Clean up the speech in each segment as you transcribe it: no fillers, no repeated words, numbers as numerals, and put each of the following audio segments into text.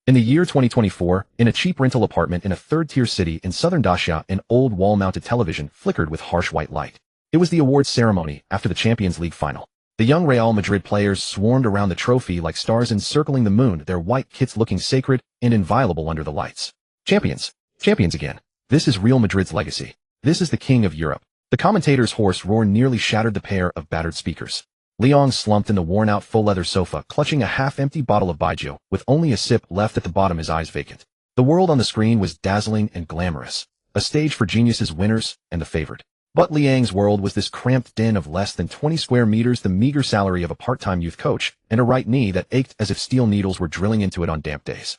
In the year 2024, in a cheap rental apartment in a third-tier city in southern Dacia, an old wall-mounted television flickered with harsh white light. It was the awards ceremony after the Champions League final. The young Real Madrid players swarmed around the trophy like stars encircling the moon, their white kits looking sacred and inviolable under the lights. Champions. Champions again. This is Real Madrid's legacy. This is the king of Europe. The commentator's hoarse roar nearly shattered the pair of battered speakers. Leon slumped in the worn-out faux-leather sofa, clutching a half-empty bottle of baijiu, with only a sip left at the bottom, his eyes vacant. The world on the screen was dazzling and glamorous, a stage for geniuses, winners, and the favored. But Liang's world was this cramped den of less than 20 square meters, the meager salary of a part-time youth coach, and a right knee that ached as if steel needles were drilling into it on damp days.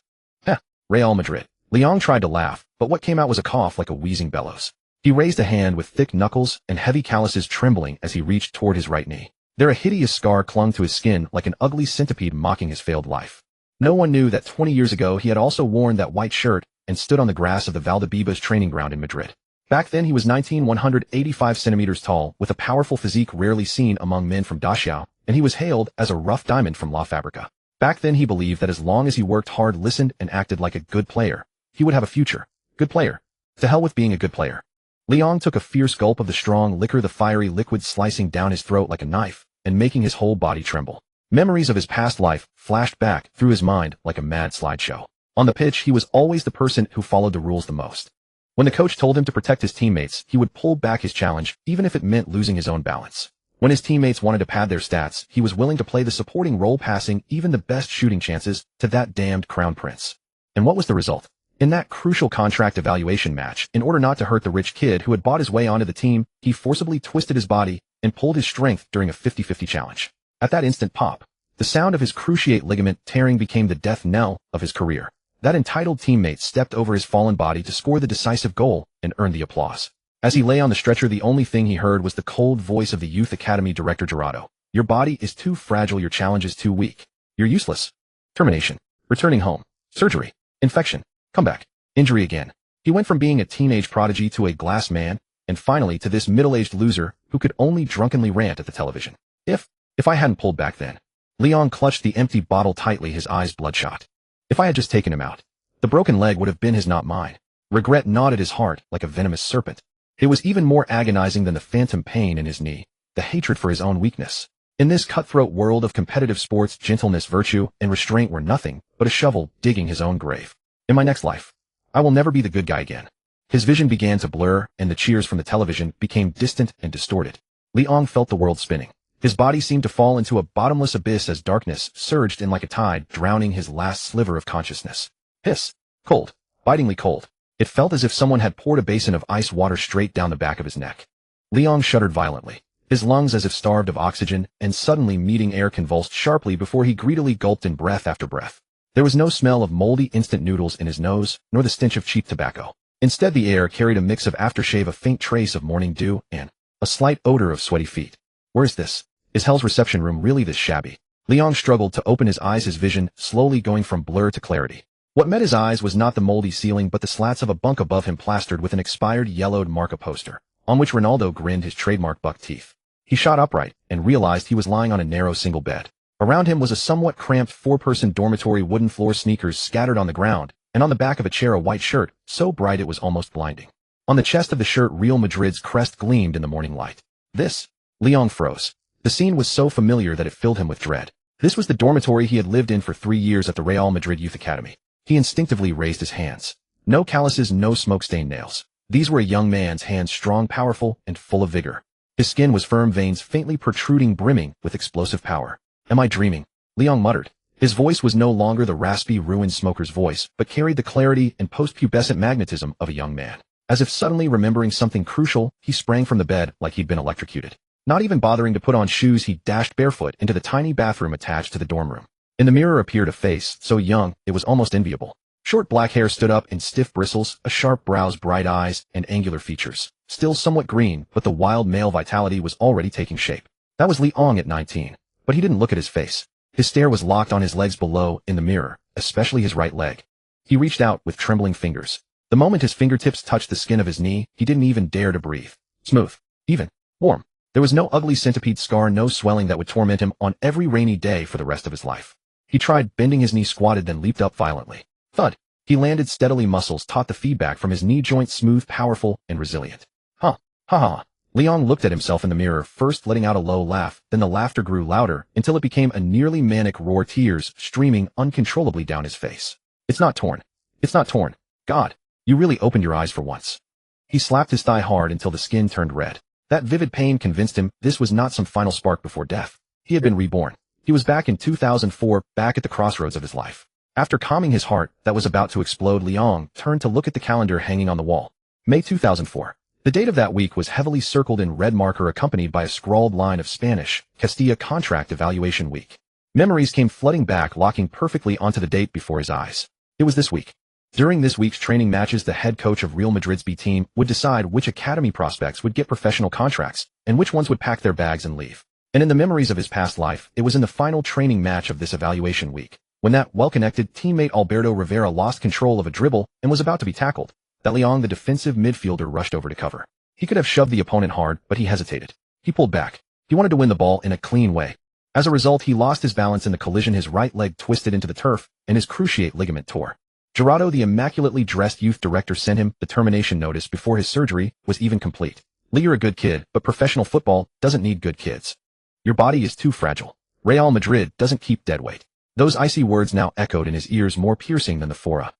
Real Madrid. Leon tried to laugh, but what came out was a cough like a wheezing bellows. He raised a hand with thick knuckles and heavy calluses trembling as he reached toward his right knee. There a hideous scar clung to his skin like an ugly centipede mocking his failed life. No one knew that 20 years ago he had also worn that white shirt and stood on the grass of the Valdebebas training ground in Madrid. Back then he was 185 centimeters tall, with a powerful physique rarely seen among men from Dacia, and he was hailed as a rough diamond from La Fabrica. Back then he believed that as long as he worked hard, listened, and acted like a good player, he would have a future. Good player. To hell with being a good player. Leon took a fierce gulp of the strong liquor, the fiery liquid slicing down his throat like a knife and making his whole body tremble. Memories of his past life flashed back through his mind like a mad slideshow. On the pitch, he was always the person who followed the rules the most. When the coach told him to protect his teammates, he would pull back his challenge, even if it meant losing his own balance. When his teammates wanted to pad their stats, he was willing to play the supporting role, passing even the best shooting chances to that damned crown prince. And what was the result? In that crucial contract evaluation match, in order not to hurt the rich kid who had bought his way onto the team, he forcibly twisted his body and pulled his strength during a 50-50 challenge. At that instant, pop, the sound of his cruciate ligament tearing became the death knell of his career. That entitled teammate stepped over his fallen body to score the decisive goal and earn the applause. As he lay on the stretcher, the only thing he heard was the cold voice of the Youth Academy director Gerardo. Your body is too fragile, your challenge is too weak. You're useless. Termination. Returning home. Surgery. Infection. Comeback. Injury again. He went from being a teenage prodigy to a glass man, and finally to this middle-aged loser who could only drunkenly rant at the television. If I hadn't pulled back then. Leon clutched the empty bottle tightly, his eyes bloodshot. If I had just taken him out, the broken leg would have been his, not mine. Regret gnawed at his heart like a venomous serpent. It was even more agonizing than the phantom pain in his knee, the hatred for his own weakness. In this cutthroat world of competitive sports, gentleness, virtue, and restraint were nothing but a shovel digging his own grave. In my next life, I will never be the good guy again. His vision began to blur, and the cheers from the television became distant and distorted. Leon felt the world spinning. His body seemed to fall into a bottomless abyss as darkness surged in like a tide, drowning his last sliver of consciousness. Hiss. Cold. Bitingly cold. It felt as if someone had poured a basin of ice water straight down the back of his neck. Leon shuddered violently, his lungs as if starved of oxygen, and suddenly meeting air convulsed sharply before he greedily gulped in breath after breath. There was no smell of moldy instant noodles in his nose, nor the stench of cheap tobacco. Instead, the air carried a mix of aftershave, a faint trace of morning dew, and a slight odor of sweaty feet. Where is this? Is hell's reception room really this shabby? Leon struggled to open his eyes, his vision slowly going from blur to clarity. What met his eyes was not the moldy ceiling but the slats of a bunk above him, plastered with an expired yellowed marca poster, on which Ronaldo grinned his trademark buck teeth. He shot upright and realized he was lying on a narrow single bed. Around him was a somewhat cramped four-person dormitory, wooden floor, sneakers scattered on the ground, and on the back of a chair a white shirt, so bright it was almost blinding. On the chest of the shirt, Real Madrid's crest gleamed in the morning light. This? Leon froze. The scene was so familiar that it filled him with dread. This was the dormitory he had lived in for 3 years at the Real Madrid Youth Academy. He instinctively raised his hands. No calluses, no smoke-stained nails. These were a young man's hands, strong, powerful, and full of vigor. His skin was firm, veins faintly protruding, brimming with explosive power. Am I dreaming? Leon muttered. His voice was no longer the raspy, ruined smoker's voice, but carried the clarity and post-pubescent magnetism of a young man. As if suddenly remembering something crucial, he sprang from the bed like he'd been electrocuted. Not even bothering to put on shoes, he dashed barefoot into the tiny bathroom attached to the dorm room. In the mirror appeared a face, so young, it was almost enviable. Short black hair stood up in stiff bristles, a sharp brows, bright eyes, and angular features. Still somewhat green, but the wild male vitality was already taking shape. That was Leon at 19. But he didn't look at his face. His stare was locked on his legs below, in the mirror, especially his right leg. He reached out with trembling fingers. The moment his fingertips touched the skin of his knee, he didn't even dare to breathe. Smooth. Even. Warm. There was no ugly centipede scar, no swelling that would torment him on every rainy day for the rest of his life. He tried bending his knee, squatted, then leaped up violently. Thud. He landed steadily, muscles taut, the feedback from his knee joint smooth, powerful, and resilient. Huh. Ha ha. Liang looked at himself in the mirror, first letting out a low laugh, then the laughter grew louder until it became a nearly manic roar, tears streaming uncontrollably down his face. It's not torn. It's not torn. God, you really opened your eyes for once. He slapped his thigh hard until the skin turned red. That vivid pain convinced him this was not some final spark before death. He had been reborn. He was back in 2004, back at the crossroads of his life. After calming his heart that was about to explode, Liang turned to look at the calendar hanging on the wall. May 2004. The date of that week was heavily circled in red marker, accompanied by a scrawled line of Spanish, Castilla contract evaluation week. Memories came flooding back, locking perfectly onto the date before his eyes. It was this week. During this week's training matches, the head coach of Real Madrid's B team would decide which academy prospects would get professional contracts and which ones would pack their bags and leave. And in the memories of his past life, it was in the final training match of this evaluation week, when that well-connected teammate Alberto Rivera lost control of a dribble and was about to be tackled, that Liang, the defensive midfielder, rushed over to cover. He could have shoved the opponent hard, but he hesitated. He pulled back. He wanted to win the ball in a clean way. As a result, he lost his balance in the collision. His right leg twisted into the turf, and his cruciate ligament tore. Gerardo, the immaculately dressed youth director, sent him the termination notice before his surgery was even complete. Lee, you're a good kid, but professional football doesn't need good kids. Your body is too fragile. Real Madrid doesn't keep dead weight. Those icy words now echoed in his ears, more piercing than the fora.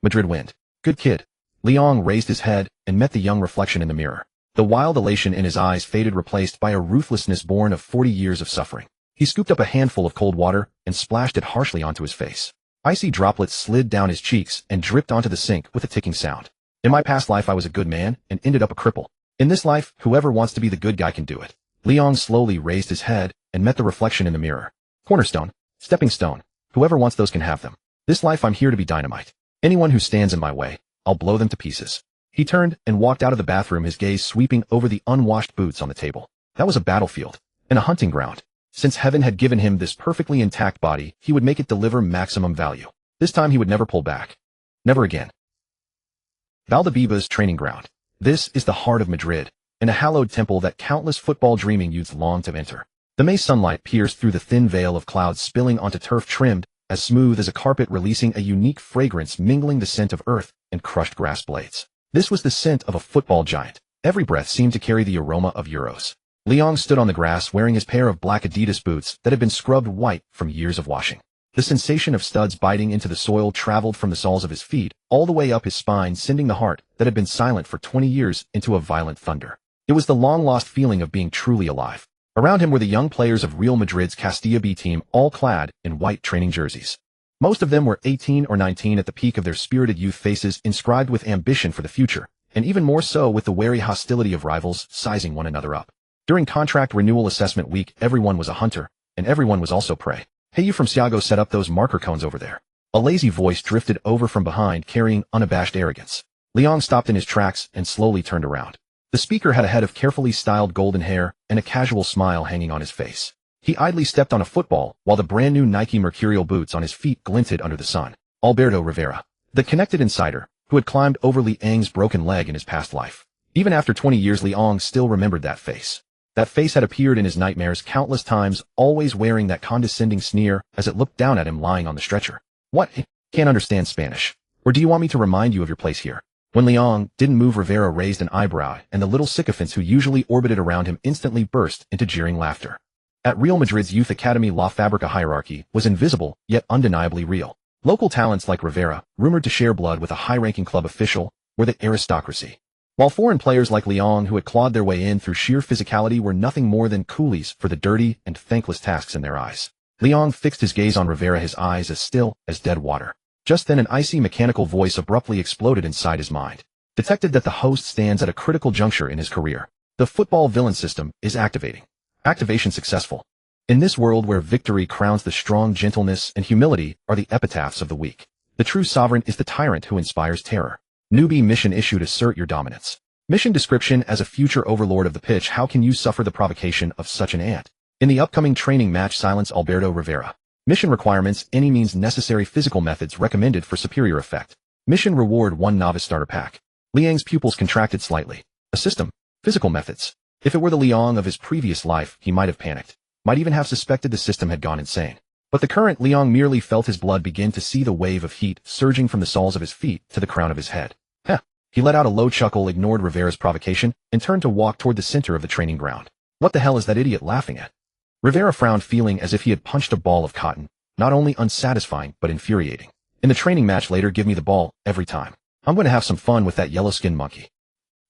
Madrid wind. Good kid. Liang raised his head and met the young reflection in the mirror. The wild elation in his eyes faded, replaced by a ruthlessness born of 40 years of suffering. He scooped up a handful of cold water and splashed it harshly onto his face. Icy droplets slid down his cheeks and dripped onto the sink with a ticking sound. In my past life, I was a good man and ended up a cripple. In this life, whoever wants to be the good guy can do it. Liang slowly raised his head and met the reflection in the mirror. Cornerstone. Stepping stone. Whoever wants those can have them. This life, I'm here to be dynamite. Anyone who stands in my way, I'll blow them to pieces. He turned and walked out of the bathroom, his gaze sweeping over the unwashed boots on the table. That was a battlefield and a hunting ground. Since heaven had given him this perfectly intact body, he would make it deliver maximum value. This time he would never pull back. Never again. Valdebeba's training ground. This is the heart of Madrid, and a hallowed temple that countless football-dreaming youths long to enter. The May sunlight pierced through the thin veil of clouds, spilling onto turf trimmed as smooth as a carpet, releasing a unique fragrance, mingling the scent of earth and crushed grass blades. This was the scent of a football giant. Every breath seemed to carry the aroma of Euros. Liang stood on the grass wearing his pair of black Adidas boots that had been scrubbed white from years of washing. The sensation of studs biting into the soil traveled from the soles of his feet all the way up his spine, sending the heart that had been silent for 20 years into a violent thunder. It was the long-lost feeling of being truly alive. Around him were the young players of Real Madrid's Castilla B team, all clad in white training jerseys. Most of them were 18 or 19 at the peak of their spirited youth, faces inscribed with ambition for the future, and even more so with the wary hostility of rivals sizing one another up. During contract renewal assessment week, everyone was a hunter, and everyone was also prey. Hey, you from Santiago, set up those marker cones over there. A lazy voice drifted over from behind, carrying unabashed arrogance. Liang stopped in his tracks and slowly turned around. The speaker had a head of carefully styled golden hair and a casual smile hanging on his face. He idly stepped on a football while the brand new Nike Mercurial boots on his feet glinted under the sun. Alberto Rivera, the connected insider, who had climbed over Liang's broken leg in his past life. Even after 20 years, Liang still remembered that face. That face had appeared in his nightmares countless times, always wearing that condescending sneer as it looked down at him lying on the stretcher. What? Can't understand Spanish. Or do you want me to remind you of your place here? When Liang didn't move, Rivera raised an eyebrow, and the little sycophants who usually orbited around him instantly burst into jeering laughter. At Real Madrid's youth academy, La Fabrica hierarchy was invisible, yet undeniably real. Local talents like Rivera, rumored to share blood with a high-ranking club official, were the aristocracy. While foreign players like Liang, who had clawed their way in through sheer physicality, were nothing more than coolies for the dirty and thankless tasks in their eyes. Liang fixed his gaze on Rivera, his eyes as still as dead water. Just then an icy mechanical voice abruptly exploded inside his mind. Detected that the host stands at a critical juncture in his career. The football villain system is activating. Activation successful. In this world where victory crowns the strong, gentleness and humility are the epitaphs of the weak. The true sovereign is the tyrant who inspires terror. Newbie mission issued, assert your dominance. Mission description: as a future overlord of the pitch, how can you suffer the provocation of such an ant? In the upcoming training match, silence Alberto Rivera. Mission requirements: any means necessary, physical methods recommended for superior effect. Mission reward: 1 novice starter pack. Liang's pupils contracted slightly. A system. Physical methods. If it were the Liang of his previous life, he might have panicked. Might even have suspected the system had gone insane. But the current Liang merely felt his blood begin to see the wave of heat surging from the soles of his feet to the crown of his head. Heh. He let out a low chuckle, ignored Rivera's provocation, and turned to walk toward the center of the training ground. What the hell is that idiot laughing at? Rivera frowned, feeling as if he had punched a ball of cotton, not only unsatisfying but infuriating. In the training match later, give me the ball, every time. I'm going to have some fun with that yellow-skinned monkey.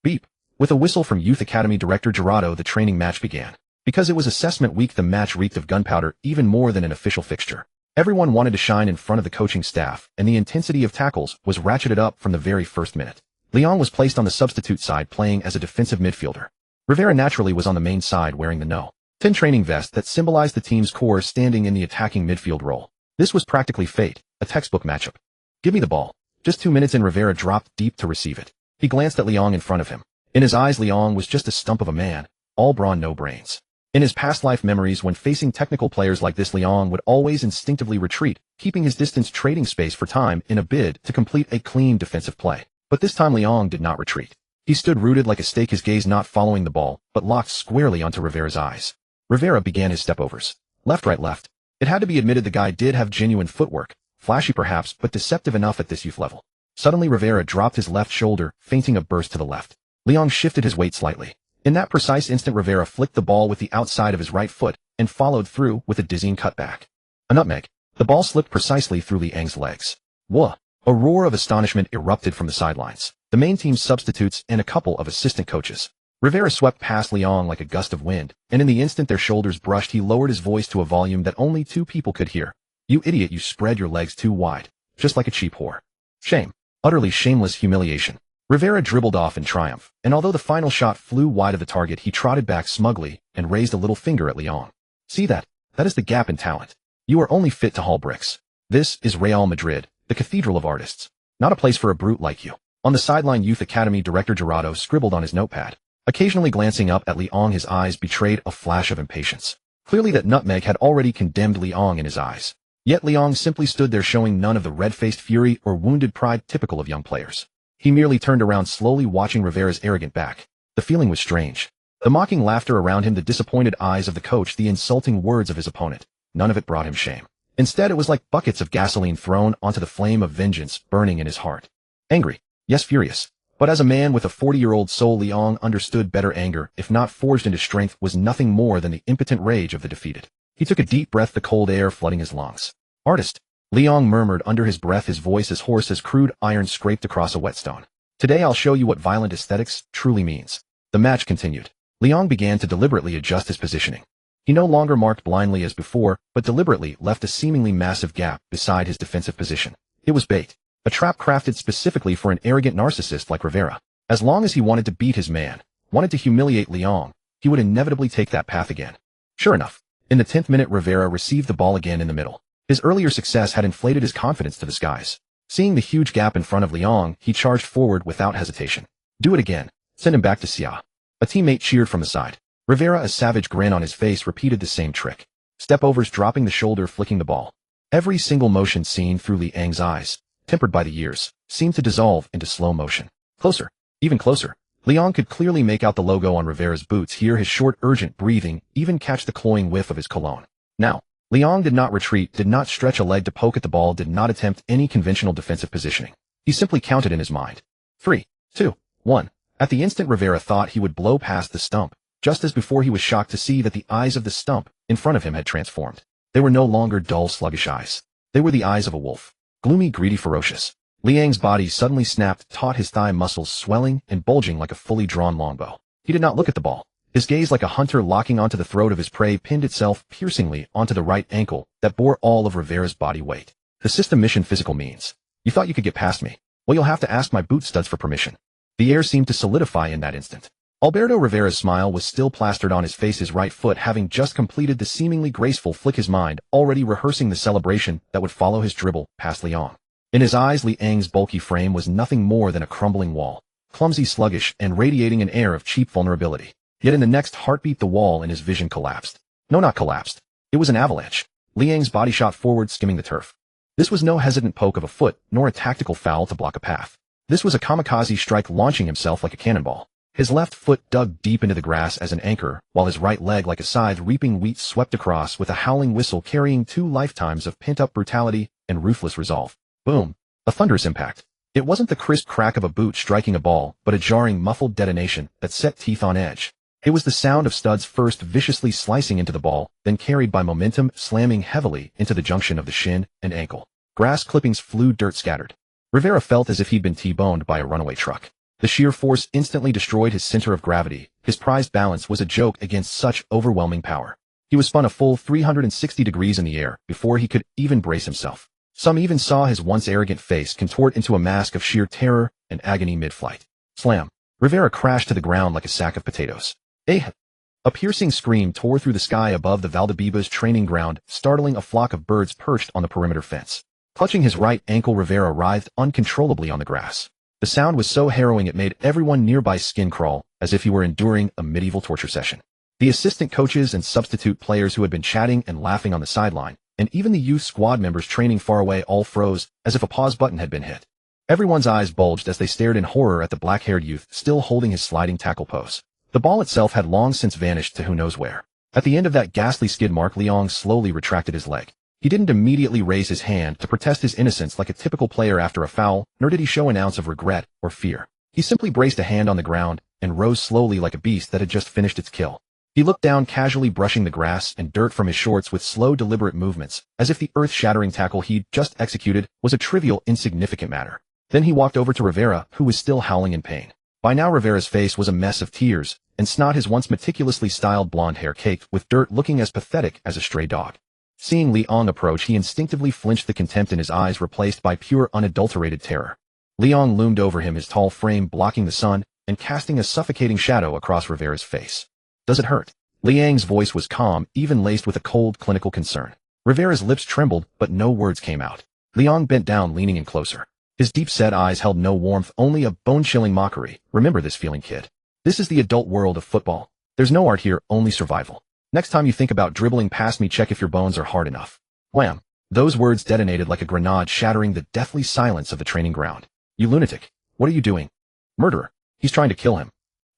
Beep. With a whistle from Youth Academy Director Gerardo, the training match began. Because it was assessment week, the match reeked of gunpowder even more than an official fixture. Everyone wanted to shine in front of the coaching staff, and the intensity of tackles was ratcheted up from the very first minute. Liang was placed on the substitute side, playing as a defensive midfielder. Rivera naturally was on the main side, wearing the No. 10 training vest that symbolized the team's core, standing in the attacking midfield role. This was practically fate, a textbook matchup. Give me the ball. Just 2 minutes in, Rivera dropped deep to receive it. He glanced at Liang in front of him. In his eyes, Liang was just a stump of a man, all brawn, no brains. In his past life memories, when facing technical players like this, Liang would always instinctively retreat, keeping his distance, trading space for time in a bid to complete a clean defensive play. But this time Liang did not retreat. He stood rooted like a stake, his gaze not following the ball, but locked squarely onto Rivera's eyes. Rivera began his stepovers. Left, right, left. It had to be admitted the guy did have genuine footwork, flashy perhaps, but deceptive enough at this youth level. Suddenly Rivera dropped his left shoulder, feinting a burst to the left. Liang shifted his weight slightly. In that precise instant, Rivera flicked the ball with the outside of his right foot and followed through with a dizzying cutback. A nutmeg. The ball slipped precisely through Liang's legs. Whoa! A roar of astonishment erupted from the sidelines. The main team's substitutes and a couple of assistant coaches. Rivera swept past Liang like a gust of wind, and in the instant their shoulders brushed, he lowered his voice to a volume that only 2 people could hear. You idiot, you spread your legs too wide. Just like a cheap whore. Shame. Utterly shameless humiliation. Rivera dribbled off in triumph, and although the final shot flew wide of the target, he trotted back smugly and raised a little finger at Liang. See that? That is the gap in talent. You are only fit to haul bricks. This is Real Madrid, the cathedral of artists. Not a place for a brute like you. On the sideline, Youth Academy Director Gerardo scribbled on his notepad. Occasionally glancing up at Liang, his eyes betrayed a flash of impatience. Clearly that nutmeg had already condemned Liang in his eyes. Yet Liang simply stood there, showing none of the red-faced fury or wounded pride typical of young players. He merely turned around slowly, watching Rivera's arrogant back. The feeling was strange. The mocking laughter around him, the disappointed eyes of the coach, the insulting words of his opponent. None of it brought him shame. Instead, it was like buckets of gasoline thrown onto the flame of vengeance burning in his heart. Angry. Yes, furious. But as a man with a 40-year-old soul, Liang understood better. Anger, if not forged into strength, was nothing more than the impotent rage of the defeated. He took a deep breath, the cold air flooding his lungs. Artist. Liang murmured under his breath, his voice as hoarse as crude iron scraped across a whetstone. Today I'll show you what violent aesthetics truly means. The match continued. Liang began to deliberately adjust his positioning. He no longer marked blindly as before, but deliberately left a seemingly massive gap beside his defensive position. It was bait. A trap crafted specifically for an arrogant narcissist like Rivera. As long as he wanted to beat his man, wanted to humiliate Liang, he would inevitably take that path again. Sure enough, in the 10th minute, Rivera received the ball again in the middle. His earlier success had inflated his confidence to the skies. Seeing the huge gap in front of Liang, he charged forward without hesitation. Do it again. Send him back to Xia. A teammate cheered from the side. Rivera, a savage grin on his face, repeated the same trick. Stepovers, dropping the shoulder, flicking the ball. Every single motion seen through Liang's eyes, tempered by the years, seemed to dissolve into slow motion. Closer. Even closer. Liang could clearly make out the logo on Rivera's boots, hear his short, urgent breathing, even catch the cloying whiff of his cologne. Now, Liang did not retreat, did not stretch a leg to poke at the ball, did not attempt any conventional defensive positioning. He simply counted in his mind. 3, 2, 1. At the instant Rivera thought he would blow past the stump, just as before he was shocked to see that the eyes of the stump in front of him had transformed. They were no longer dull, sluggish eyes. They were the eyes of a wolf. Gloomy, greedy, ferocious. Liang's body suddenly snapped, taut, his thigh muscles swelling and bulging like a fully drawn longbow. He did not look at the ball. His gaze, like a hunter locking onto the throat of his prey, pinned itself piercingly onto the right ankle that bore all of Rivera's body weight. The system mission physical means. You thought you could get past me? Well, you'll have to ask my boot studs for permission. The air seemed to solidify in that instant. Alberto Rivera's smile was still plastered on his face, his right foot having just completed the seemingly graceful flick, his mind already rehearsing the celebration that would follow his dribble past Liang. In his eyes, Liang's bulky frame was nothing more than a crumbling wall, clumsy, sluggish, and radiating an air of cheap vulnerability. Yet in the next heartbeat, the wall in his vision collapsed. No, not collapsed. It was an avalanche. Liang's body shot forward, skimming the turf. This was no hesitant poke of a foot, nor a tactical foul to block a path. This was a kamikaze strike, launching himself like a cannonball. His left foot dug deep into the grass as an anchor, while his right leg like a scythe reaping wheat swept across with a howling whistle carrying 2 lifetimes of pent-up brutality and ruthless resolve. Boom. A thunderous impact. It wasn't the crisp crack of a boot striking a ball, but a jarring, muffled detonation that set teeth on edge. It was the sound of studs first viciously slicing into the ball, then carried by momentum slamming heavily into the junction of the shin and ankle. Grass clippings flew, dirt scattered. Rivera felt as if he'd been T-boned by a runaway truck. The sheer force instantly destroyed his center of gravity. His prized balance was a joke against such overwhelming power. He was spun a full 360 degrees in the air before he could even brace himself. Some even saw his once arrogant face contort into a mask of sheer terror and agony mid-flight. Slam. Rivera crashed to the ground like a sack of potatoes. A piercing scream tore through the sky above the Valdebebas training ground, startling a flock of birds perched on the perimeter fence. Clutching his right ankle, Rivera writhed uncontrollably on the grass. The sound was so harrowing it made everyone nearby's skin crawl, as if he were enduring a medieval torture session. The assistant coaches and substitute players who had been chatting and laughing on the sideline, and even the youth squad members training far away, all froze, as if a pause button had been hit. Everyone's eyes bulged as they stared in horror at the black-haired youth still holding his sliding tackle pose. The ball itself had long since vanished to who knows where. At the end of that ghastly skid mark, Leong slowly retracted his leg. He didn't immediately raise his hand to protest his innocence like a typical player after a foul, nor did he show an ounce of regret or fear. He simply braced a hand on the ground and rose slowly like a beast that had just finished its kill. He looked down, casually brushing the grass and dirt from his shorts with slow, deliberate movements, as if the earth-shattering tackle he'd just executed was a trivial, insignificant matter. Then he walked over to Rivera, who was still howling in pain. By now Rivera's face was a mess of tears, and snot, his once meticulously styled blonde hair caked with dirt, looking as pathetic as a stray dog. Seeing Leong approach, he instinctively flinched, the contempt in his eyes replaced by pure, unadulterated terror. Leong loomed over him, his tall frame blocking the sun and casting a suffocating shadow across Rivera's face. Does it hurt? Liang's voice was calm, even laced with a cold, clinical concern. Rivera's lips trembled, but no words came out. Leong bent down, leaning in closer. His deep-set eyes held no warmth, only a bone-chilling mockery. Remember this feeling, kid. This is the adult world of football. There's no art here, only survival. Next time you think about dribbling past me, check if your bones are hard enough. Wham! Those words detonated like a grenade, shattering the deathly silence of the training ground. You lunatic. What are you doing? Murderer. He's trying to kill him.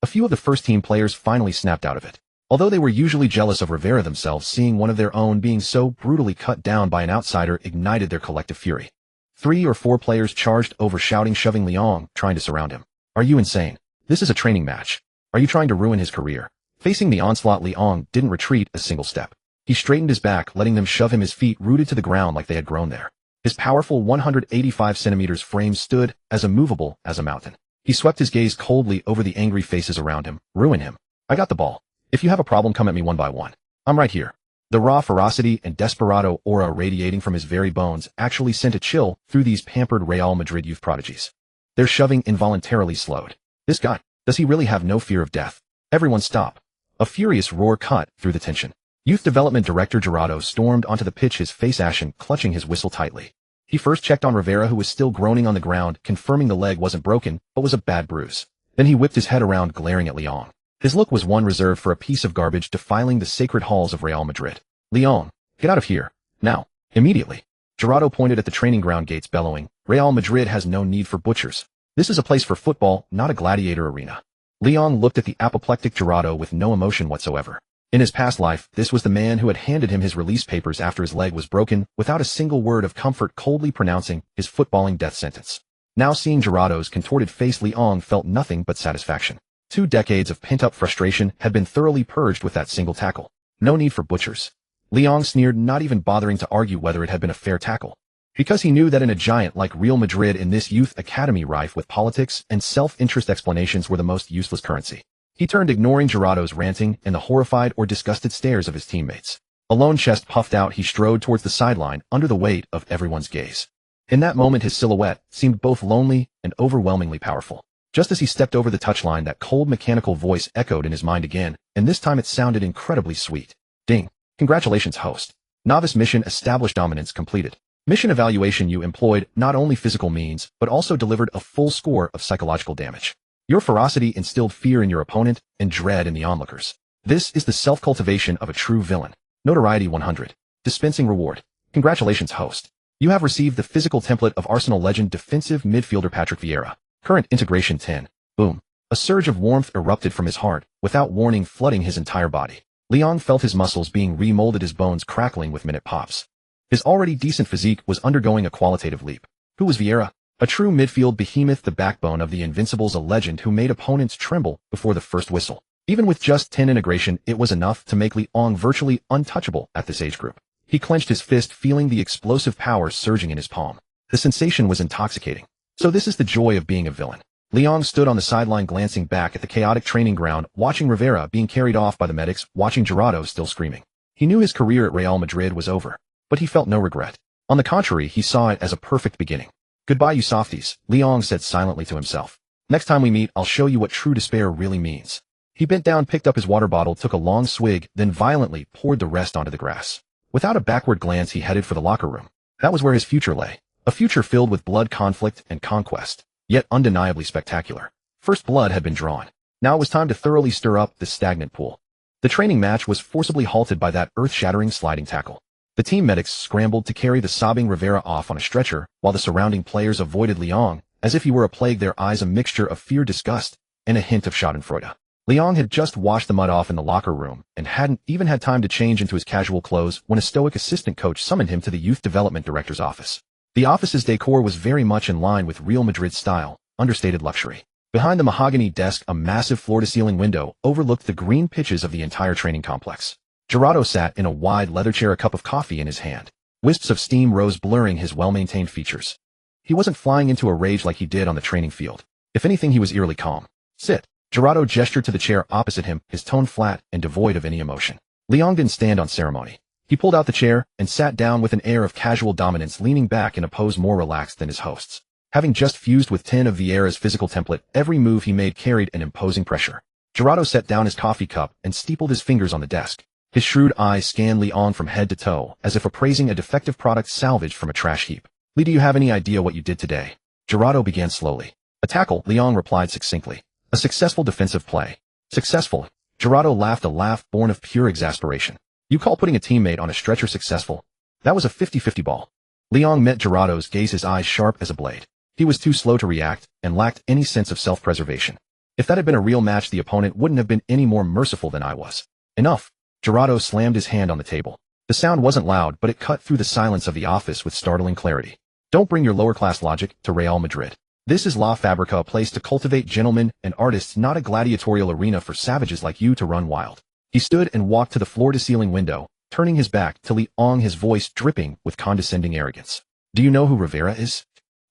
A few of the first-team players finally snapped out of it. Although they were usually jealous of Rivera themselves, seeing one of their own being so brutally cut down by an outsider ignited their collective fury. 3 or 4 players charged over, shouting, shoving Leong, trying to surround him. Are you insane? This is a training match. Are you trying to ruin his career? Facing the onslaught, Leong didn't retreat a single step. He straightened his back, letting them shove him, his feet rooted to the ground like they had grown there. His powerful 185 centimeters frame stood as immovable as a mountain. He swept his gaze coldly over the angry faces around him. Ruin him. I got the ball. If you have a problem, come at me one by one. I'm right here. The raw ferocity and desperado aura radiating from his very bones actually sent a chill through these pampered Real Madrid youth prodigies. Their shoving involuntarily slowed. This guy, does he really have no fear of death? Everyone stop. A furious roar cut through the tension. Youth Development Director Gerardo stormed onto the pitch, his face ashen, clutching his whistle tightly. He first checked on Rivera, who was still groaning on the ground, confirming the leg wasn't broken, but was a bad bruise. Then he whipped his head around, glaring at Leong. His look was one reserved for a piece of garbage defiling the sacred halls of Real Madrid. Leong, get out of here. Now. Immediately. Gerardo pointed at the training ground gates, bellowing, Real Madrid has no need for butchers. This is a place for football, not a gladiator arena. Leong looked at the apoplectic Gerardo with no emotion whatsoever. In his past life, this was the man who had handed him his release papers after his leg was broken, without a single word of comfort, coldly pronouncing his footballing death sentence. Now seeing Gerardo's contorted face, Leong felt nothing but satisfaction. 2 decades of pent-up frustration had been thoroughly purged with that single tackle. No need for butchers. Leong sneered, not even bothering to argue whether it had been a fair tackle. Because he knew that in a giant like Real Madrid, in this youth academy rife with politics and self-interest, explanations were the most useless currency. He turned, ignoring Gerardo's ranting and the horrified or disgusted stares of his teammates. A lone chest puffed out, he strode towards the sideline under the weight of everyone's gaze. In that moment, his silhouette seemed both lonely and overwhelmingly powerful. Just as he stepped over the touchline, that cold mechanical voice echoed in his mind again, and this time it sounded incredibly sweet. Ding. Congratulations, host. Novice mission established, dominance completed. Mission evaluation: you employed not only physical means, but also delivered a full score of psychological damage. Your ferocity instilled fear in your opponent and dread in the onlookers. This is the self-cultivation of a true villain. Notoriety 100. Dispensing reward. Congratulations, host. You have received the physical template of Arsenal legend defensive midfielder Patrick Vieira. Current integration 10. Boom. A surge of warmth erupted from his heart, without warning flooding his entire body. Liang felt his muscles being remolded, his bones crackling with minute pops. His already decent physique was undergoing a qualitative leap. Who was Vieira? A true midfield behemoth, the backbone of the Invincibles, a legend who made opponents tremble before the first whistle. Even with just 10 integration, it was enough to make Liang virtually untouchable at this age group. He clenched his fist, feeling the explosive power surging in his palm. The sensation was intoxicating. So this is the joy of being a villain. Liang stood on the sideline, glancing back at the chaotic training ground, watching Rivera being carried off by the medics, watching Gerardo still screaming. He knew his career at Real Madrid was over, but he felt no regret. On the contrary, he saw it as a perfect beginning. Goodbye, you softies, Liang said silently to himself. Next time we meet, I'll show you what true despair really means. He bent down, picked up his water bottle, took a long swig, then violently poured the rest onto the grass. Without a backward glance, he headed for the locker room. That was where his future lay. A future filled with blood, conflict, and conquest, yet undeniably spectacular. First blood had been drawn. Now it was time to thoroughly stir up this stagnant pool. The training match was forcibly halted by that earth-shattering sliding tackle. The team medics scrambled to carry the sobbing Rivera off on a stretcher, while the surrounding players avoided Liang, as if he were a plague, their eyes a mixture of fear, disgust, and a hint of schadenfreude. Liang had just washed the mud off in the locker room, and hadn't even had time to change into his casual clothes when a stoic assistant coach summoned him to the youth development director's office. The office's decor was very much in line with Real Madrid's style, understated luxury. Behind the mahogany desk, a massive floor-to-ceiling window overlooked the green pitches of the entire training complex. Gerardo sat in a wide leather chair, a cup of coffee in his hand. Wisps of steam rose, blurring his well-maintained features. He wasn't flying into a rage like he did on the training field. If anything, he was eerily calm. Sit. Gerardo gestured to the chair opposite him, his tone flat and devoid of any emotion. Liang didn't stand on ceremony. He pulled out the chair and sat down with an air of casual dominance, leaning back in a pose more relaxed than his hosts. Having just fused with 10 of Vieira's physical template, every move he made carried an imposing pressure. Gerardo set down his coffee cup and steepled his fingers on the desk. His shrewd eyes scanned Liang from head to toe, as if appraising a defective product salvaged from a trash heap. Li, do you have any idea what you did today? Gerardo began slowly. A tackle, Liang replied succinctly. A successful defensive play. Successful. Gerardo laughed, a laugh born of pure exasperation. You call putting a teammate on a stretcher successful? That was a 50-50 ball. Liang met Gerardo's gaze, his eyes sharp as a blade. He was too slow to react, and lacked any sense of self-preservation. If that had been a real match, the opponent wouldn't have been any more merciful than I was. Enough. Gerardo slammed his hand on the table. The sound wasn't loud, but it cut through the silence of the office with startling clarity. Don't bring your lower-class logic to Real Madrid. This is La Fabrica, a place to cultivate gentlemen and artists, not a gladiatorial arena for savages like you to run wild. He stood and walked to the floor-to-ceiling window, turning his back to Liang, his voice dripping with condescending arrogance. Do you know who Rivera is?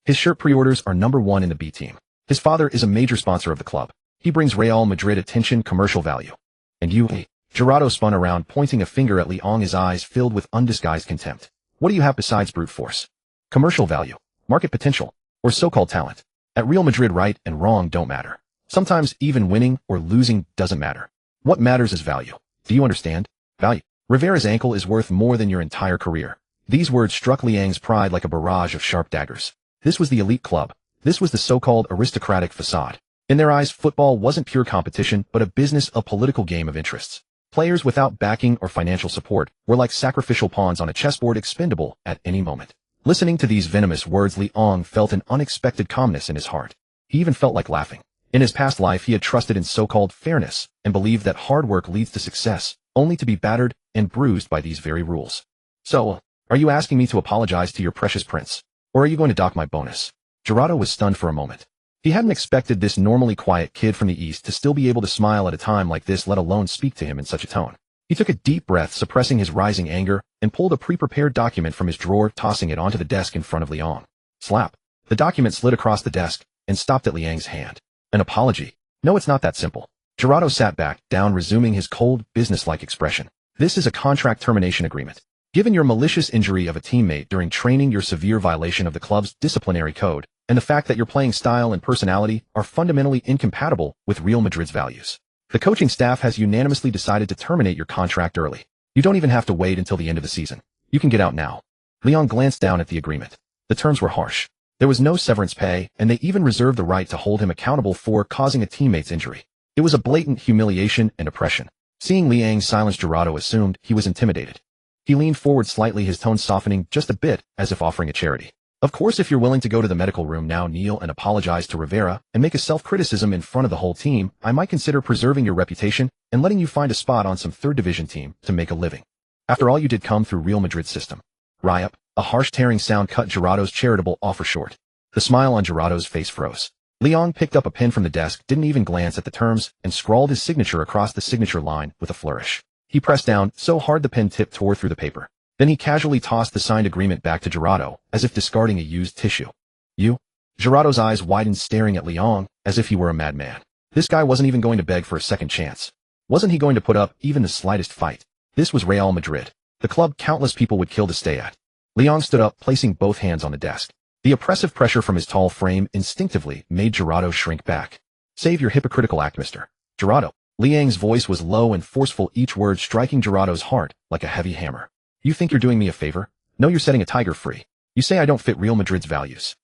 His shirt pre-orders are #1 in the B team. His father is a major sponsor of the club. He brings Real Madrid attention, commercial value. And you, Gerardo spun around, pointing a finger at Liang, his eyes filled with undisguised contempt. What do you have besides brute force? Commercial value, market potential, or so-called talent? At Real Madrid, right and wrong don't matter. Sometimes even winning or losing doesn't matter. What matters is value. Do you understand? Value. Rivera's ankle is worth more than your entire career. These words struck Liang's pride like a barrage of sharp daggers. This was the elite club. This was the so-called aristocratic facade. In their eyes, football wasn't pure competition, but a business, a political game of interests. Players without backing or financial support were like sacrificial pawns on a chessboard, expendable at any moment. Listening to these venomous words, Liang felt an unexpected calmness in his heart. He even felt like laughing. In his past life, he had trusted in so-called fairness and believed that hard work leads to success, only to be battered and bruised by these very rules. So, are you asking me to apologize to your precious prince? Or are you going to dock my bonus? Gerardo was stunned for a moment. He hadn't expected this normally quiet kid from the East to still be able to smile at a time like this, let alone speak to him in such a tone. He took a deep breath, suppressing his rising anger, and pulled a pre-prepared document from his drawer, tossing it onto the desk in front of Liang. Slap. The document slid across the desk and stopped at Liang's hand. An apology? No, it's not that simple. Gerardo sat back down, resuming his cold, businesslike expression. This is a contract termination agreement. Given your malicious injury of a teammate during training, your severe violation of the club's disciplinary code, and the fact that your playing style and personality are fundamentally incompatible with Real Madrid's values, the coaching staff has unanimously decided to terminate your contract early. You don't even have to wait until the end of the season. You can get out now. Liang glanced down at the agreement. The terms were harsh. There was no severance pay, and they even reserved the right to hold him accountable for causing a teammate's injury. It was a blatant humiliation and oppression. Seeing Liang's silence, Gerardo assumed he was intimidated. He leaned forward slightly, his tone softening just a bit, as if offering a charity. Of course, if you're willing to go to the medical room now, kneel and apologize to Rivera, and make a self-criticism in front of the whole team, I might consider preserving your reputation and letting you find a spot on some third division team to make a living. After all, you did come through Real Madrid's system. Riot, a harsh tearing sound cut Gerardo's charitable offer short. The smile on Gerardo's face froze. Leon picked up a pen from the desk, didn't even glance at the terms, and scrawled his signature across the signature line with a flourish. He pressed down so hard the pen tip tore through the paper. Then he casually tossed the signed agreement back to Gerardo, as if discarding a used tissue. You? Gerardo's eyes widened, staring at Leon, as if he were a madman. This guy wasn't even going to beg for a second chance. Wasn't he going to put up even the slightest fight? This was Real Madrid, the club countless people would kill to stay at. Leon stood up, placing both hands on the desk. The oppressive pressure from his tall frame instinctively made Gerardo shrink back. Save your hypocritical act, Mr. Gerardo. Liang's voice was low and forceful, each word striking Gerardo's heart like a heavy hammer. You think you're doing me a favor? No, you're setting a tiger free. You say I don't fit Real Madrid's values.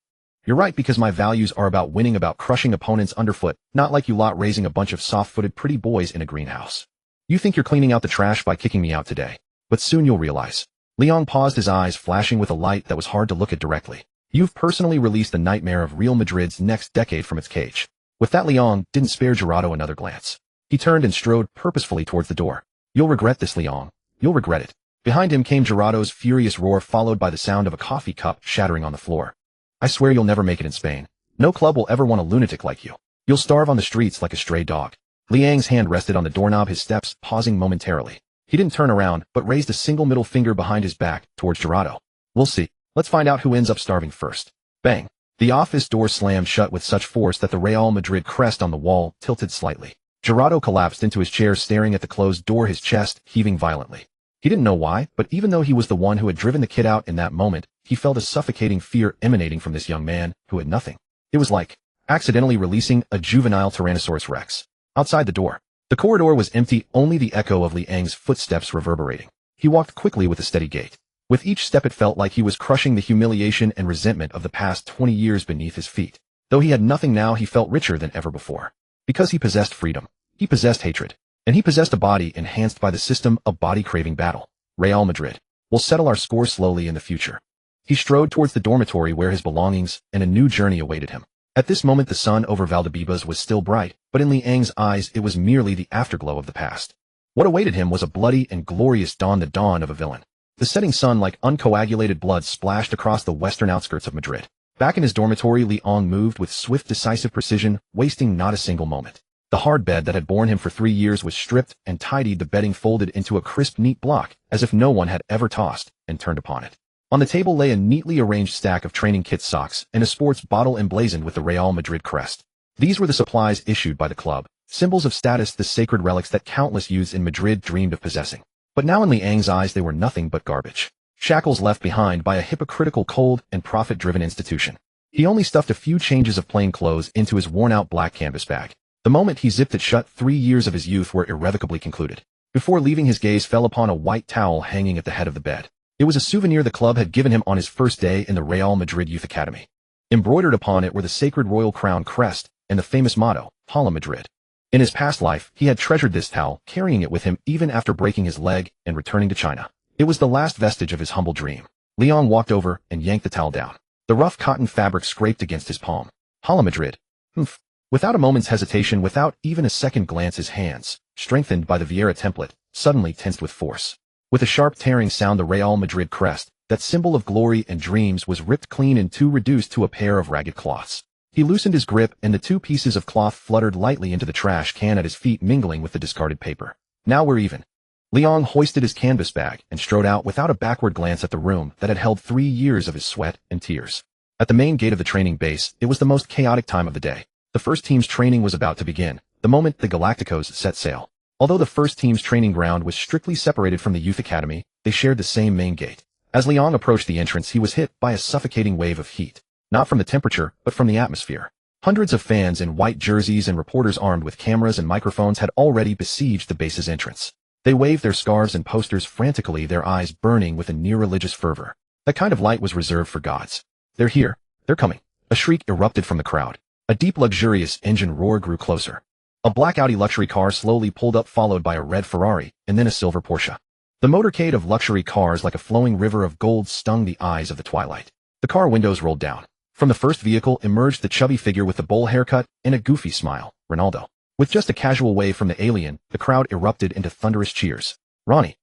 You're right, because my values are about winning, about crushing opponents underfoot, not like you lot raising a bunch of soft-footed pretty boys in a greenhouse. You think you're cleaning out the trash by kicking me out today. But soon you'll realize. Leon paused, his eyes flashing with a light that was hard to look at directly. You've personally released the nightmare of Real Madrid's next decade from its cage. With that, Leon didn't spare Gerardo another glance. He turned and strode purposefully towards the door. You'll regret this, Leon. You'll regret it. Behind him came Gerardo's furious roar, followed by the sound of a coffee cup shattering on the floor. I swear you'll never make it in Spain. No club will ever want a lunatic like you. You'll starve on the streets like a stray dog. Liang's hand rested on the doorknob, his steps pausing momentarily. He didn't turn around, but raised a single middle finger behind his back towards Gerardo. We'll see. Let's find out who ends up starving first. Bang. The office door slammed shut with such force that the Real Madrid crest on the wall tilted slightly. Gerardo collapsed into his chair, staring at the closed door, his chest heaving violently. He didn't know why, but even though he was the one who had driven the kid out in that moment, he felt a suffocating fear emanating from this young man who had nothing. It was like accidentally releasing a juvenile Tyrannosaurus Rex. Outside the door, the corridor was empty, only the echo of Liang's footsteps reverberating. He walked quickly with a steady gait. With each step it felt like he was crushing the humiliation and resentment of the past 20 years beneath his feet. Though he had nothing now, he felt richer than ever before. Because he possessed freedom. He possessed hatred. And he possessed a body enhanced by the system, a body craving battle. Real Madrid. We'll settle our score slowly in the future. He strode towards the dormitory where his belongings and a new journey awaited him. At this moment the sun over Valdebebas was still bright, but in Liang's eyes it was merely the afterglow of the past. What awaited him was a bloody and glorious dawn, the dawn of a villain. The setting sun like uncoagulated blood splashed across the western outskirts of Madrid. Back in his dormitory, Liang moved with swift, decisive precision, wasting not a single moment. The hard bed that had borne him for 3 years was stripped and tidied, the bedding folded into a crisp, neat block, as if no one had ever tossed and turned upon it. On the table lay a neatly arranged stack of training kit, socks, and a sports bottle emblazoned with the Real Madrid crest. These were the supplies issued by the club, symbols of status, the sacred relics that countless youths in Madrid dreamed of possessing. But now in Liang's eyes they were nothing but garbage. Shackles left behind by a hypocritical, cold, and profit-driven institution. He only stuffed a few changes of plain clothes into his worn-out black canvas bag. The moment he zipped it shut, 3 years of his youth were irrevocably concluded. Before leaving, his gaze fell upon a white towel hanging at the head of the bed. It was a souvenir the club had given him on his first day in the Real Madrid Youth Academy. Embroidered upon it were the sacred royal crown crest and the famous motto, Hala Madrid. In his past life, he had treasured this towel, carrying it with him even after breaking his leg and returning to China. It was the last vestige of his humble dream. Leon walked over and yanked the towel down. The rough cotton fabric scraped against his palm. Hala Madrid. Humph. Without a moment's hesitation, without even a second glance, his hands, strengthened by the Vieira template, suddenly tensed with force. With a sharp tearing sound, the Real Madrid crest, that symbol of glory and dreams, was ripped clean in two, reduced to a pair of ragged cloths. He loosened his grip, and the 2 pieces of cloth fluttered lightly into the trash can at his feet, mingling with the discarded paper. Now we're even. Leon hoisted his canvas bag and strode out without a backward glance at the room that had held 3 years of his sweat and tears. At the main gate of the training base, it was the most chaotic time of the day. The first team's training was about to begin, the moment the Galacticos set sail. Although the first team's training ground was strictly separated from the youth academy, they shared the same main gate. As Leon approached the entrance, he was hit by a suffocating wave of heat. Not from the temperature, but from the atmosphere. Hundreds of fans in white jerseys and reporters armed with cameras and microphones had already besieged the base's entrance. They waved their scarves and posters frantically, their eyes burning with a near-religious fervor. That kind of light was reserved for gods. They're here. They're coming. A shriek erupted from the crowd. A deep, luxurious engine roar grew closer. A black Audi luxury car slowly pulled up, followed by a red Ferrari, and then a silver Porsche. The motorcade of luxury cars, like a flowing river of gold, stung the eyes of the twilight. The car windows rolled down. From the first vehicle emerged the chubby figure with the bowl haircut and a goofy smile, Ronaldo. With just a casual wave from the alien, the crowd erupted into thunderous cheers. Ronnie.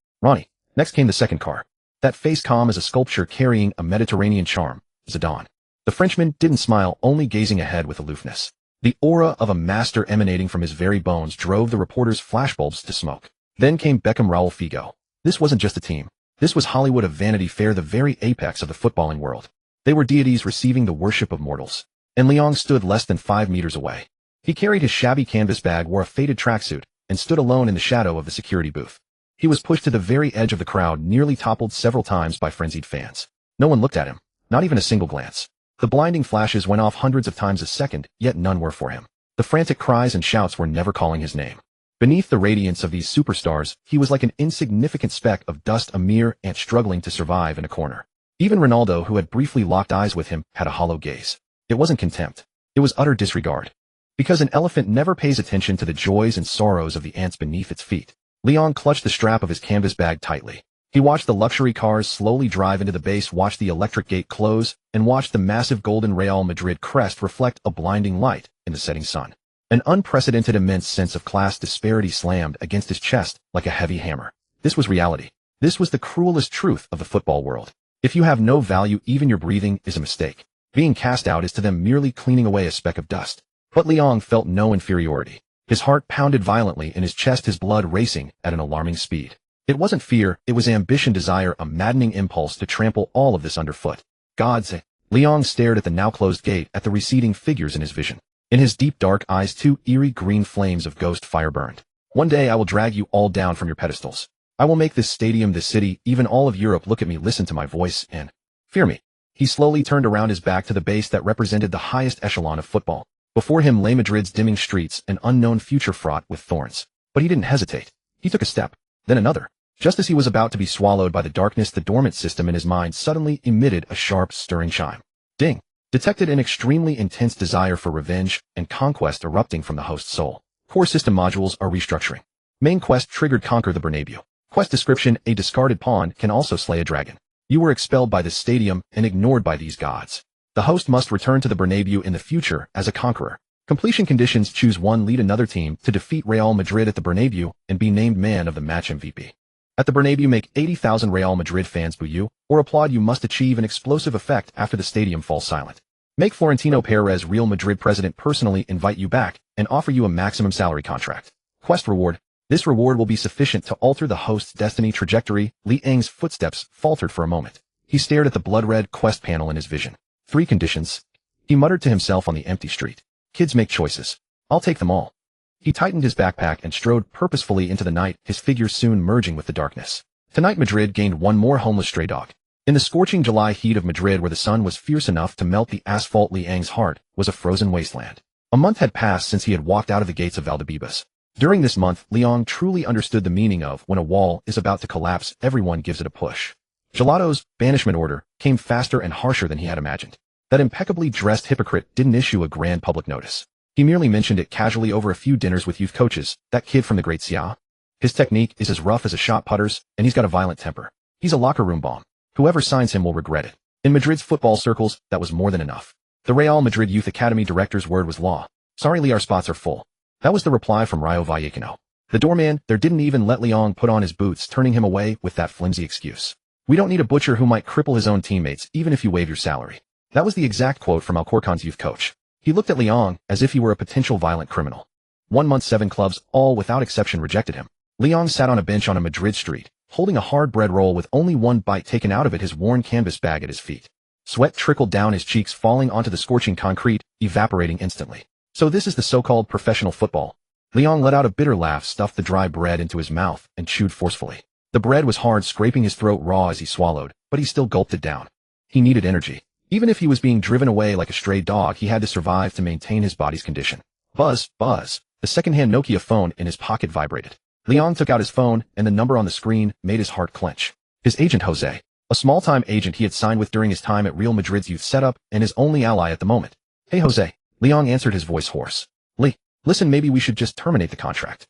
Next came the second car. That face calm as a sculpture carrying a Mediterranean charm, Zidane. The Frenchman didn't smile, only gazing ahead with aloofness. The aura of a master emanating from his very bones drove the reporters' flashbulbs to smoke. Then came Beckham Raul Figo. This wasn't just a team. This was Hollywood of Vanity Fair, the very apex of the footballing world. They were deities receiving the worship of mortals. And Leong stood less than 5 meters away. He carried his shabby canvas bag, wore a faded tracksuit, and stood alone in the shadow of the security booth. He was pushed to the very edge of the crowd, nearly toppled several times by frenzied fans. No one looked at him, not even a single glance. The blinding flashes went off hundreds of times a second, yet none were for him. The frantic cries and shouts were never calling his name. Beneath the radiance of these superstars, he was like an insignificant speck of dust, a mere ant struggling to survive in a corner. Even Ronaldo, who had briefly locked eyes with him, had a hollow gaze. It wasn't contempt. It was utter disregard. Because an elephant never pays attention to the joys and sorrows of the ants beneath its feet. Leong clutched the strap of his canvas bag tightly. He watched the luxury cars slowly drive into the base, watched the electric gate close, and watched the massive golden Real Madrid crest reflect a blinding light in the setting sun. An unprecedented immense sense of class disparity slammed against his chest like a heavy hammer. This was reality. This was the cruelest truth of the football world. If you have no value, even your breathing is a mistake. Being cast out is to them merely cleaning away a speck of dust. But Leong felt no inferiority. His heart pounded violently in his chest, his blood racing at an alarming speed. It wasn't fear, it was ambition, desire, a maddening impulse to trample all of this underfoot. God's sake. Leong stared at the now closed gate, at the receding figures in his vision. In his deep dark eyes, 2 eerie green flames of ghost fire burned. One day I will drag you all down from your pedestals. I will make this stadium, this city, even all of Europe look at me, listen to my voice, and fear me. He slowly turned around his back to the base that represented the highest echelon of football. Before him lay Madrid's dimming streets, an unknown future fraught with thorns. But he didn't hesitate. He took a step, then another. Just as he was about to be swallowed by the darkness, the dormant system in his mind suddenly emitted a sharp, stirring chime. Ding! Detected an extremely intense desire for revenge and conquest erupting from the host's soul. Core system modules are restructuring. Main quest triggered: conquer the Bernabéu. Quest description: a discarded pawn can also slay a dragon. You were expelled by this stadium and ignored by these gods. The host must return to the Bernabéu in the future as a conqueror. Completion conditions: choose one, lead another team to defeat Real Madrid at the Bernabéu and be named man of the match MVP. At the Bernabéu, make 80,000 Real Madrid fans boo you or applaud. You must achieve an explosive effect after the stadium falls silent. Make Florentino Perez, Real Madrid president, personally invite you back and offer you a maximum salary contract. Quest reward: this reward will be sufficient to alter the host's destiny trajectory. Li Eng's footsteps faltered for a moment. He stared at the blood-red quest panel in his vision. 3 conditions. He muttered to himself on the empty street. Kids make choices. I'll take them all. He tightened his backpack and strode purposefully into the night, his figure soon merging with the darkness. Tonight Madrid gained one more homeless stray dog. In the scorching July heat of Madrid, where the sun was fierce enough to melt the asphalt, Li Eng's heart was a frozen wasteland. A month had passed since he had walked out of the gates of Valdebebas. During this month, Leong truly understood the meaning of when a wall is about to collapse, everyone gives it a push. Gelato's banishment order came faster and harsher than he had imagined. That impeccably dressed hypocrite didn't issue a grand public notice. He merely mentioned it casually over a few dinners with youth coaches. That kid from the Great Sia. His technique is as rough as a shot putter's, and he's got a violent temper. He's a locker room bomb. Whoever signs him will regret it. In Madrid's football circles, that was more than enough. The Real Madrid Youth Academy director's word was law. Sorry, Lee, our spots are full. That was the reply from Rayo Vallecano. The doorman there didn't even let Leong put on his boots, turning him away with that flimsy excuse. We don't need a butcher who might cripple his own teammates, even if you waive your salary. That was the exact quote from Alcorcon's youth coach. He looked at Leong as if he were a potential violent criminal. 1 month, 7 clubs, all without exception, rejected him. Leong sat on a bench on a Madrid street, holding a hard bread roll with only one bite taken out of it, his worn canvas bag at his feet. Sweat trickled down his cheeks, falling onto the scorching concrete, evaporating instantly. So this is the so-called professional football. Leong let out a bitter laugh, stuffed the dry bread into his mouth, and chewed forcefully. The bread was hard, scraping his throat raw as he swallowed, but he still gulped it down. He needed energy. Even if he was being driven away like a stray dog, he had to survive to maintain his body's condition. Buzz, buzz. The second-hand Nokia phone in his pocket vibrated. Leong took out his phone, and the number on the screen made his heart clench. His agent Jose, a small-time agent he had signed with during his time at Real Madrid's youth setup, and his only ally at the moment. Hey Jose, Leong answered, his voice hoarse. Lee, listen, maybe we should just terminate the contract.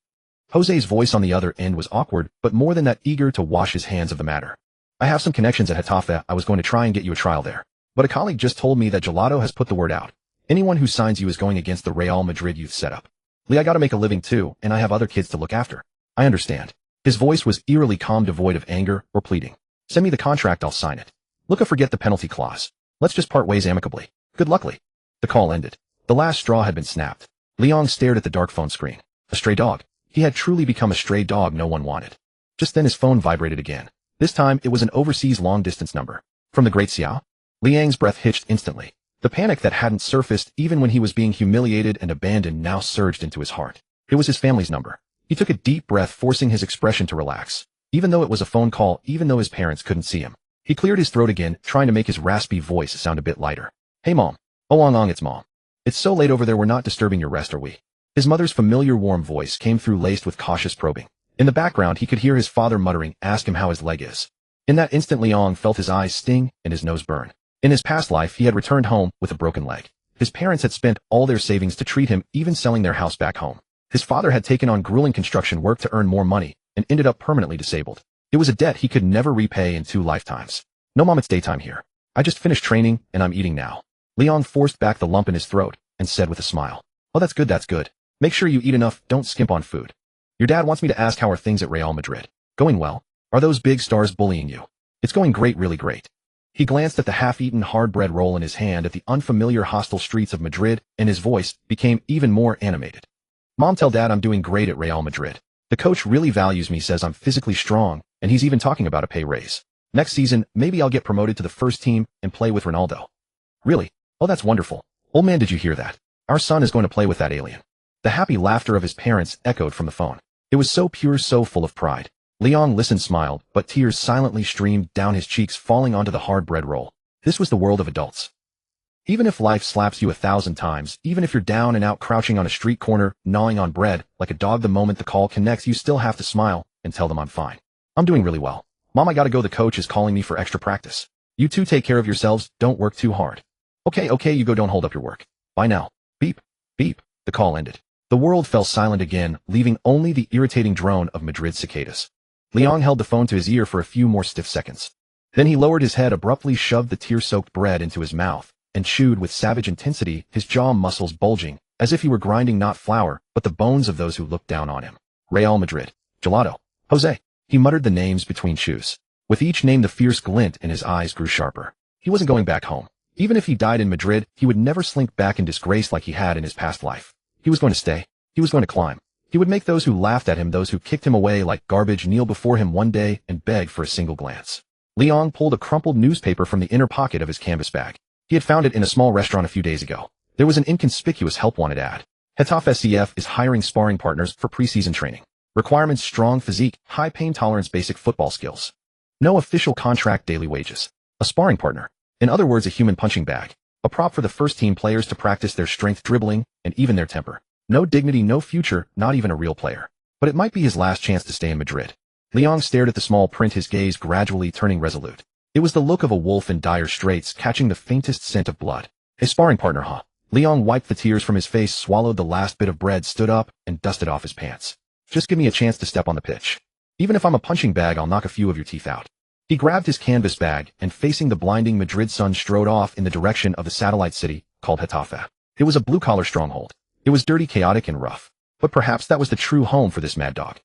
Jose's voice on the other end was awkward, but more than that, eager to wash his hands of the matter. I have some connections at Getafe. I was going to try and get you a trial there. but a colleague just told me that Gelato has put the word out. Anyone who signs you is going against the Real Madrid youth setup. Lee, I gotta make a living too, and I have other kids to look after. I understand. His voice was eerily calm, devoid of anger or pleading. Send me the contract, I'll sign it. Look, forget the penalty clause. Let's just part ways amicably. Good luck, Lee. The call ended. The last straw had been snapped. Leong stared at the dark phone screen. A stray dog. He had truly become a stray dog no one wanted. Just then his phone vibrated again. This time it was an overseas long-distance number. From the great Xiao? Liang's breath hitched instantly. The panic that hadn't surfaced even when he was being humiliated and abandoned now surged into his heart. It was his family's number. He took a deep breath, forcing his expression to relax. Even though it was a phone call, even though his parents couldn't see him. He cleared his throat again, trying to make his raspy voice sound a bit lighter. Hey Mom. Oh Ong, it's Mom. It's so late over there, we're not disturbing your rest, are we? His mother's familiar warm voice came through, laced with cautious probing. In the background he could hear his father muttering, ask him how his leg is. In that instant Leong felt his eyes sting and his nose burn. In his past life he had returned home with a broken leg. His parents had spent all their savings to treat him, even selling their house back home. His father had taken on grueling construction work to earn more money and ended up permanently disabled. It was a debt he could never repay in 2 lifetimes. No Mom, it's daytime here. I just finished training and I'm eating now. Leong forced back the lump in his throat and said with a smile. Oh, that's good, that's good. Make sure you eat enough, don't skimp on food. Your dad wants me to ask how are things at Real Madrid. Going well? Are those big stars bullying you? It's going great, really great. He glanced at the half-eaten hard-bread roll in his hand at the unfamiliar hostile streets of Madrid, and his voice became even more animated. Mom, tell Dad I'm doing great at Real Madrid. The coach really values me, says I'm physically strong, and he's even talking about a pay raise. Next season, maybe I'll get promoted to the first team and play with Ronaldo. Really? Oh, that's wonderful. Old man, did you hear that? Our son is going to play with that alien. The happy laughter of his parents echoed from the phone. It was so pure, so full of pride. Leong listened, smiled, but tears silently streamed down his cheeks, falling onto the hard bread roll. This was the world of adults. Even if life slaps you 1,000 times, even if you're down and out crouching on a street corner, gnawing on bread, like a dog, the moment the call connects, you still have to smile and tell them I'm fine. I'm doing really well. Mom, I gotta go, the coach is calling me for extra practice. You two take care of yourselves, don't work too hard. Okay, you go, don't hold up your work. Bye now. Beep, beep, the call ended. The world fell silent again, leaving only the irritating drone of Madrid's cicadas. Leong held the phone to his ear for a few more stiff seconds. Then he lowered his head, abruptly shoved the tear-soaked bread into his mouth, and chewed with savage intensity, his jaw muscles bulging, as if he were grinding not flour, but the bones of those who looked down on him. Real Madrid. Gelato. Jose. He muttered the names between chews. With each name the fierce glint in his eyes grew sharper. He wasn't going back home. Even if he died in Madrid, he would never slink back in disgrace like he had in his past life. He was going to stay. He was going to climb. He would make those who laughed at him, those who kicked him away like garbage, kneel before him one day and beg for a single glance. Leong pulled a crumpled newspaper from the inner pocket of his canvas bag. He had found it in a small restaurant a few days ago. There was an inconspicuous help wanted ad. Getafe SCF is hiring sparring partners for preseason training. Requirements: strong physique, high pain tolerance, basic football skills. No official contract, daily wages. A sparring partner. In other words, a human punching bag. A prop for the first team players to practice their strength, dribbling, and even their temper. No dignity, no future, not even a real player. But it might be his last chance to stay in Madrid. Leong stared at the small print, his gaze gradually turning resolute. It was the look of a wolf in dire straits, catching the faintest scent of blood. A sparring partner, huh? Leong wiped the tears from his face, swallowed the last bit of bread, stood up, and dusted off his pants. Just give me a chance to step on the pitch. Even if I'm a punching bag, I'll knock a few of your teeth out. He grabbed his canvas bag and, facing the blinding Madrid sun, strode off in the direction of the satellite city called Getafe. It was a blue-collar stronghold. It was dirty, chaotic, and rough. But perhaps that was the true home for this mad dog.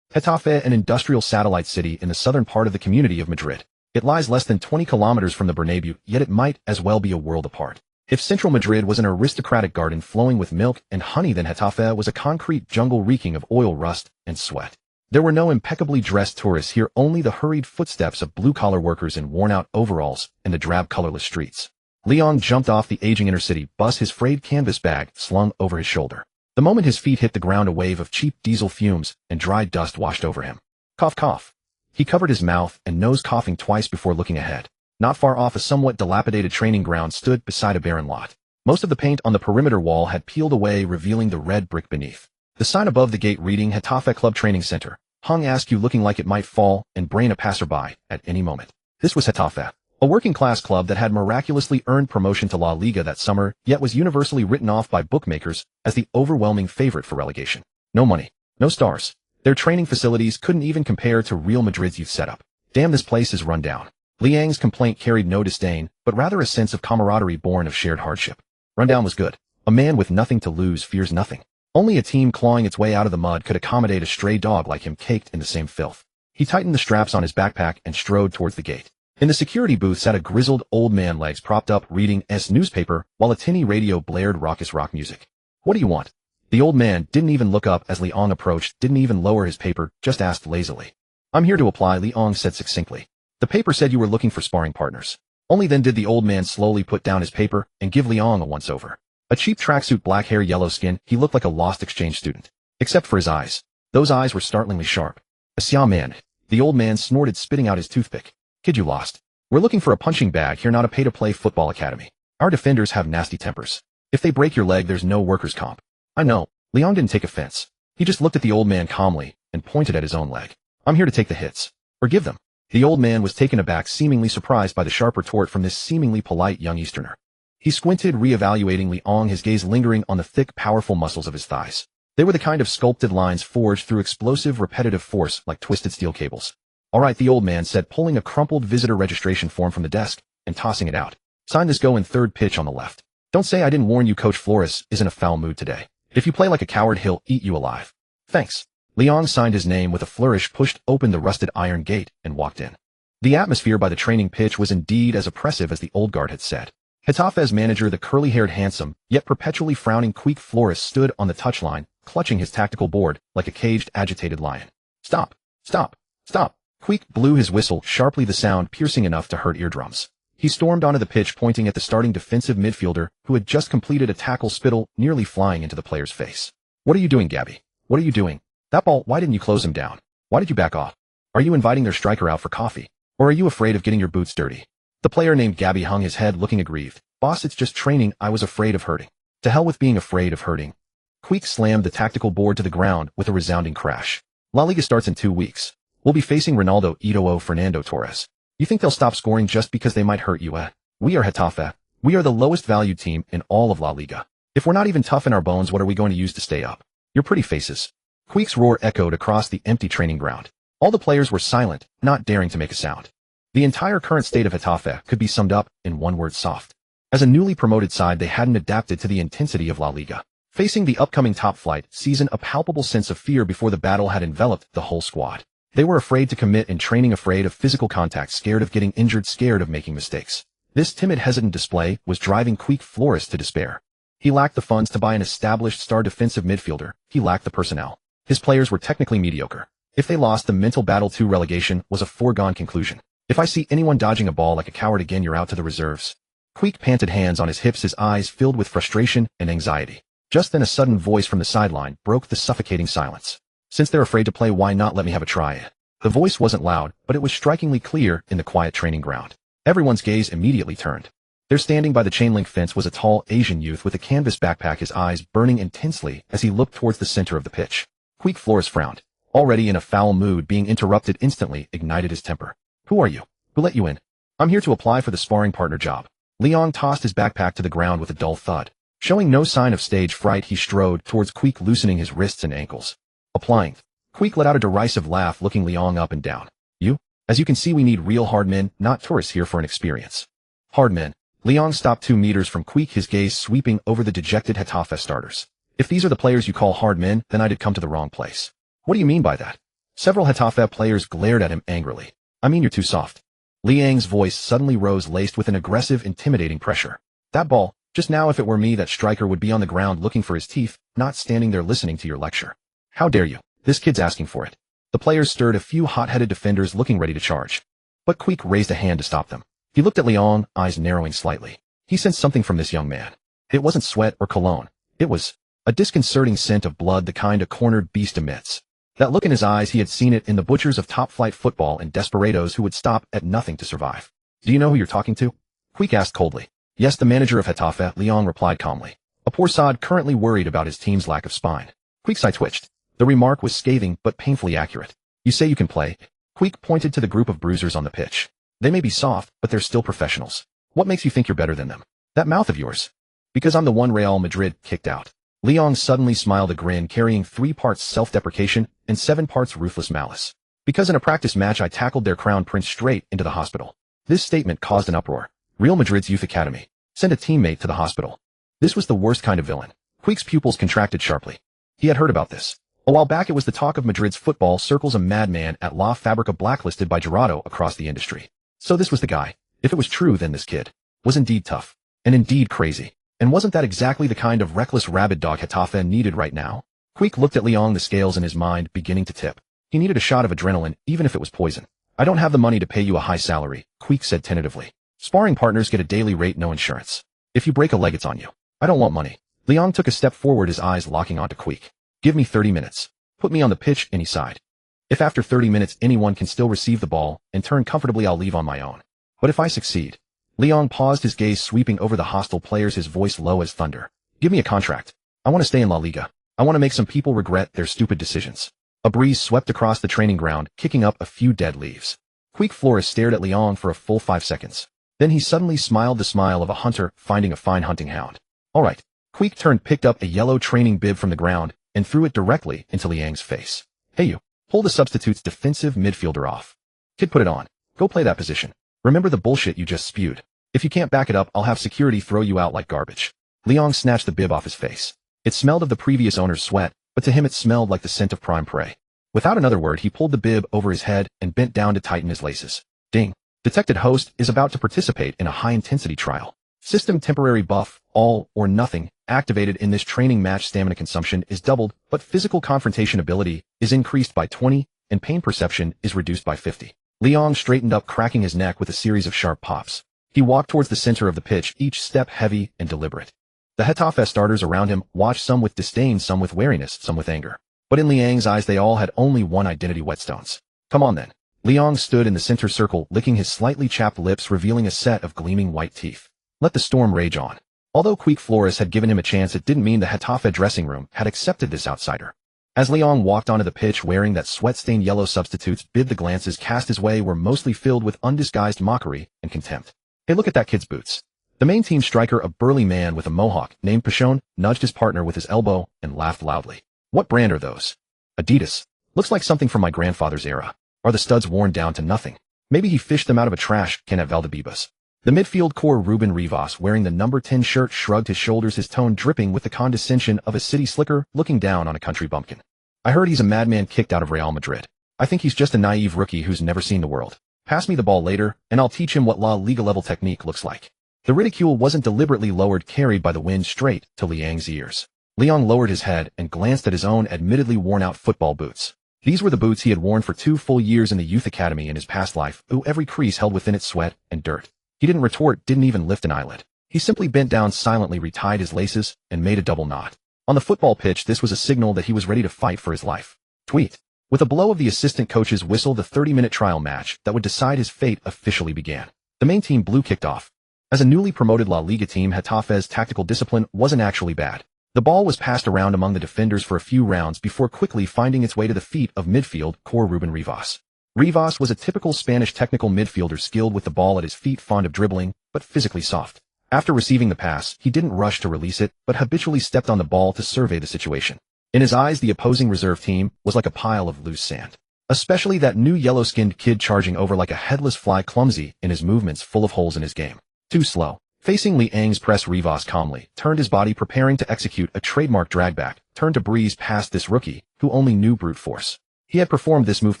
Getafe, an industrial satellite city in the southern part of the community of Madrid. It lies less than 20 kilometers from the Bernabéu, yet it might as well be a world apart. If central Madrid was an aristocratic garden flowing with milk and honey, then Getafe was a concrete jungle reeking of oil, rust, and sweat. There were no impeccably dressed tourists here, only the hurried footsteps of blue-collar workers in worn-out overalls and the drab, colorless streets. Leong jumped off the aging intercity bus, his frayed canvas bag slung over his shoulder. The moment his feet hit the ground, a wave of cheap diesel fumes and dry dust washed over him. Cough, cough. He covered his mouth and nose, coughing twice before looking ahead. Not far off, a somewhat dilapidated training ground stood beside a barren lot. Most of the paint on the perimeter wall had peeled away, revealing the red brick beneath. The sign above the gate reading Getafe Club Training Center hung askew, looking like it might fall and brain a passerby at any moment. This was Getafe, a working-class club that had miraculously earned promotion to La Liga that summer, yet was universally written off by bookmakers as the overwhelming favorite for relegation. No money, no stars. Their training facilities couldn't even compare to Real Madrid's youth setup. Damn, this place is run down. Liang's complaint carried no disdain, but rather a sense of camaraderie born of shared hardship. Rundown was good. A man with nothing to lose fears nothing. Only a team clawing its way out of the mud could accommodate a stray dog like him caked in the same filth. He tightened the straps on his backpack and strode towards the gate. In the security booth sat a grizzled old man, legs propped up, reading S newspaper while a tinny radio blared raucous rock music. What do you want? The old man didn't even look up as Liang approached, didn't even lower his paper, just asked lazily. I'm here to apply, Liang said succinctly. The paper said you were looking for sparring partners. Only then did the old man slowly put down his paper and give Liang a once-over. A cheap tracksuit, black hair, yellow skin, he looked like a lost exchange student. Except for his eyes. Those eyes were startlingly sharp. Xia man. The old man snorted, spitting out his toothpick. Kid, you lost. We're looking for a punching bag here, not a pay-to-play football academy. Our defenders have nasty tempers. If they break your leg, there's no workers' comp. I know. Liang didn't take offense. He just looked at the old man calmly and pointed at his own leg. I'm here to take the hits. Or give them. The old man was taken aback, seemingly surprised by the sharp retort from this seemingly polite young Easterner. He squinted, re-evaluating Liang, his gaze lingering on the thick, powerful muscles of his thighs. They were the kind of sculpted lines forged through explosive, repetitive force like twisted steel cables. All right, the old man said, pulling a crumpled visitor registration form from the desk and tossing it out. Sign this, go in third pitch on the left. Don't say I didn't warn you. Coach Flores is in a foul mood today. If you play like a coward, he'll eat you alive. Thanks. Liang signed his name with a flourish, pushed open the rusted iron gate, and walked in. The atmosphere by the training pitch was indeed as oppressive as the old guard had said. Getafe's manager, the curly-haired, handsome, yet perpetually frowning Quique Flores, stood on the touchline, clutching his tactical board like a caged, agitated lion. Stop! Stop! Stop! Quique blew his whistle sharply, the sound piercing enough to hurt eardrums. He stormed onto the pitch, pointing at the starting defensive midfielder, who had just completed a tackle, spittle nearly flying into the player's face. What are you doing, Gabby? What are you doing? That ball, why didn't you close him down? Why did you back off? Are you inviting their striker out for coffee? Or are you afraid of getting your boots dirty? The player named Gabby hung his head, looking aggrieved. Boss, it's just training. I was afraid of hurting. To hell with being afraid of hurting. Quique slammed the tactical board to the ground with a resounding crash. La Liga starts in 2 weeks. We'll be facing Ronaldo, Eto'o, Fernando Torres. You think they'll stop scoring just because they might hurt you, eh? We are Getafe. We are the lowest valued team in all of La Liga. If we're not even tough in our bones, what are we going to use to stay up? Your pretty faces. Quique's roar echoed across the empty training ground. All the players were silent, not daring to make a sound. The entire current state of Getafe could be summed up in one word: soft. As a newly promoted side, they hadn't adapted to the intensity of La Liga. Facing the upcoming top flight season, a palpable sense of fear before the battle had enveloped the whole squad. They were afraid to commit in training, afraid of physical contact, scared of getting injured, scared of making mistakes. This timid, hesitant display was driving Quique Flores to despair. He lacked the funds to buy an established star defensive midfielder. He lacked the personnel. His players were technically mediocre. If they lost, the mental battle to relegation was a foregone conclusion. If I see anyone dodging a ball like a coward again, you're out to the reserves. Quique panted, hands on his hips, his eyes filled with frustration and anxiety. Just then a sudden voice from the sideline broke the suffocating silence. Since they're afraid to play, why not let me have a try? The voice wasn't loud, but it was strikingly clear in the quiet training ground. Everyone's gaze immediately turned. There, standing by the chain-link fence, was a tall Asian youth with a canvas backpack, his eyes burning intensely as he looked towards the center of the pitch. Quique Flores frowned. Already in a foul mood, being interrupted instantly ignited his temper. Who are you? Who let you in? I'm here to apply for the sparring partner job. Liang tossed his backpack to the ground with a dull thud. Showing no sign of stage fright, he strode towards Quique, loosening his wrists and ankles. Applying. Quique let out a derisive laugh, looking Liang up and down. You? As you can see, we need real hard men, not tourists here for an experience. Hard men. Liang stopped 2 meters from Quique, his gaze sweeping over the dejected Getafe starters. If these are the players you call hard men, then I did come to the wrong place. What do you mean by that? Several Getafe players glared at him angrily. I mean, you're too soft. Liang's voice suddenly rose, laced with an aggressive, intimidating pressure. That ball, just now, if it were me, that striker would be on the ground looking for his teeth, not standing there listening to your lecture. How dare you? This kid's asking for it. The players stirred, a few hot-headed defenders looking ready to charge. But Quique raised a hand to stop them. He looked at Liang, eyes narrowing slightly. He sensed something from this young man. It wasn't sweat or cologne. It was a disconcerting scent of blood, the kind a cornered beast emits. That look in his eyes, he had seen it in the butchers of top-flight football and desperados who would stop at nothing to survive. Do you know who you're talking to? Quique asked coldly. Yes, the manager of Getafe, Liang replied calmly. A poor sod currently worried about his team's lack of spine. Quique's eye twitched. The remark was scathing but painfully accurate. You say you can play? Quique pointed to the group of bruisers on the pitch. They may be soft, but they're still professionals. What makes you think you're better than them? That mouth of yours. Because I'm the one Real Madrid kicked out. Liang suddenly smiled, a grin carrying 3 parts self-deprecation and 7 parts ruthless malice. Because in a practice match I tackled their crown prince straight into the hospital. This statement caused an uproar. Real Madrid's youth academy. Send a teammate to the hospital. This was the worst kind of villain. Quique's pupils contracted sharply. He had heard about this. A while back it was the talk of Madrid's football circles, a madman at La Fabrica blacklisted by Gerardo across the industry. So this was the guy. If it was true, then this kid was indeed tough. And indeed crazy. And wasn't that exactly the kind of reckless rabid dog Getafe needed right now? Quique looked at Leon, the scales in his mind beginning to tip. He needed a shot of adrenaline, even if it was poison. I don't have the money to pay you a high salary, Quique said tentatively. Sparring partners get a daily rate, no insurance. If you break a leg, it's on you. I don't want money. Leon took a step forward, his eyes locking onto Quique. Give me 30 minutes. Put me on the pitch, and he sighed. If after 30 minutes anyone can still receive the ball and turn comfortably, I'll leave on my own. But if I succeed? Leon paused, his gaze sweeping over the hostile players, his voice low as thunder. Give me a contract. I want to stay in La Liga. I want to make some people regret their stupid decisions. A breeze swept across the training ground, kicking up a few dead leaves. Quique Flores stared at Leon for a full 5 seconds. Then he suddenly smiled, the smile of a hunter finding a fine hunting hound. All right. Quique turned, picked up a yellow training bib from the ground, and threw it directly into Liang's face. Hey you. Pull the substitute's defensive midfielder off. Kid, put it on. Go play that position. Remember the bullshit you just spewed. If you can't back it up, I'll have security throw you out like garbage. Leon snatched the bib off his face. It smelled of the previous owner's sweat, but to him it smelled like the scent of prime prey. Without another word, he pulled the bib over his head and bent down to tighten his laces. Ding. Detected host is about to participate in a high-intensity trial. System temporary buff, all or nothing, activated in this training match. Stamina consumption is doubled, but physical confrontation ability is increased by 20, and pain perception is reduced by 50. Leon straightened up, cracking his neck with a series of sharp pops. He walked towards the center of the pitch, each step heavy and deliberate. The Getafe starters around him watched, some with disdain, some with wariness, some with anger. But in Liang's eyes they all had only one identity: whetstones. Come on then. Leon stood in the center circle, licking his slightly chapped lips, revealing a set of gleaming white teeth. Let the storm rage on. Although Quique Flores had given him a chance, it didn't mean the Getafe dressing room had accepted this outsider. As Leon walked onto the pitch wearing that sweat-stained yellow substitute's bib, the glances cast his way were mostly filled with undisguised mockery and contempt. Hey, look at that kid's boots. The main team striker, a burly man with a mohawk named Pichon, nudged his partner with his elbow and laughed loudly. What brand are those? Adidas. Looks like something from my grandfather's era. Are the studs worn down to nothing? Maybe he fished them out of a trash can at Valdebebas. The midfield core, Ruben Rivas, wearing the number 10 shirt, shrugged his shoulders, his tone dripping with the condescension of a city slicker looking down on a country bumpkin. I heard he's a madman kicked out of Real Madrid. I think he's just a naive rookie who's never seen the world. Pass me the ball later, and I'll teach him what La Liga level technique looks like. The ridicule wasn't deliberately lowered, carried by the wind straight to Liang's ears. Leon lowered his head and glanced at his own admittedly worn-out football boots. These were the boots he had worn for 2 full years in the youth academy in his past life, every crease held within it sweat and dirt. He didn't retort, didn't even lift an eyelid. He simply bent down, silently retied his laces, and made a double knot. On the football pitch, this was a signal that he was ready to fight for his life. Tweet. With a blow of the assistant coach's whistle, the 30-minute trial match that would decide his fate officially began. The main team blue kicked off. As a newly promoted La Liga team, Getafe's tactical discipline wasn't actually bad. The ball was passed around among the defenders for a few rounds before quickly finding its way to the feet of midfield core Ruben Rivas. Rivas was a typical Spanish technical midfielder, skilled with the ball at his feet, fond of dribbling, but physically soft. After receiving the pass, he didn't rush to release it, but habitually stepped on the ball to survey the situation. In his eyes, the opposing reserve team was like a pile of loose sand. Especially that new yellow-skinned kid charging over like a headless fly, clumsy in his movements, full of holes in his game. Too slow. Facing Liang's press, Rivas calmly turned his body, preparing to execute a trademark dragback, turned to breeze past this rookie, who only knew brute force. He had performed this move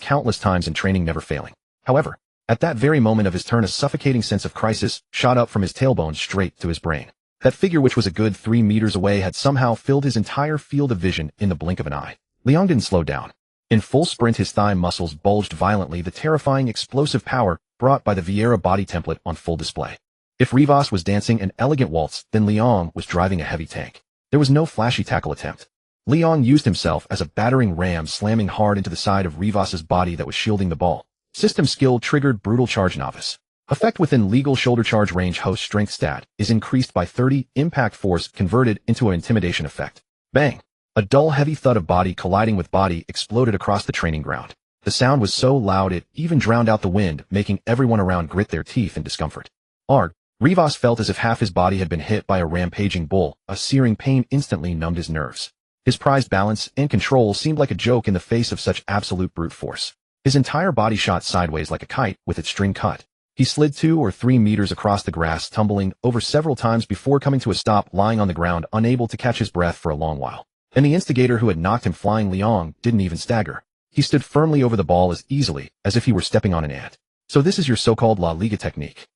countless times in training, never failing. However, at that very moment of his turn, a suffocating sense of crisis shot up from his tailbone straight to his brain. That figure, which was a good 3 meters away, had somehow filled his entire field of vision in the blink of an eye. Leon didn't slow down. In full sprint, his thigh muscles bulged violently, the terrifying explosive power brought by the Vieira body template on full display. If Rivas was dancing an elegant waltz, then Leon was driving a heavy tank. There was no flashy tackle attempt. Leon used himself as a battering ram, slamming hard into the side of Rivas's body that was shielding the ball. System skill triggered brutal charge, novice. Effect within legal shoulder charge range. Host strength stat is increased by 30, impact force converted into an intimidation effect. Bang! A dull heavy thud of body colliding with body exploded across the training ground. The sound was so loud it even drowned out the wind, making everyone around grit their teeth in discomfort. Arg! Rivas felt as if half his body had been hit by a rampaging bull. A searing pain instantly numbed his nerves. His prized balance and control seemed like a joke in the face of such absolute brute force. His entire body shot sideways like a kite with its string cut. He slid 2 or 3 meters across the grass, tumbling over several times before coming to a stop, lying on the ground, unable to catch his breath for a long while. And the instigator who had knocked him flying, Liang, didn't even stagger. He stood firmly over the ball as easily as if he were stepping on an ant. So this is your so-called La Liga technique.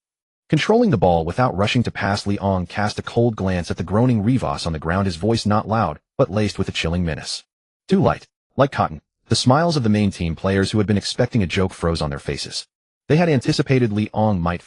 Controlling the ball without rushing to pass, Liang cast a cold glance at the groaning Rivas on the ground, his voice not loud, but laced with a chilling menace. Too light. Like cotton. The smiles of the main team players who had been expecting a joke froze on their faces. They had anticipated Liang might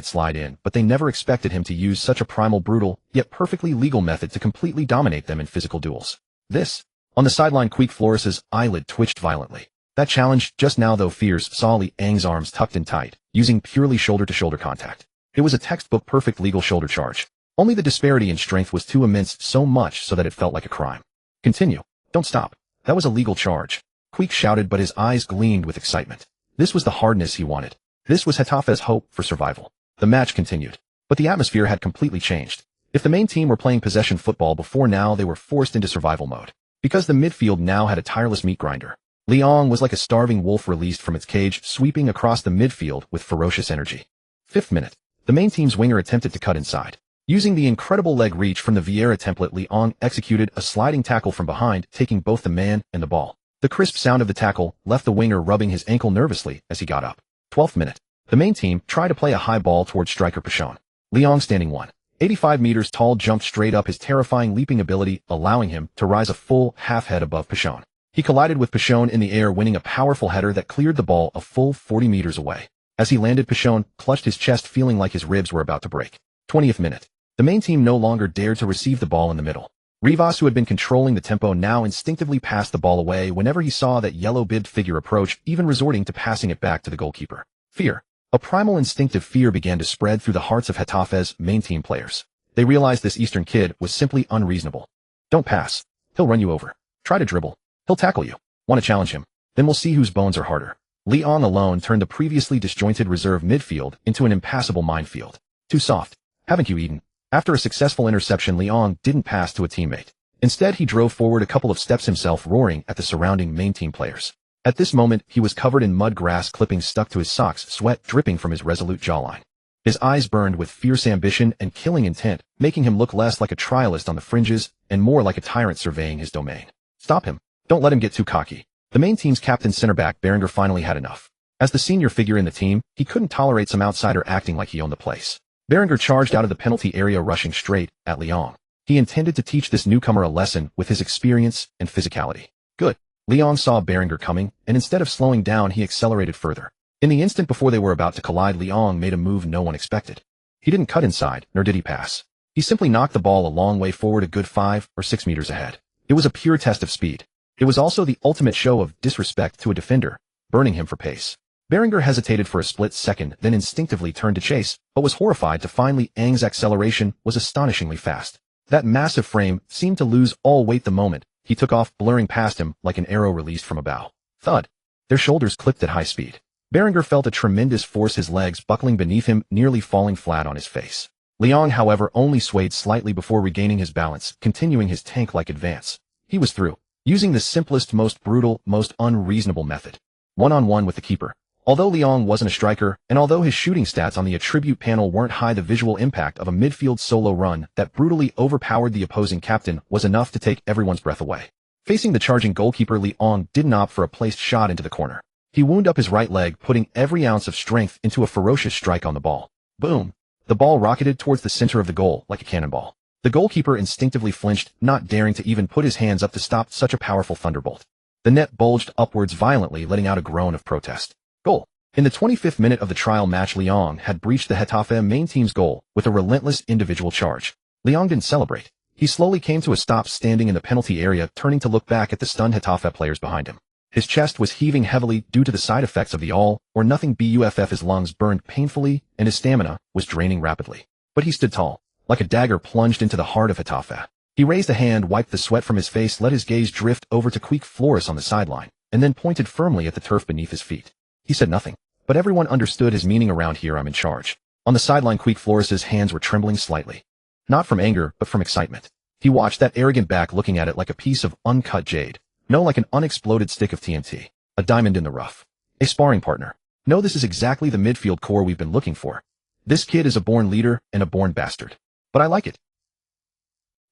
slide in, but they never expected him to use such a primal, brutal, yet perfectly legal method to completely dominate them in physical duels. This. On the sideline, Quique Flores's eyelid twitched violently. That challenge just now, though fierce, saw Liang's arms tucked in tight, using purely shoulder-to-shoulder contact. It was a textbook perfect legal shoulder charge. Only the disparity in strength was too immense, so much so that it felt like a crime. Continue. Don't stop. That was a legal charge. Quique shouted, but his eyes gleamed with excitement. This was the hardness he wanted. This was Getafe's hope for survival. The match continued. But the atmosphere had completely changed. If the main team were playing possession football before, now they were forced into survival mode. Because the midfield now had a tireless meat grinder. Liang was like a starving wolf released from its cage, sweeping across the midfield with ferocious energy. 5th minute. The main team's winger attempted to cut inside. Using the incredible leg reach from the Vieira template, Liang executed a sliding tackle from behind, taking both the man and the ball. The crisp sound of the tackle left the winger rubbing his ankle nervously as he got up. 12th minute. The main team tried to play a high ball towards striker Pichon. Liang, standing 185 meters tall, jumped straight up, his terrifying leaping ability allowing him to rise a full half head above Pichon. He collided with Pichon in the air, winning a powerful header that cleared the ball a full 40 meters away. As he landed, Pichon clutched his chest, feeling like his ribs were about to break. 20th minute. The main team no longer dared to receive the ball in the middle. Rivas, who had been controlling the tempo, now instinctively passed the ball away whenever he saw that yellow-bibbed figure approach, even resorting to passing it back to the goalkeeper. Fear. A primal instinctive fear began to spread through the hearts of Getafe's main team players. They realized this Eastern kid was simply unreasonable. Don't pass. He'll run you over. Try to dribble. He'll tackle you. Want to challenge him? Then we'll see whose bones are harder. Liang alone turned the previously disjointed reserve midfield into an impassable minefield. Too soft. Haven't you eaten? After a successful interception, Liang didn't pass to a teammate. Instead, he drove forward a couple of steps himself, roaring at the surrounding main team players. At this moment, he was covered in mud, grass clippings stuck to his socks, sweat dripping from his resolute jawline. His eyes burned with fierce ambition and killing intent, making him look less like a trialist on the fringes and more like a tyrant surveying his domain. Stop him. Don't let him get too cocky. The main team's captain, center-back Berenguer, finally had enough. As the senior figure in the team, he couldn't tolerate some outsider acting like he owned the place. Berenguer charged out of the penalty area, rushing straight at Liang. He intended to teach this newcomer a lesson with his experience and physicality. Good. Liang saw Berenguer coming, and instead of slowing down, he accelerated further. In the instant before they were about to collide, Liang made a move no one expected. He didn't cut inside, nor did he pass. He simply knocked the ball a long way forward, a good 5 or 6 meters ahead. It was a pure test of speed. It was also the ultimate show of disrespect to a defender, burning him for pace. Berenguer hesitated for a split second, then instinctively turned to chase, but was horrified to find Liang's acceleration was astonishingly fast. That massive frame seemed to lose all weight the moment he took off, blurring past him like an arrow released from a bow. Thud. Their shoulders clipped at high speed. Berenguer felt a tremendous force, his legs buckling beneath him, nearly falling flat on his face. Liang, however, only swayed slightly before regaining his balance, continuing his tank-like advance. He was through, using the simplest, most brutal, most unreasonable method. One-on-one with the keeper. Although Liang wasn't a striker, and although his shooting stats on the attribute panel weren't high, the visual impact of a midfield solo run that brutally overpowered the opposing captain was enough to take everyone's breath away. Facing the charging goalkeeper, Liang didn't opt for a placed shot into the corner. He wound up his right leg, putting every ounce of strength into a ferocious strike on the ball. Boom! The ball rocketed towards the center of the goal like a cannonball. The goalkeeper instinctively flinched, not daring to even put his hands up to stop such a powerful thunderbolt. The net bulged upwards violently, letting out a groan of protest. Goal. In the 25th minute of the trial match, Liang had breached the Getafe main team's goal with a relentless individual charge. Liang didn't celebrate. He slowly came to a stop, standing in the penalty area, turning to look back at the stunned Getafe players behind him. His chest was heaving heavily due to the side effects of the all-or-nothing buff. His lungs burned painfully, and his stamina was draining rapidly. But he stood tall, like a dagger plunged into the heart of Getafe. He raised a hand, wiped the sweat from his face, let his gaze drift over to Quique Flores on the sideline, and then pointed firmly at the turf beneath his feet. He said nothing, but everyone understood his meaning. Around here, I'm in charge. On the sideline, Quique Flores's hands were trembling slightly. Not from anger, but from excitement. He watched that arrogant back, looking at it like a piece of uncut jade. No, like an unexploded stick of TNT. A diamond in the rough. A sparring partner. No, this is exactly the midfield core we've been looking for. This kid is a born leader and a born bastard. But I like it.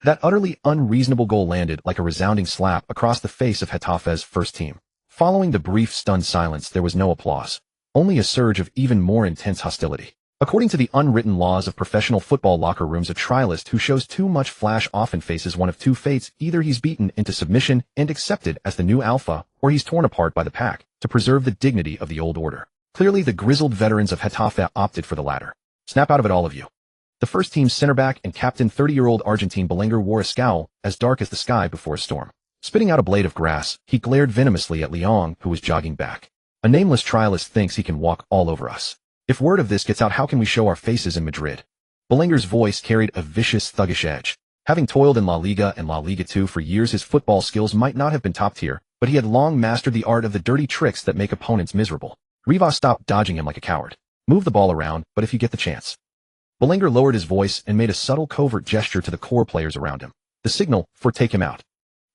That utterly unreasonable goal landed like a resounding slap across the face of Getafe's first team. Following the brief stunned silence, there was no applause. Only a surge of even more intense hostility. According to the unwritten laws of professional football locker rooms, a trialist who shows too much flash often faces one of two fates. Either he's beaten into submission and accepted as the new alpha, or he's torn apart by the pack to preserve the dignity of the old order. Clearly, the grizzled veterans of Getafe opted for the latter. Snap out of it, all of you. The first team's center back and captain, 30-year-old Argentine Belenguer, wore a scowl as dark as the sky before a storm. Spitting out a blade of grass, he glared venomously at Leong, who was jogging back. A nameless trialist thinks he can walk all over us. If word of this gets out, how can we show our faces in Madrid? Belenguer's voice carried a vicious, thuggish edge. Having toiled in La Liga and La Liga 2 for years, his football skills might not have been top tier, but he had long mastered the art of the dirty tricks that make opponents miserable. Rivas stopped dodging him like a coward. Move the ball around, but if you get the chance. Belenguer lowered his voice and made a subtle covert gesture to the core players around him. The signal for take him out.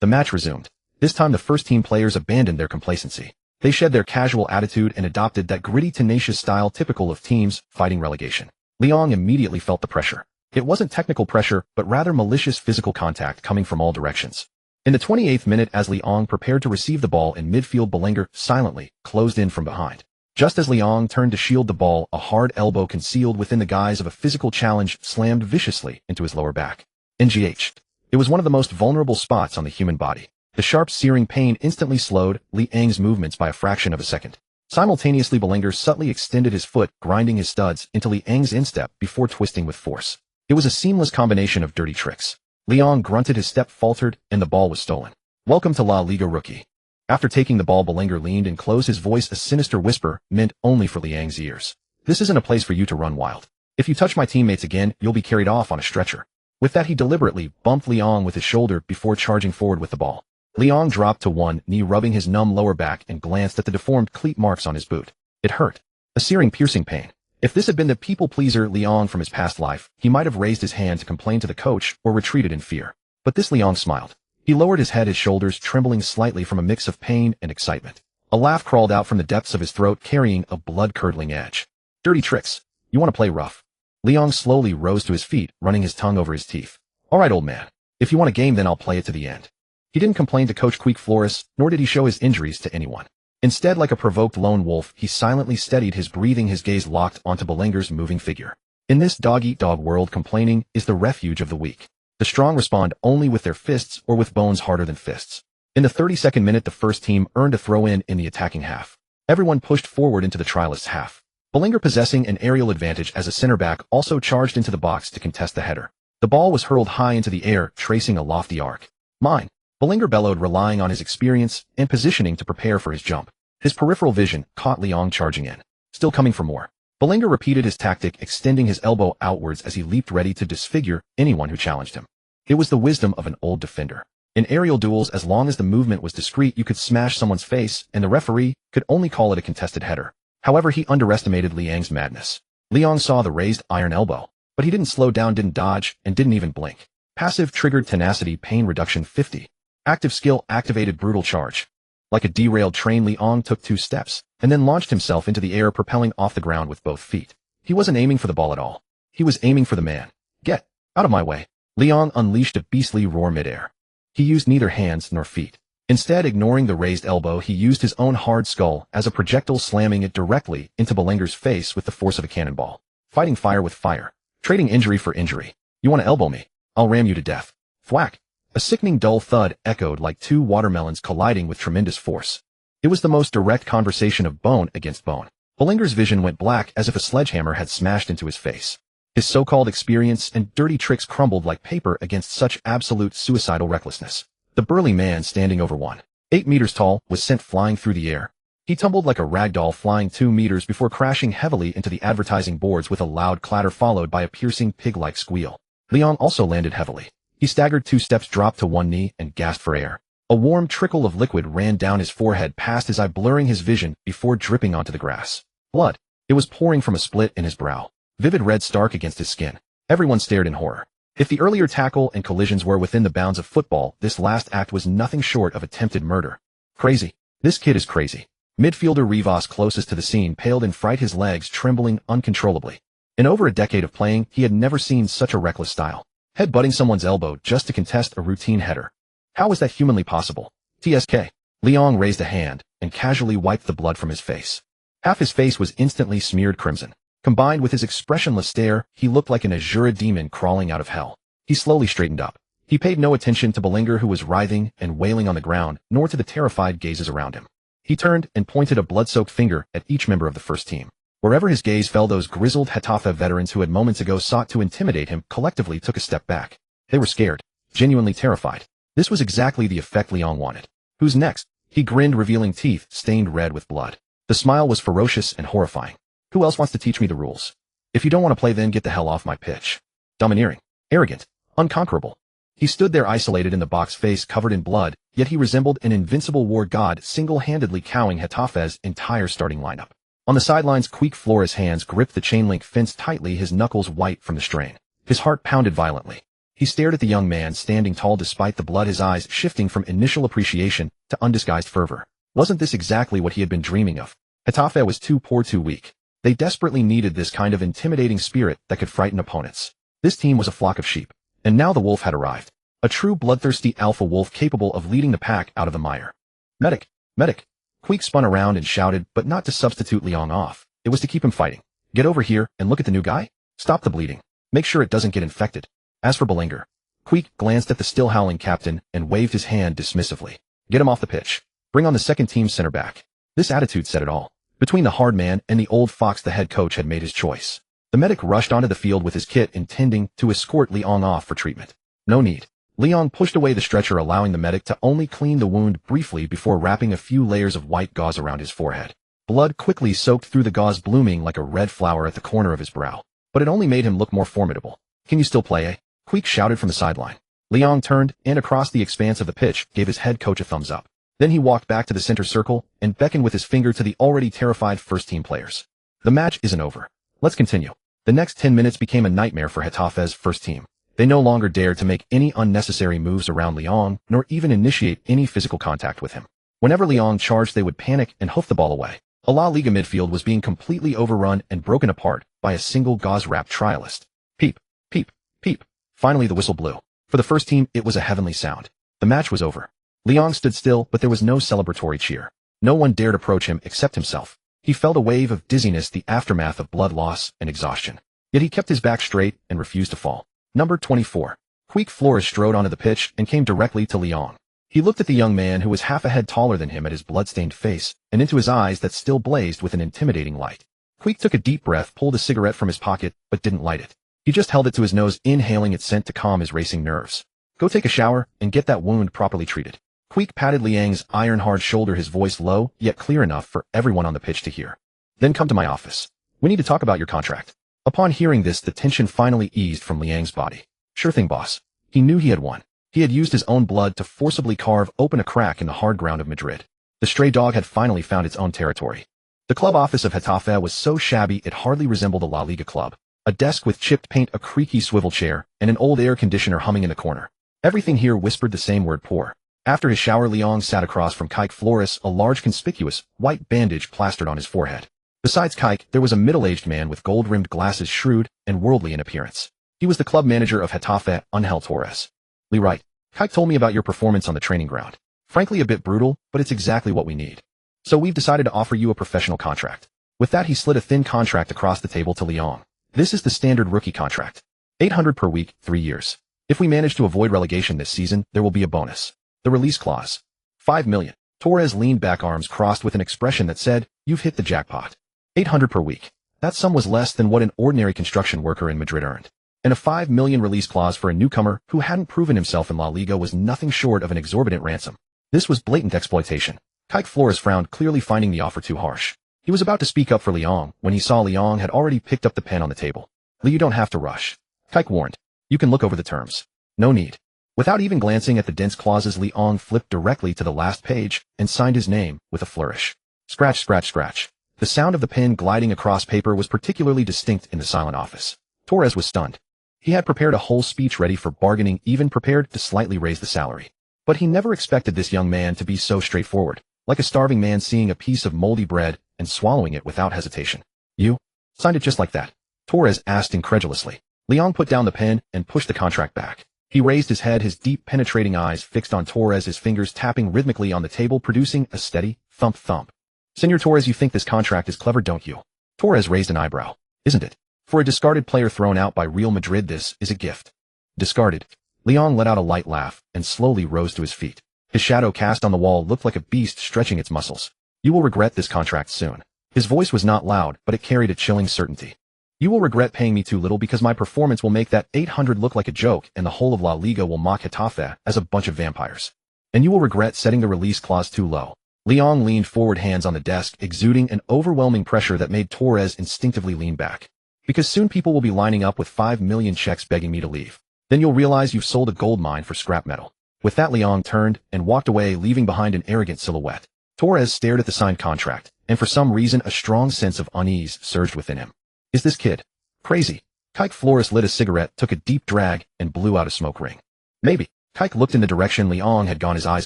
The match resumed. This time the first team players abandoned their complacency. They shed their casual attitude and adopted that gritty, tenacious style typical of teams fighting relegation. Leong immediately felt the pressure. It wasn't technical pressure, but rather malicious physical contact coming from all directions. In the 28th minute, as Leong prepared to receive the ball in midfield, Belenguer silently closed in from behind. Just as Leong turned to shield the ball, a hard elbow concealed within the guise of a physical challenge slammed viciously into his lower back. NGH. It was one of the most vulnerable spots on the human body. The sharp, searing pain instantly slowed Leong's movements by a fraction of a second. Simultaneously, Belenguer subtly extended his foot, grinding his studs into Leong's instep before twisting with force. It was a seamless combination of dirty tricks. Leong grunted, his step faltered, and the ball was stolen. Welcome to La Liga, rookie. After taking the ball, Belenguer leaned and closed his voice, a sinister whisper meant only for Leong's ears. This isn't a place for you to run wild. If you touch my teammates again, you'll be carried off on a stretcher. With that, he deliberately bumped Leong with his shoulder before charging forward with the ball. Leong dropped to one knee, rubbing his numb lower back, and glanced at the deformed cleat marks on his boot. It hurt. A searing, piercing pain. If this had been the people-pleaser Leong from his past life, he might have raised his hand to complain to the coach or retreated in fear. But this Leong smiled. He lowered his head, his shoulders trembling slightly from a mix of pain and excitement. A laugh crawled out from the depths of his throat, carrying a blood-curdling edge. Dirty tricks. You want to play rough? Leong slowly rose to his feet, running his tongue over his teeth. All right, old man. If you want a game, then I'll play it to the end. He didn't complain to Coach Quique Flores, nor did he show his injuries to anyone. Instead, like a provoked lone wolf, he silently steadied his breathing, his gaze locked onto Belenguer's moving figure. In this dog-eat-dog world, complaining is the refuge of the weak. The strong respond only with their fists or with bones harder than fists. In the 32nd minute, the first team earned a throw-in the attacking half. Everyone pushed forward into the trialist's half. Belenguer, possessing an aerial advantage as a center back, also charged into the box to contest the header. The ball was hurled high into the air, tracing a lofty arc. Mine. Belenguer bellowed, relying on his experience and positioning to prepare for his jump. His peripheral vision caught Leong charging in. Still coming for more. Belenguer repeated his tactic, extending his elbow outwards as he leaped, ready to disfigure anyone who challenged him. It was the wisdom of an old defender. In aerial duels, as long as the movement was discreet, you could smash someone's face, and the referee could only call it a contested header. However, he underestimated Leong's madness. Leong saw the raised iron elbow, but he didn't slow down, didn't dodge, and didn't even blink. Passive triggered tenacity, pain reduction 50. Active skill activated brutal charge. Like a derailed train, Leong took 2 steps, and then launched himself into the air, propelling off the ground with both feet. He wasn't aiming for the ball at all. He was aiming for the man. Get out of my way. Leong unleashed a beastly roar midair. He used neither hands nor feet. Instead, ignoring the raised elbow, he used his own hard skull as a projectile, slamming it directly into Belenguer's face with the force of a cannonball. Fighting fire with fire. Trading injury for injury. You want to elbow me? I'll ram you to death. Thwack. A sickening dull thud echoed like 2 watermelons colliding with tremendous force. It was the most direct conversation of bone against bone. Belenguer's vision went black as if a sledgehammer had smashed into his face. His so-called experience and dirty tricks crumbled like paper against such absolute suicidal recklessness. The burly man, standing over 1.8 meters tall, was sent flying through the air. He tumbled like a rag doll, flying 2 meters before crashing heavily into the advertising boards with a loud clatter followed by a piercing pig-like squeal. Leong also landed heavily. He staggered 2 steps, dropped to 1 knee, and gasped for air. A warm trickle of liquid ran down his forehead, past his eye, blurring his vision before dripping onto the grass. Blood. It was pouring from a split in his brow. Vivid red, stark against his skin. Everyone stared in horror. If the earlier tackle and collisions were within the bounds of football, this last act was nothing short of attempted murder. Crazy. This kid is crazy. Midfielder Rivas, closest to the scene, paled in fright, his legs trembling uncontrollably. In over a decade of playing, he had never seen such a reckless style. Head-butting someone's elbow just to contest a routine header. How was that humanly possible? TSK. Liang raised a hand and casually wiped the blood from his face. Half his face was instantly smeared crimson. Combined with his expressionless stare, he looked like an Azura demon crawling out of hell. He slowly straightened up. He paid no attention to Bellinger, who was writhing and wailing on the ground, nor to the terrified gazes around him. He turned and pointed a blood-soaked finger at each member of the first team. Wherever his gaze fell, those grizzled Getafe veterans who had moments ago sought to intimidate him collectively took a step back. They were scared, genuinely terrified. This was exactly the effect Liang wanted. Who's next? He grinned, revealing teeth stained red with blood. The smile was ferocious and horrifying. Who else wants to teach me the rules? If you don't want to play, then get the hell off my pitch. Domineering, arrogant, unconquerable. He stood there isolated in the box, face covered in blood, yet he resembled an invincible war god, single-handedly cowing Getafe's entire starting lineup. On the sidelines, Quique Flores' hands gripped the chain-link fence tightly, his knuckles white from the strain. His heart pounded violently. He stared at the young man standing tall despite the blood, his eyes shifting from initial appreciation to undisguised fervor. Wasn't this exactly what he had been dreaming of? Getafe was too poor, too weak. They desperately needed this kind of intimidating spirit that could frighten opponents. This team was a flock of sheep. And now the wolf had arrived. A true bloodthirsty alpha wolf capable of leading the pack out of the mire. Medic! Medic! Quique spun around and shouted, but not to substitute Liang off. It was to keep him fighting. Get over here and look at the new guy. Stop the bleeding. Make sure it doesn't get infected. As for Bellinger, Quique glanced at the still howling captain and waved his hand dismissively. Get him off the pitch. Bring on the second team center back. This attitude said it all. Between the hard man and the old fox, the head coach had made his choice. The medic rushed onto the field with his kit, intending to escort Liang off for treatment. No need. Liang pushed away the stretcher, allowing the medic to only clean the wound briefly before wrapping a few layers of white gauze around his forehead. Blood quickly soaked through the gauze, blooming like a red flower at the corner of his brow. But it only made him look more formidable. Can you still play, eh? Quique shouted from the sideline. Liang turned and across the expanse of the pitch gave his head coach a thumbs up. Then he walked back to the center circle and beckoned with his finger to the already terrified first-team players. The match isn't over. Let's continue. The next 10 minutes became a nightmare for Getafe's first team. They no longer dared to make any unnecessary moves around Liang, nor even initiate any physical contact with him. Whenever Liang charged, they would panic and hoof the ball away. A La Liga midfield was being completely overrun and broken apart by a single gauze-wrapped trialist. Peep, peep, peep. Finally the whistle blew. For the first team, it was a heavenly sound. The match was over. Liang stood still, but there was no celebratory cheer. No one dared approach him except himself. He felt a wave of dizziness, the aftermath of blood loss and exhaustion. Yet he kept his back straight and refused to fall. Number 24. Quique Flores strode onto the pitch and came directly to Liang. He looked at the young man, who was half a head taller than him, at his blood-stained face, and into his eyes that still blazed with an intimidating light. Quique took a deep breath, pulled a cigarette from his pocket, but didn't light it. He just held it to his nose, inhaling its scent to calm his racing nerves. Go take a shower and get that wound properly treated. Quique patted Liang's iron-hard shoulder, his voice low, yet clear enough for everyone on the pitch to hear. Then come to my office. We need to talk about your contract. Upon hearing this, the tension finally eased from Liang's body. Sure thing, boss. He knew he had won. He had used his own blood to forcibly carve open a crack in the hard ground of Madrid. The stray dog had finally found its own territory. The club office of Getafe was so shabby it hardly resembled a La Liga club. A desk with chipped paint, a creaky swivel chair, and an old air conditioner humming in the corner. Everything here whispered the same word: poor. After his shower, Liang sat across from Quique Flores, a large conspicuous white bandage plastered on his forehead. Besides Quique, there was a middle-aged man with gold-rimmed glasses, shrewd and worldly in appearance. He was the club manager of Getafe, Angel Torres. Lee Wright, Quique told me about your performance on the training ground. Frankly, a bit brutal, but it's exactly what we need. So we've decided to offer you a professional contract. With that, he slid a thin contract across the table to Liang. This is the standard rookie contract. 800 per week, 3 years. If we manage to avoid relegation this season, there will be a bonus. The release clause. 5 million. Torres leaned back, arms crossed with an expression that said, you've hit the jackpot. 800 per week. That sum was less than what an ordinary construction worker in Madrid earned. And a 5 million release clause for a newcomer who hadn't proven himself in La Liga was nothing short of an exorbitant ransom. This was blatant exploitation. Quique Flores frowned, clearly finding the offer too harsh. He was about to speak up for Liang when he saw Liang had already picked up the pen on the table. Lee, you don't have to rush. Quique warned. You can look over the terms. No need. Without even glancing at the dense clauses, Liang flipped directly to the last page and signed his name with a flourish. Scratch, scratch, scratch. The sound of the pen gliding across paper was particularly distinct in the silent office. Torres was stunned. He had prepared a whole speech ready for bargaining, even prepared to slightly raise the salary. But he never expected this young man to be so straightforward. like a starving man seeing a piece of moldy bread and swallowing it without hesitation. You signed it just like that? Torres asked incredulously. Leon put down the pen and pushed the contract back. He raised his head, his deep, penetrating eyes fixed on Torres, his fingers tapping rhythmically on the table, producing a steady thump-thump. Senor Torres, you think this contract is clever, don't you? Torres raised an eyebrow. Isn't it? For a discarded player thrown out by Real Madrid, this is a gift. Discarded? Leon let out a light laugh and slowly rose to his feet. His shadow cast on the wall looked like a beast stretching its muscles. You will regret this contract soon. His voice was not loud, but it carried a chilling certainty. You will regret paying me too little because my performance will make that 800 look like a joke and the whole of La Liga will mock Getafe as a bunch of vampires. And you will regret setting the release clause too low. Leon leaned forward, hands on the desk, exuding an overwhelming pressure that made Torres instinctively lean back. Because soon people will be lining up with 5 million checks begging me to leave. Then you'll realize you've sold a gold mine for scrap metal. With that, Leon turned and walked away, leaving behind an arrogant silhouette. Torres stared at the signed contract, and for some reason a strong sense of unease surged within him. Is this kid crazy? Kike Flores lit a cigarette, took a deep drag, and blew out a smoke ring. Maybe. Kike looked in the direction Leon had gone, his eyes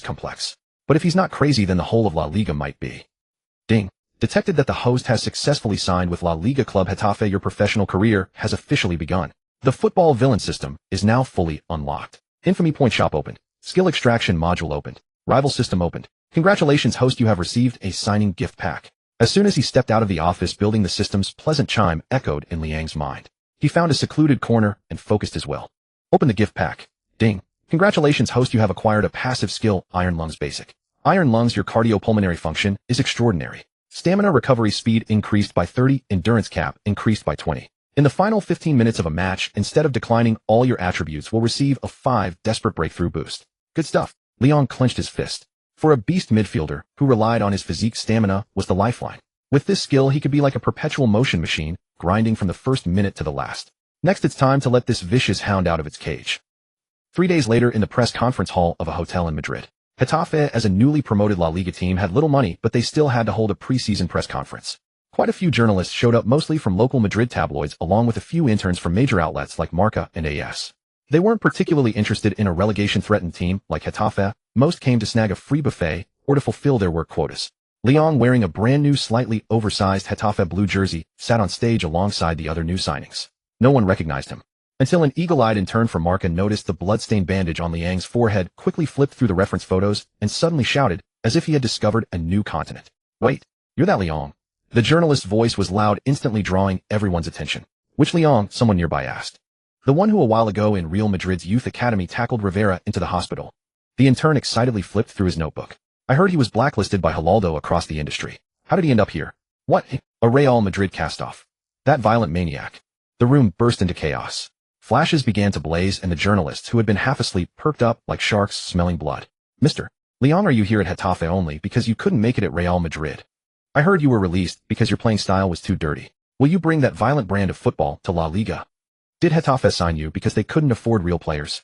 complex. But if he's not crazy, then the whole of La Liga might be. Ding. Detected that the host has successfully signed with La Liga club Getafe. Your professional career has officially begun. The football villain system is now fully unlocked. Infamy point shop opened. Skill extraction module opened. Rival system opened. Congratulations, host, you have received a signing gift pack. As soon as he stepped out of the office building, the system's pleasant chime echoed in Liang's mind. He found a secluded corner and focused his will. Open the gift pack. Ding. Congratulations, host, you have acquired a passive skill, Iron Lungs Basic. Iron Lungs, your cardiopulmonary function is extraordinary. Stamina recovery speed increased by 30, endurance cap increased by 20. In the final 15 minutes of a match, instead of declining, all your attributes will receive a 5 desperate breakthrough boost. Good stuff. Leon clenched his fist. For a beast midfielder who relied on his physique, stamina was the lifeline. With this skill, he could be like a perpetual motion machine, grinding from the first minute to the last. Next, it's time to let this vicious hound out of its cage. 3 days later, in the press conference hall of a hotel in Madrid, Getafe, as a newly promoted La Liga team, had little money, but they still had to hold a pre-season press conference. Quite a few journalists showed up, mostly from local Madrid tabloids, along with a few interns from major outlets like Marca and AS. They weren't particularly interested in a relegation-threatened team like Getafe. Most came to snag a free buffet or to fulfill their work quotas. Leon, wearing a brand new, slightly oversized Getafe blue jersey, sat on stage alongside the other new signings. No one recognized him. Until an eagle-eyed intern from Marca noticed the blood-stained bandage on Liang's forehead, quickly flipped through the reference photos, and suddenly shouted, as if he had discovered a new continent. Wait, you're that Leon? The journalist's voice was loud, instantly drawing everyone's attention. Which Leon? Someone nearby asked. The one who a while ago in Real Madrid's youth academy tackled Rivera into the hospital. The intern excitedly flipped through his notebook. I heard he was blacklisted by Hilaldo across the industry. How did he end up here? What? A Real Madrid cast-off. That violent maniac. The room burst into chaos. Flashes began to blaze, and the journalists, who had been half asleep, perked up like sharks smelling blood. Mr. Leon, are you here at Getafe only because you couldn't make it at Real Madrid? I heard you were released because your playing style was too dirty. Will you bring that violent brand of football to La Liga? Did Getafe sign you because they couldn't afford real players?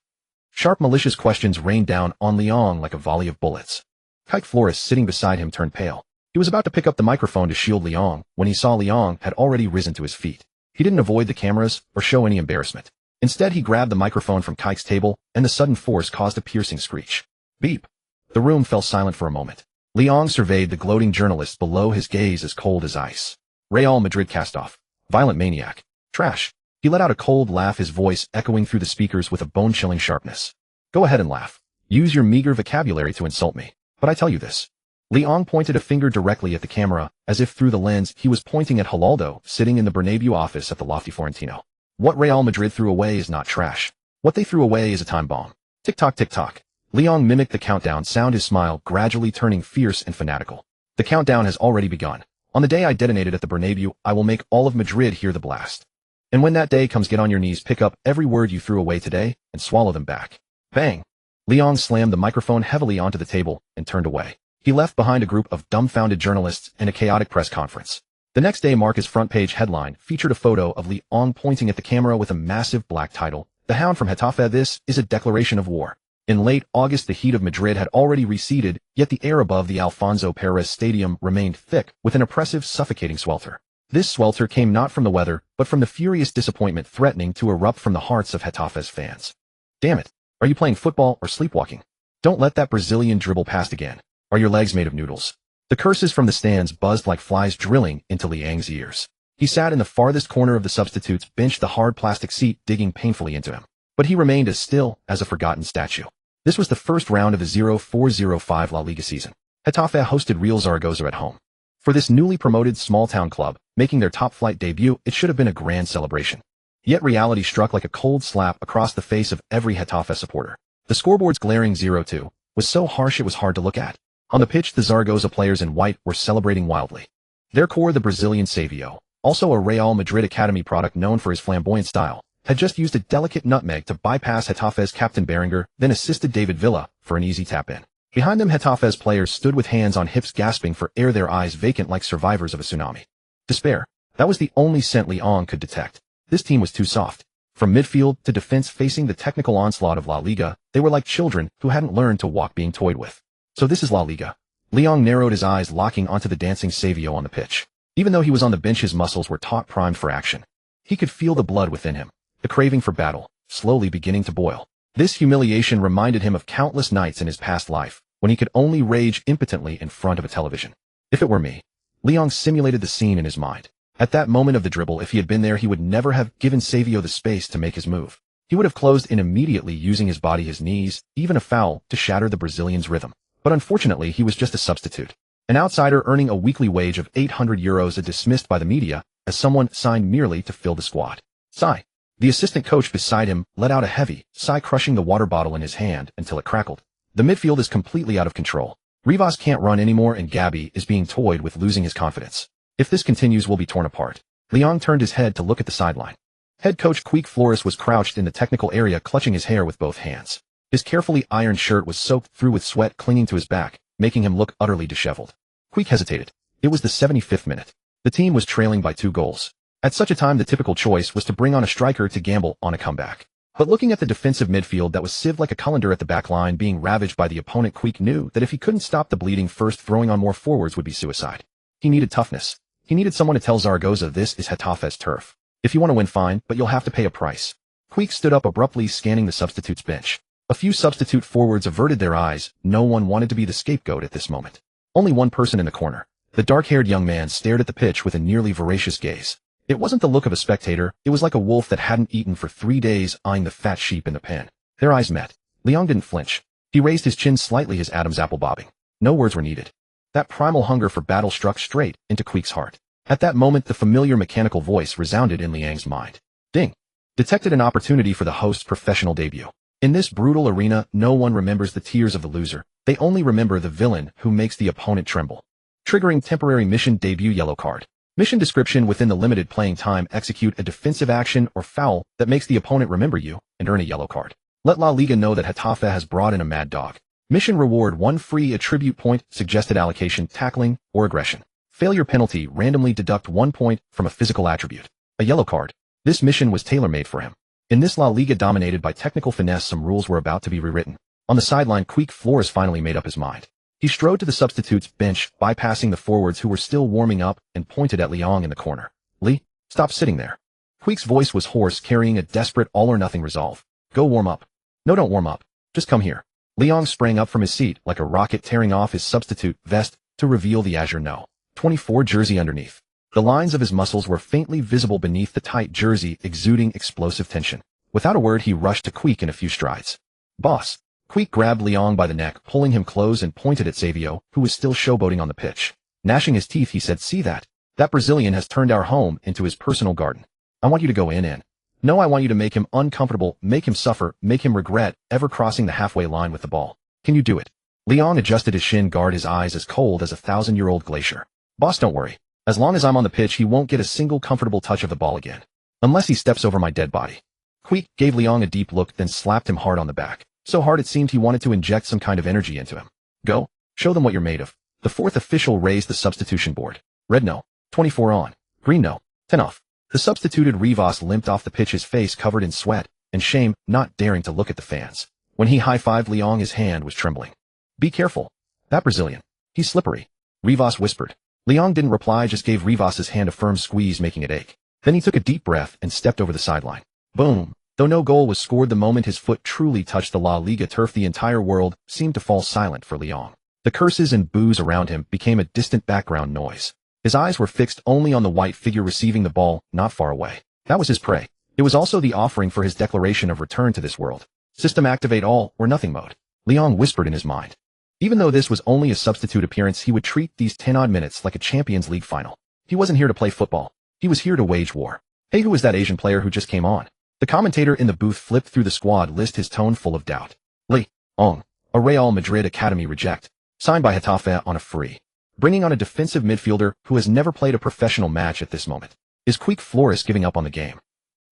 Sharp, malicious questions rained down on Leon like a volley of bullets. Kike Flores, sitting beside him, turned pale. He was about to pick up the microphone to shield Leon when he saw Leon had already risen to his feet. He didn't avoid the cameras or show any embarrassment. Instead, he grabbed the microphone from Kike's table, and the sudden force caused a piercing screech. Beep. The room fell silent for a moment. Leon surveyed the gloating journalists below, his gaze as cold as ice. Real Madrid cast-off. Violent maniac. Trash. He let out a cold laugh, his voice echoing through the speakers with a bone-chilling sharpness. Go ahead and laugh. Use your meager vocabulary to insult me. But I tell you this. Leon pointed a finger directly at the camera, as if through the lens he was pointing at Hilaldo, sitting in the Bernabéu office at the lofty Florentino. What Real Madrid threw away is not trash. What they threw away is a time bomb. Tick-tock, tick-tock. Leon mimicked the countdown sound, his smile gradually turning fierce and fanatical. The countdown has already begun. On the day I detonated at the Bernabéu, I will make all of Madrid hear the blast. And when that day comes, get on your knees, pick up every word you threw away today, and swallow them back. Bang! Leon slammed the microphone heavily onto the table and turned away. He left behind a group of dumbfounded journalists and a chaotic press conference. The next day, Marca's front-page headline featured a photo of Leon pointing at the camera with a massive black title, "The Hound from Getafe. This is a declaration of war." In late August, the heat of Madrid had already receded, yet the air above the Alfonso Pérez Stadium remained thick with an oppressive, suffocating swelter. This swelter came not from the weather, but from the furious disappointment threatening to erupt from the hearts of Getafe's fans. Damn it. Are you playing football or sleepwalking? Don't let that Brazilian dribble past again. Are your legs made of noodles? The curses from the stands buzzed like flies drilling into Liang's ears. He sat in the farthest corner of the substitutes bench, the hard plastic seat digging painfully into him. But he remained as still as a forgotten statue. This was the first round of the 04-05 La Liga season. Getafe hosted Real Zaragoza at home. For this newly promoted small-town club, making their top-flight debut, it should have been a grand celebration. Yet reality struck like a cold slap across the face of every Getafe supporter. The scoreboard's glaring 0-2 was so harsh it was hard to look at. On the pitch, the Zaragoza players in white were celebrating wildly. Their core, the Brazilian Savio, also a Real Madrid academy product known for his flamboyant style, had just used a delicate nutmeg to bypass Getafe's captain Berenguer, then assisted David Villa for an easy tap-in. Behind them, Getafe's players stood with hands on hips gasping for air, their eyes vacant like survivors of a tsunami. Despair. That was the only scent Leon could detect. This team was too soft. From midfield to defense, facing the technical onslaught of La Liga, they were like children who hadn't learned to walk being toyed with. So this is La Liga. Leon narrowed his eyes, locking onto the dancing Savio on the pitch. Even though he was on the bench, his muscles were taut, primed for action. He could feel the blood within him, the craving for battle, slowly beginning to boil. This humiliation reminded him of countless nights in his past life, when he could only rage impotently in front of a television. If it were me, Leon simulated the scene in his mind. At that moment of the dribble, if he had been there, he would never have given Savio the space to make his move. He would have closed in immediately, using his body, his knees, even a foul, to shatter the Brazilian's rhythm. But unfortunately, he was just a substitute. An outsider earning a weekly wage of €800, a dismissed by the media as someone signed merely to fill the squad. Sigh. The assistant coach beside him let out a heavy sigh, crushing the water bottle in his hand until it crackled. The midfield is completely out of control. Rivas can't run anymore, and Gabi is being toyed with losing his confidence. If this continues, we'll be torn apart. Leon turned his head to look at the sideline. Head coach Quique Flores was crouched in the technical area, clutching his hair with both hands. His carefully ironed shirt was soaked through with sweat clinging to his back, making him look utterly disheveled. Quique hesitated. It was the 75th minute. The team was trailing by 2 goals. At such a time, the typical choice was to bring on a striker to gamble on a comeback. But looking at the defensive midfield that was sieved like a colander at the back line being ravaged by the opponent, Quique knew that if he couldn't stop the bleeding first, throwing on more forwards would be suicide. He needed toughness. He needed someone to tell Zaragoza, this is Getafe's turf. If you want to win, fine, but you'll have to pay a price. Quique stood up abruptly, scanning the substitutes bench. A few substitute forwards averted their eyes. No one wanted to be the scapegoat at this moment. Only one person in the corner. The dark-haired young man stared at the pitch with a nearly voracious gaze. It wasn't the look of a spectator, it was like a wolf that hadn't eaten for 3 days, eyeing the fat sheep in the pen. Their eyes met. Leon didn't flinch. He raised his chin slightly, his Adam's apple bobbing. No words were needed. That primal hunger for battle struck straight into Quique's heart. At that moment, the familiar mechanical voice resounded in Liang's mind. Ding! Detected an opportunity for the host's professional debut. In this brutal arena, no one remembers the tears of the loser. They only remember the villain who makes the opponent tremble. Triggering temporary mission debut, yellow card. Mission description: within the limited playing time, execute a defensive action or foul that makes the opponent remember you and earn a yellow card. Let La Liga know that Getafe has brought in a mad dog. Mission reward: 1 free attribute point, suggested allocation, tackling, or aggression. Failure penalty: randomly deduct 1 point from a physical attribute. A yellow card. This mission was tailor-made for him. In this La Liga dominated by technical finesse, some rules were about to be rewritten. On the sideline, Quique Flores finally made up his mind. He strode to the substitutes bench, bypassing the forwards who were still warming up, and pointed at Leon in the corner. Lee, stop sitting there. Quique's voice was hoarse, carrying a desperate all-or-nothing resolve. Go warm up. No, don't warm up. Just come here. Leon sprang up from his seat like a rocket, tearing off his substitute vest to reveal the Azure No. 24 jersey underneath. The lines of his muscles were faintly visible beneath the tight jersey, exuding explosive tension. Without a word, he rushed to Quique in a few strides. Boss. Quique grabbed Leon by the neck, pulling him close, and pointed at Savio, who was still showboating on the pitch. Gnashing his teeth, he said, see that? That Brazilian has turned our home into his personal garden. I want you to go in. No, I want you to make him uncomfortable, make him suffer, make him regret ever crossing the halfway line with the ball. Can you do it? Leon adjusted his shin guard, his eyes as cold as a 1,000-year-old glacier. Boss, don't worry. As long as I'm on the pitch, he won't get a single comfortable touch of the ball again. Unless he steps over my dead body. Quique gave Leon a deep look, then slapped him hard on the back. So hard it seemed he wanted to inject some kind of energy into him. Go. Show them what you're made of. The fourth official raised the substitution board. Red no. 24 on. Green no. 10 off. The substituted Rivas limped off the pitch, his face covered in sweat and shame, not daring to look at the fans. When he high-fived Leon, his hand was trembling. Be careful. That Brazilian. He's slippery. Rivas whispered. Leon didn't reply, just gave Rivas's hand a firm squeeze, making it ache. Then he took a deep breath and stepped over the sideline. Boom. Though no goal was scored the moment his foot truly touched the La Liga turf, the entire world seemed to fall silent for Leon. The curses and boos around him became a distant background noise. His eyes were fixed only on the white figure receiving the ball not far away. That was his prey. It was also the offering for his declaration of return to this world. System activate all or nothing mode. Liang whispered in his mind. Even though this was only a substitute appearance, he would treat these 10-odd minutes like a Champions League final. He wasn't here to play football. He was here to wage war. Hey, who was that Asian player who just came on? The commentator in the booth flipped through the squad list, his tone full of doubt. Liang, a Real Madrid Academy reject. Signed by Getafe on a free. Bringing on a defensive midfielder who has never played a professional match at this moment. Is Quique Flores giving up on the game?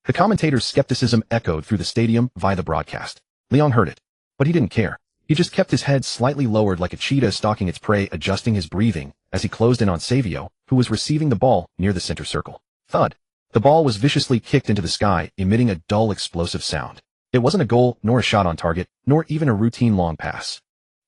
The commentator's skepticism echoed through the stadium via the broadcast. Liang heard it. But he didn't care. He just kept his head slightly lowered like a cheetah stalking its prey, adjusting his breathing as he closed in on Savio, who was receiving the ball near the center circle. Thud. The ball was viciously kicked into the sky, emitting a dull explosive sound. It wasn't a goal, nor a shot on target, nor even a routine long pass.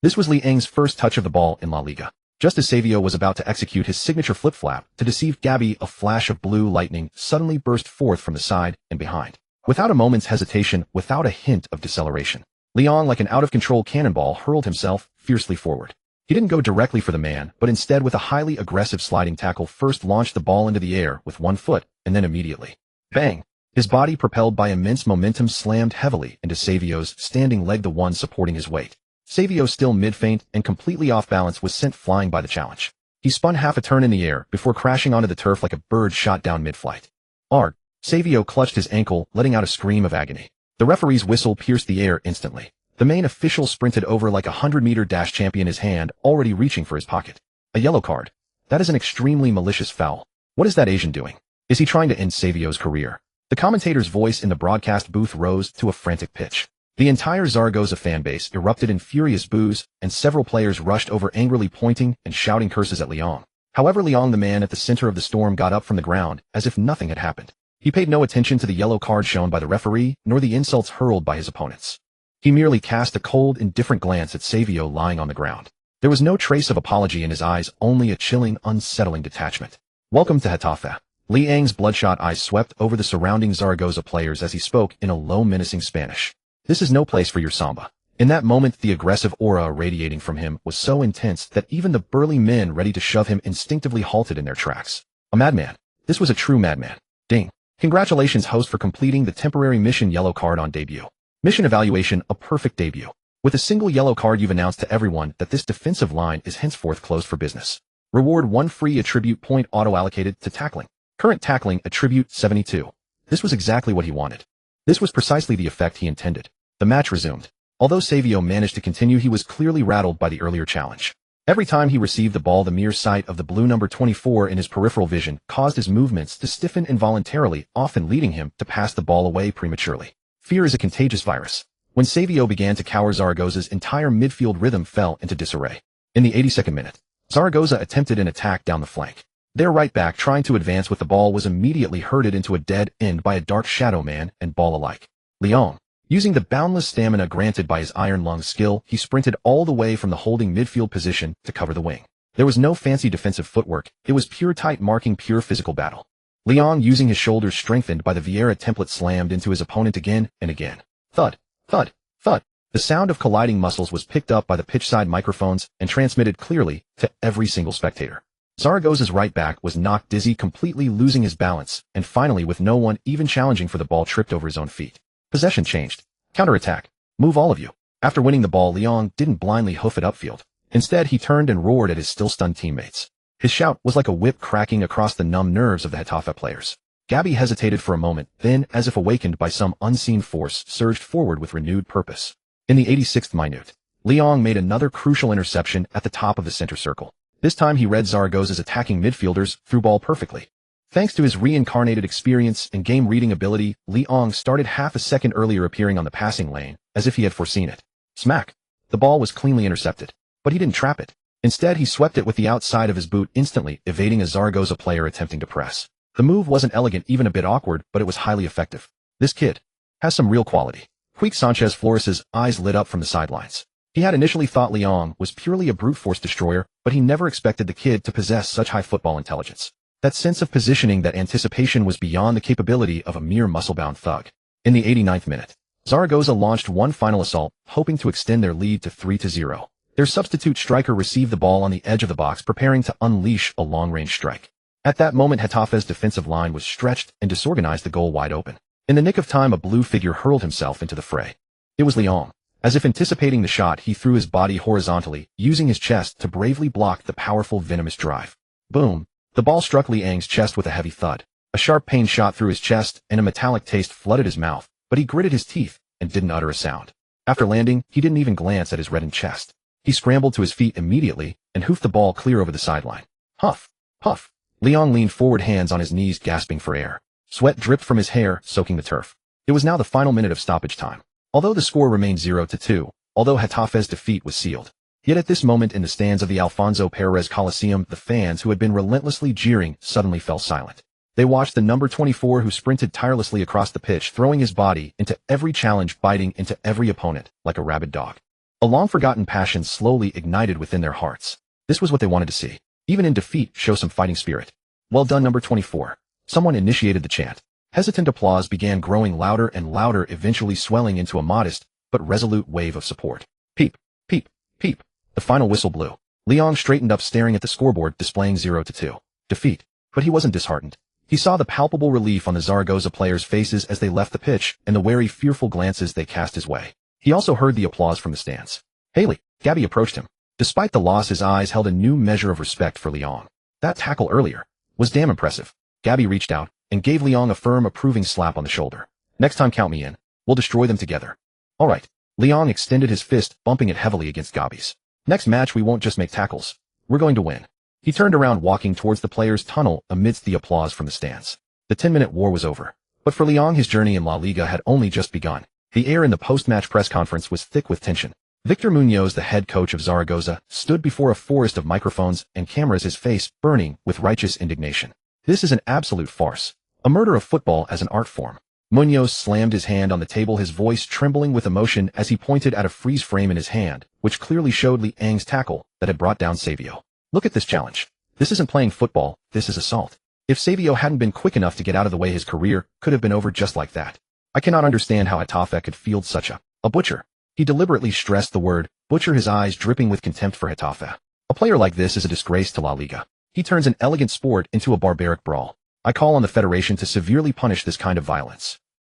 This was Liang's first touch of the ball in La Liga. Just as Savio was about to execute his signature flip-flap to deceive Gabi, a flash of blue lightning suddenly burst forth from the side and behind. Without a moment's hesitation, without a hint of deceleration, Liang, like an out-of-control cannonball, hurled himself fiercely forward. He didn't go directly for the man, but instead with a highly aggressive sliding tackle first launched the ball into the air with one foot, and then immediately. Bang! His body, propelled by immense momentum, slammed heavily into Savio's standing leg, the one supporting his weight. Savio, still mid-feint and completely off balance, was sent flying by the challenge. He spun half a turn in the air before crashing onto the turf like a bird shot down mid-flight. Arg! Savio clutched his ankle, letting out a scream of agony. The referee's whistle pierced the air instantly. The main official sprinted over like a 100-meter dash champion, his hand already reaching for his pocket. A yellow card. That is an extremely malicious foul. What is that Asian doing? Is he trying to end Savio's career? The commentator's voice in the broadcast booth rose to a frantic pitch. The entire Zaragoza fanbase erupted in furious boos, and several players rushed over, angrily pointing and shouting curses at Liang. However, Liang, the man at the center of the storm, got up from the ground as if nothing had happened. He paid no attention to the yellow card shown by the referee, nor the insults hurled by his opponents. He merely cast a cold, indifferent glance at Savio lying on the ground. There was no trace of apology in his eyes, only a chilling, unsettling detachment. Welcome to Getafe. Liang's bloodshot eyes swept over the surrounding Zaragoza players as he spoke in a low, menacing Spanish. This is no place for your samba. In that moment, the aggressive aura radiating from him was so intense that even the burly men ready to shove him instinctively halted in their tracks. A madman. This was a true madman. Ding. Congratulations, host, for completing the temporary mission. Yellow card on debut. Mission evaluation, a perfect debut. With a single yellow card, you've announced to everyone that this defensive line is henceforth closed for business. Reward 1 free attribute point auto-allocated to tackling. Current tackling attribute 72. This was exactly what he wanted. This was precisely the effect he intended. The match resumed. Although Savio managed to continue, he was clearly rattled by the earlier challenge. Every time he received the ball, the mere sight of the blue number 24 in his peripheral vision caused his movements to stiffen involuntarily, often leading him to pass the ball away prematurely. Fear is a contagious virus. When Savio began to cower, Zaragoza's entire midfield rhythm fell into disarray. In the 82nd minute, Zaragoza attempted an attack down the flank. Their right back, trying to advance with the ball, was immediately herded into a dead end by a dark shadow man and ball alike. Liang, using the boundless stamina granted by his iron lung skill, he sprinted all the way from the holding midfield position to cover the wing. There was no fancy defensive footwork. It was pure tight marking, pure physical battle. Liang, using his shoulders strengthened by the Vieira template, slammed into his opponent again and again. Thud, thud, thud. The sound of colliding muscles was picked up by the pitchside microphones and transmitted clearly to every single spectator. Zaragoza's right back was knocked dizzy, completely losing his balance, and finally, with no one even challenging for the ball, tripped over his own feet. Possession changed. Counterattack. Move, all of you. After winning the ball, Liang didn't blindly hoof it upfield. Instead, he turned and roared at his still stunned teammates. His shout was like a whip cracking across the numb nerves of the Getafe players. Gabi hesitated for a moment, then, as if awakened by some unseen force, surged forward with renewed purpose. In the 86th minute, Liang made another crucial interception at the top of the center circle. This time he read Zaragoza's attacking midfielders through ball perfectly. Thanks to his reincarnated experience and game-reading ability, Liang started half a second earlier, appearing on the passing lane, as if he had foreseen it. Smack! The ball was cleanly intercepted. But he didn't trap it. Instead, he swept it with the outside of his boot, instantly evading a Zaragoza player attempting to press. The move wasn't elegant, even a bit awkward, but it was highly effective. This kid has some real quality. Quique Sanchez Flores's eyes lit up from the sidelines. He had initially thought Liang was purely a brute force destroyer, but he never expected the kid to possess such high football intelligence. That sense of positioning, that anticipation, was beyond the capability of a mere muscle-bound thug. In the 89th minute, Zaragoza launched one final assault, hoping to extend their lead to 3-0. Their substitute striker received the ball on the edge of the box, preparing to unleash a long-range strike. At that moment, Getafe's defensive line was stretched and disorganized, the goal wide open. In the nick of time, a blue figure hurled himself into the fray. It was Lyon. As if anticipating the shot, he threw his body horizontally, using his chest to bravely block the powerful venomous drive. Boom! The ball struck Liang's chest with a heavy thud. A sharp pain shot through his chest, and a metallic taste flooded his mouth, but he gritted his teeth and didn't utter a sound. After landing, he didn't even glance at his reddened chest. He scrambled to his feet immediately and hoofed the ball clear over the sideline. Huff! Puff! Lyon leaned forward, hands on his knees, gasping for air. Sweat dripped from his hair, soaking the turf. It was now the final minute of stoppage time. Although the score remained 0-2, although Getafe's defeat was sealed. Yet at this moment in the stands of the Alfonso Pérez Coliseum, the fans who had been relentlessly jeering suddenly fell silent. They watched the number 24 who sprinted tirelessly across the pitch, throwing his body into every challenge, biting into every opponent like a rabid dog. A long-forgotten passion slowly ignited within their hearts. This was what they wanted to see. Even in defeat, show some fighting spirit. Well done, number 24. Someone initiated the chant. Hesitant applause began growing louder and louder, eventually swelling into a modest but resolute wave of support. Peep, peep, peep. The final whistle blew. Lyon straightened up, staring at the scoreboard displaying 0-2. Defeat. But he wasn't disheartened. He saw the palpable relief on the Zaragoza players' faces as they left the pitch and the wary, fearful glances they cast his way. He also heard the applause from the stands. Haley, Gabby approached him. Despite the loss, his eyes held a new measure of respect for Lyon. That tackle earlier was damn impressive. Gabby reached out and gave Lyon a firm, approving slap on the shoulder. Next time, count me in. We'll destroy them together. All right. Lyon extended his fist, bumping it heavily against Gabby's. Next match, we won't just make tackles. We're going to win. He turned around, walking towards the players' tunnel amidst the applause from the stands. The 10-minute war was over. But for Lyon, his journey in La Liga had only just begun. The air in the post-match press conference was thick with tension. Victor Munoz, the head coach of Zaragoza, stood before a forest of microphones and cameras, his face burning with righteous indignation. This is an absolute farce. A murder of football as an art form. Munoz slammed his hand on the table, his voice trembling with emotion as he pointed at a freeze frame in his hand, which clearly showed Liang's tackle that had brought down Savio. Look at this challenge. This isn't playing football, this is assault. If Savio hadn't been quick enough to get out of the way, his career could have been over just like that. I cannot understand how Getafe could field such a butcher. He deliberately stressed the word butcher, his eyes dripping with contempt for Getafe. A player like this is a disgrace to La Liga. He turns an elegant sport into a barbaric brawl. I call on the Federation to severely punish this kind of violence.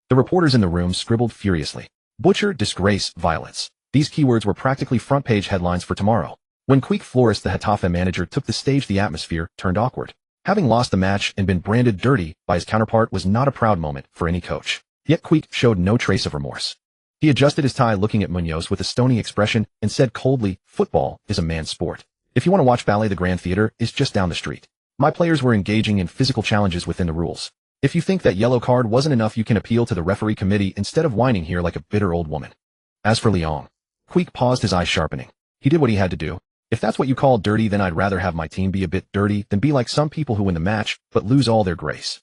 The reporters in the room scribbled furiously. Butcher, disgrace, violence. These keywords were practically front-page headlines for tomorrow. When Quique Flores, the Getafe manager, took the stage, the atmosphere turned awkward. Having lost the match and been branded dirty by his counterpart was not a proud moment for any coach. Yet Quique showed no trace of remorse. He adjusted his tie, looking at Munoz with a stony expression, and said coldly, "Football is a man's sport. If you want to watch ballet, the Grand Theater is just down the street. My players were engaging in physical challenges within the rules. If you think that yellow card wasn't enough, you can appeal to the referee committee instead of whining here like a bitter old woman." As for Lyon, Quique paused, his eyes sharpening. He did what he had to do. If that's what you call dirty, then I'd rather have my team be a bit dirty than be like some people who win the match but lose all their grace.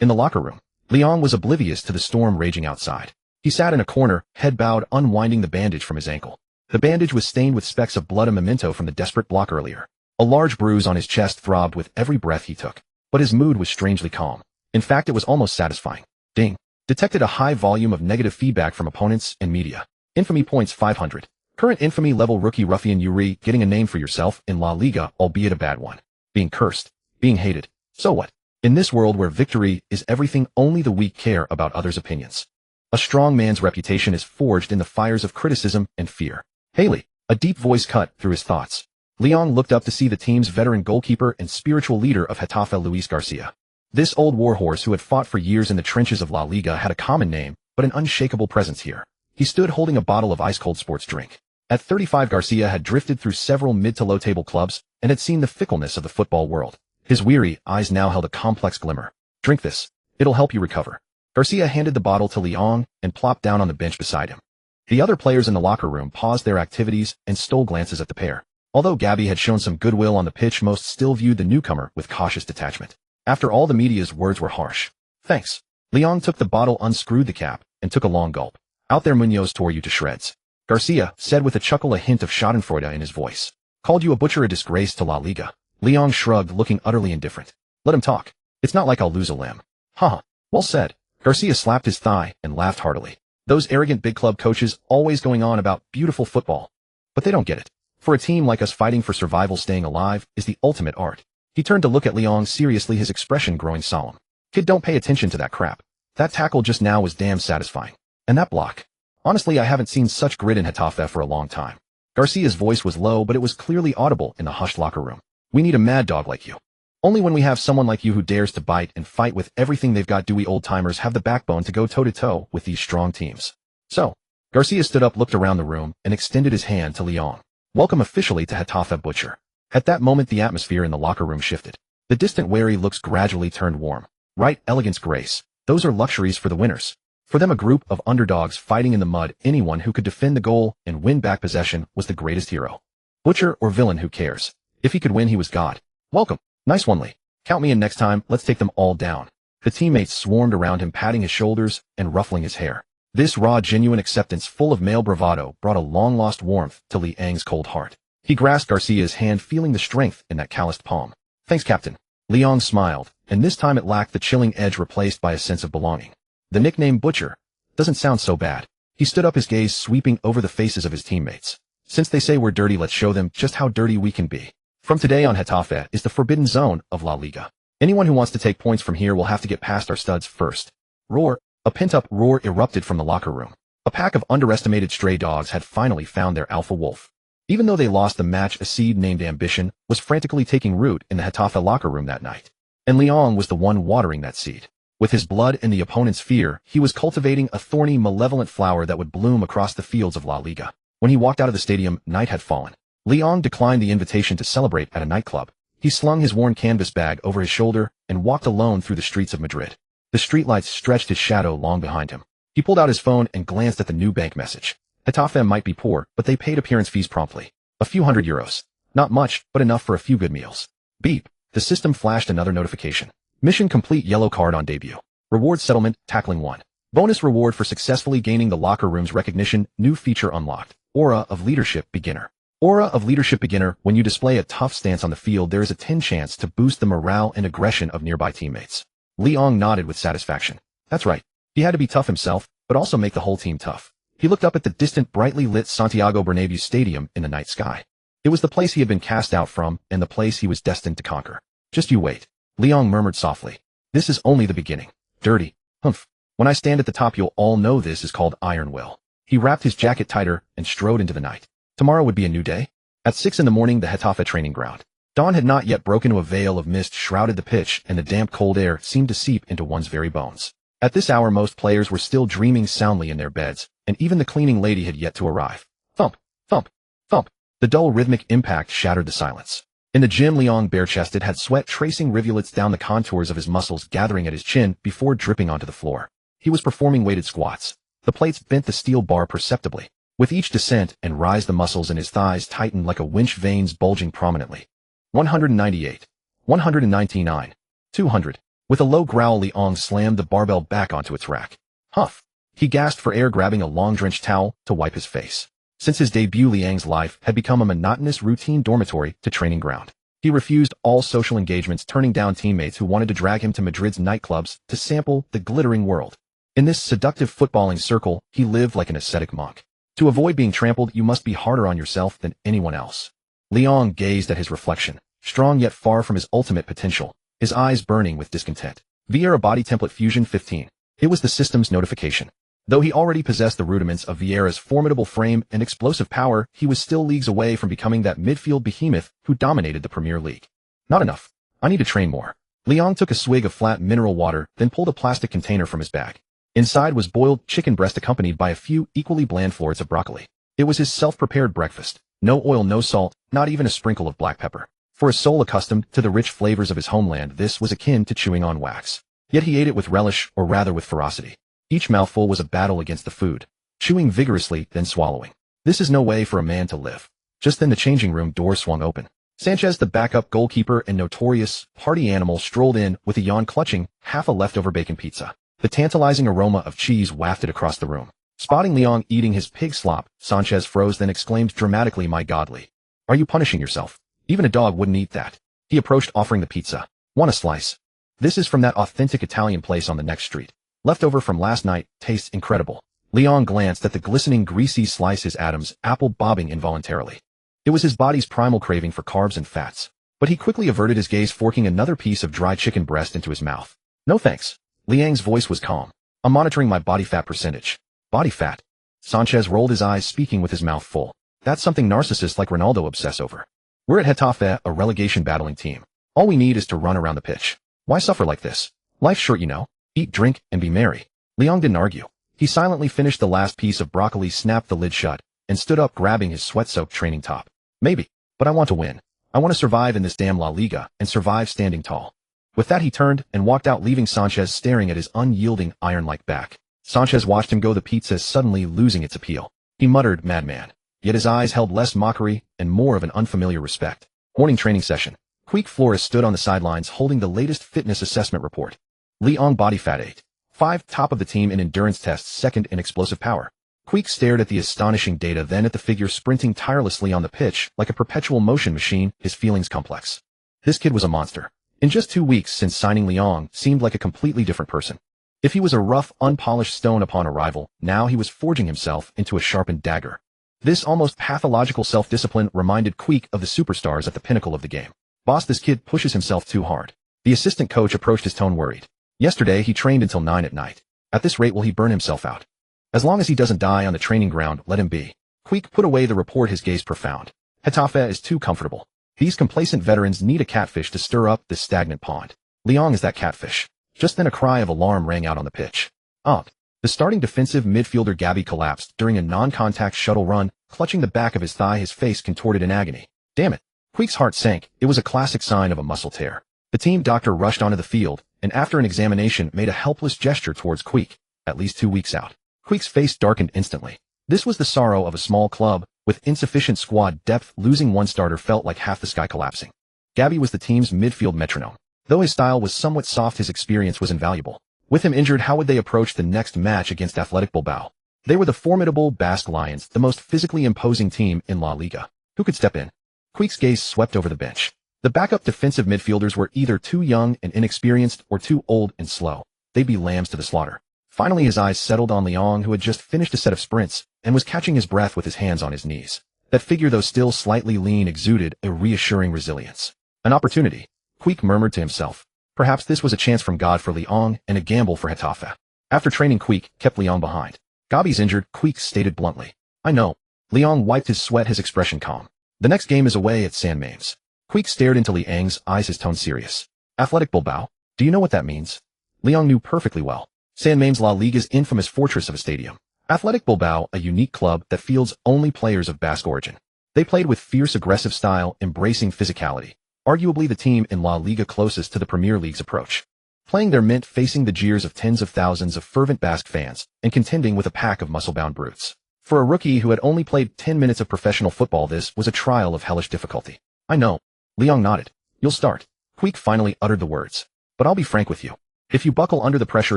In the locker room, Lyon was oblivious to the storm raging outside. He sat in a corner, head bowed, unwinding the bandage from his ankle. The bandage was stained with specks of blood, a memento from the desperate block earlier. A large bruise on his chest throbbed with every breath he took. But his mood was strangely calm. In fact, it was almost satisfying. Ding. Detected a high volume of negative feedback from opponents and media. Infamy points 500. Current infamy level rookie ruffian Yuri, getting a name for yourself in La Liga, albeit a bad one. Being cursed. Being hated. So what? In this world where victory is everything, only the weak care about others' opinions. A strong man's reputation is forged in the fires of criticism and fear. Haley. A deep voice cut through his thoughts. Lyon looked up to see the team's veteran goalkeeper and spiritual leader of Getafe, Luis Garcia. This old warhorse who had fought for years in the trenches of La Liga had a common name, but an unshakable presence here. He stood holding a bottle of ice-cold sports drink. At 35, Garcia had drifted through several mid to low-table clubs and had seen the fickleness of the football world. His weary eyes now held a complex glimmer. Drink this. It'll help you recover. Garcia handed the bottle to Lyon and plopped down on the bench beside him. The other players in the locker room paused their activities and stole glances at the pair. Although Gabby had shown some goodwill on the pitch, most still viewed the newcomer with cautious detachment. After all, the media's words were harsh. Thanks. Lyon took the bottle, unscrewed the cap, and took a long gulp. Out there, Munoz tore you to shreds. Garcia said with a chuckle, a hint of schadenfreude in his voice. Called you a butcher, a disgrace to La Liga. Lyon shrugged, looking utterly indifferent. Let him talk. It's not like I'll lose a limb. Haha. Well said. Garcia slapped his thigh and laughed heartily. Those arrogant big club coaches always going on about beautiful football. But they don't get it. For a team like us, fighting for survival, staying alive is the ultimate art. He turned to look at Liang seriously, his expression growing solemn. Kid, don't pay attention to that crap. That tackle just now was damn satisfying. And that block. Honestly, I haven't seen such grit in Getafe for a long time. Garcia's voice was low, but it was clearly audible in the hushed locker room. We need a mad dog like you. Only when we have someone like you who dares to bite and fight with everything they've got do we old-timers have the backbone to go toe-to-toe with these strong teams. So, Garcia stood up, looked around the room, and extended his hand to Liang. Welcome officially to Getafe, Butcher. At that moment, the atmosphere in the locker room shifted. The distant wary looks gradually turned warm. Right, elegance, grace. Those are luxuries for the winners. For them, a group of underdogs fighting in the mud, anyone who could defend the goal and win back possession was the greatest hero. Butcher or villain, who cares? If he could win, he was God. Welcome. Nice one, Lee. Count me in next time, let's take them all down. The teammates swarmed around him, patting his shoulders and ruffling his hair. This raw, genuine acceptance, full of male bravado, brought a long-lost warmth to Liang's cold heart. He grasped Garcia's hand, feeling the strength in that calloused palm. Thanks, Captain. Liang smiled, and this time it lacked the chilling edge replaced by a sense of belonging. The nickname Butcher doesn't sound so bad. He stood up, his gaze sweeping over the faces of his teammates. Since they say we're dirty, let's show them just how dirty we can be. From today on, Getafe is the forbidden zone of La Liga. Anyone who wants to take points from here will have to get past our studs first. Roar! A pent-up roar erupted from the locker room. A pack of underestimated stray dogs had finally found their alpha wolf. Even though they lost the match, a seed named ambition was frantically taking root in the Getafe locker room that night. And Liang was the one watering that seed. With his blood and the opponent's fear, he was cultivating a thorny, malevolent flower that would bloom across the fields of La Liga. When he walked out of the stadium, night had fallen. Liang declined the invitation to celebrate at a nightclub. He slung his worn canvas bag over his shoulder and walked alone through the streets of Madrid. The streetlights stretched his shadow long behind him. He pulled out his phone and glanced at the new bank message. Getafe might be poor, but they paid appearance fees promptly. A few €100. Not much, but enough for a few good meals. Beep. The system flashed another notification. Mission complete, yellow card on debut. Reward settlement, tackling 1. Bonus reward for successfully gaining the locker room's recognition, new feature unlocked. Aura of leadership beginner. Aura of leadership beginner. When you display a tough stance on the field, there is a 10 chance to boost the morale and aggression of nearby teammates. Liang nodded with satisfaction. That's right. He had to be tough himself, but also make the whole team tough. He looked up at the distant, brightly lit Santiago Bernabéu stadium in the night sky. It was the place he had been cast out from, and the place he was destined to conquer. Just you wait. Liang murmured softly. This is only the beginning. Dirty. Humph. When I stand at the top, you'll all know this is called Iron Will. He wrapped his jacket tighter and strode into the night. Tomorrow would be a new day. At 6 in the morning, the Getafe training ground. Dawn had not yet broken. A veil of mist shrouded the pitch, and the damp, cold air seemed to seep into one's very bones. At this hour, most players were still dreaming soundly in their beds, and even the cleaning lady had yet to arrive. Thump, thump, thump. The dull rhythmic impact shattered the silence. In the gym, Liang, bare-chested, had sweat tracing rivulets down the contours of his muscles, gathering at his chin before dripping onto the floor. He was performing weighted squats. The plates bent the steel bar perceptibly. With each descent and rise, the muscles in his thighs tightened like a winch, veins bulging prominently. 198. 199. 200. With a low growl, Liang slammed the barbell back onto its rack. Huff. He gasped for air, grabbing a long drenched towel to wipe his face. Since his debut, Liang's life had become a monotonous routine dormitory to training ground. He refused all social engagements, turning down teammates who wanted to drag him to Madrid's nightclubs to sample the glittering world. In this seductive footballing circle, he lived like an ascetic monk. To avoid being trampled, you must be harder on yourself than anyone else. Liang gazed at his reflection, strong yet far from his ultimate potential, his eyes burning with discontent. Vieira Body Template Fusion 15. It was the system's notification. Though he already possessed the rudiments of Vieira's formidable frame and explosive power, he was still leagues away from becoming that midfield behemoth who dominated the Premier League. Not enough. I need to train more. Liang took a swig of flat mineral water, then pulled a plastic container from his bag. Inside was boiled chicken breast accompanied by a few equally bland florets of broccoli. It was his self-prepared breakfast. No oil, no salt, not even a sprinkle of black pepper. For a soul accustomed to the rich flavors of his homeland, this was akin to chewing on wax. Yet he ate it with relish, or rather with ferocity. Each mouthful was a battle against the food, chewing vigorously, then swallowing. This is no way for a man to live. Just then the changing room door swung open. Sanchez, the backup goalkeeper and notorious party animal, strolled in with a yawn, clutching half a leftover bacon pizza. The tantalizing aroma of cheese wafted across the room. Spotting Liang eating his pig slop, Sanchez froze, then exclaimed dramatically, "My God, Lee. Are you punishing yourself? Even a dog wouldn't eat that." He approached, offering the pizza. "Want a slice? This is from that authentic Italian place on the next street. Leftover from last night, tastes incredible." Liang glanced at the glistening, greasy slice, his atoms, apple bobbing involuntarily. It was his body's primal craving for carbs and fats. But he quickly averted his gaze, forking another piece of dry chicken breast into his mouth. No thanks. Liang's voice was calm. I'm monitoring my body fat percentage. Body fat? Sanchez rolled his eyes, speaking with his mouth full. That's something narcissists like Ronaldo obsess over. We're at Getafe, a relegation battling team. All we need is to run around the pitch. Why suffer like this? Life's short, you know. Eat, drink, and be merry. Liang didn't argue. He silently finished the last piece of broccoli, snapped the lid shut, and stood up, grabbing his sweat-soaked training top. Maybe. But I want to win. I want to survive in this damn La Liga, and survive standing tall. With that, he turned and walked out, leaving Sanchez staring at his unyielding, iron-like back. Sanchez watched him go, the pizza suddenly losing its appeal. He muttered, madman. Yet his eyes held less mockery and more of an unfamiliar respect. Morning training session. Queek Flores stood on the sidelines holding the latest fitness assessment report. Liang body fat 8.5, top of the team in endurance tests, second in explosive power. Queek stared at the astonishing data, then at the figure sprinting tirelessly on the pitch like a perpetual motion machine, his feelings complex. This kid was a monster. In just 2 weeks since signing, Liang seemed like a completely different person. If he was a rough, unpolished stone upon arrival, now he was forging himself into a sharpened dagger. This almost pathological self-discipline reminded Queek of the superstars at the pinnacle of the game. Boss, this kid pushes himself too hard. The assistant coach approached his tone worried. Yesterday he trained until 9 at night. At this rate will he burn himself out? As long as he doesn't die on the training ground, let him be. Queek put away the report, his gaze profound. Getafe is too comfortable. These complacent veterans need a catfish to stir up this stagnant pond. Liang is that catfish. Just then a cry of alarm rang out on the pitch. The starting defensive midfielder Gabby collapsed during a non-contact shuttle run, clutching the back of his thigh, his face contorted in agony. Damn it. Queek's heart sank. It was a classic sign of a muscle tear. The team doctor rushed onto the field, and after an examination made a helpless gesture towards Queek, at least 2 weeks out. Queek's face darkened instantly. This was the sorrow of a small club, with insufficient squad depth. Losing one starter felt like half the sky collapsing. Gabby was the team's midfield metronome. Though his style was somewhat soft, his experience was invaluable. With him injured, how would they approach the next match against Athletic Bilbao? They were the formidable Basque Lions, the most physically imposing team in La Liga. Who could step in? Queek's gaze swept over the bench. The backup defensive midfielders were either too young and inexperienced or too old and slow. They'd be lambs to the slaughter. Finally his eyes settled on Liang, who had just finished a set of sprints and was catching his breath with his hands on his knees. That figure, though still slightly lean, exuded a reassuring resilience. An opportunity, Queek murmured to himself. Perhaps this was a chance from God for Liang and a gamble for Getafe. After training, Queek kept Liang behind. Gabi's injured, Queek stated bluntly. I know. Liang wiped his sweat, his expression calm. The next game is away at San Mames. Queek stared into Liang's eyes, his tone serious. Athletic Bilbao? Do you know what that means? Liang knew perfectly well. San Mames, La Liga's infamous fortress of a stadium. Athletic Bilbao, a unique club that fields only players of Basque origin. They played with fierce, aggressive style, embracing physicality. Arguably the team in La Liga closest to the Premier League's approach. Playing their mint, facing the jeers of tens of thousands of fervent Basque fans, and contending with a pack of muscle-bound brutes. For a rookie who had only played 10 minutes of professional football, this was a trial of hellish difficulty. I know. Liang nodded. You'll start. Queek finally uttered the words. But I'll be frank with you. If you buckle under the pressure,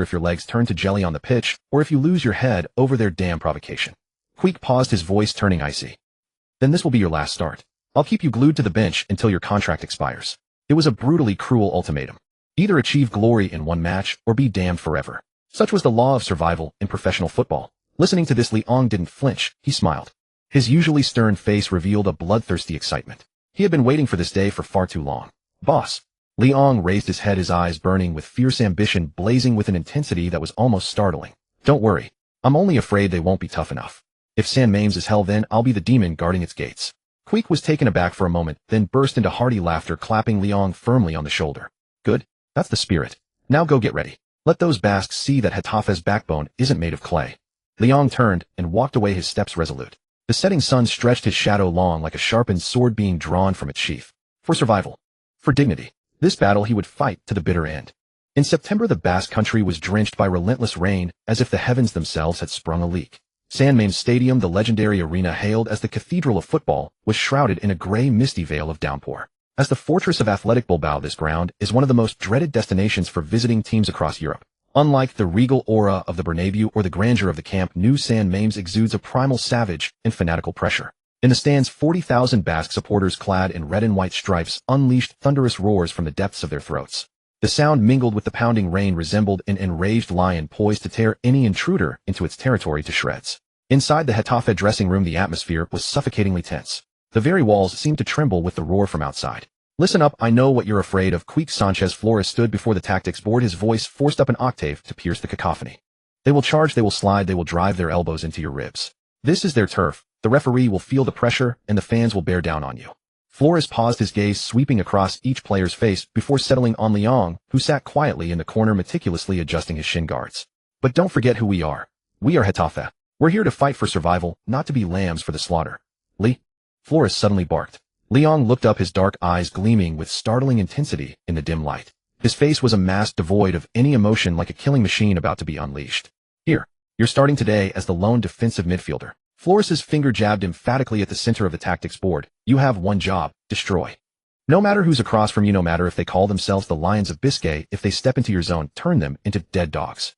if your legs turn to jelly on the pitch, or if you lose your head over their damn provocation. Queek paused, his voice turning icy. Then this will be your last start. I'll keep you glued to the bench until your contract expires. It was a brutally cruel ultimatum. Either achieve glory in one match or be damned forever. Such was the law of survival in professional football. Listening to this, Liang didn't flinch. He smiled. His usually stern face revealed a bloodthirsty excitement. He had been waiting for this day for far too long. Boss. Liang raised his head, his eyes burning with fierce ambition, blazing with an intensity that was almost startling. Don't worry. I'm only afraid they won't be tough enough. If San Mames is hell, then I'll be the demon guarding its gates. Queek was taken aback for a moment, then burst into hearty laughter, clapping Liang firmly on the shoulder. Good. That's the spirit. Now go get ready. Let those Basques see that Getafe's backbone isn't made of clay. Liang turned and walked away, his steps resolute. The setting sun stretched his shadow long like a sharpened sword being drawn from its sheath. For survival. For dignity. This battle he would fight to the bitter end. In September, the Basque country was drenched by relentless rain, as if the heavens themselves had sprung a leak. San Mames Stadium, the legendary arena hailed as the cathedral of football, was shrouded in a gray, misty veil of downpour. As the fortress of Athletic Bilbao, this ground is one of the most dreaded destinations for visiting teams across Europe. Unlike the regal aura of the Bernabéu or the grandeur of the Camp Nou, San Mames exudes a primal, savage, and fanatical pressure. In the stands, 40,000 Basque supporters clad in red and white stripes unleashed thunderous roars from the depths of their throats. The sound, mingled with the pounding rain, resembled an enraged lion poised to tear any intruder into its territory to shreds. Inside the Getafe dressing room, the atmosphere was suffocatingly tense. The very walls seemed to tremble with the roar from outside. Listen up, I know what you're afraid of. Queek Sanchez Flores stood before the tactics board, his voice forced up an octave to pierce the cacophony. They will charge, they will slide, they will drive their elbows into your ribs. This is their turf. The referee will feel the pressure, and the fans will bear down on you. Flores paused, his gaze sweeping across each player's face before settling on Leong, who sat quietly in the corner meticulously adjusting his shin guards. But don't forget who we are. We are Getafe. We're here to fight for survival, not to be lambs for the slaughter. Lee? Flores suddenly barked. Leong looked up, his dark eyes gleaming with startling intensity in the dim light. His face was a mask devoid of any emotion, like a killing machine about to be unleashed. Here, you're starting today as the lone defensive midfielder. Flores's finger jabbed emphatically at the center of the tactics board. You have one job: destroy. No matter who's across from you, no matter if they call themselves the Lions of Biscay, if they step into your zone, turn them into dead dogs.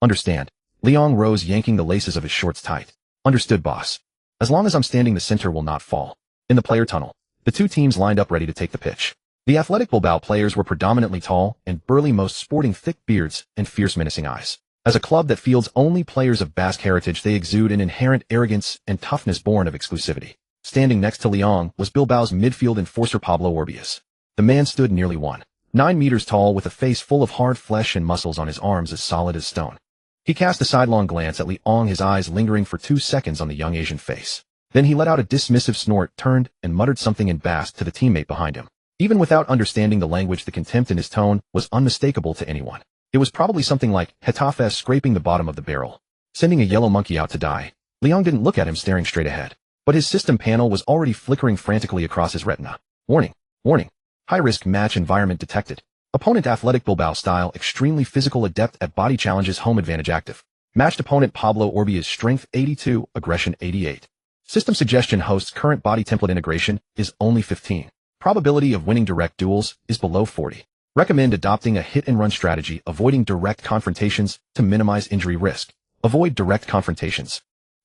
Understand? Leong rose, yanking the laces of his shorts tight. Understood, boss. As long as I'm standing, the center will not fall. In the player tunnel, the two teams lined up ready to take the pitch. The Athletic Bilbao players were predominantly tall and burly, most sporting thick beards and fierce, menacing eyes. As a club that fields only players of Basque heritage, they exude an inherent arrogance and toughness born of exclusivity. Standing next to Leong was Bilbao's midfield enforcer Pablo Orbias. The man stood nearly 1.9 meters tall, with a face full of hard flesh and muscles on his arms as solid as stone. He cast a sidelong glance at Leong, his eyes lingering for 2 seconds on the young Asian face. Then he let out a dismissive snort, turned, and muttered something in Basque to the teammate behind him. Even without understanding the language, the contempt in his tone was unmistakable to anyone. It was probably something like Getafe scraping the bottom of the barrel, sending a yellow monkey out to die. Leong didn't look at him, staring straight ahead, but his system panel was already flickering frantically across his retina. Warning, warning. High-risk match environment detected. Opponent Athletic Bilbao style, extremely physical, adept at body challenges, home advantage active. Matched opponent Pablo Orbias, strength 82, aggression 88. System suggestion: host's current body template integration is only 15. Probability of winning direct duels is below 40. Recommend adopting a hit-and-run strategy, avoiding direct confrontations to minimize injury risk. Avoid direct confrontations.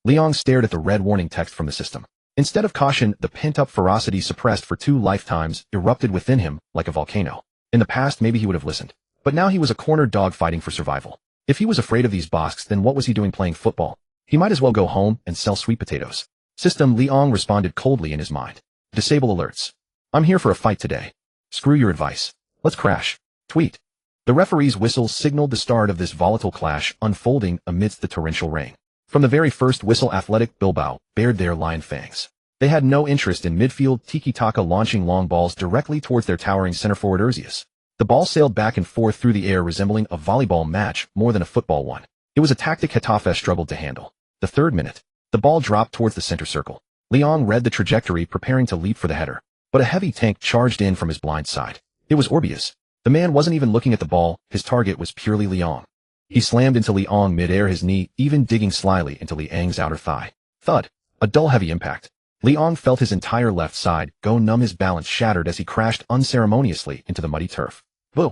Leong stared at the red warning text from the system. Instead of caution, the pent-up ferocity suppressed for 2 lifetimes erupted within him like a volcano. In the past, maybe he would have listened, but now he was a cornered dog fighting for survival. If he was afraid of these Basques, then what was he doing playing football? He might as well go home and sell sweet potatoes. System, Leong responded coldly in his mind. Disable alerts. I'm here for a fight today. Screw your advice. Let's crash. Tweet. The referee's whistle signaled the start of this volatile clash unfolding amidst the torrential rain. From the very first whistle, Athletic Bilbao bared their lion fangs. They had no interest in midfield tiki-taka, launching long balls directly towards their towering center forward Urzias. The ball sailed back and forth through the air, resembling a volleyball match more than a football one. It was a tactic Getafe struggled to handle. The 3rd minute. The ball dropped towards the center circle. Leong read the trajectory, preparing to leap for the header. But a heavy tank charged in from his blind side. It was Orbias. The man wasn't even looking at the ball, his target was purely Leong. He slammed into Leong mid-air, his knee even digging slyly into Leong's outer thigh. Thud. A dull, heavy impact. Leong felt his entire left side go numb, his balance shattered as he crashed unceremoniously into the muddy turf. Boo!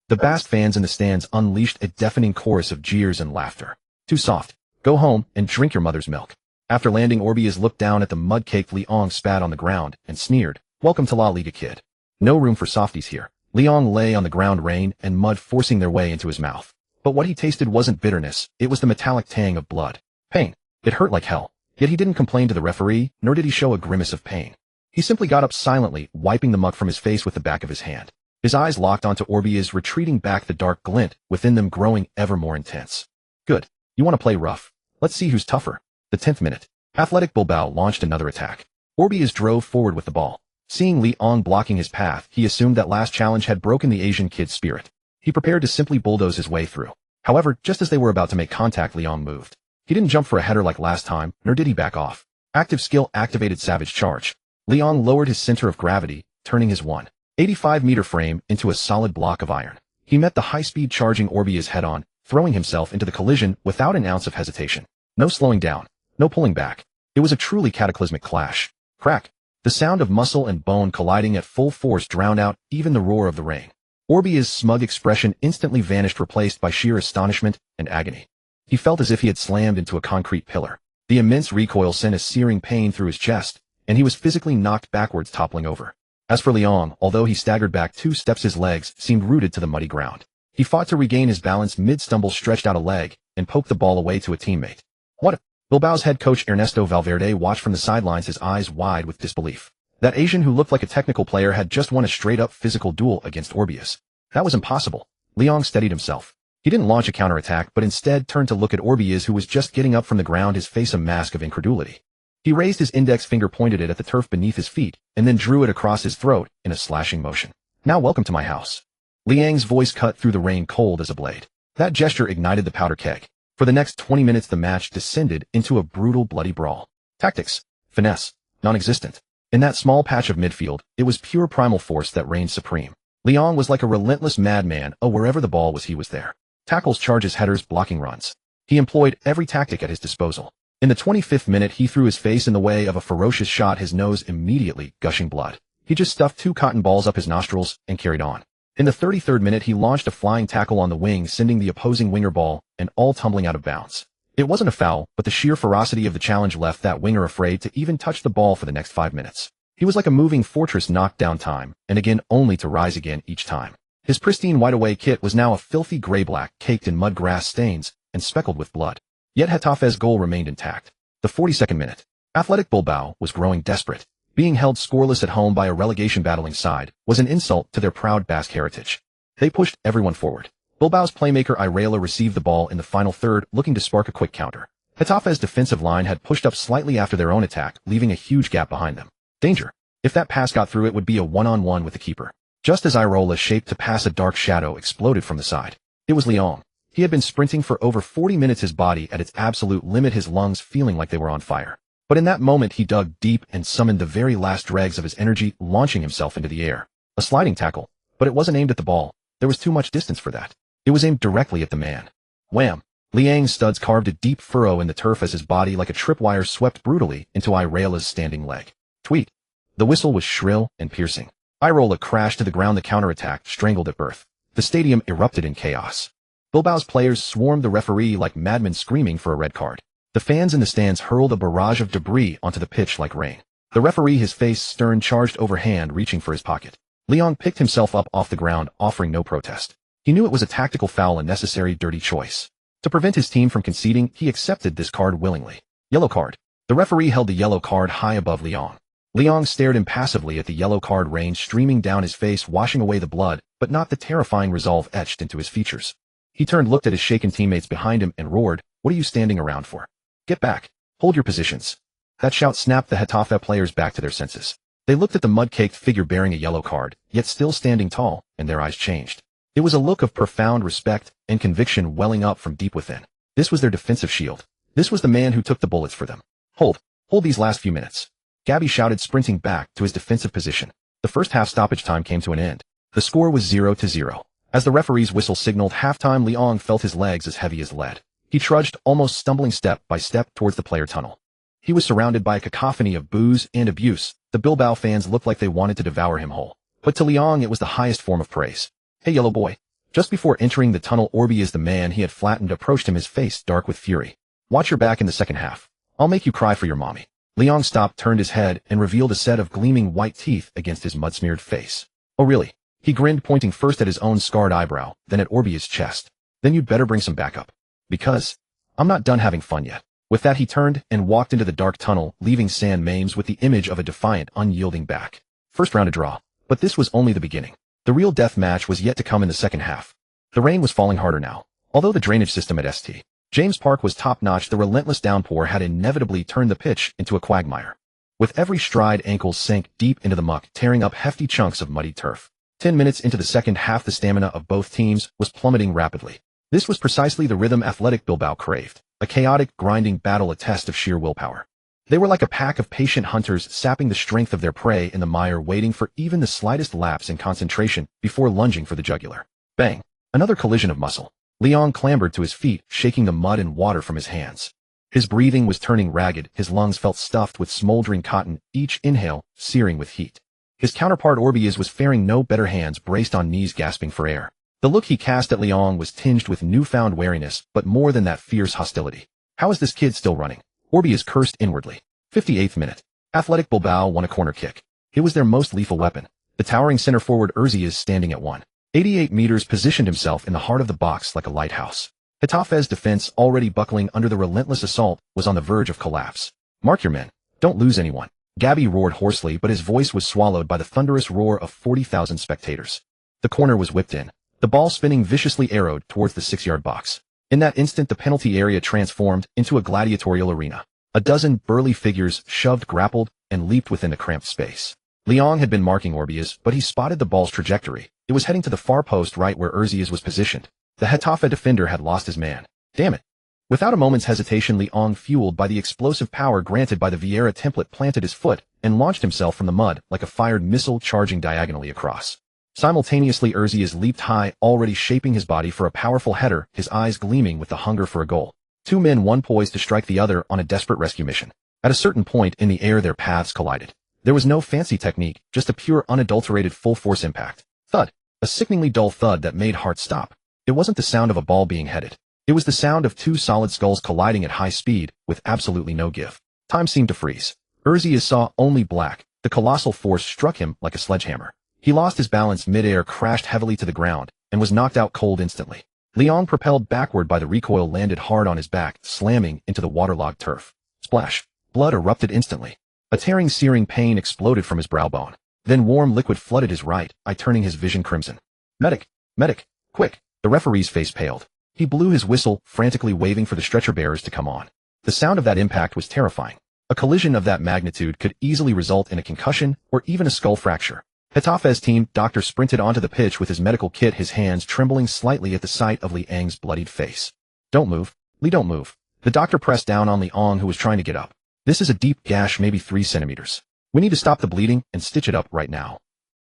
The Basque fans in the stands unleashed a deafening chorus of jeers and laughter. Too soft. Go home and drink your mother's milk. After landing, Orbias looked down at the mud-caked Leong, spat on the ground, and sneered. Welcome to La Liga, kid. No room for softies here. Leong lay on the ground, rain and mud forcing their way into his mouth. But what he tasted wasn't bitterness, it was the metallic tang of blood. Pain. It hurt like hell. Yet he didn't complain to the referee, nor did he show a grimace of pain. He simply got up silently, wiping the muck from his face with the back of his hand. His eyes locked onto Orbias, retreating back, the dark glint within them growing ever more intense. Good. You want to play rough? Let's see who's tougher. The 10th minute. Athletic Bilbao launched another attack. Orbias drove forward with the ball. Seeing Leong blocking his path, he assumed that last challenge had broken the Asian kid's spirit. He prepared to simply bulldoze his way through. However, just as they were about to make contact, Leong moved. He didn't jump for a header like last time, nor did he back off. Active skill activated, savage charge. Leong lowered his center of gravity, turning his 1.85-meter frame into a solid block of iron. He met the high-speed charging Orbias head-on, throwing himself into the collision without an ounce of hesitation. No slowing down. No pulling back. It was a truly cataclysmic clash. Crack. The sound of muscle and bone colliding at full force drowned out even the roar of the rain. Orbias' smug expression instantly vanished, replaced by sheer astonishment and agony. He felt as if he had slammed into a concrete pillar. The immense recoil sent a searing pain through his chest, and he was physically knocked backwards, toppling over. As for Leong, although he staggered back 2 steps, his legs seemed rooted to the muddy ground. He fought to regain his balance, mid-stumble, stretched out a leg, and poked the ball away to a teammate. What Bilbao's head coach Ernesto Valverde watched from the sidelines, his eyes wide with disbelief. That Asian who looked like a technical player had just won a straight-up physical duel against Orbius. That was impossible. Leong steadied himself. He didn't launch a counterattack, but instead turned to look at Orbius, who was just getting up from the ground, his face a mask of incredulity. He raised his index finger, pointed it at the turf beneath his feet, and then drew it across his throat in a slashing motion. Now welcome to my house. Liang's voice cut through the rain cold as a blade. That gesture ignited the powder keg. For the next 20 minutes the match descended into a brutal, bloody brawl. Tactics, finesse, non-existent. In that small patch of midfield, it was pure primal force that reigned supreme. Leong was like a relentless madman. Wherever the ball was, he was there. Tackles, charges, headers, blocking runs. He employed every tactic at his disposal. In the 25th minute, he threw his face in the way of a ferocious shot, his nose immediately gushing blood. He just stuffed 2 cotton balls up his nostrils and carried on. In the 33rd minute, he launched a flying tackle on the wing, sending the opposing winger ball and all tumbling out of bounds. It wasn't a foul, but the sheer ferocity of the challenge left that winger afraid to even touch the ball for the next 5 minutes. He was like a moving fortress, knocked down time and again, only to rise again each time. His pristine white-away kit was now a filthy gray-black, caked in mud, grass stains, and speckled with blood. Yet Getafe's goal remained intact. The 42nd minute. Athletic Bilbao was growing desperate. Being held scoreless at home by a relegation-battling side was an insult to their proud Basque heritage. They pushed everyone forward. Bilbao's playmaker Irela received the ball in the final third, looking to spark a quick counter. Getafe's defensive line had pushed up slightly after their own attack, leaving a huge gap behind them. Danger. If that pass got through, it would be a one-on-one with the keeper. Just as Irela shaped to pass, a dark shadow exploded from the side. It was Leong. He had been sprinting for over 40 minutes, his body at its absolute limit, his lungs feeling like they were on fire. But in that moment he dug deep and summoned the very last dregs of his energy, launching himself into the air. A sliding tackle, but it wasn't aimed at the ball. There was too much distance for that. It was aimed directly at the man. Wham! Liang's studs carved a deep furrow in the turf as his body like a tripwire swept brutally into Irela's standing leg. Tweet! The whistle was shrill and piercing. Irela crashed to the ground, the counterattack strangled at birth. The stadium erupted in chaos. Bilbao's players swarmed the referee like madmen, screaming for a red card. The fans in the stands hurled a barrage of debris onto the pitch like rain. The referee, his face stern, charged overhand, reaching for his pocket. Leong picked himself up off the ground, offering no protest. He knew it was a tactical foul, a necessary dirty choice. To prevent his team from conceding, he accepted this card willingly. Yellow card. The referee held the yellow card high above Leong. Leong stared impassively at the yellow card, rain streaming down his face, washing away the blood, but not the terrifying resolve etched into his features. He turned, looked at his shaken teammates behind him, and roared, "What are you standing around for? Get back! Hold your positions!" That shout snapped the Getafe players back to their senses. They looked at the mud-caked figure bearing a yellow card, yet still standing tall, and their eyes changed. It was a look of profound respect and conviction welling up from deep within. This was their defensive shield. This was the man who took the bullets for them. Hold these last few minutes." Gabby shouted, sprinting back to his defensive position. The first half stoppage time came to an end. The score was 0-0. As the referee's whistle signaled halftime, Leong felt his legs as heavy as lead. He trudged, almost stumbling step by step, towards the player tunnel. He was surrounded by a cacophony of boos and abuse. The Bilbao fans looked like they wanted to devour him whole. But to Leong it was the highest form of praise. "Hey, yellow boy." Just before entering the tunnel, Orbi, the man he had flattened, approached him, his face dark with fury. "Watch your back in the second half. I'll make you cry for your mommy." Leong stopped, turned his head, and revealed a set of gleaming white teeth against his mud-smeared face. "Oh really?" He grinned, pointing first at his own scarred eyebrow, then at Orbi's chest. "Then you'd better bring some backup. Because I'm not done having fun yet." With that he turned and walked into the dark tunnel, leaving San Mames with the image of a defiant, unyielding back. First round a draw. But this was only the beginning. The real death match was yet to come in the second half. The rain was falling harder now. Although the drainage system at St. James Park was top-notch, the relentless downpour had inevitably turned the pitch into a quagmire. With every stride, ankles sank deep into the muck, tearing up hefty chunks of muddy turf. 10 minutes into the second half, the stamina of both teams was plummeting rapidly. This was precisely the rhythm Athletic Bilbao craved. A chaotic, grinding battle, a test of sheer willpower. They were like a pack of patient hunters, sapping the strength of their prey in the mire, waiting for even the slightest lapse in concentration before lunging for the jugular. Bang! Another collision of muscle. Leong clambered to his feet, shaking the mud and water from his hands. His breathing was turning ragged, his lungs felt stuffed with smoldering cotton, each inhale searing with heat. His counterpart Orbiz was faring no better, hands braced on knees, gasping for air. The look he cast at Leong was tinged with newfound wariness, but more than that, fierce hostility. How is this kid still running? Orbiz cursed inwardly. 58th minute. Athletic Bilbao won a corner kick. It was their most lethal weapon. The towering center forward Urzi is standing at 188 meters, positioned himself in the heart of the box like a lighthouse. Getafe's defense, already buckling under the relentless assault, was on the verge of collapse. "Mark your men. Don't lose anyone." Gabby roared hoarsely, but his voice was swallowed by the thunderous roar of 40,000 spectators. The corner was whipped in, the ball spinning viciously arrowed towards the 6-yard box. In that instant, the penalty area transformed into a gladiatorial arena. A dozen burly figures shoved, grappled, and leaped within the cramped space. Leong had been marking Orbias, but he spotted the ball's trajectory. It was heading to the far post right where Urzias was positioned. The Getafe defender had lost his man. Damn it. Without a moment's hesitation, Leong, fueled by the explosive power granted by the Vieira template, planted his foot and launched himself from the mud like a fired missile, charging diagonally across. Simultaneously, Urzias leaped high, already shaping his body for a powerful header, his eyes gleaming with the hunger for a goal. Two men, one poised to strike the other on a desperate rescue mission. At a certain point in the air, their paths collided. There was no fancy technique, just a pure, unadulterated, full-force impact. Thud. A sickeningly dull thud that made hearts stop. It wasn't the sound of a ball being headed. It was the sound of two solid skulls colliding at high speed, with absolutely no give. Time seemed to freeze. Urzias saw only black. The colossal force struck him like a sledgehammer. He lost his balance mid-air, crashed heavily to the ground, and was knocked out cold instantly. Leong, propelled backward by the recoil, landed hard on his back, slamming into the waterlogged turf. Splash. Blood erupted instantly. A tearing, searing pain exploded from his brow bone. Then warm liquid flooded his right eye, turning his vision crimson. Medic! Medic! Quick! The referee's face paled. He blew his whistle, frantically waving for the stretcher bearers to come on. The sound of that impact was terrifying. A collision of that magnitude could easily result in a concussion or even a skull fracture. Getafe's team doctor sprinted onto the pitch with his medical kit, his hands trembling slightly at the sight of Liang's bloodied face. "Don't move. Li, don't move." The doctor pressed down on Liang, who was trying to get up. "This is a deep gash, maybe 3 centimeters. We need to stop the bleeding and stitch it up right now.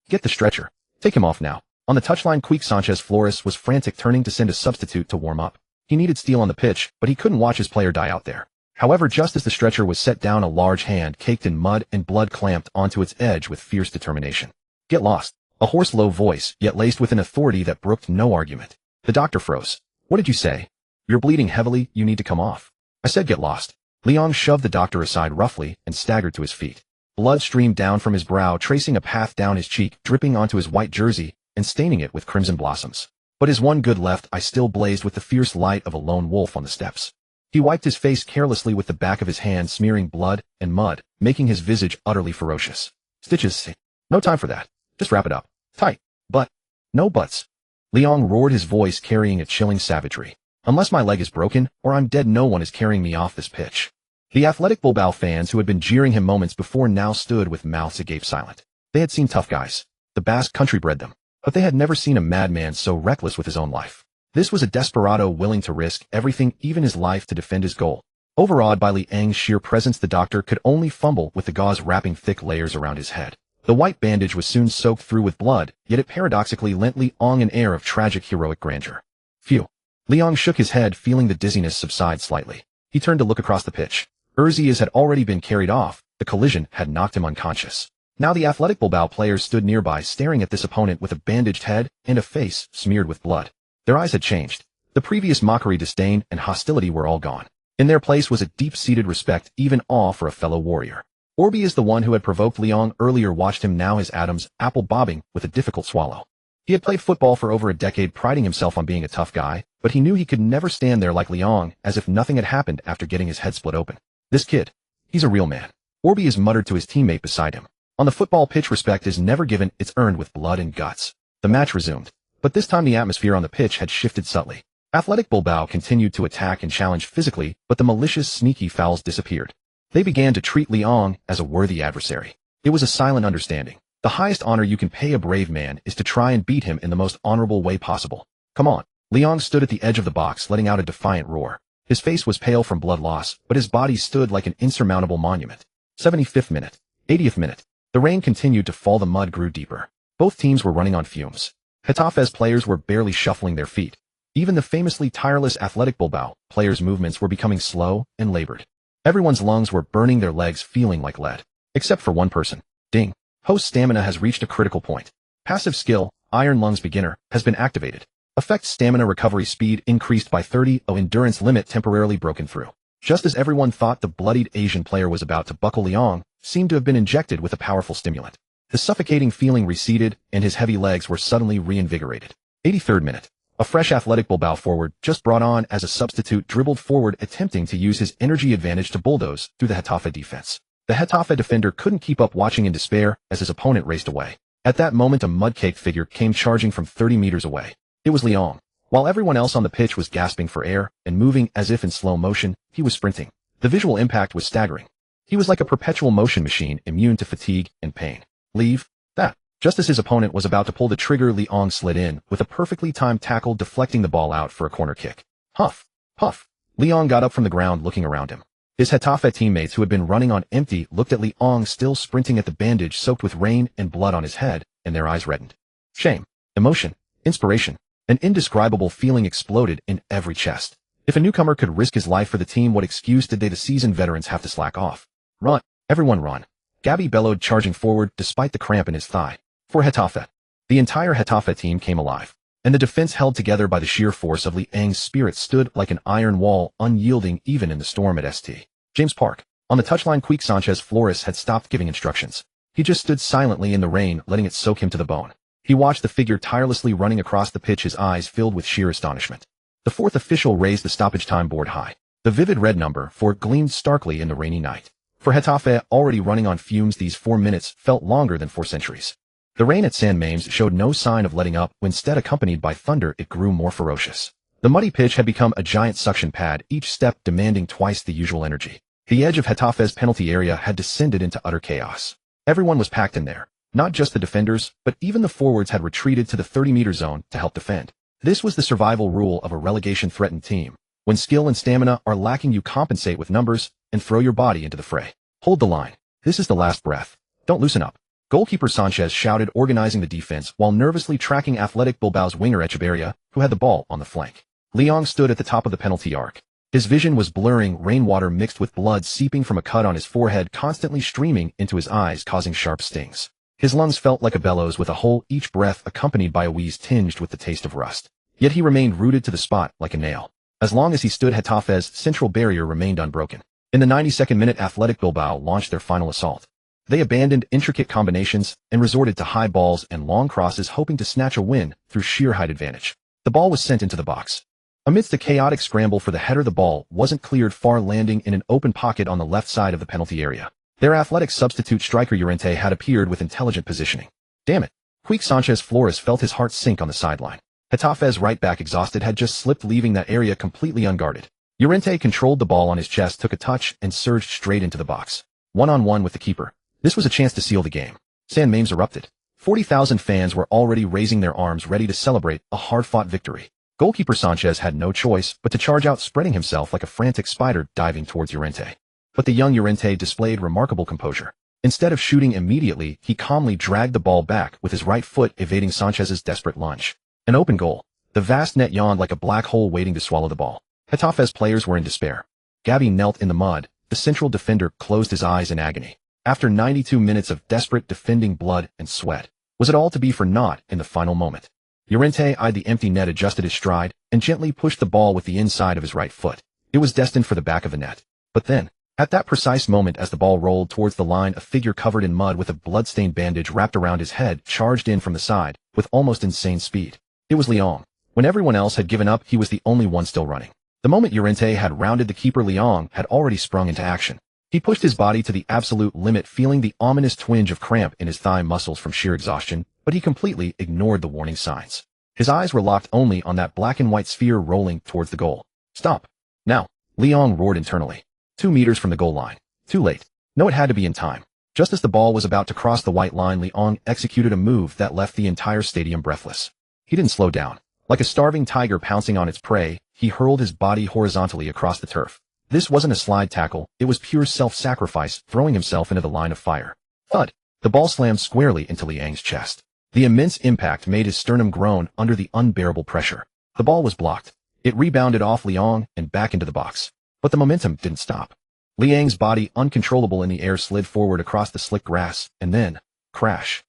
Get the stretcher. Take him off now." On the touchline, Quique Sanchez Flores was frantic, turning to send a substitute to warm up. He needed steel on the pitch, but he couldn't watch his player die out there. However, just as the stretcher was set down, a large hand caked in mud and blood clamped onto its edge with fierce determination. "Get lost." A hoarse, low voice, yet laced with an authority that brooked no argument. The doctor froze. "What did you say?" "You're bleeding heavily, you need to come off." "I said get lost." Leong shoved the doctor aside roughly and staggered to his feet. Blood streamed down from his brow, tracing a path down his cheek, dripping onto his white jersey and staining it with crimson blossoms. But his one good left eye still blazed with the fierce light of a lone wolf on the steps. He wiped his face carelessly with the back of his hand, smearing blood and mud, making his visage utterly ferocious. "Stitches. No time for that. Just wrap it up. Tight. But. No buts." Leong roared, his voice carrying a chilling savagery. "Unless my leg is broken, or I'm dead, no one is carrying me off this pitch." The Athletic Bilbao fans, who had been jeering him moments before, now stood with mouths agape, silent. They had seen tough guys. The Basque country bred them. But they had never seen a madman so reckless with his own life. This was a desperado willing to risk everything, even his life, to defend his goal. Overawed by Liang's sheer presence, the doctor could only fumble with the gauze wrapping thick layers around his head. The white bandage was soon soaked through with blood, yet it paradoxically lent Leong an air of tragic, heroic grandeur. Phew. Leong shook his head, feeling the dizziness subside slightly. He turned to look across the pitch. Urzias had already been carried off. The collision had knocked him unconscious. Now the Athletic Bilbao players stood nearby, staring at this opponent with a bandaged head and a face smeared with blood. Their eyes had changed. The previous mockery, disdain, and hostility were all gone. In their place was a deep-seated respect, even awe for a fellow warrior. Orbias, the one who had provoked Leong earlier, watched him now, his Adam's apple bobbing with a difficult swallow. He had played football for over a decade, priding himself on being a tough guy, but he knew he could never stand there like Leong, as if nothing had happened after getting his head split open. This kid. He's a real man. Orbias muttered to his teammate beside him. On the football pitch, respect is never given, it's earned with blood and guts. The match resumed. But this time the atmosphere on the pitch had shifted subtly. Athletic Bilbao continued to attack and challenge physically, but the malicious, sneaky fouls disappeared. They began to treat Leong as a worthy adversary. It was a silent understanding. The highest honor you can pay a brave man is to try and beat him in the most honorable way possible. Come on. Leong stood at the edge of the box, letting out a defiant roar. His face was pale from blood loss, but his body stood like an insurmountable monument. 75th minute. 80th minute. The rain continued to fall, the mud grew deeper. Both teams were running on fumes. Getafe's players were barely shuffling their feet. Even the famously tireless Athletic Bilbao players' movements were becoming slow and labored. Everyone's lungs were burning, their legs feeling like lead. Except for one person. Ding. Host stamina has reached a critical point. Passive skill, Iron Lungs Beginner, has been activated. Effect stamina recovery speed increased by 30. Endurance limit temporarily broken through. Just as everyone thought the bloodied Asian player was about to buckle, Leong seemed to have been injected with a powerful stimulant. The suffocating feeling receded, and his heavy legs were suddenly reinvigorated. 83rd minute. A A fresh athletic Bilbao forward, just brought on as a substitute, dribbled forward attempting to use his energy advantage to bulldoze through the Getafe defense. The Getafe defender couldn't keep up, watching in despair as his opponent raced away. At that moment, a mud-caked figure came charging from 30 meters away. It was Lyon. While everyone else on the pitch was gasping for air and moving as if in slow motion, he was sprinting. The visual impact was staggering. He was like a perpetual motion machine, immune to fatigue and pain. Leave that. Just as his opponent was about to pull the trigger, Lyon slid in with a perfectly timed tackle, deflecting the ball out for a corner kick. Huff, puff. Lyon got up from the ground, looking around him. His Getafe teammates, who had been running on empty, looked at Lyon still sprinting at the bandage soaked with rain and blood on his head, and their eyes reddened. Shame, emotion, inspiration. An indescribable feeling exploded in every chest. If a newcomer could risk his life for the team, what excuse did they, the seasoned veterans, have to slack off? Run, everyone run. Gabi bellowed, charging forward despite the cramp in his thigh. For Getafe. The entire Getafe team came alive, and the defense, held together by the sheer force of Liang's spirit, stood like an iron wall, unyielding even in the storm at St. James Park. On the touchline, Quique Sanchez Flores had stopped giving instructions. He just stood silently in the rain, letting it soak him to the bone. He watched the figure tirelessly running across the pitch, his eyes filled with sheer astonishment. The fourth official raised the stoppage time board high. The vivid red number 4 gleamed starkly in the rainy night. For Getafe, already running on fumes, these 4 minutes felt longer than 4 centuries. The rain at San Mamés showed no sign of letting up. Instead, accompanied by thunder, it grew more ferocious. The muddy pitch had become a giant suction pad, each step demanding twice the usual energy. The edge of Getafe's penalty area had descended into utter chaos. Everyone was packed in there. Not just the defenders, but even the forwards had retreated to the 30-meter zone to help defend. This was the survival rule of a relegation-threatened team. When skill and stamina are lacking, you compensate with numbers and throw your body into the fray. Hold the line. This is the last breath. Don't loosen up. Goalkeeper Sanchez shouted, organizing the defense while nervously tracking Athletic Bilbao's winger Echeverria, who had the ball on the flank. Lyon stood at the top of the penalty arc. His vision was blurring, rainwater mixed with blood seeping from a cut on his forehead, constantly streaming into his eyes, causing sharp stings. His lungs felt like a bellows with a hole, each breath accompanied by a wheeze tinged with the taste of rust. Yet he remained rooted to the spot like a nail. As long as he stood, Getafe's central barrier remained unbroken. In the 92nd minute, Athletic Bilbao launched their final assault. They abandoned intricate combinations and resorted to high balls and long crosses, hoping to snatch a win through sheer height advantage. The ball was sent into the box. Amidst a chaotic scramble for the header, the ball wasn't cleared far, landing in an open pocket on the left side of the penalty area. Their athletic substitute striker Llorente had appeared with intelligent positioning. Damn it. Quique Sanchez Flores felt his heart sink on the sideline. Getafe's right back, exhausted, had just slipped, leaving that area completely unguarded. Llorente controlled the ball on his chest, took a touch, and surged straight into the box. One-on-one with the keeper. This was a chance to seal the game. San Mamés erupted. 40,000 fans were already raising their arms, ready to celebrate a hard-fought victory. Goalkeeper Sanchez had no choice but to charge out, spreading himself like a frantic spider, diving towards Llorente. But the young Llorente displayed remarkable composure. Instead of shooting immediately, he calmly dragged the ball back with his right foot, evading Sanchez's desperate lunge. An open goal. The vast net yawned like a black hole waiting to swallow the ball. Getafe's players were in despair. Gabi knelt in the mud. The central defender closed his eyes in agony. After 92 minutes of desperate defending, blood and sweat, was it all to be for naught in the final moment? Llorente eyed the empty net, adjusted his stride, and gently pushed the ball with the inside of his right foot. It was destined for the back of the net. But then, at that precise moment, as the ball rolled towards the line, a figure covered in mud with a blood-stained bandage wrapped around his head charged in from the side with almost insane speed. It was Lyon. When everyone else had given up, he was the only one still running. The moment Llorente had rounded the keeper, Lyon had already sprung into action. He pushed his body to the absolute limit, feeling the ominous twinge of cramp in his thigh muscles from sheer exhaustion, but he completely ignored the warning signs. His eyes were locked only on that black and white sphere rolling towards the goal. Stop. Now. Lyon roared internally. 2 meters from the goal line. Too late. No, it had to be in time. Just as the ball was about to cross the white line, Lyon executed a move that left the entire stadium breathless. He didn't slow down. Like a starving tiger pouncing on its prey, he hurled his body horizontally across the turf. This wasn't a slide tackle, it was pure self-sacrifice, throwing himself into the line of fire. Thud! The ball slammed squarely into Liang's chest. The immense impact made his sternum groan under the unbearable pressure. The ball was blocked. It rebounded off Lyon and back into the box. But the momentum didn't stop. Liang's body, uncontrollable in the air, slid forward across the slick grass, and then, crash.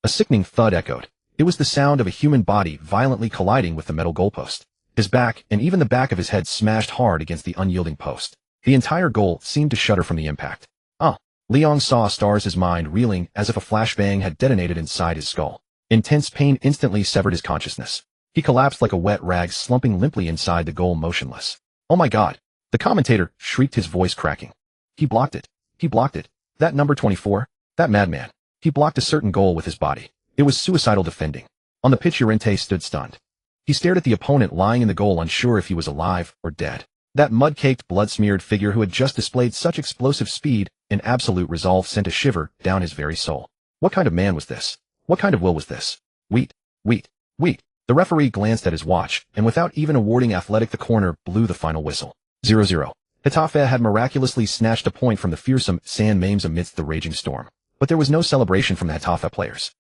A sickening thud echoed. It was the sound of a human body violently colliding with the metal goalpost. His back, and even the back of his head, smashed hard against the unyielding post. The entire goal seemed to shudder from the impact. Lyon saw stars, his mind reeling as if a flashbang had detonated inside his skull. Intense pain instantly severed his consciousness. He collapsed like a wet rag, slumping limply inside the goal, motionless. "Oh my God!" The commentator shrieked, his voice cracking. "He blocked it. He blocked it. That number 24? That madman. He blocked a certain goal with his body. It was suicidal defending." On the pitch, Llorente stood stunned. He stared at the opponent lying in the goal, unsure if he was alive or dead. That mud-caked, blood-smeared figure who had just displayed such explosive speed and absolute resolve sent a shiver down his very soul. What kind of man was this? What kind of will was this? Wheat. The referee glanced at his watch, and without even awarding Athletic the corner, blew the final whistle. 0-0. Getafe had miraculously snatched a point from the fearsome San Mames amidst the raging storm. But there was no celebration from the Getafe players.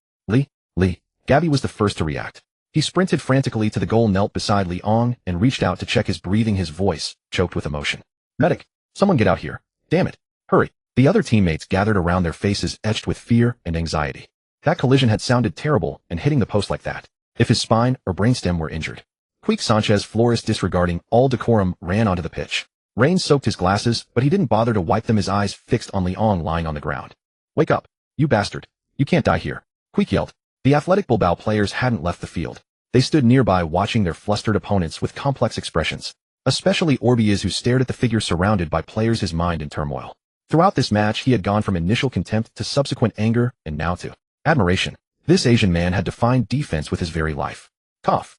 Gabi was the first to react. He sprinted frantically to the goal, knelt beside Leong, and reached out to check his breathing, his voice choked with emotion. "Medic! Someone get out here! Damn it! Hurry!" The other teammates gathered around, their faces etched with fear and anxiety. That collision had sounded terrible, and hitting the post like that. If his spine or brainstem were injured. Quique Sanchez Flores, disregarding all decorum, ran onto the pitch. Rain soaked his glasses, but he didn't bother to wipe them, his eyes fixed on Leong lying on the ground. "Wake up, you bastard. You can't die here," Quique yelled. The Athletic Bilbao players hadn't left the field. They stood nearby, watching their flustered opponents with complex expressions. Especially Orbiz, who stared at the figure surrounded by players, his mind in turmoil. Throughout this match, he had gone from initial contempt to subsequent anger, and now to admiration. This Asian man had defined defense with his very life. Cough.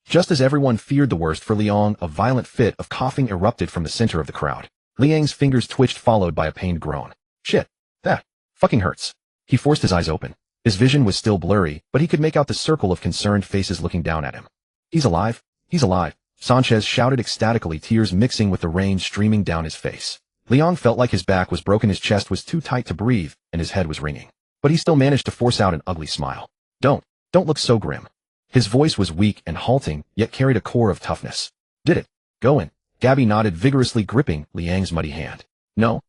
Just as everyone feared the worst for Leong, a violent fit of coughing erupted from the center of the crowd. Liang's fingers twitched, followed by a pained groan. "Shit. That fucking hurts." He forced his eyes open. His vision was still blurry, but he could make out the circle of concerned faces looking down at him. He's alive, Sanchez shouted ecstatically, tears mixing with the rain streaming down his face. Leong felt like his back was broken, his chest was too tight to breathe, and his head was ringing. But he still managed to force out an ugly smile. Don't look so grim." His voice was weak and halting, yet carried a core of toughness. "Did it? Go in." Gabi nodded, vigorously gripping Liang's muddy hand. No,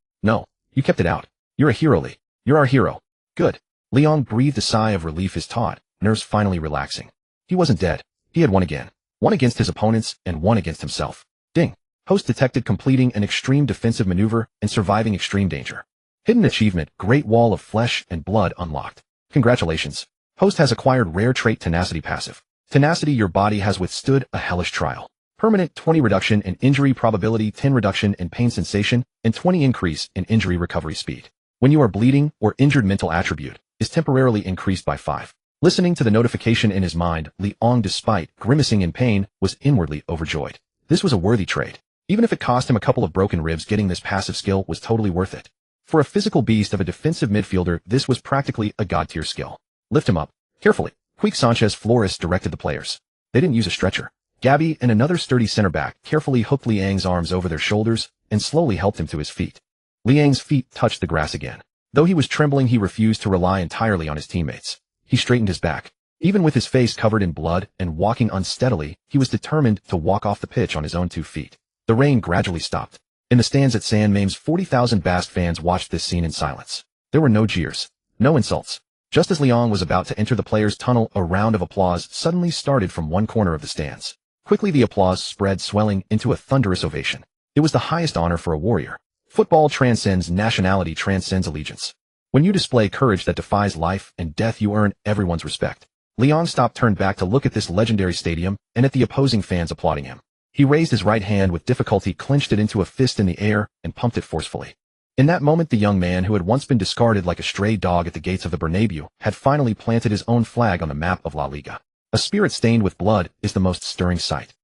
you kept it out. You're a hero, Li. You're our hero. Good." Leong breathed a sigh of relief, his taut nerves finally relaxing. He wasn't dead. He had won again. Won against his opponents, and won against himself. Ding. Host detected, completing an extreme defensive maneuver and surviving extreme danger. Hidden achievement, Great Wall of Flesh and Blood unlocked. Congratulations. Host has acquired rare trait Tenacity passive. Tenacity, your body has withstood a hellish trial. Permanent 20 reduction in injury probability, 10 reduction in pain sensation, and 20 increase in injury recovery speed. When you are bleeding or injured, mental attribute is temporarily increased by 5. Listening to the notification in his mind, Leong, despite grimacing in pain, was inwardly overjoyed. This was a worthy trade. Even if it cost him a couple of broken ribs, getting this passive skill was totally worth it. For a physical beast of a defensive midfielder, this was practically a god-tier skill. "Lift him up. Carefully." Quique Sanchez Flores directed the players. They didn't use a stretcher. Gabi and another sturdy center back carefully hooked Liang's arms over their shoulders and slowly helped him to his feet. Liang's feet touched the grass again. Though he was trembling, he refused to rely entirely on his teammates. He straightened his back. Even with his face covered in blood and walking unsteadily, he was determined to walk off the pitch on his own 2 feet. The rain gradually stopped. In the stands at San Mames, 40,000 Basque fans watched this scene in silence. There were no jeers, no insults. Just as Leong was about to enter the players' tunnel, a round of applause suddenly started from one corner of the stands. Quickly the applause spread, swelling into a thunderous ovation. It was the highest honor for a warrior. Football transcends nationality, transcends allegiance. When you display courage that defies life and death, you earn everyone's respect. Leong stopped, turned back to look at this legendary stadium and at the opposing fans applauding him. He raised his right hand with difficulty, clenched it into a fist in the air, and pumped it forcefully. In that moment, the young man who had once been discarded like a stray dog at the gates of the Bernabéu had finally planted his own flag on the map of La Liga. A spirit stained with blood is the most stirring sight.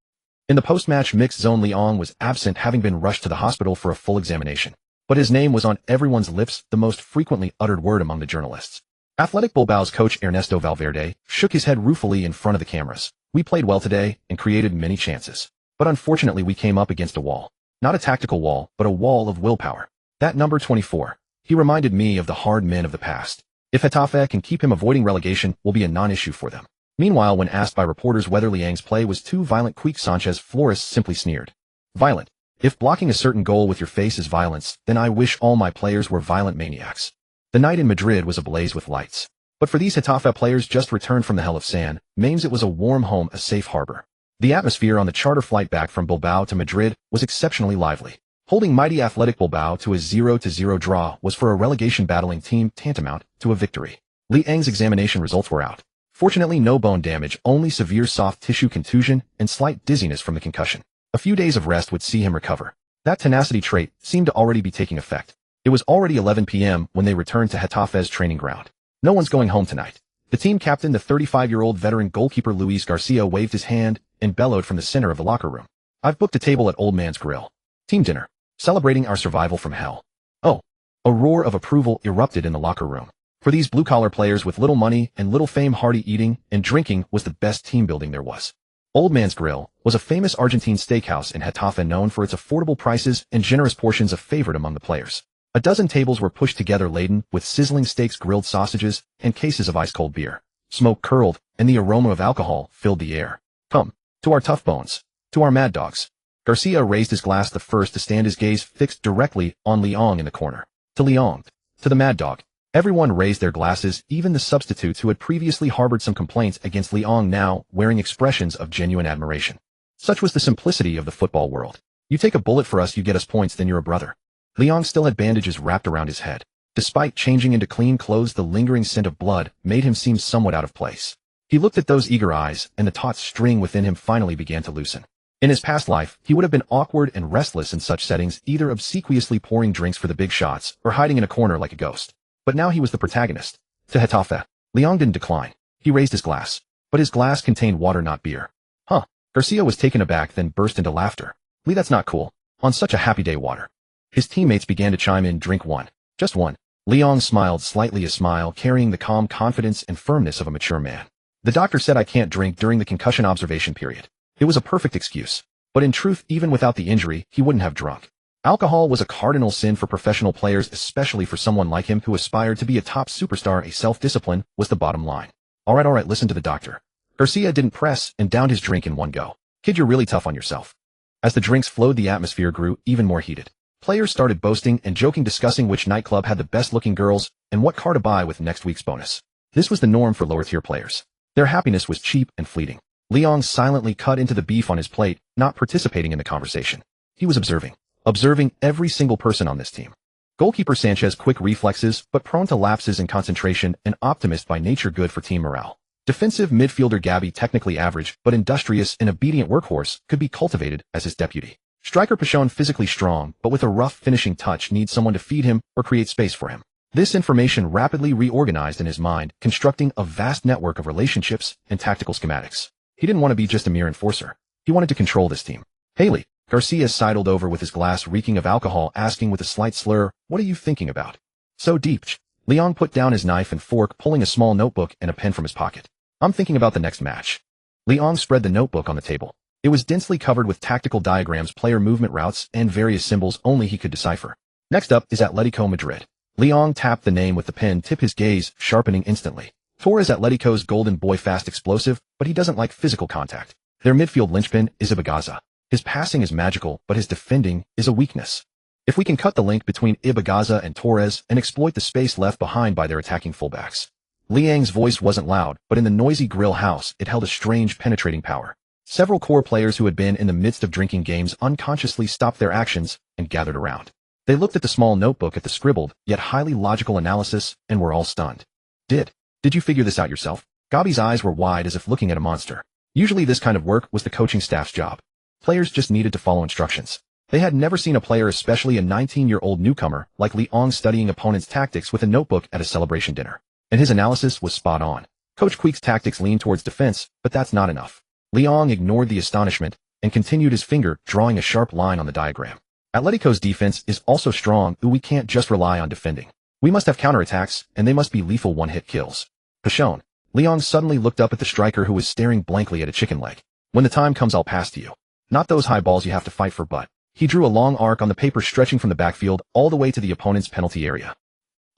In the post-match mixed zone, Leong was absent, having been rushed to the hospital for a full examination. But his name was on everyone's lips, the most frequently uttered word among the journalists. Athletic Bilbao's coach Ernesto Valverde shook his head ruefully in front of the cameras. "We played well today and created many chances. But unfortunately we came up against a wall. Not a tactical wall, but a wall of willpower. That number 24. He reminded me of the hard men of the past. If Getafe can keep him, avoiding relegation will be a non-issue for them." Meanwhile, when asked by reporters whether Liang's play was too violent, Quique Sanchez Flores simply sneered. "Violent? If blocking a certain goal with your face is violence, then I wish all my players were violent maniacs." The night in Madrid was ablaze with lights. But for these Getafe players just returned from the hell of San Mames, it was a warm home, a safe harbor. The atmosphere on the charter flight back from Bilbao to Madrid was exceptionally lively. Holding mighty Athletic Bilbao to a 0-0 draw was for a relegation battling team tantamount to a victory. Liang's examination results were out. Fortunately, no bone damage, only severe soft tissue contusion and slight dizziness from the concussion. A few days of rest would see him recover. That tenacity trait seemed to already be taking effect. It was already 11 p.m. when they returned to Getafe's training ground. No one's going home tonight. The team captain, the 35-year-old veteran goalkeeper Luis Garcia, waved his hand and bellowed from the center of the locker room. I've booked a table at Old Man's Grill. Team dinner. Celebrating our survival from hell. Oh. A roar of approval erupted in the locker room. For these blue-collar players with little money and little fame, hearty eating and drinking was the best team building there was. Old Man's Grill was a famous Argentine steakhouse in Getafe known for its affordable prices and generous portions of favorite among the players. A dozen tables were pushed together laden with sizzling steaks, grilled sausages, and cases of ice-cold beer. Smoke curled, and the aroma of alcohol filled the air. Come, to our tough bones, to our mad dogs. Garcia raised his glass, the first to stand, his gaze fixed directly on Leong in the corner. To Leong, to the mad dog. Everyone raised their glasses, even the substitutes who had previously harbored some complaints against Leong, now wearing expressions of genuine admiration. Such was the simplicity of the football world. You take a bullet for us, you get us points, then you're a brother. Leong still had bandages wrapped around his head. Despite changing into clean clothes, the lingering scent of blood made him seem somewhat out of place. He looked at those eager eyes, and the taut string within him finally began to loosen. In his past life, he would have been awkward and restless in such settings, either obsequiously pouring drinks for the big shots or hiding in a corner like a ghost. But now he was the protagonist. To Getafe. Leong didn't decline. He raised his glass. But his glass contained water, not beer. Huh. Garcia was taken aback, then burst into laughter. Lee, that's not cool. On such a happy day, water. His teammates began to chime in. Drink one. Just one. Leong smiled slightly, a smile carrying the calm confidence and firmness of a mature man. The doctor said I can't drink during the concussion observation period. It was a perfect excuse. But in truth, even without the injury, he wouldn't have drunk. Alcohol was a cardinal sin for professional players, especially for someone like him who aspired to be a top superstar. A self-discipline was the bottom line. All right, listen to the doctor. Garcia didn't press and downed his drink in one go. Kid, you're really tough on yourself. As the drinks flowed, the atmosphere grew even more heated. Players started boasting and joking, discussing which nightclub had the best-looking girls and what car to buy with next week's bonus. This was the norm for lower-tier players. Their happiness was cheap and fleeting. Leong silently cut into the beef on his plate, not participating in the conversation. He was observing every single person on this team. Goalkeeper Sanchez, quick reflexes, but prone to lapses in concentration, an optimist by nature, good for team morale. Defensive midfielder Gabby, technically average, but industrious and obedient workhorse, could be cultivated as his deputy. Striker Pichon, physically strong, but with a rough finishing touch, needs someone to feed him or create space for him. This information rapidly reorganized in his mind, constructing a vast network of relationships and tactical schematics. He didn't want to be just a mere enforcer. He wanted to control this team. Haley. Garcia sidled over with his glass reeking of alcohol, asking with a slight slur, what are you thinking about? So deep. Leong put down his knife and fork, pulling a small notebook and a pen from his pocket. I'm thinking about the next match. Leong spread the notebook on the table. It was densely covered with tactical diagrams, player movement routes, and various symbols only he could decipher. Next up is Atletico Madrid. Leong tapped the name with the pen, tip, his gaze sharpening instantly. Torres, Atletico's golden boy, fast, explosive, but he doesn't like physical contact. Their midfield linchpin is Ibagaza. His passing is magical, but his defending is a weakness. If we can cut the link between Ibagaza and Torres and exploit the space left behind by their attacking fullbacks. Liang's voice wasn't loud, but in the noisy grill house, it held a strange, penetrating power. Several core players who had been in the midst of drinking games unconsciously stopped their actions and gathered around. They looked at the small notebook, at the scribbled, yet highly logical analysis, and were all stunned. Did you figure this out yourself? Gabi's eyes were wide as if looking at a monster. Usually this kind of work was the coaching staff's job. Players just needed to follow instructions. They had never seen a player, especially a 19-year-old newcomer, like Leong, studying opponents' tactics with a notebook at a celebration dinner. And his analysis was spot on. Coach Queek's tactics leaned towards defense, but that's not enough. Leong ignored the astonishment and continued, his finger drawing a sharp line on the diagram. Atletico's defense is also strong, but we can't just rely on defending. We must have counterattacks, and they must be lethal one-hit kills. Pichon. Leong suddenly looked up at the striker, who was staring blankly at a chicken leg. When the time comes, I'll pass to you. Not those high balls you have to fight for, but... He drew a long arc on the paper, stretching from the backfield all the way to the opponent's penalty area.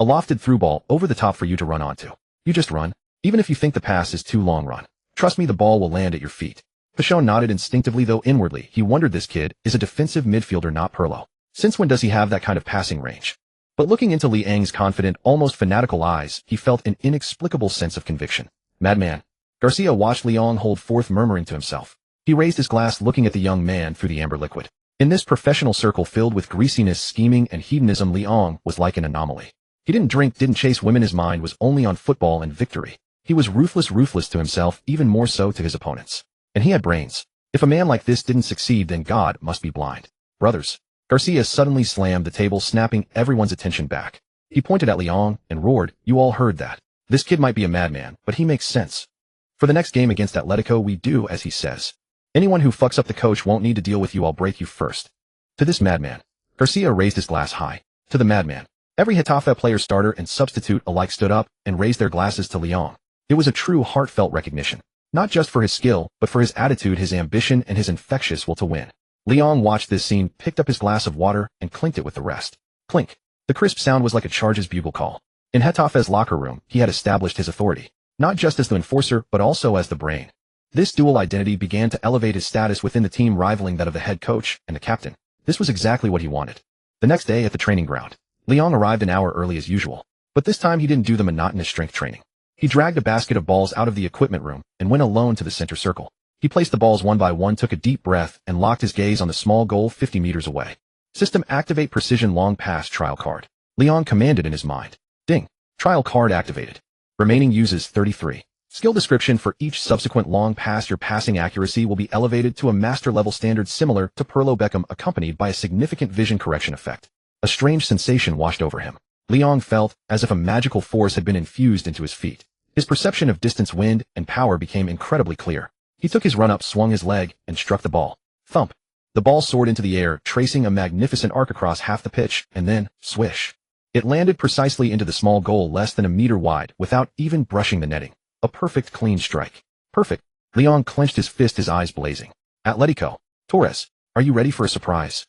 A lofted through ball over the top for you to run onto. You just run. Even if you think the pass is too long, run. Trust me, the ball will land at your feet. Pichon nodded instinctively, though inwardly he wondered, this kid is a defensive midfielder, not Pirlo. Since when does he have that kind of passing range? But looking into Liang's confident, almost fanatical eyes, he felt an inexplicable sense of conviction. Madman. Garcia watched Leong hold forth, murmuring to himself. He raised his glass, looking at the young man through the amber liquid. In this professional circle filled with greasiness, scheming, and hedonism, Leong was like an anomaly. He didn't drink, didn't chase women, his mind was only on football and victory. He was ruthless to himself, even more so to his opponents. And he had brains. If a man like this didn't succeed, then God must be blind. Brothers. Garcia suddenly slammed the table, snapping everyone's attention back. He pointed at Leon and roared, "You all heard that. This kid might be a madman, but he makes sense. For the next game against Atletico, we do as he says. Anyone who fucks up the coach won't need to deal with you, I'll break you first." To this madman. Garcia raised his glass high. To the madman. Every Getafe player, starter and substitute alike, stood up and raised their glasses to Leon. It was a true heartfelt recognition. Not just for his skill, but for his attitude, his ambition, and his infectious will to win. Leon watched this scene, picked up his glass of water, and clinked it with the rest. Clink. The crisp sound was like a charge's bugle call. In Getafe's locker room, he had established his authority. Not just as the enforcer, but also as the brain. This dual identity began to elevate his status within the team, rivaling that of the head coach and the captain. This was exactly what he wanted. The next day at the training ground, Leon arrived an hour early as usual. But this time he didn't do the monotonous strength training. He dragged a basket of balls out of the equipment room and went alone to the center circle. He placed the balls one by one, took a deep breath, and locked his gaze on the small goal 50 meters away. System activate, precision long pass trial card. Leon commanded in his mind. Ding. Trial card activated. Remaining uses 33. Skill description: for each subsequent long pass, your passing accuracy will be elevated to a master level standard similar to Perlo Beckham, accompanied by a significant vision correction effect. A strange sensation washed over him. Leon felt as if a magical force had been infused into his feet. His perception of distance, wind, and power became incredibly clear. He took his run-up, swung his leg, and struck the ball. Thump. The ball soared into the air, tracing a magnificent arc across half the pitch, and then, swish. It landed precisely into the small goal less than a meter wide, without even brushing the netting. A perfect, clean strike. Perfect. Leon clenched his fist, his eyes blazing. Atletico. Torres, are you ready for a surprise?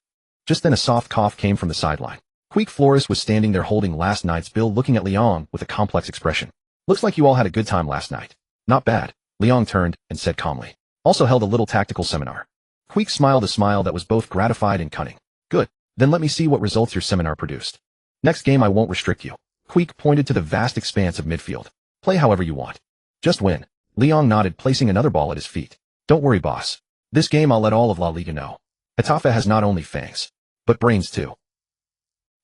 Just then a soft cough came from the sideline. Quique Flores was standing there holding last night's bill, looking at Leon with a complex expression. Looks like you all had a good time last night. Not bad. Leon turned and said calmly. Also held a little tactical seminar. Quique smiled, a smile that was both gratified and cunning. Good. Then let me see what results your seminar produced. Next game I won't restrict you. Quique pointed to the vast expanse of midfield. Play however you want. Just win. Leon nodded, placing another ball at his feet. Don't worry, boss. This game I'll let all of La Liga know. Getafe has not only fangs, but brains too.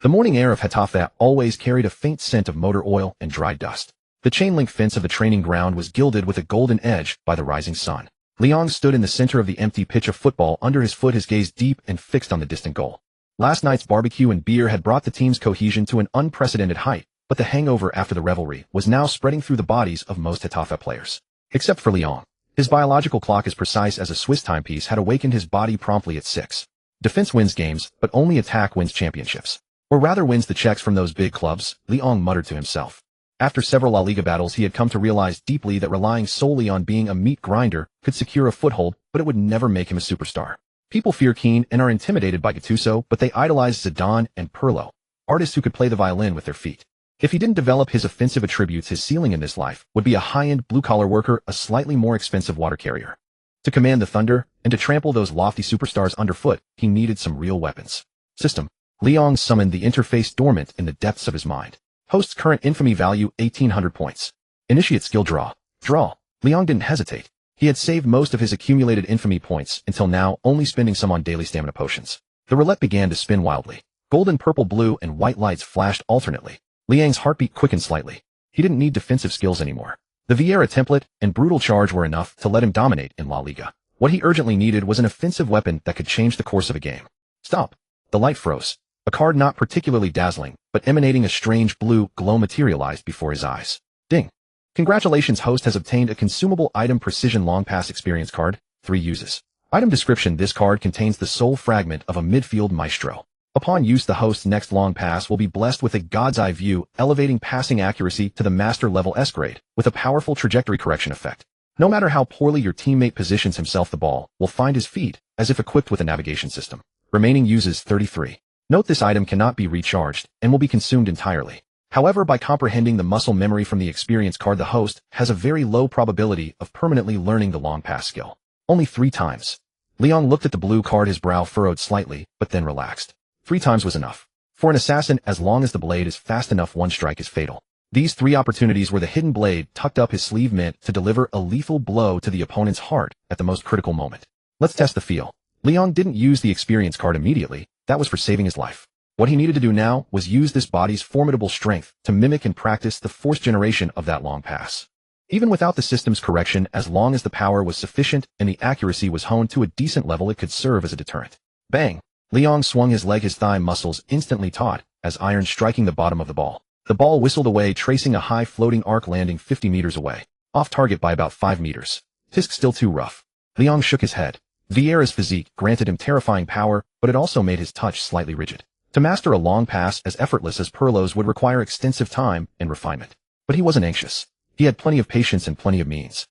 The morning air of Getafe always carried a faint scent of motor oil and dried dust. The chain-link fence of the training ground was gilded with a golden edge by the rising sun. Leon stood in the center of the empty pitch of football, under his foot, his gaze deep and fixed on the distant goal. Last night's barbecue and beer had brought the team's cohesion to an unprecedented height, but the hangover after the revelry was now spreading through the bodies of most Getafe players. Except for Leon. His biological clock, as precise as a Swiss timepiece, had awakened his body promptly at 6. Defense wins games, but only attack wins championships. Or rather wins the checks from those big clubs, Leon muttered to himself. After several La Liga battles, he had come to realize deeply that relying solely on being a meat grinder could secure a foothold, but it would never make him a superstar. People fear Keane and are intimidated by Gattuso, but they idolize Zidane and Pirlo, artists who could play the violin with their feet. If he didn't develop his offensive attributes, his ceiling in this life would be a high-end blue-collar worker, a slightly more expensive water carrier. To command the thunder and to trample those lofty superstars underfoot, he needed some real weapons. System. Leon summoned the interface dormant in the depths of his mind. Host's current infamy value, 1800 points. Initiate skill draw. Draw. Leon didn't hesitate. He had saved most of his accumulated infamy points until now, only spending some on daily stamina potions. The roulette began to spin wildly. Golden, purple, blue, and white lights flashed alternately. Liang's heartbeat quickened slightly. He didn't need defensive skills anymore. The Vieira template and brutal charge were enough to let him dominate in La Liga. What he urgently needed was an offensive weapon that could change the course of a game. Stop. The light froze. A card not particularly dazzling, but emanating a strange blue glow materialized before his eyes. Ding. Congratulations, host has obtained a consumable item, precision long pass experience card, 3 uses. Item description: this card contains the sole fragment of a midfield maestro. Upon use, the host's next long pass will be blessed with a god's eye view, elevating passing accuracy to the master level S grade, with a powerful trajectory correction effect. No matter how poorly your teammate positions himself, the ball will find his feet, as if equipped with a navigation system. Remaining uses 33. Note this item cannot be recharged, and will be consumed entirely. However, by comprehending the muscle memory from the experience card, the host has a very low probability of permanently learning the long pass skill. Only 3 times. Leon looked at the blue card, his brow furrowed slightly, but then relaxed. 3 times was enough. For an assassin, as long as the blade is fast enough, one strike is fatal. These 3 opportunities where the hidden blade tucked up his sleeve meant to deliver a lethal blow to the opponent's heart at the most critical moment. Let's test the feel. Leon didn't use the experience card immediately. That was for saving his life. What he needed to do now was use this body's formidable strength to mimic and practice the force generation of that long pass. Even without the system's correction, as long as the power was sufficient and the accuracy was honed to a decent level, it could serve as a deterrent. Bang! Liang swung his leg, his thigh muscles instantly taut, as iron striking the bottom of the ball. The ball whistled away, tracing a high floating arc, landing 50 meters away, off target by about 5 meters. Tisk, still too rough. Liang shook his head. Vieira's physique granted him terrifying power, but it also made his touch slightly rigid. To master a long pass as effortless as Perlot's would require extensive time and refinement. But he wasn't anxious. He had plenty of patience and plenty of means.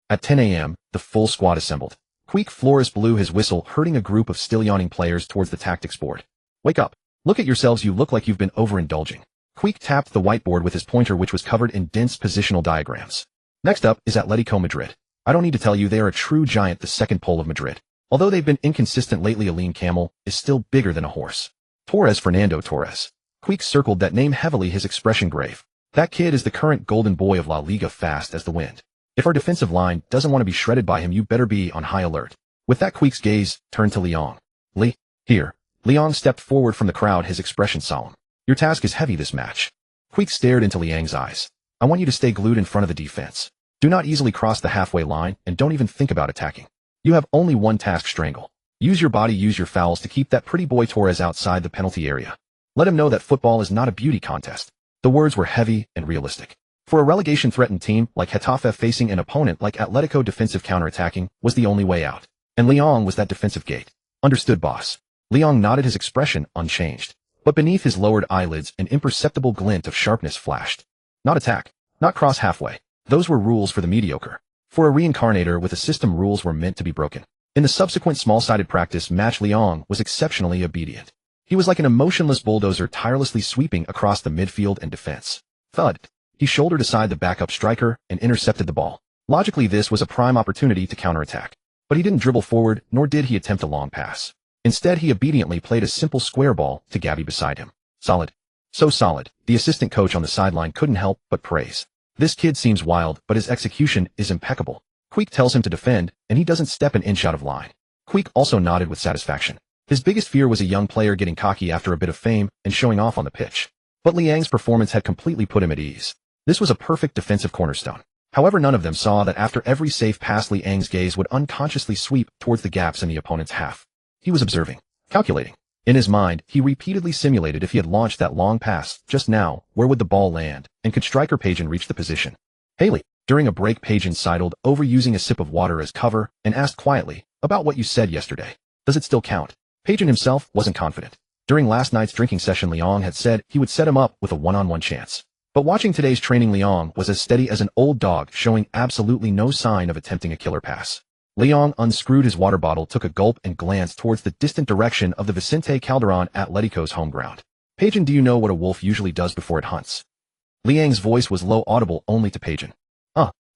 At 10 a.m., the full squad assembled. Queek Flores blew his whistle, herding a group of still yawning players towards the tactics board. Wake up. Look at yourselves, you look like you've been overindulging. Queek tapped the whiteboard with his pointer, which was covered in dense positional diagrams. Next up is Atletico Madrid. I don't need to tell you, they are a true giant, the second pole of Madrid. Although they've been inconsistent lately, a lean camel is still bigger than a horse. Torres, Fernando Torres. Queek circled that name heavily, his expression grave. That kid is the current golden boy of La Liga, fast as the wind. If our defensive line doesn't want to be shredded by him, you better be on high alert. With that, Queek's gaze turned to Liang. Here. Liang stepped forward from the crowd, his expression solemn. Your task is heavy this match. Queek stared into Liang's eyes. I want you to stay glued in front of the defense. Do not easily cross the halfway line, and don't even think about attacking. You have only one task: strangle. Use your body, use your fouls to keep that pretty boy Torres outside the penalty area. Let him know that football is not a beauty contest. The words were heavy and realistic. For a relegation-threatened team like Getafe, facing an opponent like Atletico, defensive counterattacking was the only way out. And Liang was that defensive gate. Understood, boss. Liang nodded, his expression unchanged. But beneath his lowered eyelids, an imperceptible glint of sharpness flashed. Not attack. Not cross halfway. Those were rules for the mediocre. For a reincarnator with a system, rules were meant to be broken. In the subsequent small-sided practice match, Liang was exceptionally obedient. He was like an emotionless bulldozer, tirelessly sweeping across the midfield and defense. Thud. He shouldered aside the backup striker and intercepted the ball. Logically, this was a prime opportunity to counterattack. But he didn't dribble forward, nor did he attempt a long pass. Instead, he obediently played a simple square ball to Gabby beside him. Solid. So solid, the assistant coach on the sideline couldn't help but praise. This kid seems wild, but his execution is impeccable. Queek tells him to defend, and he doesn't step an inch out of line. Queek also nodded with satisfaction. His biggest fear was a young player getting cocky after a bit of fame and showing off on the pitch. But Liang's performance had completely put him at ease. This was a perfect defensive cornerstone. However, none of them saw that after every safe pass, Liang's gaze would unconsciously sweep towards the gaps in the opponent's half. He was observing, calculating. In his mind, he repeatedly simulated if he had launched that long pass just now, where would the ball land, and could striker Pajan reach the position. Haley. During a break, Pajan sidled over, using a sip of water as cover, and asked quietly, about what you said yesterday. Does it still count? Pajan himself wasn't confident. During last night's drinking session, Liang had said he would set him up with a one-on-one chance. But watching today's training, Liang was as steady as an old dog, showing absolutely no sign of attempting a killer pass. Liang unscrewed his water bottle, took a gulp, and glanced towards the distant direction of the Vicente Calderon, Atletico's home ground. Pajan, do you know what a wolf usually does before it hunts? Liang's voice was low, audible only to Pajan.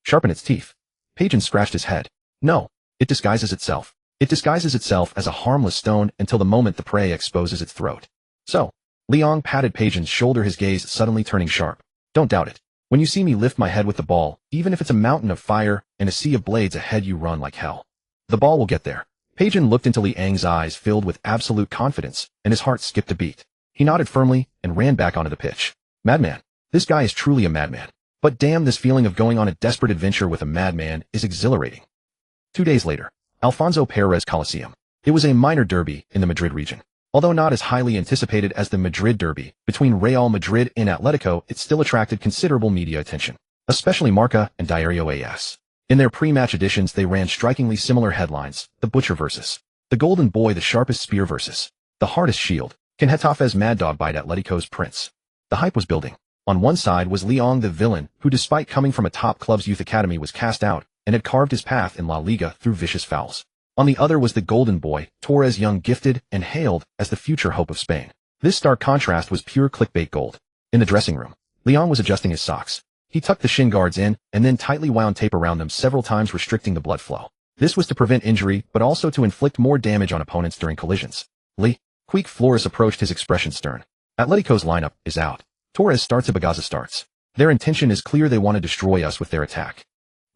Sharpen its teeth. Pajan scratched his head. No, it disguises itself. It disguises itself as a harmless stone until the moment the prey exposes its throat. So, Liang patted Pajan's shoulder, his gaze suddenly turning sharp. Don't doubt it. When you see me lift my head with the ball, even if it's a mountain of fire and a sea of blades ahead, you run like hell. The ball will get there. Pajan looked into Liang's eyes, filled with absolute confidence, and his heart skipped a beat. He nodded firmly and ran back onto the pitch. Madman. This guy is truly a madman. But damn, this feeling of going on a desperate adventure with a madman is exhilarating. 2 days later, Alfonso Perez Coliseum. It was a minor derby in the Madrid region. Although not as highly anticipated as the Madrid derby between Real Madrid and Atletico, it still attracted considerable media attention, especially Marca and Diario AS. In their pre-match editions, they ran strikingly similar headlines: the Butcher versus the Golden Boy, the Sharpest Spear versus the Hardest Shield. Can Getafe's Mad Dog bite Atletico's Prince? The hype was building. On one side was Liang, the villain, who despite coming from a top club's youth academy was cast out and had carved his path in La Liga through vicious fouls. On the other was the Golden Boy, Torres, young, gifted, and hailed as the future hope of Spain. This stark contrast was pure clickbait gold. In the dressing room, Liang was adjusting his socks. He tucked the shin guards in and then tightly wound tape around them, several times restricting the blood flow. This was to prevent injury, but also to inflict more damage on opponents during collisions. Queek Flores approached, his expression stern. Atletico's lineup is out. Torres starts, Bagaza starts. Their intention is clear, they want to destroy us with their attack.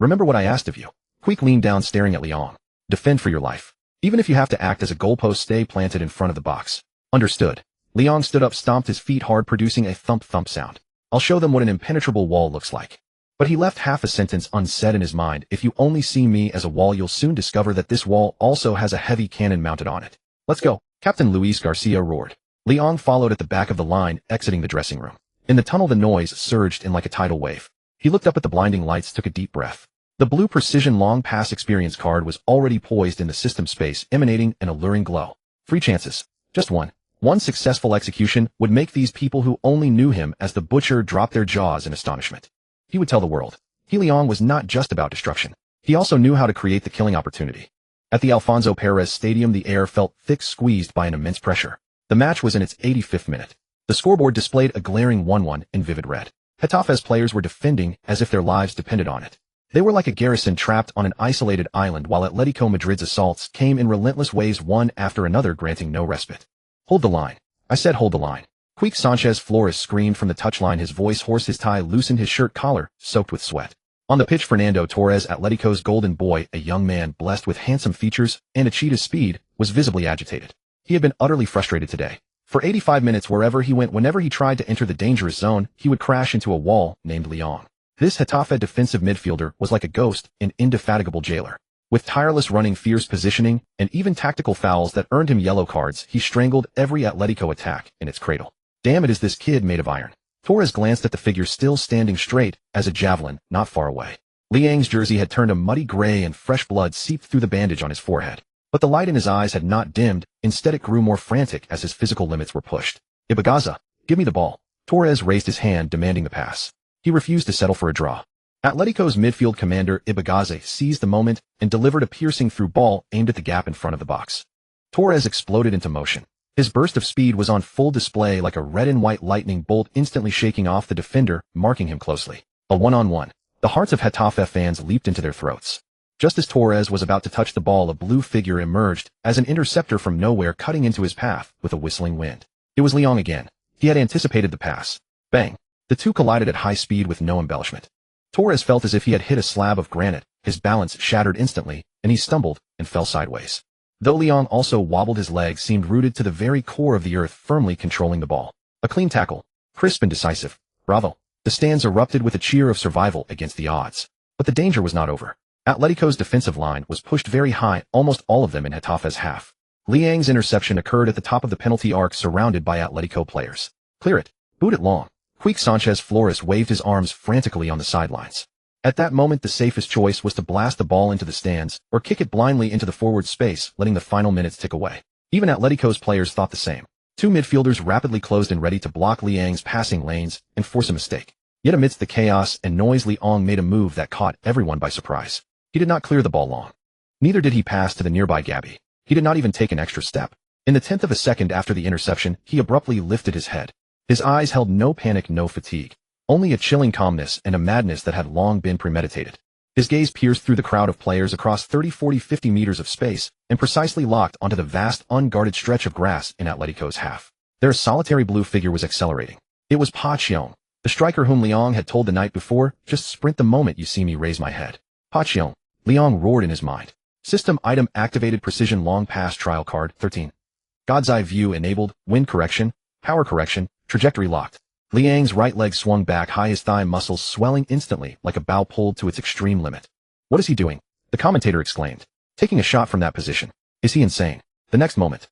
Remember what I asked of you. Queek leaned down, staring at Liang. Defend for your life. Even if you have to act as a goalpost, stay planted in front of the box. Understood. Liang stood up, stomped his feet hard, producing a thump-thump sound. I'll show them what an impenetrable wall looks like. But he left half a sentence unsaid in his mind. If you only see me as a wall, you'll soon discover that this wall also has a heavy cannon mounted on it. Let's go, Captain Luis Garcia roared. Leon followed at the back of the line, exiting the dressing room. In the tunnel, the noise surged in like a tidal wave. He looked up at the blinding lights, took a deep breath. The blue precision long pass experience card was already poised in the system space, emanating an alluring glow. 3 chances. Just one. One successful execution would make these people who only knew him as the butcher drop their jaws in astonishment. He would tell the world. Leon was not just about destruction. He also knew how to create the killing opportunity. At the Alfonso Perez Stadium, the air felt thick, squeezed by an immense pressure. The match was in its 85th minute. The scoreboard displayed a glaring 1-1 in vivid red. Getafe's players were defending as if their lives depended on it. They were like a garrison trapped on an isolated island, while Atletico Madrid's assaults came in relentless waves, one after another, granting no respite. Hold the line. I said hold the line. Quique Sanchez Flores screamed from the touchline, his voice hoarse, his tie loosened, his shirt collar soaked with sweat. On the pitch, Fernando Torres, Atletico's golden boy, a young man blessed with handsome features and a cheetah's speed, was visibly agitated. He had been utterly frustrated today. For 85 minutes, wherever he went, whenever he tried to enter the dangerous zone, he would crash into a wall named Leon. This Getafe defensive midfielder was like a ghost, an indefatigable jailer. With tireless running, fierce positioning, and even tactical fouls that earned him yellow cards, he strangled every Atletico attack in its cradle. Damn it, is this kid made of iron? Torres glanced at the figure still standing straight as a javelin not far away. Liang's jersey had turned a muddy gray and fresh blood seeped through the bandage on his forehead. But the light in his eyes had not dimmed, instead it grew more frantic as his physical limits were pushed. Ibagaza, give me the ball. Torres raised his hand, demanding the pass. He refused to settle for a draw. Atletico's midfield commander Ibagaza seized the moment and delivered a piercing through ball aimed at the gap in front of the box. Torres exploded into motion. His burst of speed was on full display like a red and white lightning bolt, instantly shaking off the defender, marking him closely. A one-on-one. The hearts of Getafe fans leaped into their throats. Just as Torres was about to touch the ball, a blue figure emerged as an interceptor from nowhere, cutting into his path with a whistling wind. It was Leon again. He had anticipated the pass. Bang! The two collided at high speed with no embellishment. Torres felt as if he had hit a slab of granite. His balance shattered instantly, and he stumbled and fell sideways. Though Leon also wobbled, his legs seemed rooted to the very core of the earth, firmly controlling the ball. A clean tackle. Crisp and decisive. Bravo. The stands erupted with a cheer of survival against the odds. But the danger was not over. Atletico's defensive line was pushed very high, almost all of them in Getafe's half. Liang's interception occurred at the top of the penalty arc, surrounded by Atletico players. Clear it. Boot it long. Quique Sanchez Flores waved his arms frantically on the sidelines. At that moment, the safest choice was to blast the ball into the stands or kick it blindly into the forward space, letting the final minutes tick away. Even Atletico's players thought the same. Two midfielders rapidly closed in, ready to block Liang's passing lanes and force a mistake. Yet amidst the chaos and noise, Leong made a move that caught everyone by surprise. He did not clear the ball long. Neither did he pass to the nearby Gabby. He did not even take an extra step. In the 10th of a second after the interception, he abruptly lifted his head. His eyes held no panic, no fatigue, only a chilling calmness and a madness that had long been premeditated. His gaze pierced through the crowd of players across 30, 40, 50 meters of space and precisely locked onto the vast, unguarded stretch of grass in Atletico's half. Their solitary blue figure was accelerating. It was Pa Chiong, the striker whom Leong had told the night before, just sprint the moment you see me raise my head. Pa Chiong, Leong roared in his mind. System item activated, precision long pass trial card 13. God's eye view enabled, wind correction, power correction, trajectory locked. Liang's right leg swung back high, his thigh muscles swelling instantly like a bow pulled to its extreme limit. What is he doing? The commentator exclaimed. Taking a shot from that position. Is he insane? The next moment.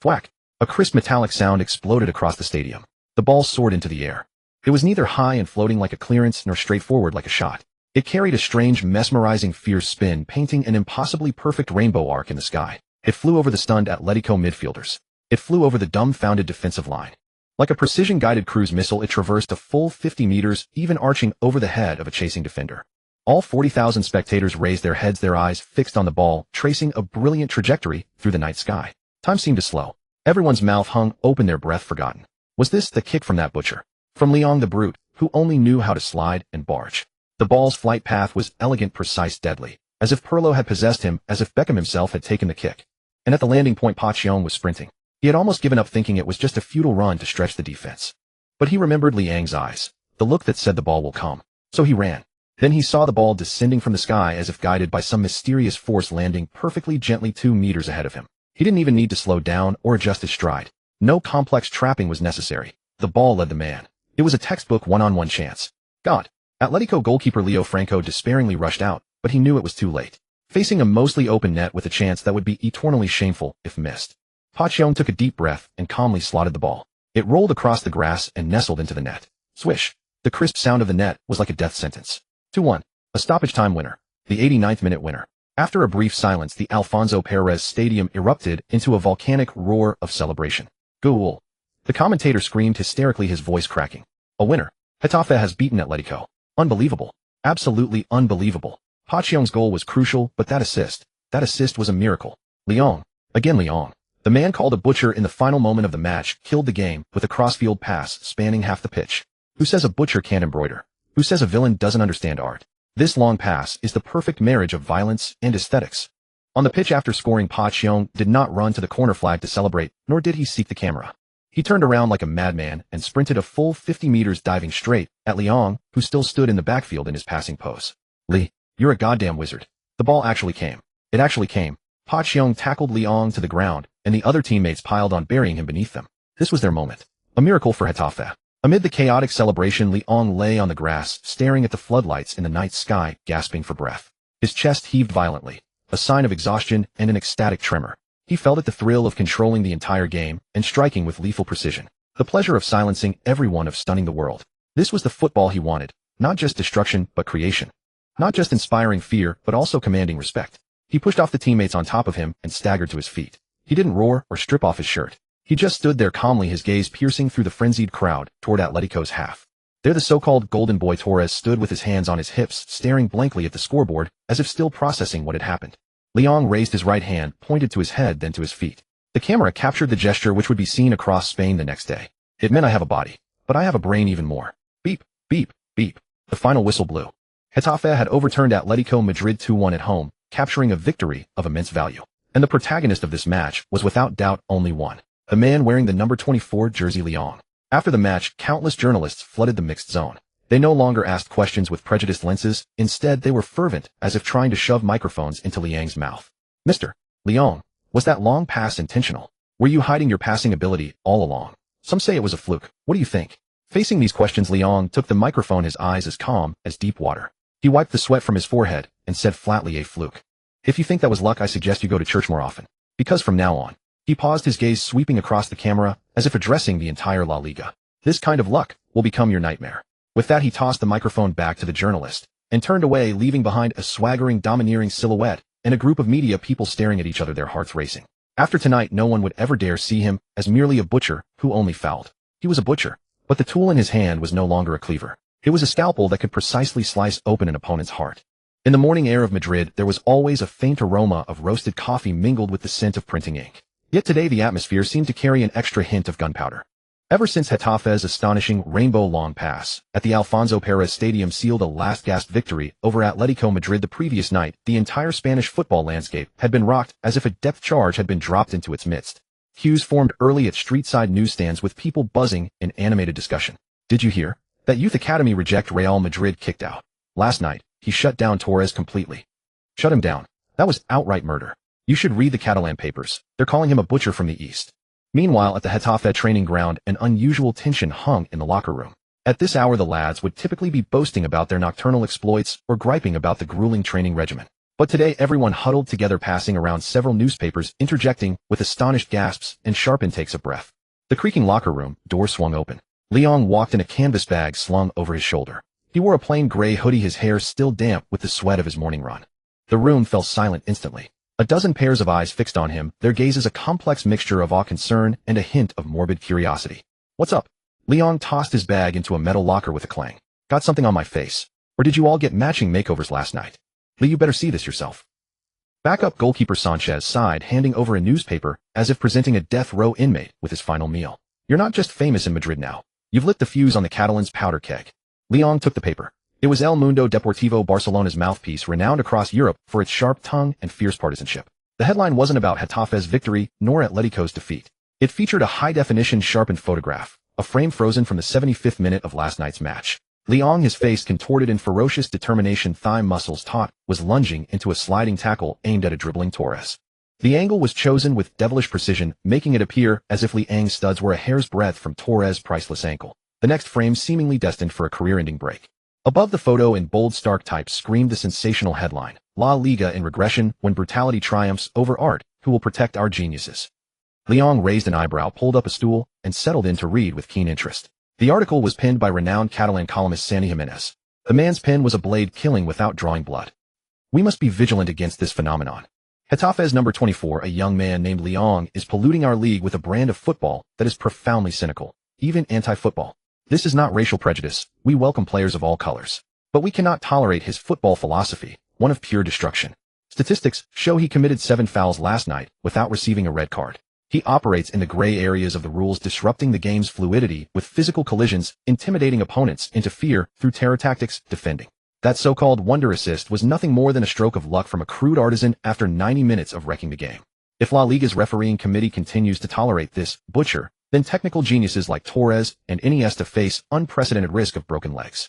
Thwack! A crisp metallic sound exploded across the stadium. The ball soared into the air. It was neither high and floating like a clearance nor straightforward like a shot. It carried a strange, mesmerizing, fierce spin, painting an impossibly perfect rainbow arc in the sky. It flew over the stunned Atletico midfielders. It flew over the dumbfounded defensive line. Like a precision-guided cruise missile, it traversed a full 50 meters, even arching over the head of a chasing defender. All 40,000 spectators raised their heads, their eyes fixed on the ball, tracing a brilliant trajectory through the night sky. Time seemed to slow. Everyone's mouth hung open, their breath forgotten. Was this the kick from that butcher? From Leong the brute, who only knew how to slide and barge. The ball's flight path was elegant, precise, deadly, as if Pirlo had possessed him, as if Beckham himself had taken the kick. And at the landing point, Pa Chiong was sprinting. He had almost given up, thinking it was just a futile run to stretch the defense. But he remembered Liang's eyes, the look that said the ball will come. So he ran. Then he saw the ball descending from the sky as if guided by some mysterious force, landing perfectly gently 2 meters ahead of him. He didn't even need to slow down or adjust his stride. No complex trapping was necessary. The ball led the man. It was a textbook one-on-one chance. God! Atletico goalkeeper Leo Franco despairingly rushed out, but he knew it was too late. Facing a mostly open net with a chance that would be eternally shameful if missed. Pochettino took a deep breath and calmly slotted the ball. It rolled across the grass and nestled into the net. Swish. The crisp sound of the net was like a death sentence. 2-1. A stoppage time winner. The 89th minute winner. After a brief silence, the Alfonso Perez Stadium erupted into a volcanic roar of celebration. Goal. The commentator screamed hysterically, his voice cracking. A winner. Getafe has beaten Atletico. Unbelievable. Absolutely unbelievable. Pochettino's goal was crucial, but that assist was a miracle. Lyon. Again Lyon. The man called a butcher in the final moment of the match killed the game with a crossfield pass spanning half the pitch. Who says a butcher can't embroider? Who says a villain doesn't understand art? This long pass is the perfect marriage of violence and aesthetics. On the pitch after scoring, Pochettino did not run to the corner flag to celebrate, nor did he seek the camera. He turned around like a madman and sprinted a full 50 meters, diving straight at Lyon, who still stood in the backfield in his passing pose. Lee, you're a goddamn wizard. The ball actually came. It actually came. Pochettino tackled Lyon to the ground, and the other teammates piled on, burying him beneath them. This was their moment. A miracle for Getafe. Amid the chaotic celebration, Lyon lay on the grass, staring at the floodlights in the night sky, gasping for breath. His chest heaved violently, a sign of exhaustion and an ecstatic tremor. He felt the thrill of controlling the entire game and striking with lethal precision. The pleasure of silencing everyone, of stunning the world. This was the football he wanted. Not just destruction, but creation. Not just inspiring fear, but also commanding respect. He pushed off the teammates on top of him and staggered to his feet. He didn't roar or strip off his shirt. He just stood there calmly, his gaze piercing through the frenzied crowd toward Atletico's half. There the so-called golden boy Torres stood with his hands on his hips, staring blankly at the scoreboard, as if still processing what had happened. Lyon raised his right hand, pointed to his head, then to his feet. The camera captured the gesture, which would be seen across Spain the next day. It meant I have a body, but I have a brain even more. Beep, beep, beep. The final whistle blew. Getafe had overturned Atletico Madrid 2-1 at home, capturing a victory of immense value. And the protagonist of this match was without doubt only one. The man wearing the number 24 jersey, Lyon. After the match, countless journalists flooded the mixed zone. They no longer asked questions with prejudiced lenses. Instead, they were fervent, as if trying to shove microphones into Lyon's mouth. Mr. Lyon, was that long pass intentional? Were you hiding your passing ability all along? Some say it was a fluke. What do you think? Facing these questions, Lyon took the microphone, his eyes as calm as deep water. He wiped the sweat from his forehead and said flatly, a fluke. If you think that was luck, I suggest you go to church more often. Because from now on, he paused, his gaze sweeping across the camera, as if addressing the entire La Liga. This kind of luck will become your nightmare. With that, he tossed the microphone back to the journalist and turned away, leaving behind a swaggering, domineering silhouette and a group of media people staring at each other, their hearts racing. After tonight, no one would ever dare see him as merely a butcher who only fouled. He was a butcher, but the tool in his hand was no longer a cleaver. It was a scalpel that could precisely slice open an opponent's heart. In the morning air of Madrid, there was always a faint aroma of roasted coffee mingled with the scent of printing ink. Yet today the atmosphere seemed to carry an extra hint of gunpowder. Ever since Getafe's astonishing rainbow-long pass at the Alfonso Perez Stadium sealed a last-gasp victory over Atletico Madrid the previous night, the entire Spanish football landscape had been rocked as if a depth charge had been dropped into its midst. Queues formed early at street-side newsstands with people buzzing in animated discussion. Did you hear? That youth academy reject Real Madrid kicked out. Last night, he shut down Torres completely. Shut him down. That was outright murder. You should read the Catalan papers. They're calling him a butcher from the east. Meanwhile, at the Getafe training ground, an unusual tension hung in the locker room. At this hour, the lads would typically be boasting about their nocturnal exploits or griping about the grueling training regimen. But today, everyone huddled together, passing around several newspapers, interjecting with astonished gasps and sharp intakes of breath. The creaking locker room door swung open. Lyon walked in a canvas bag slung over his shoulder. He wore a plain gray hoodie, his hair still damp with the sweat of his morning run. The room fell silent instantly. A dozen pairs of eyes fixed on him, their gazes a complex mixture of awe, concern, and a hint of morbid curiosity. What's up? Lyon tossed his bag into a metal locker with a clang. Got something on my face? Or did you all get matching makeovers last night? Lee, you better see this yourself. Backup goalkeeper Sanchez sighed, handing over a newspaper as if presenting a death row inmate with his final meal. You're not just famous in Madrid now. You've lit the fuse on the Catalans' powder keg. Lyon took the paper. It was El Mundo Deportivo, Barcelona's mouthpiece, renowned across Europe for its sharp tongue and fierce partisanship. The headline wasn't about Getafe's victory nor Atletico's defeat. It featured a high-definition sharpened photograph, a frame frozen from the 75th minute of last night's match. Lyon, his face contorted in ferocious determination, thigh muscles taut, was lunging into a sliding tackle aimed at a dribbling Torres. The angle was chosen with devilish precision, making it appear as if Liang's studs were a hair's breadth from Torres' priceless ankle. The next frame seemingly destined for a career-ending break. Above the photo in bold stark type screamed the sensational headline, La Liga in regression when brutality triumphs over art, who will protect our geniuses? Leong raised an eyebrow, pulled up a stool, and settled in to read with keen interest. The article was penned by renowned Catalan columnist Santi Jimenez. The man's pen was a blade killing without drawing blood. We must be vigilant against this phenomenon. Getafe's number 24, a young man named Leong, is polluting our league with a brand of football that is profoundly cynical, even anti-football. This is not racial prejudice. We welcome players of all colors. But we cannot tolerate his football philosophy, one of pure destruction. Statistics show he committed 7 fouls last night without receiving a red card. He operates in the gray areas of the rules, disrupting the game's fluidity with physical collisions, intimidating opponents into fear through terror tactics, defending. That so-called wonder assist was nothing more than a stroke of luck from a crude artisan after 90 minutes of wrecking the game. If La Liga's refereeing committee continues to tolerate this butcher, then technical geniuses like Torres and Iniesta face unprecedented risk of broken legs.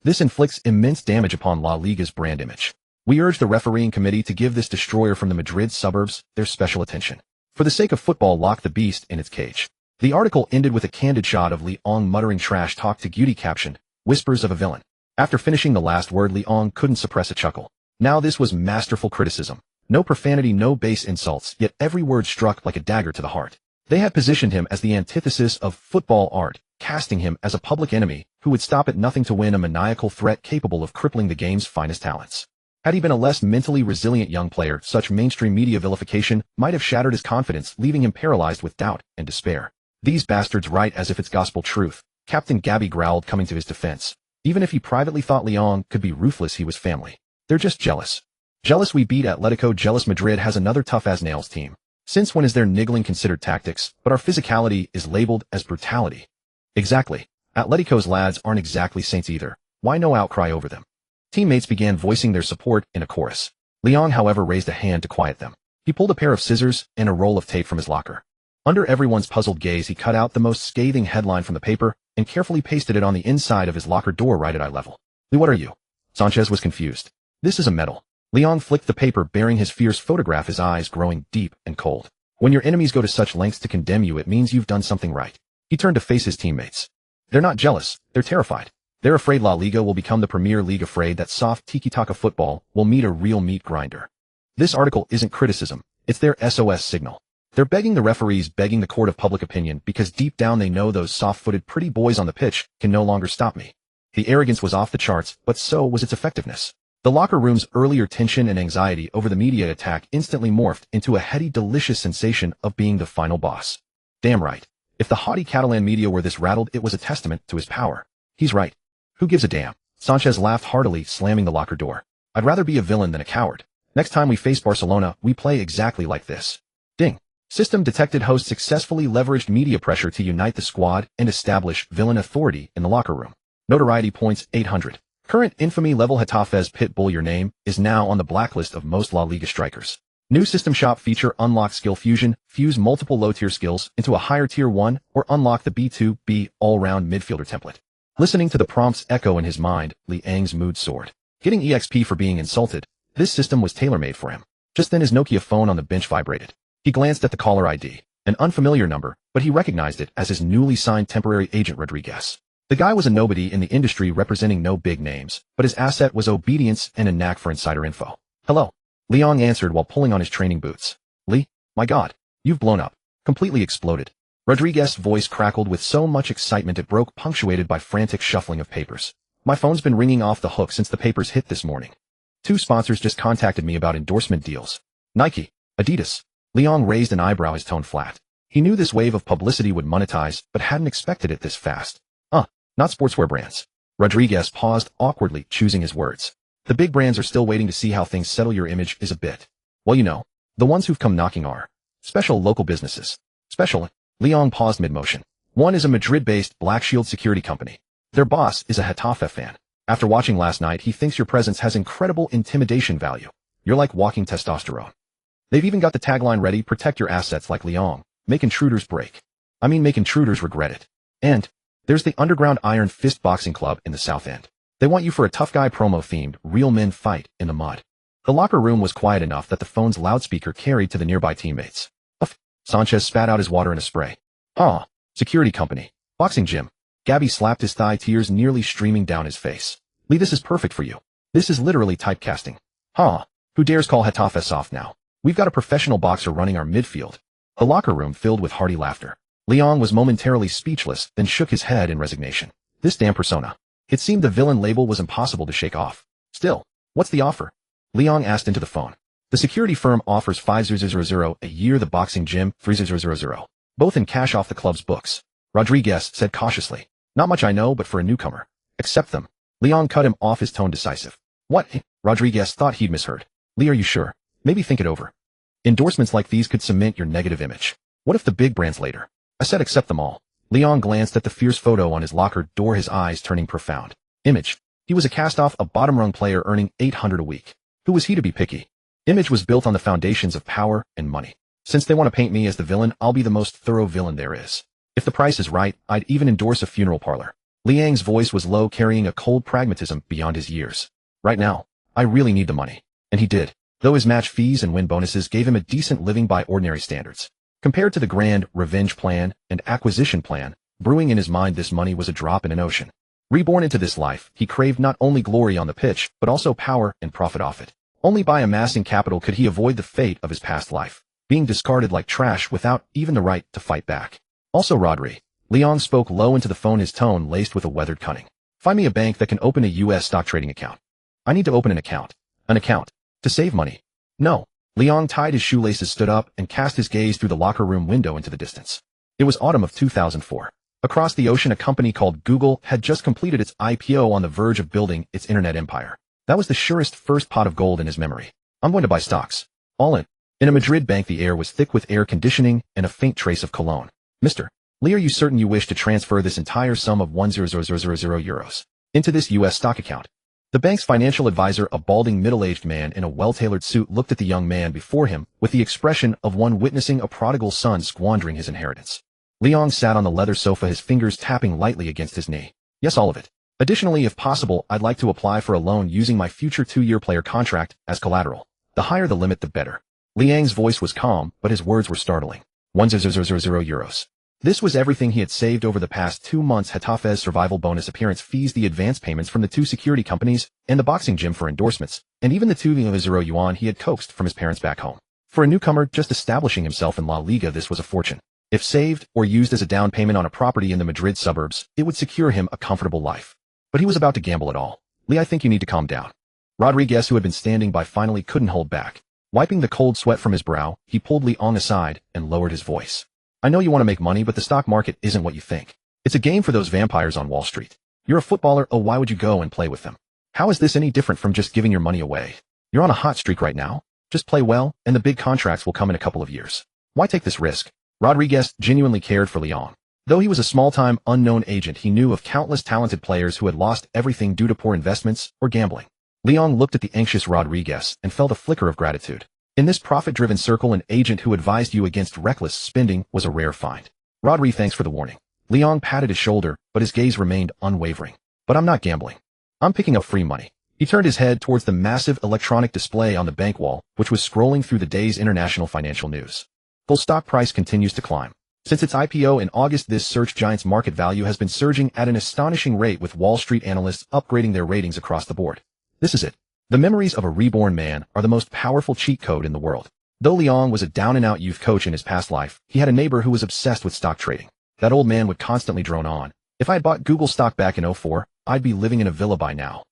This inflicts immense damage upon La Liga's brand image. We urge the refereeing committee to give this destroyer from the Madrid suburbs their special attention. For the sake of football, lock the beast in its cage. The article ended with a candid shot of Leong muttering trash talk to Guti, captioned, "Whispers of a villain." After finishing the last word, Leong couldn't suppress a chuckle. Now this was masterful criticism. No profanity, no base insults, yet every word struck like a dagger to the heart. They had positioned him as the antithesis of football art, casting him as a public enemy who would stop at nothing to win, a maniacal threat capable of crippling the game's finest talents. Had he been a less mentally resilient young player, such mainstream media vilification might have shattered his confidence, leaving him paralyzed with doubt and despair. These bastards write as if it's gospel truth, Captain Gabby growled, coming to his defense. Even if he privately thought Leong could be ruthless, he was family. They're just jealous. Jealous we beat Atletico, jealous Madrid has another tough-as-nails team. Since when is their niggling considered tactics, but our physicality is labeled as brutality? Exactly. Atletico's lads aren't exactly saints either. Why no outcry over them? Teammates began voicing their support in a chorus. Leong, however, raised a hand to quiet them. He pulled a pair of scissors and a roll of tape from his locker. Under everyone's puzzled gaze, he cut out the most scathing headline from the paper and carefully pasted it on the inside of his locker door right at eye level. What are you? Sanchez was confused. This is a medal. Leong flicked the paper, bearing his fierce photograph, his eyes growing deep and cold. When your enemies go to such lengths to condemn you, it means you've done something right. He turned to face his teammates. They're not jealous, they're terrified. They're afraid La Liga will become the Premier League, afraid that soft tiki-taka football will meet a real meat grinder. This article isn't criticism, it's their SOS signal. They're begging the referees, begging the court of public opinion, because deep down they know those soft-footed pretty boys on the pitch can no longer stop me. The arrogance was off the charts, but so was its effectiveness. The locker room's earlier tension and anxiety over the media attack instantly morphed into a heady, delicious sensation of being the final boss. Damn right. If the haughty Catalan media were this rattled, it was a testament to his power. He's right. Who gives a damn? Sanchez laughed heartily, slamming the locker door. I'd rather be a villain than a coward. Next time we face Barcelona, we play exactly like this. Ding. System detected. Host successfully leveraged media pressure to unite the squad and establish villain authority in the locker room. Notoriety points 800. Current infamy level. Getafe's pit bull, your name, is now on the blacklist of most La Liga strikers. New system shop feature: unlock skill fusion, fuse multiple low-tier skills into a higher tier 1, or unlock the B2B all-round midfielder template. Listening to the prompts echo in his mind, Leong's mood soared. Getting EXP for being insulted. This system was tailor-made for him. Just then his Nokia phone on the bench vibrated. He glanced at the caller ID, an unfamiliar number, but he recognized it as his newly signed temporary agent Rodriguez. The guy was a nobody in the industry, representing no big names, but his asset was obedience and a knack for insider info. Hello. Leong answered while pulling on his training boots. Lee, my God, you've blown up. Completely exploded. Rodriguez's voice crackled with so much excitement it broke, punctuated by frantic shuffling of papers. My phone's been ringing off the hook since the papers hit this morning. 2 sponsors just contacted me about endorsement deals. Nike, Adidas. Leong raised an eyebrow, his tone flat. He knew this wave of publicity would monetize, but hadn't expected it this fast. Not sportswear brands. Rodriguez paused awkwardly, choosing his words. The big brands are still waiting to see how things settle. Your image is a bit. Well, you know, the ones who've come knocking are special local businesses. Special. Leong paused mid-motion. One is a Madrid-based Black Shield security company. Their boss is a Getafe fan. After watching last night, he thinks your presence has incredible intimidation value. You're like walking testosterone. They've even got the tagline ready: protect your assets like Leong. Make intruders break. Make intruders regret it. And there's the Underground Iron Fist Boxing Club in the South End. They want you for a tough guy promo themed real men fight in the mud. The locker room was quiet enough that the phone's loudspeaker carried to the nearby teammates. Uff. Sanchez spat out his water in a spray. Security company. Boxing gym. Gabby slapped his thigh, tears nearly streaming down his face. Lee, this is perfect for you. This is literally typecasting. Huh? Who dares call Getafe soft now? We've got a professional boxer running our midfield. The locker room filled with hearty laughter. Leon was momentarily speechless, then shook his head in resignation. This damn persona. It seemed the villain label was impossible to shake off. Still, what's the offer? Leon asked into the phone. The security firm offers 5,000 a year, the boxing gym 3,000, both in cash off the club's books. Rodriguez said cautiously. Not much I know, but for a newcomer. Accept them. Leon cut him off, his tone decisive. What? Rodriguez thought he'd misheard. Lee, are you sure? Maybe think it over. Endorsements like these could cement your negative image. What if the big brands later? I said accept them all. Leon glanced at the fierce photo on his locker door, his eyes turning profound. Image. He was a cast-off, a bottom-rung player earning $800 a week. Who was he to be picky? Image was built on the foundations of power and money. Since they want to paint me as the villain, I'll be the most thorough villain there is. If the price is right, I'd even endorse a funeral parlor. Liang's voice was low, carrying a cold pragmatism beyond his years. Right now, I really need the money. And he did, though his match fees and win bonuses gave him a decent living by ordinary standards. Compared to the grand revenge plan and acquisition plan, brewing in his mind, this money was a drop in an ocean. Reborn into this life, he craved not only glory on the pitch, but also power and profit off it. Only by amassing capital could he avoid the fate of his past life, being discarded like trash without even the right to fight back. Also, Rodri. Leon spoke low into the phone, his tone laced with a weathered cunning. Find me a bank that can open a U.S. stock trading account. I need to open an account. An account. To save money. No. Leon tied his shoelaces, stood up, and cast his gaze through the locker room window into the distance. It was autumn of 2004. Across the ocean, a company called Google had just completed its IPO, on the verge of building its internet empire. That was the surest first pot of gold in his memory. I'm going to buy stocks. All in. In a Madrid bank, the air was thick with air conditioning and a faint trace of cologne. Mr. Lee, are you certain you wish to transfer this entire sum of €1,000 into this U.S. stock account? The bank's financial advisor, a balding middle-aged man in a well-tailored suit, looked at the young man before him with the expression of one witnessing a prodigal son squandering his inheritance. Leon sat on the leather sofa, his fingers tapping lightly against his knee. Yes, all of it. Additionally, if possible, I'd like to apply for a loan using my future 2-year player contract as collateral. The higher the limit, the better. Liang's voice was calm, but his words were startling. €1,000. This was everything he had saved over the past 2 months: Getafe's survival bonus, appearance fees, the advance payments from the 2 security companies, and the boxing gym for endorsements, and even the 2,000 yuan he had coaxed from his parents back home. For a newcomer just establishing himself in La Liga, this was a fortune. If saved or used as a down payment on a property in the Madrid suburbs, it would secure him a comfortable life. But he was about to gamble it all. Lee, I think you need to calm down. Rodriguez, who had been standing by, finally couldn't hold back. Wiping the cold sweat from his brow, he pulled Leon aside and lowered his voice. I know you want to make money, but the stock market isn't what you think. It's a game for those vampires on Wall Street. You're a footballer, oh, why would you go and play with them? How is this any different from just giving your money away? You're on a hot streak right now. Just play well, and the big contracts will come in a couple of years. Why take this risk? Rodriguez genuinely cared for Leon. Though he was a small-time, unknown agent, he knew of countless talented players who had lost everything due to poor investments or gambling. Leon looked at the anxious Rodriguez and felt a flicker of gratitude. In this profit-driven circle, an agent who advised you against reckless spending was a rare find. Rodri, thanks for the warning. Leon patted his shoulder, but his gaze remained unwavering. But I'm not gambling. I'm picking up free money. He turned his head towards the massive electronic display on the bank wall, which was scrolling through the day's international financial news. Gold stock price continues to climb. Since its IPO in August, this search giant's market value has been surging at an astonishing rate, with Wall Street analysts upgrading their ratings across the board. This is it. The memories of a reborn man are the most powerful cheat code in the world. Though Leon was a down-and-out youth coach in his past life, he had a neighbor who was obsessed with stock trading. That old man would constantly drone on. If I had bought Google stock back in '04, I'd be living in a villa by now.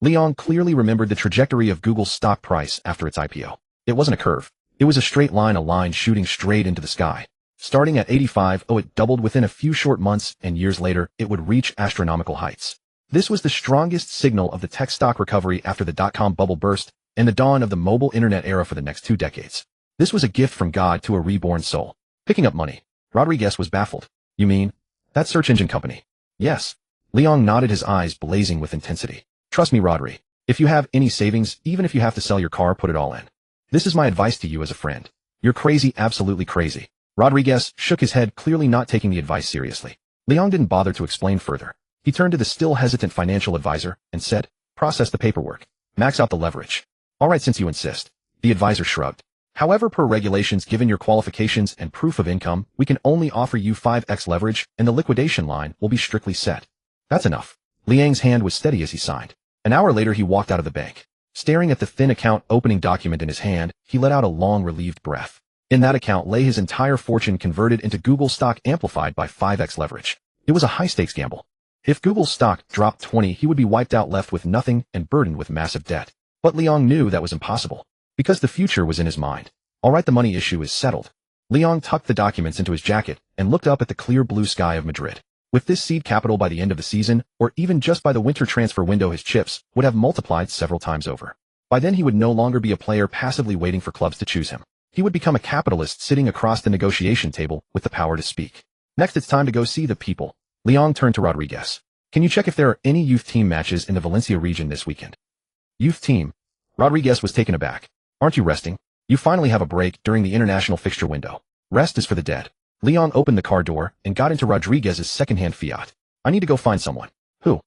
Leon clearly remembered the trajectory of Google's stock price after its IPO. It wasn't a curve. It was a straight line, a line shooting straight into the sky. Starting at 85, it doubled within a few short months, and years later, it would reach astronomical heights. This was the strongest signal of the tech stock recovery after the dot-com bubble burst and the dawn of the mobile internet era for the next 2 decades. This was a gift from God to a reborn soul. Picking up money. Rodriguez was baffled. You mean that search engine company? Yes. Leon nodded, his eyes blazing with intensity. Trust me, Rodri. If you have any savings, even if you have to sell your car, put it all in. This is my advice to you as a friend. You're crazy, absolutely crazy. Rodriguez shook his head, clearly not taking the advice seriously. Leon didn't bother to explain further. He turned to the still hesitant financial advisor and said, process the paperwork. Max out the leverage. All right, since you insist. The advisor shrugged. However, per regulations, given your qualifications and proof of income, we can only offer you 5x leverage, and the liquidation line will be strictly set. That's enough. Liang's hand was steady as he signed. An hour later he walked out of the bank. Staring at the thin account opening document in his hand, he let out a long relieved breath. In that account lay his entire fortune converted into Google stock amplified by 5x leverage. It was a high-stakes gamble. If Google's stock dropped 20, he would be wiped out, left with nothing and burdened with massive debt. But Leong knew that was impossible, because the future was in his mind. All right, the money issue is settled. Leong tucked the documents into his jacket and looked up at the clear blue sky of Madrid. With this seed capital by the end of the season, or even just by the winter transfer window, his chips would have multiplied several times over. By then he would no longer be a player passively waiting for clubs to choose him. He would become a capitalist sitting across the negotiation table with the power to speak. Next, it's time to go see the people. Leong turned to Rodriguez. Can you check if there are any youth team matches in the Valencia region this weekend? Youth team? Rodriguez was taken aback. Aren't you resting? You finally have a break during the international fixture window. Rest is for the dead. Leong opened the car door and got into Rodriguez's second-hand Fiat. I need to go find someone. Who?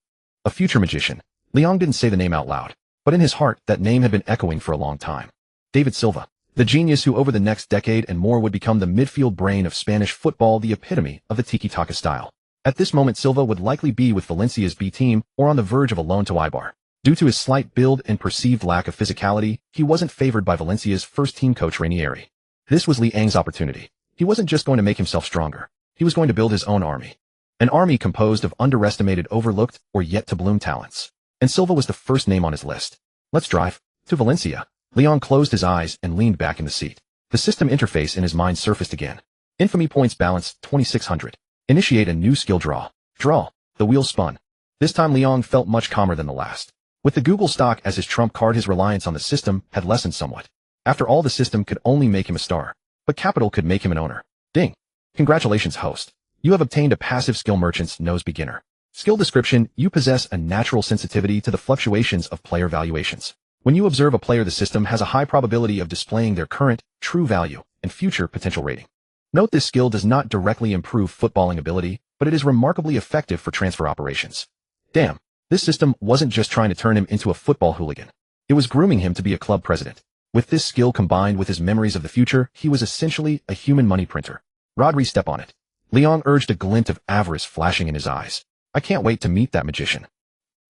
A future magician. Leong didn't say the name out loud, but in his heart that name had been echoing for a long time. David Silva. The genius who over the next decade and more would become the midfield brain of Spanish football, the epitome of the tiki-taka style. At this moment Silva would likely be with Valencia's B team or on the verge of a loan to Eibar. Due to his slight build and perceived lack of physicality, he wasn't favored by Valencia's first-team coach Ranieri. This was Liang's opportunity. He wasn't just going to make himself stronger. He was going to build his own army. An army composed of underestimated, overlooked, or yet-to-bloom talents. And Silva was the first name on his list. Let's drive to Valencia. Leong closed his eyes and leaned back in the seat. The system interface in his mind surfaced again. Infamy points balance 2600. Initiate a new skill draw. Draw. The wheel spun. This time Leong felt much calmer than the last. With the Google stock as his trump card, his reliance on the system had lessened somewhat. After all, the system could only make him a star, but capital could make him an owner. Ding. Congratulations, host. You have obtained a passive skill merchant's nose beginner. Skill description: you possess a natural sensitivity to the fluctuations of player valuations. When you observe a player, the system has a high probability of displaying their current, true value and future potential rating. Note, this skill does not directly improve footballing ability, but it is remarkably effective for transfer operations. Damn, this system wasn't just trying to turn him into a football hooligan. It was grooming him to be a club president. With this skill combined with his memories of the future, he was essentially a human money printer. Rodri, step on it. Leong urged, a glint of avarice flashing in his eyes. I can't wait to meet that magician.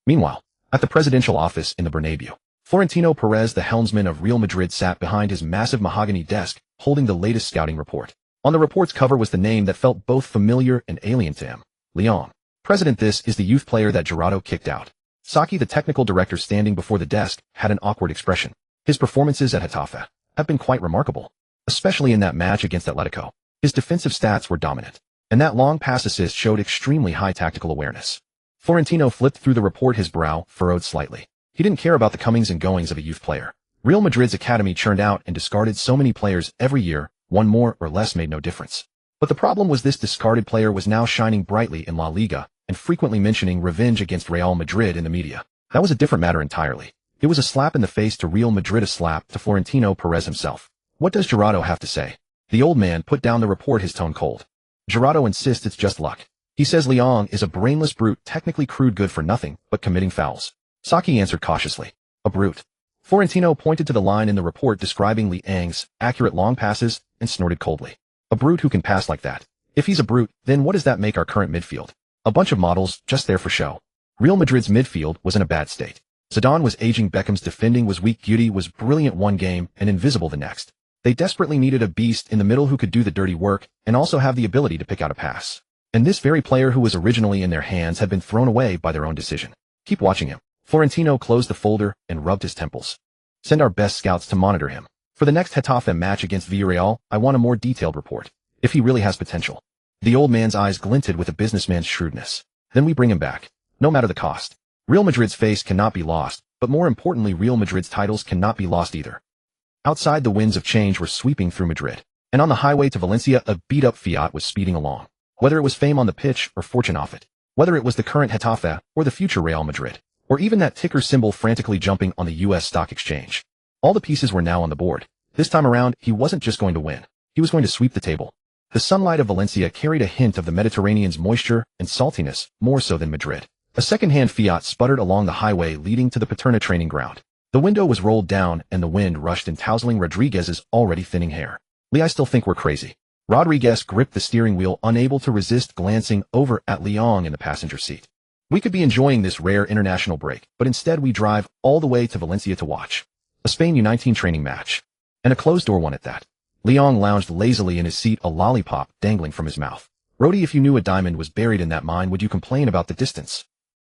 Meanwhile, at the presidential office in the Bernabéu, Florentino Perez, the helmsman of Real Madrid, sat behind his massive mahogany desk, holding the latest scouting report. On the report's cover was the name that felt both familiar and alien to him. Leong. President, this is the youth player that Gerardo kicked out. Saki, the technical director standing before the desk, had an awkward expression. His performances at Getafe have been quite remarkable, especially in that match against Atletico. His defensive stats were dominant, and that long pass assist showed extremely high tactical awareness. Florentino flipped through the report, his brow furrowed slightly. He didn't care about the comings and goings of a youth player. Real Madrid's academy churned out and discarded so many players every year, one more or less made no difference. But the problem was, this discarded player was now shining brightly in La Liga and frequently mentioning revenge against Real Madrid in the media. That was a different matter entirely. It was a slap in the face to Real Madrid, a slap to Florentino Perez himself. What does Gerardo have to say? The old man put down the report, his tone cold. Gerardo insists it's just luck. He says Leong is a brainless brute, technically crude, good for nothing but committing fouls. Saki answered cautiously. A brute. Florentino pointed to the line in the report describing Liang's accurate long passes and snorted coldly. A brute who can pass like that. If he's a brute, then what does that make our current midfield? A bunch of models just there for show. Real Madrid's midfield was in a bad state. Zidane was aging, Beckham's defending was weak, Guti was brilliant one game and invisible the next. They desperately needed a beast in the middle who could do the dirty work and also have the ability to pick out a pass. And this very player who was originally in their hands had been thrown away by their own decision. Keep watching him. Florentino closed the folder and rubbed his temples. Send our best scouts to monitor him. For the next Getafe match against Villarreal, I want a more detailed report. If he really has potential. The old man's eyes glinted with a businessman's shrewdness. Then we bring him back. No matter the cost. Real Madrid's face cannot be lost, but more importantly, Real Madrid's titles cannot be lost either. Outside, the winds of change were sweeping through Madrid. And on the highway to Valencia, a beat-up Fiat was speeding along. Whether it was fame on the pitch or fortune off it. Whether it was the current Getafe or the future Real Madrid. Or even that ticker symbol frantically jumping on the US stock exchange. All the pieces were now on the board. This time around, he wasn't just going to win. He was going to sweep the table. The sunlight of Valencia carried a hint of the Mediterranean's moisture and saltiness, more so than Madrid. A second-hand Fiat sputtered along the highway leading to the Paterna training ground. The window was rolled down and the wind rushed in, tousling Rodriguez's already thinning hair. Lee, I still think we're crazy. Rodriguez gripped the steering wheel, unable to resist glancing over at Leong in the passenger seat. We could be enjoying this rare international break, but instead we drive all the way to Valencia to watch a Spain U19 training match, and a closed-door one at that. Leong lounged lazily in his seat, a lollipop dangling from his mouth. Rody, if you knew a diamond was buried in that mine, would you complain about the distance?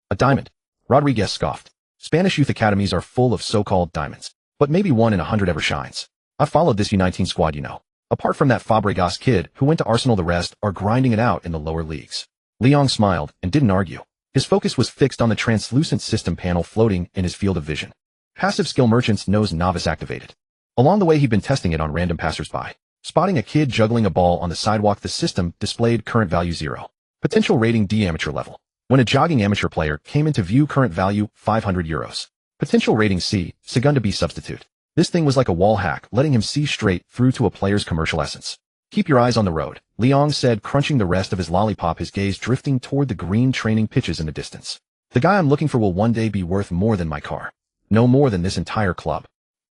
A diamond? Rodriguez scoffed. Spanish youth academies are full of so-called diamonds, but maybe 1 in 100 ever shines. I've followed this U19 squad, you know. Apart from that Fabregas kid who went to Arsenal, the rest are grinding it out in the lower leagues. Leong smiled and didn't argue. His focus was fixed on the translucent system panel floating in his field of vision. Passive skill merchants knows novice activated. Along the way he'd been testing it on random passersby. Spotting a kid juggling a ball on the sidewalk, the system displayed current value 0. Potential rating D, amateur level. When a jogging amateur player came into view, current value 500 euros. Potential rating C, Segunda B substitute. This thing was like a wall hack, letting him see straight through to a player's commercial essence. Keep your eyes on the road, Leong said, crunching the rest of his lollipop, his gaze drifting toward the green training pitches in the distance. The guy I'm looking for will one day be worth more than my car. No more than this entire club.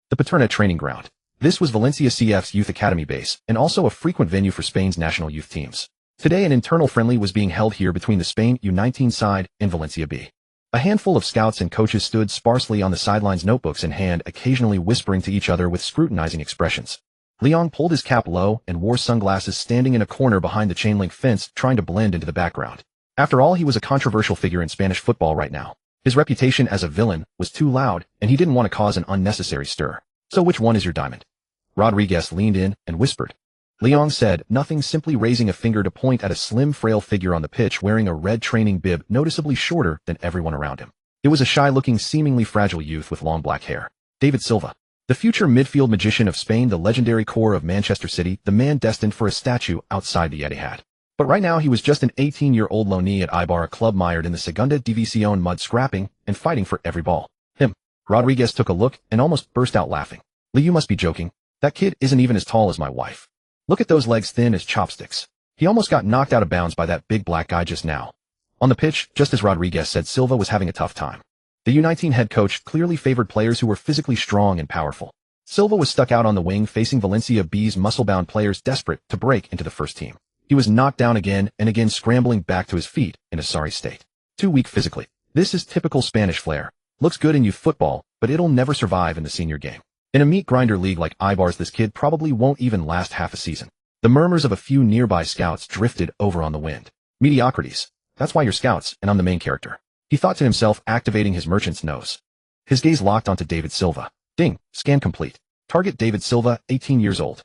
The Paterna training ground. This was Valencia CF's youth academy base, and also a frequent venue for Spain's national youth teams. Today an internal friendly was being held here between the Spain U19 side and Valencia B. A handful of scouts and coaches stood sparsely on the sidelines, notebooks in hand, occasionally whispering to each other with scrutinizing expressions. Leong pulled his cap low and wore sunglasses, standing in a corner behind the chain-link fence, trying to blend into the background. After all, he was a controversial figure in Spanish football right now. His reputation as a villain was too loud, and he didn't want to cause an unnecessary stir. So which one is your diamond? Rodriguez leaned in and whispered. Leong said nothing, simply raising a finger to point at a slim, frail figure on the pitch wearing a red training bib, noticeably shorter than everyone around him. It was a shy-looking, seemingly fragile youth with long black hair. David Silva. The future midfield magician of Spain, the legendary core of Manchester City, the man destined for a statue outside the Etihad. But right now he was just an 18-year-old loanee at Ibar, a club mired in the Segunda División mud, scrapping and fighting for every ball. Him. Rodriguez took a look and almost burst out laughing. Lee, you must be joking. That kid isn't even as tall as my wife. Look at those legs, thin as chopsticks. He almost got knocked out of bounds by that big black guy just now. On the pitch, just as Rodriguez said, Silva was having a tough time. The U19 head coach clearly favored players who were physically strong and powerful. Silva was stuck out on the wing facing Valencia B's muscle-bound players desperate to break into the first team. He was knocked down again and again, scrambling back to his feet in a sorry state. Too weak physically. This is typical Spanish flair. Looks good in youth football, but it'll never survive in the senior game. In a meat grinder league like Ibar's, this kid probably won't even last half a season. The murmurs of a few nearby scouts drifted over on the wind. Mediocrities. That's why you're scouts, and I'm the main character. He thought to himself, activating his merchant's nose. His gaze locked onto David Silva. Ding. Scan complete. Target David Silva, 18 years old.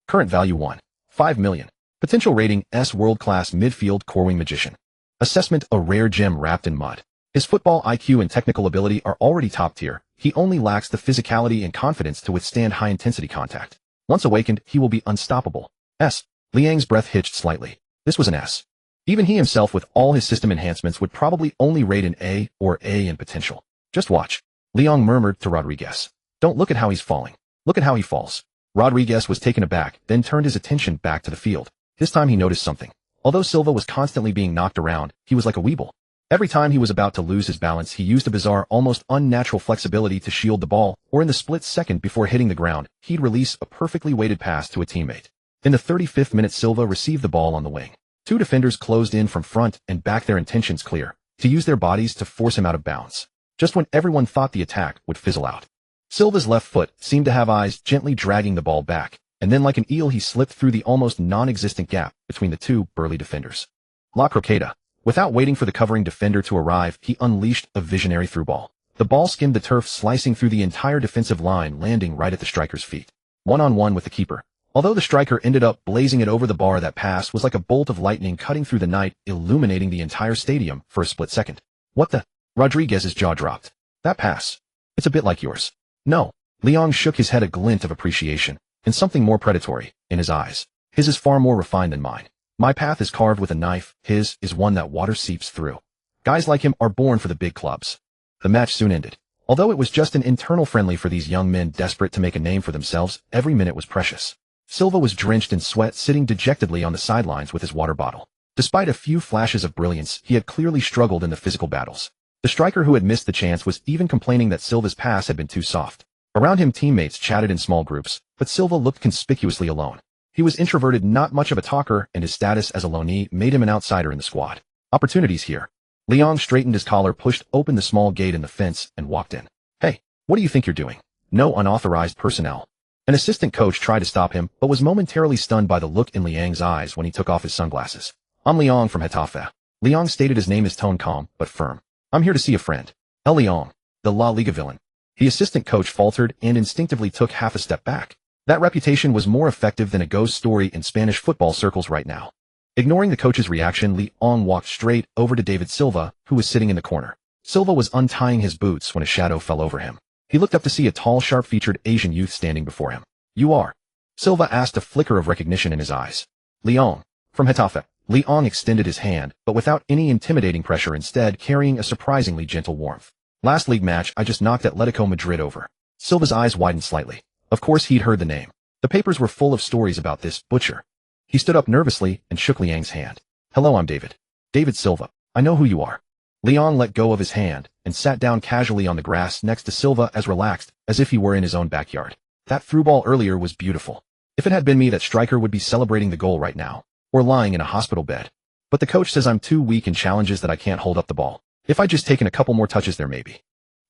Current value 1.5 million. Potential rating S, world-class midfield core-wing magician. Assessment, a rare gem wrapped in mud. His football IQ and technical ability are already top tier. He only lacks the physicality and confidence to withstand high-intensity contact. Once awakened, he will be unstoppable. S. Liang's breath hitched slightly. This was an S. Even he himself, with all his system enhancements, would probably only rate an A or A in potential. Just watch. Leong murmured to Rodriguez. Don't look at how he's falling. Look at how he falls. Rodriguez was taken aback, then turned his attention back to the field. This time he noticed something. Although Silva was constantly being knocked around, he was like a weeble. Every time he was about to lose his balance, he used a bizarre, almost unnatural flexibility to shield the ball, or in the split second before hitting the ground, he'd release a perfectly weighted pass to a teammate. In the 35th minute, Silva received the ball on the wing. Two defenders closed in from front and back, their intentions clear, to use their bodies to force him out of bounds. Just when everyone thought the attack would fizzle out. Silva's left foot seemed to have eyes, gently dragging the ball back, and then like an eel he slipped through the almost non-existent gap between the two burly defenders. La Croqueta. Without waiting for the covering defender to arrive, he unleashed a visionary through ball. The ball skimmed the turf, slicing through the entire defensive line, landing right at the striker's feet. One-on-one with the keeper. Although the striker ended up blazing it over the bar, that pass was like a bolt of lightning cutting through the night, illuminating the entire stadium for a split second. What the? Rodriguez's jaw dropped. That pass. It's a bit like yours. No. Leong shook his head, a glint of appreciation, and something more predatory, in his eyes. His is far more refined than mine. My path is carved with a knife, his is one that water seeps through. Guys like him are born for the big clubs. The match soon ended. Although it was just an internal friendly for these young men desperate to make a name for themselves, every minute was precious. Silva was drenched in sweat, sitting dejectedly on the sidelines with his water bottle. Despite a few flashes of brilliance, he had clearly struggled in the physical battles. The striker who had missed the chance was even complaining that Silva's pass had been too soft. Around him, teammates chatted in small groups, but Silva looked conspicuously alone. He was introverted, not much of a talker, and his status as a loanee made him an outsider in the squad. Opportunities here. Liang straightened his collar, pushed open the small gate in the fence, and walked in. Hey, what do you think you're doing? No unauthorized personnel. An assistant coach tried to stop him, but was momentarily stunned by the look in Liang's eyes when he took off his sunglasses. I'm Liang from Getafe. Liang stated, his name is tone calm, but firm. I'm here to see a friend. El Liang, the La Liga villain. The assistant coach faltered and instinctively took half a step back. That reputation was more effective than a ghost story in Spanish football circles right now. Ignoring the coach's reaction, Liang walked straight over to David Silva, who was sitting in the corner. Silva was untying his boots when a shadow fell over him. He looked up to see a tall, sharp-featured Asian youth standing before him. You are? Silva asked, a flicker of recognition in his eyes. Liang, from Getafe. Liang extended his hand, but without any intimidating pressure, instead carrying a surprisingly gentle warmth. Last league match, I just knocked Atletico Madrid over. Silva's eyes widened slightly. Of course he'd heard the name. The papers were full of stories about this butcher. He stood up nervously and shook Liang's hand. Hello, I'm David. David Silva. I know who you are. Liang let go of his hand and sat down casually on the grass next to Silva, as relaxed as if he were in his own backyard. That through ball earlier was beautiful. If it had been me, that striker would be celebrating the goal right now, or lying in a hospital bed. But the coach says I'm too weak in challenges, that I can't hold up the ball. If I'd just taken a couple more touches there, maybe.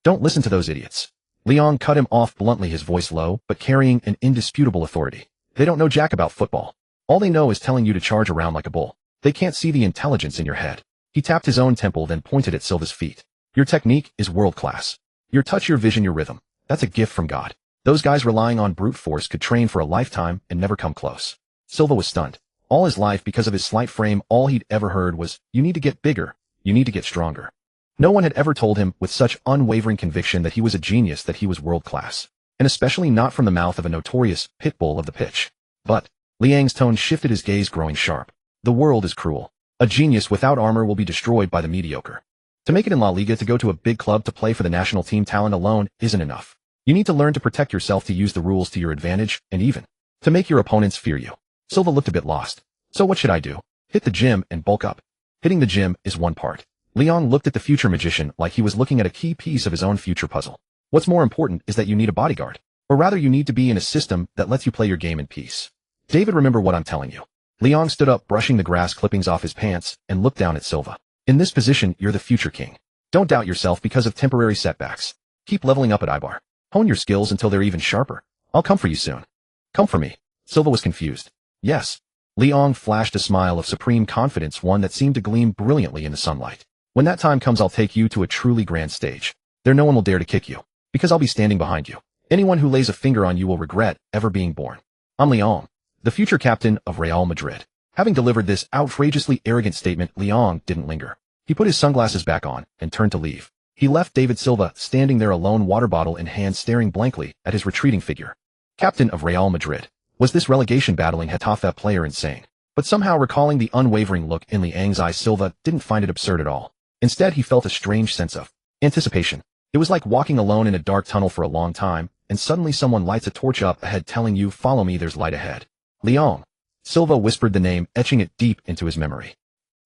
Don't listen to those idiots. Liang cut him off bluntly, his voice low, but carrying an indisputable authority. They don't know jack about football. All they know is telling you to charge around like a bull. They can't see the intelligence in your head. He tapped his own temple, then pointed at Silva's feet. Your technique is world class. Your touch, your vision, your rhythm. That's a gift from God. Those guys relying on brute force could train for a lifetime and never come close. Silva was stunned. All his life, because of his slight frame, all he'd ever heard was, you need to get bigger. You need to get stronger. No one had ever told him with such unwavering conviction that he was a genius, that he was world class. And especially not from the mouth of a notorious pit bull of the pitch. But Liang's tone shifted, his gaze growing sharp. The world is cruel. A genius without armor will be destroyed by the mediocre. To make it in La Liga, to go to a big club, to play for the national team, talent alone isn't enough. You need to learn to protect yourself, to use the rules to your advantage, and even to make your opponents fear you. Silva looked a bit lost. So what should I do? Hit the gym and bulk up. Hitting the gym is one part. Liang looked at the future magician like he was looking at a key piece of his own future puzzle. What's more important is that you need a bodyguard. Or rather, you need to be in a system that lets you play your game in peace. David, remember what I'm telling you. Liang stood up, brushing the grass clippings off his pants, and looked down at Silva. In this position, you're the future king. Don't doubt yourself because of temporary setbacks. Keep leveling up at Ibar. Hone your skills until they're even sharper. I'll come for you soon. Come for me. Silva was confused. Yes. Liang flashed a smile of supreme confidence, one that seemed to gleam brilliantly in the sunlight. When that time comes, I'll take you to a truly grand stage. There no one will dare to kick you, because I'll be standing behind you. Anyone who lays a finger on you will regret ever being born. I'm Liang, the future captain of Real Madrid. Having delivered this outrageously arrogant statement, Liang didn't linger. He put his sunglasses back on and turned to leave. He left David Silva standing there alone, water bottle in hand, staring blankly at his retreating figure. Captain of Real Madrid. Was this relegation battling Getafe player insane? But somehow, recalling the unwavering look in Liang's eyes, Silva didn't find it absurd at all. Instead, he felt a strange sense of anticipation. It was like walking alone in a dark tunnel for a long time, and suddenly someone lights a torch up ahead, telling you, follow me, there's light ahead. Liang. Silva whispered the name, etching it deep into his memory.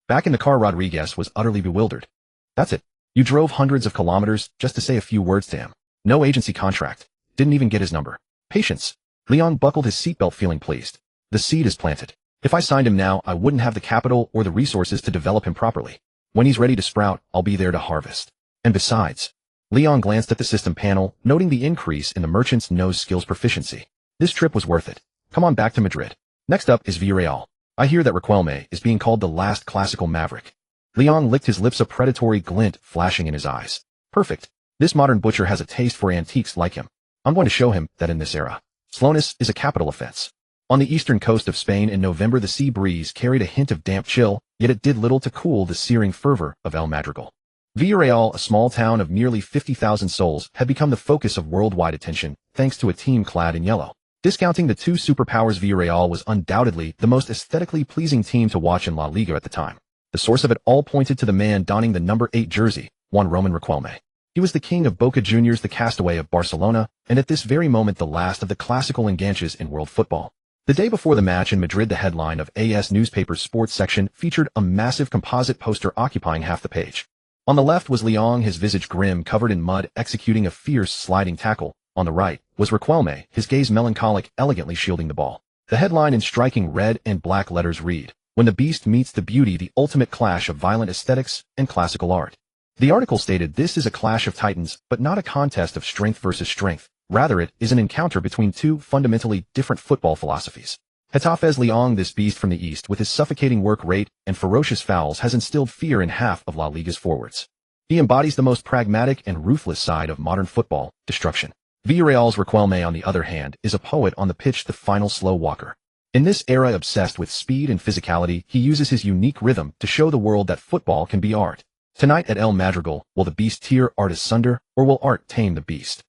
Back in the car, Rodriguez was utterly bewildered. That's it. You drove hundreds of kilometers just to say a few words to him. No agency contract. Didn't even get his number. Patience. Liang buckled his seatbelt, feeling pleased. The seed is planted. If I signed him now, I wouldn't have the capital or the resources to develop him properly. When he's ready to sprout, I'll be there to harvest. And besides, Liang glanced at the system panel, noting the increase in the merchant's nose skills proficiency. This trip was worth it. Come on back to Madrid. Next up is Villarreal. I hear that Riquelme is being called the last classical maverick. Liang licked his lips, a predatory glint flashing in his eyes. Perfect. This modern butcher has a taste for antiques like him. I'm going to show him that in this era, slowness is a capital offense. On the eastern coast of Spain in November, the sea breeze carried a hint of damp chill, yet it did little to cool the searing fervor of El Madrigal. Villarreal, a small town of nearly 50,000 souls, had become the focus of worldwide attention, thanks to a team clad in yellow. Discounting the two superpowers, Villarreal was undoubtedly the most aesthetically pleasing team to watch in La Liga at the time. The source of it all pointed to the man donning the number 8 jersey, one Roman Riquelme. He was the king of Boca Juniors, the castaway of Barcelona, and at this very moment the last of the classical enganches in world football. The day before the match in Madrid, the headline of AS newspaper's sports section featured a massive composite poster occupying half the page. On the left was Liang, his visage grim, covered in mud, executing a fierce sliding tackle. On the right was Riquelme, his gaze melancholic, elegantly shielding the ball. The headline in striking red and black letters read, When the beast meets the beauty, the ultimate clash of violent aesthetics and classical art. The article stated this is a clash of titans, but not a contest of strength versus strength. Rather, it is an encounter between two fundamentally different football philosophies. Hetafe Leon, this beast from the east, with his suffocating work rate and ferocious fouls, has instilled fear in half of La Liga's forwards. He embodies the most pragmatic and ruthless side of modern football, destruction. Villarreal's Riquelme, on the other hand, is a poet on the pitch, the final slow walker. In this era obsessed with speed and physicality, he uses his unique rhythm to show the world that football can be art. Tonight at El Madrigal, will the beast tear art asunder, or will art tame the beast?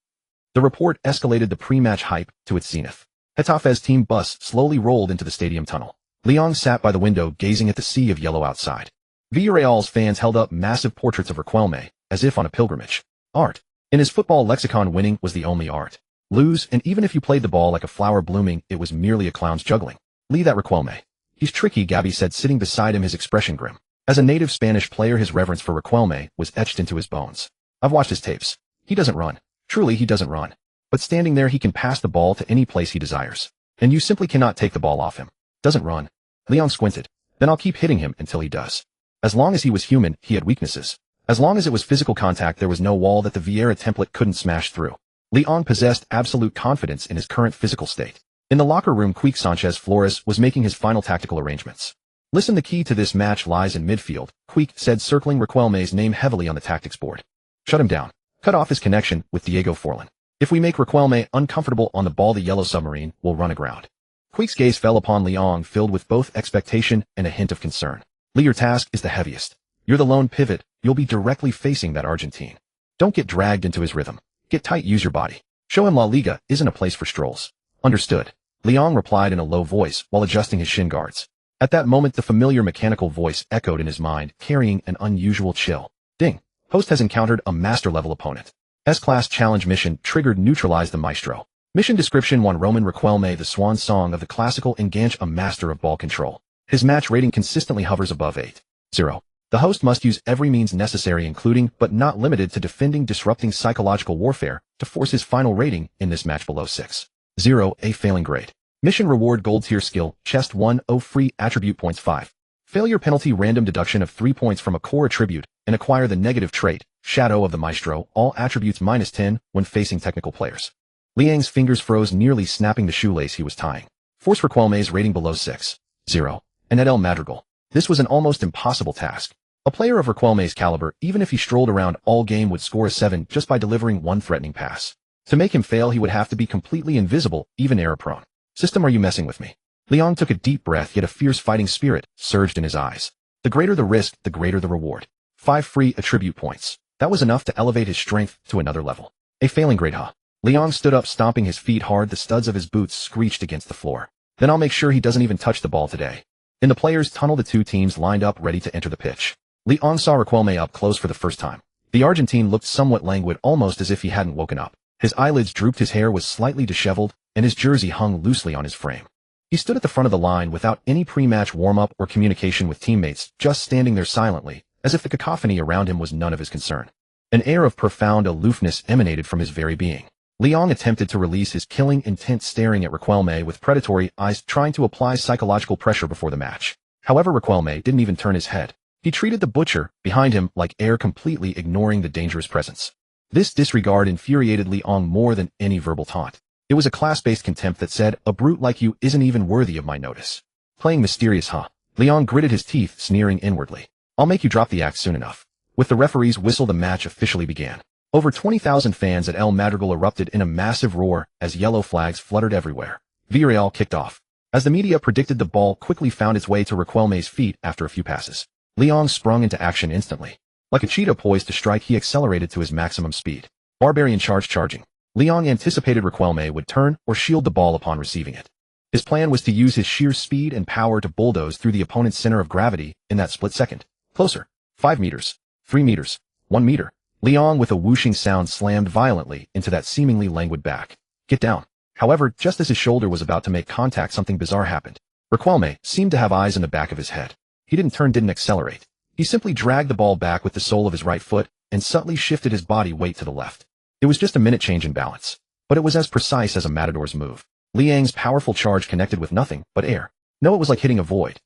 The report escalated the pre-match hype to its zenith. Getafe's team bus slowly rolled into the stadium tunnel. Leon sat by the window gazing at the sea of yellow outside. Villarreal's fans held up massive portraits of Riquelme, as if on a pilgrimage. Art. In his football lexicon, winning was the only art. Lose, and even if you played the ball like a flower blooming, it was merely a clown's juggling. Leave that Riquelme. He's tricky, Gabby said, sitting beside him, his expression grim. As a native Spanish player, his reverence for Riquelme was etched into his bones. I've watched his tapes. He doesn't run. Truly, he doesn't run. But standing there, he can pass the ball to any place he desires. And you simply cannot take the ball off him. Doesn't run. Leon squinted. Then I'll keep hitting him until he does. As long as he was human, he had weaknesses. As long as it was physical contact, there was no wall that the Vieira template couldn't smash through. Leon possessed absolute confidence in his current physical state. In the locker room, Quique Sanchez Flores was making his final tactical arrangements. Listen, the key to this match lies in midfield, Quique said, circling Riquelme's name heavily on the tactics board. Shut him down. Cut off his connection with Diego Forlan. If we make Riquelme uncomfortable on the ball, the yellow submarine will run aground. Quique's gaze fell upon Leon, filled with both expectation and a hint of concern. Lee, your task is the heaviest. You're the lone pivot. You'll be directly facing that Argentine. Don't get dragged into his rhythm. Get tight, use your body. Show him La Liga isn't a place for strolls. Understood. Leon replied in a low voice while adjusting his shin guards. At that moment, the familiar mechanical voice echoed in his mind, carrying an unusual chill. Ding. Host has encountered a master-level opponent. S-Class Challenge mission triggered, neutralize the maestro. Mission description: 1. Roman Riquelme, the swan song of the classical enganche, a master of ball control. His match rating consistently hovers above 8.0. The host must use every means necessary, including, but not limited to, defending, disrupting, psychological warfare, to force his final rating in this match below 6.0, a failing grade. Mission reward: gold tier skill, chest 1.0, free attribute points 5. Failure penalty: random deduction of 3 points from a core attribute, and acquire the negative trait, Shadow of the Maestro, all attributes -10 when facing technical players. Liang's fingers froze, nearly snapping the shoelace he was tying. Force Riquelme's rating below 6.0. And at El Madrigal, this was an almost impossible task. A player of Riquelme's caliber, even if he strolled around all game, would score a 7 just by delivering one threatening pass. To make him fail, he would have to be completely invisible, even error-prone. System, are you messing with me? Leon took a deep breath, yet a fierce fighting spirit surged in his eyes. The greater the risk, the greater the reward. 5 free attribute points. That was enough to elevate his strength to another level. A failing grade, huh? Leon stood up, stomping his feet hard. The studs of his boots screeched against the floor. Then I'll make sure he doesn't even touch the ball today. In the players' tunnel, the two teams lined up, ready to enter the pitch. Leon saw Riquelme up close for the first time. The Argentine looked somewhat languid, almost as if he hadn't woken up. His eyelids drooped, his hair was slightly disheveled, and his jersey hung loosely on his frame. He stood at the front of the line without any pre-match warm-up or communication with teammates, just standing there silently, as if the cacophony around him was none of his concern. An air of profound aloofness emanated from his very being. Leon attempted to release his killing intent, staring at Riquelme with predatory eyes, trying to apply psychological pressure before the match. However, Riquelme didn't even turn his head. He treated the butcher behind him like air, completely ignoring the dangerous presence. This disregard infuriated Leon more than any verbal taunt. It was a class-based contempt that said, a brute like you isn't even worthy of my notice. Playing mysterious, huh? Leon gritted his teeth, sneering inwardly. I'll make you drop the act soon enough. With the referee's whistle, the match officially began. Over 20,000 fans at El Madrigal erupted in a massive roar as yellow flags fluttered everywhere. Villarreal kicked off. As the media predicted, the ball quickly found its way to Riquelme's feet after a few passes. Leon sprung into action instantly. Like a cheetah poised to strike, he accelerated to his maximum speed. Barbarian charging. Leon anticipated Riquelme would turn or shield the ball upon receiving it. His plan was to use his sheer speed and power to bulldoze through the opponent's center of gravity in that split second. Closer. 5 meters. 3 meters. 1 meter. Leon, with a whooshing sound, slammed violently into that seemingly languid back. Get down. However, just as his shoulder was about to make contact, something bizarre happened. Riquelme seemed to have eyes in the back of his head. He didn't turn, didn't accelerate. He simply dragged the ball back with the sole of his right foot and subtly shifted his body weight to the left. It was just a minute change in balance, but it was as precise as a matador's move. Liang's powerful charge connected with nothing but air. No, it was like hitting a void.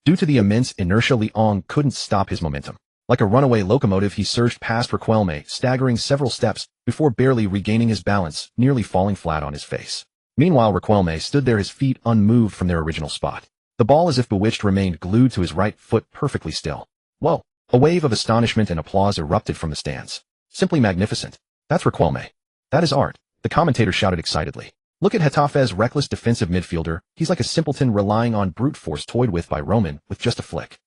Due to the immense inertia, Liang couldn't stop his momentum. Like a runaway locomotive, he surged past Riquelme, staggering several steps before barely regaining his balance, nearly falling flat on his face. Meanwhile, Riquelme stood there, his feet unmoved from their original spot. The ball, as if bewitched, remained glued to his right foot, perfectly still. Whoa! A wave of astonishment and applause erupted from the stands. Simply magnificent. That's Riquelme. That is art, the commentator shouted excitedly. Look at Getafe's reckless defensive midfielder. He's like a simpleton relying on brute force toyed with by Roman with just a flick.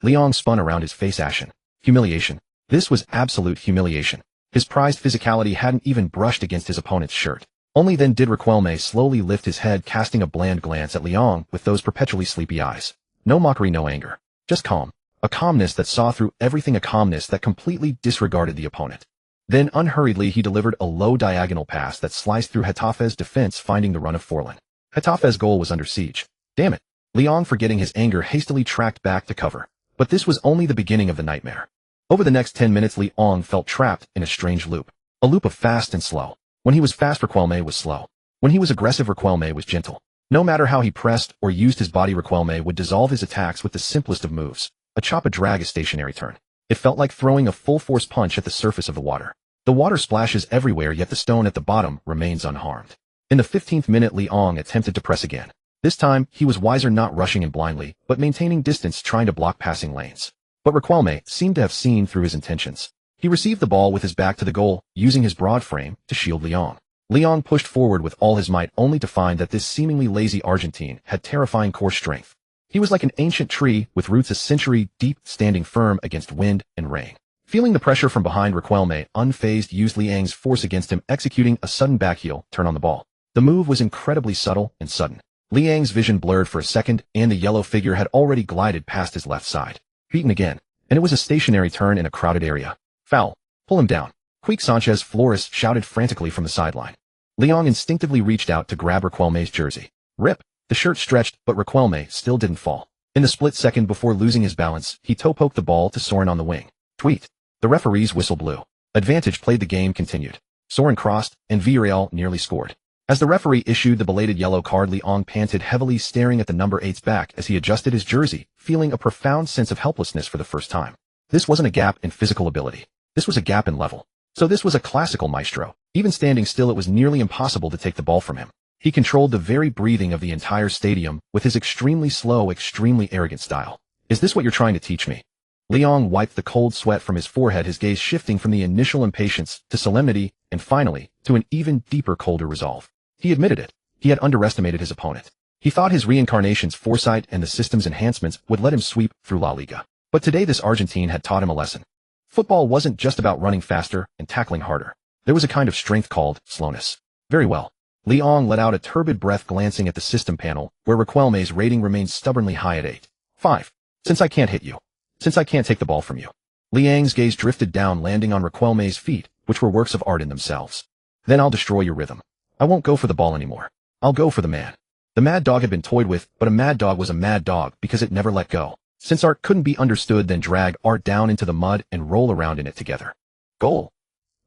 Liang spun around, his face ashen. Humiliation. This was absolute humiliation. His prized physicality hadn't even brushed against his opponent's shirt. Only then did Riquelme slowly lift his head, casting a bland glance at Liang with those perpetually sleepy eyes. No mockery, no anger. Just calm. A calmness that saw through everything, a calmness that completely disregarded the opponent. Then unhurriedly he delivered a low diagonal pass that sliced through Getafe's defense, finding the run of Forlan. Getafe's goal was under siege. Damn it. Liang, forgetting his anger, hastily tracked back to cover. But this was only the beginning of the nightmare. Over the next 10 minutes, Liang felt trapped in a strange loop. A loop of fast and slow. When he was fast, Riquelme was slow. When he was aggressive, Riquelme was gentle. No matter how he pressed or used his body, Riquelme would dissolve his attacks with the simplest of moves. A chop, a drag, a stationary turn. It felt like throwing a full-force punch at the surface of the water. The water splashes everywhere, yet the stone at the bottom remains unharmed. In the 15th minute, Liang attempted to press again. This time, he was wiser, not rushing in blindly, but maintaining distance, trying to block passing lanes. But Riquelme seemed to have seen through his intentions. He received the ball with his back to the goal, using his broad frame to shield Liang. Liang pushed forward with all his might, only to find that this seemingly lazy Argentine had terrifying core strength. He was like an ancient tree with roots a century deep, standing firm against wind and rain. Feeling the pressure from behind, Riquelme, unfazed, used Liang's force against him, executing a sudden backheel turn on the ball. The move was incredibly subtle and sudden. Liang's vision blurred for a second, and the yellow figure had already glided past his left side. Beaten again, and it was a stationary turn in a crowded area. Foul. Pull him down. Quique Sanchez Flores shouted frantically from the sideline. Liang instinctively reached out to grab Riquelme's jersey. Rip. The shirt stretched, but Riquelme still didn't fall. In the split second before losing his balance, he toe-poked the ball to Soren on the wing. Tweet. The referee's whistle blew. Advantage played, the game continued. Soren crossed, and Villarreal nearly scored. As the referee issued the belated yellow card, Liang panted heavily, staring at the number 8's back as he adjusted his jersey, feeling a profound sense of helplessness for the first time. This wasn't a gap in physical ability. This was a gap in level. So this was a classical maestro. Even standing still, it was nearly impossible to take the ball from him. He controlled the very breathing of the entire stadium with his extremely slow, extremely arrogant style. Is this what you're trying to teach me? Liang wiped the cold sweat from his forehead, his gaze shifting from the initial impatience to solemnity, and finally, to an even deeper, colder resolve. He admitted it. He had underestimated his opponent. He thought his reincarnation's foresight and the system's enhancements would let him sweep through La Liga. But today this Argentine had taught him a lesson. Football wasn't just about running faster and tackling harder. There was a kind of strength called slowness. Very well. Liang let out a turbid breath, glancing at the system panel, where Riquelme's rating remained stubbornly high at 8.5. Since I can't hit you. Since I can't take the ball from you. Liang's gaze drifted down, landing on Riquelme's feet, which were works of art in themselves. Then I'll destroy your rhythm. I won't go for the ball anymore. I'll go for the man. The mad dog had been toyed with, but a mad dog was a mad dog because it never let go. Since art couldn't be understood, then drag art down into the mud and roll around in it together. Goal.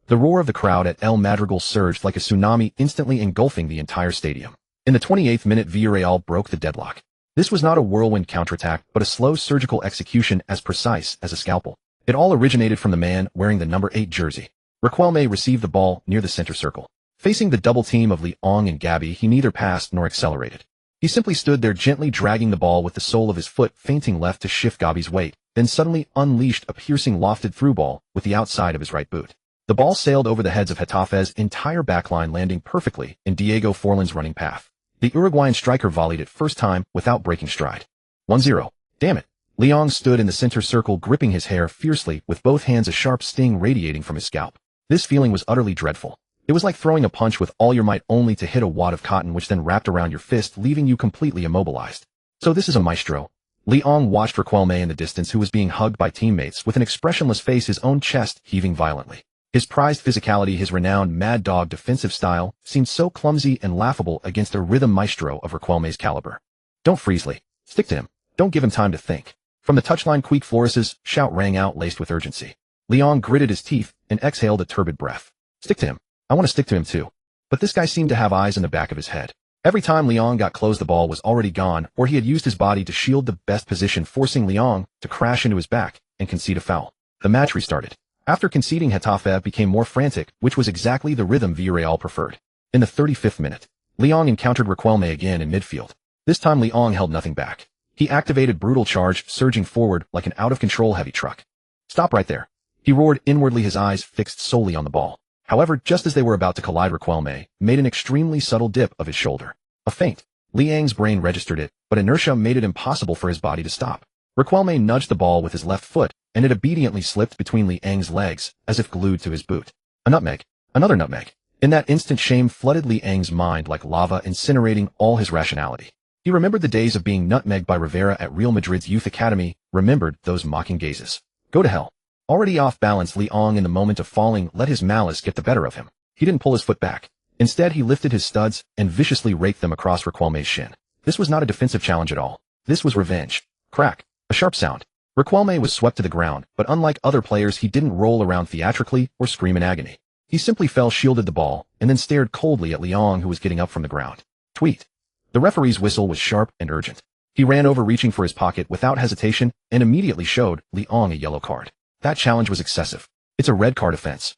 The roar of the crowd at El Madrigal surged like a tsunami, instantly engulfing the entire stadium. In the 28th minute, Villarreal broke the deadlock. This was not a whirlwind counterattack, but a slow surgical execution as precise as a scalpel. It all originated from the man wearing the number 8 jersey. Riquelme received the ball near the center circle. Facing the double team of Liang and Gabi, he neither passed nor accelerated. He simply stood there, gently dragging the ball with the sole of his foot, feinting left to shift Gabi's weight, then suddenly unleashed a piercing lofted through ball with the outside of his right boot. The ball sailed over the heads of Getafe's entire backline, landing perfectly in Diego Forlan's running path. The Uruguayan striker volleyed it first time without breaking stride. 1-0. Damn it. Liang stood in the center circle, gripping his hair fiercely with both hands, a sharp sting radiating from his scalp. This feeling was utterly dreadful. It was like throwing a punch with all your might only to hit a wad of cotton which then wrapped around your fist, leaving you completely immobilized. So this is a maestro. Liang watched Riquelme in the distance, who was being hugged by teammates with an expressionless face, his own chest heaving violently. His prized physicality, his renowned mad dog defensive style, seemed so clumsy and laughable against a rhythm maestro of Riquelme's caliber. Don't freeze, Lee. Stick to him. Don't give him time to think. From the touchline, Quique Flores's shout rang out, laced with urgency. Liang gritted his teeth and exhaled a turbid breath. Stick to him. I want to stick to him too. But this guy seemed to have eyes in the back of his head. Every time Liang got close, the ball was already gone, or he had used his body to shield the best position, forcing Liang to crash into his back and concede a foul. The match restarted. After conceding, Getafe became more frantic, which was exactly the rhythm Villarreal preferred. In the 35th minute, Liang encountered Riquelme again in midfield. This time Liang held nothing back. He activated brutal charge, surging forward like an out-of-control heavy truck. "Stop right there," he roared inwardly, his eyes fixed solely on the ball. However, just as they were about to collide, Riquelme made an extremely subtle dip of his shoulder. A feint. Liang's brain registered it, but inertia made it impossible for his body to stop. Riquelme nudged the ball with his left foot, and it obediently slipped between Liang's legs, as if glued to his boot. A nutmeg. Another nutmeg. In that instant, shame flooded Liang's mind like lava, incinerating all his rationality. He remembered the days of being nutmegged by Rivera at Real Madrid's youth academy, remembered those mocking gazes. Go to hell. Already off balance, Liang in the moment of falling let his malice get the better of him. He didn't pull his foot back. Instead, he lifted his studs and viciously raked them across Riquelme's shin. This was not a defensive challenge at all. This was revenge. Crack. A sharp sound. Riquelme was swept to the ground, but unlike other players, he didn't roll around theatrically or scream in agony. He simply fell, shielded the ball, and then stared coldly at Liang, who was getting up from the ground. Tweet. The referee's whistle was sharp and urgent. He ran over, reaching for his pocket without hesitation, and immediately showed Liang a yellow card. That challenge was excessive. It's a red card offense.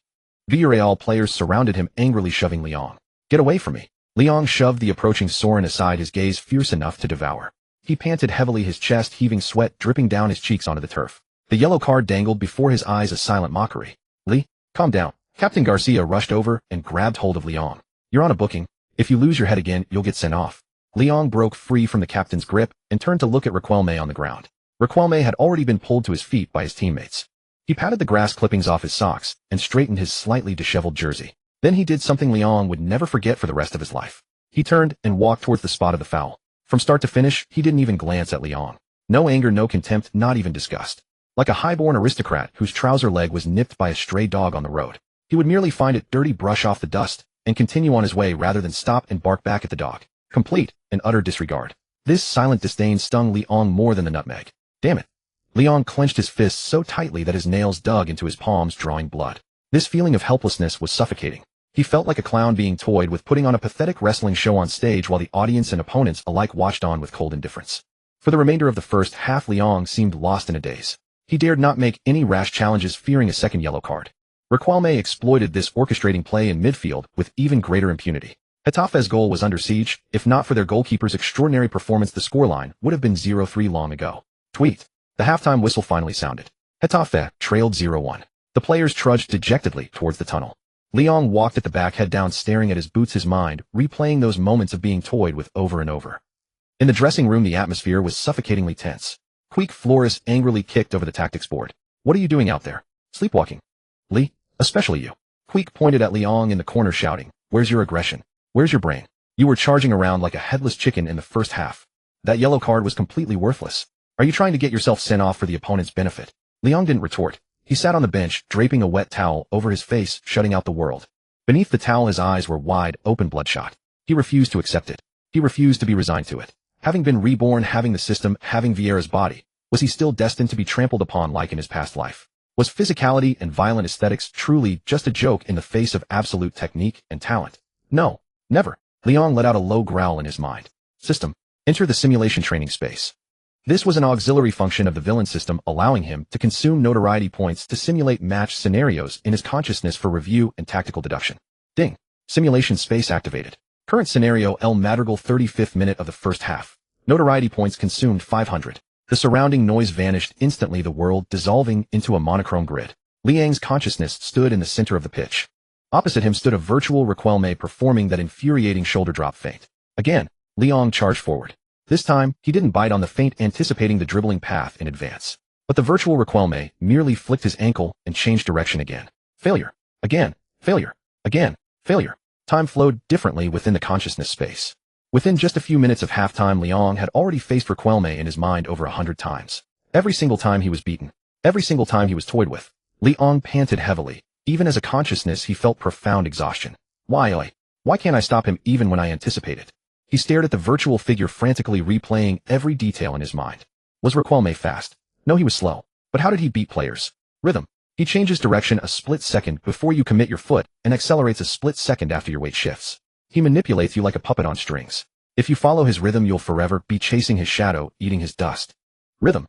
Villarreal players surrounded him, angrily shoving Liang. Get away from me. Liang shoved the approaching Sorin aside, his gaze fierce enough to devour. He panted heavily, his chest heaving, sweat dripping down his cheeks onto the turf. The yellow card dangled before his eyes, a silent mockery. Li, calm down. Captain Garcia rushed over and grabbed hold of Liang. You're on a booking. If you lose your head again, you'll get sent off. Liang broke free from the captain's grip and turned to look at Riquelme on the ground. Riquelme had already been pulled to his feet by his teammates. He patted the grass clippings off his socks and straightened his slightly disheveled jersey. Then he did something Liang would never forget for the rest of his life. He turned and walked towards the spot of the foul. From start to finish, he didn't even glance at Liang. No anger, no contempt, not even disgust. Like a highborn aristocrat whose trouser leg was nipped by a stray dog on the road. He would merely find it dirty, brush off the dust, and continue on his way rather than stop and bark back at the dog. Complete and utter disregard. This silent disdain stung Liang more than the nutmeg. Damn it. Liang clenched his fists so tightly that his nails dug into his palms, drawing blood. This feeling of helplessness was suffocating. He felt like a clown being toyed with, putting on a pathetic wrestling show on stage while the audience and opponents alike watched on with cold indifference. For the remainder of the first half, Liang seemed lost in a daze. He dared not make any rash challenges, fearing a second yellow card. Riquelme exploited this, orchestrating play in midfield with even greater impunity. Getafe's goal was under siege. If not for their goalkeeper's extraordinary performance, the scoreline would have been 0-3 long ago. Tweet. The halftime whistle finally sounded. Getafe trailed 0-1. The players trudged dejectedly towards the tunnel. Liang walked at the back, head down, staring at his boots, his mind replaying those moments of being toyed with over and over. In the dressing room, the atmosphere was suffocatingly tense. Quique Flores angrily kicked over the tactics board. What are you doing out there? Sleepwalking. Li, especially you. Quique pointed at Liang in the corner, shouting, where's your aggression? Where's your brain? You were charging around like a headless chicken in the first half. That yellow card was completely worthless. Are you trying to get yourself sent off for the opponent's benefit? Liang didn't retort. He sat on the bench, draping a wet towel over his face, shutting out the world. Beneath the towel, his eyes were wide open, bloodshot. He refused to accept it. He refused to be resigned to it. Having been reborn, having the system, having Vieira's body, was he still destined to be trampled upon like in his past life? Was physicality and violent aesthetics truly just a joke in the face of absolute technique and talent? No, never. Liang let out a low growl in his mind. System. Enter the simulation training space. This was an auxiliary function of the villain system, allowing him to consume notoriety points to simulate match scenarios in his consciousness for review and tactical deduction. Ding. Simulation space activated. Current scenario: El Madrigal, 35th minute of the first half. Notoriety points consumed 500. The surrounding noise vanished instantly, the world dissolving into a monochrome grid. Liang's consciousness stood in the center of the pitch. Opposite him stood a virtual Riquelme performing that infuriating shoulder drop feint. Again, Liang charged forward. This time, he didn't bite on the feint, anticipating the dribbling path in advance. But the virtual Riquelme merely flicked his ankle and changed direction again. Failure. Again. Failure. Again. Failure. Time flowed differently within the consciousness space. Within just a few minutes of halftime, Liang had already faced Riquelme in his mind over 100 times. Every single time he was beaten. Every single time he was toyed with. Liang panted heavily. Even as a consciousness, he felt profound exhaustion. Why can't I stop him even when I anticipate it? He stared at the virtual figure, frantically replaying every detail in his mind. Was Riquelme fast? No, he was slow. But how did he beat players? Rhythm. He changes direction a split second before you commit your foot and accelerates a split second after your weight shifts. He manipulates you like a puppet on strings. If you follow his rhythm, you'll forever be chasing his shadow, eating his dust. Rhythm.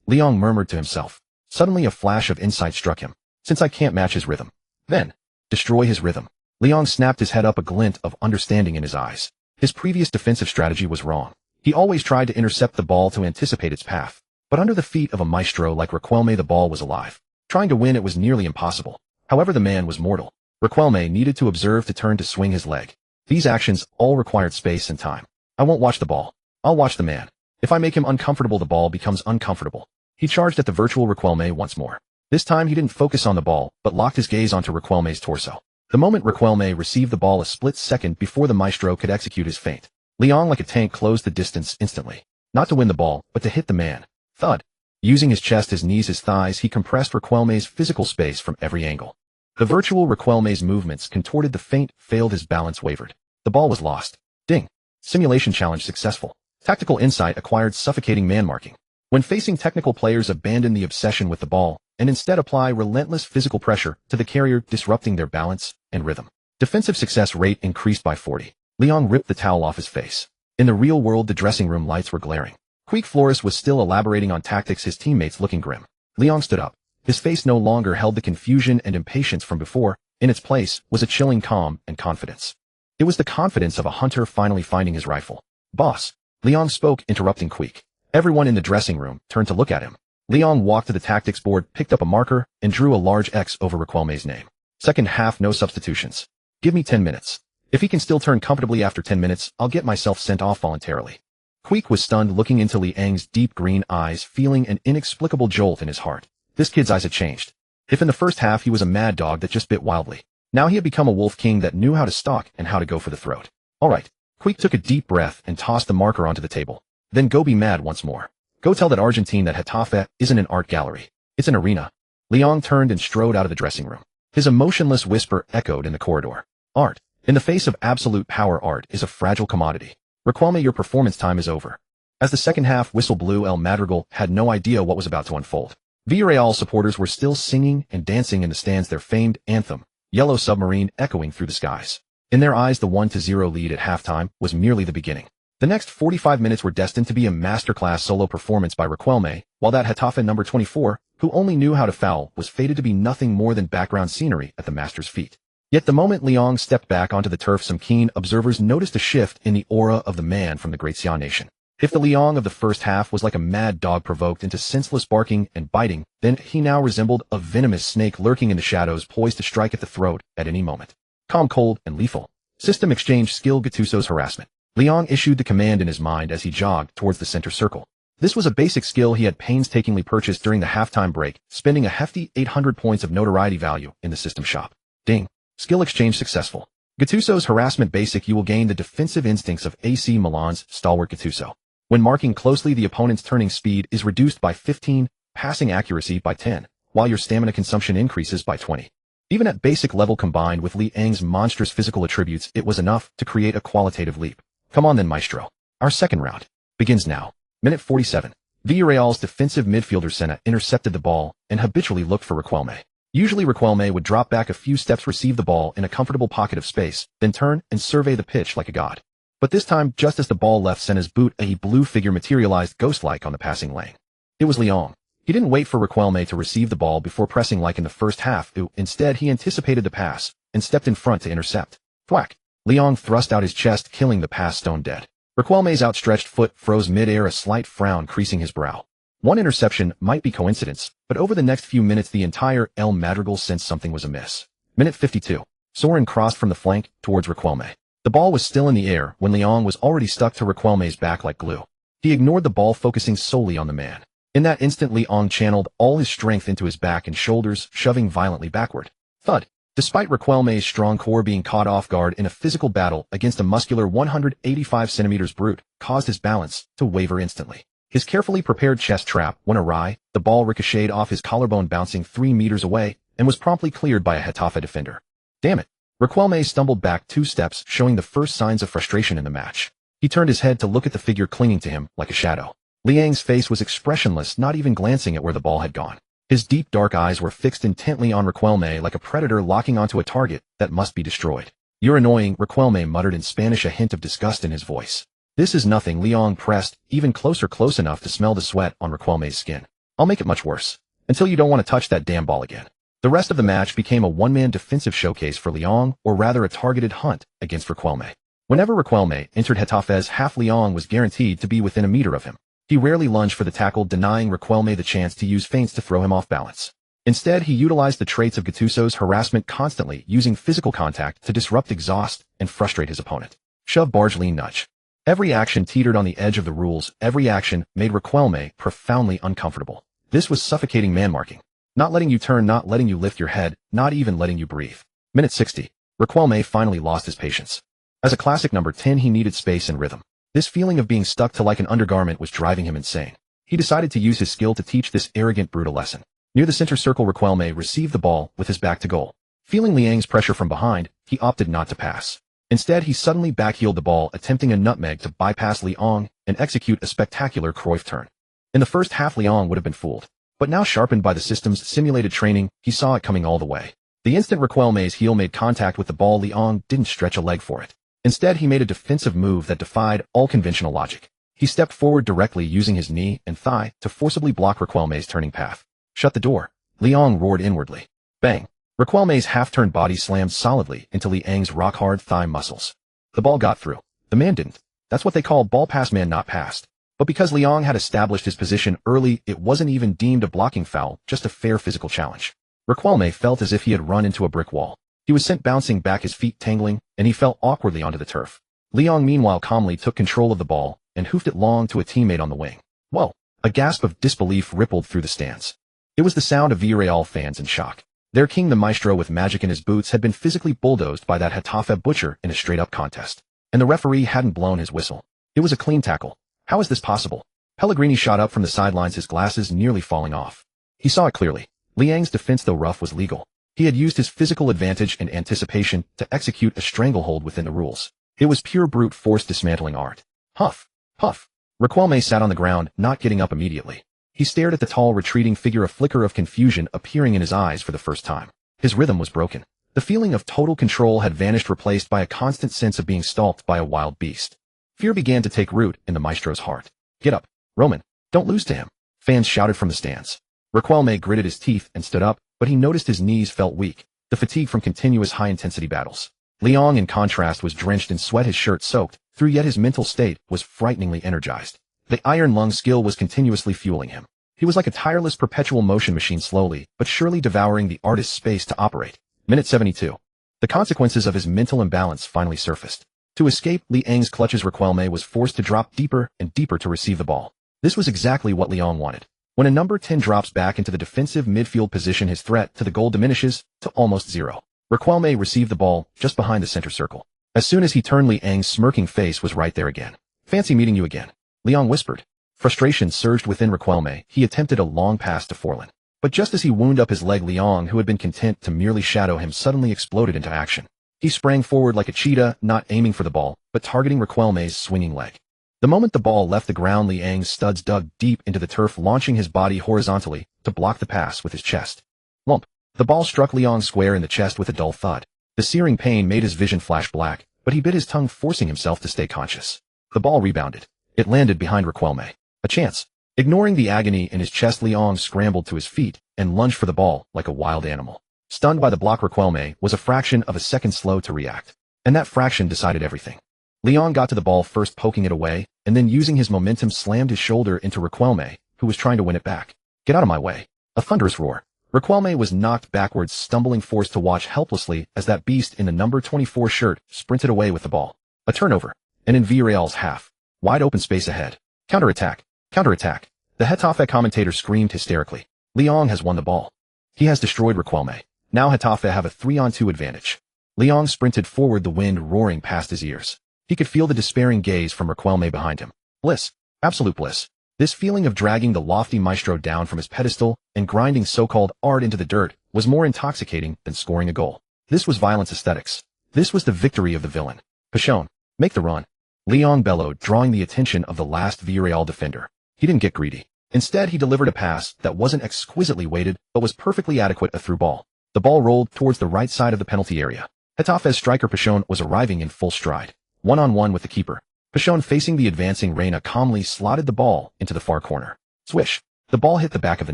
Liang murmured to himself. Suddenly a flash of insight struck him. Since I can't match his rhythm, then destroy his rhythm. Liang snapped his head up, a glint of understanding in his eyes. His previous defensive strategy was wrong. He always tried to intercept the ball to anticipate its path. But under the feet of a maestro like Riquelme, the ball was alive. Trying to win it was nearly impossible. However, the man was mortal. Riquelme needed to observe to turn to swing his leg. These actions all required space and time. I won't watch the ball. I'll watch the man. If I make him uncomfortable, the ball becomes uncomfortable. He charged at the virtual Riquelme once more. This time he didn't focus on the ball, but locked his gaze onto Riquelme's torso. The moment Riquelme received the ball, a split second before the maestro could execute his feint, Liang like a tank closed the distance instantly. Not to win the ball, but to hit the man. Thud. Using his chest, his knees, his thighs, he compressed Riquelme's physical space from every angle. The virtual Riquelme's movements contorted, the feint failed, his balance wavered. The ball was lost. Ding. Simulation challenge successful. Tactical insight acquired, suffocating man marking. When facing technical players, abandon the obsession with the ball and instead apply relentless physical pressure to the carrier, disrupting their balance and rhythm. Defensive success rate increased by 40. Liang ripped the towel off his face. In the real world, the dressing room lights were glaring. Quique Flores was still elaborating on tactics, his teammates looking grim. Liang stood up. His face no longer held the confusion and impatience from before. In its place was a chilling calm and confidence. It was the confidence of a hunter finally finding his rifle. Boss. Liang spoke, interrupting Quique. Everyone in the dressing room turned to look at him. Liang walked to the tactics board, picked up a marker, and drew a large X over Riquelme's name. Second half, no substitutions. Give me 10 minutes. If he can still turn comfortably after 10 minutes, I'll get myself sent off voluntarily. Quique was stunned, looking into Liang's deep green eyes, feeling an inexplicable jolt in his heart. This kid's eyes had changed. If in the first half he was a mad dog that just bit wildly, now he had become a wolf king that knew how to stalk and how to go for the throat. All right. Quique took a deep breath and tossed the marker onto the table. Then go be mad once more. Go tell that Argentine that Getafe isn't an art gallery. It's an arena. Liang turned and strode out of the dressing room. His emotionless whisper echoed in the corridor. Art. In the face of absolute power, art is a fragile commodity. Riquelme, your performance time is over. As the second half whistle blew, El Madrigal had no idea what was about to unfold. Villarreal supporters were still singing and dancing in the stands, their famed anthem, Yellow Submarine, echoing through the skies. In their eyes, the 1-0 lead at halftime was merely the beginning. The next 45 minutes were destined to be a masterclass solo performance by Riquelme, while that Getafe number 24, who only knew how to foul, was fated to be nothing more than background scenery at the master's feet. Yet the moment Liang stepped back onto the turf, some keen observers noticed a shift in the aura of the man from the great Xian nation. If the Liang of the first half was like a mad dog provoked into senseless barking and biting, then he now resembled a venomous snake lurking in the shadows, poised to strike at the throat at any moment. Calm, cold, and lethal. System exchange skill, Gattuso's harassment. Liang issued the command in his mind as he jogged towards the center circle. This was a basic skill he had painstakingly purchased during the halftime break, spending a hefty 800 points of notoriety value in the system shop. Ding. Skill exchange successful. Gattuso's harassment basic. You will gain the defensive instincts of AC Milan's stalwart Gattuso. When marking closely, the opponent's turning speed is reduced by 15, passing accuracy by 10, while your stamina consumption increases by 20. Even at basic level, combined with Liang's monstrous physical attributes, it was enough to create a qualitative leap. Come on then, maestro. Our second round begins now. Minute 47. Villarreal's defensive midfielder Senna intercepted the ball and habitually looked for Riquelme. Usually Riquelme would drop back a few steps, receive the ball in a comfortable pocket of space, then turn and survey the pitch like a god. But this time, just as the ball left Senna's boot, a blue figure materialized ghost-like on the passing lane. It was Liang. He didn't wait for Riquelme to receive the ball before pressing like in the first half. Instead, he anticipated the pass and stepped in front to intercept. Thwack. Liang thrust out his chest, killing the pass stone dead. Riquelme's outstretched foot froze mid-air, a slight frown creasing his brow. One interception might be coincidence, but over the next few minutes the entire El Madrigal sensed something was amiss. Minute 52. Soren crossed from the flank towards Riquelme. The ball was still in the air when Liang was already stuck to Riquelme's back like glue. He ignored the ball, focusing solely on the man. In that instant, Liang channeled all his strength into his back and shoulders, shoving violently backward. Thud. Despite Riquelme's strong core, being caught off guard in a physical battle against a muscular 185 centimeters brute caused his balance to waver instantly. His carefully prepared chest trap went awry, the ball ricocheted off his collarbone, bouncing 3 meters away, and was promptly cleared by a Getafe defender. Damn it. Riquelme stumbled back 2 steps, showing the first signs of frustration in the match. He turned his head to look at the figure clinging to him like a shadow. Liang's face was expressionless, not even glancing at where the ball had gone. His deep dark eyes were fixed intently on Riquelme like a predator locking onto a target that must be destroyed. You're annoying, Riquelme muttered in Spanish, a hint of disgust in his voice. This is nothing. Liang pressed even closer, close enough to smell the sweat on Riquelme's skin. I'll make it much worse. Until you don't want to touch that damn ball again. The rest of the match became a one-man defensive showcase for Liang, or rather a targeted hunt against Riquelme. Whenever Riquelme entered Getafe's half, Liang was guaranteed to be within a meter of him. He rarely lunged for the tackle, denying Riquelme the chance to use feints to throw him off balance. Instead, he utilized the traits of Gattuso's harassment, constantly using physical contact to disrupt, exhaust, and frustrate his opponent. Shove, barge, lean, nudge. Every action teetered on the edge of the rules. Every action made Riquelme profoundly uncomfortable. This was suffocating man-marking. Not letting you turn, not letting you lift your head, not even letting you breathe. Minute 60. Riquelme finally lost his patience. As a classic number 10, he needed space and rhythm. This feeling of being stuck to like an undergarment was driving him insane. He decided to use his skill to teach this arrogant brute a lesson. Near the center circle, Riquelme received the ball with his back to goal. Feeling Liang's pressure from behind, he opted not to pass. Instead, he suddenly backheeled the ball, attempting a nutmeg to bypass Liang and execute a spectacular Cruyff turn. In the first half, Liang would have been fooled. But now, sharpened by the system's simulated training, he saw it coming all the way. The instant Riquelme's heel made contact with the ball, Liang didn't stretch a leg for it. Instead, he made a defensive move that defied all conventional logic. He stepped forward directly, using his knee and thigh to forcibly block Riquelme's turning path. Shut the door. Liang roared inwardly. Bang. Riquelme's half-turned body slammed solidly into Liang's rock-hard thigh muscles. The ball got through. The man didn't. That's what they call ball pass, man not passed. But because Liang had established his position early, it wasn't even deemed a blocking foul, just a fair physical challenge. Riquelme felt as if he had run into a brick wall. He was sent bouncing back, his feet tangling, and he fell awkwardly onto the turf. Liang meanwhile calmly took control of the ball and hoofed it long to a teammate on the wing. Whoa! A gasp of disbelief rippled through the stands. It was the sound of Villarreal fans in shock. Their king, the maestro with magic in his boots, had been physically bulldozed by that Getafe butcher in a straight-up contest. And the referee hadn't blown his whistle. It was a clean tackle. How is this possible? Pellegrini shot up from the sidelines, his glasses nearly falling off. He saw it clearly. Liang's defense, though rough, was legal. He had used his physical advantage and anticipation to execute a stranglehold within the rules. It was pure brute force dismantling art. Huff. Puff. Riquelme sat on the ground, not getting up immediately. He stared at the tall, retreating figure, a flicker of confusion appearing in his eyes for the first time. His rhythm was broken. The feeling of total control had vanished, replaced by a constant sense of being stalked by a wild beast. Fear began to take root in the maestro's heart. Get up, Roman. Don't lose to him. Fans shouted from the stands. Riquelme gritted his teeth and stood up, but he noticed his knees felt weak, the fatigue from continuous high-intensity battles. Liang, in contrast, was drenched in sweat, his shirt soaked through, yet his mental state was frighteningly energized. The iron lung skill was continuously fueling him. He was like a tireless perpetual motion machine, slowly but surely devouring the artist's space to operate. Minute 72. The consequences of his mental imbalance finally surfaced. To escape Liang's clutches, Riquelme was forced to drop deeper and deeper to receive the ball. This was exactly what Liang wanted. When a number 10 drops back into the defensive midfield position, his threat to the goal diminishes to almost zero. Riquelme received the ball just behind the center circle. As soon as he turned, Liang's smirking face was right there again. Fancy meeting you again, Liang whispered. Frustration surged within Riquelme. He attempted a long pass to Forlan. But just as he wound up his leg, Liang, who had been content to merely shadow him, suddenly exploded into action. He sprang forward like a cheetah, not aiming for the ball, but targeting Riquelme's swinging leg. The moment the ball left the ground, Liang's studs dug deep into the turf, launching his body horizontally to block the pass with his chest. Lump. The ball struck Liang square in the chest with a dull thud. The searing pain made his vision flash black, but he bit his tongue, forcing himself to stay conscious. The ball rebounded. It landed behind Riquelme. A chance. Ignoring the agony in his chest, Liang scrambled to his feet and lunged for the ball like a wild animal. Stunned by the block, Riquelme was a fraction of a second slow to react. And that fraction decided everything. Liang got to the ball first, poking it away, and then using his momentum slammed his shoulder into Riquelme, who was trying to win it back. Get out of my way. A thunderous roar. Riquelme was knocked backwards, stumbling, forced to watch helplessly as that beast in the number 24 shirt sprinted away with the ball. A turnover. And in Villarreal's half. Wide open space ahead. Counterattack. Counterattack. The Getafe commentator screamed hysterically. Liang has won the ball. He has destroyed Riquelme. Now Getafe have a 3-on-2 advantage. Liang sprinted forward, the wind roaring past his ears. He could feel the despairing gaze from Riquelme behind him. Bliss. Absolute bliss. This feeling of dragging the lofty maestro down from his pedestal and grinding so-called art into the dirt was more intoxicating than scoring a goal. This was violence aesthetics. This was the victory of the villain. Pichon. Make the run. Liang bellowed, drawing the attention of the last Villarreal defender. He didn't get greedy. Instead, he delivered a pass that wasn't exquisitely weighted, but was perfectly adequate, a through ball. The ball rolled towards the right side of the penalty area. Getafe's striker Pichon was arriving in full stride. One-on-one with the keeper. Pichon, facing the advancing Reina, calmly slotted the ball into the far corner. Swish. The ball hit the back of the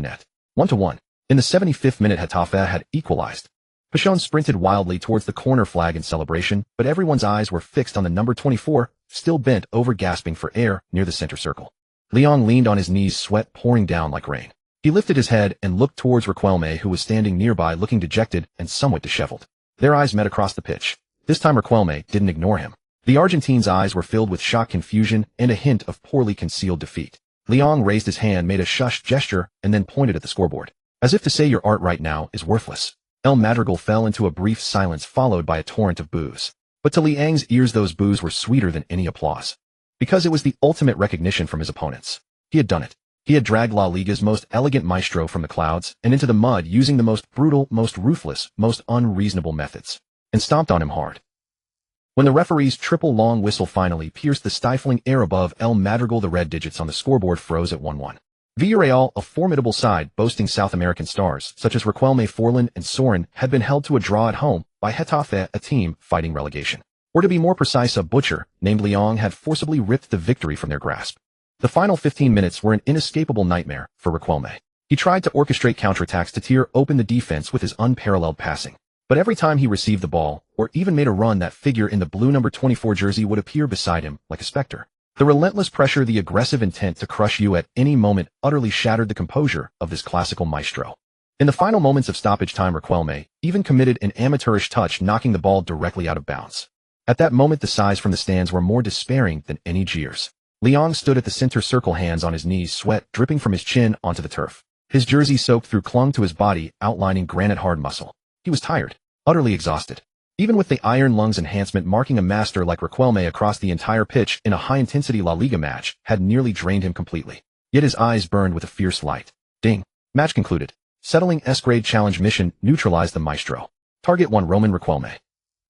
net. 1-1. In the 75th minute, Getafe had equalized. Pichon sprinted wildly towards the corner flag in celebration, but everyone's eyes were fixed on the number 24, still bent over gasping for air near the center circle. Leong leaned on his knees, sweat pouring down like rain. He lifted his head and looked towards Riquelme, who was standing nearby looking dejected and somewhat disheveled. Their eyes met across the pitch. This time Riquelme didn't ignore him. The Argentine's eyes were filled with shock, confusion, and a hint of poorly concealed defeat. Leong raised his hand, made a shush gesture, and then pointed at the scoreboard. As if to say, your art right now is worthless. El Madrigal fell into a brief silence followed by a torrent of boos. But to Liang's ears those boos were sweeter than any applause. Because it was the ultimate recognition from his opponents. He had done it. He had dragged La Liga's most elegant maestro from the clouds and into the mud using the most brutal, most ruthless, most unreasonable methods. And stomped on him hard. When the referee's triple long whistle finally pierced the stifling air above El Madrigal, the red digits on the scoreboard froze at 1-1. Villarreal, a formidable side boasting South American stars such as Riquelme, Forlan, and Sorin, had been held to a draw at home by Getafe, a team fighting relegation. Or to be more precise, a butcher named Leong had forcibly ripped the victory from their grasp. The final 15 minutes were an inescapable nightmare for Riquelme. He tried to orchestrate counterattacks to tear open the defense with his unparalleled passing. But every time he received the ball, or even made a run, that figure in the blue number 24 jersey would appear beside him like a specter. The relentless pressure, the aggressive intent to crush you at any moment utterly shattered the composure of this classical maestro. In the final moments of stoppage time, Riquelme even committed an amateurish touch, knocking the ball directly out of bounds. At that moment, the sighs from the stands were more despairing than any jeers. Leong stood at the center circle, hands on his knees, sweat dripping from his chin onto the turf. His jersey, soaked through, clung to his body, outlining granite-hard muscle. He was tired, utterly exhausted. Even with the iron lungs enhancement, marking a master like Riquelme across the entire pitch in a high-intensity La Liga match had nearly drained him completely. Yet his eyes burned with a fierce light. Ding. Match concluded. Settling S-grade challenge mission, neutralize the maestro. Target 1, Roman Riquelme.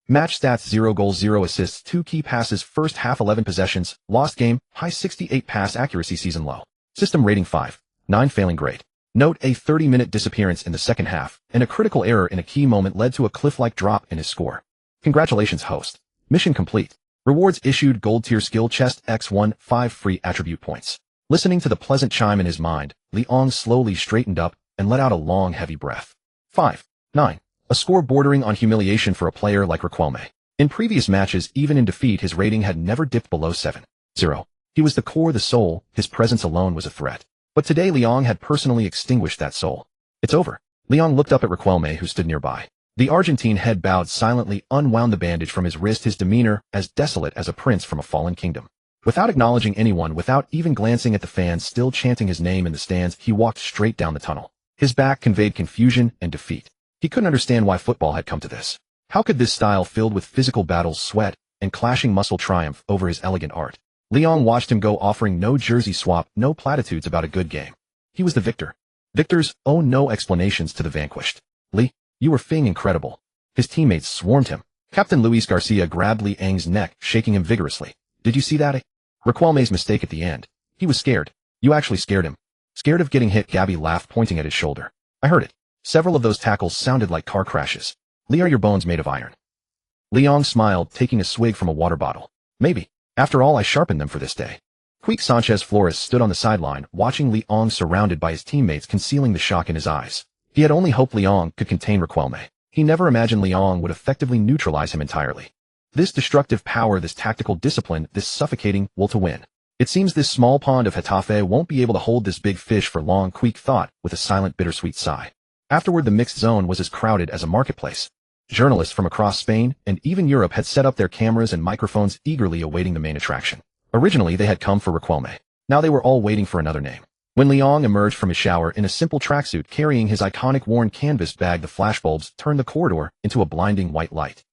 Match stats: 0 goals, 0 assists, 2 key passes, first half 11 possessions, lost game, high 68 pass accuracy, season low. System rating 5. 9 failing grade. Note: a 30-minute disappearance in the second half and a critical error in a key moment led to a cliff-like drop in his score. Congratulations, host. Mission complete. Rewards issued: gold tier skill chest X1, 5 free attribute points. Listening to the pleasant chime in his mind, Leong slowly straightened up and let out a long, heavy breath. 5. 9. A score bordering on humiliation for a player like Riquelme. In previous matches, even in defeat, his rating had never dipped below 7. 0. He was the core, the soul. His presence alone was a threat. But today Leong had personally extinguished that soul. It's over. Leong looked up at Riquelme, who stood nearby. The Argentine head bowed silently, unwound the bandage from his wrist, his demeanor as desolate as a prince from a fallen kingdom. Without acknowledging anyone, without even glancing at the fans still chanting his name in the stands, he walked straight down the tunnel. His back conveyed confusion and defeat. He couldn't understand why football had come to this. How could this style filled with physical battles, sweat, and clashing muscle triumph over his elegant art? Leong watched him go, offering no jersey swap, no platitudes about a good game. He was the victor. Victors owe no explanations to the vanquished. Lee, you were f***ing incredible. His teammates swarmed him. Captain Luis Garcia grabbed Liang's neck, shaking him vigorously. Did you see that? Riquelme's mistake at the end. He was scared. You actually scared him. Scared of getting hit, Gabby laughed, pointing at his shoulder. I heard it. Several of those tackles sounded like car crashes. Lee, are your bones made of iron? Leong smiled, taking a swig from a water bottle. Maybe. After all, I sharpened them for this day. Quique Sanchez Flores stood on the sideline, watching Leong surrounded by his teammates, concealing the shock in his eyes. He had only hoped Leong could contain Riquelme. He never imagined Leong would effectively neutralize him entirely. This destructive power, this tactical discipline, this suffocating will to win. It seems this small pond of Getafe won't be able to hold this big fish for long, Quique thought, with a silent, bittersweet sigh. Afterward, the mixed zone was as crowded as a marketplace. Journalists from across Spain and even Europe had set up their cameras and microphones, eagerly awaiting the main attraction. Originally, they had come for Riquelme. Now they were all waiting for another name. When Leong emerged from his shower in a simple tracksuit, carrying his iconic worn canvas bag, the flashbulbs turned the corridor into a blinding white light.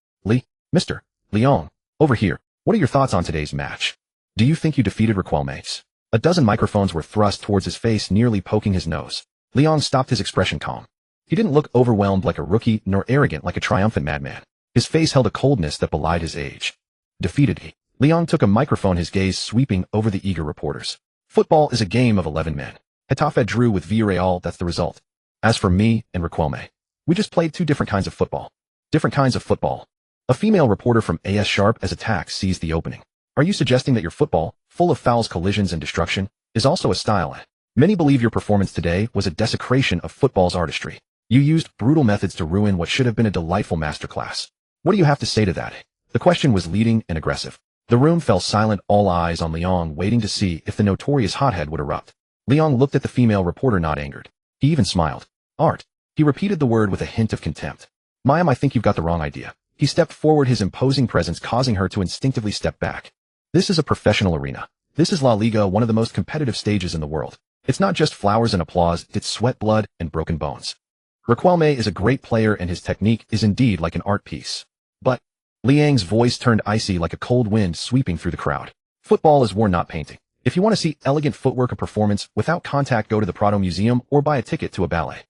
Mr. Leong, over here. What are your thoughts on today's match? Do you think you defeated Riquelme? A dozen microphones were thrust towards his face, nearly poking his nose. Leong stopped, his expression calm. He didn't look overwhelmed like a rookie, nor arrogant like a triumphant madman. His face held a coldness that belied his age. Defeated he. Leong took a microphone, his gaze sweeping over the eager reporters. Football is a game of 11 men. Getafe drew with Villarreal, that's the result. As for me and Riquelme, we just played two different kinds of football. Different kinds of football. A female reporter from AS Sharp as Attack seized the opening. Are you suggesting that your football, full of fouls, collisions, and destruction, is also a style? Many believe your performance today was a desecration of football's artistry. You used brutal methods to ruin what should have been a delightful masterclass. What do you have to say to that? The question was leading and aggressive. The room fell silent, all eyes on Leong, waiting to see if the notorious hothead would erupt. Leong looked at the female reporter, not angered. He even smiled. Art. He repeated the word with a hint of contempt. Ma'am, I think you've got the wrong idea. He stepped forward, his imposing presence causing her to instinctively step back. This is a professional arena. This is La Liga, one of the most competitive stages in the world. It's not just flowers and applause, it's sweat, blood, and broken bones. Riquelme is a great player and his technique is indeed like an art piece. But Liang's voice turned icy like a cold wind sweeping through the crowd. Football is war, not painting. If you want to see elegant footwork, a performance without contact, go to the Prado Museum or buy a ticket to a ballet.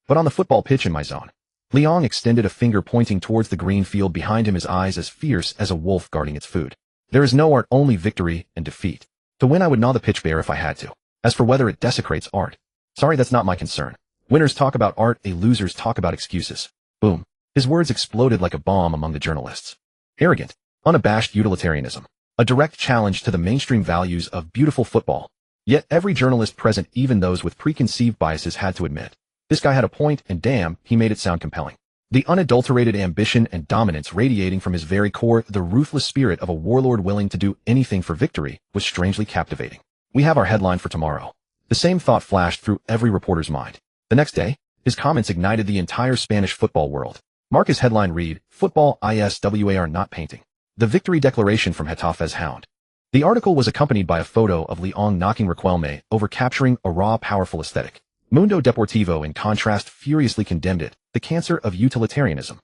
But on the football pitch in my zone. Leong extended a finger pointing towards the green field behind him, his eyes as fierce as a wolf guarding its food. There is no art, only victory and defeat. To win, I would gnaw the pitch bare if I had to. As for whether it desecrates art, sorry, that's not my concern. Winners talk about art, losers talk about excuses. Boom. His words exploded like a bomb among the journalists. Arrogant, unabashed utilitarianism. A direct challenge to the mainstream values of beautiful football. Yet every journalist present, even those with preconceived biases, had to admit, this guy had a point, and damn, he made it sound compelling. The unadulterated ambition and dominance radiating from his very core, the ruthless spirit of a warlord willing to do anything for victory, was strangely captivating. We have our headline for tomorrow. The same thought flashed through every reporter's mind. The next day, his comments ignited the entire Spanish football world. Marca's headline read, Football ISWAR not painting. The victory declaration from Getafe's hound. The article was accompanied by a photo of Leong knocking Riquelme over, capturing a raw, powerful aesthetic. Mundo Deportivo, in contrast, furiously condemned it, the cancer of utilitarianism.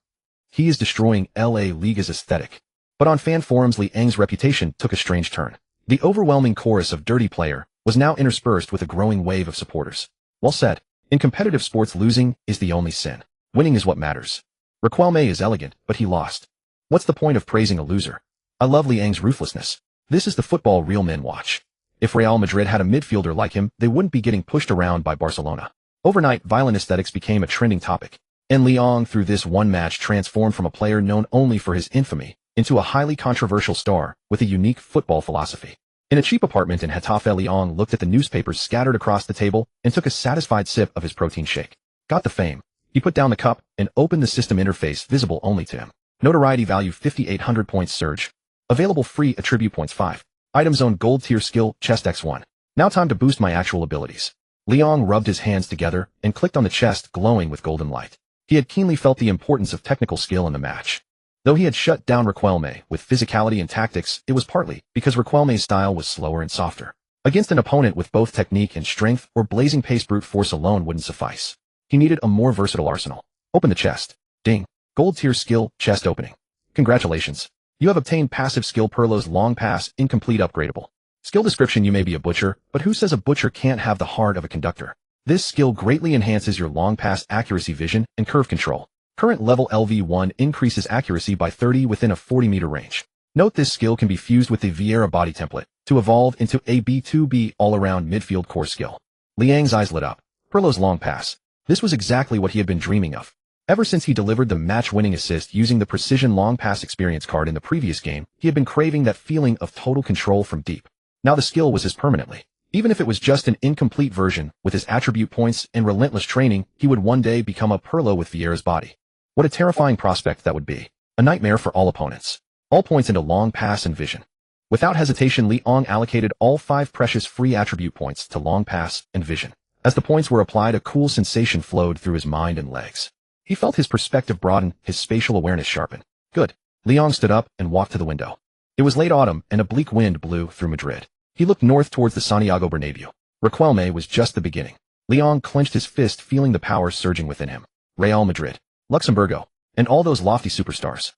He is destroying LA Liga's aesthetic. But on fan forums, Liang's reputation took a strange turn. The overwhelming chorus of dirty player was now interspersed with a growing wave of supporters. Well said. In competitive sports, losing is the only sin. Winning is what matters. Riquelme is elegant, but he lost. What's the point of praising a loser? I love Liang's ruthlessness. This is the football real men watch. If Real Madrid had a midfielder like him, they wouldn't be getting pushed around by Barcelona. Overnight, violent aesthetics became a trending topic. And Leong, through this one match, transformed from a player known only for his infamy into a highly controversial star with a unique football philosophy. In a cheap apartment in Getafe, Leong looked at the newspapers scattered across the table and took a satisfied sip of his protein shake. Got the fame. He put down the cup and opened the system interface visible only to him. Notoriety value 5,800 points surge. Available free attribute points 5. Item zone gold tier skill chest x1. Now time to boost my actual abilities. Leong rubbed his hands together and clicked on the chest glowing with golden light. He had keenly felt the importance of technical skill in the match. Though he had shut down Riquelme with physicality and tactics, it was partly because Riquelme's style was slower and softer. Against an opponent with both technique and strength or blazing pace, brute force alone wouldn't suffice. He needed a more versatile arsenal. Open the chest. Ding. Gold tier skill, chest opening. Congratulations. You have obtained passive skill Perlo's long pass, incomplete, upgradable. Skill description: you may be a butcher, but who says a butcher can't have the heart of a conductor? This skill greatly enhances your long pass accuracy, vision, and curve control. Current level LV1 increases accuracy by 30 within a 40-meter range. Note this skill can be fused with the Vieira body template to evolve into a B2B all-around midfield core skill. Liang's eyes lit up. Perlo's long pass. This was exactly what he had been dreaming of. Ever since he delivered the match-winning assist using the precision long pass experience card in the previous game, he had been craving that feeling of total control from deep. Now the skill was his permanently. Even if it was just an incomplete version, with his attribute points and relentless training, he would one day become a Perlo with Vieira's body. What a terrifying prospect that would be. A nightmare for all opponents. All points into long pass and vision. Without hesitation, Leong allocated all 5 precious free attribute points to long pass and vision. As the points were applied, a cool sensation flowed through his mind and legs. He felt his perspective broaden, his spatial awareness sharpen. Good. Leong stood up and walked to the window. It was late autumn, and a bleak wind blew through Madrid. He looked north towards the Santiago Bernabéu. Riquelme was just the beginning. Leong clenched his fist, feeling the power surging within him. Real Madrid, Luxemburgo, and all those lofty superstars.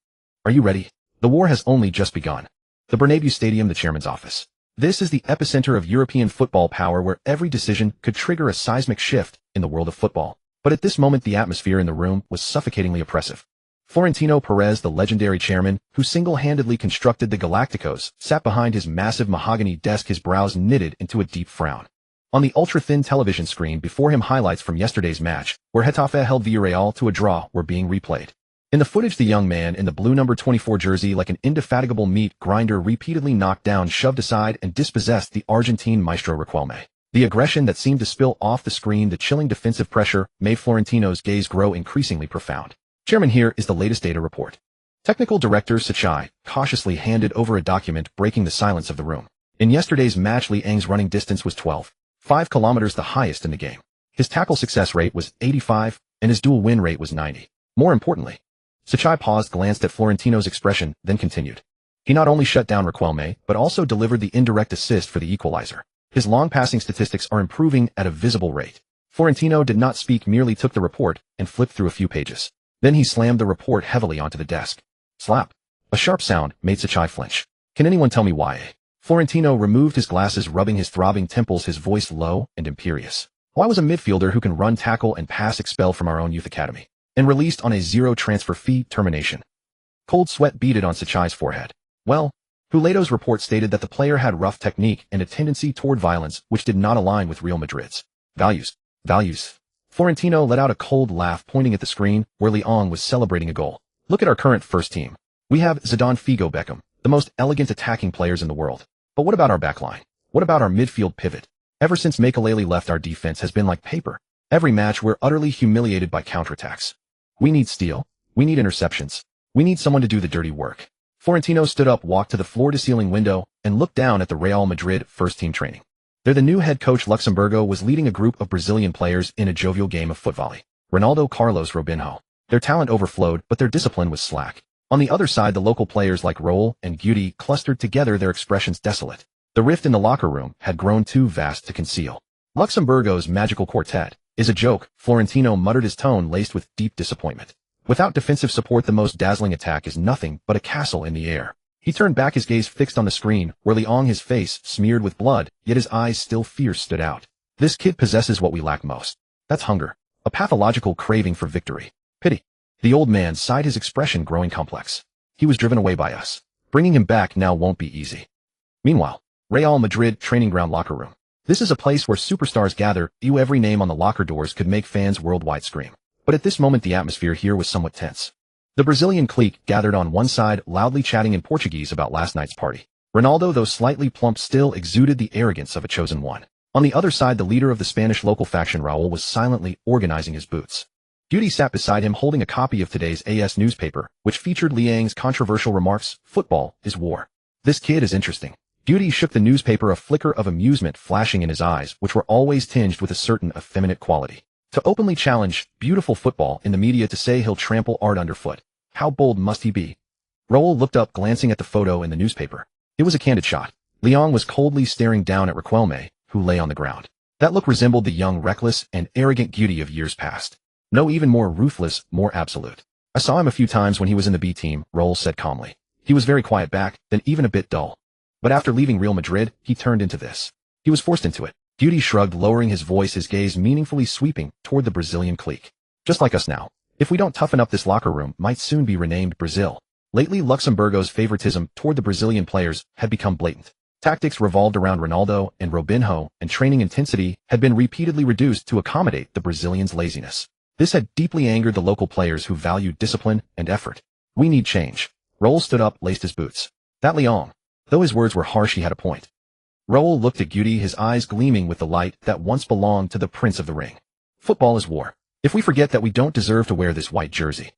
Are you ready? The war has only just begun. The Bernabéu Stadium, the chairman's office. This is the epicenter of European football power, where every decision could trigger a seismic shift in the world of football. But at this moment, the atmosphere in the room was suffocatingly oppressive. Florentino Perez, the legendary chairman, who single-handedly constructed the Galacticos, sat behind his massive mahogany desk, his brows knitted into a deep frown. On the ultra-thin television screen before him, highlights from yesterday's match, where Getafe held Villarreal to a draw, were being replayed. In the footage, the young man in the blue number 24 jersey, like an indefatigable meat grinder, repeatedly knocked down, shoved aside, and dispossessed the Argentine maestro Riquelme. The aggression that seemed to spill off the screen, the chilling defensive pressure, made Florentino's gaze grow increasingly profound. Chairman, here is the latest data report. Technical director Sachai cautiously handed over a document, breaking the silence of the room. In yesterday's match, Liang's running distance was 12.5 kilometers, the highest in the game. His tackle success rate was 85, and his duel win rate was 90. More importantly, Sachai paused, glanced at Florentino's expression, then continued. He not only shut down Riquelme, but also delivered the indirect assist for the equalizer. His long passing statistics are improving at a visible rate. Florentino did not speak, merely took the report and flipped through a few pages. Then he slammed the report heavily onto the desk. Slap. A sharp sound made Sachai flinch. Can anyone tell me why? Florentino removed his glasses, rubbing his throbbing temples, his voice low and imperious. Why was a midfielder who can run, tackle, and pass expelled from our own youth academy and released on a zero transfer fee termination? Cold sweat beaded on Sachai's forehead. Well, Huleto's report stated that the player had rough technique and a tendency toward violence, which did not align with Real Madrid's values. Florentino let out a cold laugh, pointing at the screen where Liang was celebrating a goal. Look at our current first team. We have Zidane, Figo, Beckham, the most elegant attacking players in the world. But what about our backline? What about our midfield pivot? Ever since Makelele left, our defense has been like paper. Every match, we're utterly humiliated by counterattacks. We need steel. We need interceptions. We need someone to do the dirty work. Florentino stood up, walked to the floor-to-ceiling window, and looked down at the Real Madrid first-team training. There, the new head coach Luxemburgo was leading a group of Brazilian players in a jovial game of foot volley. Ronaldo, Carlos, Robinho. Their talent overflowed, but their discipline was slack. On the other side, the local players like Raul and Guti clustered together, their expressions desolate. The rift in the locker room had grown too vast to conceal. Luxemburgo's magical quartet is a joke, Florentino muttered, his tone laced with deep disappointment. Without defensive support, the most dazzling attack is nothing but a castle in the air. He turned back, his gaze fixed on the screen, where Liang, his face smeared with blood, yet his eyes still fierce, stood out. This kid possesses what we lack most. That's hunger. A pathological craving for victory. Pity. The old man sighed, his expression growing complex. He was driven away by us. Bringing him back now won't be easy. Meanwhile, Real Madrid training ground locker room. This is a place where superstars gather. Every name on the locker doors could make fans worldwide scream. But at this moment, the atmosphere here was somewhat tense. The Brazilian clique gathered on one side, loudly chatting in Portuguese about last night's party. Ronaldo, though slightly plump, still exuded the arrogance of a chosen one. On the other side, the leader of the Spanish local faction, Raul, was silently organizing his boots. Guti sat beside him, holding a copy of today's AS newspaper, which featured Liang's controversial remarks, "Football is war. This kid is interesting." Guti shook the newspaper, a flicker of amusement flashing in his eyes, which were always tinged with a certain effeminate quality. To openly challenge beautiful football in the media, to say he'll trample art underfoot. How bold must he be? Raul looked up, glancing at the photo in the newspaper. It was a candid shot. Liang was coldly staring down at Riquelme, who lay on the ground. That look resembled the young, reckless, and arrogant Guti of years past. No, even more ruthless, more absolute. I saw him a few times when he was in the B team, Raul said calmly. He was very quiet back, then even a bit dull. But after leaving Real Madrid, he turned into this. He was forced into it. Guti shrugged, lowering his voice, his gaze meaningfully sweeping toward the Brazilian clique. Just like us now. If we don't toughen up, this locker room might soon be renamed Brazil. Lately, Luxemburgo's favoritism toward the Brazilian players had become blatant. Tactics revolved around Ronaldo and Robinho, and training intensity had been repeatedly reduced to accommodate the Brazilians' laziness. This had deeply angered the local players, who valued discipline and effort. We need change. Raul stood up, laced his boots. That Liang. Though his words were harsh, he had a point. Raul looked at Guti, his eyes gleaming with the light that once belonged to the Prince of the Ring. Football is war. If we forget that, we don't deserve to wear this white jersey.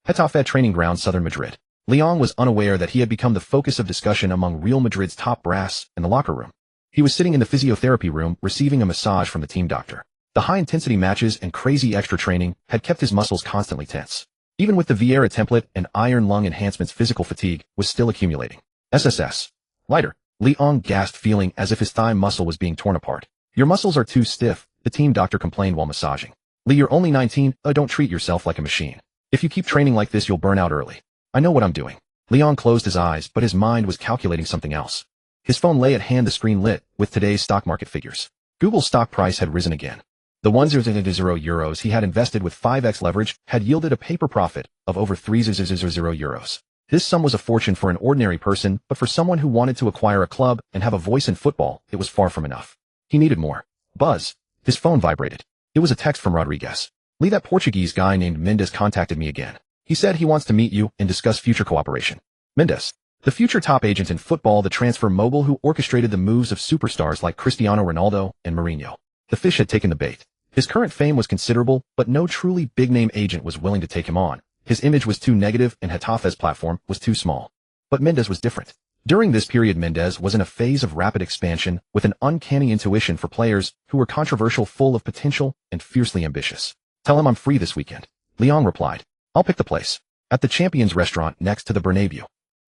Getafe training ground, southern Madrid. Liang was unaware that he had become the focus of discussion among Real Madrid's top brass in the locker room. He was sitting in the physiotherapy room, receiving a massage from the team doctor. The high-intensity matches and crazy extra training had kept his muscles constantly tense. Even with the Vieira template and iron lung enhancements, physical fatigue was still accumulating. SSS. Lighter. Liang gasped, feeling as if his thigh muscle was being torn apart. Your muscles are too stiff, the team doctor complained while massaging. Li, you're only 19, don't treat yourself like a machine. If you keep training like this, you'll burn out early. I know what I'm doing. Liang closed his eyes, but his mind was calculating something else. His phone lay at hand, the screen lit with today's stock market figures. Google's stock price had risen again. The €1,000 he had invested with 5x leverage had yielded a paper profit of over €3,000. This sum was a fortune for an ordinary person, but for someone who wanted to acquire a club and have a voice in football, it was far from enough. He needed more. Buzz. His phone vibrated. It was a text from Rodriguez. Lee, that Portuguese guy named Mendes contacted me again. He said he wants to meet you and discuss future cooperation. Mendes, the future top agent in football, the transfer mogul who orchestrated the moves of superstars like Cristiano Ronaldo and Mourinho. The fish had taken the bait. His current fame was considerable, but no truly big-name agent was willing to take him on. His image was too negative and Getafe's platform was too small. But Mendes was different. During this period, Mendes was in a phase of rapid expansion with an uncanny intuition for players who were controversial, full of potential, and fiercely ambitious. Tell him I'm free this weekend. Leon replied. I'll pick the place. At the Champions restaurant next to the Bernabéu.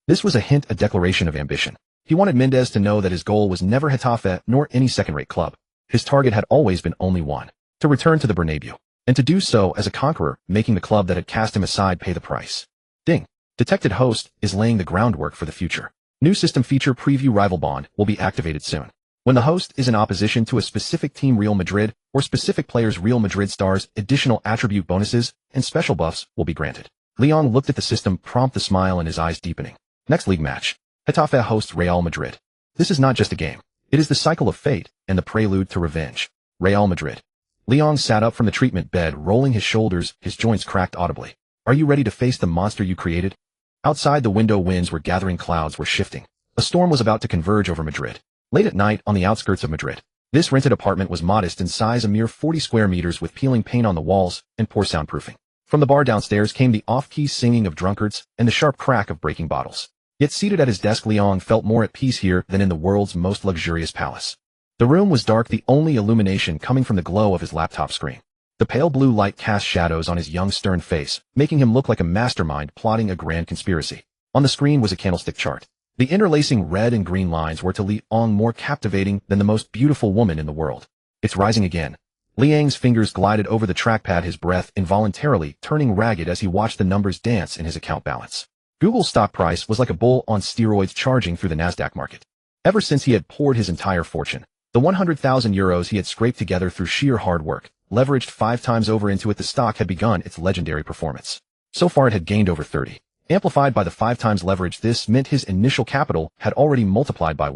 This was a hint, a declaration of ambition. He wanted Mendes to know that his goal was never Getafe nor any second-rate club. His target had always been only one. To return to the Bernabéu. And to do so as a conqueror, making the club that had cast him aside pay the price. Ding. Detected host is laying the groundwork for the future. New system feature preview rival bond will be activated soon. When the host is in opposition to a specific team, Real Madrid, or specific players, Real Madrid stars, additional attribute bonuses and special buffs will be granted. Leon looked at the system, prompt the smile in his eyes deepening. Next league match. Getafe hosts Real Madrid. This is not just a game. It is the cycle of fate and the prelude to revenge. Real Madrid. Leon sat up from the treatment bed, rolling his shoulders, his joints cracked audibly. Are you ready to face the monster you created? Outside the window, winds were gathering, clouds were shifting. A storm was about to converge over Madrid. Late at night, on the outskirts of Madrid. This rented apartment was modest in size, a mere 40 square meters with peeling paint on the walls and poor soundproofing. From the bar downstairs came the off-key singing of drunkards and the sharp crack of breaking bottles. Yet seated at his desk, Leon felt more at peace here than in the world's most luxurious palace. The room was dark, the only illumination coming from the glow of his laptop screen. The pale blue light cast shadows on his young, stern face, making him look like a mastermind plotting a grand conspiracy. On the screen was a candlestick chart. The interlacing red and green lines were to Liang more captivating than the most beautiful woman in the world. It's rising again. Liang's fingers glided over the trackpad, his breath involuntarily turning ragged as he watched the numbers dance in his account balance. Google's stock price was like a bull on steroids charging through the Nasdaq market. Ever since he had poured his entire fortune, the 100,000 euros he had scraped together through sheer hard work, leveraged 5 times over into it, the stock had begun its legendary performance. So far it had gained over 30. Amplified by the 5 times leverage, this meant his initial capital had already multiplied by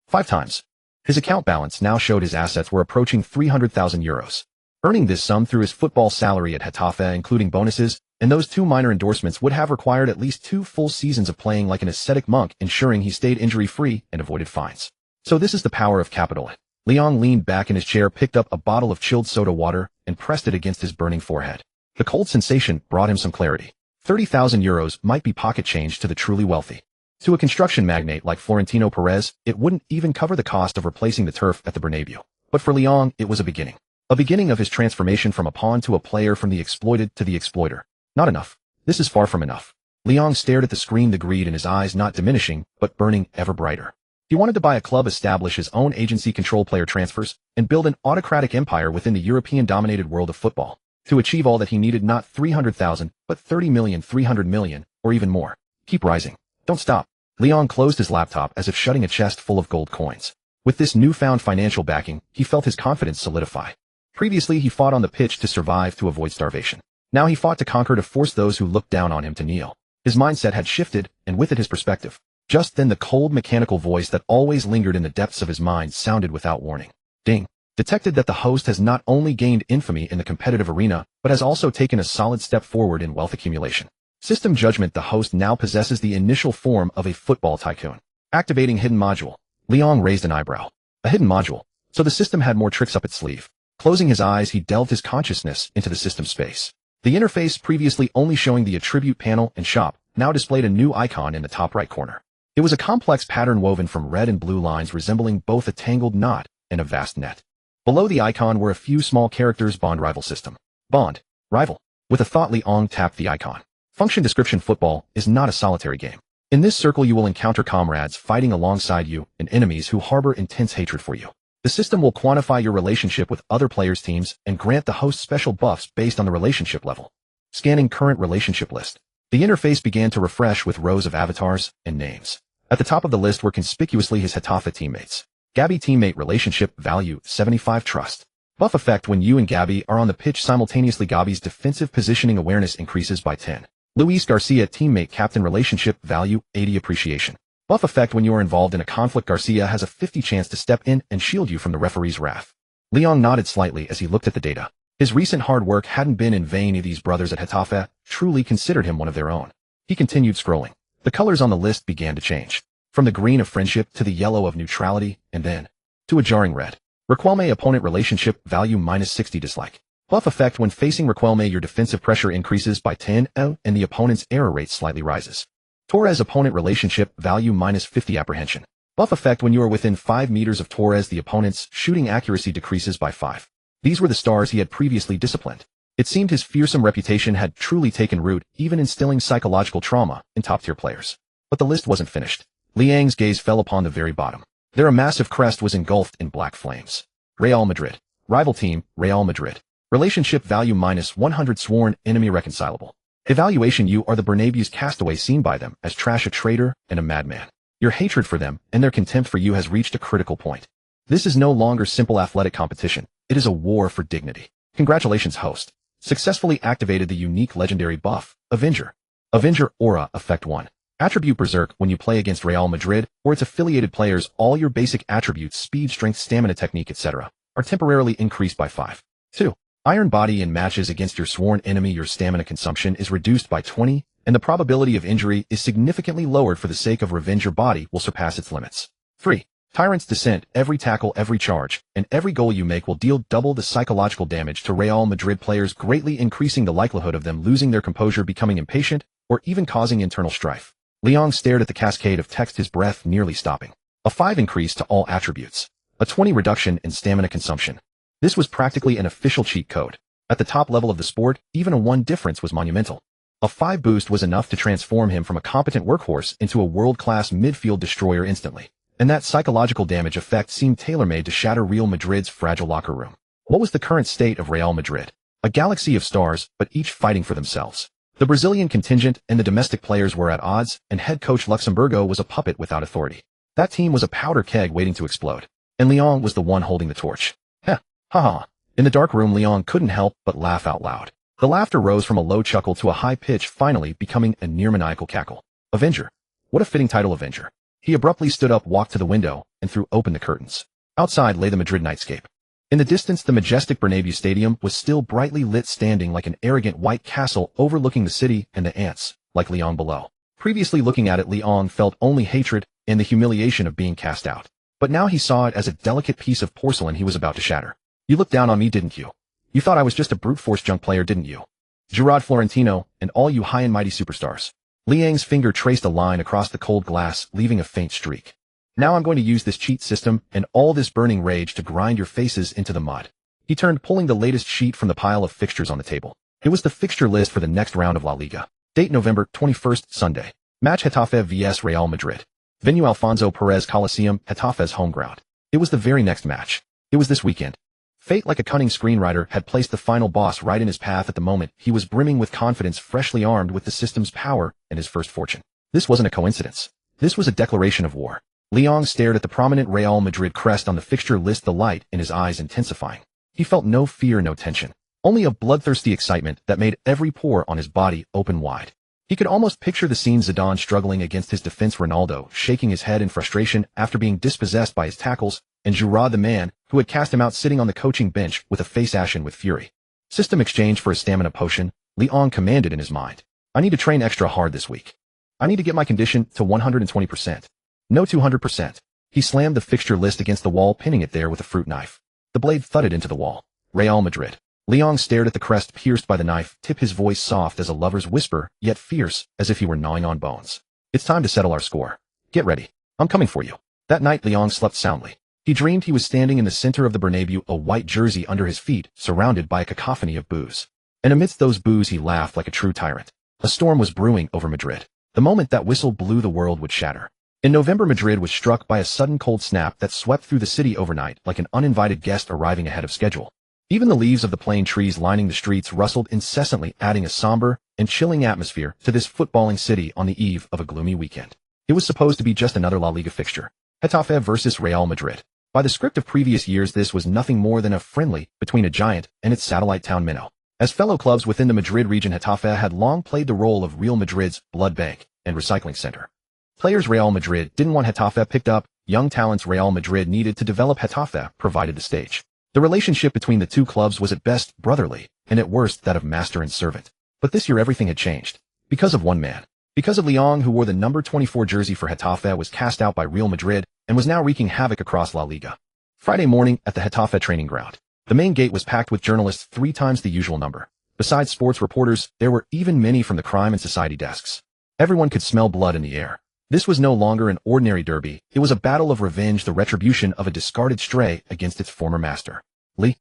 5 times. His account balance now showed his assets were approaching 300,000 euros. Earning this sum through his football salary at Getafe, including bonuses, and those 2 minor endorsements, would have required at least 2 full seasons of playing like an ascetic monk, ensuring he stayed injury-free and avoided fines. So this is the power of capital. Leon leaned back in his chair, picked up a bottle of chilled soda water, and pressed it against his burning forehead. The cold sensation brought him some clarity. 30,000 euros might be pocket change to the truly wealthy. To a construction magnate like Florentino Perez, it wouldn't even cover the cost of replacing the turf at the Bernabéu. But for Leon, it was a beginning. A beginning of his transformation from a pawn to a player, from the exploited to the exploiter. Not enough. This is far from enough. Leon stared at the screen, the greed in his eyes not diminishing, but burning ever brighter. He wanted to buy a club, establish his own agency, control player transfers, and build an autocratic empire within the European-dominated world of football. To achieve all that, he needed not 300,000, but 30 million, 300 million, or even more. Keep rising. Don't stop. Leon closed his laptop as if shutting a chest full of gold coins. With this newfound financial backing, he felt his confidence solidify. Previously, he fought on the pitch to survive, to avoid starvation. Now he fought to conquer, to force those who looked down on him to kneel. His mindset had shifted, and with it his perspective. Just then the cold mechanical voice that always lingered in the depths of his mind sounded without warning. Ding. Detected that the host has not only gained infamy in the competitive arena, but has also taken a solid step forward in wealth accumulation. System judgment. The host now possesses the initial form of a football tycoon. Activating hidden module. Leon raised an eyebrow. A hidden module. So the system had more tricks up its sleeve. Closing his eyes, he delved his consciousness into the system space. The interface, previously only showing the attribute panel and shop, now displayed a new icon in the top right corner. It was a complex pattern woven from red and blue lines, resembling both a tangled knot and a vast net. Below the icon were a few small characters. Bond, rival system. Bond, rival. With a thought, Leon tapped the icon. Function description. Football is not a solitary game. In this circle you will encounter comrades fighting alongside you and enemies who harbor intense hatred for you. The system will quantify your relationship with other players' teams and grant the host special buffs based on the relationship level. Scanning current relationship list. The interface began to refresh with rows of avatars and names. At the top of the list were conspicuously his Getafe teammates. Gabi teammate relationship value 75 trust. Buff effect when you and Gabi are on the pitch simultaneously. Gabi's defensive positioning awareness increases by 10. Luis Garcia teammate captain relationship value 80 appreciation. Buff effect when you are involved in a conflict. Garcia has a 50 chance to step in and shield you from the referee's wrath. Leon nodded slightly as he looked at the data. His recent hard work hadn't been in vain. These brothers at Getafe truly considered him one of their own. He continued scrolling. The colors on the list began to change. From the green of friendship to the yellow of neutrality, and then to a jarring red. Requelme opponent relationship value -60 dislike. Buff effect: when facing Requelme, your defensive pressure increases by 10 and the opponent's error rate slightly rises. Torres opponent relationship value -50 apprehension. Buff effect: when you are within 5 meters of Torres, the opponent's shooting accuracy decreases by 5. These were the stars he had previously disciplined. It seemed his fearsome reputation had truly taken root, even instilling psychological trauma in top-tier players. But the list wasn't finished. Liang's gaze fell upon the very bottom. There a massive crest was engulfed in black flames. Real Madrid. Rival team, Real Madrid. Relationship value -100 sworn enemy reconcilable. Evaluation: you are the Bernabéu's castaway, seen by them as trash, a traitor, and a madman. Your hatred for them and their contempt for you has reached a critical point. This is no longer simple athletic competition. It is a war for dignity. Congratulations, host. Successfully activated the unique legendary buff, Avenger. Avenger Aura Effect 1. Attribute Berserk: when you play against Real Madrid or its affiliated players, all your basic attributes, speed, strength, stamina, technique, etc., are temporarily increased by 5. 2. Iron Body: in matches against your sworn enemy, your stamina consumption is reduced by 20, and the probability of injury is significantly lowered. For the sake of revenge, your body will surpass its limits. 3. Tyrant's Descent: every tackle, every charge, and every goal you make will deal double the psychological damage to Real Madrid players, greatly increasing the likelihood of them losing their composure, becoming impatient, or even causing internal strife. Liang stared at the cascade of text, his breath nearly stopping. A 5 increase to all attributes. A 20 reduction in stamina consumption. This was practically an official cheat code. At the top level of the sport, even a 1 difference was monumental. A 5 boost was enough to transform him from a competent workhorse into a world-class midfield destroyer instantly. And that psychological damage effect seemed tailor-made to shatter Real Madrid's fragile locker room. What was the current state of Real Madrid? A galaxy of stars, but each fighting for themselves. The Brazilian contingent and the domestic players were at odds, and head coach Luxemburgo was a puppet without authority. That team was a powder keg waiting to explode. And Liang was the one holding the torch. Heh, haha. In the dark room, Liang couldn't help but laugh out loud. The laughter rose from a low chuckle to a high pitch, finally becoming a near-maniacal cackle. Avenger. What a fitting title, Avenger. He abruptly stood up, walked to the window, and threw open the curtains. Outside lay the Madrid nightscape. In the distance, the majestic Bernabéu Stadium was still brightly lit, standing like an arrogant white castle overlooking the city and the ants, like Liang below. Previously looking at it, Liang felt only hatred and the humiliation of being cast out. But now he saw it as a delicate piece of porcelain he was about to shatter. You looked down on me, didn't you? You thought I was just a brute force junk player, didn't you? Gerard Florentino and all you high and mighty superstars. Liang's finger traced a line across the cold glass, leaving a faint streak. Now I'm going to use this cheat system and all this burning rage to grind your faces into the mud. He turned, pulling the latest sheet from the pile of fixtures on the table. It was the fixture list for the next round of La Liga. Date: November 21st, Sunday. Match: Getafe vs Real Madrid. Venue: Alfonso Perez Coliseum, Getafe's home ground. It was the very next match. It was this weekend. Fate, like a cunning screenwriter, had placed the final boss right in his path at the moment. He was brimming with confidence, freshly armed with the system's power and his first fortune. This wasn't a coincidence. This was a declaration of war. Liang stared at the prominent Real Madrid crest on the fixture list, the light in his eyes intensifying. He felt no fear, no tension. Only a bloodthirsty excitement that made every pore on his body open wide. He could almost picture the scene: Zidane struggling against his defense, Ronaldo shaking his head in frustration after being dispossessed by his tackles, and Giroud, the man who had cast him out, sitting on the coaching bench with a face ashen with fury. System exchange for a stamina potion, Liang commanded in his mind. I need to train extra hard this week. I need to get my condition to 120%. No, 200%. He slammed the fixture list against the wall, pinning it there with a fruit knife. The blade thudded into the wall. Real Madrid. Liang stared at the crest pierced by the knife tip, his voice soft as a lover's whisper, yet fierce, as if he were gnawing on bones. It's time to settle our score. Get ready. I'm coming for you. That night, Liang slept soundly. He dreamed he was standing in the center of the Bernabéu, a white jersey under his feet, surrounded by a cacophony of boos. And amidst those boos, he laughed like a true tyrant. A storm was brewing over Madrid. The moment that whistle blew, the world would shatter. In November, Madrid was struck by a sudden cold snap that swept through the city overnight like an uninvited guest arriving ahead of schedule. Even the leaves of the plane trees lining the streets rustled incessantly, adding a somber and chilling atmosphere to this footballing city on the eve of a gloomy weekend. It was supposed to be just another La Liga fixture. Getafe versus Real Madrid. By the script of previous years, this was nothing more than a friendly between a giant and its satellite town Minho. As fellow clubs within the Madrid region, Getafe had long played the role of Real Madrid's blood bank and recycling center. Players Real Madrid didn't want Getafe picked up, young talents Real Madrid needed to develop Getafe provided the stage. The relationship between the two clubs was at best brotherly, and at worst that of master and servant. But this year everything had changed. Because of one man. Because of Leon, who wore the number 24 jersey for Getafe, was cast out by Real Madrid and was now wreaking havoc across La Liga. Friday morning at the Getafe training ground. The main gate was packed with journalists 3 times the usual number. Besides sports reporters, there were even many from the crime and society desks. Everyone could smell blood in the air. This was no longer an ordinary derby, it was a battle of revenge, the retribution of a discarded stray against its former master. Lee,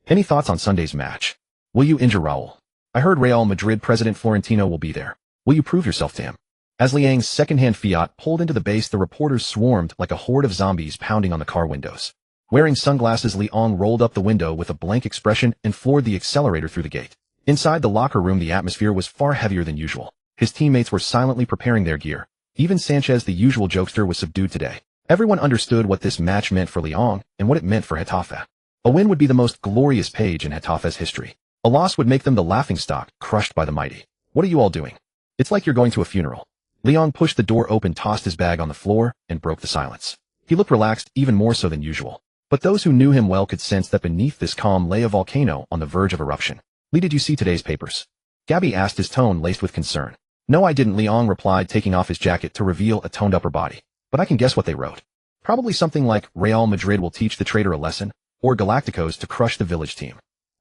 any thoughts on Sunday's match? Will you injure Raul? I heard Real Madrid president Florentino will be there. Will you prove yourself to him? As Liang's second-hand Fiat pulled into the base, the reporters swarmed like a horde of zombies pounding on the car windows. Wearing sunglasses, Liang rolled up the window with a blank expression and floored the accelerator through the gate. Inside the locker room, the atmosphere was far heavier than usual. His teammates were silently preparing their gear. Even Sanchez, the usual jokester, was subdued today. Everyone understood what this match meant for Liang and what it meant for Getafe. A win would be the most glorious page in Getafe's history. A loss would make them the laughingstock, crushed by the mighty. What are you all doing? It's like you're going to a funeral. Liang pushed the door open, tossed his bag on the floor, and broke the silence. He looked relaxed, even more so than usual. But those who knew him well could sense that beneath this calm lay a volcano on the verge of eruption. Lee, did you see today's papers? Gabby asked, his tone laced with concern. No, I didn't, Liang replied, taking off his jacket to reveal a toned upper body. But I can guess what they wrote. Probably something like, Real Madrid will teach the traitor a lesson, or Galacticos to crush the village team.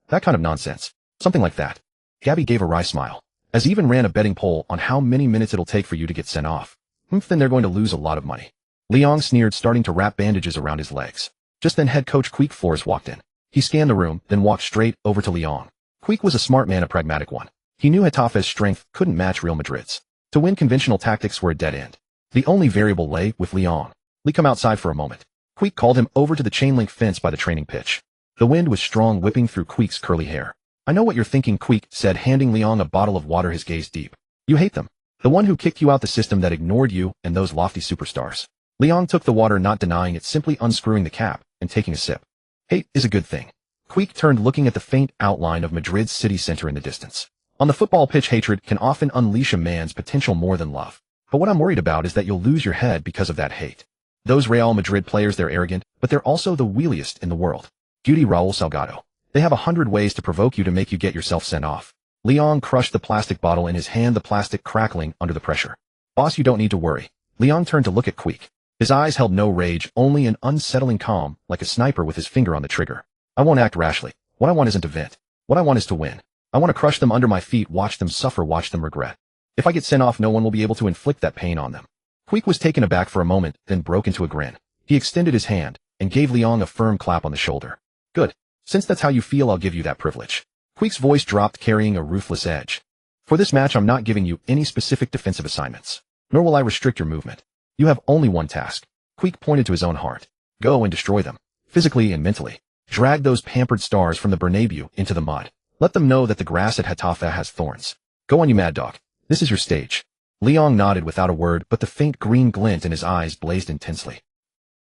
That kind of nonsense. Something like that. Gabby gave a wry smile. As even ran a betting poll on how many minutes it'll take for you to get sent off. Then they're going to lose a lot of money. Liang sneered, starting to wrap bandages around his legs. Just then head coach Quique Flores walked in. He scanned the room, then walked straight over to Liang. Quique was a smart man, a pragmatic one. He knew Getafe's strength couldn't match Real Madrid's. To win, conventional tactics were a dead end. The only variable lay with Liang. Lee, come outside for a moment. Quique called him over to the chain-link fence by the training pitch. The wind was strong, whipping through Quique's curly hair. I know what you're thinking, Quique said, handing Liang a bottle of water, his gaze deep. You hate them. The one who kicked you out, the system that ignored you and those lofty superstars. Liang took the water, not denying it, simply unscrewing the cap and taking a sip. Hate is a good thing. Quique turned, looking at the faint outline of Madrid's city center in the distance. On the football pitch, hatred can often unleash a man's potential more than love. But what I'm worried about is that you'll lose your head because of that hate. Those Real Madrid players, they're arrogant, but they're also the wheeliest in the world. Beauty Raul Salgado. They have 100 ways to provoke you, to make you get yourself sent off. Liang crushed the plastic bottle in his hand, the plastic crackling under the pressure. Boss, you don't need to worry. Liang turned to look at Quique. His eyes held no rage, only an unsettling calm, like a sniper with his finger on the trigger. I won't act rashly. What I want isn't to vent. What I want is to win. I want to crush them under my feet, watch them suffer, watch them regret. If I get sent off, no one will be able to inflict that pain on them. Quique was taken aback for a moment, then broke into a grin. He extended his hand and gave Liang a firm clap on the shoulder. Good. Since that's how you feel, I'll give you that privilege. Quique's voice dropped, carrying a ruthless edge. For this match, I'm not giving you any specific defensive assignments, nor will I restrict your movement. You have only one task. Quique pointed to his own heart. Go and destroy them, physically and mentally. Drag those pampered stars from the Bernabéu into the mud. Let them know that the grass at Getafe has thorns. Go on, you mad dog. This is your stage. Liang nodded without a word, but the faint green glint in his eyes blazed intensely.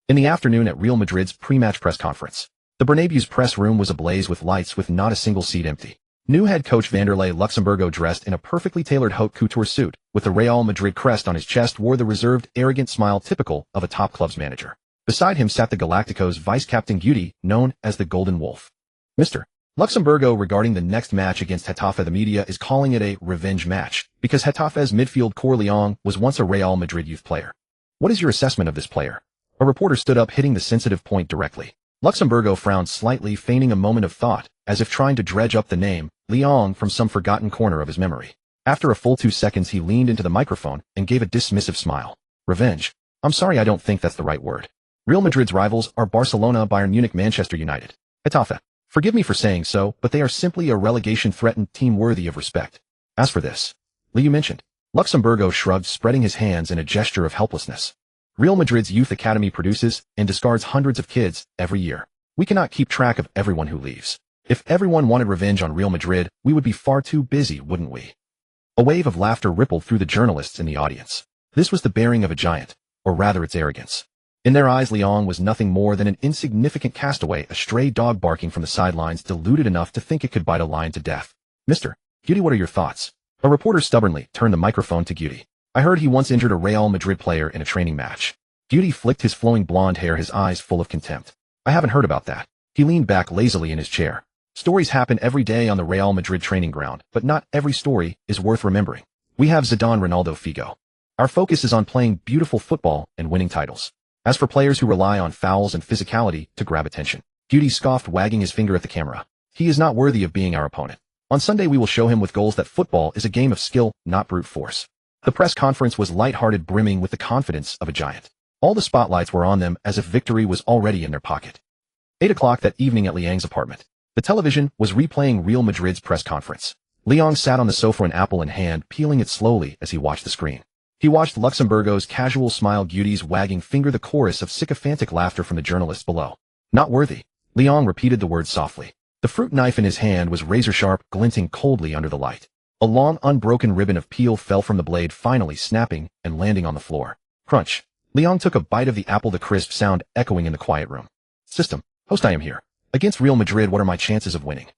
In the afternoon at Real Madrid's pre-match press conference, the Bernabéu's press room was ablaze with lights, with not a single seat empty. New head coach Vanderlei Luxemburgo, dressed in a perfectly tailored haute couture suit, with the Real Madrid crest on his chest, wore the reserved, arrogant smile typical of a top club's manager. Beside him sat the Galacticos vice-captain Guti, known as the Golden Wolf. Mr. Luxemburgo, regarding the next match against Getafe, the media is calling it a revenge match, because Getafe's midfield core Liang was once a Real Madrid youth player. What is your assessment of this player? A reporter stood up, hitting the sensitive point directly. Luxemburgo frowned slightly, feigning a moment of thought, as if trying to dredge up the name, Liang, from some forgotten corner of his memory. After a full 2 seconds, he leaned into the microphone and gave a dismissive smile. Revenge? I'm sorry, I don't think that's the right word. Real Madrid's rivals are Barcelona, Bayern Munich, Manchester United. Getafe. Forgive me for saying so, but they are simply a relegation-threatened team worthy of respect. As for this, Lee, you mentioned. Luxemburgo shrugged, spreading his hands in a gesture of helplessness. Real Madrid's youth academy produces and discards hundreds of kids every year. We cannot keep track of everyone who leaves. If everyone wanted revenge on Real Madrid, we would be far too busy, wouldn't we? A wave of laughter rippled through the journalists in the audience. This was the bearing of a giant, or rather its arrogance. In their eyes, Liang was nothing more than an insignificant castaway, a stray dog barking from the sidelines, deluded enough to think it could bite a lion to death. Mr. Guti, what are your thoughts? A reporter stubbornly turned the microphone to Guti. I heard he once injured a Real Madrid player in a training match. Guti flicked his flowing blonde hair, his eyes full of contempt. I haven't heard about that. He leaned back lazily in his chair. Stories happen every day on the Real Madrid training ground, but not every story is worth remembering. We have Zidane, Ronaldo, Figo. Our focus is on playing beautiful football and winning titles. As for players who rely on fouls and physicality to grab attention, Guti scoffed, wagging his finger at the camera. He is not worthy of being our opponent. On Sunday we will show him with goals that football is a game of skill, not brute force. The press conference was light-hearted, brimming with the confidence of a giant. All the spotlights were on them as if victory was already in their pocket. 8 o'clock that evening at Liang's apartment. The television was replaying Real Madrid's press conference. Liang sat on the sofa, an apple in hand, peeling it slowly as he watched the screen. He watched Luxemburgo's casual smile, Guti's wagging finger, the chorus of sycophantic laughter from the journalists below. Not worthy. Liang repeated the words softly. The fruit knife in his hand was razor-sharp, glinting coldly under the light. A long, unbroken ribbon of peel fell from the blade, finally snapping and landing on the floor. Crunch. Liang took a bite of the apple, the crisp sound echoing in the quiet room. System. Host, I am here. Against Real Madrid, what are my chances of winning?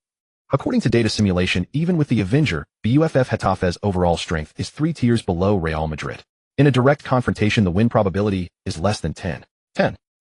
According to data simulation, even with the Avenger, BUFF Getafe's overall strength is 3 tiers below Real Madrid. In a direct confrontation, the win probability is less than 10.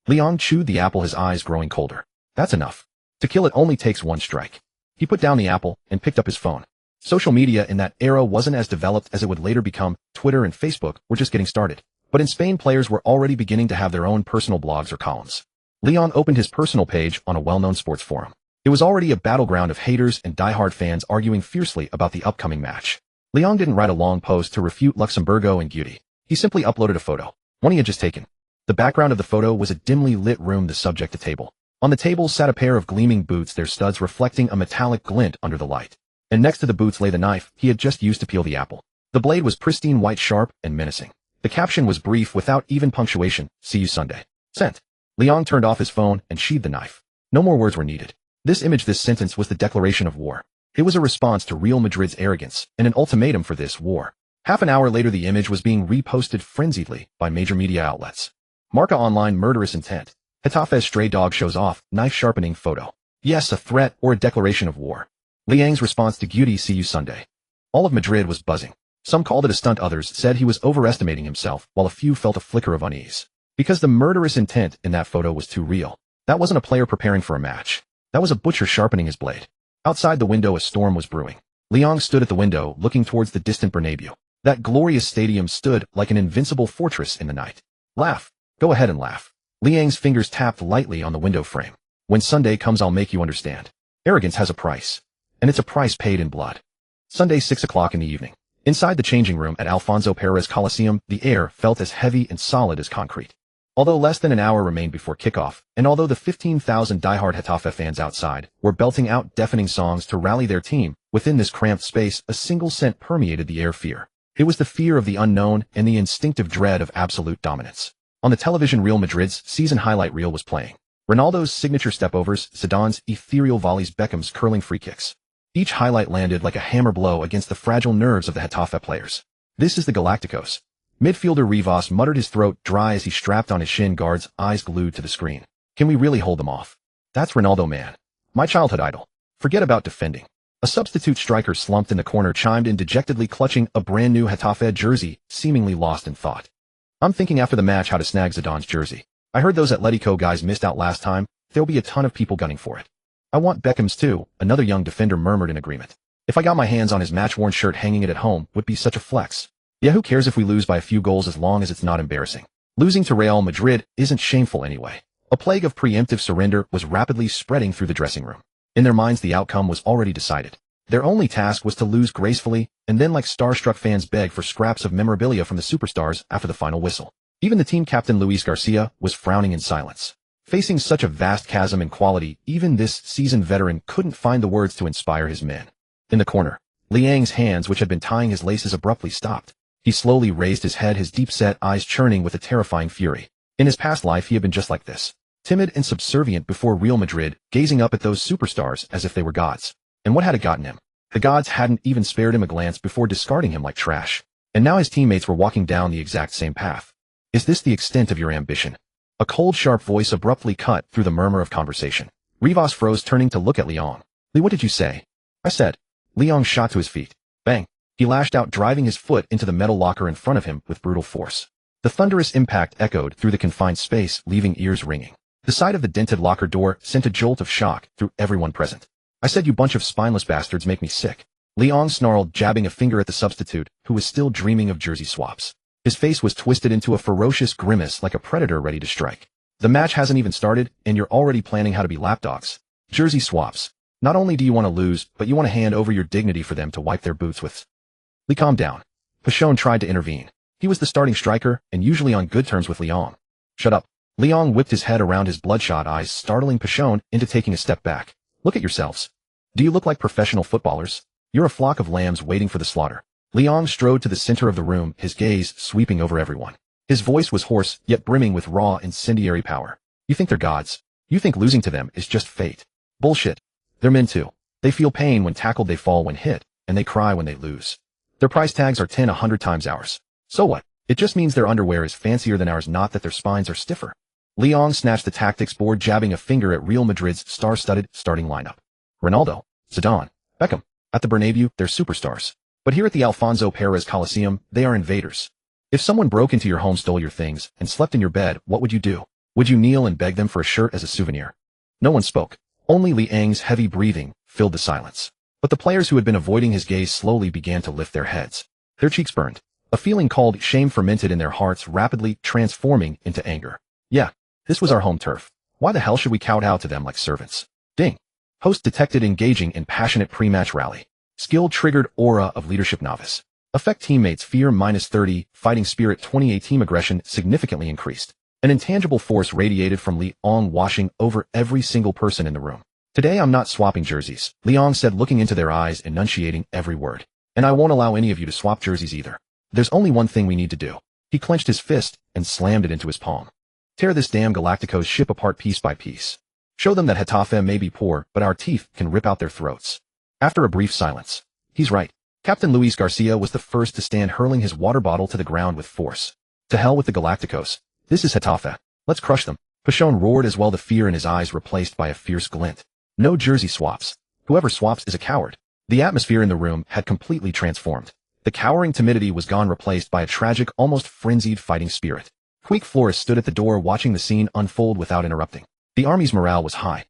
Liang chewed the apple, his eyes growing colder. That's enough. To kill it only takes one strike. He put down the apple and picked up his phone. Social media in that era wasn't as developed as it would later become. Twitter and Facebook were just getting started. But in Spain, players were already beginning to have their own personal blogs or columns. Liang opened his personal page on a well-known sports forum. It was already a battleground of haters and die-hard fans arguing fiercely about the upcoming match. Liang didn't write a long post to refute Luxemburgo and Guti. He simply uploaded a photo, one he had just taken. The background of the photo was a dimly lit room, the subject a table. On the table sat a pair of gleaming boots, their studs reflecting a metallic glint under the light. And next to the boots lay the knife he had just used to peel the apple. The blade was pristine white, sharp and menacing. The caption was brief, without even punctuation. See you Sunday. Sent. Liang turned off his phone and sheathed the knife. No more words were needed. This image, this sentence, was the declaration of war. It was a response to Real Madrid's arrogance and an ultimatum for this war. Half an hour later, the image was being reposted frenziedly by major media outlets. Marca Online, murderous intent. Getafe's stray dog shows off, knife sharpening photo. Yes, a threat or a declaration of war. Liang's response to Guti, see you Sunday. All of Madrid was buzzing. Some called it a stunt, others said he was overestimating himself, while a few felt a flicker of unease. Because the murderous intent in that photo was too real. That wasn't a player preparing for a match. That was a butcher sharpening his blade. Outside the window, a storm was brewing. Liang stood at the window, looking towards the distant Bernabéu. That glorious stadium stood like an invincible fortress in the night. Laugh. Go ahead and laugh. Liang's fingers tapped lightly on the window frame. When Sunday comes, I'll make you understand. Arrogance has a price. And it's a price paid in blood. Sunday, 6 o'clock in the evening. Inside the changing room at Alfonso Pérez Coliseum, the air felt as heavy and solid as concrete. Although less than an hour remained before kickoff, and although the 15,000 diehard Getafe fans outside were belting out deafening songs to rally their team, within this cramped space, a single scent permeated the air: fear. It was the fear of the unknown and the instinctive dread of absolute dominance. On the television, Real Madrid's season highlight reel was playing. Ronaldo's signature stepovers, Zidane's ethereal volleys, Beckham's curling free kicks. Each highlight landed like a hammer blow against the fragile nerves of the Getafe players. This is the Galacticos. Midfielder Rivas muttered, his throat dry as he strapped on his shin guards, eyes glued to the screen. Can we really hold them off? That's Ronaldo, man. My childhood idol. Forget about defending. A substitute striker slumped in the corner chimed in, dejectedly clutching a brand new Getafe jersey, seemingly lost in thought. I'm thinking after the match how to snag Zidane's jersey. I heard those Atletico guys missed out last time. There'll be a ton of people gunning for it. I want Beckham's too, another young defender murmured in agreement. If I got my hands on his match-worn shirt, hanging it at home would be such a flex. Yeah, who cares if we lose by a few goals as long as it's not embarrassing? Losing to Real Madrid isn't shameful anyway. A plague of preemptive surrender was rapidly spreading through the dressing room. In their minds, the outcome was already decided. Their only task was to lose gracefully, and then like starstruck fans beg for scraps of memorabilia from the superstars after the final whistle. Even the team captain Luis Garcia was frowning in silence. Facing such a vast chasm in quality, even this seasoned veteran couldn't find the words to inspire his men. In the corner, Liang's hands, which had been tying his laces, abruptly stopped. He slowly raised his head, his deep-set eyes churning with a terrifying fury. In his past life, he had been just like this. Timid and subservient before Real Madrid, gazing up at those superstars as if they were gods. And what had it gotten him? The gods hadn't even spared him a glance before discarding him like trash. And now his teammates were walking down the exact same path. Is this the extent of your ambition? A cold, sharp voice abruptly cut through the murmur of conversation. Rivas froze, turning to look at Liang. Li, what did you say? I said. Liang shot to his feet. Bang. He lashed out, driving his foot into the metal locker in front of him with brutal force. The thunderous impact echoed through the confined space, leaving ears ringing. The sight of the dented locker door sent a jolt of shock through everyone present. I said, you bunch of spineless bastards make me sick. Leong snarled, jabbing a finger at the substitute, who was still dreaming of jersey swaps. His face was twisted into a ferocious grimace like a predator ready to strike. The match hasn't even started, and you're already planning how to be lapdogs. Jersey swaps. Not only do you want to lose, but you want to hand over your dignity for them to wipe their boots with. Lee, calm down. Pashon tried to intervene. He was the starting striker, and usually on good terms with Leong. Shut up. Leong whipped his head around his bloodshot eyes, startling Pashon into taking a step back. Look at yourselves. Do you look like professional footballers? You're a flock of lambs waiting for the slaughter. Leong strode to the center of the room, his gaze sweeping over everyone. His voice was hoarse, yet brimming with raw, incendiary power. You think they're gods? You think losing to them is just fate? Bullshit. They're men too. They feel pain when tackled, they fall when hit, and they cry when they lose. Their price tags are 100 times ours. So what? It just means their underwear is fancier than ours, not that their spines are stiffer. Leong snatched the tactics board, jabbing a finger at Real Madrid's star-studded starting lineup. Ronaldo, Zidane, Beckham. At the Bernabéu, they're superstars. But here at the Alfonso Pérez Coliseum, they are invaders. If someone broke into your home, stole your things, and slept in your bed, what would you do? Would you kneel and beg them for a shirt as a souvenir? No one spoke. Only Liang's heavy breathing filled the silence. But the players who had been avoiding his gaze slowly began to lift their heads. Their cheeks burned. A feeling called shame fermented in their hearts, rapidly transforming into anger. Yeah, this was our home turf. Why the hell should we kowtow to them like servants? Ding. Host detected engaging in passionate pre-match rally. Skill triggered aura of leadership novice. Affect teammates fear -30, fighting spirit 28, team aggression significantly increased. An intangible force radiated from Leong, washing over every single person in the room. Today I'm not swapping jerseys, Leong said, looking into their eyes, enunciating every word. And I won't allow any of you to swap jerseys either. There's only one thing we need to do. He clenched his fist and slammed it into his palm. Tear this damn Galacticos ship apart piece by piece. Show them that Getafe may be poor, but our teeth can rip out their throats. After a brief silence. He's right. Captain Luis Garcia was the first to stand, hurling his water bottle to the ground with force. To hell with the Galacticos. This is Getafe. Let's crush them. Pashon roared, as well, the fear in his eyes replaced by a fierce glint. No jersey swaps. Whoever swaps is a coward. The atmosphere in the room had completely transformed. The cowering timidity was gone, replaced by a tragic, almost frenzied fighting spirit. Queek Flores stood at the door, watching the scene unfold without interrupting. The army's morale was high.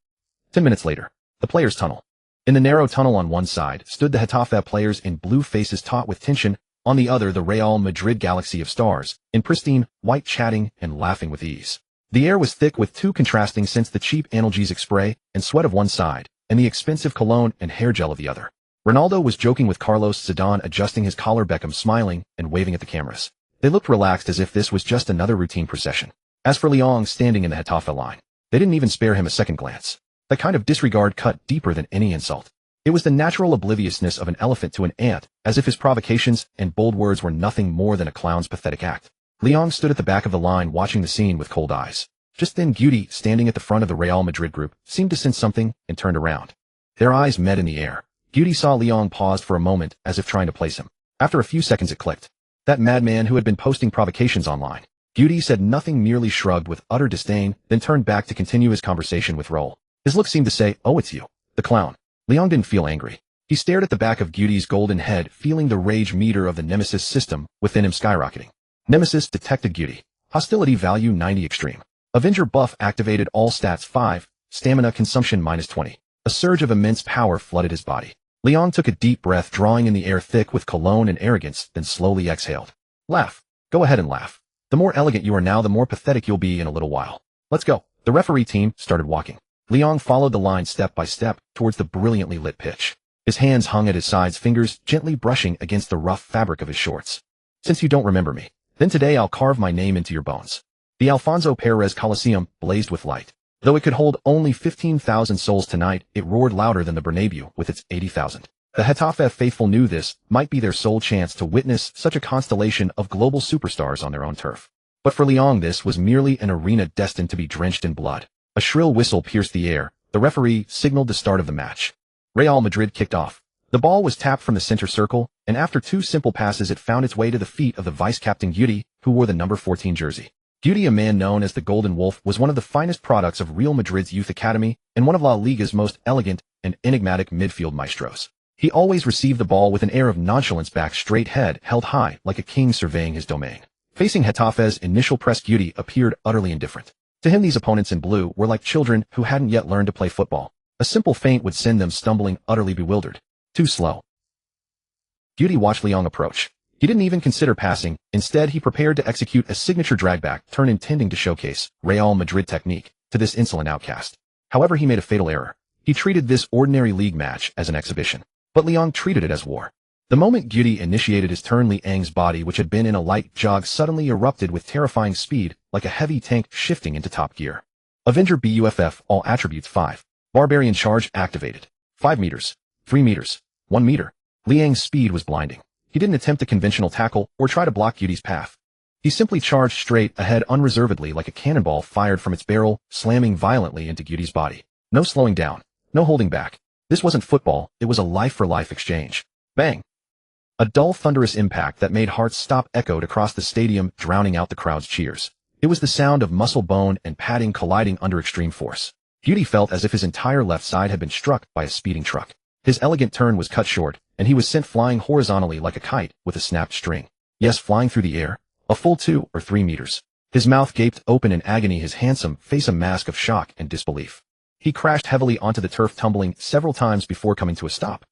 10 minutes later, the players' tunnel. In the narrow tunnel on one side stood the Getafe players in blue, faces taut with tension. On the other, the Real Madrid galaxy of stars, in pristine white, chatting and laughing with ease. The air was thick with two contrasting scents: the cheap analgesic spray and sweat of one side, and the expensive cologne and hair gel of the other. Ronaldo was joking with Carlos, Zidane adjusting his collar, Beckham smiling and waving at the cameras. They looked relaxed, as if this was just another routine procession. As for Leong, standing in the Getafe line, they didn't even spare him a second glance. That kind of disregard cut deeper than any insult. It was the natural obliviousness of an elephant to an ant, as if his provocations and bold words were nothing more than a clown's pathetic act. Leong stood at the back of the line, watching the scene with cold eyes. Just then, Guti, standing at the front of the Real Madrid group, seemed to sense something and turned around. Their eyes met in the air. Guti saw Leong, paused for a moment, as if trying to place him. After a few seconds it clicked. That madman who had been posting provocations online. Guti said nothing, merely shrugged with utter disdain, then turned back to continue his conversation with Roll. His look seemed to say, "Oh, it's you, the clown." Leong didn't feel angry. He stared at the back of Guti's golden head, feeling the rage meter of the Nemesis system within him skyrocketing. Nemesis detected Guti. Hostility value 90 extreme. Avenger buff activated, all stats 5, stamina consumption -20. A surge of immense power flooded his body. Leong took a deep breath, drawing in the air thick with cologne and arrogance, then slowly exhaled. Laugh. Go ahead and laugh. The more elegant you are now, the more pathetic you'll be in a little while. Let's go. The referee team started walking. Leong followed the line step by step towards the brilliantly lit pitch. His hands hung at his sides, fingers gently brushing against the rough fabric of his shorts. Since you don't remember me, then today I'll carve my name into your bones. The Alfonso Pérez Coliseum blazed with light. Though it could hold only 15,000 souls tonight, it roared louder than the Bernabéu with its 80,000. The Getafe faithful knew this might be their sole chance to witness such a constellation of global superstars on their own turf. But for Leong, this was merely an arena destined to be drenched in blood. A shrill whistle pierced the air. The referee signaled the start of the match. Real Madrid kicked off. The ball was tapped from the center circle, and after 2 simple passes it found its way to the feet of the vice-captain Guti, who wore the number 14 jersey. Guti, a man known as the Golden Wolf, was one of the finest products of Real Madrid's youth academy and one of La Liga's most elegant and enigmatic midfield maestros. He always received the ball with an air of nonchalance, back straight, head held high like a king surveying his domain. Facing Getafe's initial press, Guti appeared utterly indifferent. To him, these opponents in blue were like children who hadn't yet learned to play football. A simple feint would send them stumbling, utterly bewildered. Too slow. Guti watched Liang approach. He didn't even consider passing. Instead, he prepared to execute a signature dragback turn intending to showcase Real Madrid technique to this insolent outcast. However, he made a fatal error. He treated this ordinary league match as an exhibition. But Liang treated it as war. The moment Guti initiated his turn, Liang's body, which had been in a light jog, suddenly erupted with terrifying speed, like a heavy tank shifting into top gear. Avenger BUFF, all attributes 5. Barbarian charge activated. 5 meters. 3 meters. 1 meter. Liang's speed was blinding. He didn't attempt a conventional tackle or try to block Guti's path. He simply charged straight ahead unreservedly like a cannonball fired from its barrel, slamming violently into Guti's body. No slowing down. No holding back. This wasn't football, it was a life-for-life exchange. Bang! A dull, thunderous impact that made hearts stop echoed across the stadium, drowning out the crowd's cheers. It was the sound of muscle, bone, and padding colliding under extreme force. Guti felt as if his entire left side had been struck by a speeding truck. His elegant turn was cut short, and he was sent flying horizontally like a kite with a snapped string. Yes, flying through the air, a full 2 or 3 meters. His mouth gaped open in agony, his handsome face a mask of shock and disbelief. He crashed heavily onto the turf, tumbling several times before coming to a stop.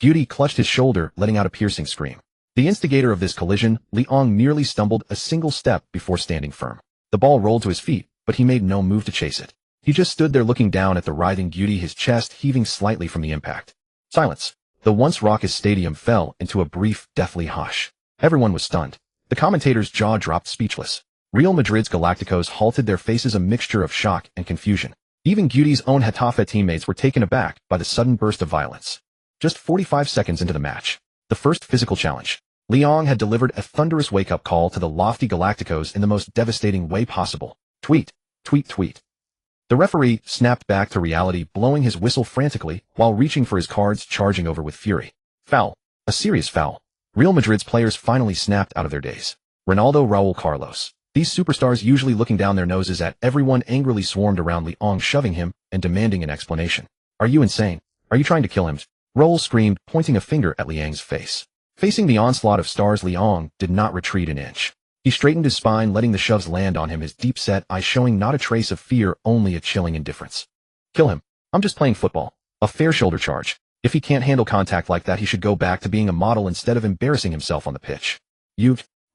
Guti clutched his shoulder, letting out a piercing scream. The instigator of this collision, Liang, nearly stumbled a single step before standing firm. The ball rolled to his feet, but he made no move to chase it. He just stood there looking down at the writhing Guti, his chest heaving slightly from the impact. Silence. The once raucous stadium fell into a brief, deathly hush. Everyone was stunned. The commentator's jaw dropped, speechless. Real Madrid's Galacticos halted, their faces a mixture of shock and confusion. Even Guti's own Getafe teammates were taken aback by the sudden burst of violence. Just 45 seconds into the match, the first physical challenge, Liang had delivered a thunderous wake-up call to the lofty Galacticos in the most devastating way possible. Tweet, tweet, tweet. The referee snapped back to reality, blowing his whistle frantically while reaching for his cards, charging over with fury. Foul. A serious foul. Real Madrid's players finally snapped out of their daze. Ronaldo, Raul, Carlos. These superstars, usually looking down their noses at everyone, angrily swarmed around Liang, shoving him and demanding an explanation. Are you insane? Are you trying to kill him? Raul screamed, pointing a finger at Liang's face. Facing the onslaught of stars, Liang did not retreat an inch. He straightened his spine, letting the shoves land on him, his deep-set eyes showing not a trace of fear, only a chilling indifference. Kill him. I'm just playing football. A fair shoulder charge. If he can't handle contact like that, he should go back to being a model instead of embarrassing himself on the pitch.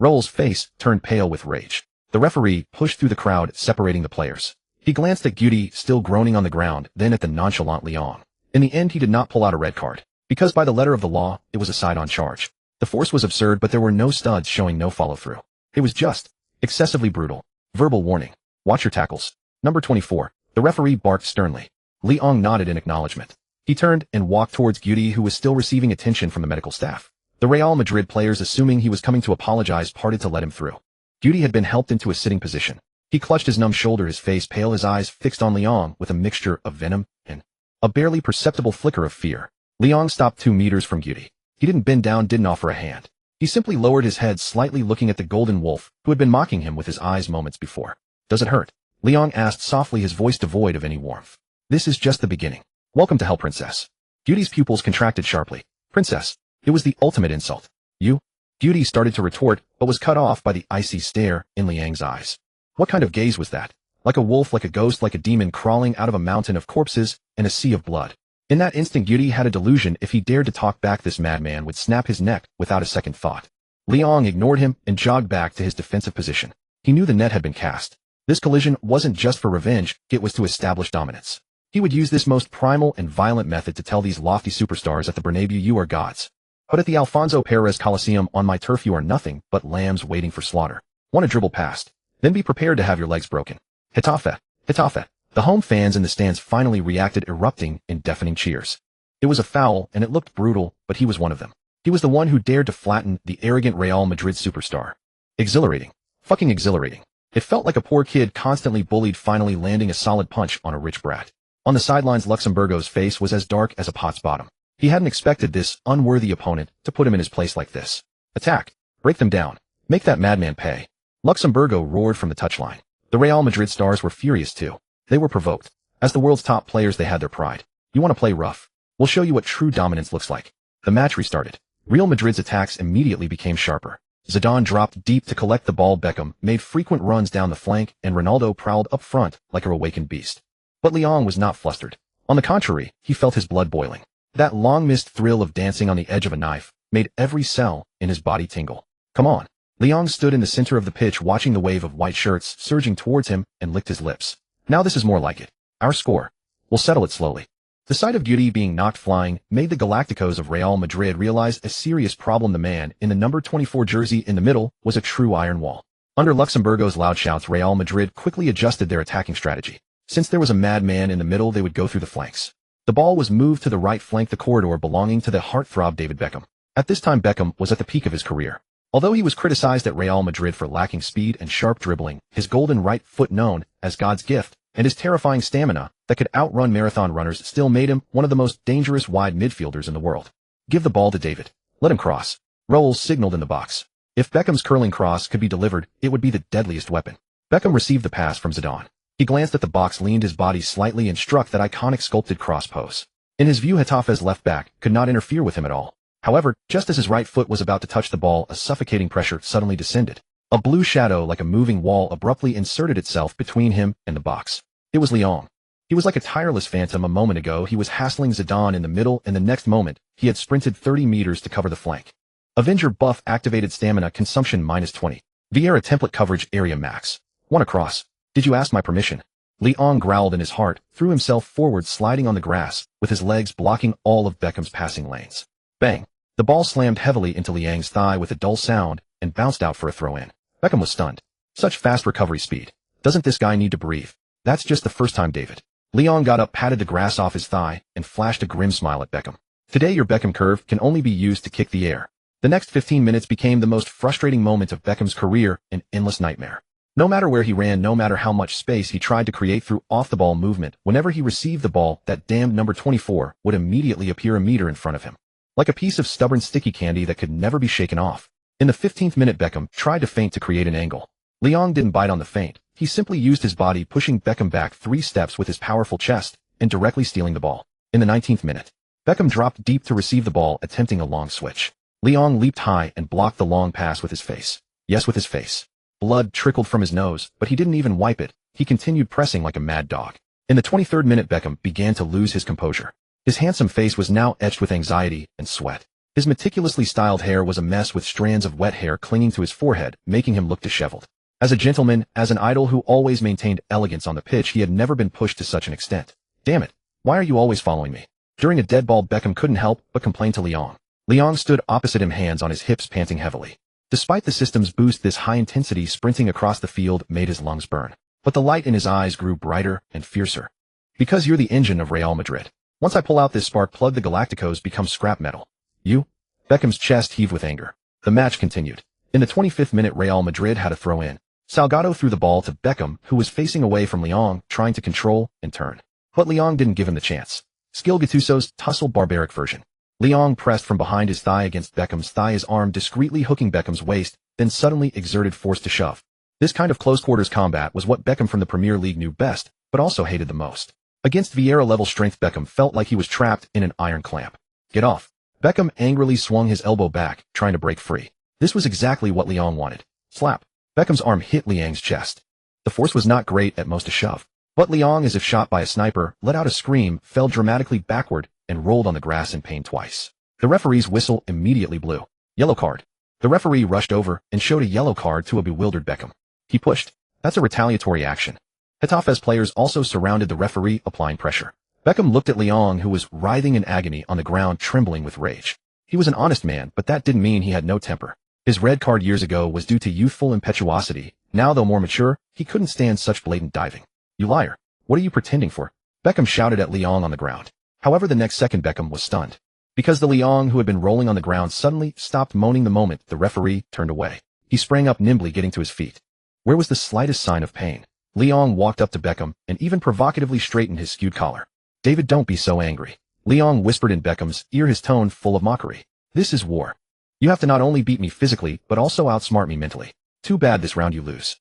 Raul's face turned pale with rage. The referee pushed through the crowd, separating the players. He glanced at Guti, still groaning on the ground, then at the nonchalant Liang. In the end, he did not pull out a red card, because by the letter of the law, it was a side-on charge. The force was absurd, but there were no studs, showing no follow-through. It was just excessively brutal. Verbal warning. Watch your tackles. Number 24. The referee barked sternly. Liang nodded in acknowledgement. He turned and walked towards Guti, who was still receiving attention from the medical staff. The Real Madrid players, assuming he was coming to apologize, parted to let him through. Guti had been helped into a sitting position. He clutched his numb shoulder, his face pale, his eyes fixed on Liang with a mixture of venom and a barely perceptible flicker of fear. Liang stopped 2 meters from Guti. He didn't bend down, didn't offer a hand. He simply lowered his head slightly, looking at the golden wolf, who had been mocking him with his eyes moments before. Does it hurt? Liang asked softly, his voice devoid of any warmth. This is just the beginning. Welcome to hell, princess. Guti's pupils contracted sharply. Princess. It was the ultimate insult. You? Guti started to retort, but was cut off by the icy stare in Liang's eyes. What kind of gaze was that? Like a wolf, like a ghost, like a demon crawling out of a mountain of corpses and a sea of blood. In that instant, Guti had a delusion. If he dared to talk back, this madman would snap his neck without a second thought. Liang ignored him and jogged back to his defensive position. He knew the net had been cast. This collision wasn't just for revenge, it was to establish dominance. He would use this most primal and violent method to tell these lofty superstars at the Bernabéu, you are gods. But at the Alfonso Perez Coliseum, on my turf, you are nothing but lambs waiting for slaughter. Want to dribble past? Then be prepared to have your legs broken. Getafe. Getafe. The home fans in the stands finally reacted, erupting in deafening cheers. It was a foul, and it looked brutal, but he was one of them. He was the one who dared to flatten the arrogant Real Madrid superstar. Exhilarating. Fucking exhilarating. It felt like a poor kid constantly bullied finally landing a solid punch on a rich brat. On the sidelines, Luxemburgo's face was as dark as a pot's bottom. He hadn't expected this unworthy opponent to put him in his place like this. Attack. Break them down. Make that madman pay. Luxemburgo roared from the touchline. The Real Madrid stars were furious too. They were provoked. As the world's top players, they had their pride. You want to play rough? We'll show you what true dominance looks like. The match restarted. Real Madrid's attacks immediately became sharper. Zidane dropped deep to collect the ball. Beckham made frequent runs down the flank, and Ronaldo prowled up front like a awakened beast. But Leon was not flustered. On the contrary, he felt his blood boiling. That long-missed thrill of dancing on the edge of a knife made every cell in his body tingle. Come on. Leon stood in the center of the pitch watching the wave of white shirts surging towards him and licked his lips. Now this is more like it. Our score. We'll settle it slowly. The sight of Guti being knocked flying made the Galacticos of Real Madrid realize a serious problem. The man in the number 24 jersey in the middle was a true iron wall. Under Luxemburgo's loud shouts, Real Madrid quickly adjusted their attacking strategy. Since there was a madman in the middle, they would go through the flanks. The ball was moved to the right flank, the corridor belonging to the heartthrob David Beckham. At this time, Beckham was at the peak of his career. Although he was criticized at Real Madrid for lacking speed and sharp dribbling, his golden right foot, known as God's gift, and his terrifying stamina that could outrun marathon runners still made him one of the most dangerous wide midfielders in the world. Give the ball to David. Let him cross. Raul signaled in the box. If Beckham's curling cross could be delivered, it would be the deadliest weapon. Beckham received the pass from Zidane. He glanced at the box, leaned his body slightly, and struck that iconic sculpted cross pose. In his view, Getafe's left back could not interfere with him at all. However, just as his right foot was about to touch the ball, a suffocating pressure suddenly descended. A blue shadow like a moving wall abruptly inserted itself between him and the box. It was Leon. He was like a tireless phantom. A moment ago, he was hassling Zidane in the middle, and the next moment, he had sprinted 30 meters to cover the flank. Avenger buff activated, stamina consumption -20. Vieira template coverage area max. One across. Did you ask my permission? Leon growled in his heart, threw himself forward, sliding on the grass, with his legs blocking all of Beckham's passing lanes. Bang! The ball slammed heavily into Liang's thigh with a dull sound and bounced out for a throw-in. Beckham was stunned. Such fast recovery speed. Doesn't this guy need to breathe? That's just the first time, David. Leon got up, patted the grass off his thigh, and flashed a grim smile at Beckham. Today your Beckham curve can only be used to kick the air. The next 15 minutes became the most frustrating moment of Beckham's career, an endless nightmare. No matter where he ran, no matter how much space he tried to create through off-the-ball movement, whenever he received the ball, that damned number 24 would immediately appear a meter in front of him. Like a piece of stubborn sticky candy that could never be shaken off. In the 15th minute, Beckham tried to feint to create an angle. Leon didn't bite on the feint. He simply used his body, pushing Beckham back 3 steps with his powerful chest and directly stealing the ball. In the 19th minute, Beckham dropped deep to receive the ball, attempting a long switch. Leon leaped high and blocked the long pass with his face. Yes, with his face. Blood trickled from his nose, but he didn't even wipe it. He continued pressing like a mad dog. In the 23rd minute, Beckham began to lose his composure. His handsome face was now etched with anxiety and sweat. His meticulously styled hair was a mess, with strands of wet hair clinging to his forehead, making him look disheveled. As a gentleman, as an idol who always maintained elegance on the pitch, he had never been pushed to such an extent. Damn it. Why are you always following me? During a dead ball, Beckham couldn't help but complain to Leon. Leon stood opposite him, hands on his hips, panting heavily. Despite the system's boost, this high-intensity sprinting across the field made his lungs burn. But the light in his eyes grew brighter and fiercer. Because you're the engine of Real Madrid. Once I pull out this spark plug, the Galacticos become scrap metal. You? Beckham's chest heaved with anger. The match continued. In the 25th minute, Real Madrid had a throw-in. Salgado threw the ball to Beckham, who was facing away from Leon, trying to control and turn. But Leon didn't give him the chance. Skill Gattuso's tussle barbaric version. Leon pressed from behind his thigh against Beckham's thigh, his arm discreetly hooking Beckham's waist, then suddenly exerted force to shove. This kind of close-quarters combat was what Beckham from the Premier League knew best, but also hated the most. Against Vieira-level strength, Beckham felt like he was trapped in an iron clamp. Get off. Beckham angrily swung his elbow back, trying to break free. This was exactly what Leon wanted. Slap. Beckham's arm hit Liang's chest. The force was not great at most, a shove. But Leon, as if shot by a sniper, let out a scream, fell dramatically backward, and rolled on the grass in pain twice. The referee's whistle immediately blew. Yellow card. The referee rushed over and showed a yellow card to a bewildered Beckham. He pushed. That's a retaliatory action. Getafe's players also surrounded the referee, applying pressure. Beckham looked at Leon, who was writhing in agony on the ground, trembling with rage. He was an honest man, but that didn't mean he had no temper. His red card years ago was due to youthful impetuosity. Now, though more mature, he couldn't stand such blatant diving. You liar. What are you pretending for? Beckham shouted at Leon on the ground. However, the next second Beckham was stunned. Because the Leon who had been rolling on the ground suddenly stopped moaning the moment the referee turned away. He sprang up nimbly, getting to his feet. Where was the slightest sign of pain? Leon walked up to Beckham and even provocatively straightened his skewed collar. David, don't be so angry. Leon whispered in Beckham's ear, his tone full of mockery. This is war. You have to not only beat me physically, but also outsmart me mentally. Too bad this round you lose.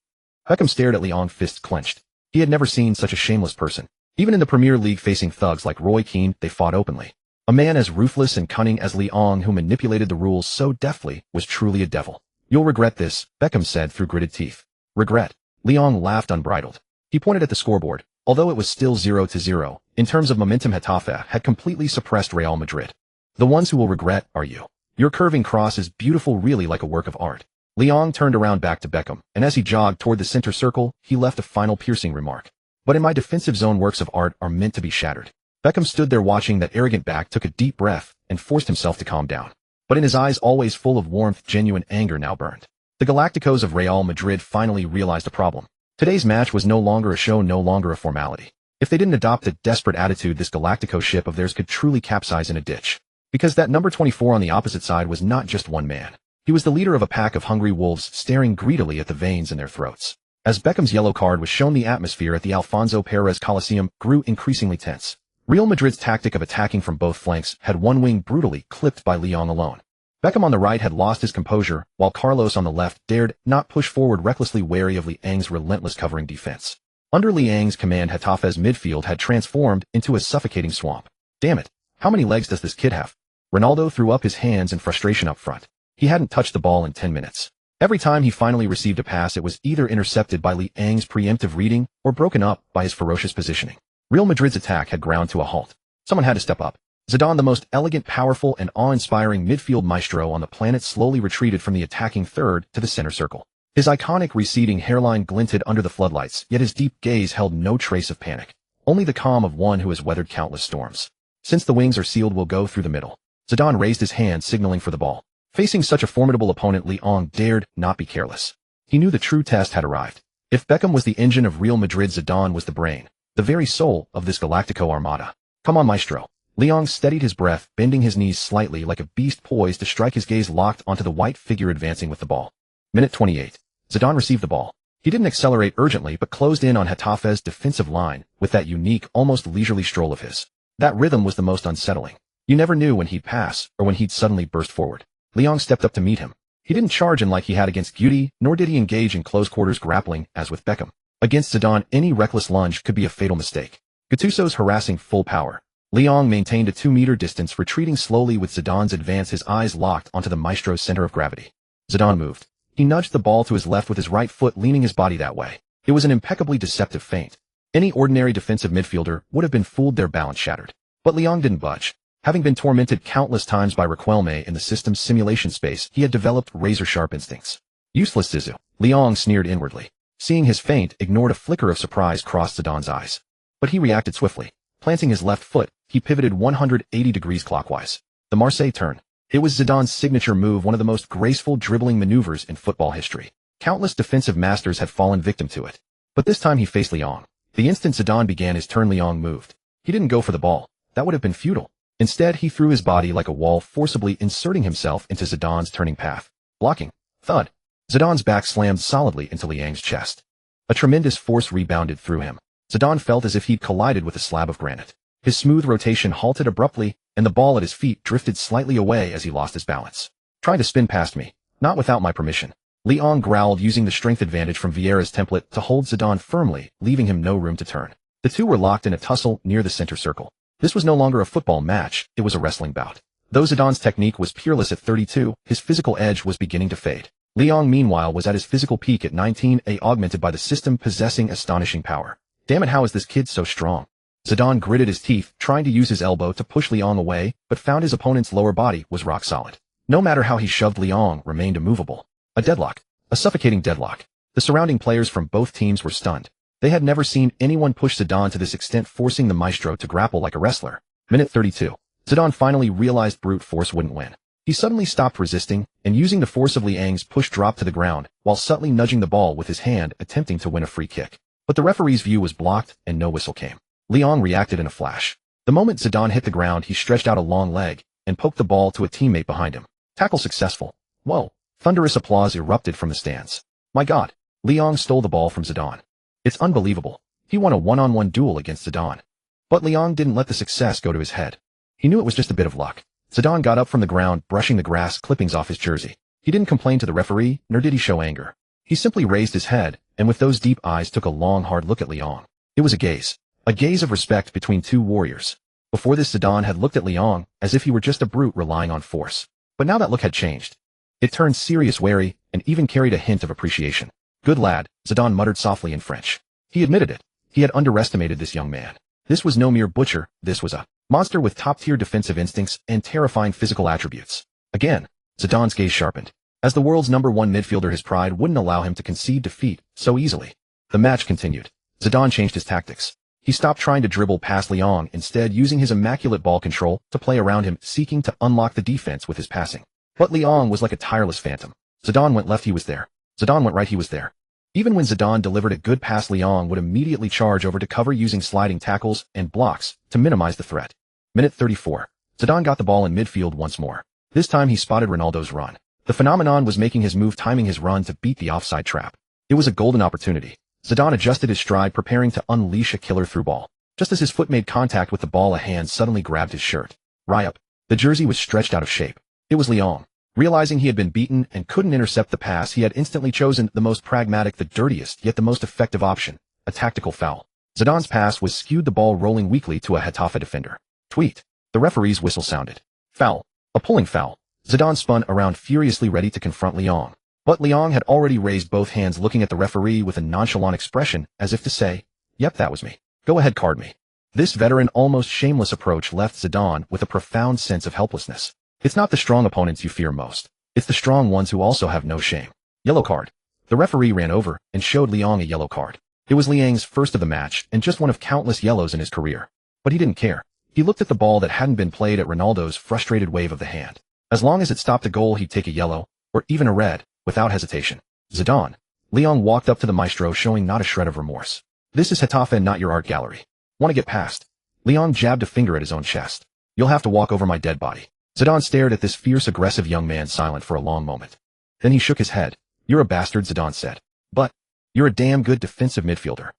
Beckham stared at Leon, fists clenched. He had never seen such a shameless person. Even in the Premier League, facing thugs like Roy Keane, they fought openly. A man as ruthless and cunning as Leon, who manipulated the rules so deftly, was truly a devil. You'll regret this, Beckham said through gritted teeth. Regret. Liang laughed unbridled. He pointed at the scoreboard. Although it was still 0-0, in terms of momentum Getafe had completely suppressed Real Madrid. The ones who will regret are you. Your curving cross is beautiful, really like a work of art. Liang turned around back to Beckham, and as he jogged toward the center circle, he left a final piercing remark. But in my defensive zone, works of art are meant to be shattered. Beckham stood there watching that arrogant back, took a deep breath, and forced himself to calm down. But in his eyes, always full of warmth, genuine anger now burned. The Galacticos of Real Madrid finally realized a problem. Today's match was no longer a show, no longer a formality. If they didn't adopt a desperate attitude, this Galactico ship of theirs could truly capsize in a ditch. Because that number 24 on the opposite side was not just one man. He was the leader of a pack of hungry wolves staring greedily at the veins in their throats. As Beckham's yellow card was shown, the atmosphere at the Alfonso Pérez Coliseum grew increasingly tense. Real Madrid's tactic of attacking from both flanks had one wing brutally clipped by Liang alone. Beckham on the right had lost his composure, while Carlos on the left dared not push forward, recklessly wary of Liang's relentless covering defense. Under Liang's command, Getafe's midfield had transformed into a suffocating swamp. Damn it, how many legs does this kid have? Ronaldo threw up his hands in frustration up front. He hadn't touched the ball in 10 minutes. Every time he finally received a pass, it was either intercepted by Liang's preemptive reading or broken up by his ferocious positioning. Real Madrid's attack had ground to a halt. Someone had to step up. Zidane, the most elegant, powerful, and awe-inspiring midfield maestro on the planet, slowly retreated from the attacking third to the center circle. His iconic receding hairline glinted under the floodlights, yet his deep gaze held no trace of panic. Only the calm of one who has weathered countless storms. Since the wings are sealed, we'll go through the middle. Zidane raised his hand, signaling for the ball. Facing such a formidable opponent, Liang dared not be careless. He knew the true test had arrived. If Beckham was the engine of Real Madrid, Zidane was the brain, the very soul of this Galactico armada. Come on, maestro. Liang steadied his breath, bending his knees slightly like a beast poised to strike, his gaze locked onto the white figure advancing with the ball. Minute 28. Zidane received the ball. He didn't accelerate urgently, but closed in on Getafe's defensive line with that unique, almost leisurely stroll of his. That rhythm was the most unsettling. You never knew when he'd pass or when he'd suddenly burst forward. Liang stepped up to meet him. He didn't charge in like he had against Guti, nor did he engage in close quarters grappling as with Beckham. Against Zidane, any reckless lunge could be a fatal mistake. Gattuso's harassing full power. Liang maintained a 2-meter distance, retreating slowly with Zidane's advance, his eyes locked onto the maestro's center of gravity. Zidane moved. He nudged the ball to his left with his right foot, leaning his body that way. It was an impeccably deceptive feint. Any ordinary defensive midfielder would have been fooled, their balance shattered. But Liang didn't budge. Having been tormented countless times by Riquelme in the system's simulation space, he had developed razor-sharp instincts. Useless Zizou, Liang sneered inwardly. Seeing his feint, ignored, a flicker of surprise crossed Zidane's eyes. But he reacted swiftly. Planting his left foot, he pivoted 180 degrees clockwise. The Marseille turn. It was Zidane's signature move, one of the most graceful dribbling maneuvers in football history. Countless defensive masters had fallen victim to it. But this time he faced Liang. The instant Zidane began his turn, Liang moved. He didn't go for the ball. That would have been futile. Instead, he threw his body like a wall, forcibly inserting himself into Zidane's turning path. Blocking. Thud. Zidane's back slammed solidly into Liang's chest. A tremendous force rebounded through him. Zidane felt as if he'd collided with a slab of granite. His smooth rotation halted abruptly, and the ball at his feet drifted slightly away as he lost his balance. Trying to spin past me. Not without my permission. Liang growled, using the strength advantage from Vieira's template to hold Zidane firmly, leaving him no room to turn. The two were locked in a tussle near the center circle. This was no longer a football match, it was a wrestling bout. Though Zidane's technique was peerless at 32, his physical edge was beginning to fade. Liang, meanwhile, was at his physical peak at 19, augmented by the system possessing astonishing power. Damn it, how is this kid so strong? Zidane gritted his teeth, trying to use his elbow to push Liang away, but found his opponent's lower body was rock solid. No matter how he shoved, Liang remained immovable. A deadlock. A suffocating deadlock. The surrounding players from both teams were stunned. They had never seen anyone push Zidane to this extent, forcing the maestro to grapple like a wrestler. Minute 32. Zidane finally realized brute force wouldn't win. He suddenly stopped resisting, and using the force of Liang's push, dropped to the ground, while subtly nudging the ball with his hand, attempting to win a free kick. But the referee's view was blocked, and no whistle came. Liang reacted in a flash. The moment Zidane hit the ground, he stretched out a long leg, and poked the ball to a teammate behind him. Tackle successful. Whoa. Thunderous applause erupted from the stands. My God. Liang stole the ball from Zidane. It's unbelievable. He won a one-on-one duel against Zidane. But Liang didn't let the success go to his head. He knew it was just a bit of luck. Zidane got up from the ground, brushing the grass clippings off his jersey. He didn't complain to the referee, nor did he show anger. He simply raised his head, and with those deep eyes took a long, hard look at Liang. It was a gaze of respect between two warriors. Before this, Zidane had looked at Liang as if he were just a brute relying on force. But now that look had changed. It turned serious, wary, and even carried a hint of appreciation. Good lad, Zidane muttered softly in French. He admitted it. He had underestimated this young man. This was no mere butcher, this was a monster with top-tier defensive instincts and terrifying physical attributes. Again, Zidane's gaze sharpened. As the world's #1 midfielder, his pride wouldn't allow him to concede defeat so easily. The match continued. Zidane changed his tactics. He stopped trying to dribble past Lyon, instead using his immaculate ball control to play around him, seeking to unlock the defense with his passing. But Lyon was like a tireless phantom. Zidane went left, he was there. Zidane went right, he was there. Even when Zidane delivered a good pass, Lyon would immediately charge over to cover using sliding tackles and blocks to minimize the threat. Minute 34. Zidane got the ball in midfield once more. This time he spotted Ronaldo's run. The phenomenon was making his move, timing his run to beat the offside trap. It was a golden opportunity. Zidane adjusted his stride, preparing to unleash a killer through ball. Just as his foot made contact with the ball, a hand suddenly grabbed his shirt. Right up. The jersey was stretched out of shape. It was Lyon. Realizing he had been beaten and couldn't intercept the pass, he had instantly chosen the most pragmatic, the dirtiest, yet the most effective option, a tactical foul. Zidane's pass was skewed, the ball rolling weakly to a Getafe defender. Tweet. The referee's whistle sounded. Foul. A pulling foul. Zidane spun around furiously, ready to confront Lyon. But Lyon had already raised both hands, looking at the referee with a nonchalant expression, as if to say, "Yep, that was me. Go ahead, card me." This veteran, almost shameless approach left Zidane with a profound sense of helplessness. It's not the strong opponents you fear most. It's the strong ones who also have no shame. Yellow card. The referee ran over and showed Lyon a yellow card. It was Liang's first of the match and just one of countless yellows in his career. But he didn't care. He looked at the ball that hadn't been played, at Ronaldo's frustrated wave of the hand. As long as it stopped a goal, he'd take a yellow, or even a red, without hesitation. Zidane. Lyon walked up to the maestro, showing not a shred of remorse. This is Getafe and not your art gallery. Want to get past? Lyon jabbed a finger at his own chest. You'll have to walk over my dead body. Zidane stared at this fierce, aggressive young man, silent for a long moment. Then he shook his head. You're a bastard, Zidane said. But you're a damn good defensive midfielder.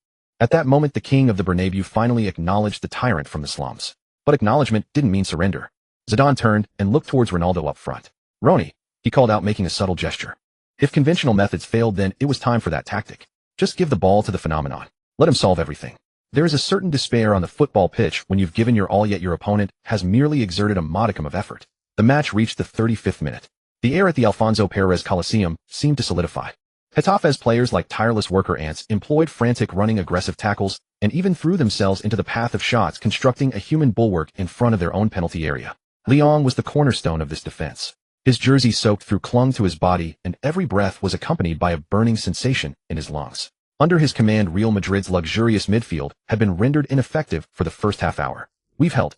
At that moment, the king of the Bernabéu finally acknowledged the tyrant from the slums. But acknowledgement didn't mean surrender. Zidane turned and looked towards Ronaldo up front. Rony, he called out, making a subtle gesture. If conventional methods failed, then it was time for that tactic. Just give the ball to the phenomenon. Let him solve everything. There is a certain despair on the football pitch when you've given your all, yet your opponent has merely exerted a modicum of effort. The match reached the 35th minute. The air at the Alfonso Pérez Coliseum seemed to solidify. Getafe's players, like tireless worker ants, employed frantic running, aggressive tackles, and even threw themselves into the path of shots, constructing a human bulwark in front of their own penalty area. Lyon was the cornerstone of this defense. His jersey, soaked through, clung to his body, and every breath was accompanied by a burning sensation in his lungs. Under his command, Real Madrid's luxurious midfield had been rendered ineffective for the first half hour. We've held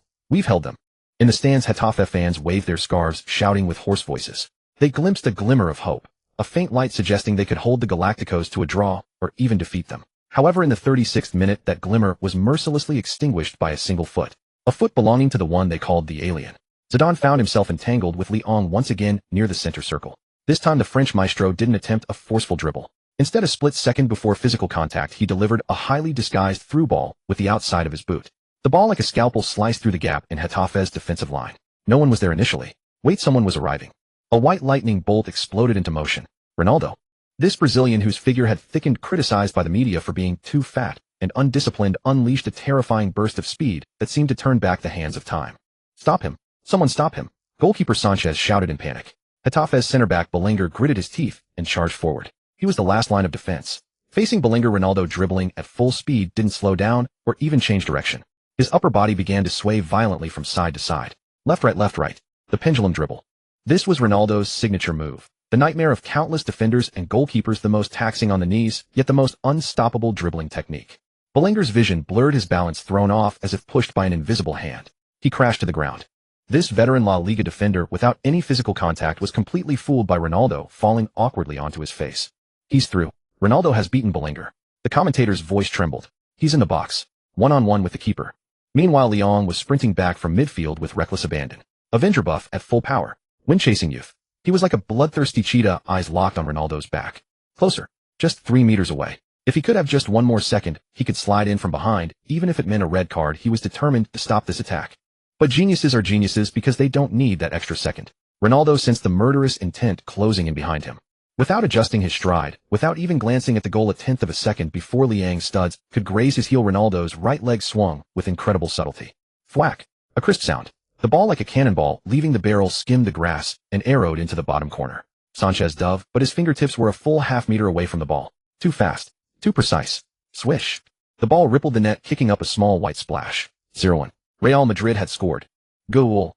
them. In the stands, Getafe fans waved their scarves, shouting with hoarse voices. They glimpsed a glimmer of hope, a faint light suggesting they could hold the Galacticos to a draw or even defeat them. However, in the 36th minute, that glimmer was mercilessly extinguished by a single foot, a foot belonging to the one they called the alien. Zidane found himself entangled with Lyon once again near the center circle. This time the French maestro didn't attempt a forceful dribble. Instead, a split second before physical contact, he delivered a highly disguised through ball with the outside of his boot. The ball, like a scalpel, sliced through the gap in Getafe's defensive line. No one was there initially. Wait, someone was arriving. A white lightning bolt exploded into motion. Ronaldo. This Brazilian, whose figure had thickened, criticized by the media for being too fat and undisciplined, unleashed a terrifying burst of speed that seemed to turn back the hands of time. Stop him. Someone stop him. Goalkeeper Sanchez shouted in panic. Getafe's center back Bellinger gritted his teeth and charged forward. He was the last line of defense. Facing Bellinger, Ronaldo, dribbling at full speed, didn't slow down or even change direction. His upper body began to sway violently from side to side. Left, right. The pendulum dribble. This was Ronaldo's signature move. The nightmare of countless defenders and goalkeepers, the most taxing on the knees, yet the most unstoppable dribbling technique. Bellinger's vision blurred, his balance thrown off as if pushed by an invisible hand. He crashed to the ground. This veteran La Liga defender, without any physical contact, was completely fooled by Ronaldo falling awkwardly onto his face. He's through. Ronaldo has beaten Bellinger. The commentator's voice trembled. He's in the box, one-on-one with the keeper. Meanwhile, Lyon was sprinting back from midfield with reckless abandon. Avenger buff at full power. Wind-chasing youth. He was like a bloodthirsty cheetah, eyes locked on Ronaldo's back. Closer. Just 3 meters away. If he could have just one more second, he could slide in from behind, even if it meant a red card. He was determined to stop this attack. But geniuses are geniuses because they don't need that extra second. Ronaldo sensed the murderous intent closing in behind him. Without adjusting his stride, without even glancing at the goal, a tenth of a second before Liang's studs could graze his heel, Ronaldo's right leg swung with incredible subtlety. Thwack! A crisp sound. The ball, like a cannonball, leaving the barrel, skimmed the grass and arrowed into the bottom corner. Sanchez dove, but his fingertips were a full half-meter away from the ball. Too fast. Too precise. Swish. The ball rippled the net, kicking up a small white splash. 0-1. Real Madrid had scored. Goal.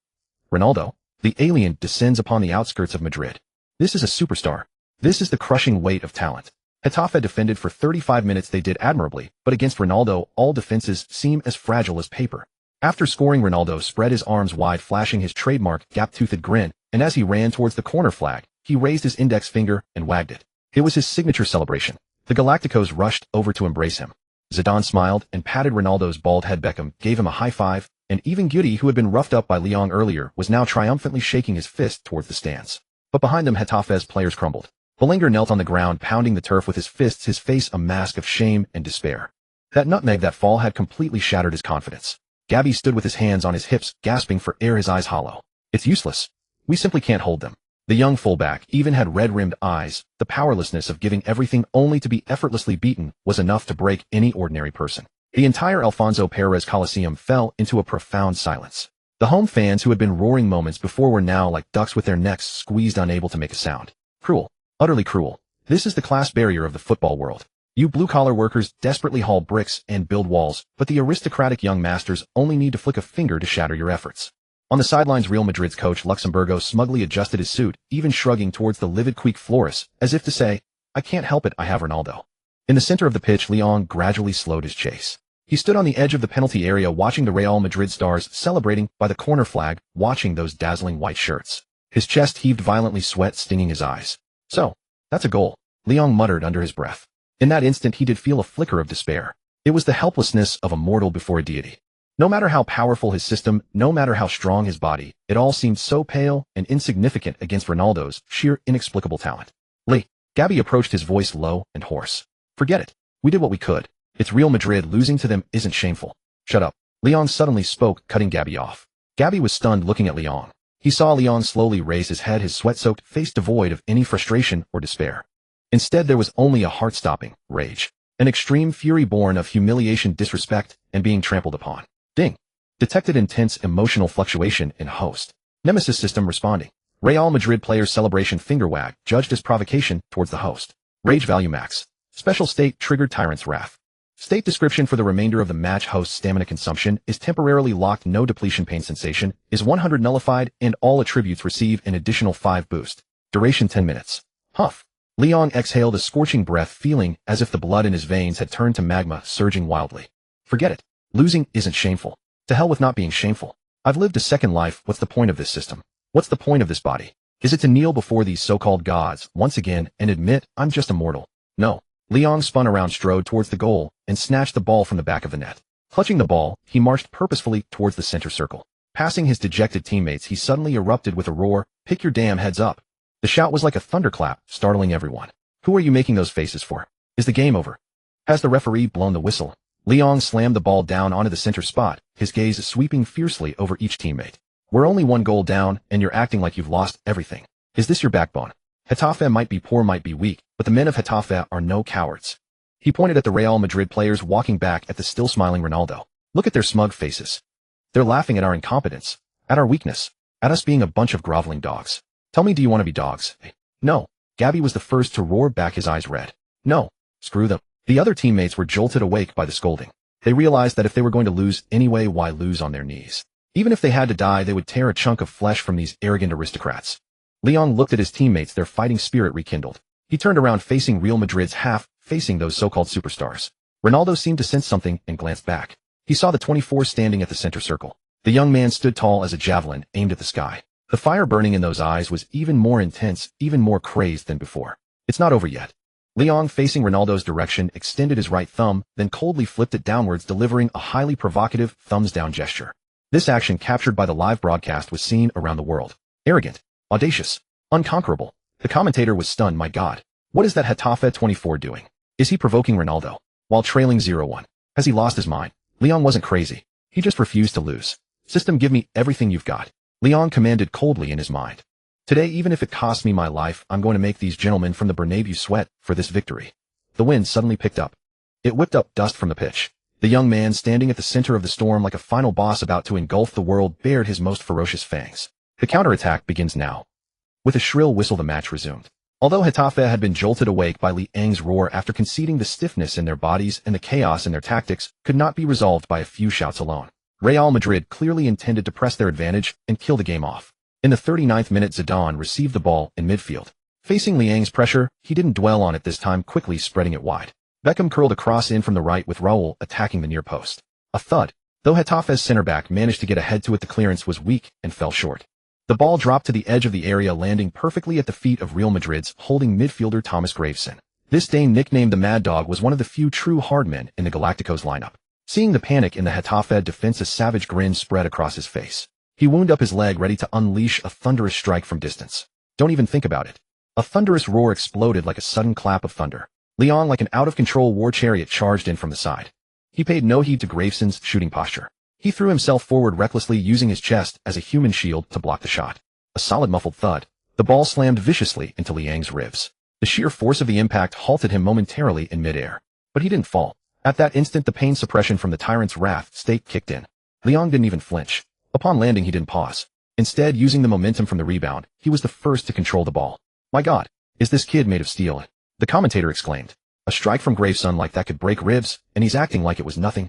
Ronaldo, the alien, descends upon the outskirts of Madrid. This is a superstar. This is the crushing weight of talent. Getafe defended for 35 minutes. They did admirably, but against Ronaldo, all defenses seem as fragile as paper. After scoring, Ronaldo spread his arms wide, flashing his trademark gap-toothed grin, and as he ran towards the corner flag, he raised his index finger and wagged it. It was his signature celebration. The Galacticos rushed over to embrace him. Zidane smiled and patted Ronaldo's bald head. Beckham gave him a high five, and even Guti, who had been roughed up by Lyon earlier, was now triumphantly shaking his fist towards the stands. But behind them, Getafe's players crumbled. Bellinger knelt on the ground, pounding the turf with his fists, his face a mask of shame and despair. That nutmeg, that fall, had completely shattered his confidence. Gabby stood with his hands on his hips, gasping for air, his eyes hollow. It's useless. We simply can't hold them. The young fullback even had red-rimmed eyes. The powerlessness of giving everything only to be effortlessly beaten was enough to break any ordinary person. The entire Alfonso Perez Coliseum fell into a profound silence. The home fans, who had been roaring moments before, were now like ducks with their necks squeezed, unable to make a sound. Cruel. Utterly cruel. This is the class barrier of the football world. You blue-collar workers desperately haul bricks and build walls, but the aristocratic young masters only need to flick a finger to shatter your efforts. On the sidelines, Real Madrid's coach Luxemburgo smugly adjusted his suit, even shrugging towards the livid Quique Flores, as if to say, I can't help it, I have Ronaldo. In the center of the pitch, Lyon gradually slowed his chase. He stood on the edge of the penalty area, watching the Real Madrid stars celebrating by the corner flag, watching those dazzling white shirts. His chest heaved violently, sweat stinging his eyes. So, that's a goal, Lyon muttered under his breath. In that instant, he did feel a flicker of despair. It was the helplessness of a mortal before a deity. No matter how powerful his system, no matter how strong his body, it all seemed so pale and insignificant against Ronaldo's sheer inexplicable talent. Gabby approached, his voice low and hoarse. Forget it. We did what we could. It's Real Madrid. Losing to them isn't shameful. Shut up. Lyon suddenly spoke, cutting Gabby off. Gabby was stunned, looking at Lyon. He saw Lyon slowly raise his head, his sweat-soaked face devoid of any frustration or despair. Instead, there was only a heart-stopping rage, an extreme fury born of humiliation, disrespect, and being trampled upon. Ding. Detected intense emotional fluctuation in host. Nemesis system responding. Real Madrid player's celebration, finger wag, judged as provocation towards the host. Rage value max. Special state triggered tyrant's wrath. State description for the remainder of the match. Host stamina consumption is temporarily locked. No depletion. Pain sensation is 100 nullified, and all attributes receive an additional 5 boost. Duration 10 minutes. Huff. Lyon exhaled a scorching breath, feeling as if the blood in his veins had turned to magma, surging wildly. Forget it. Losing isn't shameful. To hell with not being shameful. I've lived a second life. What's the point of this system? What's the point of this body? Is it to kneel before these so-called gods once again and admit I'm just a mortal? No. Lyon spun around, strode towards the goal, and snatched the ball from the back of the net. Clutching the ball, he marched purposefully towards the center circle. Passing his dejected teammates, he suddenly erupted with a roar, "Pick your damn heads up." The shout was like a thunderclap, startling everyone. Who are you making those faces for? Is the game over? Has the referee blown the whistle? Lyon slammed the ball down onto the center spot, his gaze sweeping fiercely over each teammate. We're only 1 goal down, and you're acting like you've lost everything. Is this your backbone? Getafe might be poor, might be weak, but the men of Getafe are no cowards. He pointed at the Real Madrid players walking back at the still smiling Ronaldo. Look at their smug faces. They're laughing at our incompetence, at our weakness, at us being a bunch of groveling dogs. Tell me, do you want to be dogs? No. Gabby was the first to roar back, his eyes red. No. Screw them. The other teammates were jolted awake by the scolding. They realized that if they were going to lose anyway, why lose on their knees? Even if they had to die, they would tear a chunk of flesh from these arrogant aristocrats. Lyon looked at his teammates, their fighting spirit rekindled. He turned around, facing Real Madrid's half, facing those so-called superstars. Ronaldo seemed to sense something and glanced back. He saw the 24 standing at the center circle. The young man stood tall as a javelin, aimed at the sky. The fire burning in those eyes was even more intense, even more crazed than before. It's not over yet. Lyon, facing Ronaldo's direction, extended his right thumb, then coldly flipped it downwards, delivering a highly provocative thumbs-down gesture. This action, captured by the live broadcast, was seen around the world. Arrogant. Audacious. Unconquerable. The commentator was stunned. My God. What is that Getafe 24 doing? Is he provoking Ronaldo? While trailing 0-1. Has he lost his mind? Lyon wasn't crazy. He just refused to lose. System, give me everything you've got. Lyon commanded coldly in his mind. Today, even if it costs me my life, I'm going to make these gentlemen from the Bernabéu sweat for this victory. The wind suddenly picked up. It whipped up dust from the pitch. The young man, standing at the center of the storm like a final boss about to engulf the world, bared his most ferocious fangs. The counterattack begins now. With a shrill whistle, the match resumed. Although Getafe had been jolted awake by Liang's roar after conceding, the stiffness in their bodies and the chaos in their tactics could not be resolved by a few shouts alone. Real Madrid clearly intended to press their advantage and kill the game off. In the 39th minute, Zidane received the ball in midfield. Facing Liang's pressure, he didn't dwell on it this time, quickly spreading it wide. Beckham curled a cross in from the right with Raul attacking the near post. A thud. Though Getafe's center back managed to get ahead to it, the clearance was weak and fell short. The ball dropped to the edge of the area, landing perfectly at the feet of Real Madrid's holding midfielder Thomas Graveson. This Dane, nicknamed the Mad Dog, was one of the few true hardmen in the Galacticos lineup. Seeing the panic in the Getafe defense, a savage grin spread across his face. He wound up his leg, ready to unleash a thunderous strike from distance. Don't even think about it. A thunderous roar exploded like a sudden clap of thunder. Leon, like an out-of-control war chariot, charged in from the side. He paid no heed to Graveson's shooting posture. He threw himself forward recklessly, using his chest as a human shield to block the shot. A solid muffled thud. The ball slammed viciously into Liang's ribs. The sheer force of the impact halted him momentarily in midair. But he didn't fall. At that instant, the pain suppression from the tyrant's wrath stake kicked in. Liang didn't even flinch. Upon landing, he didn't pause. Instead, using the momentum from the rebound, he was the first to control the ball. "My God, is this kid made of steel?" the commentator exclaimed. "A strike from Graveson like that could break ribs, and he's acting like it was nothing."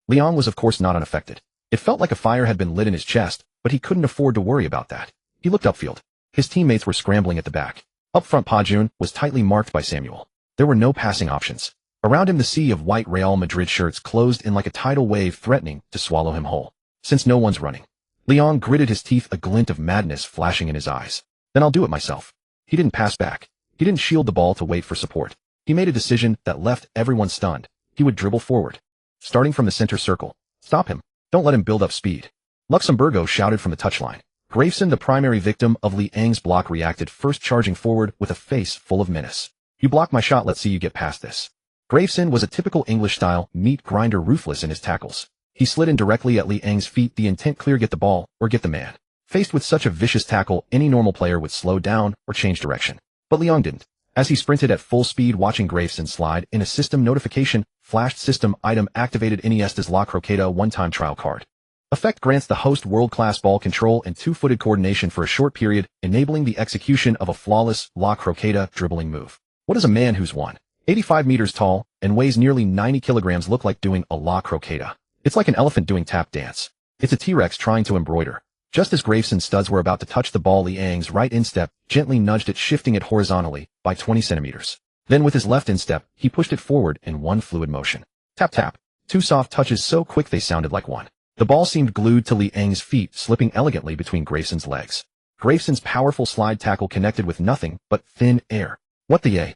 Leon was of course not unaffected. It felt like a fire had been lit in his chest, but he couldn't afford to worry about that. He looked upfield. His teammates were scrambling at the back. Up front, Pajun was tightly marked by Samuel. There were no passing options. Around him, the sea of white Real Madrid shirts closed in like a tidal wave, threatening to swallow him whole. Since no one's running, Leon gritted his teeth, a glint of madness flashing in his eyes. "Then I'll do it myself." He didn't pass back. He didn't shield the ball to wait for support. He made a decision that left everyone stunned. He would dribble forward. Starting from the center circle. Stop him. Don't let him build up speed. Luxemburgo shouted from the touchline. Graveson, the primary victim of Liang's block, reacted first, charging forward with a face full of menace. "You block my shot, let's see you get past this." Graveson was a typical English-style meat grinder, ruthless in his tackles. He slid in directly at Liang's feet, the intent clear: get the ball or get the man. Faced with such a vicious tackle, any normal player would slow down or change direction. But Liang didn't. As he sprinted at full speed, watching Graveson slide in, a system notification flashed. System item activated. Iniesta's La Croqueta one-time trial card. Effect grants the host world-class ball control and two-footed coordination for a short period, enabling the execution of a flawless La Croqueta dribbling move. What does a man who's 185 meters tall and weighs nearly 90 kilograms look like doing a La Croqueta? It's like an elephant doing tap dance. It's a T-Rex trying to embroider. Just as Graveson's studs were about to touch the ball, Liang's right instep gently nudged it, shifting it horizontally by 20 centimeters. Then with his left instep, he pushed it forward in one fluid motion. Tap tap. Two soft touches so quick they sounded like one. The ball seemed glued to Liang's feet, slipping elegantly between Graveson's legs. Graveson's powerful slide tackle connected with nothing but thin air. What the yay?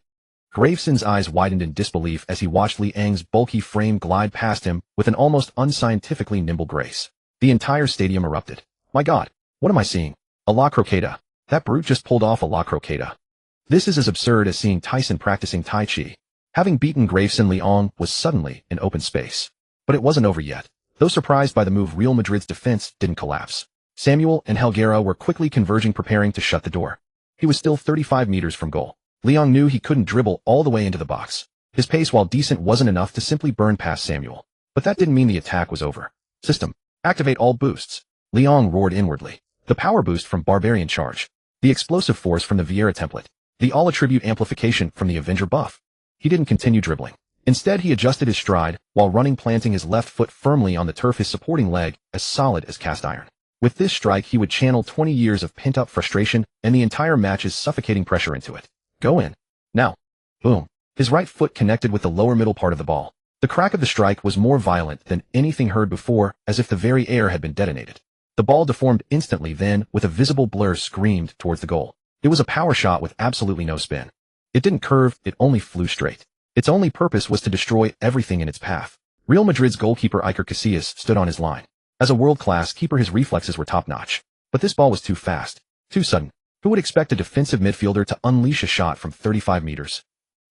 Graveson's eyes widened in disbelief as he watched Liang's bulky frame glide past him with an almost unscientifically nimble grace. The entire stadium erupted. "My God, what am I seeing? A La Croqueta. That brute just pulled off a La Croqueta." This is as absurd as seeing Tyson practicing Tai Chi. Having beaten Graveson, Liang was suddenly in open space. But it wasn't over yet. Though surprised by the move, Real Madrid's defense didn't collapse. Samuel and Helguera were quickly converging, preparing to shut the door. He was still 35 meters from goal. Liang knew he couldn't dribble all the way into the box. His pace, while decent, wasn't enough to simply burn past Samuel. But that didn't mean the attack was over. System. Activate all boosts. Liang roared inwardly. The power boost from Barbarian Charge. The explosive force from the Vieira template. The all-attribute amplification from the Avenger buff. He didn't continue dribbling. Instead, he adjusted his stride, while running, planting his left foot firmly on the turf, his supporting leg as solid as cast iron. With this strike, he would channel 20 years of pent-up frustration and the entire match's suffocating pressure into it. Go in. Now. Boom. His right foot connected with the lower middle part of the ball. The crack of the strike was more violent than anything heard before, as if the very air had been detonated. The ball deformed instantly, then, with a visible blur, screamed towards the goal. It was a power shot with absolutely no spin. It didn't curve, it only flew straight. Its only purpose was to destroy everything in its path. Real Madrid's goalkeeper Iker Casillas stood on his line. As a world-class keeper, his reflexes were top-notch. But this ball was too fast, too sudden. Who would expect a defensive midfielder to unleash a shot from 35 meters?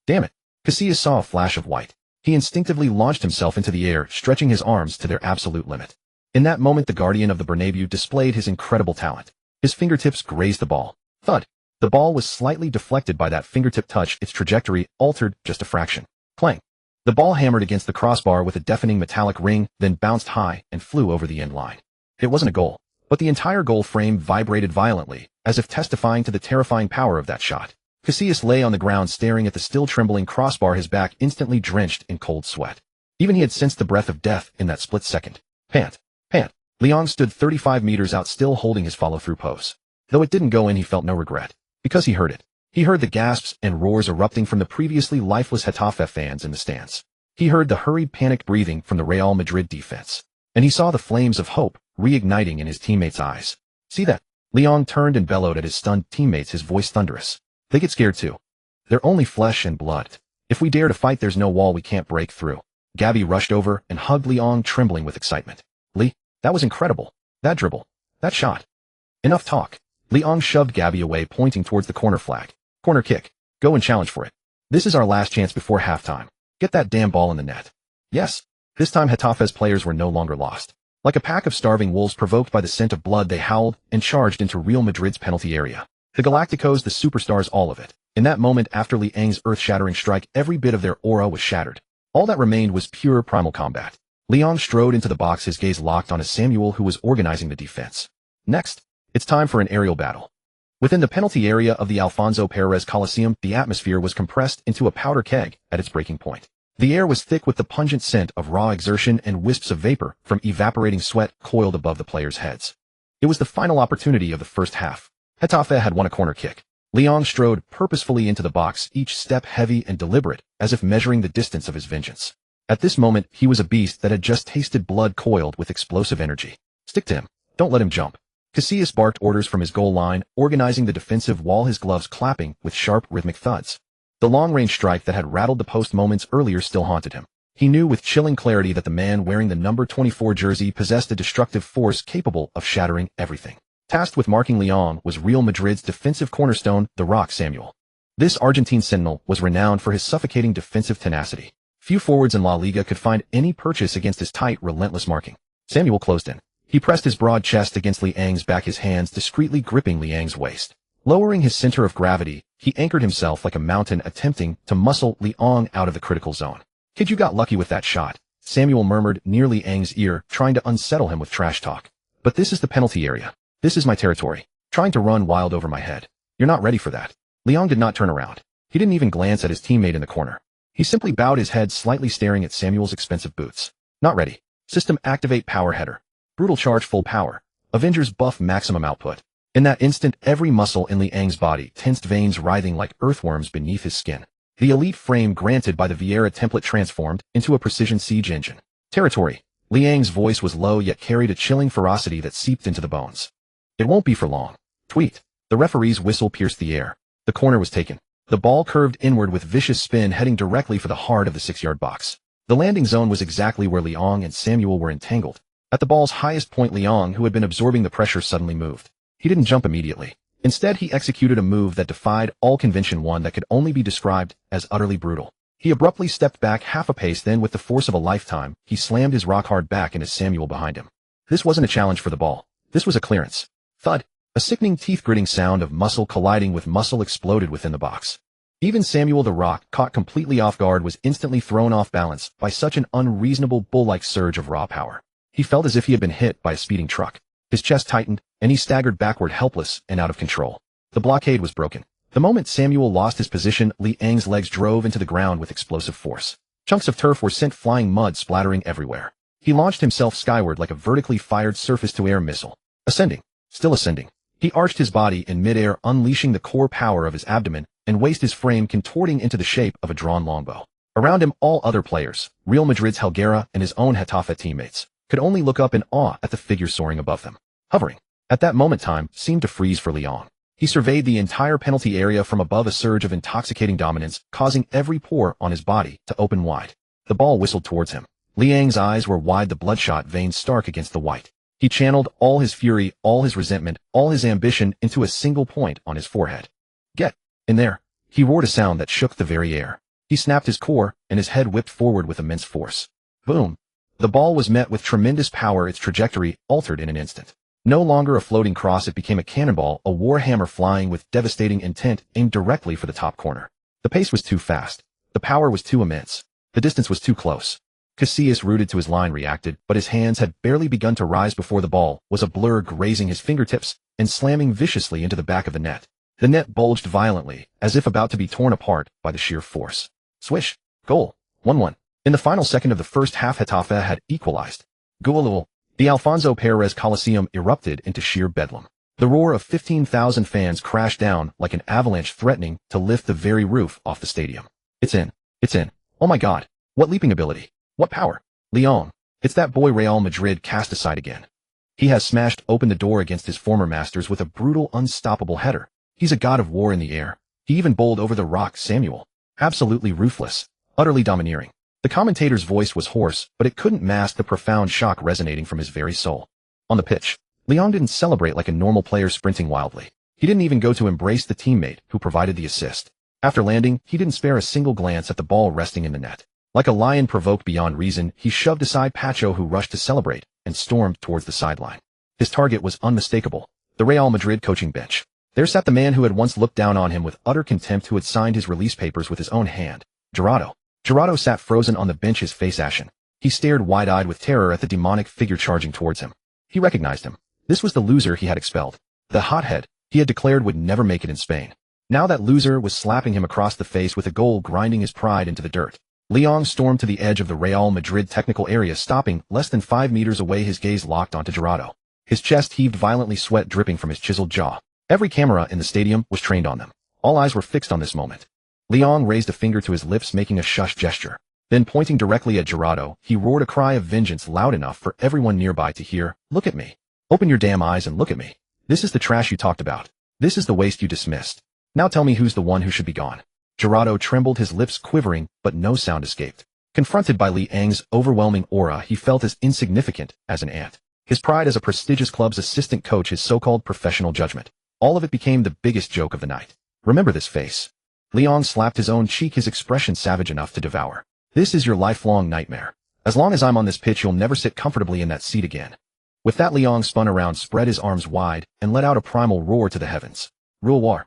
Damn it. Casillas saw a flash of white. He instinctively launched himself into the air, stretching his arms to their absolute limit. In that moment, the guardian of the Bernabéu displayed his incredible talent. His fingertips grazed the ball. Thud. The ball was slightly deflected by that fingertip touch, its trajectory altered just a fraction. Clang. The ball hammered against the crossbar with a deafening metallic ring, then bounced high and flew over the end line. It wasn't a goal, but the entire goal frame vibrated violently, as if testifying to the terrifying power of that shot. Casillas lay on the ground staring at the still trembling crossbar, his back instantly drenched in cold sweat. Even he had sensed the breath of death in that split second. Pant. Pant. Liang stood 35 meters out, still holding his follow-through pose. Though it didn't go in, he felt no regret. Because he heard it. He heard the gasps and roars erupting from the previously lifeless Getafe fans in the stands. He heard the hurried, panicked breathing from the Real Madrid defense. And he saw the flames of hope reigniting in his teammates' eyes. See that? Liang turned and bellowed at his stunned teammates, his voice thunderous. They get scared too. They're only flesh and blood. If we dare to fight, there's no wall we can't break through. Gabby rushed over and hugged Liang, trembling with excitement. Li, that was incredible. That dribble. That shot. Enough talk. Liang shoved Gabby away, pointing towards the corner flag. Corner kick. Go and challenge for it. This is our last chance before halftime. Get that damn ball in the net. Yes. This time Getafe's players were no longer lost. Like a pack of starving wolves provoked by the scent of blood, they howled and charged into Real Madrid's penalty area. The Galacticos, the superstars, all of it. In that moment, after Liang's earth-shattering strike, every bit of their aura was shattered. All that remained was pure primal combat. Liang strode into the box, his gaze locked on Samuel, who was organizing the defense. Next, it's time for an aerial battle. Within the penalty area of the Alfonso Pérez Coliseum, the atmosphere was compressed into a powder keg at its breaking point. The air was thick with the pungent scent of raw exertion, and wisps of vapor from evaporating sweat coiled above the players' heads. It was the final opportunity of the first half. Getafe had won a corner kick. Liang strode purposefully into the box, each step heavy and deliberate, as if measuring the distance of his vengeance. At this moment, he was a beast that had just tasted blood, coiled with explosive energy. Stick to him. Don't let him jump. Casillas barked orders from his goal line, organizing the defensive wall, his gloves clapping with sharp, rhythmic thuds. The long-range strike that had rattled the post moments earlier still haunted him. He knew with chilling clarity that the man wearing the number 24 jersey possessed a destructive force capable of shattering everything. Tasked with marking Liang was Real Madrid's defensive cornerstone, the Rock Samuel. This Argentine sentinel was renowned for his suffocating defensive tenacity. Few forwards in La Liga could find any purchase against his tight, relentless marking. Samuel closed in. He pressed his broad chest against Liang's back, his hands discreetly gripping Liang's waist. Lowering his center of gravity, he anchored himself like a mountain, attempting to muscle Liang out of the critical zone. Kid, you got lucky with that shot, Samuel murmured near Liang's ear, trying to unsettle him with trash talk. But this is the penalty area. This is my territory. Trying to run wild over my head. You're not ready for that. Liang did not turn around. He didn't even glance at his teammate in the corner. He simply bowed his head, slightly staring at Samuel's expensive boots. Not ready. System activate, power header. Brutal charge, full power. Avengers buff, maximum output. In that instant, every muscle in Liang's body tensed, veins writhing like earthworms beneath his skin. The elite frame granted by the Vieira template transformed into a precision siege engine. Territory. Liang's voice was low yet carried a chilling ferocity that seeped into the bones. It won't be for long. Tweet. The referee's whistle pierced the air. The corner was taken. The ball curved inward with vicious spin, heading directly for the heart of the 6-yard box. The landing zone was exactly where Liang and Samuel were entangled. At the ball's highest point, Liang, who had been absorbing the pressure, suddenly moved. He didn't jump immediately. Instead, he executed a move that defied all convention, one that could only be described as utterly brutal. He abruptly stepped back half a pace, then with the force of a lifetime, he slammed his rock-hard back into Samuel behind him. This wasn't a challenge for the ball. This was a clearance. Thud. A sickening, teeth-gritting sound of muscle colliding with muscle exploded within the box. Even Samuel the Rock, caught completely off guard, was instantly thrown off balance by such an unreasonable, bull-like surge of raw power. He felt as if he had been hit by a speeding truck. His chest tightened, and he staggered backward, helpless and out of control. The blockade was broken. The moment Samuel lost his position, Liang's legs drove into the ground with explosive force. Chunks of turf were sent flying, mud splattering everywhere. He launched himself skyward like a vertically fired surface-to-air missile. Ascending. Still ascending. He arched his body in midair, unleashing the core power of his abdomen and waist, his frame contorting into the shape of a drawn longbow. Around him, all other players, Real Madrid's Helguera and his own Getafe teammates, could only look up in awe at the figure soaring above them. Hovering. At that moment, time seemed to freeze for Liang. He surveyed the entire penalty area from above, a surge of intoxicating dominance, causing every pore on his body to open wide. The ball whistled towards him. Liang's eyes were wide, the bloodshot veins stark against the white. He channeled all his fury, all his resentment, all his ambition into a single point on his forehead. Get in there. He roared a sound that shook the very air. He snapped his core, and his head whipped forward with immense force. Boom. The ball was met with tremendous power, its trajectory altered in an instant. No longer a floating cross, it became a cannonball, a warhammer flying with devastating intent, aimed directly for the top corner. The pace was too fast. The power was too immense. The distance was too close. Casillas, rooted to his line, reacted, but his hands had barely begun to rise before the ball was a blur, grazing his fingertips and slamming viciously into the back of the net. The net bulged violently, as if about to be torn apart by the sheer force. Swish. Goal. 1-1. In the final second of the first half, Getafe had equalized. Goal. The Alfonso Pérez Coliseum erupted into sheer bedlam. The roar of 15,000 fans crashed down like an avalanche, threatening to lift the very roof off the stadium. It's in. It's in. Oh my God. What leaping ability. What power. Leon. It's that boy Real Madrid, cast aside again. He has smashed open the door against his former masters with a brutal, unstoppable header. He's a god of war in the air. He even bowled over the rock Samuel. Absolutely ruthless. Utterly domineering. The commentator's voice was hoarse, but it couldn't mask the profound shock resonating from his very soul. On the pitch, Leon didn't celebrate like a normal player sprinting wildly. He didn't even go to embrace the teammate who provided the assist. After landing, he didn't spare a single glance at the ball resting in the net. Like a lion provoked beyond reason, he shoved aside Pacho, who rushed to celebrate, and stormed towards the sideline. His target was unmistakable. The Real Madrid coaching bench. There sat the man who had once looked down on him with utter contempt, who had signed his release papers with his own hand. Gerardo. Gerardo sat frozen on the bench, his face ashen. He stared wide-eyed with terror at the demonic figure charging towards him. He recognized him. This was the loser he had expelled. The hothead he had declared would never make it in Spain. Now that loser was slapping him across the face with a goal, grinding his pride into the dirt. Leon stormed to the edge of the Real Madrid technical area, stopping less than 5 meters away, his gaze locked onto Gerardo. His chest heaved violently, sweat dripping from his chiseled jaw. Every camera in the stadium was trained on them. All eyes were fixed on this moment. Leon raised a finger to his lips, making a shush gesture. Then, pointing directly at Gerardo, he roared a cry of vengeance loud enough for everyone nearby to hear. Look at me. Open your damn eyes and look at me. This is the trash you talked about. This is the waste you dismissed. Now tell me who's the one who should be gone. Gerardo trembled, his lips quivering, but no sound escaped. Confronted by Li Ang's overwhelming aura, he felt as insignificant as an ant. His pride as a prestigious club's assistant coach, his so-called professional judgment. All of it became the biggest joke of the night. Remember this face. Leon slapped his own cheek, his expression savage enough to devour. This is your lifelong nightmare. As long as I'm on this pitch, you'll never sit comfortably in that seat again. With that, Leon spun around, spread his arms wide, and let out a primal roar to the heavens. Rule war.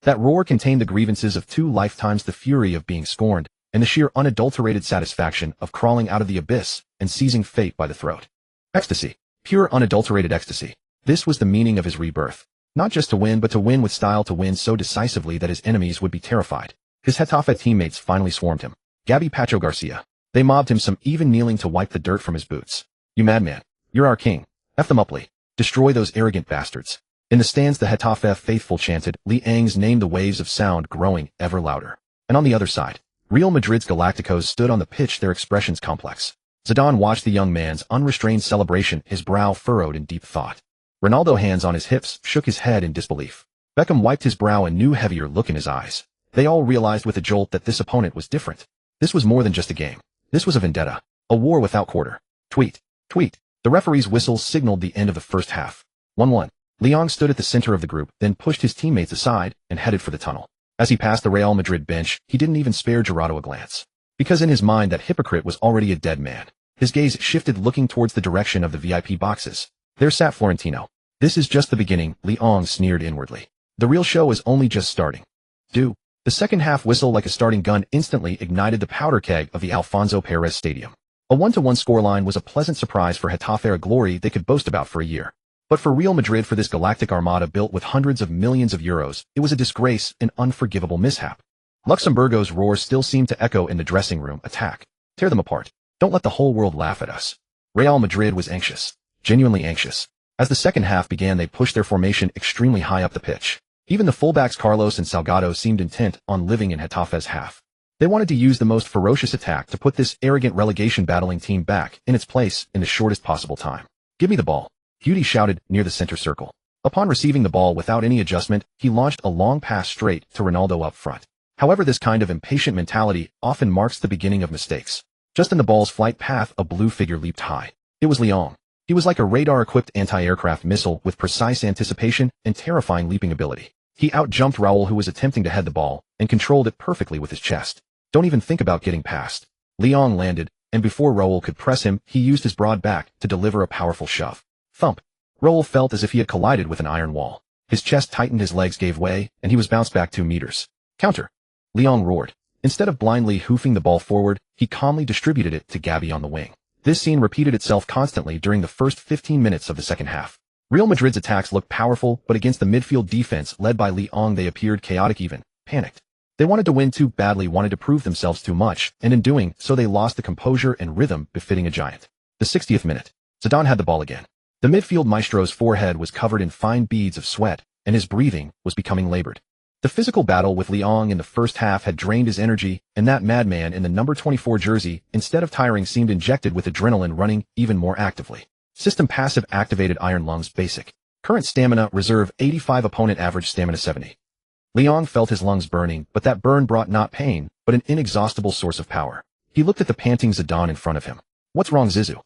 That roar contained the grievances of 2 lifetimes, the fury of being scorned, and the sheer unadulterated satisfaction of crawling out of the abyss and seizing fate by the throat. Ecstasy. Pure unadulterated ecstasy. This was the meaning of his rebirth. Not just to win, but to win with style, to win so decisively that his enemies would be terrified. His Getafe teammates finally swarmed him. Gabby, Pacho, Garcia. They mobbed him, some even kneeling to wipe the dirt from his boots. You madman. You're our king. F them up, Lee. Destroy those arrogant bastards. In the stands, the Getafe faithful chanted Li Ang's name, the waves of sound growing ever louder. And on the other side, Real Madrid's Galacticos stood on the pitch, their expressions complex. Zidane watched the young man's unrestrained celebration, his brow furrowed in deep thought. Ronaldo, hands on his hips, shook his head in disbelief. Beckham wiped his brow, a new heavier look in his eyes. They all realized with a jolt that this opponent was different. This was more than just a game. This was a vendetta. A war without quarter. Tweet. Tweet. The referee's whistle signaled the end of the first half. 1-1. Leon stood at the center of the group, then pushed his teammates aside and headed for the tunnel. As he passed the Real Madrid bench, he didn't even spare Gerardo a glance. Because in his mind, that hypocrite was already a dead man. His gaze shifted, looking towards the direction of the VIP boxes. There sat Florentino. This is just the beginning, Leon sneered inwardly. The real show is only just starting. The second half whistle, like a starting gun, instantly ignited the powder keg of the Alfonso Pérez Stadium. A 1-1 scoreline was a pleasant surprise for Getafe, a glory they could boast about for a year. But for Real Madrid, for this galactic armada built with hundreds of millions of euros, it was a disgrace, an unforgivable mishap. Luxemburgo's roar still seemed to echo in the dressing room. Attack. Tear them apart. Don't let the whole world laugh at us. Real Madrid was anxious. Genuinely anxious. As the second half began, they pushed their formation extremely high up the pitch. Even the fullbacks Carlos and Salgado seemed intent on living in Getafe's half. They wanted to use the most ferocious attack to put this arrogant relegation-battling team back in its place in the shortest possible time. Give me the ball. Beauty shouted near the center circle. Upon receiving the ball without any adjustment, he launched a long pass straight to Ronaldo up front. However, this kind of impatient mentality often marks the beginning of mistakes. Just in the ball's flight path, a blue figure leaped high. It was Leon. He was like a radar-equipped anti-aircraft missile with precise anticipation and terrifying leaping ability. He outjumped Raul, who was attempting to head the ball, and controlled it perfectly with his chest. Don't even think about getting past. Leon landed, and before Raul could press him, he used his broad back to deliver a powerful shove. Thump. Raul felt as if he had collided with an iron wall. His chest tightened, his legs gave way, and he was bounced back 2 meters. Counter. Leon roared. Instead of blindly hoofing the ball forward, he calmly distributed it to Gabi on the wing. This scene repeated itself constantly during the first 15 minutes of the second half. Real Madrid's attacks looked powerful, but against the midfield defense led by Lyon they appeared chaotic, even panicked. They wanted to win too badly, wanted to prove themselves too much, and in doing so they lost the composure and rhythm befitting a giant. The 60th minute. Zidane had the ball again. The midfield maestro's forehead was covered in fine beads of sweat, and his breathing was becoming labored. The physical battle with Lyon in the first half had drained his energy, and that madman in the number 24 jersey, instead of tiring, seemed injected with adrenaline, running even more actively. System passive activated iron lungs basic. Current stamina reserve 85, opponent average stamina 70. Lyon felt his lungs burning, but that burn brought not pain, but an inexhaustible source of power. He looked at the panting Zidane in front of him. What's wrong, Zizou?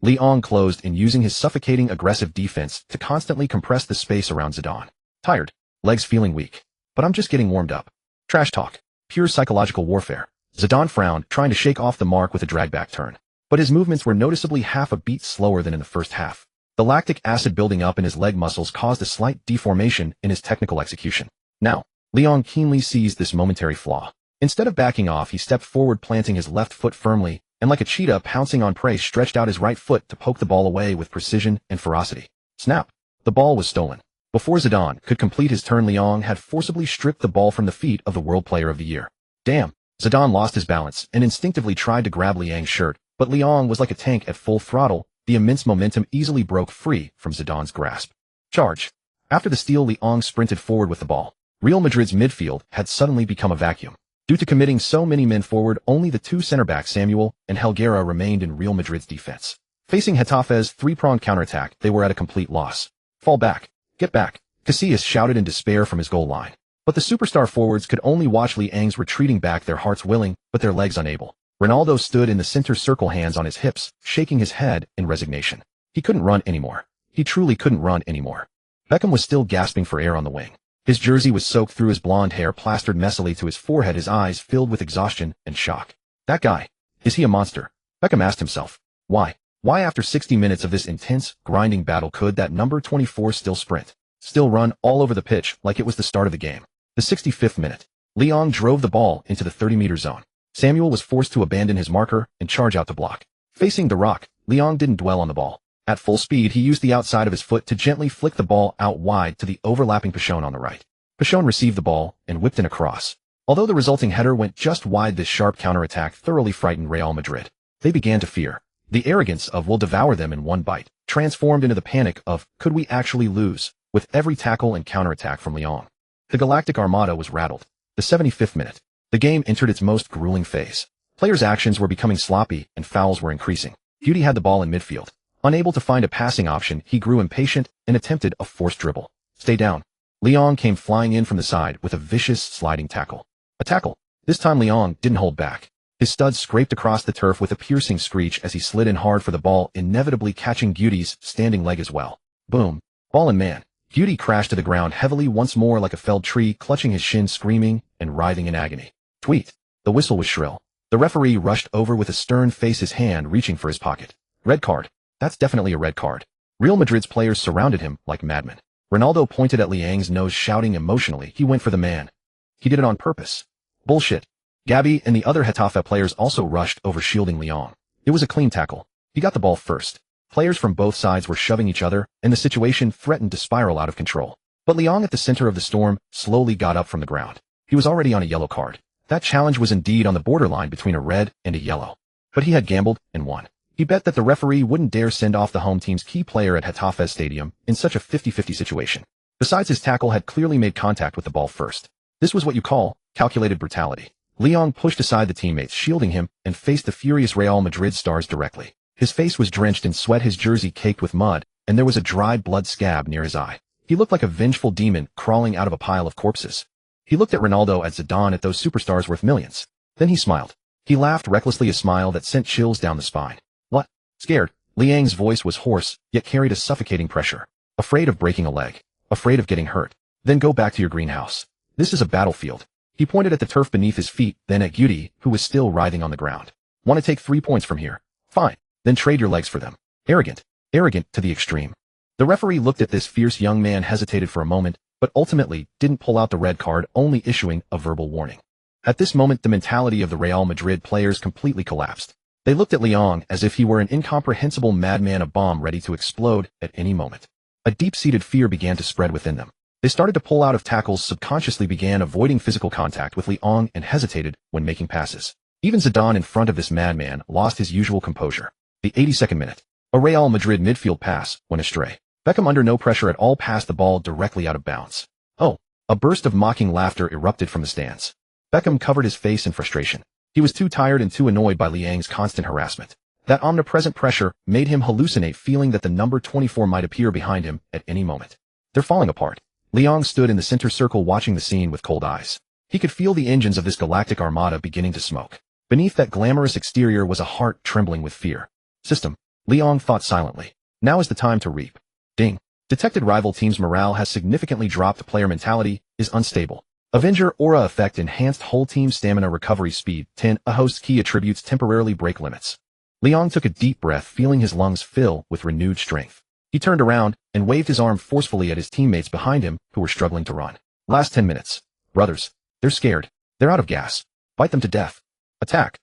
Lyon closed in, using his suffocating aggressive defense to constantly compress the space around Zidane. Tired. Legs feeling weak. But I'm just getting warmed up. Trash talk. Pure psychological warfare. Zidane frowned, trying to shake off the mark with a drag-back turn. But his movements were noticeably half a beat slower than in the first half. The lactic acid building up in his leg muscles caused a slight deformation in his technical execution. Now, Lyon keenly seized this momentary flaw. Instead of backing off, he stepped forward, planting his left foot firmly, and like a cheetah pouncing on prey, stretched out his right foot to poke the ball away with precision and ferocity. Snap! The ball was stolen. Before Zidane could complete his turn, Lyon had forcibly stripped the ball from the feet of the World Player of the Year. Damn! Zidane lost his balance and instinctively tried to grab Liang's shirt, but Lyon was like a tank at full throttle. The immense momentum easily broke free from Zidane's grasp. Charge! After the steal, Lyon sprinted forward with the ball. Real Madrid's midfield had suddenly become a vacuum. Due to committing so many men forward, only the two center-backs Samuel and Helguera remained in Real Madrid's defense. Facing Getafe's three-pronged counterattack, they were at a complete loss. Fall back. Get back. Casillas shouted in despair from his goal line. But the superstar forwards could only watch Liang's retreating back, their hearts willing, but their legs unable. Ronaldo stood in the center circle, hands on his hips, shaking his head in resignation. He couldn't run anymore. He truly couldn't run anymore. Beckham was still gasping for air on the wing. His jersey was soaked through, his blonde hair plastered messily to his forehead, his eyes filled with exhaustion and shock. That guy. Is he a monster? Beckham asked himself. Why? Why after 60 minutes of this intense, grinding battle could that number 24 still sprint? Still run all over the pitch like it was the start of the game? The 65th minute. Lyon drove the ball into the 30-meter zone. Samuel was forced to abandon his marker and charge out to block. Facing the rock, Lyon didn't dwell on the ball. At full speed, he used the outside of his foot to gently flick the ball out wide to the overlapping Pichon on the right. Pichon received the ball and whipped in a cross. Although the resulting header went just wide, this sharp counterattack thoroughly frightened Real Madrid. They began to fear. The arrogance of "we'll devour them in one bite" transformed into the panic of "could we actually lose?" with every tackle and counterattack from Lyon. The Galactic Armada was rattled. The 75th minute. The game entered its most grueling phase. Players' actions were becoming sloppy and fouls were increasing. Guti had the ball in midfield. Unable to find a passing option, he grew impatient and attempted a forced dribble. Stay down. Lyon came flying in from the side with a vicious sliding tackle. A tackle. This time Lyon didn't hold back. His studs scraped across the turf with a piercing screech as he slid in hard for the ball, inevitably catching Guti's standing leg as well. Boom. Ball and man. Guti crashed to the ground heavily once more like a felled tree, clutching his shin, screaming and writhing in agony. Tweet. The whistle was shrill. The referee rushed over with a stern face, his hand reaching for his pocket. Red card. That's definitely a red card. Real Madrid's players surrounded him like madmen. Ronaldo pointed at Liang's nose, shouting emotionally. He went for the man. He did it on purpose. Bullshit. Gabi and the other Getafe players also rushed over, shielding Lyon. It was a clean tackle. He got the ball first. Players from both sides were shoving each other, and the situation threatened to spiral out of control. But Lyon, at the center of the storm, slowly got up from the ground. He was already on a yellow card. That challenge was indeed on the borderline between a red and a yellow. But he had gambled and won. He bet that the referee wouldn't dare send off the home team's key player at Getafe Stadium in such a 50-50 situation. Besides, his tackle had clearly made contact with the ball first. This was what you call calculated brutality. Lyon pushed aside the teammates shielding him and faced the furious Real Madrid stars directly. His face was drenched in sweat, his jersey caked with mud, and there was a dry blood scab near his eye. He looked like a vengeful demon crawling out of a pile of corpses. He looked at Ronaldo, at Zidane, at those superstars worth millions. Then he smiled. He laughed recklessly, a smile that sent chills down the spine. What? Scared? Liang's voice was hoarse, yet carried a suffocating pressure. Afraid of breaking a leg. Afraid of getting hurt. Then go back to your greenhouse. This is a battlefield. He pointed at the turf beneath his feet, then at Guti, who was still writhing on the ground. Want to take 3 points from here? Fine. Then trade your legs for them. Arrogant. Arrogant to the extreme. The referee looked at this fierce young man, hesitated for a moment, but ultimately didn't pull out the red card, only issuing a verbal warning. At this moment, the mentality of the Real Madrid players completely collapsed. They looked at Leong as if he were an incomprehensible madman, a bomb ready to explode at any moment. A deep-seated fear began to spread within them. They started to pull out of tackles, subconsciously began avoiding physical contact with Leong, and hesitated when making passes. Even Zidane, in front of this madman, lost his usual composure. The 82nd minute. A Real Madrid midfield pass went astray. Beckham, under no pressure at all, passed the ball directly out of bounds. Oh! A burst of mocking laughter erupted from the stands. Beckham covered his face in frustration. He was too tired and too annoyed by Leong's constant harassment. That omnipresent pressure made him hallucinate, feeling that the number 24 might appear behind him at any moment. They're falling apart. Leong stood in the center circle watching the scene with cold eyes. He could feel the engines of this galactic armada beginning to smoke. Beneath that glamorous exterior was a heart trembling with fear. System. Leong thought silently. Now is the time to reap. Ding. Detected rival team's morale has significantly dropped. Player mentality is unstable. Avenger aura effect enhanced whole team stamina recovery speed. 10. A host key attributes temporarily break limits. Leong took a deep breath, feeling his lungs fill with renewed strength. He turned around and waved his arm forcefully at his teammates behind him who were struggling to run. Last 10 minutes. Brothers. They're scared. They're out of gas. Fight them to death. Attack.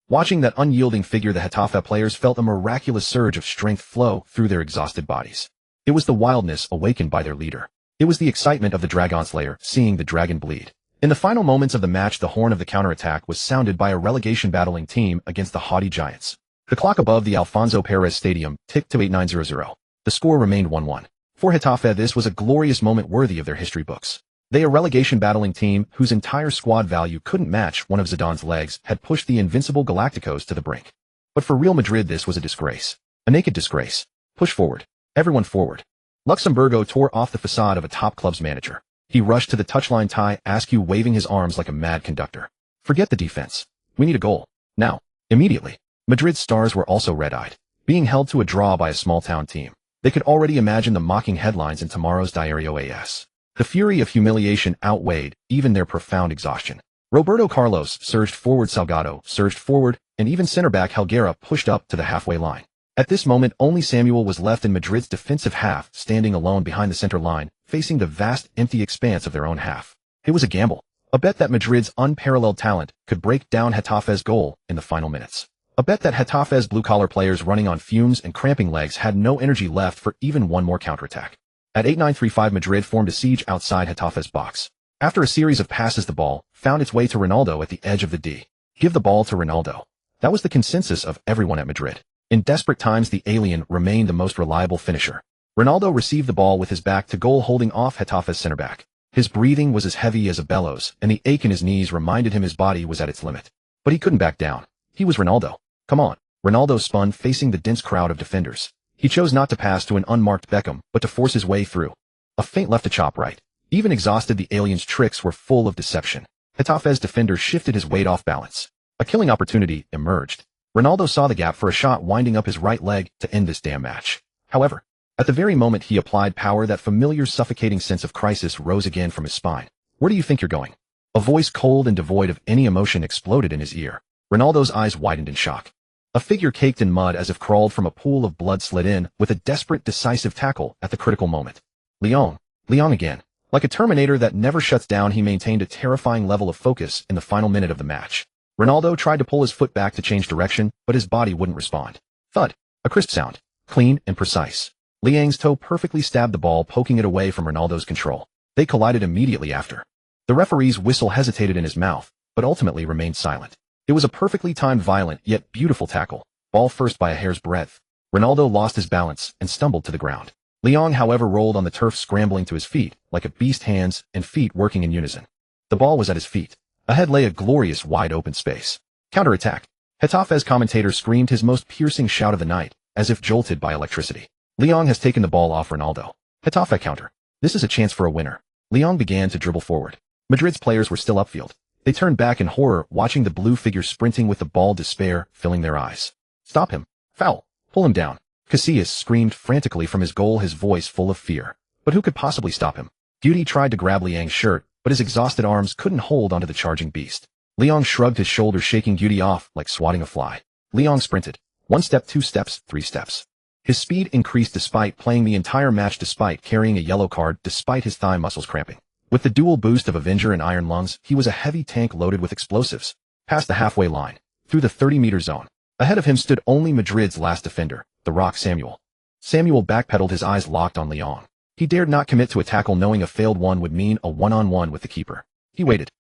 Watching that unyielding figure, the Getafe players felt a miraculous surge of strength flow through their exhausted bodies. It was the wildness awakened by their leader. It was the excitement of the Dragon Slayer, seeing the dragon bleed. In the final moments of the match, the horn of the counterattack was sounded by a relegation battling team against the haughty Giants. The clock above the Alfonso Perez Stadium ticked to 8900. The score remained 1-1. For Getafe, this was a glorious moment worthy of their history books. They, a relegation battling team whose entire squad value couldn't match one of Zidane's legs, had pushed the invincible Galacticos to the brink. But for Real Madrid, this was a disgrace. A naked disgrace. Push forward. Everyone forward. Luxemburgo tore off the facade of a top club's manager. He rushed to the touchline, tie Askew waving his arms like a mad conductor. Forget the defense. We need a goal. Now. Immediately. Madrid's stars were also red-eyed, being held to a draw by a small-town team. They could already imagine the mocking headlines in tomorrow's Diario AS. The fury of humiliation outweighed even their profound exhaustion. Roberto Carlos surged forward, Salgado surged forward, and even center-back Helguera pushed up to the halfway line. At this moment, only Samuel was left in Madrid's defensive half, standing alone behind the center line, facing the vast, empty expanse of their own half. It was a gamble. A bet that Madrid's unparalleled talent could break down Getafe's goal in the final minutes. A bet that Getafe's blue-collar players running on fumes and cramping legs had no energy left for even one more counterattack. At 8935, Madrid formed a siege outside Getafe's box. After a series of passes, the ball found its way to Ronaldo at the edge of the D. Give the ball to Ronaldo. That was the consensus of everyone at Madrid. In desperate times, the alien remained the most reliable finisher. Ronaldo received the ball with his back to goal, holding off Getafe's center back. His breathing was as heavy as a bellows, and the ache in his knees reminded him his body was at its limit. But he couldn't back down. He was Ronaldo. Come on. Ronaldo spun, facing the dense crowd of defenders. He chose not to pass to an unmarked Beckham, but to force his way through. A feint left to chop right. Even exhausted, the alien's tricks were full of deception. Getafe's defender shifted his weight off balance. A killing opportunity emerged. Ronaldo saw the gap for a shot, winding up his right leg to end this damn match. However, at the very moment he applied power, that familiar suffocating sense of crisis rose again from his spine. Where do you think you're going? A voice cold and devoid of any emotion exploded in his ear. Ronaldo's eyes widened in shock. A figure caked in mud, as if crawled from a pool of blood, slid in with a desperate, decisive tackle at the critical moment. Leong again. Like a Terminator that never shuts down, he maintained a terrifying level of focus in the final minute of the match. Ronaldo tried to pull his foot back to change direction, but his body wouldn't respond. Thud. A crisp sound. Clean and precise. Leong's toe perfectly stabbed the ball, poking it away from Ronaldo's control. They collided immediately after. The referee's whistle hesitated in his mouth, but ultimately remained silent. It was a perfectly timed, violent, yet beautiful tackle. Ball first by a hair's breadth. Ronaldo lost his balance and stumbled to the ground. Leong, however, rolled on the turf, scrambling to his feet, like a beast, hands and feet working in unison. The ball was at his feet. Ahead lay a glorious wide-open space. Counterattack. Getafe's commentator screamed his most piercing shout of the night, as if jolted by electricity. Leong has taken the ball off Ronaldo. Getafe counter. This is a chance for a winner. Leong began to dribble forward. Madrid's players were still upfield. They turned back in horror, watching the blue figure sprinting with the ball, despair filling their eyes. Stop him. Foul. Pull him down. Casillas screamed frantically from his goal, his voice full of fear. But who could possibly stop him? Guti tried to grab Leong's shirt, but his exhausted arms couldn't hold onto the charging beast. Leong shrugged his shoulders, shaking Guti off like swatting a fly. Leong sprinted. 1 step, 2 steps, 3 steps. His speed increased despite playing the entire match, despite carrying a yellow card, despite his thigh muscles cramping. With the dual boost of Avenger and Iron Lungs, he was a heavy tank loaded with explosives. Past the halfway line, through the 30-meter zone. Ahead of him stood only Madrid's last defender, the Rock Samuel. Samuel backpedaled, his eyes locked on Leon. He dared not commit to a tackle, knowing a failed one would mean a one-on-one with the keeper. He waited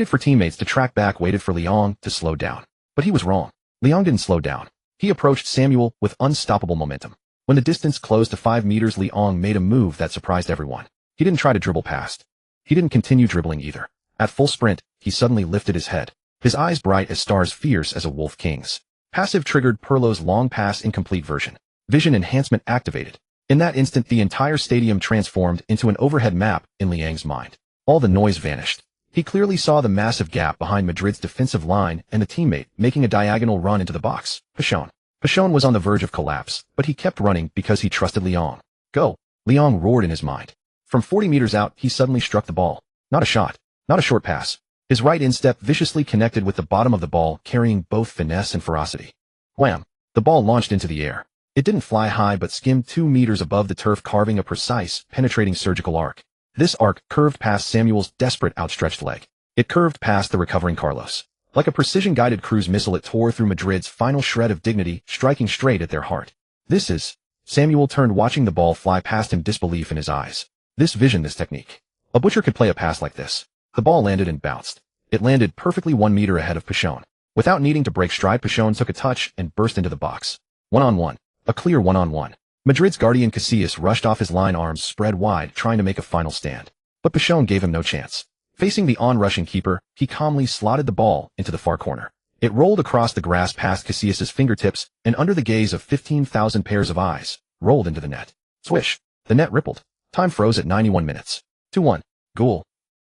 for teammates to track back, waited for Leon to slow down. But he was wrong. Leon didn't slow down. He approached Samuel with unstoppable momentum. When the distance closed to 5 meters, Leon made a move that surprised everyone. He didn't try to dribble past. He didn't continue dribbling either. At full sprint, he suddenly lifted his head. His eyes bright as stars, fierce as a wolf king's. Passive triggered Pirlo's long pass incomplete version. Vision enhancement activated. In that instant, the entire stadium transformed into an overhead map in Liang's mind. All the noise vanished. He clearly saw the massive gap behind Madrid's defensive line and the teammate making a diagonal run into the box, Pichon. Pichon was on the verge of collapse, but he kept running because he trusted Leon. Go! Leon roared in his mind. From 40 meters out, he suddenly struck the ball. Not a shot. Not a short pass. His right instep viciously connected with the bottom of the ball, carrying both finesse and ferocity. Wham! The ball launched into the air. It didn't fly high but skimmed 2 meters above the turf, carving a precise, penetrating surgical arc. This arc curved past Samuel's desperate outstretched leg. It curved past the recovering Carlos. Like a precision-guided cruise missile, it tore through Madrid's final shred of dignity, striking straight at their heart. This is... Samuel turned, watching the ball fly past him, disbelief in his eyes. This vision, this technique. A butcher could play a pass like this. The ball landed and bounced. It landed perfectly 1 meter ahead of Pichon. Without needing to break stride, Pichon took a touch and burst into the box. One-on-one. A clear one-on-one. Madrid's guardian Casillas rushed off his line, arms spread wide, trying to make a final stand. But Pichon gave him no chance. Facing the on-rushing keeper, he calmly slotted the ball into the far corner. It rolled across the grass past Casillas' fingertips, and under the gaze of 15,000 pairs of eyes, rolled into the net. Swish! The net rippled. Time froze at 91 minutes. 2-1. Goal.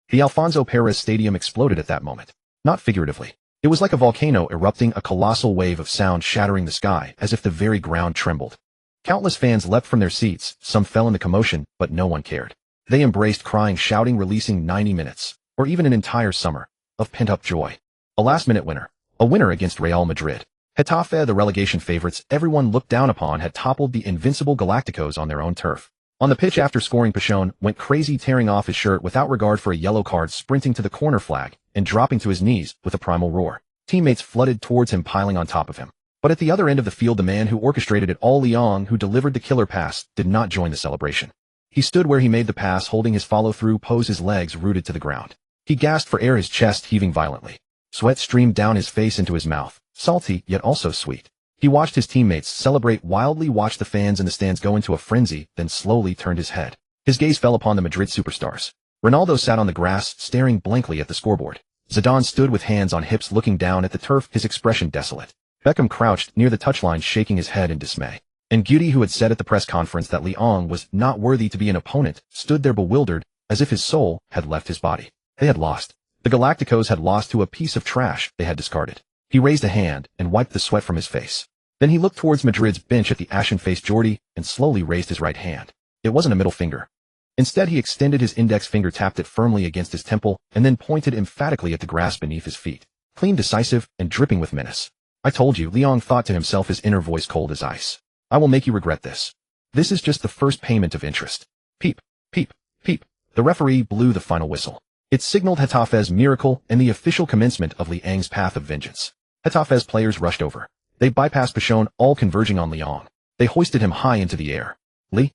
The Alfonso Pérez Stadium exploded at that moment. Not figuratively. It was like a volcano erupting, a colossal wave of sound shattering the sky, as if the very ground trembled. Countless fans leapt from their seats, some fell in the commotion, but no one cared. They embraced, crying, shouting, releasing 90 minutes, or even an entire summer, of pent-up joy. A last-minute winner. A winner against Real Madrid. Getafe, the relegation favorites everyone looked down upon, had toppled the invincible Galacticos on their own turf. On the pitch, after scoring, Pichon went crazy, tearing off his shirt without regard for a yellow card, sprinting to the corner flag, and dropping to his knees with a primal roar. Teammates flooded towards him, piling on top of him. But at the other end of the field, the man who orchestrated it all, Leon, who delivered the killer pass, did not join the celebration. He stood where he made the pass, holding his follow-through pose, his legs rooted to the ground. He gasped for air, his chest heaving violently. Sweat streamed down his face into his mouth, salty yet also sweet. He watched his teammates celebrate wildly, watched the fans in the stands go into a frenzy, then slowly turned his head. His gaze fell upon the Madrid superstars. Ronaldo sat on the grass, staring blankly at the scoreboard. Zidane stood with hands on hips, looking down at the turf, his expression desolate. Beckham crouched near the touchline, shaking his head in dismay. And Guti, who had said at the press conference that Leon was not worthy to be an opponent, stood there bewildered, as if his soul had left his body. They had lost. The Galacticos had lost to a piece of trash they had discarded. He raised a hand and wiped the sweat from his face. Then he looked towards Madrid's bench at the ashen-faced Jordi and slowly raised his right hand. It wasn't a middle finger. Instead, he extended his index finger, tapped it firmly against his temple, and then pointed emphatically at the grass beneath his feet. Clean, decisive, and dripping with menace. I told you, Leon thought to himself, his inner voice cold as ice. I will make you regret this. This is just the first payment of interest. Peep, peep, peep. The referee blew the final whistle. It signaled Getafe's miracle and the official commencement of Liang's path of vengeance. Getafe's players rushed over. They bypassed Pichon, all converging on Leon. They hoisted him high into the air. Lee.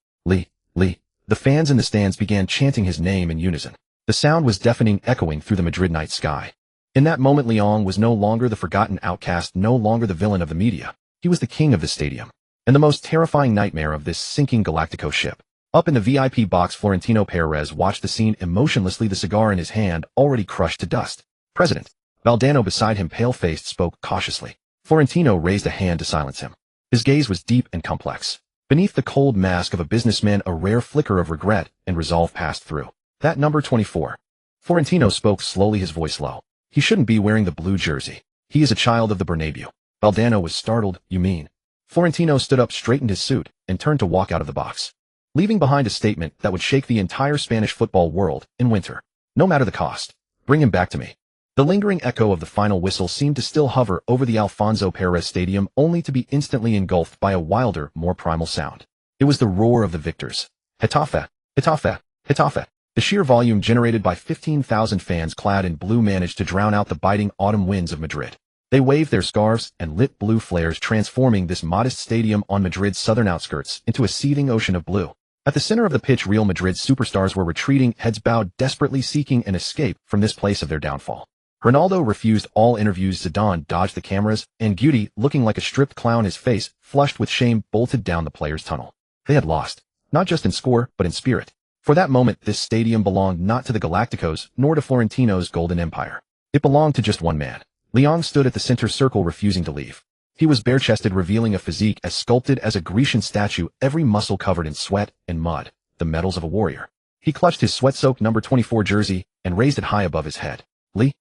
The fans in the stands began chanting his name in unison. The sound was deafening, echoing through the Madrid night sky. In that moment, Leon was no longer the forgotten outcast, no longer the villain of the media. He was the king of the stadium, and the most terrifying nightmare of this sinking Galactico ship. Up in the VIP box, Florentino Perez watched the scene emotionlessly, the cigar in his hand already crushed to dust. President Valdano beside him, pale-faced, spoke cautiously. Florentino raised a hand to silence him. His gaze was deep and complex. Beneath the cold mask of a businessman, a rare flicker of regret and resolve passed through. That number 24. Florentino spoke slowly, his voice low. He shouldn't be wearing the blue jersey. He is a child of the Bernabéu. Valdano was startled. You mean? Florentino stood up, straightened his suit, and turned to walk out of the box, leaving behind a statement that would shake the entire Spanish football world in winter. No matter the cost. Bring him back to me. The lingering echo of the final whistle seemed to still hover over the Alfonso Pérez Stadium, only to be instantly engulfed by a wilder, more primal sound. It was the roar of the victors. Getafe, Getafe, Getafe. The sheer volume generated by 15,000 fans clad in blue managed to drown out the biting autumn winds of Madrid. They waved their scarves and lit blue flares, transforming this modest stadium on Madrid's southern outskirts into a seething ocean of blue. At the center of the pitch, Real Madrid's superstars were retreating, heads bowed, desperately seeking an escape from this place of their downfall. Ronaldo refused all interviews, Zidane dodged the cameras, and Guti, looking like a stripped clown, his face flushed with shame, bolted down the players' tunnel. They had lost, not just in score, but in spirit. For that moment, this stadium belonged not to the Galacticos, nor to Florentino's golden empire. It belonged to just one man. Leon stood at the center circle, refusing to leave. He was bare-chested, revealing a physique as sculpted as a Grecian statue, every muscle covered in sweat and mud, the metals of a warrior. He clutched his sweat-soaked number 24 jersey and raised it high above his head. Lee.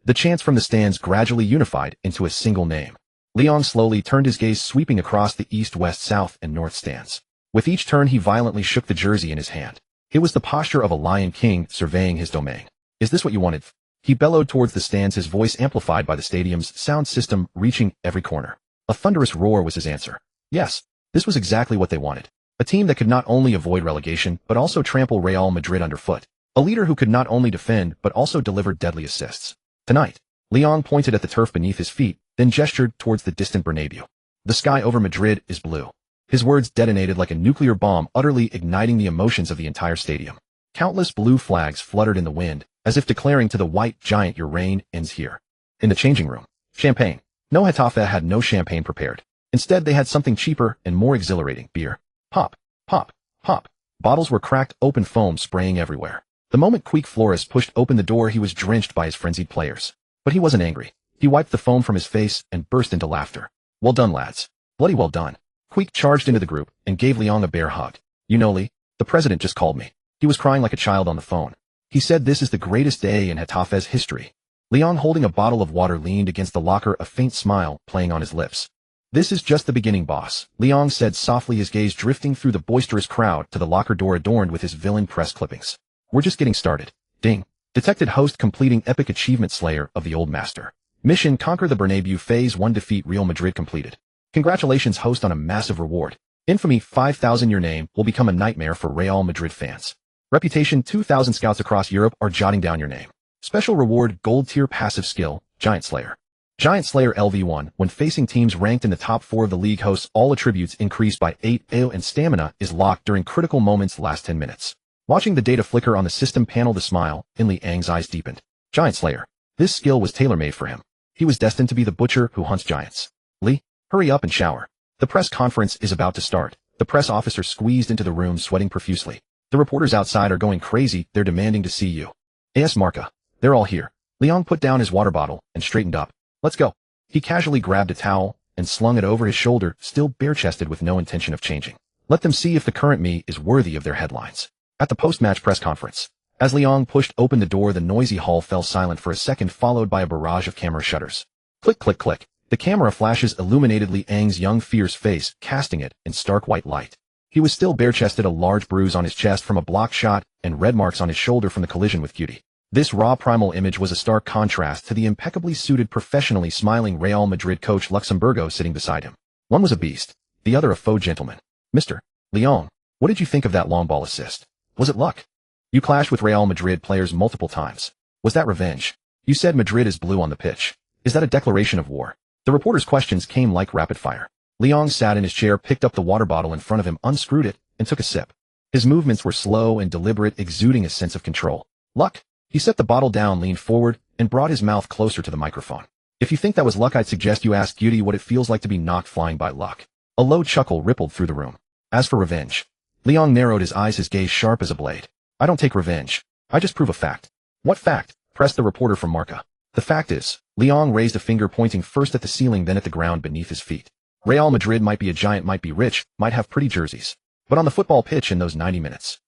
The chants from the stands gradually unified into a single name. Leon slowly turned his gaze, sweeping across the east, west, south, and north stands. With each turn, he violently shook the jersey in his hand. It was the posture of a lion king surveying his domain. Is this what you wanted? He bellowed towards the stands, his voice amplified by the stadium's sound system reaching every corner. A thunderous roar was his answer. Yes, this was exactly what they wanted. A team that could not only avoid relegation, but also trample Real Madrid underfoot. A leader who could not only defend, but also deliver deadly assists. Tonight, Leon pointed at the turf beneath his feet, then gestured towards the distant Bernabéu. The sky over Madrid is blue. His words detonated like a nuclear bomb, utterly igniting the emotions of the entire stadium. Countless blue flags fluttered in the wind, as if declaring to the white giant, your reign ends here. In the changing room, champagne. No, Getafe had no champagne prepared. Instead, they had something cheaper and more exhilarating: beer. Pop, pop, pop. Bottles were cracked open, foam spraying everywhere. The moment Quique Flores pushed open the door, he was drenched by his frenzied players. But he wasn't angry. He wiped the foam from his face and burst into laughter. Well done, lads. Bloody well done. Quique charged into the group and gave Leon a bear hug. You know, Lee, the president just called me. He was crying like a child on the phone. He said this is the greatest day in Getafe's history. Leon, holding a bottle of water, leaned against the locker, a faint smile playing on his lips. This is just the beginning, boss, Leon said softly, his gaze drifting through the boisterous crowd to the locker door adorned with his villain press clippings. We're just getting started. Ding. Detected host completing epic achievement, slayer of the old master. Mission: conquer the Bernabéu. Phase 1: defeat Real Madrid completed. Congratulations, host, on a massive reward. Infamy 5,000. Your name will become a nightmare for Real Madrid fans. Reputation: 2,000 scouts across Europe are jotting down your name. Special reward: gold tier passive skill, Giant Slayer. Giant Slayer LV1. When facing teams ranked in the top 4 of the league, hosts all attributes increased by 8 AO, and stamina is locked during critical moments, last 10 minutes. Watching the data flicker on the system panel, the smile in Liang's eyes deepened. Giant Slayer. This skill was tailor-made for him. He was destined to be the butcher who hunts giants. Lee, hurry up and shower. The press conference is about to start. The press officer squeezed into the room, sweating profusely. The reporters outside are going crazy. They're demanding to see you. AS Marca. They're all here. Leon put down his water bottle and straightened up. Let's go. He casually grabbed a towel and slung it over his shoulder, still bare-chested with no intention of changing. Let them see if the current me is worthy of their headlines. At the post-match press conference, as Leon pushed open the door, the noisy hall fell silent for a second, followed by a barrage of camera shutters. Click, click, click. The camera flashes illuminated Liang's young, fierce face, casting it in stark white light. He was still bare-chested, a large bruise on his chest from a block shot and red marks on his shoulder from the collision with Guti. This raw, primal image was a stark contrast to the impeccably suited, professionally smiling Real Madrid coach Luxemburgo sitting beside him. One was a beast, the other a faux gentleman. Mr. Leon, what did you think of that long ball assist? Was it luck? You clashed with Real Madrid players multiple times. Was that revenge? You said Madrid is blue on the pitch. Is that a declaration of war? The reporter's questions came like rapid fire. Leon sat in his chair, picked up the water bottle in front of him, unscrewed it, and took a sip. His movements were slow and deliberate, exuding a sense of control. Luck? He set the bottle down, leaned forward, and brought his mouth closer to the microphone. If you think that was luck, I'd suggest you ask Guti what it feels like to be knocked flying by luck. A low chuckle rippled through the room. As for revenge, Leon narrowed his eyes, his gaze sharp as a blade. I don't take revenge. I just prove a fact. What fact? Pressed the reporter from Marca. The fact is, Leon raised a finger, pointing first at the ceiling, then at the ground beneath his feet. Real Madrid might be a giant, might be rich, might have pretty jerseys. But on the football pitch in those 90 minutes,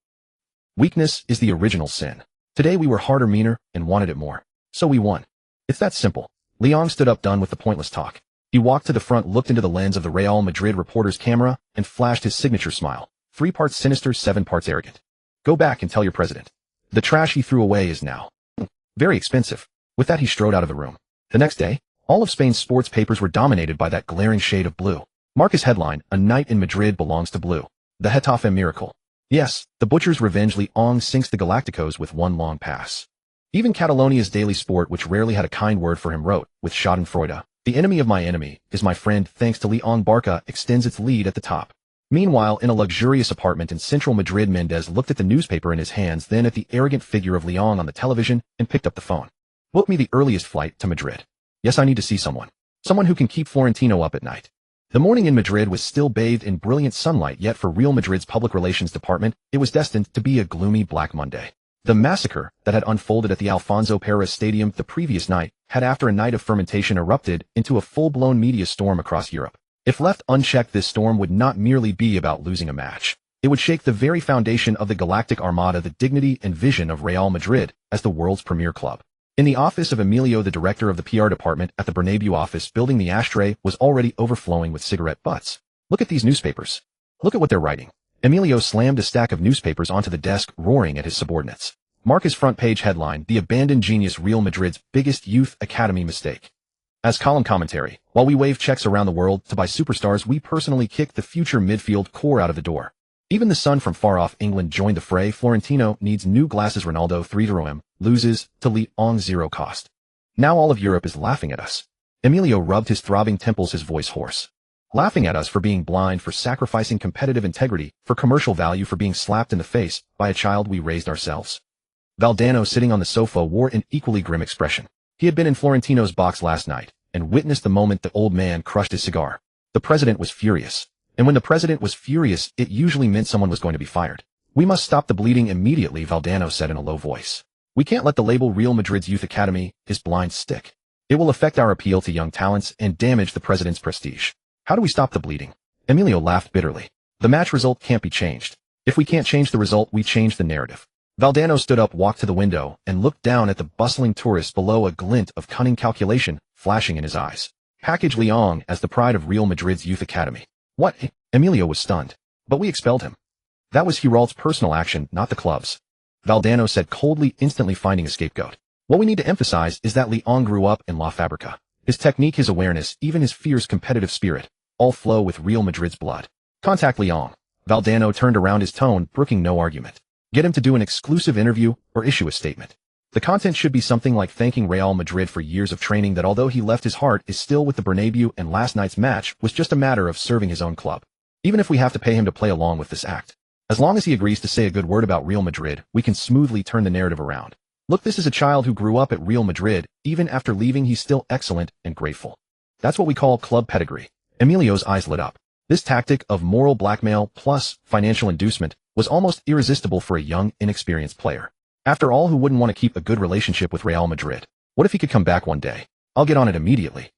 weakness is the original sin. Today we were harder, meaner, and wanted it more. So we won. It's that simple. Leon stood up, done with the pointless talk. He walked to the front, looked into the lens of the Real Madrid reporter's camera, and flashed his signature smile. 3 parts sinister, 7 parts arrogant. Go back and tell your president. The trash he threw away is now very expensive. With that, he strode out of the room. The next day, all of Spain's sports papers were dominated by that glaring shade of blue. Marca's headline: A night in Madrid belongs to blue. The Getafe miracle. Yes, the butcher's revenge Leong sinks the Galacticos with one long pass. Even Catalonia's Daily Sport, which rarely had a kind word for him, wrote, with schadenfreude, "The enemy of my enemy is my friend, thanks to Leong Barca extends its lead at the top." Meanwhile, in a luxurious apartment in central Madrid, Mendez looked at the newspaper in his hands, then at the arrogant figure of Leong on the television, and picked up the phone. "Book me the earliest flight to Madrid. Yes, I need to see someone. Someone who can keep Florentino up at night." The morning in Madrid was still bathed in brilliant sunlight, yet for Real Madrid's public relations department, it was destined to be a gloomy Black Monday. The massacre that had unfolded at the Alfonso Pérez Stadium the previous night had, after a night of fermentation, erupted into a full-blown media storm across Europe. If left unchecked, this storm would not merely be about losing a match. It would shake the very foundation of the Galactic Armada, the dignity and vision of Real Madrid as the world's premier club. In the office of Emilio, the director of the PR department at the Bernabéu office building, the ashtray was already overflowing with cigarette butts. "Look at these newspapers. Look at what they're writing." Emilio slammed a stack of newspapers onto the desk, roaring at his subordinates. Marca's front page headline, "The Abandoned Genius, Real Madrid's Biggest Youth Academy Mistake." As column commentary, "While we wave checks around the world to buy superstars, we personally kick the future midfield core out of the door. Even the son from far-off England joined the fray. Florentino needs new glasses. Ronaldo 3-0 loses to Leong 0 cost. Now all of Europe is laughing at us." Emilio rubbed his throbbing temples, his voice hoarse. "Laughing at us for being blind, for sacrificing competitive integrity, for commercial value, for being slapped in the face by a child we raised ourselves." Valdano, sitting on the sofa, wore an equally grim expression. He had been in Florentino's box last night and witnessed the moment the old man crushed his cigar. The president was furious. And when the president was furious, it usually meant someone was going to be fired. "We must stop the bleeding immediately," Valdano said in a low voice. "We can't let the label Real Madrid's Youth Academy is blind stick. It will affect our appeal to young talents and damage the president's prestige." "How do we stop the bleeding?" Emilio laughed bitterly. "The match result can't be changed. If we can't change the result, we change the narrative." Valdano stood up, walked to the window, and looked down at the bustling tourists below, a glint of cunning calculation flashing in his eyes. "Package Leong as the pride of Real Madrid's Youth Academy." "What?" Emilio was stunned. "But we expelled him." "That was Giralt's personal action, not the club's," Valdano said coldly, instantly finding a scapegoat. "What we need to emphasize is that Leong grew up in La Fabrica. His technique, his awareness, even his fierce competitive spirit, all flow with Real Madrid's blood. Contact Leong." Valdano turned around, his tone brooking no argument. "Get him to do an exclusive interview or issue a statement. The content should be something like thanking Real Madrid for years of training, that although he left, his heart is still with the Bernabéu and last night's match was just a matter of serving his own club. Even if we have to pay him to play along with this act. As long as he agrees to say a good word about Real Madrid, we can smoothly turn the narrative around. Look, this is a child who grew up at Real Madrid. Even after leaving, he's still excellent and grateful. That's what we call club pedigree." Emilio's eyes lit up. This tactic of moral blackmail plus financial inducement was almost irresistible for a young, inexperienced player. After all, who wouldn't want to keep a good relationship with Real Madrid? What if he could come back one day? "I'll get on it immediately."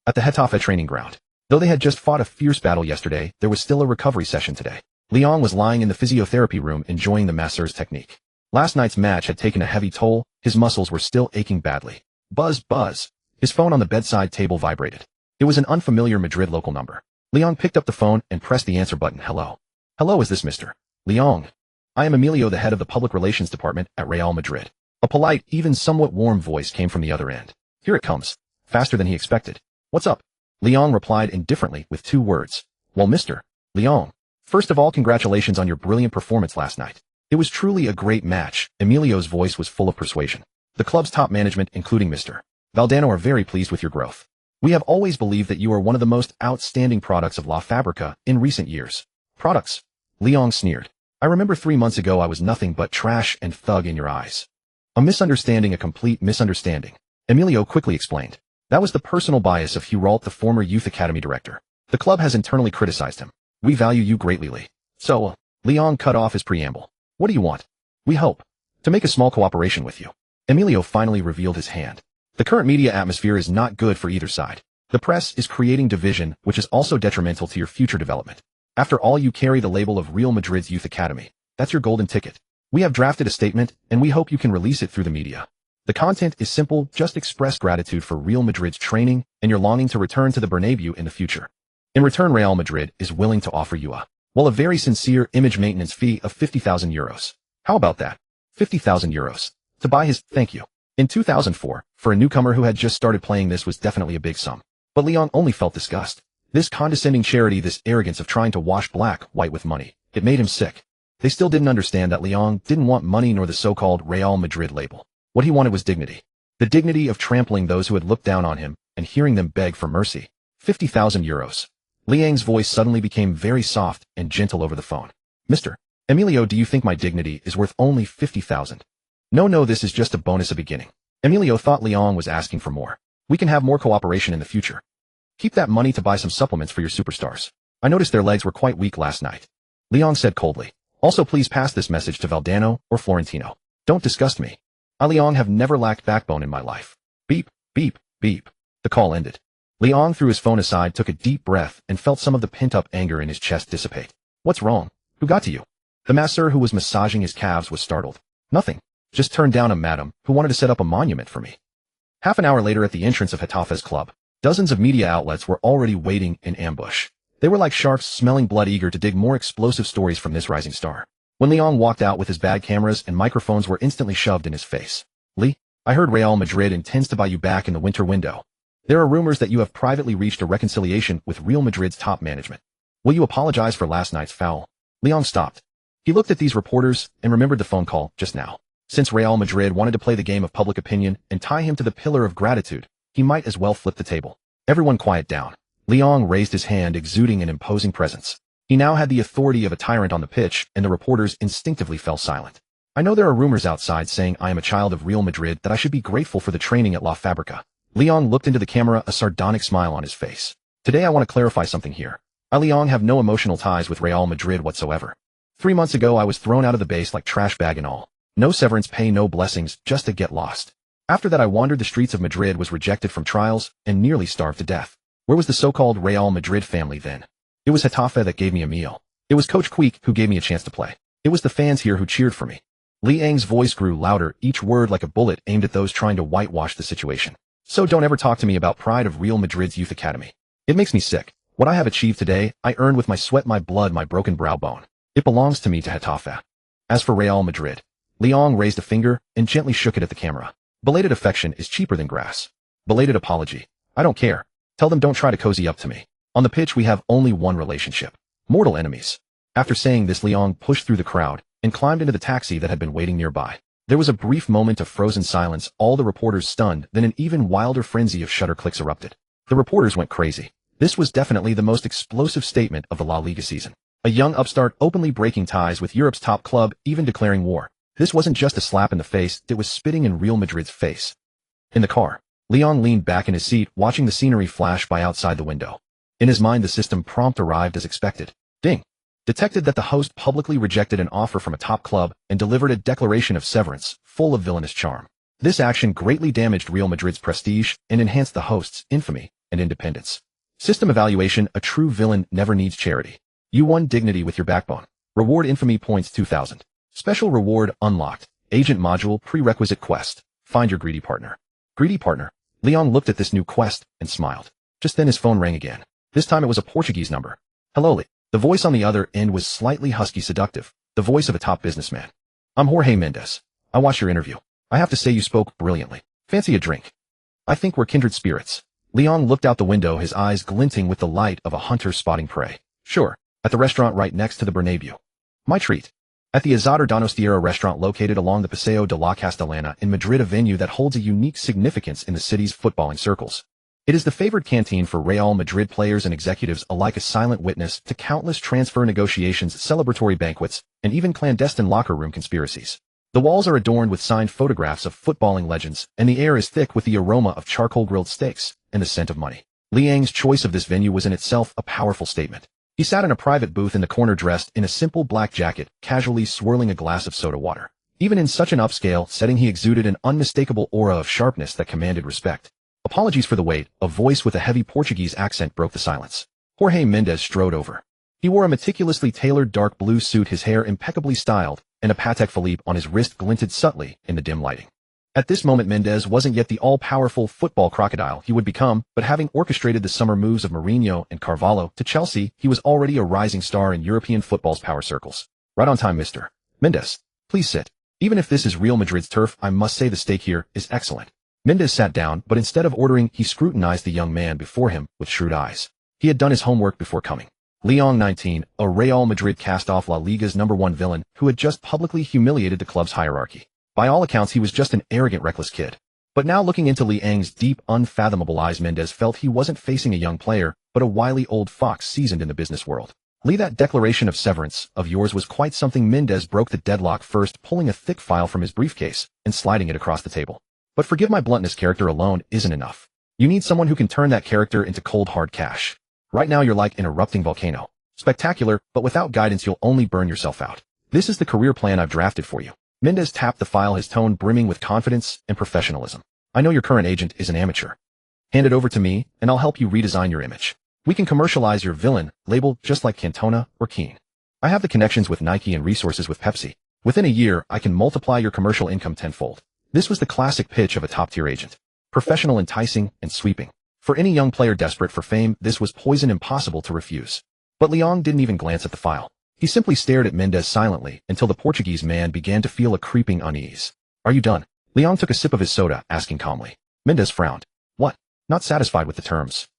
At the Getafe training ground. Though they had just fought a fierce battle yesterday, there was still a recovery session today. Leong was lying in the physiotherapy room enjoying the masseur's technique. Last night's match had taken a heavy toll, his muscles were still aching badly. Buzz, buzz. His phone on the bedside table vibrated. It was an unfamiliar Madrid local number. Leong picked up the phone and pressed the answer button. "Hello. Hello, is this Mr. Leong? I am Emilio, the head of the public relations department at Real Madrid." A polite, even somewhat warm voice came from the other end. "Here it comes." Faster than he expected. "What's up?" Leong replied indifferently with 2 words. "Well, Mr. Leong, first of all, congratulations on your brilliant performance last night. It was truly a great match." Emilio's voice was full of persuasion. "The club's top management, including Mr. Valdano, are very pleased with your growth. We have always believed that you are one of the most outstanding products of La Fabrica in recent years." "Products?" Leong sneered. "I remember 3 months ago I was nothing but trash and thug in your eyes." "A misunderstanding, a complete misunderstanding," Emilio quickly explained. "That was the personal bias of Giralt, the former youth academy director. The club has internally criticized him. We value you greatly, Lee." "So," Leong cut off his preamble. "What do you want?" "We hope to make a small cooperation with you." Emilio finally revealed his hand. "The current media atmosphere is not good for either side. The press is creating division, which is also detrimental to your future development. After all, you carry the label of Real Madrid's Youth Academy. That's your golden ticket. We have drafted a statement, and we hope you can release it through the media. The content is simple, just express gratitude for Real Madrid's training and your longing to return to the Bernabéu in the future. In return, Real Madrid is willing to offer you a very sincere image maintenance fee of €50,000. How about that? €50,000. To buy his thank you." In 2004, for a newcomer who had just started playing, this was definitely a big sum. But Leong only felt disgust. This condescending charity, this arrogance of trying to wash black white with money. It made him sick. They still didn't understand that Leon didn't want money nor the so-called Real Madrid label. What he wanted was dignity. The dignity of trampling those who had looked down on him and hearing them beg for mercy. 50,000 euros. Liang's voice suddenly became very soft and gentle over the phone. Mr. Emilio, do you think my dignity is worth only 50,000? No, this is just a bonus, a beginning. Emilio thought Leon was asking for more. We can have more cooperation in the future. Keep that money to buy some supplements for your superstars. I noticed their legs were quite weak last night. Leon said coldly. Also, please pass this message to Valdano or Florentino. Don't disgust me. I, Leon, have never lacked backbone in my life. Beep, beep, beep. The call ended. Leon threw his phone aside, took a deep breath, and felt some of the pent-up anger in his chest dissipate. What's wrong? Who got to you? The masseur who was massaging his calves was startled. Nothing. Just turned down a madam who wanted to set up a monument for me. Half an hour later at the entrance of Getafe's club, dozens of media outlets were already waiting in ambush. They were like sharks smelling blood, eager to dig more explosive stories from this rising star. When Leon walked out with his bag, cameras and microphones were instantly shoved in his face. Lee, I heard Real Madrid intends to buy you back in the winter window. There are rumors that you have privately reached a reconciliation with Real Madrid's top management. Will you apologize for last night's foul? Leon stopped. He looked at these reporters and remembered the phone call just now. Since Real Madrid wanted to play the game of public opinion and tie him to the pillar of gratitude, he might as well flip the table. Everyone quiet down. Leon raised his hand, exuding an imposing presence. He now had the authority of a tyrant on the pitch, and the reporters instinctively fell silent. I know there are rumors outside saying I am a child of Real Madrid, that I should be grateful for the training at La Fabrica. Leon looked into the camera, a sardonic smile on his face. Today I want to clarify something here. I, Leon, have no emotional ties with Real Madrid whatsoever. 3 months ago I was thrown out of the base like trash bag and all. No severance pay, no blessings, just to get lost. After that I wandered the streets of Madrid, was rejected from trials, and nearly starved to death. Where was the so-called Real Madrid family then? It was Getafe that gave me a meal. It was Coach Queek who gave me a chance to play. It was the fans here who cheered for me. Liang's voice grew louder, each word like a bullet aimed at those trying to whitewash the situation. So don't ever talk to me about pride of Real Madrid's youth academy. It makes me sick. What I have achieved today, I earned with my sweat, my blood, my broken brow bone. It belongs to me, to Getafe. As for Real Madrid, Leon raised a finger and gently shook it at the camera. Belated affection is cheaper than grass. Belated apology. I don't care. Tell them don't try to cozy up to me. On the pitch we have only one relationship. Mortal enemies. After saying this, Leon pushed through the crowd and climbed into the taxi that had been waiting nearby. There was a brief moment of frozen silence, all the reporters stunned, then an even wilder frenzy of shutter clicks erupted. The reporters went crazy. This was definitely the most explosive statement of the La Liga season. A young upstart openly breaking ties with Europe's top club, even declaring war. This wasn't just a slap in the face, it was spitting in Real Madrid's face. In the car, Leon leaned back in his seat, watching the scenery flash by outside the window. In his mind, the system prompt arrived as expected. Ding! Detected that the host publicly rejected an offer from a top club and delivered a declaration of severance, full of villainous charm. This action greatly damaged Real Madrid's prestige and enhanced the host's infamy and independence. System evaluation: a true villain never needs charity. You won dignity with your backbone. Reward: infamy points 2000. Special reward unlocked. Agent module prerequisite quest. Find your greedy partner. Greedy partner. Leon looked at this new quest and smiled. Just then his phone rang again. This time it was a Portuguese number. Hello, Lee. The voice on the other end was slightly husky, seductive, the voice of a top businessman. I'm Jorge Mendes. I watched your interview. I have to say you spoke brilliantly. Fancy a drink? I think we're kindred spirits. Leon looked out the window, his eyes glinting with the light of a hunter spotting prey. Sure, at the restaurant right next to the Bernabéu. My treat. At the Azader Donostiero restaurant located along the Paseo de la Castellana in Madrid, a venue that holds a unique significance in the city's footballing circles. It is the favored canteen for Real Madrid players and executives alike, a silent witness to countless transfer negotiations, celebratory banquets, and even clandestine locker room conspiracies. The walls are adorned with signed photographs of footballing legends, and the air is thick with the aroma of charcoal-grilled steaks and the scent of money. Liang's choice of this venue was in itself a powerful statement. He sat in a private booth in the corner, dressed in a simple black jacket, casually swirling a glass of soda water. Even in such an upscale setting, he exuded an unmistakable aura of sharpness that commanded respect. Apologies for the wait, a voice with a heavy Portuguese accent broke the silence. Jorge Mendes strode over. He wore a meticulously tailored dark blue suit, his hair impeccably styled, and a Patek Philippe on his wrist glinted subtly in the dim lighting. At this moment, Mendes wasn't yet the all-powerful football crocodile he would become, but having orchestrated the summer moves of Mourinho and Carvalho to Chelsea, he was already a rising star in European football's power circles. Right on time, Mr. Mendes. Please sit. Even if this is Real Madrid's turf, I must say the steak here is excellent. Mendes sat down, but instead of ordering, he scrutinized the young man before him with shrewd eyes. He had done his homework before coming. Leon 19, a Real Madrid cast-off La Liga's #1 villain who had just publicly humiliated the club's hierarchy. By all accounts, he was just an arrogant, reckless kid. But now looking into Liang's deep, unfathomable eyes, Mendes felt he wasn't facing a young player, but a wily old fox seasoned in the business world. Lee, that declaration of severance of yours was quite something. Mendes broke the deadlock, first pulling a thick file from his briefcase and sliding it across the table. But forgive my bluntness, character alone isn't enough. You need someone who can turn that character into cold hard cash. Right now you're like an erupting volcano. Spectacular, but without guidance you'll only burn yourself out. This is the career plan I've drafted for you. Mendes tapped the file, his tone brimming with confidence and professionalism. I know your current agent is an amateur. Hand it over to me, and I'll help you redesign your image. We can commercialize your villain label just like Cantona or Keen. I have the connections with Nike and resources with Pepsi. Within a year, I can multiply your commercial income tenfold. This was the classic pitch of a top-tier agent. Professional, enticing, and sweeping. For any young player desperate for fame, this was poison impossible to refuse. But Leon didn't even glance at the file. He simply stared at Mendes silently until the Portuguese man began to feel a creeping unease. Are you done? Leon took a sip of his soda, asking calmly. Mendes frowned. What? Not satisfied with the terms?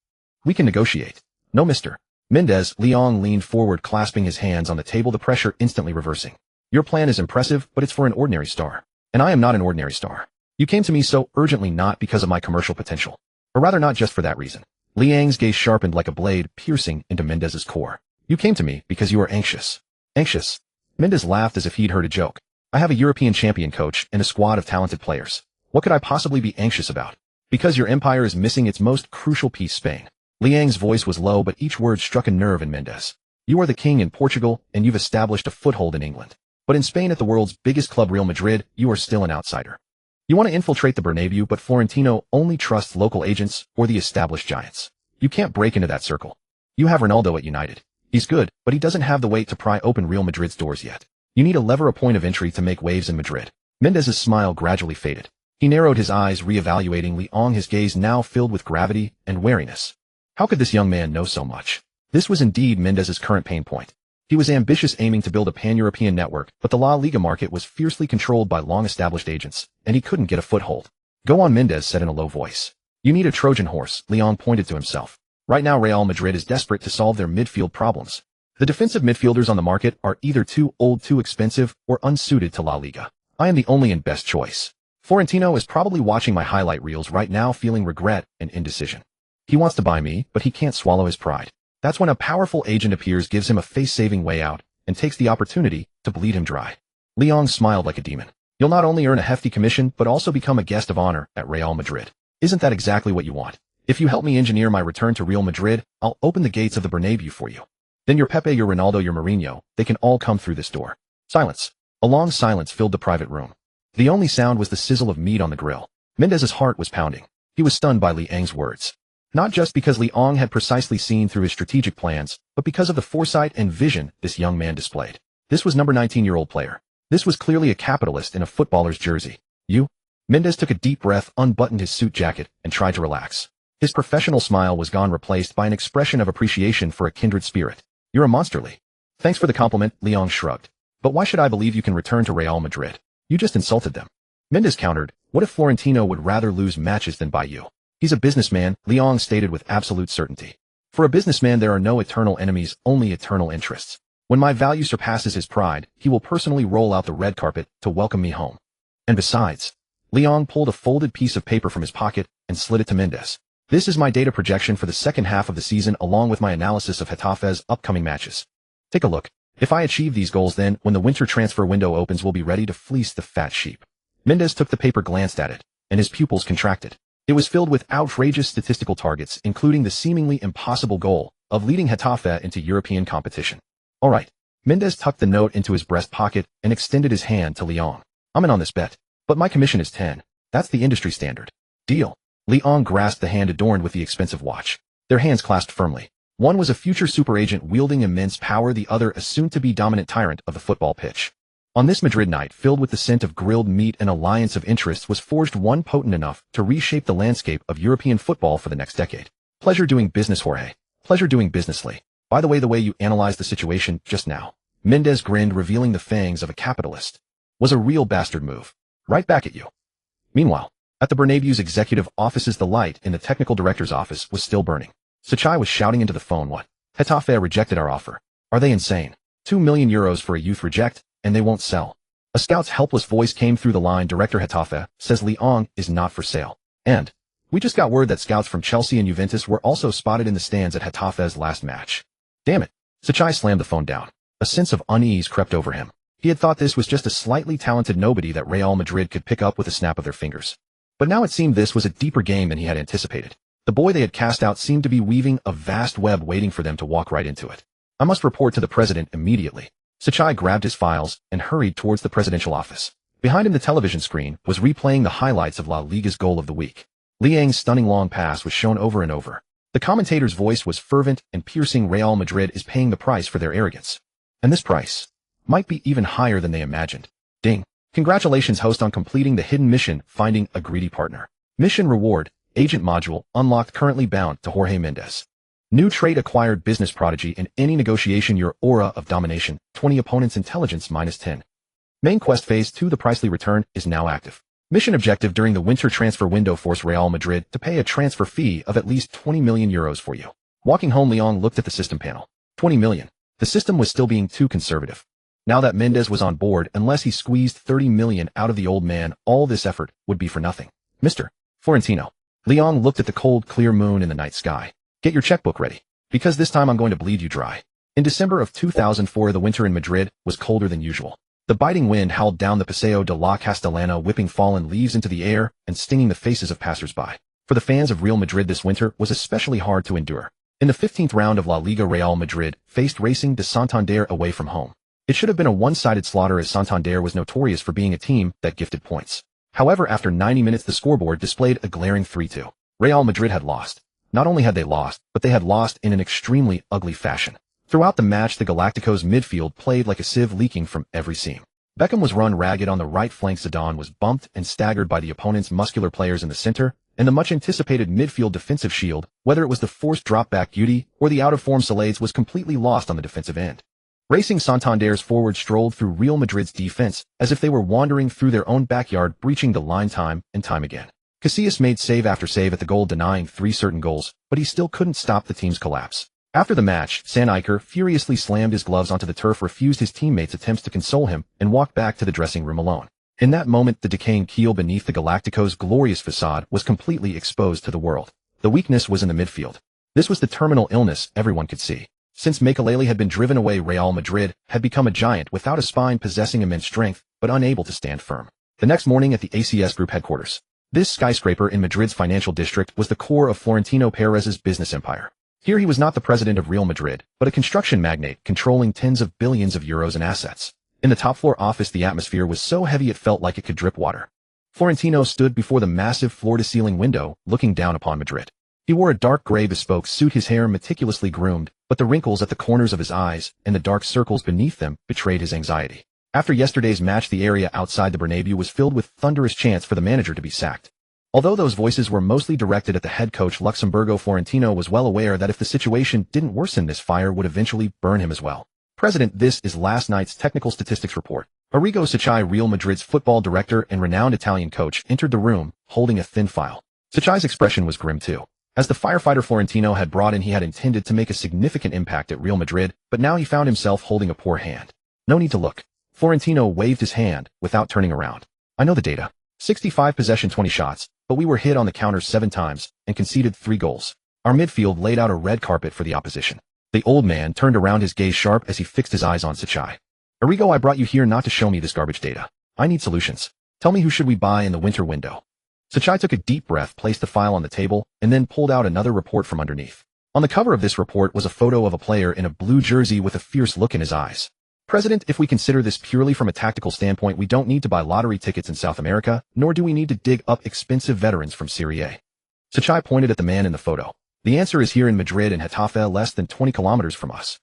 We can negotiate. No, mister. Mendes. Leon leaned forward, clasping his hands on the table, the pressure instantly reversing. Your plan is impressive, but it's for an ordinary star. And I am not an ordinary star. You came to me so urgently not because of my commercial potential. Or rather not just for that reason. Liang's gaze sharpened like a blade, piercing into Mendes's core. You came to me because you are anxious. Anxious? Mendes laughed as if he'd heard a joke. I have a European champion coach and a squad of talented players. What could I possibly be anxious about? Because your empire is missing its most crucial piece, Spain. Liang's voice was low, but each word struck a nerve in Mendes. You are the king in Portugal, and you've established a foothold in England. But in Spain, at the world's biggest club, Real Madrid, you are still an outsider. You want to infiltrate the Bernabéu, but Florentino only trusts local agents or the established giants. You can't break into that circle. You have Ronaldo at United. He's good, but he doesn't have the weight to pry open Real Madrid's doors yet. You need a lever, a point of entry to make waves in Madrid. Mendes's smile gradually faded. He narrowed his eyes, reevaluating Leon, his gaze now filled with gravity and wariness. How could this young man know so much? This was indeed Mendes's current pain point. He was ambitious, aiming to build a pan-European network, but the La Liga market was fiercely controlled by long-established agents, and he couldn't get a foothold. Go on, Mendes said in a low voice. You need a Trojan horse, Leon pointed to himself. Right now Real Madrid is desperate to solve their midfield problems. The defensive midfielders on the market are either too old, too expensive, or unsuited to La Liga. I am the only and best choice. Florentino is probably watching my highlight reels right now, feeling regret and indecision. He wants to buy me, but he can't swallow his pride. That's when a powerful agent appears, gives him a face-saving way out, and takes the opportunity to bleed him dry. Leon smiled like a demon. You'll not only earn a hefty commission, but also become a guest of honor at Real Madrid. Isn't that exactly what you want? If you help me engineer my return to Real Madrid, I'll open the gates of the Bernabéu for you. Then your Pepe, your Ronaldo, your Mourinho, they can all come through this door. Silence. A long silence filled the private room. The only sound was the sizzle of meat on the grill. Mendes's heart was pounding. He was stunned by Liang's words. Not just because Liang had precisely seen through his strategic plans, but because of the foresight and vision this young man displayed. This was number 19-year-old player. This was clearly a capitalist in a footballer's jersey. You? Mendes took a deep breath, unbuttoned his suit jacket, and tried to relax. His professional smile was gone, replaced by an expression of appreciation for a kindred spirit. You're a monster, Lee. Thanks for the compliment, Leon shrugged. But why should I believe you can return to Real Madrid? You just insulted them. Mendes countered, what if Florentino would rather lose matches than buy you? He's a businessman, Leon stated with absolute certainty. For a businessman there are no eternal enemies, only eternal interests. When my value surpasses his pride, he will personally roll out the red carpet to welcome me home. And besides, Leon pulled a folded piece of paper from his pocket and slid it to Mendes. This is my data projection for the second half of the season, along with my analysis of Getafe's upcoming matches. Take a look. If I achieve these goals, then, when the winter transfer window opens, we'll be ready to fleece the fat sheep. Mendes took the paper, glanced at it, and his pupils contracted. It was filled with outrageous statistical targets, including the seemingly impossible goal of leading Getafe into European competition. All right. Mendes tucked the note into his breast pocket and extended his hand to Leon. I'm in on this bet. But my commission is 10. That's the industry standard. Deal. Leon grasped the hand adorned with the expensive watch. Their hands clasped firmly. One was a future super agent wielding immense power, the other a soon-to-be dominant tyrant of the football pitch. On this Madrid night, filled with the scent of grilled meat, an alliance of interests was forged, one potent enough to reshape the landscape of European football for the next decade. Pleasure doing business, Jorge. Pleasure doing business, Lee. By the way you analyzed the situation just now. Mendes grinned, revealing the fangs of a capitalist. Was a real bastard move. Right back at you. Meanwhile, at the Bernabéu's executive offices, the light in the technical director's office was still burning. Sachai was shouting into the phone, what? Getafe rejected our offer. Are they insane? €2 million for a youth reject, and they won't sell. A scout's helpless voice came through the line. Director Getafe says Leong is not for sale. And we just got word that scouts from Chelsea and Juventus were also spotted in the stands at Getafe's last match. Damn it. Sachai slammed the phone down. A sense of unease crept over him. He had thought this was just a slightly talented nobody that Real Madrid could pick up with a snap of their fingers. But now it seemed this was a deeper game than he had anticipated. The boy they had cast out seemed to be weaving a vast web waiting for them to walk right into it. I must report to the president immediately. Sachai grabbed his files and hurried towards the presidential office. Behind him the television screen was replaying the highlights of La Liga's goal of the week. Liang's stunning long pass was shown over and over. The commentator's voice was fervent and piercing. Real Madrid is paying the price for their arrogance. And this price might be even higher than they imagined. Ding. Congratulations, host, on completing the hidden mission, finding a greedy partner. Mission reward, agent module, unlocked, currently bound to Jorge Mendes. New trait acquired, business prodigy. In any negotiation, your aura of domination, 20 opponents' intelligence -10. Main quest phase 2, the pricely return, is now active. Mission objective during the winter transfer window, force Real Madrid to pay a transfer fee of at least €20 million for you. Walking home, Leong looked at the system panel. 20 million. The system was still being too conservative. Now that Mendes was on board, unless he squeezed 30 million out of the old man, all this effort would be for nothing. Mr. Florentino. Leong looked at the cold, clear moon in the night sky. Get your checkbook ready, because this time I'm going to bleed you dry. In December of 2004, the winter in Madrid was colder than usual. The biting wind howled down the Paseo de la Castellana, whipping fallen leaves into the air and stinging the faces of passers-by. For the fans of Real Madrid, this winter was especially hard to endure. In the 15th round of La Liga, Real Madrid faced Racing de Santander away from home. It should have been a one-sided slaughter, as Santander was notorious for being a team that gifted points. However, after 90 minutes, the scoreboard displayed a glaring 3-2. Real Madrid had lost. Not only had they lost, but they had lost in an extremely ugly fashion. Throughout the match, the Galacticos' midfield played like a sieve, leaking from every seam. Beckham was run ragged on the right flank. Zidane was bumped and staggered by the opponent's muscular players in the center, and the much-anticipated midfield defensive shield, whether it was the forced drop-back Guti or the out-of-form Salades, was completely lost on the defensive end. Racing Santander's forwards strolled through Real Madrid's defense as if they were wandering through their own backyard, breaching the line time and time again. Casillas made save after save at the goal, denying 3 certain goals, but he still couldn't stop the team's collapse. After the match, San Iker furiously slammed his gloves onto the turf, refused his teammates' attempts to console him, and walked back to the dressing room alone. In that moment, the decaying keel beneath the Galacticos' glorious facade was completely exposed to the world. The weakness was in the midfield. This was the terminal illness everyone could see. Since Makelele had been driven away, Real Madrid had become a giant without a spine, possessing immense strength, but unable to stand firm. The next morning at the ACS Group headquarters, this skyscraper in Madrid's financial district was the core of Florentino Perez's business empire. Here he was not the president of Real Madrid, but a construction magnate controlling tens of billions of euros in assets. In the top-floor office, the atmosphere was so heavy it felt like it could drip water. Florentino stood before the massive floor-to-ceiling window, looking down upon Madrid. He wore a dark gray bespoke suit, his hair meticulously groomed, but the wrinkles at the corners of his eyes and the dark circles beneath them betrayed his anxiety. After yesterday's match, the area outside the Bernabéu was filled with thunderous chants for the manager to be sacked. Although those voices were mostly directed at the head coach Luxemburgo, Florentino was well aware that if the situation didn't worsen, this fire would eventually burn him as well. President, this is last night's technical statistics report. Arrigo Sacchi, Real Madrid's football director and renowned Italian coach, entered the room, holding a thin file. Sacchi's expression was grim too. As the firefighter Florentino had brought in, he had intended to make a significant impact at Real Madrid, but now he found himself holding a poor hand. No need to look. Florentino waved his hand without turning around. I know the data. 65 possession, 20 shots, but we were hit on the counter 7 times and conceded 3 goals. Our midfield laid out a red carpet for the opposition. The old man turned around, his gaze sharp as he fixed his eyes on Sacchi. Arrigo, I brought you here not to show me this garbage data. I need solutions. Tell me, who should we buy in the winter window? Sacchi took a deep breath, placed the file on the table, and then pulled out another report from underneath. On the cover of this report was a photo of a player in a blue jersey with a fierce look in his eyes. President, if we consider this purely from a tactical standpoint, we don't need to buy lottery tickets in South America, nor do we need to dig up expensive veterans from Serie A. Sacchi pointed at the man in the photo. The answer is here in Madrid and Getafe, less than 20 kilometers from us.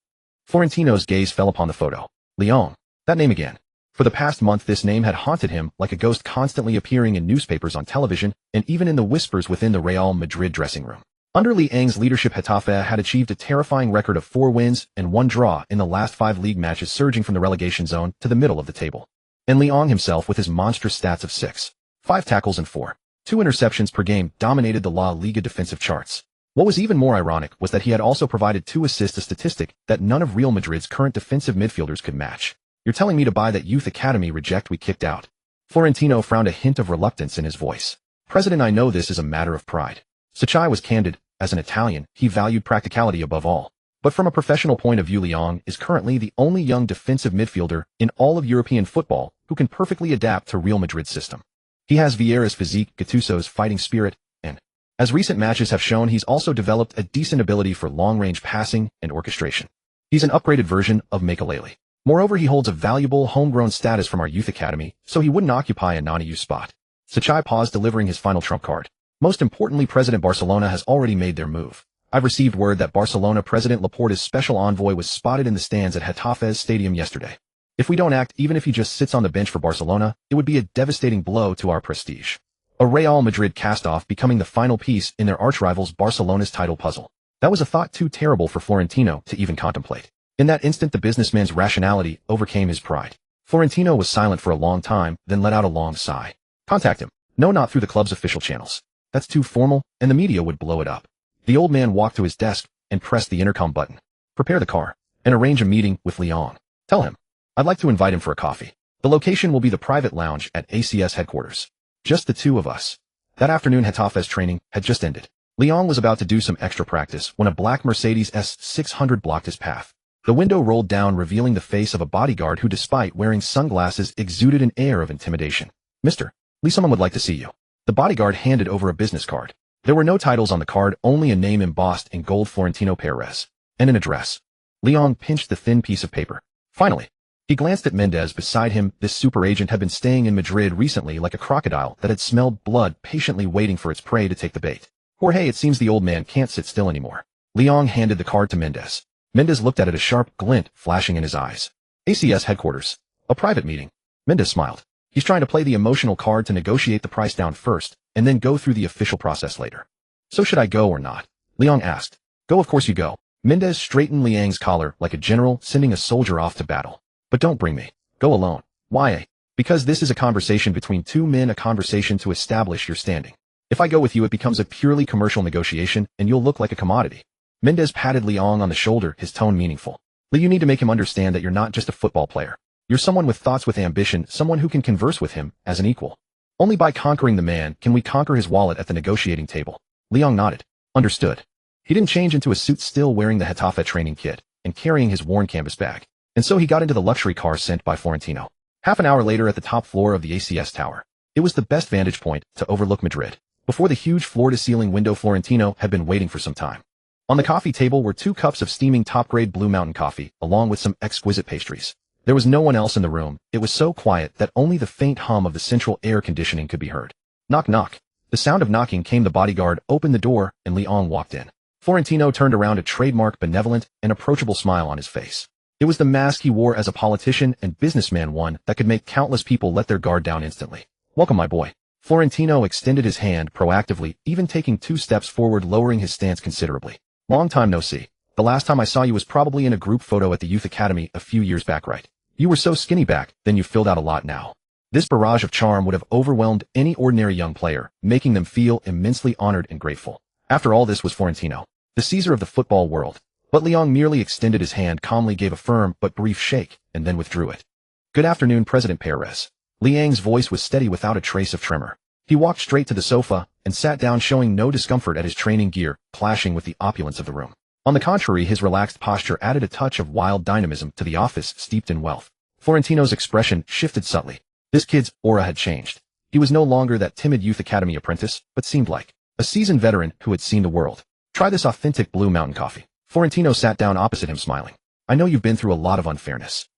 Florentino's gaze fell upon the photo. Leon. That name again. For the past month, this name had haunted him like a ghost, constantly appearing in newspapers, on television, and even in the whispers within the Real Madrid dressing room. Under Liang's leadership, Getafe had achieved a terrifying record of 4 wins and 1 draw in the last 5 league matches, surging from the relegation zone to the middle of the table. And Liang himself, with his monstrous stats of 6, 5 tackles and 4, 2 interceptions per game, dominated the La Liga defensive charts. What was even more ironic was that he had also provided 2 assists, a statistic that none of Real Madrid's current defensive midfielders could match. You're telling me to buy that youth academy reject we kicked out? Florentino frowned, a hint of reluctance in his voice. President, I know this is a matter of pride. Sacchi was candid. As an Italian, he valued practicality above all. But from a professional point of view, Leong is currently the only young defensive midfielder in all of European football who can perfectly adapt to Real Madrid's system. He has Vieira's physique, Gattuso's fighting spirit, and, as recent matches have shown, he's also developed a decent ability for long-range passing and orchestration. He's an upgraded version of Makelele. Moreover, he holds a valuable homegrown status from our youth academy, so he wouldn't occupy a non-EU spot. Sacchi paused, delivering his final trump card. Most importantly, President Barcelona has already made their move. I've received word that Barcelona President Laporta's special envoy was spotted in the stands at Getafe's stadium yesterday. If we don't act, even if he just sits on the bench for Barcelona, it would be a devastating blow to our prestige. A Real Madrid cast-off becoming the final piece in their arch-rivals Barcelona's title puzzle. That was a thought too terrible for Florentino to even contemplate. In that instant, the businessman's rationality overcame his pride. Florentino was silent for a long time, then let out a long sigh. Contact him. No, not through the club's official channels. That's too formal, and the media would blow it up. The old man walked to his desk and pressed the intercom button. Prepare the car and arrange a meeting with Leong. Tell him I'd like to invite him for a coffee. The location will be the private lounge at ACS headquarters. Just the 2 of us. That afternoon, Getafe's training had just ended. Leong was about to do some extra practice when a black Mercedes S600 blocked his path. The window rolled down, revealing the face of a bodyguard who, despite wearing sunglasses, exuded an air of intimidation. Mr. Lee, someone would like to see you. The bodyguard handed over a business card. There were no titles on the card, only a name embossed in gold, Florentino Perez, and an address. Leong pinched the thin piece of paper. Finally, he glanced at Mendez beside him. This super agent had been staying in Madrid recently like a crocodile that had smelled blood, patiently waiting for its prey to take the bait. Jorge, it seems the old man can't sit still anymore. Leong handed the card to Mendez. Mendez looked at it, a sharp glint flashing in his eyes. ACS headquarters. A private meeting. Mendez smiled. He's trying to play the emotional card to negotiate the price down first, and then go through the official process later. So should I go or not? Leong asked. Go, of course you go. Mendez straightened Liang's collar like a general sending a soldier off to battle. But don't bring me. Go alone. Why? Because this is a conversation between 2 men, a conversation to establish your standing. If I go with you, it becomes a purely commercial negotiation, and you'll look like a commodity. Mendez patted Leong on the shoulder, his tone meaningful. Lee, you need to make him understand that you're not just a football player. You're someone with thoughts, with ambition, someone who can converse with him as an equal. Only by conquering the man can we conquer his wallet at the negotiating table. Leong nodded. Understood. He didn't change into a suit, still wearing the Getafe training kit and carrying his worn canvas bag. And so he got into the luxury car sent by Florentino. Half an hour later, at the top floor of the ACS tower. It was the best vantage point to overlook Madrid. Before the huge floor-to-ceiling window, Florentino had been waiting for some time. On the coffee table were 2 cups of steaming top-grade Blue Mountain coffee, along with some exquisite pastries. There was no one else in the room. It was so quiet that only the faint hum of the central air conditioning could be heard. Knock, knock. The sound of knocking came. The bodyguard opened the door, and Leong walked in. Florentino turned around, a trademark benevolent and approachable smile on his face. It was the mask he wore as a politician and businessman, one that could make countless people let their guard down instantly. Welcome, my boy. Florentino extended his hand proactively, even taking 2 steps forward, lowering his stance considerably. Long time no see. The last time I saw you was probably in a group photo at the youth academy a few years back, right? You were so skinny back then. You filled out a lot now. This barrage of charm would have overwhelmed any ordinary young player, making them feel immensely honored and grateful. After all, this was Florentino, the Caesar of the football world. But Leong merely extended his hand, calmly gave a firm but brief shake, and then withdrew it. Good afternoon, President Perez. Liang's voice was steady without a trace of tremor. He walked straight to the sofa and sat down, showing no discomfort at his training gear clashing with the opulence of the room. On the contrary, his relaxed posture added a touch of wild dynamism to the office steeped in wealth. Florentino's expression shifted subtly. This kid's aura had changed. He was no longer that timid youth academy apprentice, but seemed like a seasoned veteran who had seen the world. Try this authentic Blue Mountain coffee. Florentino sat down opposite him, smiling. I know you've been through a lot of unfairness.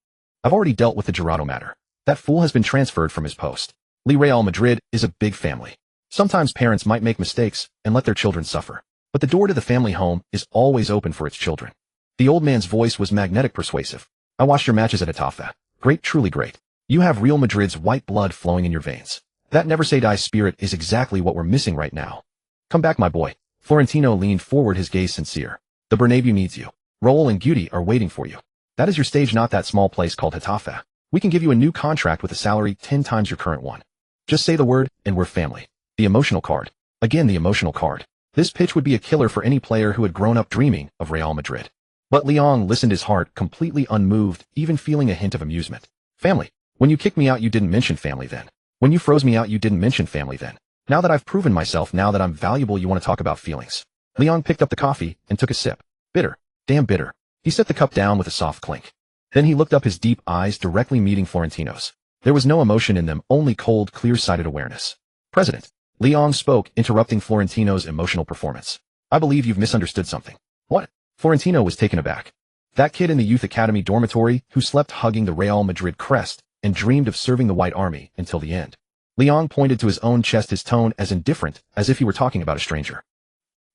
I've already dealt with the Gerardo matter. That fool has been transferred from his post. Real Madrid is a big family. Sometimes parents might make mistakes and let their children suffer. But the door to the family home is always open for its children. The old man's voice was magnetic, persuasive. I watched your matches at Getafe. Great, truly great. You have Real Madrid's white blood flowing in your veins. That never say die spirit is exactly what we're missing right now. Come back, my boy. Florentino leaned forward, his gaze sincere. The Bernabéu needs you. Raul and Guti are waiting for you. That is your stage, not that small place called Getafe. We can give you a new contract with a salary 10 times your current one. Just say the word, and we're family. The emotional card. Again, the emotional card. This pitch would be a killer for any player who had grown up dreaming of Real Madrid. But Leong listened, his heart completely unmoved, even feeling a hint of amusement. Family. When you kicked me out, you didn't mention family then. When you froze me out, you didn't mention family then. Now that I've proven myself, now that I'm valuable, you want to talk about feelings. Leong picked up the coffee and took a sip. Bitter. Damn bitter. He set the cup down with a soft clink. Then he looked up, his deep eyes directly meeting Florentino's. There was no emotion in them, only cold, clear-sighted awareness. President. Leong spoke, interrupting Florentino's emotional performance. I believe you've misunderstood something. What? Florentino was taken aback. That kid in the youth academy dormitory who slept hugging the Real Madrid crest and dreamed of serving the White Army until the end. Leong pointed to his own chest, his tone as indifferent as if he were talking about a stranger.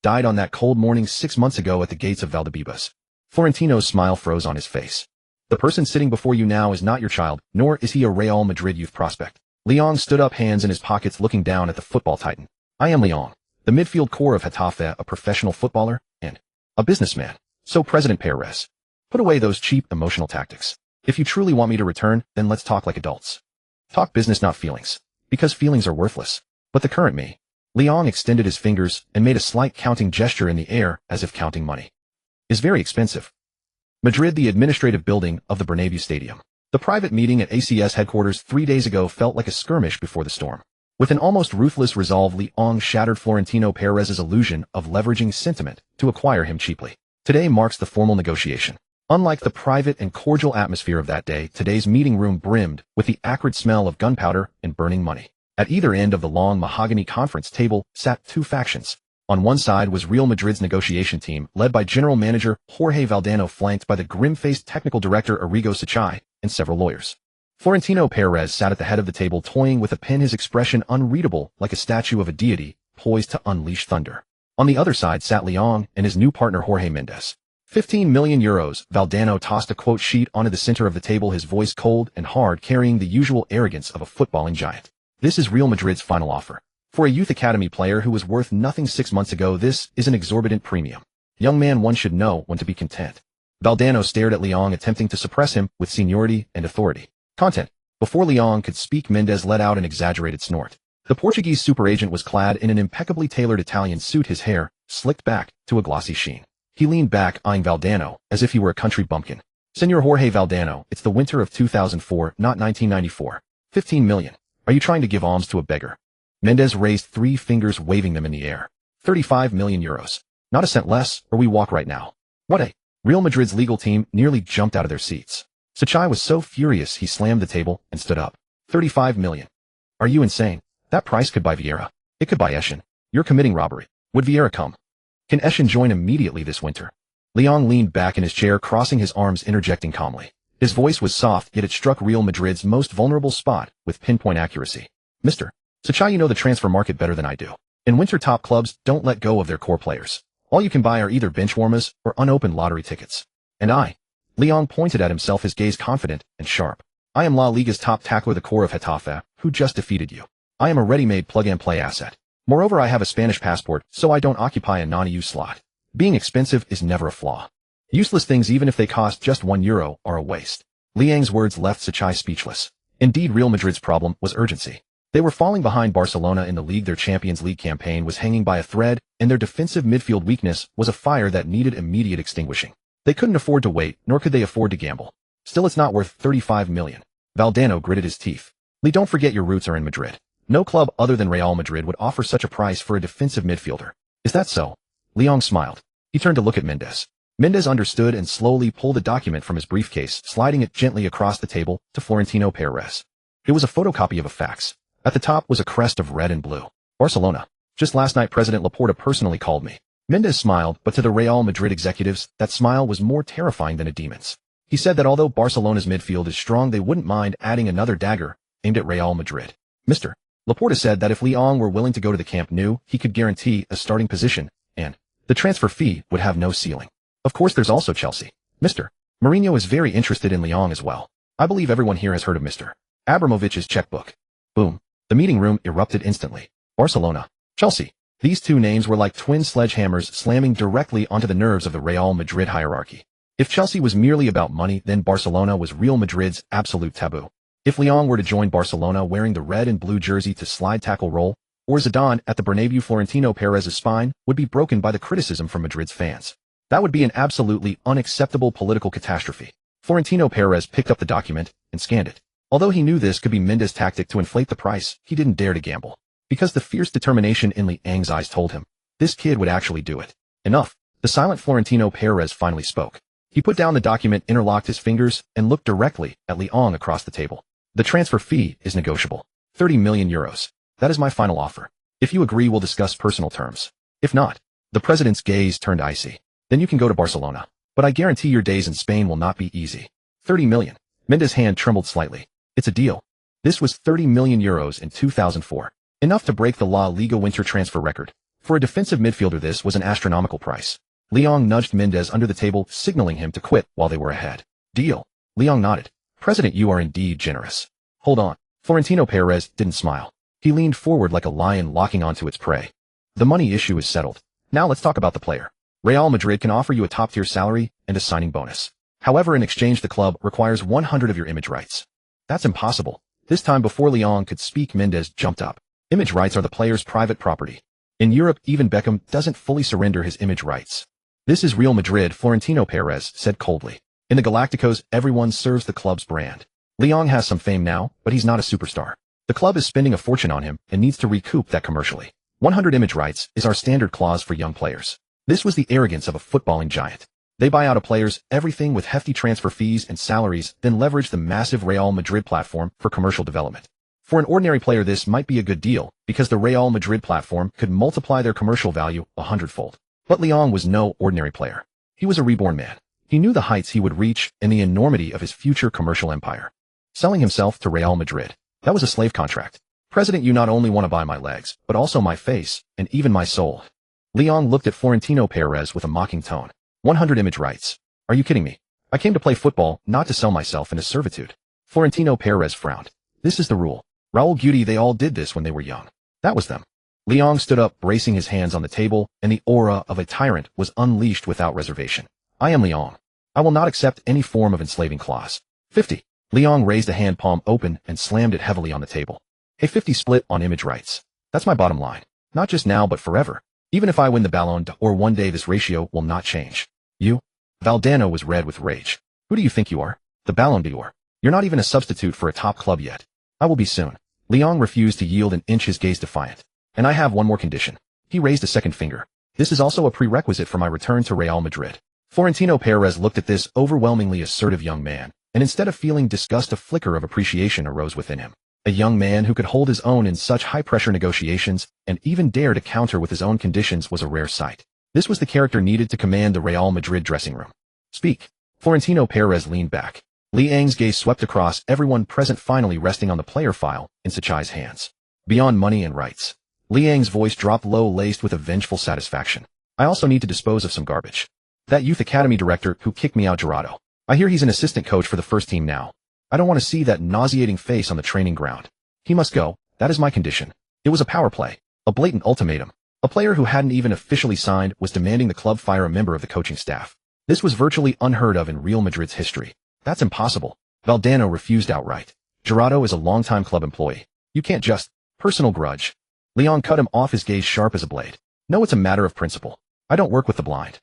Died on that cold morning 6 months ago at the gates of Valdebebas. Florentino's smile froze on his face. The person sitting before you now is not your child, nor is he a Real Madrid youth prospect. Leong stood up, hands in his pockets, looking down at the football titan. I am Leong, the midfield core of Getafe, a professional footballer, and a businessman. So President Perez, put away those cheap emotional tactics. If you truly want me to return, then let's talk like adults. Talk business, not feelings. Because feelings are worthless. But the current me. Leong extended his fingers and made a slight counting gesture in the air as if counting money. Is very expensive. Madrid, the administrative building of the Bernabéu Stadium. The private meeting at ACS headquarters 3 days ago felt like a skirmish before the storm. With an almost ruthless resolve, Leong shattered Florentino Perez's illusion of leveraging sentiment to acquire him cheaply. Today marks the formal negotiation. Unlike the private and cordial atmosphere of that day, today's meeting room brimmed with the acrid smell of gunpowder and burning money. At either end of the long mahogany conference table sat two factions. On one side was Real Madrid's negotiation team, led by General Manager Jorge Valdano, flanked by the grim-faced technical director Arrigo Sacchai and several lawyers. Florentino Perez sat at the head of the table, toying with a pen, his expression unreadable like a statue of a deity poised to unleash thunder. On the other side sat Leong and his new partner Jorge Mendes. 15 million euros. Valdano tossed a quote sheet onto the center of the table, his voice cold and hard, carrying the usual arrogance of a footballing giant. This is Real Madrid's final offer. For a youth academy player who was worth nothing 6 months ago, this is an exorbitant premium. Young man, one should know when to be content. Valdano stared at Leong, attempting to suppress him with seniority and authority. Content. Before Leong could speak, Mendes let out an exaggerated snort. The Portuguese superagent was clad in an impeccably tailored Italian suit, his hair slicked back to a glossy sheen. He leaned back, eyeing Valdano as if he were a country bumpkin. Senor Jorge Valdano, it's the winter of 2004, not 1994. 15 million. Are you trying to give alms to a beggar? Mendes raised 3 fingers, waving them in the air. 35 million euros. Not a cent less, or we walk right now. What a... Real Madrid's legal team nearly jumped out of their seats. Sacchai was so furious he slammed the table and stood up. 35 million. Are you insane? That price could buy Vieira. It could buy Eschen. You're committing robbery. Would Vieira come? Can Eschen join immediately this winter? Leong leaned back in his chair, crossing his arms, interjecting calmly. His voice was soft, yet it struck Real Madrid's most vulnerable spot with pinpoint accuracy. Mr. Sacchai, you know the transfer market better than I do. In winter, top clubs don't let go of their core players. All you can buy are either benchwarmers or unopened lottery tickets. And Leong pointed at himself, his gaze confident and sharp. I am La Liga's top tackler, the core of Getafe, who just defeated you. I am a ready-made plug-and-play asset. Moreover, I have a Spanish passport, so I don't occupy a non-EU slot. Being expensive is never a flaw. Useless things, even if they cost just €1, are a waste. Liang's words left Sacchai speechless. Indeed, Real Madrid's problem was urgency. They were falling behind Barcelona in the league. Their Champions League campaign was hanging by a thread, and their defensive midfield weakness was a fire that needed immediate extinguishing. They couldn't afford to wait, nor could they afford to gamble. Still, it's not worth 35 million. Valdano gritted his teeth. Lee, don't forget your roots are in Madrid. No club other than Real Madrid would offer such a price for a defensive midfielder. Is that so? Leong smiled. He turned to look at Mendes. Mendes understood and slowly pulled a document from his briefcase, sliding it gently across the table to Florentino Perez. It was a photocopy of a fax. At the top was a crest of red and blue. Barcelona. Just last night, President Laporta personally called me. Mendes smiled, but to the Real Madrid executives, that smile was more terrifying than a demon's. He said that although Barcelona's midfield is strong, they wouldn't mind adding another dagger aimed at Real Madrid. Mr. Laporta said that if Leong were willing to go to the Camp Nou, he could guarantee a starting position, and the transfer fee would have no ceiling. Of course, there's also Chelsea. Mr. Mourinho is very interested in Leong as well. I believe everyone here has heard of Mr. Abramovich's checkbook. Boom. The meeting room erupted instantly. Barcelona. Chelsea. These two names were like twin sledgehammers slamming directly onto the nerves of the Real Madrid hierarchy. If Chelsea was merely about money, then Barcelona was Real Madrid's absolute taboo. If Leong were to join Barcelona wearing the red and blue jersey to slide tackle role, or Zidane at the Bernabéu. Florentino Perez's spine would be broken by the criticism from Madrid's fans. That would be an absolutely unacceptable political catastrophe. Florentino Perez picked up the document and scanned it. Although he knew this could be Mendes' tactic to inflate the price, he didn't dare to gamble. Because the fierce determination in Liang's eyes told him, this kid would actually do it. Enough. The silent Florentino Perez finally spoke. He put down the document, interlocked his fingers, and looked directly at Liang across the table. The transfer fee is negotiable. 30 million euros. That is my final offer. If you agree, we'll discuss personal terms. If not, the president's gaze turned icy. Then you can go to Barcelona. But I guarantee your days in Spain will not be easy. 30 million. Mendes' hand trembled slightly. It's a deal. This was 30 million euros in 2004. Enough to break the La Liga winter transfer record. For a defensive midfielder, this was an astronomical price. Liang nudged Mendes under the table, signaling him to quit while they were ahead. Deal. Liang nodded. President, you are indeed generous. Hold on. Florentino Perez didn't smile. He leaned forward like a lion locking onto its prey. The money issue is settled. Now let's talk about the player. Real Madrid can offer you a top-tier salary and a signing bonus. However, in exchange, the club requires 100 of your image rights. That's impossible. This time, before Liang could speak, Mendes jumped up. Image rights are the player's private property. In Europe, even Beckham doesn't fully surrender his image rights. This is Real Madrid, Florentino Perez said coldly. In the Galacticos, everyone serves the club's brand. Liang has some fame now, but he's not a superstar. The club is spending a fortune on him and needs to recoup that commercially. 100 image rights is our standard clause for young players. This was the arrogance of a footballing giant. They buy out a player's everything with hefty transfer fees and salaries, then leverage the massive Real Madrid platform for commercial development. For an ordinary player, this might be a good deal, because the Real Madrid platform could multiply their commercial value 100-fold. But Liang was no ordinary player. He was a reborn man. He knew the heights he would reach and the enormity of his future commercial empire. Selling himself to Real Madrid. That was a slave contract. President, you not only want to buy my legs, but also my face, and even my soul. Liang looked at Florentino Perez with a mocking tone. 100 image rights. Are you kidding me? I came to play football, not to sell myself into servitude. Florentino Perez frowned. This is the rule. Raul Guti, they all did this when they were young. That was them. Liang stood up, bracing his hands on the table, and the aura of a tyrant was unleashed without reservation. I am Liang. I will not accept any form of enslaving clause. 50. Liang raised a hand palm open and slammed it heavily on the table. A 50 split on image rights. That's my bottom line. Not just now, but forever. Even if I win the Ballon d'Or one day, this ratio will not change. You? Valdano was red with rage. Who do you think you are? The Ballon d'Or. You're not even a substitute for a top club yet. I will be soon. Liang refused to yield an inch, his gaze defiant. And I have one more condition. He raised a second finger. This is also a prerequisite for my return to Real Madrid. Florentino Perez looked at this overwhelmingly assertive young man, and instead of feeling disgust, a flicker of appreciation arose within him. A young man who could hold his own in such high-pressure negotiations and even dare to counter with his own conditions was a rare sight. This was the character needed to command the Real Madrid dressing room. Speak. Florentino Perez leaned back. Liang's gaze swept across everyone present, finally resting on the player file in Sachai's hands. Beyond money and rights. Liang's voice dropped low, laced with a vengeful satisfaction. I also need to dispose of some garbage. That youth academy director who kicked me out, Gerardo. I hear he's an assistant coach for the first team now. I don't want to see that nauseating face on the training ground. He must go. That is my condition. It was a power play. A blatant ultimatum. A player who hadn't even officially signed was demanding the club fire a member of the coaching staff. This was virtually unheard of in Real Madrid's history. That's impossible. Valdano refused outright. Gerardo is a longtime club employee. You can't just... Personal grudge. Liang cut him off, his gaze sharp as a blade. No, it's a matter of principle. I don't work with the blind.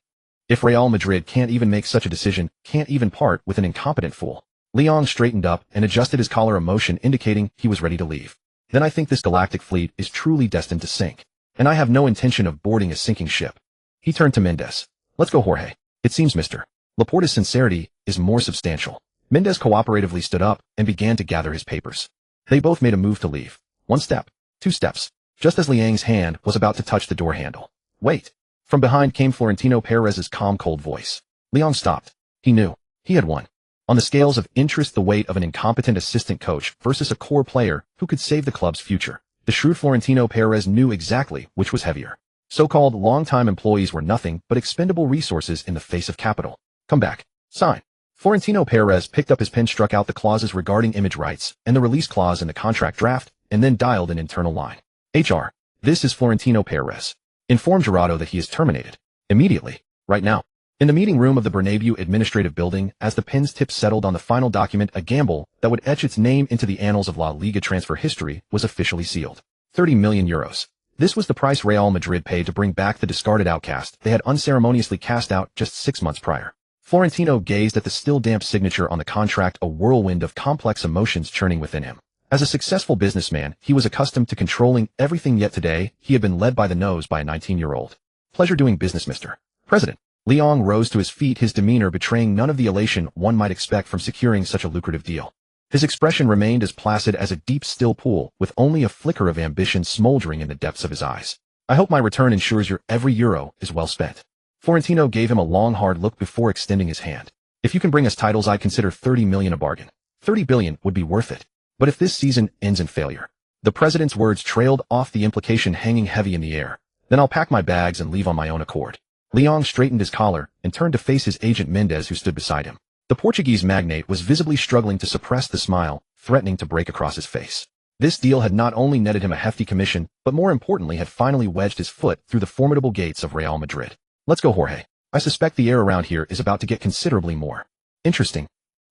If Real Madrid can't even make such a decision, can't even part with an incompetent fool. Liang straightened up and adjusted his collar, a motion indicating he was ready to leave. Then I think this galactic fleet is truly destined to sink. And I have no intention of boarding a sinking ship. He turned to Mendes. Let's go, Jorge. It seems Mr. Laporta's sincerity is more substantial. Mendes cooperatively stood up and began to gather his papers. They both made a move to leave. 1 step, 2 steps, just as Liang's hand was about to touch the door handle. Wait. From behind came Florentino Perez's calm, cold voice. Liang stopped. He knew. He had won. On the scales of interest, the weight of an incompetent assistant coach versus a core player who could save the club's future. The shrewd Florentino Perez knew exactly which was heavier. So-called long-time employees were nothing but expendable resources in the face of capital. Come back. Sign. Florentino Perez picked up his pen, struck out the clauses regarding image rights and the release clause in the contract draft, and then dialed an internal line. HR. This is Florentino Perez. Inform Gerardo that he is terminated. Immediately. Right now. In the meeting room of the Bernabéu administrative building, as the pen's tip settled on the final document, a gamble that would etch its name into the annals of La Liga transfer history was officially sealed. 30 million euros. This was the price Real Madrid paid to bring back the discarded outcast they had unceremoniously cast out just 6 months prior. Florentino gazed at the still damp signature on the contract, a whirlwind of complex emotions churning within him. As a successful businessman, he was accustomed to controlling everything, yet today, he had been led by the nose by a 19-year-old. Pleasure doing business, Mr. President. Liang rose to his feet, his demeanor betraying none of the elation one might expect from securing such a lucrative deal. His expression remained as placid as a deep, still pool, with only a flicker of ambition smoldering in the depths of his eyes. I hope my return ensures your every euro is well spent. Florentino gave him a long, hard look before extending his hand. If you can bring us titles, I'd consider 30 million a bargain. 30 billion would be worth it. But if this season ends in failure. The president's words trailed off, the implication hanging heavy in the air. Then I'll pack my bags and leave on my own accord. Liang straightened his collar and turned to face his agent Mendez, who stood beside him. The Portuguese magnate was visibly struggling to suppress the smile, threatening to break across his face. This deal had not only netted him a hefty commission, but more importantly had finally wedged his foot through the formidable gates of Real Madrid. Let's go, Jorge. I suspect the air around here is about to get considerably more interesting.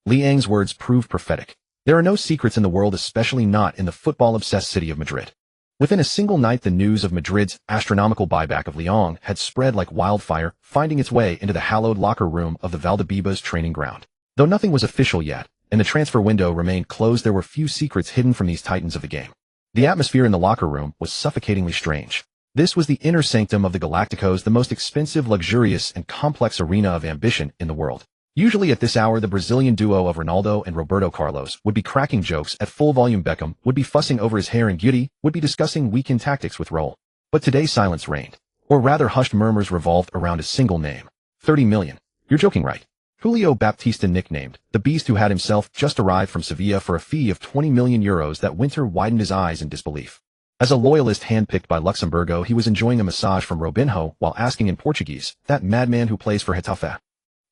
Liang's words proved prophetic. There are no secrets in the world, especially not in the football-obsessed city of Madrid. Within a single night, the news of Madrid's astronomical buyback of Liang had spread like wildfire, finding its way into the hallowed locker room of the Valdebebas training ground. Though nothing was official yet, and the transfer window remained closed, there were few secrets hidden from these titans of the game. The atmosphere in the locker room was suffocatingly strange. This was the inner sanctum of the Galacticos, the most expensive, luxurious, and complex arena of ambition in the world. Usually at this hour, the Brazilian duo of Ronaldo and Roberto Carlos would be cracking jokes at full volume. Beckham would be fussing over his hair, and Guti would be discussing weekend tactics with Raul. But today silence reigned. Or rather, hushed murmurs revolved around a single name. 30 million. You're joking, right? Julio Baptista, nicknamed the Beast, who had himself just arrived from Sevilla for a fee of 20 million euros that winter, widened his eyes in disbelief. As a loyalist handpicked by Luxemburgo, he was enjoying a massage from Robinho while asking in Portuguese, that madman who plays for Getafe.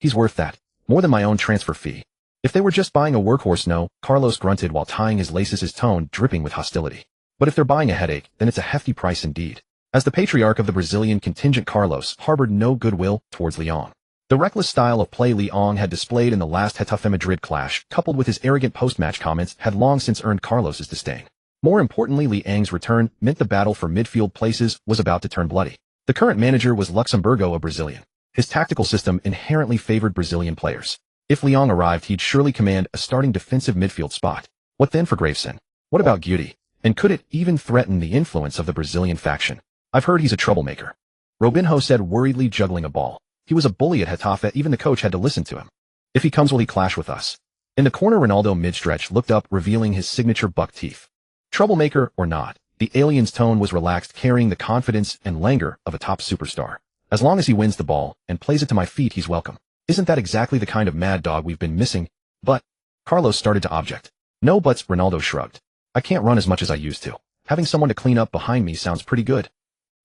He's worth that. More than my own transfer fee. If they were just buying a workhorse, no, Carlos grunted while tying his laces, his tone dripping with hostility. But if they're buying a headache, then it's a hefty price indeed. As the patriarch of the Brazilian contingent, Carlos harbored no goodwill towards Liang. The reckless style of play Liang had displayed in the last Getafe-Madrid clash, coupled with his arrogant post-match comments, had long since earned Carlos's disdain. More importantly, Liang's return meant the battle for midfield places was about to turn bloody. The current manager was Luxemburgo, a Brazilian. His tactical system inherently favored Brazilian players. If Liang arrived, he'd surely command a starting defensive midfield spot. What then for Gravesen? What about Guti? And could it even threaten the influence of the Brazilian faction? I've heard he's a troublemaker. Robinho said, worriedly juggling a ball. He was a bully at Getafe, even the coach had to listen to him. If he comes, will he clash with us? In the corner, Ronaldo mid-stretch looked up, revealing his signature buck teeth. Troublemaker or not, the alien's tone was relaxed, carrying the confidence and languor of a top superstar. As long as he wins the ball and plays it to my feet, he's welcome. Isn't that exactly the kind of mad dog we've been missing? But Carlos started to object. No buts, Ronaldo shrugged. I can't run as much as I used to. Having someone to clean up behind me sounds pretty good.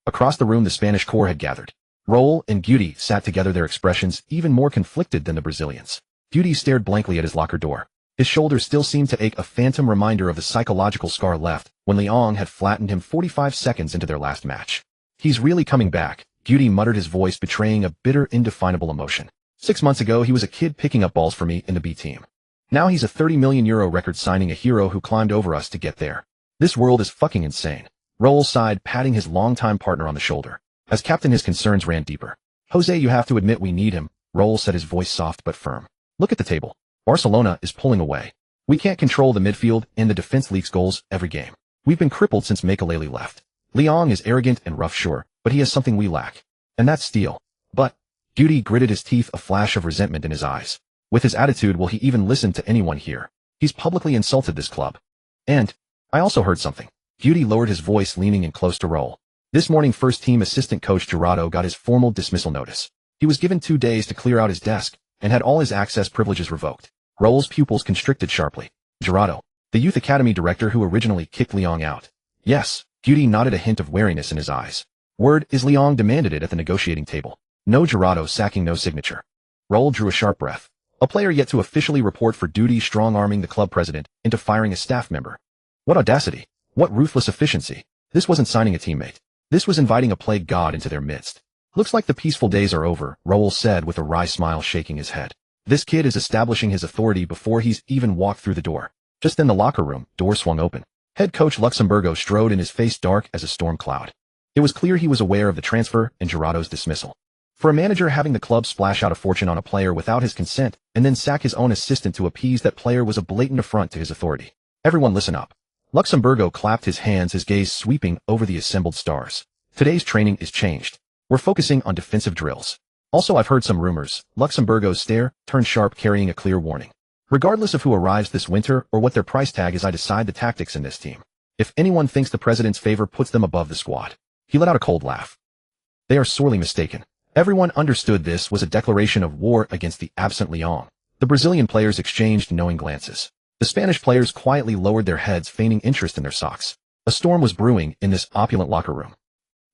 Across the room, the Spanish core had gathered. Raul and Guti sat together, their expressions even more conflicted than the Brazilians. Guti stared blankly at his locker door. His shoulders still seemed to ache, a phantom reminder of the psychological scar left when Liang had flattened him 45 seconds into their last match. He's really coming back, Guti muttered, his voice betraying a bitter, indefinable emotion. 6 months ago, he was a kid picking up balls for me in the B team. Now he's a 30 million euro record signing, a hero who climbed over us to get there. This world is fucking insane. Raul sighed, patting his longtime partner on the shoulder. As captain, his concerns ran deeper. Jose, you have to admit we need him, Raul said, his voice soft but firm. Look at the table. Barcelona is pulling away. We can't control the midfield, and the defense leaks goals every game. We've been crippled since Makelele left. Liang is arrogant and rough, sure, but he has something we lack. And that's steel. But Guti gritted his teeth, a flash of resentment in his eyes. With his attitude, will he even listen to anyone here? He's publicly insulted this club. And I also heard something. Guti lowered his voice, leaning in close to Raul. This morning, first-team assistant coach Gerardo got his formal dismissal notice. He was given 2 days to clear out his desk and had all his access privileges revoked. Raul's pupils constricted sharply. Gerardo, the youth academy director who originally kicked Liang out. Yes, Guti nodded, a hint of wariness in his eyes. Word is Liang demanded it at the negotiating table. No Gerardo sacking, no signature. Raul drew a sharp breath. A player yet to officially report for duty, strong-arming the club president into firing a staff member. What audacity! What ruthless efficiency! This wasn't signing a teammate. This was inviting a plague god into their midst. Looks like the peaceful days are over, Raul said with a wry smile, shaking his head. This kid is establishing his authority before he's even walked through the door. Just then the locker room door swung open. Head coach Luxemburgo strode in, his face dark as a storm cloud. It was clear he was aware of the transfer and Gerardo's dismissal. For a manager, having the club splash out a fortune on a player without his consent and then sack his own assistant to appease that player was a blatant affront to his authority. Everyone listen up. Luxemburgo clapped his hands, his gaze sweeping over the assembled stars. Today's training is changed. We're focusing on defensive drills. Also, I've heard some rumors. Luxemburgo's stare turned sharp, carrying a clear warning. Regardless of who arrives this winter or what their price tag is, I decide the tactics in this team. If anyone thinks the president's favor puts them above the squad. He let out a cold laugh. They are sorely mistaken. Everyone understood this was a declaration of war against the absent Lyon. The Brazilian players exchanged knowing glances. The Spanish players quietly lowered their heads, feigning interest in their socks. A storm was brewing in this opulent locker room.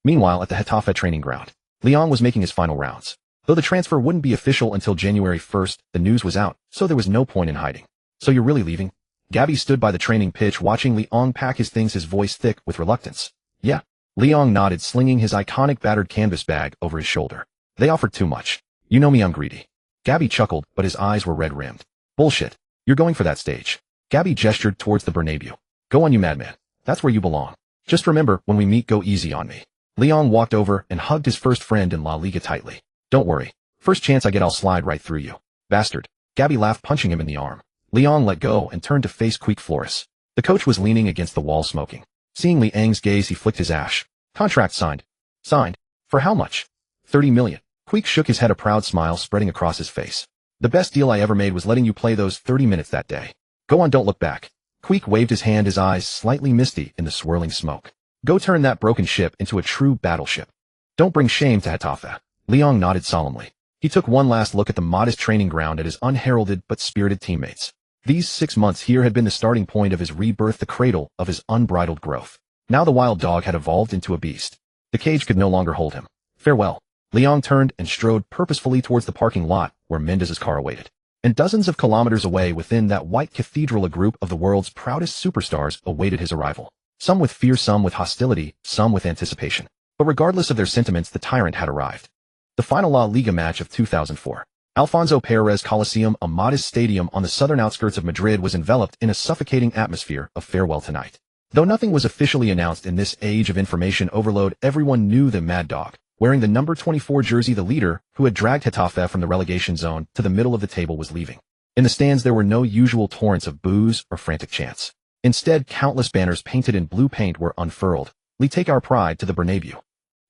Meanwhile, at the Getafe training ground, Lyon was making his final rounds. Though the transfer wouldn't be official until January 1st, the news was out, so there was no point in hiding. So you're really leaving? Gabby stood by the training pitch watching Lyon pack his things, his voice thick with reluctance. Yeah. Lyon nodded, slinging his iconic battered canvas bag over his shoulder. They offered too much. You know me, I'm greedy. Gabby chuckled, but his eyes were red-rimmed. Bullshit. You're going for that stage. Gabby gestured towards the Bernabéu. Go on, you madman. That's where you belong. Just remember, when we meet, go easy on me. Lyon walked over and hugged his first friend in La Liga tightly. Don't worry. First chance I get, I'll slide right through you. Bastard. Gabby laughed, punching him in the arm. Lyon let go and turned to face Quique Flores. The coach was leaning against the wall smoking. Seeing Liang's gaze, he flicked his ash. Contract signed. Signed? For how much? 30 million. Quique shook his head, a proud smile spreading across his face. The best deal I ever made was letting you play those 30 minutes that day. Go on, don't look back. Quique waved his hand, his eyes slightly misty in the swirling smoke. Go turn that broken ship into a true battleship. Don't bring shame to Getafe. Lyon nodded solemnly. He took one last look at the modest training ground, at his unheralded but spirited teammates. These 6 months here had been the starting point of his rebirth, the cradle of his unbridled growth. Now the wild dog had evolved into a beast. The cage could no longer hold him. Farewell. Lyon turned and strode purposefully towards the parking lot where Mendez's car awaited. And dozens of kilometers away within that white cathedral, a group of the world's proudest superstars awaited his arrival. Some with fear, some with hostility, some with anticipation. But regardless of their sentiments, the tyrant had arrived. The final La Liga match of 2004. Alfonso Perez Coliseum, a modest stadium on the southern outskirts of Madrid, was enveloped in a suffocating atmosphere of farewell tonight. Though nothing was officially announced in this age of information overload, everyone knew the Mad Dog, wearing the number 24 jersey, the leader who had dragged Getafe from the relegation zone to the middle of the table, was leaving. In the stands there were no usual torrents of boos or frantic chants. Instead, countless banners painted in blue paint were unfurled. "We take our pride to the Bernabéu.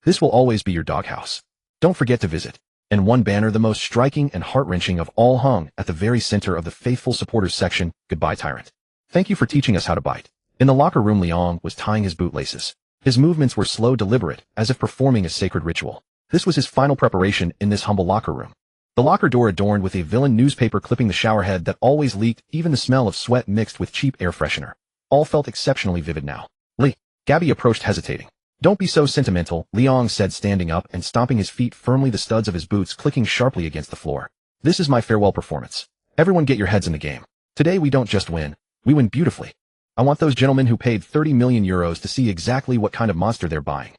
This will always be your doghouse. Don't forget to visit." And one banner, the most striking and heart-wrenching of all, hung at the very center of the faithful supporters section. "Goodbye, tyrant. Thank you for teaching us how to bite." In the locker room, Lyon was tying his bootlaces. His movements were slow, deliberate, as if performing a sacred ritual. This was his final preparation in this humble locker room. The locker door adorned with a villain newspaper clipping, the shower head that always leaked, even the smell of sweat mixed with cheap air freshener. All felt exceptionally vivid now. "Lee." Gabby approached, hesitating. "Don't be so sentimental," Lyon said, standing up and stomping his feet firmly, the studs of his boots clicking sharply against the floor. "This is my farewell performance. Everyone get your heads in the game. Today we don't just win, we win beautifully. I want those gentlemen who paid 30 million euros to see exactly what kind of monster they're buying."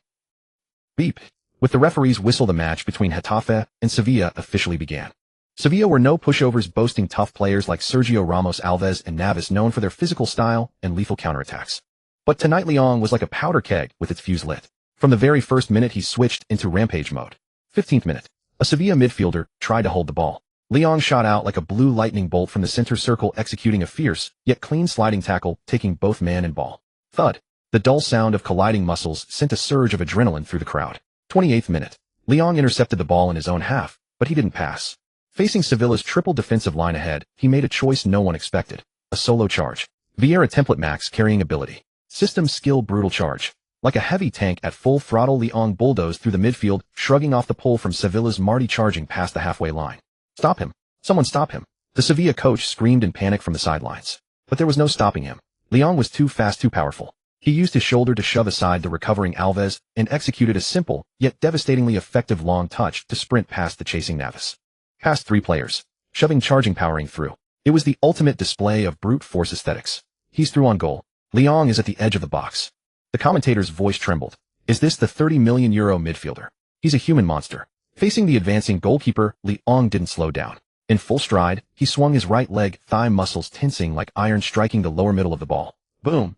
Beep. With the referee's whistle, the match between Getafe and Sevilla officially began. Sevilla were no pushovers, boasting tough players like Sergio Ramos, Alves, and Navas, known for their physical style and lethal counterattacks. But tonight Lyon was like a powder keg with its fuse lit. From the very first minute he switched into rampage mode. 15th minute. A Sevilla midfielder tried to hold the ball. Lyon shot out like a blue lightning bolt from the center circle, executing a fierce, yet clean sliding tackle, taking both man and ball. Thud. The dull sound of colliding muscles sent a surge of adrenaline through the crowd. 28th minute. Lyon intercepted the ball in his own half, but he didn't pass. Facing Sevilla's triple defensive line ahead, he made a choice no one expected. A solo charge. Vieira template max carrying ability. System skill brutal charge. Like a heavy tank at full throttle, Lyon bulldozed through the midfield, shrugging off the pull from Sevilla's Marty, charging past the halfway line. "Stop him. Someone stop him." The Sevilla coach screamed in panic from the sidelines. But there was no stopping him. Lyon was too fast, too powerful. He used his shoulder to shove aside the recovering Alves and executed a simple, yet devastatingly effective long touch to sprint past the chasing Navas. Past 3 players. Shoving, charging, powering through. It was the ultimate display of brute force aesthetics. He's through on goal. Lyon is at the edge of the box. The commentator's voice trembled. Is this the 30 million euro midfielder? He's a human monster. Facing the advancing goalkeeper, Lyon didn't slow down. In full stride, he swung his right leg, thigh muscles tensing like iron, striking the lower middle of the ball. Boom.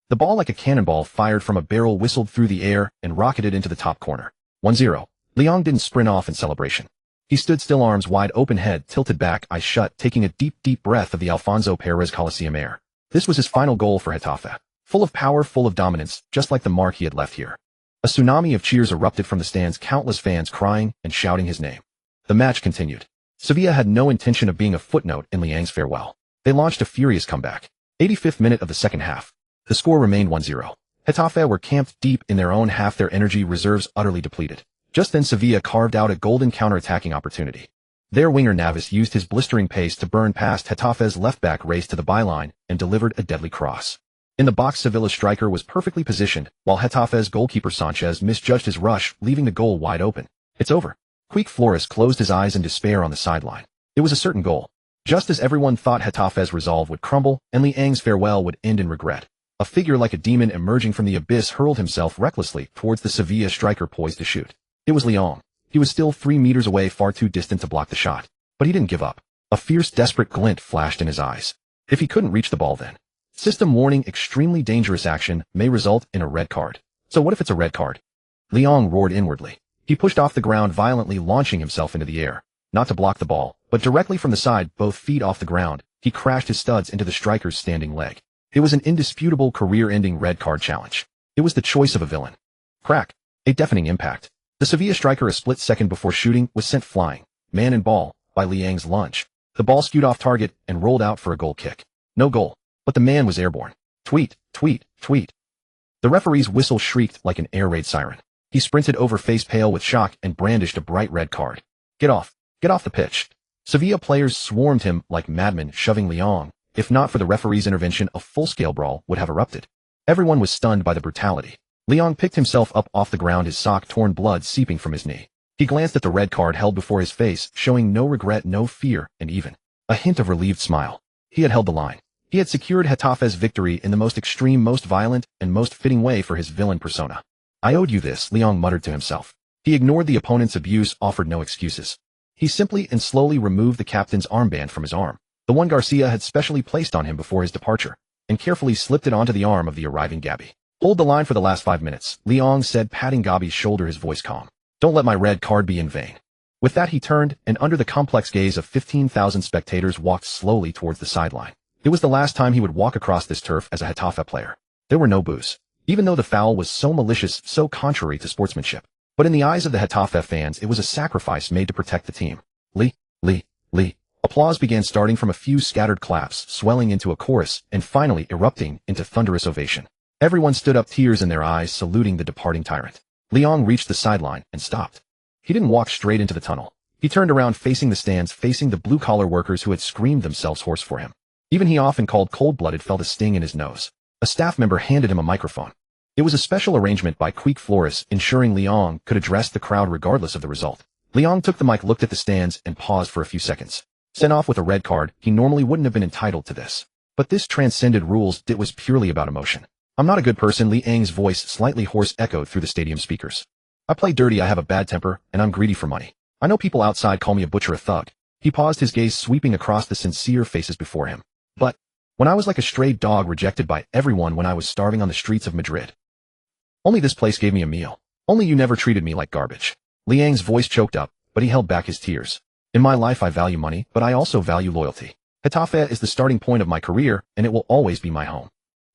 The ball, like a cannonball fired from a barrel, whistled through the air and rocketed into the top corner. 1-0. Liang didn't sprint off in celebration. He stood still, arms wide open, head tilted back, eyes shut, taking a deep, deep breath of the Alfonso Perez Coliseum air. This was his final goal for Getafe. Full of power, full of dominance, just like the mark he had left here. A tsunami of cheers erupted from the stands, countless fans crying and shouting his name. The match continued. Sevilla had no intention of being a footnote in Liang's farewell. They launched a furious comeback. 85th minute of the second half. The score remained 1-0. Getafe were camped deep in their own half, their energy reserves utterly depleted. Just then Sevilla carved out a golden counter-attacking opportunity. Their winger Navas used his blistering pace to burn past Getafe's left-back, raced to the byline, and delivered a deadly cross. In the box, Sevilla's striker was perfectly positioned, while Getafe's goalkeeper Sanchez misjudged his rush, leaving the goal wide open. It's over. Quique Flores closed his eyes in despair on the sideline. It was a certain goal. Just as everyone thought Getafe's resolve would crumble, and Liang's farewell would end in regret. A figure like a demon emerging from the abyss hurled himself recklessly towards the Sevilla striker poised to shoot. It was Liang. He was still 3 meters away, far too distant to block the shot. But he didn't give up. A fierce, desperate glint flashed in his eyes. If he couldn't reach the ball then. System warning: extremely dangerous action may result in a red card. So what if it's a red card? Liang roared inwardly. He pushed off the ground violently, launching himself into the air. Not to block the ball, but directly from the side, both feet off the ground, he crashed his studs into the striker's standing leg. It was an indisputable career-ending red card challenge. It was the choice of a villain. Crack. A deafening impact. The Sevilla striker, a split second before shooting, was sent flying, man and ball, by Liang's lunge. The ball skewed off target and rolled out for a goal kick. No goal, but the man was airborne. Tweet, tweet, tweet. The referee's whistle shrieked like an air raid siren. He sprinted over, face pale with shock, and brandished a bright red card. Get off the pitch. Sevilla players swarmed him like madmen, shoving Liang. If not for the referee's intervention, a full-scale brawl would have erupted. Everyone was stunned by the brutality. Liang picked himself up off the ground, his sock torn, blood seeping from his knee. He glanced at the red card held before his face, showing no regret, no fear, and even a hint of relieved smile. He had held the line. He had secured Getafe's victory in the most extreme, most violent, and most fitting way for his villain persona. I owed you this, Liang muttered to himself. He ignored the opponent's abuse, offered no excuses. He simply and slowly removed the captain's armband from his arm, the one Garcia had specially placed on him before his departure, and carefully slipped it onto the arm of the arriving Gabi. Hold the line for the last 5 minutes, Liang said, patting Gabi's shoulder, his voice calm. Don't let my red card be in vain. With that he turned, and under the complex gaze of 15,000 spectators walked slowly towards the sideline. It was the last time he would walk across this turf as a Getafe player. There were no boos. Even though the foul was so malicious, so contrary to sportsmanship. But in the eyes of the Getafe fans, it was a sacrifice made to protect the team. Lee. Applause began, starting from a few scattered claps, swelling into a chorus, and finally erupting into thunderous ovation. Everyone stood up, tears in their eyes, saluting the departing tyrant. Liang reached the sideline and stopped. He didn't walk straight into the tunnel. He turned around, facing the stands, facing the blue-collar workers who had screamed themselves hoarse for him. Even he, often called cold-blooded, felt a sting in his nose. A staff member handed him a microphone. It was a special arrangement by Quique Flores, ensuring Liang could address the crowd regardless of the result. Liang took the mic, looked at the stands, and paused for a few seconds. Sent off with a red card, he normally wouldn't have been entitled to this. But this transcended rules. It was purely about emotion. I'm not a good person, Liang's voice, slightly hoarse, echoed through the stadium speakers. I play dirty, I have a bad temper, and I'm greedy for money. I know people outside call me a butcher, a thug. He paused, his gaze sweeping across the sincere faces before him. But when I was like a stray dog rejected by everyone, when I was starving on the streets of Madrid. Only this place gave me a meal. Only you never treated me like garbage. Liang's voice choked up, but he held back his tears. In my life I value money, but I also value loyalty. Getafe is the starting point of my career, and it will always be my home.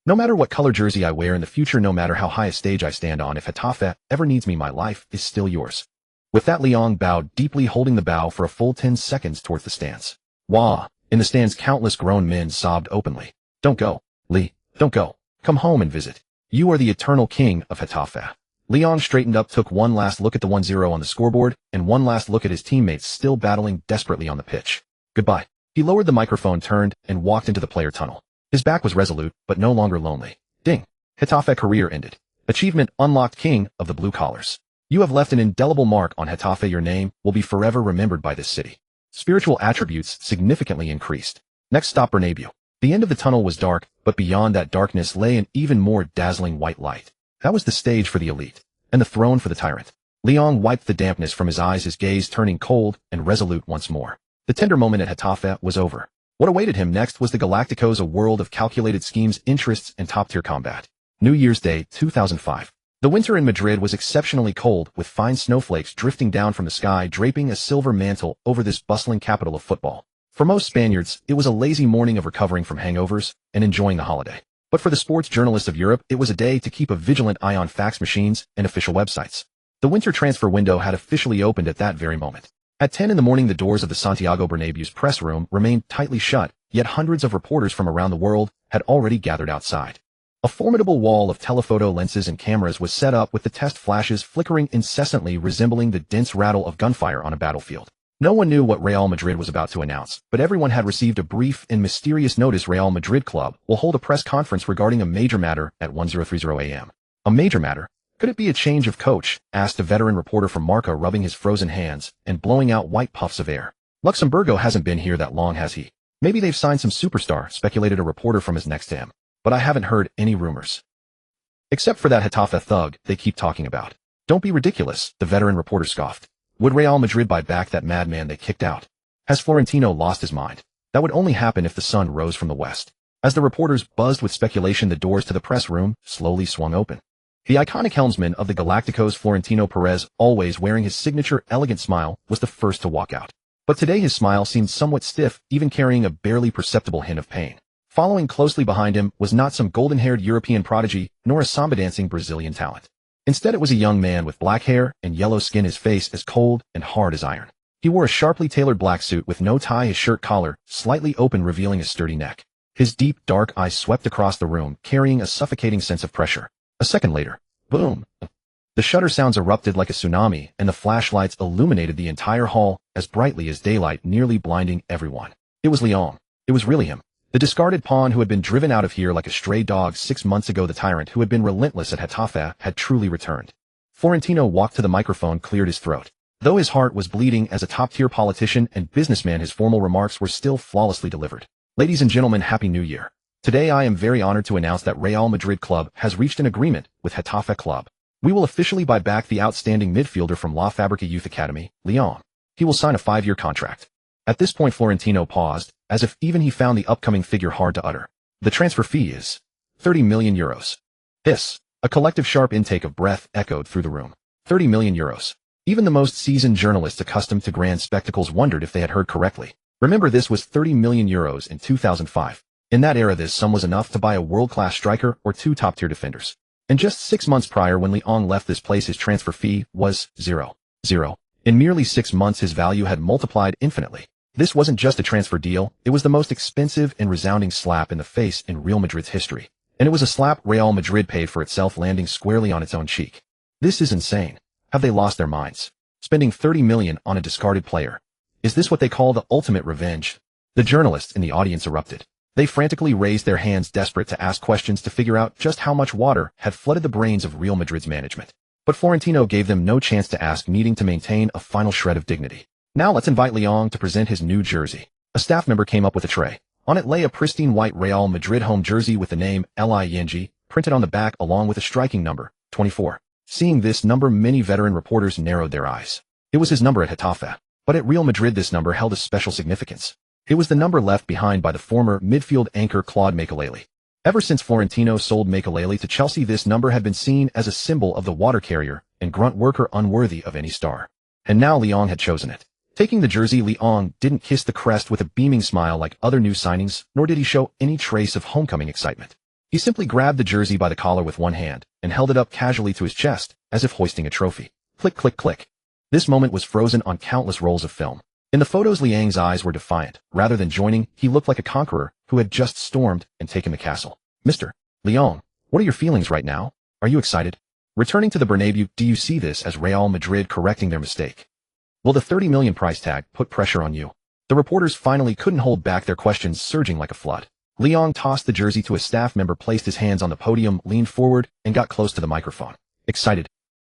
No matter what color jersey I wear in the future, no matter how high a stage I stand on, if Getafe ever needs me, my life is still yours. With that, Liang bowed deeply, holding the bow for a full 10 seconds towards the stands. Wah! In the stands, countless grown men sobbed openly. Don't go, Lee. Don't go. Come home and visit. You are the eternal king of Getafe. Liang straightened up, took one last look at the 1-0 on the scoreboard, and one last look at his teammates still battling desperately on the pitch. Goodbye. He lowered the microphone, turned, and walked into the player tunnel. His back was resolute, but no longer lonely. Ding. Getafe career ended. Achievement unlocked, king of the blue collars. You have left an indelible mark on Getafe. Your name will be forever remembered by this city. Spiritual attributes significantly increased. Next stop, Bernabéu. The end of the tunnel was dark, but beyond that darkness lay an even more dazzling white light. That was the stage for the elite, and the throne for the tyrant. Liang wiped the dampness from his eyes, his gaze turning cold and resolute once more. The tender moment at Getafe was over. What awaited him next was the Galacticos, a world of calculated schemes, interests, and top-tier combat. New Year's Day, 2005. The winter in Madrid was exceptionally cold, with fine snowflakes drifting down from the sky, draping a silver mantle over this bustling capital of football. For most Spaniards, it was a lazy morning of recovering from hangovers and enjoying the holiday. But for the sports journalists of Europe, it was a day to keep a vigilant eye on fax machines and official websites. The winter transfer window had officially opened at that very moment. At 10 in the morning, the doors of the Santiago Bernabéu's press room remained tightly shut, yet hundreds of reporters from around the world had already gathered outside. A formidable wall of telephoto lenses and cameras was set up, with the test flashes flickering incessantly, resembling the dense rattle of gunfire on a battlefield. No one knew what Real Madrid was about to announce, but everyone had received a brief and mysterious notice. Real Madrid Club will hold a press conference regarding a major matter at 10:30 a.m. A major matter? Could it be a change of coach? Asked a veteran reporter from Marca, rubbing his frozen hands and blowing out white puffs of air. Luxemburgo hasn't been here that long, has he? Maybe they've signed some superstar, speculated a reporter from his next to him. But I haven't heard any rumors. Except for that Getafe thug they keep talking about. Don't be ridiculous, the veteran reporter scoffed. Would Real Madrid buy back that madman they kicked out? Has Florentino lost his mind? That would only happen if the sun rose from the west. As the reporters buzzed with speculation, the doors to the press room slowly swung open. The iconic helmsman of the Galacticos, Florentino Perez, always wearing his signature elegant smile, was the first to walk out. But today his smile seemed somewhat stiff, even carrying a barely perceptible hint of pain. Following closely behind him was not some golden-haired European prodigy, nor a samba-dancing Brazilian talent. Instead, it was a young man with black hair and yellow skin, his face as cold and hard as iron. He wore a sharply tailored black suit with no tie, his shirt collar slightly open, revealing a sturdy neck. His deep, dark eyes swept across the room, carrying a suffocating sense of pressure. A second later, boom! The shutter sounds erupted like a tsunami, and the flashlights illuminated the entire hall as brightly as daylight, nearly blinding everyone. It was Leon. It was really him. The discarded pawn who had been driven out of here like a stray dog 6 months ago. The tyrant who had been relentless at Getafe had truly returned. Florentino walked to the microphone, cleared his throat. Though his heart was bleeding as a top-tier politician and businessman, his formal remarks were still flawlessly delivered. Ladies and gentlemen, Happy New Year. Today I am very honored to announce that Real Madrid Club has reached an agreement with Getafe Club. We will officially buy back the outstanding midfielder from La Fabrica Youth Academy, Leon. He will sign a 5-year contract. At this point, Florentino paused, as if even he found the upcoming figure hard to utter. The transfer fee is 30 million euros. This, a collective sharp intake of breath echoed through the room. 30 million euros. Even the most seasoned journalists accustomed to grand spectacles wondered if they had heard correctly. Remember, this was 30 million euros in 2005. In that era, this sum was enough to buy a world-class striker or 2 top-tier defenders. And just 6 months prior, when Leon left this place, his transfer fee was zero. In merely 6 months, his value had multiplied infinitely. This wasn't just a transfer deal, it was the most expensive and resounding slap in the face in Real Madrid's history. And it was a slap Real Madrid paid for itself, landing squarely on its own cheek. This is insane. Have they lost their minds? Spending 30 million on a discarded player. Is this what they call the ultimate revenge? The journalists in the audience erupted. They frantically raised their hands, desperate to ask questions to figure out just how much water had flooded the brains of Real Madrid's management. But Florentino gave them no chance to ask, needing to maintain a final shred of dignity. Now let's invite Leon to present his new jersey. A staff member came up with a tray. On it lay a pristine white Real Madrid home jersey with the name LING printed on the back, along with a striking number, 24. Seeing this number, many veteran reporters narrowed their eyes. It was his number at Getafe. But at Real Madrid, this number held a special significance. It was the number left behind by the former midfield anchor Claude Makelele. Ever since Florentino sold Makelele to Chelsea, this number had been seen as a symbol of the water carrier and grunt worker unworthy of any star. And now Leon had chosen it. Taking the jersey, Leon didn't kiss the crest with a beaming smile like other new signings, nor did he show any trace of homecoming excitement. He simply grabbed the jersey by the collar with one hand and held it up casually to his chest, as if hoisting a trophy. Click, click, click. This moment was frozen on countless rolls of film. In the photos, Liang's eyes were defiant. Rather than joining, he looked like a conqueror who had just stormed and taken the castle. Mr. Leon, what are your feelings right now? Are you excited? Returning to the Bernabéu, do you see this as Real Madrid correcting their mistake? Will the 30 million price tag put pressure on you? The reporters finally couldn't hold back, their questions surging like a flood. Leon tossed the jersey to a staff member, placed his hands on the podium, leaned forward, and got close to the microphone. Excited.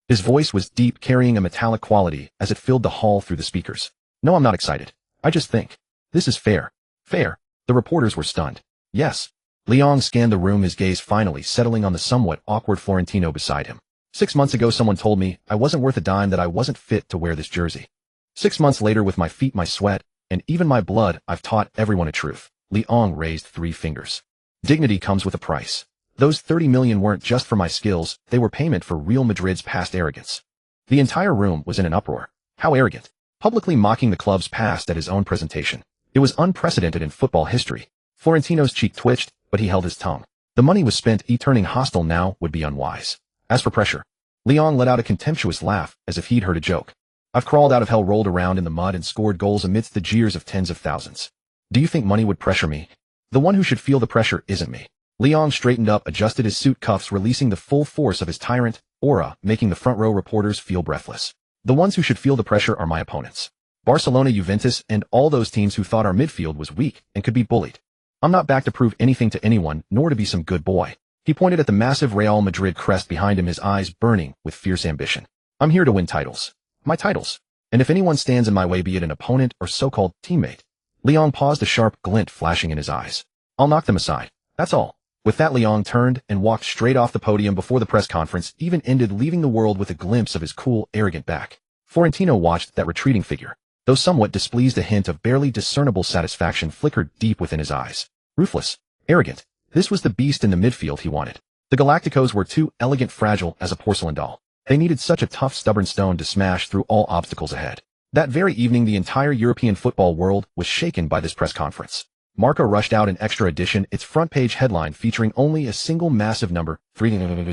His voice was deep, carrying a metallic quality as it filled the hall through the speakers. No, I'm not excited. I just think this is fair. Fair. The reporters were stunned. Yes. Leon scanned the room, his gaze finally settling on the somewhat awkward Florentino beside him. 6 months ago, someone told me I wasn't worth a dime, that I wasn't fit to wear this jersey. 6 months later, with my feet, my sweat, and even my blood, I've taught everyone a truth. Leon raised 3 fingers. Dignity comes with a price. Those 30 million weren't just for my skills, they were payment for Real Madrid's past arrogance. The entire room was in an uproar. How arrogant. Publicly mocking the club's past at his own presentation. It was unprecedented in football history. Florentino's cheek twitched, but he held his tongue. The money was spent, turning hostile now would be unwise. As for pressure, Leon let out a contemptuous laugh, as if he'd heard a joke. I've crawled out of hell, rolled around in the mud, and scored goals amidst the jeers of tens of thousands. Do you think money would pressure me? The one who should feel the pressure isn't me. Leon straightened up, adjusted his suit cuffs, releasing the full force of his tyrant aura, making the front row reporters feel breathless. The ones who should feel the pressure are my opponents. Barcelona, Juventus, and all those teams who thought our midfield was weak and could be bullied. I'm not back to prove anything to anyone, nor to be some good boy. He pointed at the massive Real Madrid crest behind him, his eyes burning with fierce ambition. I'm here to win titles. My titles. And if anyone stands in my way, be it an opponent or so-called teammate. Leon paused, a sharp glint flashing in his eyes. I'll knock them aside. That's all. With that, Leon turned and walked straight off the podium before the press conference even ended, leaving the world with a glimpse of his cool, arrogant back. Florentino watched that retreating figure. Though somewhat displeased, a hint of barely discernible satisfaction flickered deep within his eyes. Ruthless. Arrogant. This was the beast in the midfield he wanted. The Galacticos were too elegant, fragile as a porcelain doll. They needed such a tough, stubborn stone to smash through all obstacles ahead. That very evening, the entire European football world was shaken by this press conference. Marca rushed out an extra edition, its front-page headline featuring only a single massive number, 300.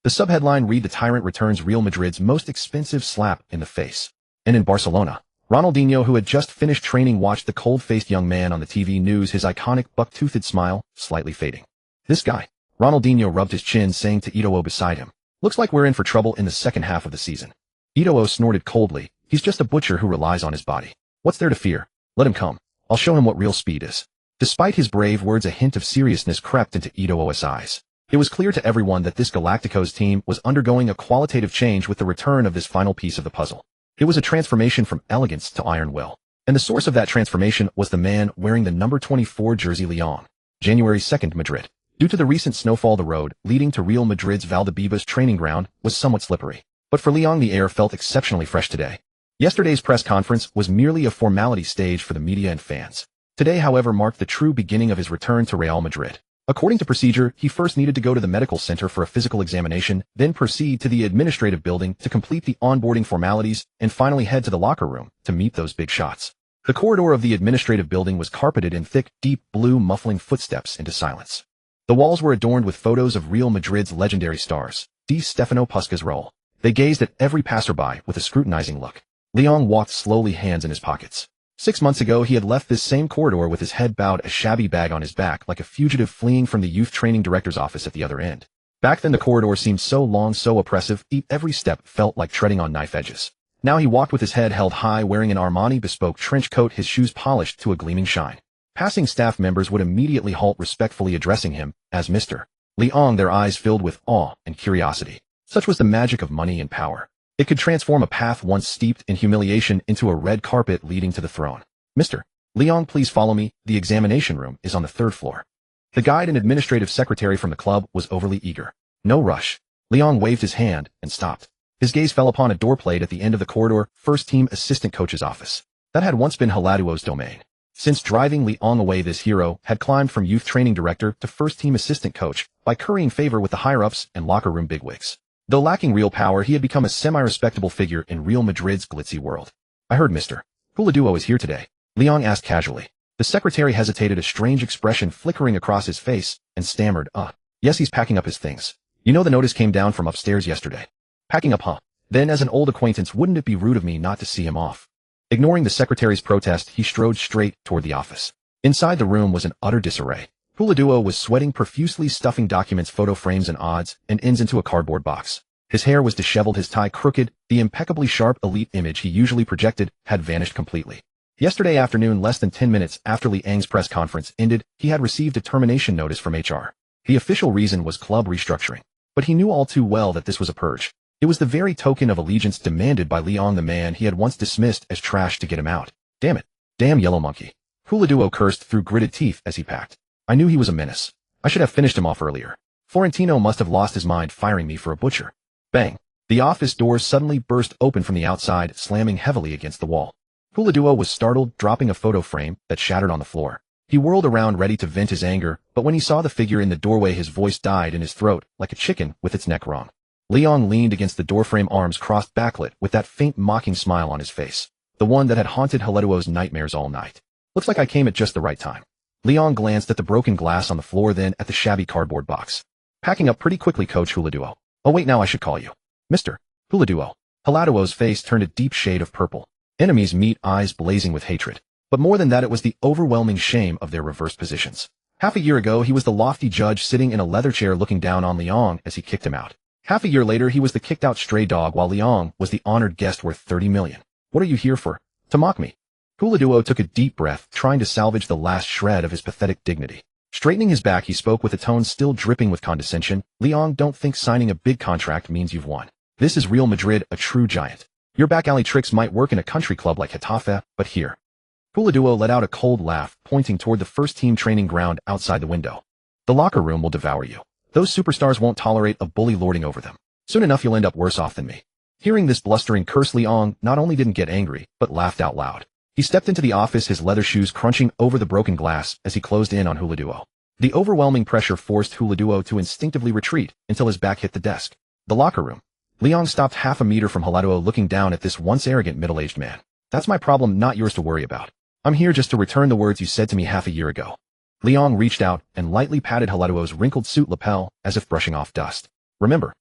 The subheadline read, "The Tyrant Returns Real Madrid's Most Expensive Slap in the Face." And in Barcelona, Ronaldinho, who had just finished training, watched the cold-faced young man on the TV news, his iconic buck-toothed smile slightly fading. This guy. Ronaldinho rubbed his chin, saying to Eto'o beside him, "Looks like we're in for trouble in the second half of the season." Eto'o snorted coldly. He's just a butcher who relies on his body. What's there to fear? Let him come. I'll show him what real speed is. Despite his brave words, a hint of seriousness crept into Eto'o's eyes. It was clear to everyone that this Galacticos team was undergoing a qualitative change with the return of this final piece of the puzzle. It was a transformation from elegance to iron will. And the source of that transformation was the man wearing the number 24 jersey, Leon. January 2nd, Madrid. Due to the recent snowfall, the road leading to Real Madrid's Valdebebas training ground was somewhat slippery. But for Leon, the air felt exceptionally fresh today. Yesterday's press conference was merely a formality stage for the media and fans. Today, however, marked the true beginning of his return to Real Madrid. According to procedure, he first needed to go to the medical center for a physical examination, then proceed to the administrative building to complete the onboarding formalities, and finally head to the locker room to meet those big shots. The corridor of the administrative building was carpeted in thick, deep blue, muffling footsteps into silence. The walls were adorned with photos of Real Madrid's legendary stars, Di Stefano Puskas Raul. They gazed at every passerby with a scrutinizing look. Leon walked slowly, hands in his pockets. 6 months ago, he had left this same corridor with his head bowed, a shabby bag on his back, like a fugitive fleeing from the youth training director's office at the other end. Back then, the corridor seemed so long, so oppressive, every step felt like treading on knife edges. Now he walked with his head held high, wearing an Armani bespoke trench coat, his shoes polished to a gleaming shine. Passing staff members would immediately halt, respectfully addressing him as Mr. Leon, their eyes filled with awe and curiosity. Such was the magic of money and power. It could transform a path once steeped in humiliation into a red carpet leading to the throne. Mr. Leon, please follow me. The examination room is on the 3rd floor. The guide and administrative secretary from the club was overly eager. No rush. Leon waved his hand and stopped. His gaze fell upon a door plate at the end of the corridor, first team assistant coach's office. That had once been Haladuo's domain. Since driving Leon away, this hero had climbed from youth training director to first team assistant coach by currying favor with the higher-ups and locker room bigwigs. Though lacking real power, he had become a semi-respectable figure in Real Madrid's glitzy world. I heard Mr. Haladuo is here today, Leon asked casually. The secretary hesitated, a strange expression flickering across his face, and stammered, yes, he's packing up his things. You know, the notice came down from upstairs yesterday. Packing up, huh? Then, as an old acquaintance, wouldn't it be rude of me not to see him off? Ignoring the secretary's protest, he strode straight toward the office. Inside the room was in utter disarray. Haladuo was sweating profusely, stuffing documents, photo frames, and odds and ends into a cardboard box. His hair was disheveled, his tie crooked, the impeccably sharp elite image he usually projected had vanished completely. Yesterday afternoon, less than 10 minutes after Liang's press conference ended, he had received a termination notice from HR. The official reason was club restructuring. But he knew all too well that this was a purge. It was the very token of allegiance demanded by Liang, the man he had once dismissed as trash, to get him out. Damn it. Damn yellow monkey. Haladuo cursed through gritted teeth as he packed. I knew he was a menace. I should have finished him off earlier. Florentino must have lost his mind firing me for a butcher. Bang. The office doors suddenly burst open from the outside, slamming heavily against the wall. Haladuo was startled, dropping a photo frame that shattered on the floor. He whirled around ready to vent his anger, but when he saw the figure in the doorway his voice died in his throat, like a chicken with its neck wrong. Liang leaned against the doorframe, arms crossed backlit, with that faint mocking smile on his face. The one that had haunted Heleduo's nightmares all night. Looks like I came at just the right time. Liang glanced at the broken glass on the floor, then at the shabby cardboard box. Packing up pretty quickly, Coach Heleduo. Oh wait, now I should call you Mr. Heleduo. Heleduo's face turned a deep shade of purple. Enemies meet, eyes blazing with hatred. But more than that, it was the overwhelming shame of their reversed positions. Half a year ago, he was the lofty judge sitting in a leather chair looking down on Liang as he kicked him out. Half a year later, he was the kicked-out stray dog while Liang was the honored guest worth 30 million. What are you here for? To mock me? Heleduo took a deep breath, trying to salvage the last shred of his pathetic dignity. Straightening his back, he spoke with a tone still dripping with condescension. Liang, don't think signing a big contract means you've won. This is Real Madrid, a true giant. Your back alley tricks might work in a country club like Getafe, but here. Heleduo let out a cold laugh, pointing toward the first-team training ground outside the window. The locker room will devour you. Those superstars won't tolerate a bully lording over them. Soon enough you'll end up worse off than me. Hearing this blustering curse, Liang not only didn't get angry, but laughed out loud. He stepped into the office, his leather shoes crunching over the broken glass as he closed in on Heleduo. The overwhelming pressure forced Heleduo to instinctively retreat until his back hit the desk. The locker room. Liang stopped half a meter from Heleduo, looking down at this once arrogant middle-aged man. That's my problem, not yours to worry about. I'm here just to return the words you said to me half a year ago. Liang reached out and lightly patted Heleduo's wrinkled suit lapel as if brushing off dust. Remember?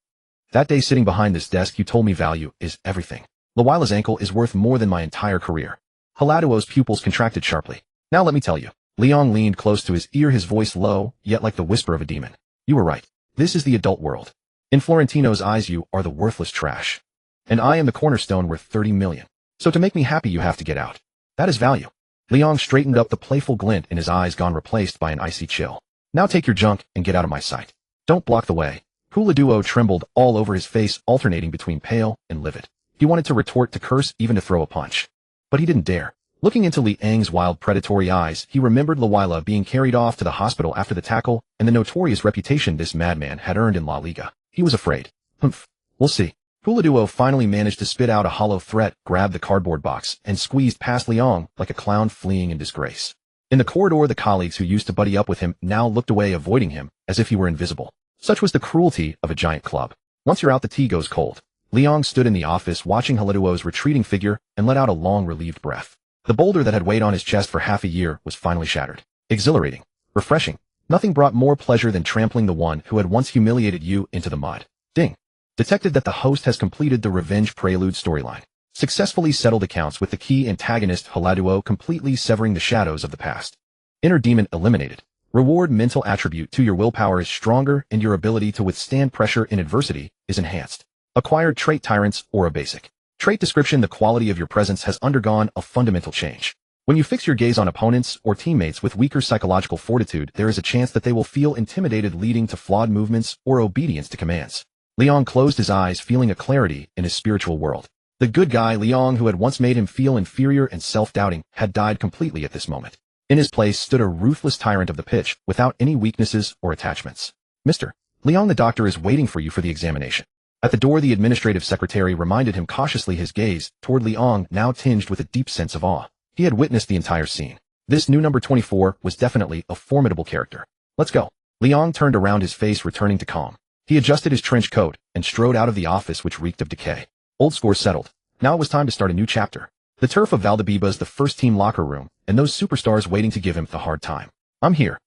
That day sitting behind this desk you told me value is everything. Lawaila's ankle is worth more than my entire career. Heleduo's pupils contracted sharply. Now let me tell you. Liang leaned close to his ear, his voice low, yet like the whisper of a demon. You were right. This is the adult world. In Florentino's eyes you are the worthless trash. And I am the cornerstone worth 30 million. So to make me happy you have to get out. That is value. Liang straightened up, the playful glint in his eyes gone, replaced by an icy chill. Now take your junk and get out of my sight. Don't block the way. Heleduo trembled all over, his face alternating between pale and livid. He wanted to retort, to curse, even to throw a punch. But he didn't dare. Looking into Liang's wild, predatory eyes, he remembered Lawaila being carried off to the hospital after the tackle and the notorious reputation this madman had earned in La Liga. He was afraid. Humph. We'll see. Heleduo finally managed to spit out a hollow threat, grabbed the cardboard box, and squeezed past Liang like a clown fleeing in disgrace. In the corridor, the colleagues who used to buddy up with him now looked away, avoiding him, as if he were invisible. Such was the cruelty of a giant club. Once you're out, the tea goes cold. Liang stood in the office watching Heleduo's retreating figure and let out a long, relieved breath. The boulder that had weighed on his chest for half a year was finally shattered. Exhilarating. Refreshing. Nothing brought more pleasure than trampling the one who had once humiliated you into the mud. Ding. Detected that the host has completed the Revenge Prelude storyline. Successfully settled accounts with the key antagonist Heleduo, completely severing the shadows of the past. Inner demon eliminated. Reward mental attribute 2. Your willpower is stronger and your ability to withstand pressure in adversity is enhanced. Acquired trait tyrants or a basic. Trait description: the quality of your presence has undergone a fundamental change. When you fix your gaze on opponents or teammates with weaker psychological fortitude, there is a chance that they will feel intimidated, leading to flawed movements or obedience to commands. Liang closed his eyes, feeling a clarity in his spiritual world. The good guy Liang, who had once made him feel inferior and self-doubting, had died completely at this moment. In his place stood a ruthless tyrant of the pitch, without any weaknesses or attachments. Mr. Liang, the doctor is waiting for you for the examination. At the door, the administrative secretary reminded him cautiously, his gaze toward Liang now tinged with a deep sense of awe. He had witnessed the entire scene. This new number 24 was definitely a formidable character. Let's go. Liang turned around, his face returning to calm. He adjusted his trench coat and strode out of the office, which reeked of decay. Old scores settled. Now it was time to start a new chapter. The turf of Valdebeba's the first-team locker room, and those superstars waiting to give him the hard time. I'm here.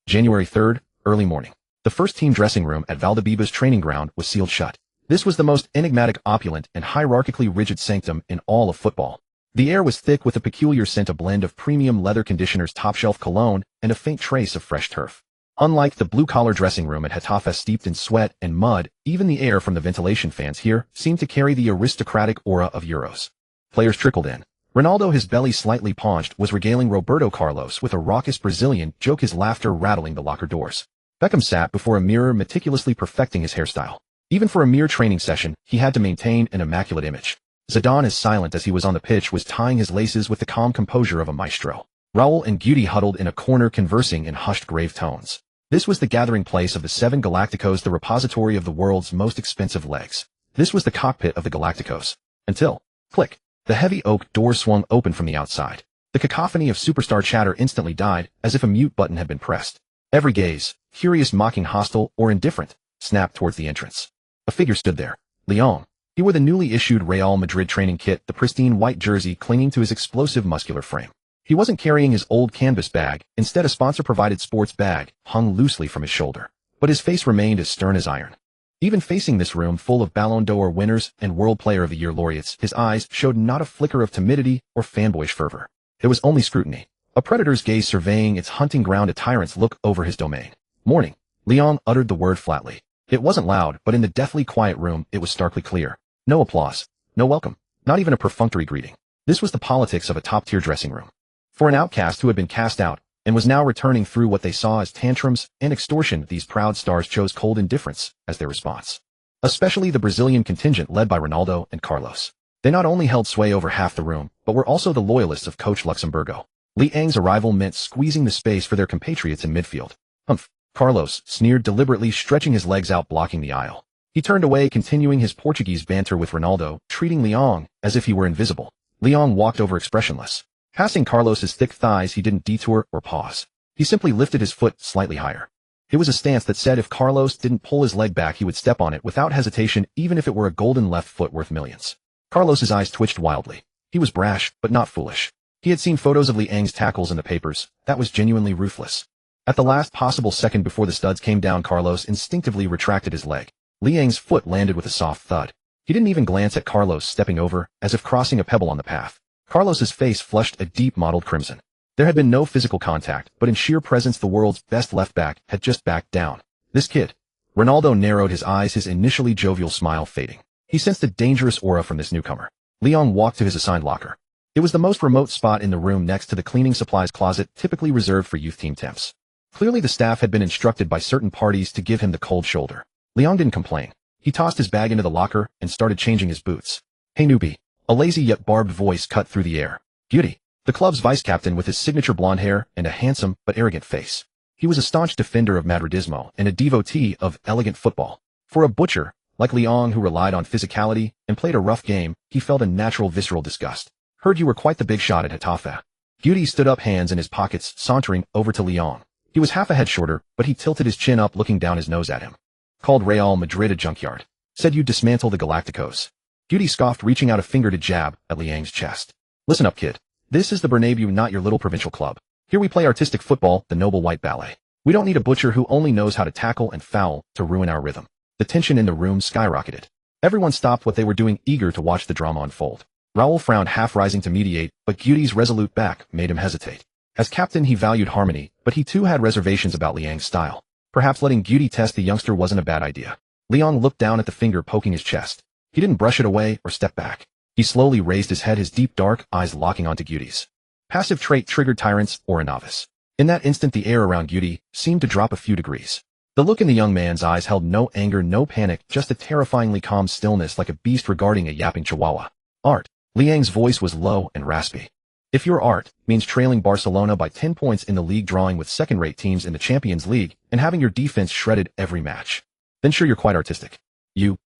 January 3rd, early morning. The first-team dressing room at Valdebeba's training ground was sealed shut. This was the most enigmatic, opulent, and hierarchically rigid sanctum in all of football. The air was thick with a peculiar scent, a blend of premium leather conditioners, top-shelf cologne, and a faint trace of fresh turf. Unlike the blue-collar dressing room at Getafe steeped in sweat and mud, even the air from the ventilation fans here seemed to carry the aristocratic aura of Euros. Players trickled in. Ronaldo, his belly slightly paunched, was regaling Roberto Carlos with a raucous Brazilian joke, his laughter rattling the locker doors. Beckham sat before a mirror, meticulously perfecting his hairstyle. Even for a mere training session, he had to maintain an immaculate image. Zidane, as silent as he was on the pitch, was tying his laces with the calm composure of a maestro. Raul and Guti huddled in a corner, conversing in hushed, grave tones. This was the gathering place of the 7 Galacticos, the repository of the world's most expensive legs. This was the cockpit of the Galacticos. Until, click, the heavy oak door swung open from the outside. The cacophony of superstar chatter instantly died, as if a mute button had been pressed. Every gaze, curious, mocking, hostile, or indifferent, snapped towards the entrance. A figure stood there. Leon. He wore the newly issued Real Madrid training kit, the pristine white jersey clinging to his explosive muscular frame. He wasn't carrying his old canvas bag, instead a sponsor-provided sports bag hung loosely from his shoulder. But his face remained as stern as iron. Even facing this room full of Ballon d'Or winners and World Player of the Year laureates, his eyes showed not a flicker of timidity or fanboyish fervor. There was only scrutiny. A predator's gaze surveying its hunting ground, a tyrant's look over his domain. Morning. Leon uttered the word flatly. It wasn't loud, but in the deathly quiet room, it was starkly clear. No applause. No welcome. Not even a perfunctory greeting. This was the politics of a top-tier dressing room. For an outcast who had been cast out and was now returning through what they saw as tantrums and extortion, these proud stars chose cold indifference as their response. Especially the Brazilian contingent led by Ronaldo and Carlos. They not only held sway over half the room, but were also the loyalists of Coach Luxemburgo. Liang's arrival meant squeezing the space for their compatriots in midfield. Humph. Carlos sneered deliberately, stretching his legs out, blocking the aisle. He turned away, continuing his Portuguese banter with Ronaldo, treating Leon as if he were invisible. Leon walked over expressionless. Passing Carlos's thick thighs, he didn't detour or pause. He simply lifted his foot slightly higher. It was a stance that said if Carlos didn't pull his leg back, he would step on it without hesitation, even if it were a golden left foot worth millions. Carlos's eyes twitched wildly. He was brash, but not foolish. He had seen photos of Liang's tackles in the papers. That was genuinely ruthless. At the last possible second before the studs came down, Carlos instinctively retracted his leg. Liang's foot landed with a soft thud. He didn't even glance at Carlos stepping over, as if crossing a pebble on the path. Carlos's face flushed a deep mottled crimson. There had been no physical contact, but in sheer presence the world's best left back had just backed down. This kid. Ronaldo narrowed his eyes, his initially jovial smile fading. He sensed a dangerous aura from this newcomer. Leon walked to his assigned locker. It was the most remote spot in the room next to the cleaning supplies closet, typically reserved for youth team temps. Clearly the staff had been instructed by certain parties to give him the cold shoulder. Leon didn't complain. He tossed his bag into the locker and started changing his boots. Hey newbie. A lazy yet barbed voice cut through the air. Beauty. The club's vice-captain with his signature blonde hair and a handsome but arrogant face. He was a staunch defender of Madridismo and a devotee of elegant football. For a butcher, like Leon, who relied on physicality and played a rough game, he felt a natural visceral disgust. Heard you were quite the big shot at Getafe. Beauty stood up, hands in his pockets, sauntering over to Leon. He was half a head shorter, but he tilted his chin up, looking down his nose at him. Called Real Madrid a junkyard. Said you'd dismantle the Galacticos. Beauty scoffed, reaching out a finger to jab at Liang's chest. Listen up, kid. This is the Bernabéu, not your little provincial club. Here we play artistic football, the noble white ballet. We don't need a butcher who only knows how to tackle and foul to ruin our rhythm. The tension in the room skyrocketed. Everyone stopped what they were doing, eager to watch the drama unfold. Raoul frowned, half rising to mediate, but Beauty's resolute back made him hesitate. As captain, he valued harmony, but he too had reservations about Liang's style. Perhaps letting Beauty test the youngster wasn't a bad idea. Leon looked down at the finger poking his chest. He didn't brush it away or step back. He slowly raised his head, his deep dark eyes locking onto Beauty's. Passive trait triggered tyrants or a novice. In that instant, the air around Beauty seemed to drop a few degrees. The look in the young man's eyes held no anger, no panic, just a terrifyingly calm stillness, like a beast regarding a yapping chihuahua. Art. Liang's voice was low and raspy. If your art means trailing Barcelona by 10 points in the league, drawing with second-rate teams in the Champions League, and having your defense shredded every match, then sure, you're quite artistic.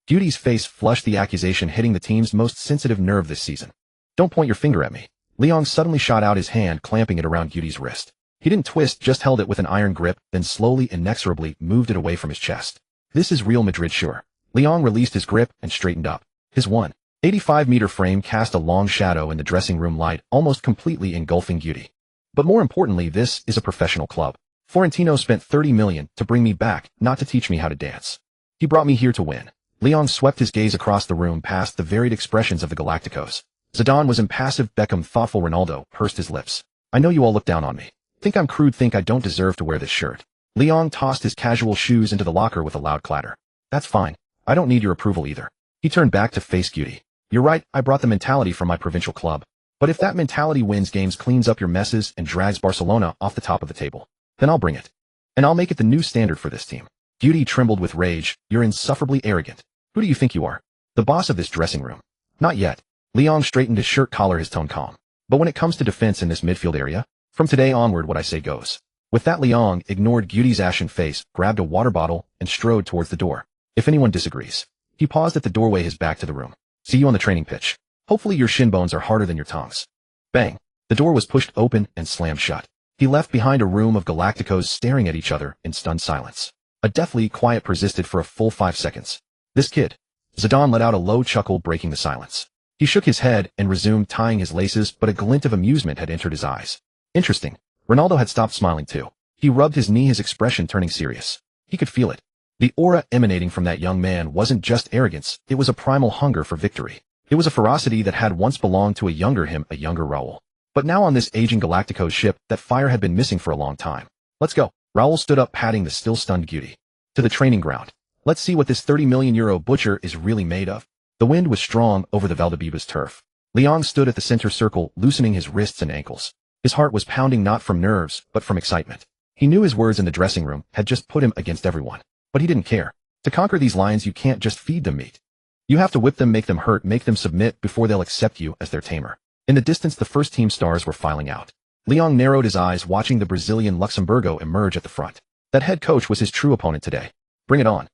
Beauty's face flushed, the accusation hitting the team's most sensitive nerve this season. Don't point your finger at me. Leon suddenly shot out his hand, clamping it around Beauty's wrist. He didn't twist, just held it with an iron grip, then slowly, inexorably moved it away from his chest. This is Real Madrid, sure. Leon released his grip and straightened up. His 185-meter frame cast a long shadow in the dressing room light, almost completely engulfing Beauty. But more importantly, this is a professional club. Florentino spent 30 million to bring me back, not to teach me how to dance. He brought me here to win. Leon swept his gaze across the room past the varied expressions of the Galacticos. Zidane was impassive, Beckham thoughtful, Ronaldo pursed his lips. I know you all look down on me. Think I'm crude, think I don't deserve to wear this shirt. Leon tossed his casual shoes into the locker with a loud clatter. That's fine. I don't need your approval either. He turned back to face Beauty. You're right, I brought the mentality from my provincial club. But if that mentality wins games, cleans up your messes, and drags Barcelona off the top of the table, then I'll bring it. And I'll make it the new standard for this team. Beauty trembled with rage. You're insufferably arrogant. Who do you think you are? The boss of this dressing room? Not yet. Leon straightened his shirt collar, his tone calm. But when it comes to defense in this midfield area, from today onward what I say goes. With that, Leon ignored Beauty's ashen face, grabbed a water bottle, and strode towards the door. If anyone disagrees. He paused at the doorway, his back to the room. See you on the training pitch. Hopefully your shin bones are harder than your tongues. Bang. The door was pushed open and slammed shut. He left behind a room of Galacticos staring at each other in stunned silence. A deathly quiet persisted for a full 5 seconds. This kid. Zidane let out a low chuckle, breaking the silence. He shook his head and resumed tying his laces, but a glint of amusement had entered his eyes. Interesting. Ronaldo had stopped smiling too. He rubbed his knee, his expression turning serious. He could feel it. The aura emanating from that young man wasn't just arrogance, it was a primal hunger for victory. It was a ferocity that had once belonged to a younger him, a younger Raul. But now on this aging Galacticos ship, that fire had been missing for a long time. Let's go. Raul stood up, patting the still stunned Guti. To the training ground. Let's see what this 30 million euro butcher is really made of. The wind was strong over the Valdebebas turf. Liang stood at the center circle, loosening his wrists and ankles. His heart was pounding not from nerves, but from excitement. He knew his words in the dressing room had just put him against everyone. But he didn't care. To conquer these lions, you can't just feed them meat. You have to whip them, make them hurt, make them submit before they'll accept you as their tamer. In the distance, the first team stars were filing out. Liang narrowed his eyes, watching the Brazilian Luxemburgo emerge at the front. That head coach was his true opponent today. Bring it on.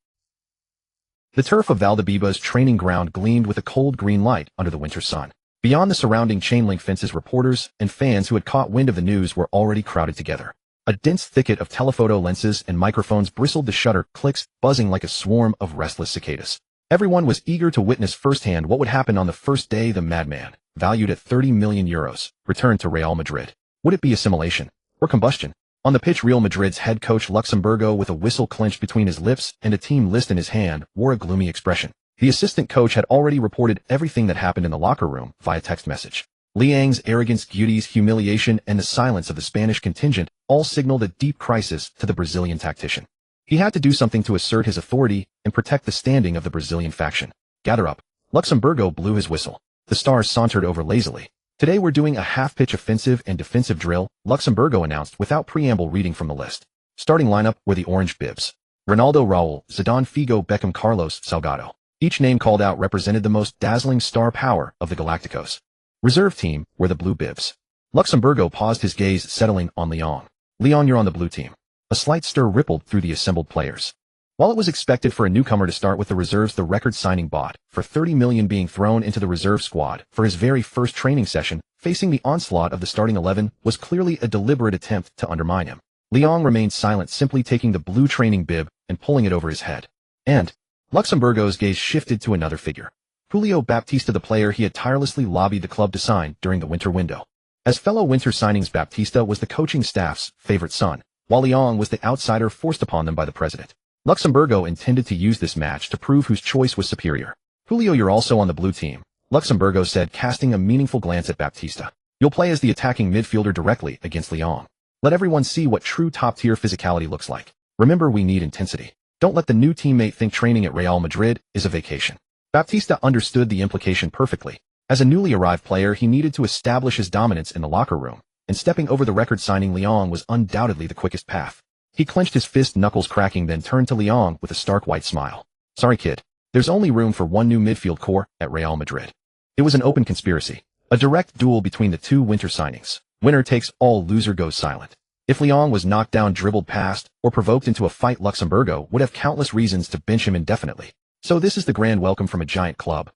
The turf of Valdebeba's training ground gleamed with a cold green light under the winter sun. Beyond the surrounding chain-link fences, reporters and fans who had caught wind of the news were already crowded together. A dense thicket of telephoto lenses and microphones bristled the shutter clicks, buzzing like a swarm of restless cicadas. Everyone was eager to witness firsthand what would happen on the first day the madman, valued at 30 million euros, returned to Real Madrid. Would it be assimilation or combustion? On the pitch, Real Madrid's head coach Luxemburgo, with a whistle clenched between his lips and a team list in his hand, wore a gloomy expression. The assistant coach had already reported everything that happened in the locker room via text message. Liang's arrogance, Guti's humiliation, and the silence of the Spanish contingent all signaled a deep crisis to the Brazilian tactician. He had to do something to assert his authority and protect the standing of the Brazilian faction. Gather up. Luxemburgo blew his whistle. The stars sauntered over lazily. Today we're doing a half-pitch offensive and defensive drill, Luxemburgo announced without preamble, reading from the list. Starting lineup were the orange bibs. Ronaldo, Raul, Zidane, Figo, Beckham, Carlos, Salgado. Each name called out represented the most dazzling star power of the Galacticos. Reserve team were the blue bibs. Luxemburgo paused, his gaze settling on Leon. Leon, you're on the blue team. A slight stir rippled through the assembled players. While it was expected for a newcomer to start with the reserves, the record signing bought for 30 million being thrown into the reserve squad for his very first training session, facing the onslaught of the starting 11, was clearly a deliberate attempt to undermine him. Leon remained silent, simply taking the blue training bib and pulling it over his head. And Luxemburgo's gaze shifted to another figure. Julio Baptista, the player he had tirelessly lobbied the club to sign during the winter window. As fellow winter signings, Baptista was the coaching staff's favorite son, while Leon was the outsider forced upon them by the president. Luxemburgo intended to use this match to prove whose choice was superior. Julio, you're also on the blue team, Luxemburgo said, casting a meaningful glance at Baptista. You'll play as the attacking midfielder directly against Leon. Let everyone see what true top-tier physicality looks like. Remember, we need intensity. Don't let the new teammate think training at Real Madrid is a vacation. Baptista understood the implication perfectly. As a newly arrived player, he needed to establish his dominance in the locker room, and stepping over the record signing Leon was undoubtedly the quickest path. He clenched his fist, knuckles cracking, then turned to Leon with a stark white smile. Sorry, kid. There's only room for one new midfield core at Real Madrid. It was an open conspiracy. A direct duel between the two winter signings. Winner takes all, loser goes silent. If Leon was knocked down, dribbled past, or provoked into a fight, Luxemburgo would have countless reasons to bench him indefinitely. So this is the grand welcome from a giant club.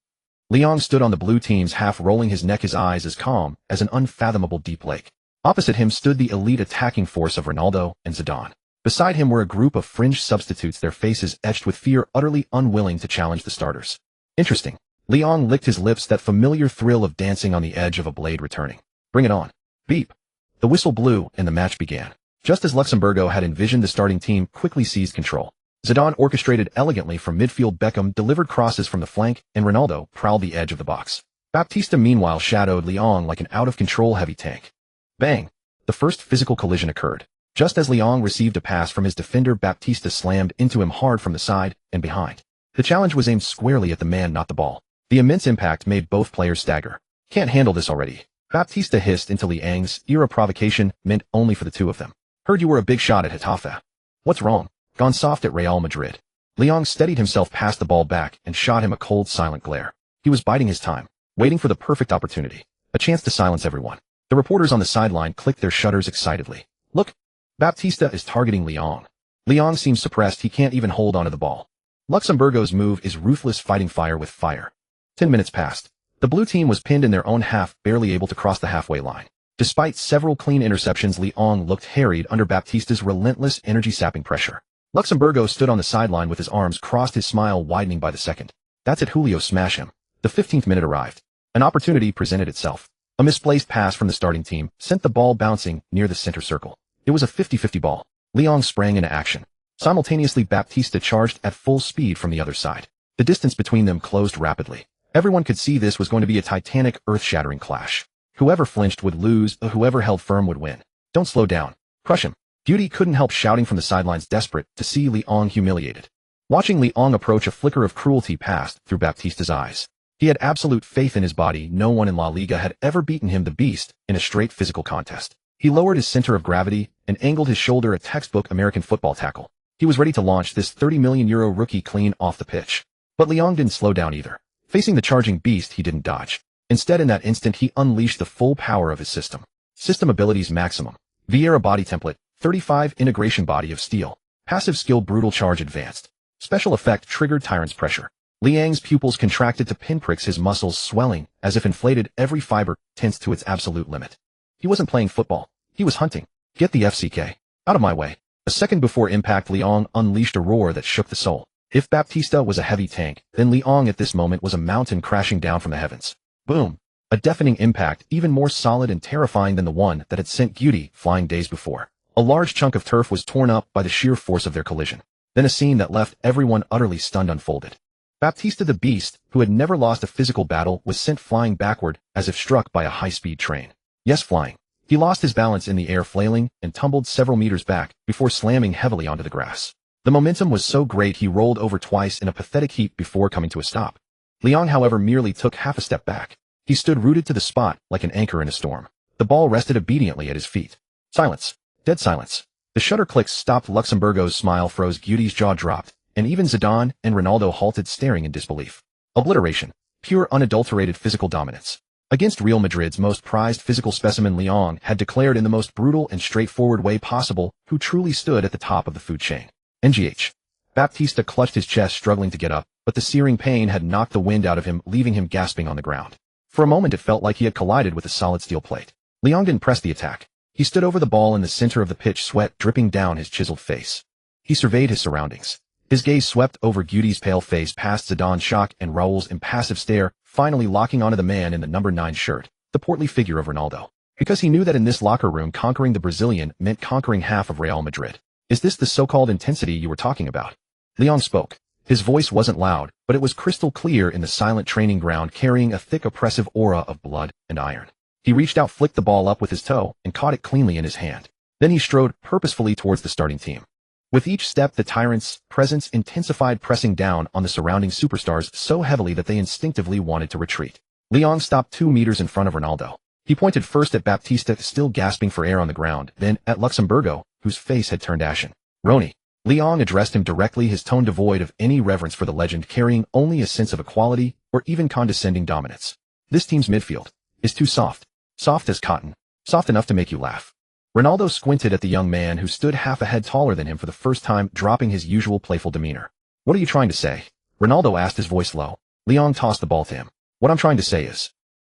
Leon stood on the blue team's half, rolling his neck, his eyes as calm as an unfathomable deep lake. Opposite him stood the elite attacking force of Ronaldo and Zidane. Beside him were a group of fringe substitutes, their faces etched with fear, utterly unwilling to challenge the starters. Interesting. Leon licked his lips, that familiar thrill of dancing on the edge of a blade returning. Bring it on. Beep. The whistle blew and the match began. Just as Luxemburgo had envisioned, the starting team quickly seized control. Zidane orchestrated elegantly from midfield, Beckham delivered crosses from the flank, and Ronaldo prowled the edge of the box. Baptista meanwhile shadowed Leon like an out-of-control heavy tank. Bang! The first physical collision occurred. Just as Leon received a pass from his defender, Baptista slammed into him hard from the side and behind. The challenge was aimed squarely at the man, not the ball. The immense impact made both players stagger. Can't handle this already, Baptista hissed into Liang's ear, a provocation meant only for the two of them. Heard you were a big shot at Getafe. What's wrong? Gone soft at Real Madrid. Leon steadied himself, passed the ball back, and shot him a cold, silent glare. He was biding his time, waiting for the perfect opportunity. A chance to silence everyone. The reporters on the sideline clicked their shutters excitedly. Look! Baptista is targeting Leon. Leon seems suppressed, he can't even hold onto the ball. Luxemburgo's move is ruthless, fighting fire with fire. 10 minutes passed. The blue team was pinned in their own half, barely able to cross the halfway line. Despite several clean interceptions, Liang looked harried under Baptista's relentless energy-sapping pressure. Luxemburgo stood on the sideline with his arms crossed, his smile widening by the second. That's it, Julio, smash him. The 15th minute arrived. An opportunity presented itself. A misplaced pass from the starting team sent the ball bouncing near the center circle. It was a 50-50 ball. Liang sprang into action. Simultaneously, Baptista charged at full speed from the other side. The distance between them closed rapidly. Everyone could see this was going to be a titanic, earth-shattering clash. Whoever flinched would lose, whoever held firm would win. Don't slow down. Crush him. Beauty couldn't help shouting from the sidelines, desperate to see Liang humiliated. Watching Liang approach, a flicker of cruelty passed through Baptista's eyes. He had absolute faith in his body. No one in La Liga had ever beaten him, the beast, in a straight physical contest. He lowered his center of gravity and angled his shoulder, a textbook American football tackle. He was ready to launch this €30 million rookie clean off the pitch. But Liang didn't slow down either. Facing the charging beast, he didn't dodge. Instead, in that instant, he unleashed the full power of his system. System abilities maximum. Vieira body template, 35 integration body of steel. Passive skill brutal charge advanced. Special effect triggered tyrant's pressure. Liang's pupils contracted to pinpricks, his muscles swelling as if inflated, every fiber tense to its absolute limit. He wasn't playing football. He was hunting. Get the FCK out of my way. A second before impact, Liang unleashed a roar that shook the soul. If Baptista was a heavy tank, then Liang at this moment was a mountain crashing down from the heavens. Boom. A deafening impact, even more solid and terrifying than the one that had sent Guti flying days before. A large chunk of turf was torn up by the sheer force of their collision. Then a scene that left everyone utterly stunned unfolded. Baptista the Beast, who had never lost a physical battle, was sent flying backward as if struck by a high-speed train. Yes, flying. He lost his balance in the air, flailing, and tumbled several meters back before slamming heavily onto the grass. The momentum was so great he rolled over twice in a pathetic heap before coming to a stop. Liang, however, merely took half a step back. He stood rooted to the spot like an anchor in a storm. The ball rested obediently at his feet. Silence. Dead silence. The shutter clicks stopped. Luxemburgo's smile froze. Guti's jaw dropped, and even Zidane and Ronaldo halted, staring in disbelief. Obliteration. Pure unadulterated physical dominance. Against Real Madrid's most prized physical specimen, Liang had declared in the most brutal and straightforward way possible who truly stood at the top of the food chain. NGH. Baptista clutched his chest, struggling to get up, but the searing pain had knocked the wind out of him, leaving him gasping on the ground. For a moment it felt like he had collided with a solid steel plate. Liang didn't press the attack. He stood over the ball in the center of the pitch, sweat dripping down his chiseled face. He surveyed his surroundings. His gaze swept over Guti's pale face, past Zidane's shock and Raul's impassive stare, finally locking onto the man in the number 9 shirt, the portly figure of Ronaldo. Because he knew that in this locker room, conquering the Brazilian meant conquering half of Real Madrid. Is this the so-called intensity you were talking about? Liang spoke. His voice wasn't loud, but it was crystal clear in the silent training ground, carrying a thick, oppressive aura of blood and iron. He reached out, flicked the ball up with his toe, and caught it cleanly in his hand. Then he strode purposefully towards the starting team. With each step, the tyrant's presence intensified, pressing down on the surrounding superstars so heavily that they instinctively wanted to retreat. Liang stopped 2 meters in front of Ronaldo. He pointed first at Baptista, still gasping for air on the ground, then at Luxemburgo, whose face had turned ashen. Roni. Liang addressed him directly, his tone devoid of any reverence for the legend, carrying only a sense of equality or even condescending dominance. This team's midfield is too soft. Soft as cotton. Soft enough to make you laugh. Ronaldo squinted at the young man who stood half a head taller than him for the first time, dropping his usual playful demeanor. What are you trying to say? Ronaldo asked, his voice low. Liang tossed the ball to him. What I'm trying to say is...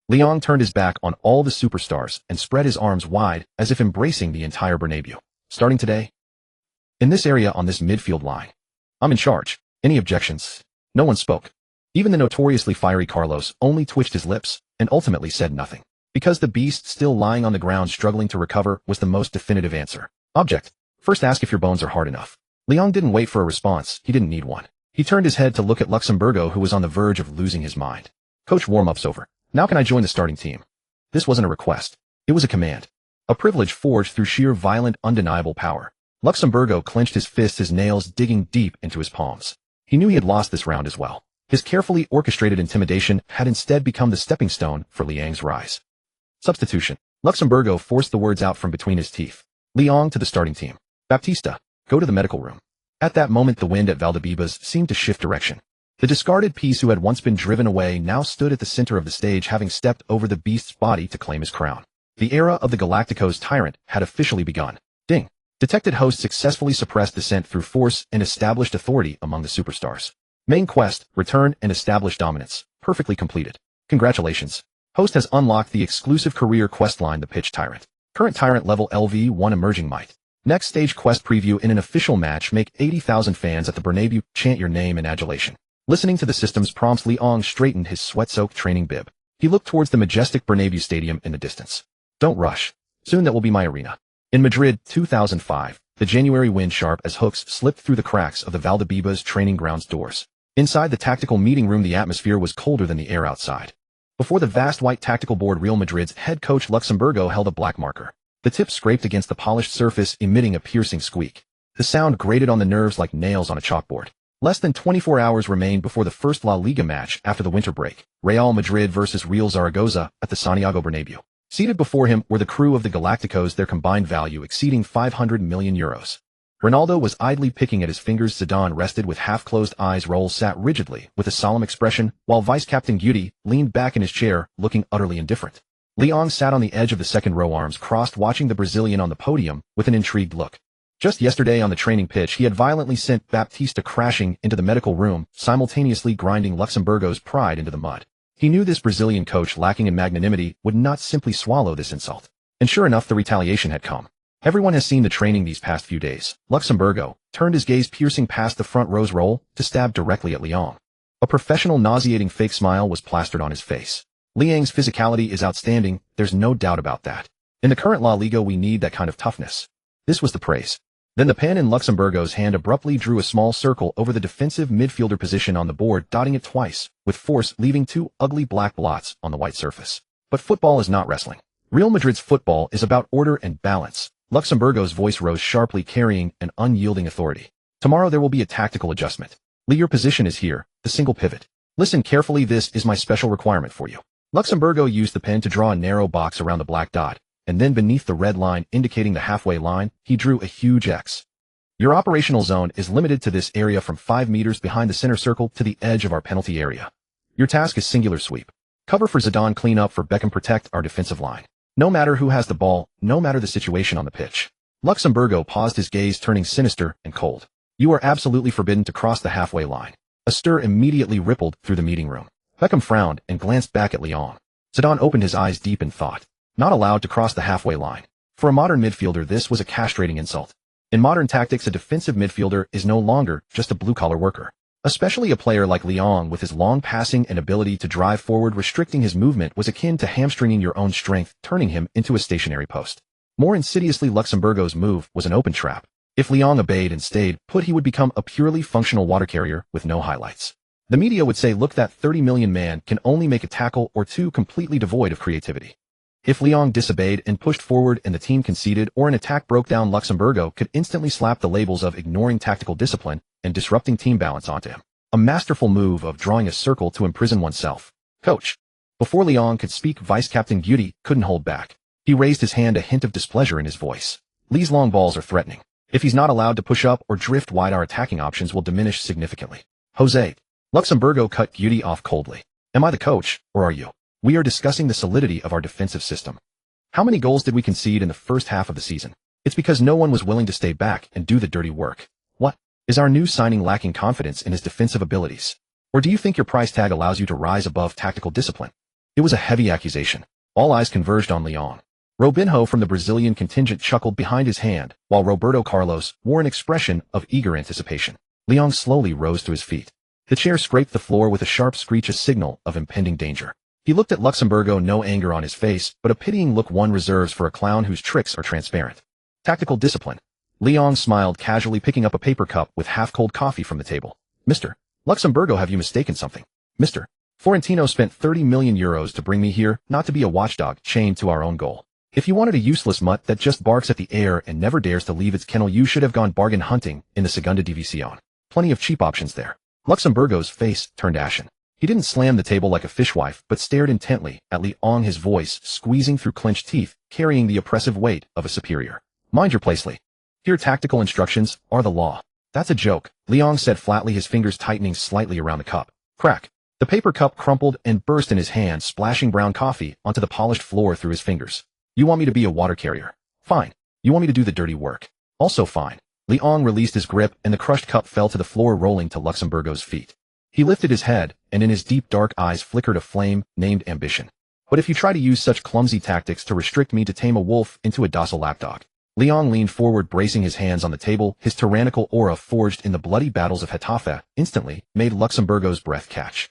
Liang turned his back on all the superstars and spread his arms wide as if embracing the entire Bernabéu. Starting today? In this area, on this midfield line. I'm in charge. Any objections? No one spoke. Even the notoriously fiery Carlos only twitched his lips and ultimately said nothing. Because the beast, still lying on the ground struggling to recover, was the most definitive answer. Object. First ask if your bones are hard enough. Liang didn't wait for a response. He didn't need one. He turned his head to look at Luxemburgo, who was on the verge of losing his mind. Coach, warm-up's over. Now can I join the starting team? This wasn't a request. It was a command. A privilege forged through sheer violent, undeniable power. Luxemburgo clenched his fists, his nails digging deep into his palms. He knew he had lost this round as well. His carefully orchestrated intimidation had instead become the stepping stone for Liang's rise. Substitution. Luxemburgo forced the words out from between his teeth. Liang to the starting team. Baptista, go to the medical room. At that moment, the wind at Valdebebas seemed to shift direction. The discarded piece who had once been driven away now stood at the center of the stage, having stepped over the beast's body to claim his crown. The era of the Galacticos tyrant had officially begun. Ding. Detected host successfully suppressed dissent through force and established authority among the superstars. Main quest, return and establish dominance. Perfectly completed. Congratulations. Host has unlocked the exclusive career quest line, the Pitch Tyrant. Current Tyrant level LV1 emerging might. Next stage quest preview in an official match, make 80,000 fans at the Bernabéu chant your name in adulation. Listening to the system's prompts, Liang straightened his sweat-soaked training bib. He looked towards the majestic Bernabéu stadium in the distance. Don't rush. Soon that will be my arena. In Madrid, 2005, the January wind sharp as hooks slipped through the cracks of the Valdebebas training grounds doors. Inside the tactical meeting room, the atmosphere was colder than the air outside. Before the vast white tactical board, Real Madrid's head coach Luxemburgo held a black marker. The tip scraped against the polished surface, emitting a piercing squeak. The sound grated on the nerves like nails on a chalkboard. Less than 24 hours remained before the first La Liga match after the winter break. Real Madrid versus Real Zaragoza at the Santiago Bernabéu. Seated before him were the crew of the Galacticos, their combined value exceeding 500 million euros. Ronaldo was idly picking at his fingers. Zidane rested with half-closed eyes. Raul sat rigidly with a solemn expression, while Vice-Captain Guti leaned back in his chair, looking utterly indifferent. Liang sat on the edge of the second row, arms crossed, watching the Brazilian on the podium with an intrigued look. Just yesterday on the training pitch, he had violently sent Baptista crashing into the medical room, simultaneously grinding Luxemburgo's pride into the mud. He knew this Brazilian coach, lacking in magnanimity, would not simply swallow this insult. And sure enough, the retaliation had come. Everyone has seen the training these past few days. Luxemburgo turned his gaze piercing past the front row's role to stab directly at Liang. A professional, nauseating fake smile was plastered on his face. Liang's physicality is outstanding, there's no doubt about that. In the current La Liga, we need that kind of toughness. This was the praise. Then the pen in Luxemburgo's hand abruptly drew a small circle over the defensive midfielder position on the board, dotting it twice, with force, leaving two ugly black blots on the white surface. But football is not wrestling. Real Madrid's football is about order and balance. Luxemburgo's voice rose sharply, carrying an unyielding authority. Tomorrow there will be a tactical adjustment. Lee, your position is here, the single pivot. Listen carefully, this is my special requirement for you. Luxemburgo used the pen to draw a narrow box around the black dot, and then beneath the red line indicating the halfway line, he drew a huge X. Your operational zone is limited to this area from 5 meters behind the center circle to the edge of our penalty area. Your task is singular sweep. Cover for Zidane, clean up for Beckham, protect our defensive line. No matter who has the ball, no matter the situation on the pitch. Luxemburgo paused, his gaze turning sinister and cold. You are absolutely forbidden to cross the halfway line. A stir immediately rippled through the meeting room. Beckham frowned and glanced back at Liang. Zidane opened his eyes deep in thought. Not allowed to cross the halfway line. For a modern midfielder, this was a castrating insult. In modern tactics, a defensive midfielder is no longer just a blue-collar worker. Especially a player like Liang, with his long passing and ability to drive forward, restricting his movement was akin to hamstringing your own strength, turning him into a stationary post. More insidiously, Luxemburgo's move was an open trap. If Liang obeyed and stayed put, he would become a purely functional water carrier with no highlights. The media would say, look, that 30 million man can only make a tackle or two completely devoid of creativity. If Liang disobeyed and pushed forward and the team conceded, or an attack broke down, Luxemburgo could instantly slap the labels of ignoring tactical discipline and disrupting team balance onto him. A masterful move of drawing a circle to imprison oneself. Coach. Before Liang could speak, Vice-Captain Guti couldn't hold back. He raised his hand, a hint of displeasure in his voice. Lee's long balls are threatening. If he's not allowed to push up or drift wide, our attacking options will diminish significantly. Jose. Luxemburgo cut Guti off coldly. Am I the coach, or are you? We are discussing the solidity of our defensive system. How many goals did we concede in the first half of the season? It's because no one was willing to stay back and do the dirty work. What? Is our new signing lacking confidence in his defensive abilities? Or do you think your price tag allows you to rise above tactical discipline? It was a heavy accusation. All eyes converged on Liang. Robinho from the Brazilian contingent chuckled behind his hand, while Roberto Carlos wore an expression of eager anticipation. Liang slowly rose to his feet. The chair scraped the floor with a sharp screech, a signal of impending danger. He looked at Luxemburgo, no anger on his face, but a pitying look one reserves for a clown whose tricks are transparent. Tactical discipline. Liang smiled casually, picking up a paper cup with half-cold coffee from the table. Mr. Luxemburgo, have you mistaken something? Mr. Florentino spent 30 million euros to bring me here, not to be a watchdog chained to our own goal. If you wanted a useless mutt that just barks at the air and never dares to leave its kennel, you should have gone bargain hunting in the Segunda División. Plenty of cheap options there. Luxemburgo's face turned ashen. He didn't slam the table like a fishwife, but stared intently at Liang, his voice squeezing through clenched teeth, carrying the oppressive weight of a superior. Mind your place, Lee. Here, tactical instructions are the law. That's a joke, Liang said flatly, his fingers tightening slightly around the cup. Crack. The paper cup crumpled and burst in his hand, splashing brown coffee onto the polished floor through his fingers. You want me to be a water carrier? Fine. You want me to do the dirty work? Also fine. Liang released his grip, and the crushed cup fell to the floor, rolling to Luxemburgo's feet. He lifted his head, and in his deep dark eyes flickered a flame named ambition. But if you try to use such clumsy tactics to restrict me to tame a wolf into a docile lapdog. Leong leaned forward, bracing his hands on the table. His tyrannical aura, forged in the bloody battles of Getafe, instantly made Luxemburgo's breath catch.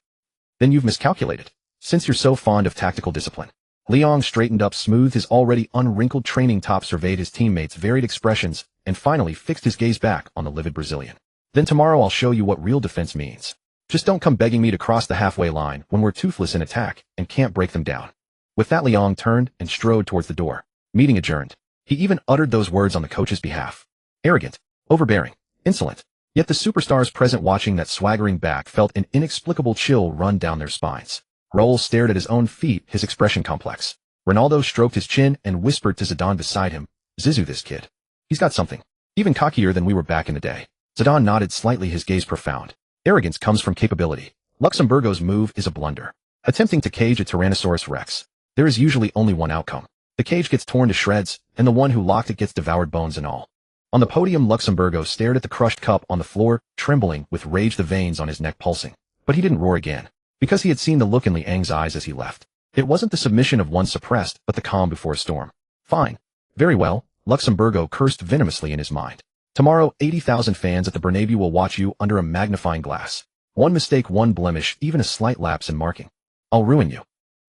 Then you've miscalculated. Since you're so fond of tactical discipline. Leong straightened up, smoothed his already unwrinkled training top, surveyed his teammates' varied expressions, and finally fixed his gaze back on the livid Brazilian. Then tomorrow I'll show you what real defense means. Just don't come begging me to cross the halfway line when we're toothless in attack and can't break them down. With that, Leong turned and strode towards the door. Meeting adjourned. He even uttered those words on the coach's behalf. Arrogant, overbearing, insolent. Yet the superstars present watching that swaggering back felt an inexplicable chill run down their spines. Raul stared at his own feet, his expression complex. Ronaldo stroked his chin and whispered to Zidane beside him, "Zizou, this kid. He's got something. Even cockier than we were back in the day." Zidane nodded slightly, his gaze profound. Arrogance comes from capability. Luxemburgo's move is a blunder. Attempting to cage a Tyrannosaurus Rex. There is usually only one outcome. The cage gets torn to shreds, and the one who locked it gets devoured, bones and all. On the podium, Luxemburgo stared at the crushed cup on the floor, trembling with rage, the veins on his neck pulsing. But he didn't roar again, because he had seen the look in Liang's eyes as he left. It wasn't the submission of one suppressed, but the calm before a storm. Fine. Very well, Luxemburgo cursed venomously in his mind. Tomorrow, 80,000 fans at the Bernabéu will watch you under a magnifying glass. One mistake, one blemish, even a slight lapse in marking. I'll ruin you.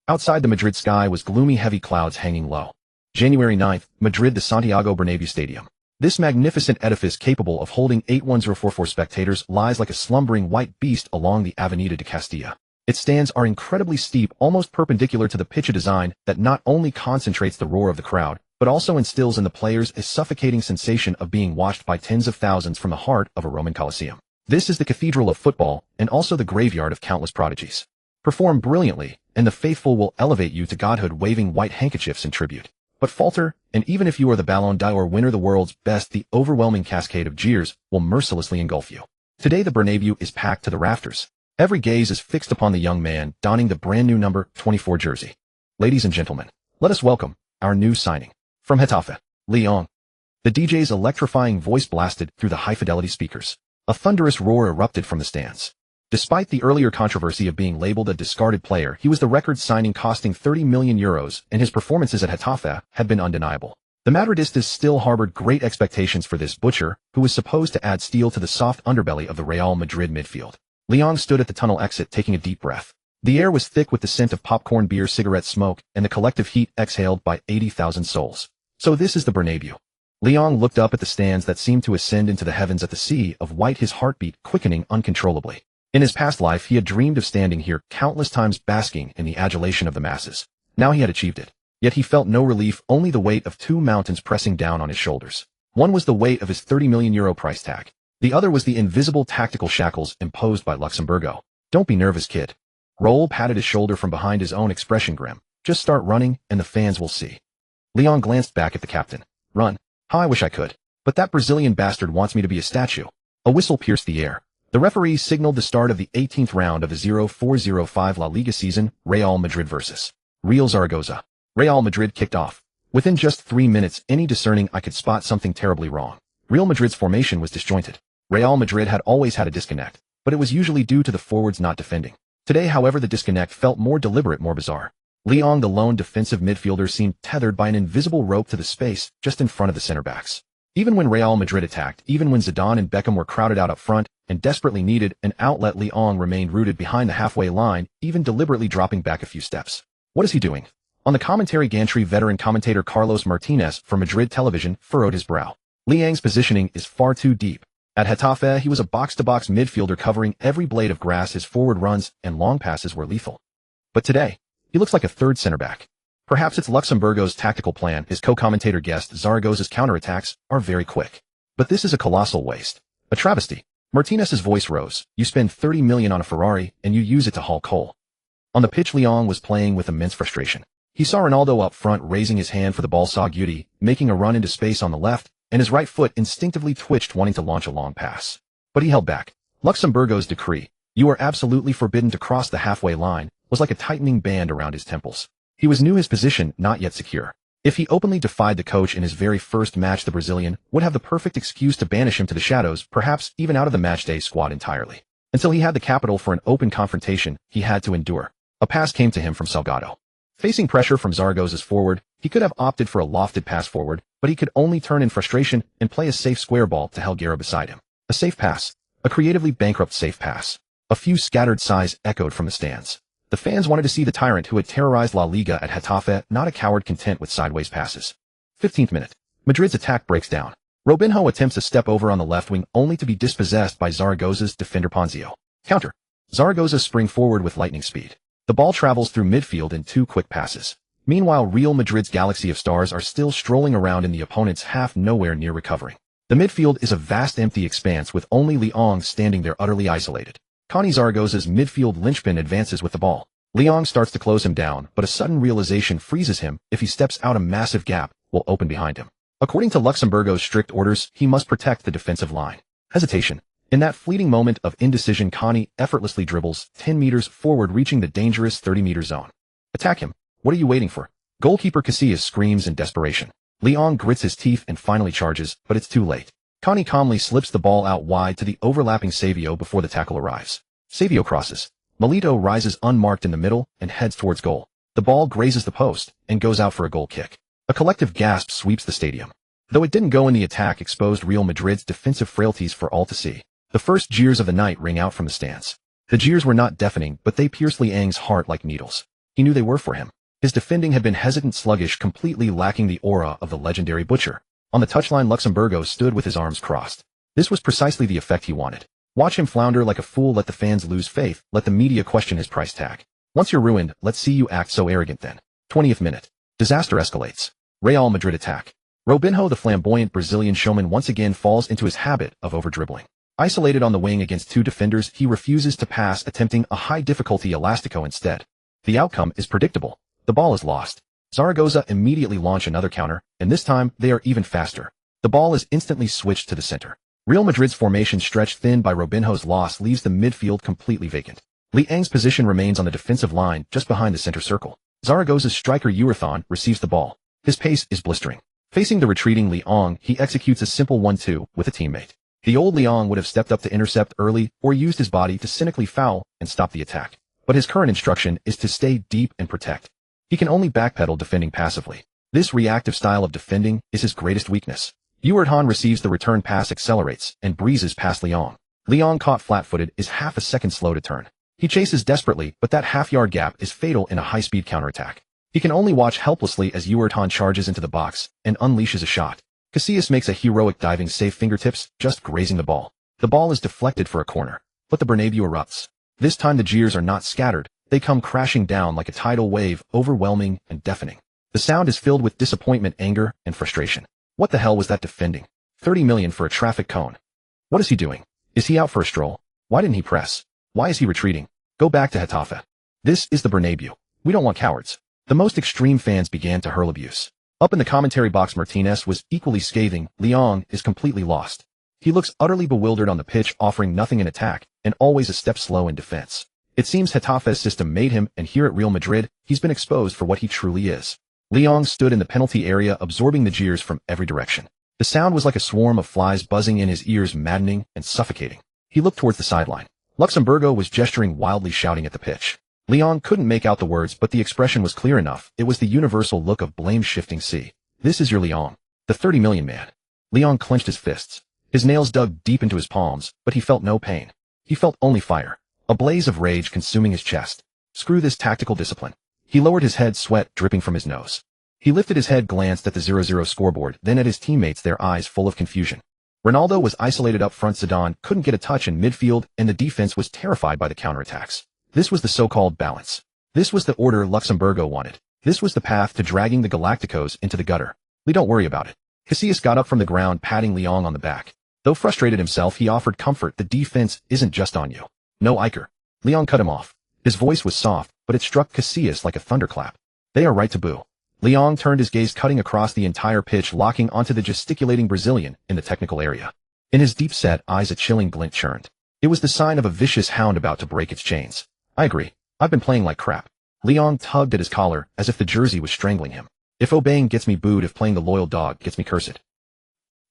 Outside, the Madrid sky was gloomy, heavy clouds hanging low. January 9th, Madrid, the Santiago Bernabéu Stadium. This magnificent edifice, capable of holding 81,044 spectators, lies like a slumbering white beast along the Avenida de Castilla. Its stands are incredibly steep, almost perpendicular to the pitch, a design that not only concentrates the roar of the crowd, but also instills in the players a suffocating sensation of being watched by tens of thousands from the heart of a Roman Colosseum. This is the cathedral of football, and also the graveyard of countless prodigies. Perform brilliantly, and the faithful will elevate you to godhood, waving white handkerchiefs in tribute. But falter, and even if you are the Ballon d'Or winner, the world's best, the overwhelming cascade of jeers will mercilessly engulf you. Today the Bernabéu is packed to the rafters. Every gaze is fixed upon the young man donning the brand new number 24 jersey. Ladies and gentlemen, let us welcome our new signing. From Getafe, Leong. The DJ's electrifying voice blasted through the high-fidelity speakers. A thunderous roar erupted from the stands. Despite the earlier controversy of being labeled a discarded player, he was the record signing, costing €30 million, and his performances at Getafe had been undeniable. The Madridistas still harbored great expectations for this butcher, who was supposed to add steel to the soft underbelly of the Real Madrid midfield. Leong stood at the tunnel exit, taking a deep breath. The air was thick with the scent of popcorn, beer, cigarette smoke, and the collective heat exhaled by 80,000 souls. So this is the Bernabéu. Leong looked up at the stands that seemed to ascend into the heavens, at the sea of white, his heartbeat quickening uncontrollably. In his past life, he had dreamed of standing here countless times, basking in the adulation of the masses. Now he had achieved it. Yet he felt no relief, only the weight of two mountains pressing down on his shoulders. One was the weight of his €30 million price tag. The other was the invisible tactical shackles imposed by Luxemburgo. Don't be nervous, kid. Raul patted his shoulder from behind, his own expression grim. Just start running, and the fans will see. Leong glanced back at the captain. Run. How I wish I could. But that Brazilian bastard wants me to be a statue. A whistle pierced the air. The referee signaled the start of the 18th round of the 04-05 La Liga season, Real Madrid vs. Real Zaragoza. Real Madrid kicked off. Within just 3 minutes, any discerning eye could spot something terribly wrong. Real Madrid's formation was disjointed. Real Madrid had always had a disconnect, but it was usually due to the forwards not defending. Today, however, the disconnect felt more deliberate, more bizarre. Leong, the lone defensive midfielder, seemed tethered by an invisible rope to the space just in front of the center backs. Even when Real Madrid attacked, even when Zidane and Beckham were crowded out up front and desperately needed an outlet, Leong remained rooted behind the halfway line, even deliberately dropping back a few steps. What is he doing? On the commentary gantry, veteran commentator Carlos Martinez for Madrid television furrowed his brow. Liang's positioning is far too deep. At Getafe, he was a box-to-box midfielder covering every blade of grass. His forward runs and long passes were lethal. But today, he looks like a third center back. Perhaps it's Luxemburgo's tactical plan. His co-commentator guessed Zaragoza's counterattacks are very quick. But this is a colossal waste. A travesty. Martinez's voice rose. You spend $30 million on a Ferrari, and you use it to haul coal. On the pitch, Leong was playing with immense frustration. He saw Ronaldo up front raising his hand for the ball, saw Guti making a run into space on the left, and his right foot instinctively twitched, wanting to launch a long pass. But he held back. Luxemburgo's decree, "You are absolutely forbidden to cross the halfway line," was like a tightening band around his temples. He knew his position, not yet secure. If he openly defied the coach in his very first match, the Brazilian would have the perfect excuse to banish him to the shadows, perhaps even out of the matchday squad entirely. Until he had the capital for an open confrontation, he had to endure. A pass came to him from Salgado. Facing pressure from Zaragoza's forward, he could have opted for a lofted pass forward, but he could only turn in frustration and play a safe square ball to Helguera beside him. A safe pass. A creatively bankrupt safe pass. A few scattered sighs echoed from the stands. The fans wanted to see the tyrant who had terrorized La Liga at Getafe, not a coward content with sideways passes. 15th minute. Madrid's attack breaks down. Robinho attempts a step over on the left wing only to be dispossessed by Zaragoza's defender Ponzio. Counter. Zaragoza spring forward with lightning speed. The ball travels through midfield in 2 quick passes. Meanwhile, Real Madrid's galaxy of stars are still strolling around in the opponent's half, nowhere near recovering. The midfield is a vast empty expanse with only Leong standing there utterly isolated. Connie Zaragoza's midfield linchpin advances with the ball. Leong starts to close him down, but a sudden realization freezes him. If he steps out, a massive gap will open behind him. According to Luxemburgo's strict orders, he must protect the defensive line. Hesitation. In that fleeting moment of indecision, Connie effortlessly dribbles 10 meters forward, reaching the dangerous 30-meter zone. Attack him. What are you waiting for? Goalkeeper Casillas screams in desperation. Leong grits his teeth and finally charges, but it's too late. Connie calmly slips the ball out wide to the overlapping Savio before the tackle arrives. Savio crosses. Melito rises unmarked in the middle and heads towards goal. The ball grazes the post and goes out for a goal kick. A collective gasp sweeps the stadium. Though it didn't go in, the attack exposed Real Madrid's defensive frailties for all to see. The first jeers of the night ring out from the stands. The jeers were not deafening, but they pierced Liang's heart like needles. He knew they were for him. His defending had been hesitant, sluggish, completely lacking the aura of the legendary butcher. On the touchline, Luxemburgo stood with his arms crossed. This was precisely the effect he wanted. Watch him flounder like a fool, let the fans lose faith, let the media question his price tag. Once you're ruined, let's see you act so arrogant then. 20th minute. Disaster escalates. Real Madrid attack. Robinho, the flamboyant Brazilian showman, once again falls into his habit of over-dribbling. Isolated on the wing against 2 defenders, he refuses to pass, attempting a high-difficulty elastico instead. The outcome is predictable. The ball is lost. Zaragoza immediately launch another counter, and this time they are even faster. The ball is instantly switched to the center. Real Madrid's formation, stretched thin by Robinho's loss, leaves the midfield completely vacant. Liang's position remains on the defensive line, just behind the center circle. Zaragoza's striker Uruthon receives the ball. His pace is blistering. Facing the retreating Leong, he executes a simple 1-2 with a teammate. The old Leong would have stepped up to intercept early or used his body to cynically foul and stop the attack. But his current instruction is to stay deep and protect. He can only backpedal, defending passively. This reactive style of defending is his greatest weakness. Uruthon receives the return pass, accelerates, and breezes past Leong. Leong, caught flat-footed, is half a second slow to turn. He chases desperately, but that half-yard gap is fatal in a high-speed counterattack. He can only watch helplessly as Uruthon charges into the box and unleashes a shot. Casillas makes a heroic diving save, fingertips just grazing the ball. The ball is deflected for a corner, but the Bernabéu erupts. This time the jeers are not scattered. They come crashing down like a tidal wave, overwhelming and deafening. The sound is filled with disappointment, anger, and frustration. What the hell was that defending? 30 million for a traffic cone. What is he doing? Is he out for a stroll? Why didn't he press? Why is he retreating? Go back to Getafe. This is the Bernabéu. We don't want cowards. The most extreme fans began to hurl abuse. Up in the commentary box, Martinez was equally scathing. Leong is completely lost. He looks utterly bewildered on the pitch, offering nothing in attack and always a step slow in defense. It seems Getafe's system made him, and here at Real Madrid, he's been exposed for what he truly is. Leong stood in the penalty area, absorbing the jeers from every direction. The sound was like a swarm of flies buzzing in his ears, maddening and suffocating. He looked towards the sideline. Luxemburgo was gesturing wildly, shouting at the pitch. Leong couldn't make out the words, but the expression was clear enough. It was the universal look of blame-shifting. See, this is your Leong, the 30 million man. Leong clenched his fists. His nails dug deep into his palms, but he felt no pain. He felt only fire. A blaze of rage consuming his chest. Screw this tactical discipline. He lowered his head, sweat dripping from his nose. He lifted his head, glanced at the 0-0 scoreboard, then at his teammates, their eyes full of confusion. Ronaldo was isolated up front. Zidane couldn't get a touch in midfield, and the defense was terrified by the counterattacks. This was the so-called balance. This was the order Luxemburgo wanted. This was the path to dragging the Galacticos into the gutter. Don't worry about it. Casillas got up from the ground, patting Leong on the back. Though frustrated himself, he offered comfort. The defense isn't just on you. No, Iker. Leong cut him off. His voice was soft, but it struck Casillas like a thunderclap. They are right to boo. Leong turned his gaze, cutting across the entire pitch, locking onto the gesticulating Brazilian in the technical area. In his deep-set eyes, a chilling glint churned. It was the sign of a vicious hound about to break its chains. I agree. I've been playing like crap. Leong tugged at his collar as if the jersey was strangling him. If obeying gets me booed, if playing the loyal dog gets me cursed,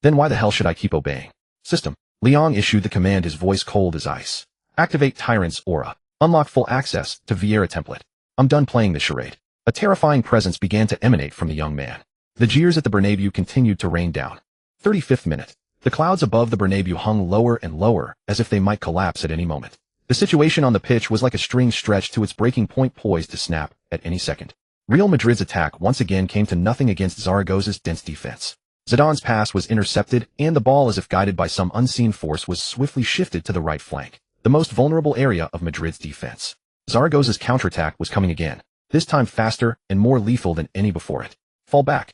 then why the hell should I keep obeying? System. Leong issued the command, his voice cold as ice. Activate Tyrant's aura. Unlock full access to Vieira template. I'm done playing this charade. A terrifying presence began to emanate from the young man. The jeers at the Bernabéu continued to rain down. 35th minute. The clouds above the Bernabéu hung lower and lower, as if they might collapse at any moment. The situation on the pitch was like a string stretched to its breaking point, poised to snap at any second. Real Madrid's attack once again came to nothing against Zaragoza's dense defense. Zidane's pass was intercepted, and the ball, as if guided by some unseen force, was swiftly shifted to the right flank, the most vulnerable area of Madrid's defense. Zaragoza's counterattack was coming again, this time faster and more lethal than any before it. Fall back.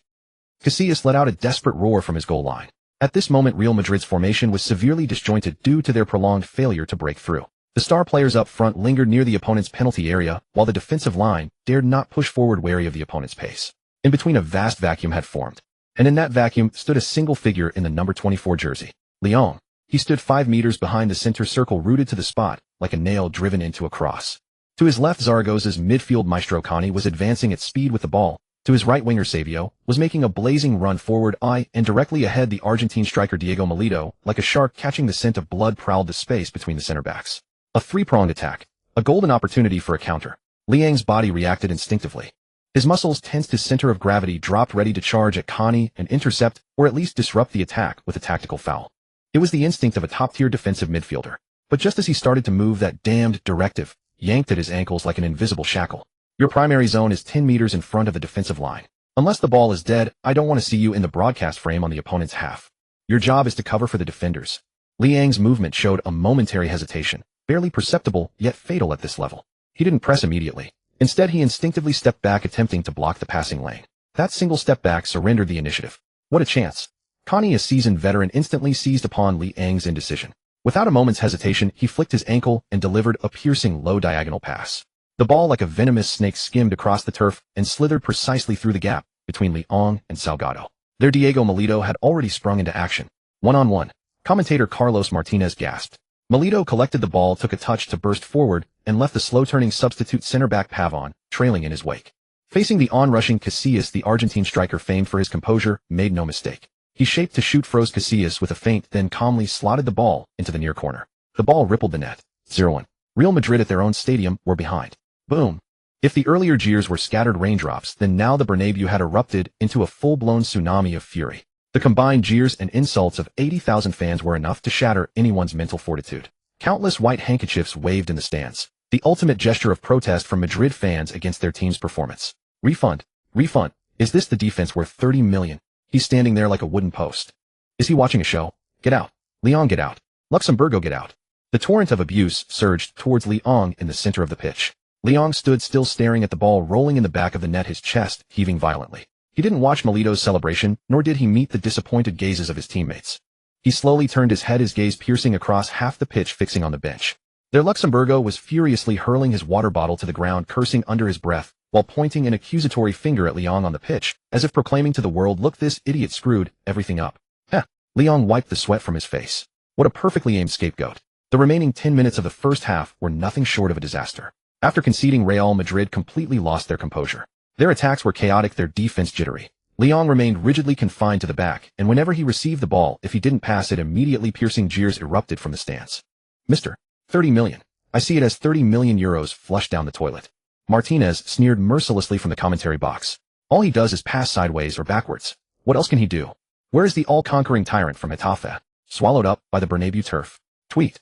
Casillas let out a desperate roar from his goal line. At this moment, Real Madrid's formation was severely disjointed due to their prolonged failure to break through. The star players up front lingered near the opponent's penalty area, while the defensive line dared not push forward, wary of the opponent's pace. In between, a vast vacuum had formed, and in that vacuum stood a single figure in the number 24 jersey. Leon. He stood 5 meters behind the center circle, rooted to the spot, like a nail driven into a cross. To his left, Zaragoza's midfield maestro Connie was advancing at speed with the ball. To his right, winger Savio was making a blazing run forward, and directly ahead, the Argentine striker Diego Milito, like a shark catching the scent of blood, prowled the space between the center backs. A three-pronged attack. A golden opportunity for a counter. Liang's body reacted instinctively. His muscles tensed, his center of gravity dropped, ready to charge at Connie and intercept, or at least disrupt the attack with a tactical foul. It was the instinct of a top-tier defensive midfielder. But just as he started to move, that damned directive yanked at his ankles like an invisible shackle. Your primary zone is 10 meters in front of the defensive line. Unless the ball is dead, I don't want to see you in the broadcast frame on the opponent's half. Your job is to cover for the defenders. Liang's movement showed a momentary hesitation, barely perceptible, yet fatal at this level. He didn't press immediately. Instead, he instinctively stepped back, attempting to block the passing lane. That single step back surrendered the initiative. What a chance. Connie, a seasoned veteran, instantly seized upon Liang's indecision. Without a moment's hesitation, he flicked his ankle and delivered a piercing low diagonal pass. The ball, like a venomous snake, skimmed across the turf and slithered precisely through the gap between Leon and Salgado. There, Diego Milito had already sprung into action. One-on-one. Commentator Carlos Martinez gasped. Milito collected the ball, took a touch to burst forward, and left the slow-turning substitute center-back Pavon trailing in his wake. Facing the on-rushing Casillas, the Argentine striker, famed for his composure, made no mistake. He shaped to shoot, froze Casillas with a feint, then calmly slotted the ball into the near corner. The ball rippled the net. 0-1. Real Madrid at their own stadium were behind. Boom. If the earlier jeers were scattered raindrops, then now the Bernabéu had erupted into a full-blown tsunami of fury. The combined jeers and insults of 80,000 fans were enough to shatter anyone's mental fortitude. Countless white handkerchiefs waved in the stands, the ultimate gesture of protest from Madrid fans against their team's performance. Refund. Refund. Is this the defense worth 30 million? He's standing there like a wooden post. Is he watching a show? Get out. Leon, get out. Luxemburgo, get out. The torrent of abuse surged towards Leon in the center of the pitch. Leon stood still, staring at the ball rolling in the back of the net, his chest heaving violently. He didn't watch Milito's celebration, nor did he meet the disappointed gazes of his teammates. He slowly turned his head, his gaze piercing across half the pitch, fixing on the bench. There, Luxemburgo was furiously hurling his water bottle to the ground, cursing under his breath, while pointing an accusatory finger at Leon on the pitch, as if proclaiming to the world, "Look, this idiot screwed everything up." Heh. Leon wiped the sweat from his face. What a perfectly aimed scapegoat. The remaining 10 minutes of the first half were nothing short of a disaster. After conceding, Real Madrid completely lost their composure. Their attacks were chaotic, their defense jittery. Leon remained rigidly confined to the back, and whenever he received the ball, if he didn't pass it immediately, piercing jeers erupted from the stands. Mr. 30 million. I see it as 30 million euros flushed down the toilet. Martinez sneered mercilessly from the commentary box. All he does is pass sideways or backwards. What else can he do? Where is the all-conquering tyrant from Getafe? Swallowed up by the Bernabéu turf. Tweet.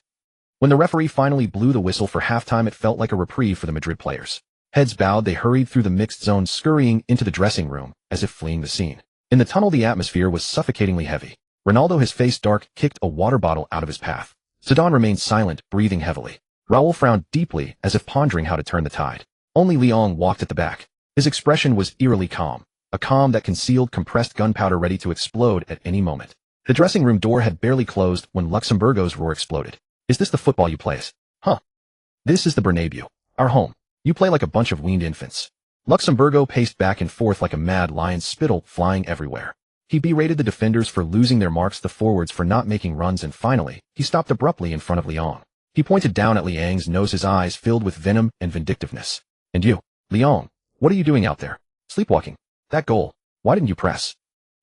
When the referee finally blew the whistle for halftime, it felt like a reprieve for the Madrid players. Heads bowed, they hurried through the mixed zone, scurrying into the dressing room, as if fleeing the scene. In the tunnel, the atmosphere was suffocatingly heavy. Ronaldo, his face dark, kicked a water bottle out of his path. Zidane remained silent, breathing heavily. Raul frowned deeply, as if pondering how to turn the tide. Only Leon walked at the back. His expression was eerily calm, a calm that concealed compressed gunpowder ready to explode at any moment. The dressing room door had barely closed when Luxemburgo's roar exploded. Is this the football you play? Huh? This is the Bernabéu, our home. You play like a bunch of weaned infants. Luxemburgo paced back and forth like a mad lion, spittle flying everywhere. He berated the defenders for losing their marks, the forwards for not making runs, and finally, he stopped abruptly in front of Leon. He pointed down at Liang's nose, his eyes filled with venom and vindictiveness. And you, Leon, what are you doing out there? Sleepwalking. That goal. Why didn't you press?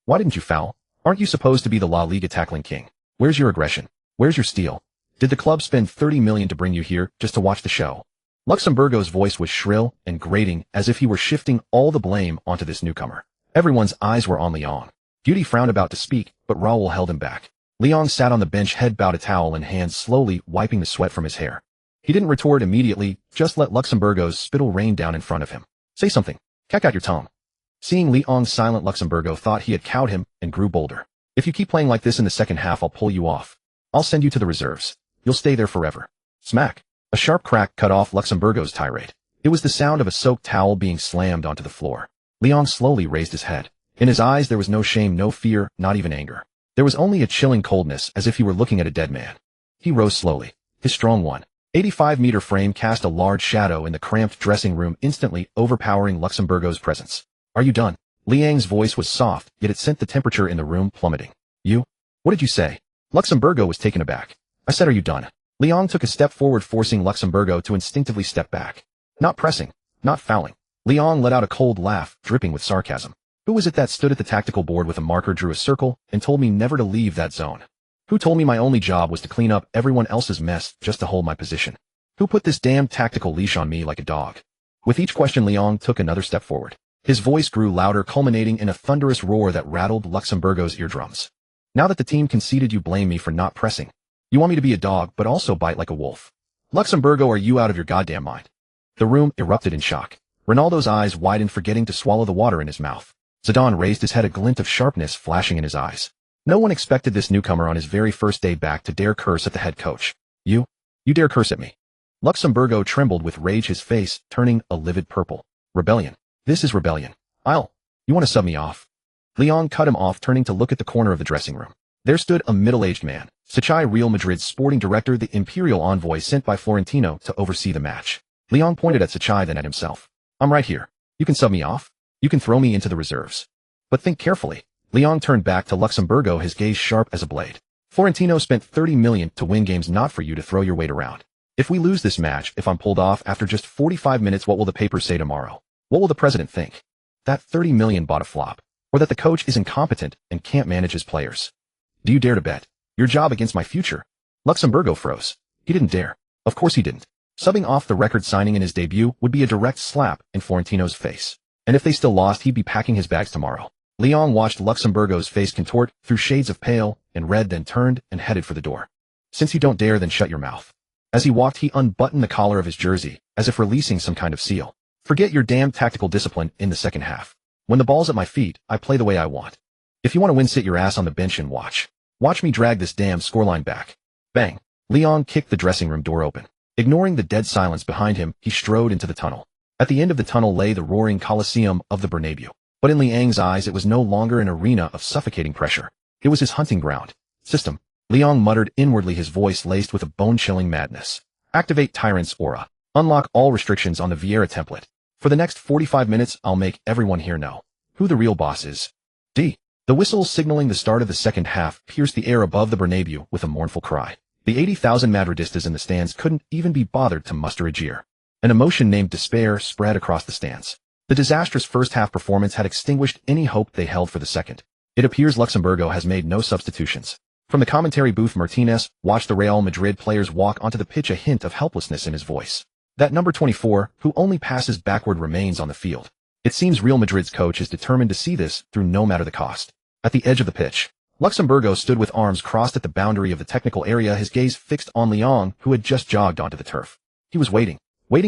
Why didn't you foul? Aren't you supposed to be the La Liga tackling king? Where's your aggression? Where's your steel? Did the club spend 30 million to bring you here just to watch the show? Luxemburgo's voice was shrill and grating, as if he were shifting all the blame onto this newcomer. Everyone's eyes were on Liang. Beauty frowned about to speak, but Raoul held him back. Liang sat on the bench, head bowed, a towel in hand, slowly wiping the sweat from his hair. He didn't retort immediately, just let Luxemburgo's spittle rain down in front of him. Say something. Cack out your tongue. Seeing Liang silent, Luxemburgo thought he had cowed him and grew bolder. If you keep playing like this in the second half, I'll pull you off. I'll send you to the reserves. You'll stay there forever. Smack. A sharp crack cut off Luxemburgo's tirade. It was the sound of a soaked towel being slammed onto the floor. Liang slowly raised his head. In his eyes there was no shame, no fear, not even anger. There was only a chilling coldness, as if he were looking at a dead man. He rose slowly. His strong 185-meter frame cast a large shadow in the cramped dressing room, instantly overpowering Luxemburgo's presence. Are you done? Liang's voice was soft, yet it sent the temperature in the room plummeting. You? What did you say? Luxemburgo was taken aback. I said, are you done? Liang took a step forward, forcing Luxemburgo to instinctively step back. Not pressing, not fouling. Liang let out a cold laugh, dripping with sarcasm. Who was it that stood at the tactical board with a marker, drew a circle, and told me never to leave that zone? Who told me my only job was to clean up everyone else's mess just to hold my position? Who put this damn tactical leash on me like a dog? With each question, Liang took another step forward. His voice grew louder, culminating in a thunderous roar that rattled Luxemburgo's eardrums. Now that the team conceded, you blame me for not pressing. You want me to be a dog, but also bite like a wolf. Luxemburgo, are you out of your goddamn mind? The room erupted in shock. Ronaldo's eyes widened, forgetting to swallow the water in his mouth. Zidane raised his head, a glint of sharpness flashing in his eyes. No one expected this newcomer on his very first day back to dare curse at the head coach. You dare curse at me? Luxemburgo trembled with rage, his face turning a livid purple. Rebellion. This is rebellion. You want to sub me off? Liang cut him off, turning to look at the corner of the dressing room. There stood a middle-aged man, Sachai, Real Madrid's sporting director, the imperial envoy sent by Florentino to oversee the match. Liang pointed at Sachai, then at himself. I'm right here. You can sub me off. You can throw me into the reserves. But think carefully. Liang turned back to Luxemburgo, his gaze sharp as a blade. Florentino spent 30 million to win games, not for you to throw your weight around. If we lose this match, if I'm pulled off after just 45 minutes, what will the papers say tomorrow? What will the president think? That 30 million bought a flop. Or that the coach is incompetent and can't manage his players. Do you dare to bet your job against my future? Luxemburgo froze. He didn't dare. Of course he didn't. Subbing off the record signing in his debut would be a direct slap in Florentino's face. And if they still lost, he'd be packing his bags tomorrow. Liang watched Luxemburgo's face contort through shades of pale and red, then turned and headed for the door. Since you don't dare, then shut your mouth. As he walked, he unbuttoned the collar of his jersey, as if releasing some kind of seal. Forget your damn tactical discipline in the second half. When the ball's at my feet, I play the way I want. If you want to win, sit your ass on the bench and watch. Watch me drag this damn scoreline back. Bang. Liang kicked the dressing room door open. Ignoring the dead silence behind him, he strode into the tunnel. At the end of the tunnel lay the roaring Colosseum of the Bernabéu. But in Liang's eyes, it was no longer an arena of suffocating pressure. It was his hunting ground. System. Liang muttered inwardly, his voice laced with a bone-chilling madness. Activate Tyrant's aura. Unlock all restrictions on the Vieira template. For the next 45 minutes, I'll make everyone here know who the real boss is. D. The whistle signaling the start of the second half pierced the air above the Bernabéu with a mournful cry. The 80,000 Madridistas in the stands couldn't even be bothered to muster a jeer. An emotion named despair spread across the stands. The disastrous first-half performance had extinguished any hope they held for the second. It appears Luxemburgo has made no substitutions. From the commentary booth, Martinez watched the Real Madrid players walk onto the pitch, a hint of helplessness in his voice. That number 24, who only passes backward, remains on the field. It seems Real Madrid's coach is determined to see this through no matter the cost. At the edge of the pitch, Luxemburgo stood with arms crossed at the boundary of the technical area, his gaze fixed on Liang, who had just jogged onto the turf. He was waiting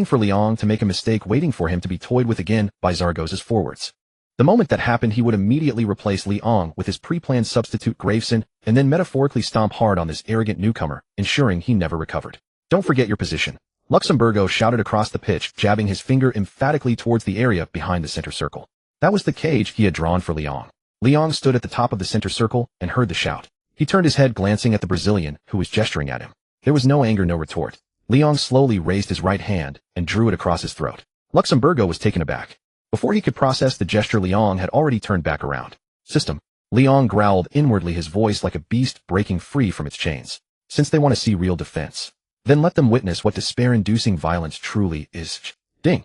for Liang to make a mistake, waiting for him to be toyed with again by Zaragoz's forwards. The moment that happened, he would immediately replace Liang with his pre-planned substitute Graveson, and then metaphorically stomp hard on this arrogant newcomer, ensuring he never recovered. Don't forget your position. Luxemburgo shouted across the pitch, jabbing his finger emphatically towards the area behind the center circle. That was the cage he had drawn for Liang. Liang stood at the top of the center circle and heard the shout. He turned his head, glancing at the Brazilian, who was gesturing at him. There was no anger, no retort. Liang slowly raised his right hand and drew it across his throat. Luxemburgo was taken aback. Before he could process the gesture, Liang had already turned back around. System. Liang growled inwardly, his voice like a beast breaking free from its chains. Since they want to see real defense, then let them witness what despair-inducing violence truly is. Ding.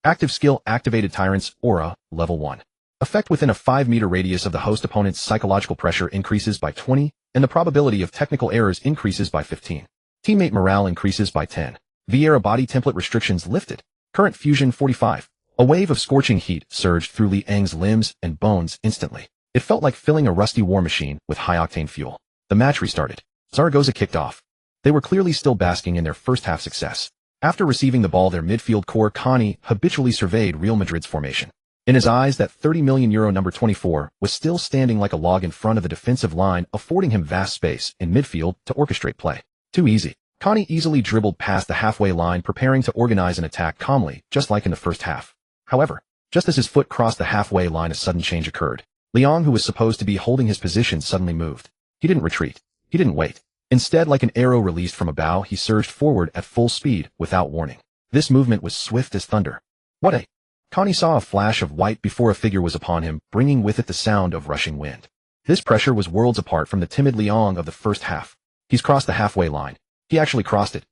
Active skill activated. Tyrant's aura, level 1. Effect: within a 5-meter radius of the host opponent's psychological pressure increases by 20, and the probability of technical errors increases by 15. Teammate morale increases by 10. Vieira body template restrictions lifted. Current fusion 45. A wave of scorching heat surged through Liang's limbs and bones instantly. It felt like filling a rusty war machine with high-octane fuel. The match restarted. Zaragoza kicked off. They were clearly still basking in their first-half success. After receiving the ball, their midfield core Connie habitually surveyed Real Madrid's formation. In his eyes, that €30 million number 24 was still standing like a log in front of the defensive line, affording him vast space in midfield to orchestrate play. Too easy. Connie easily dribbled past the halfway line, preparing to organize an attack calmly, just like in the first half. However, just as his foot crossed the halfway line, a sudden change occurred. Liang, who was supposed to be holding his position, suddenly moved. He didn't retreat. He didn't wait. Instead, like an arrow released from a bow, he surged forward at full speed, without warning. This movement was swift as thunder. What a... Connie saw a flash of white before a figure was upon him, bringing with it the sound of rushing wind. This pressure was worlds apart from the timid Liang of the first half. He's crossed the halfway line. He actually crossed it.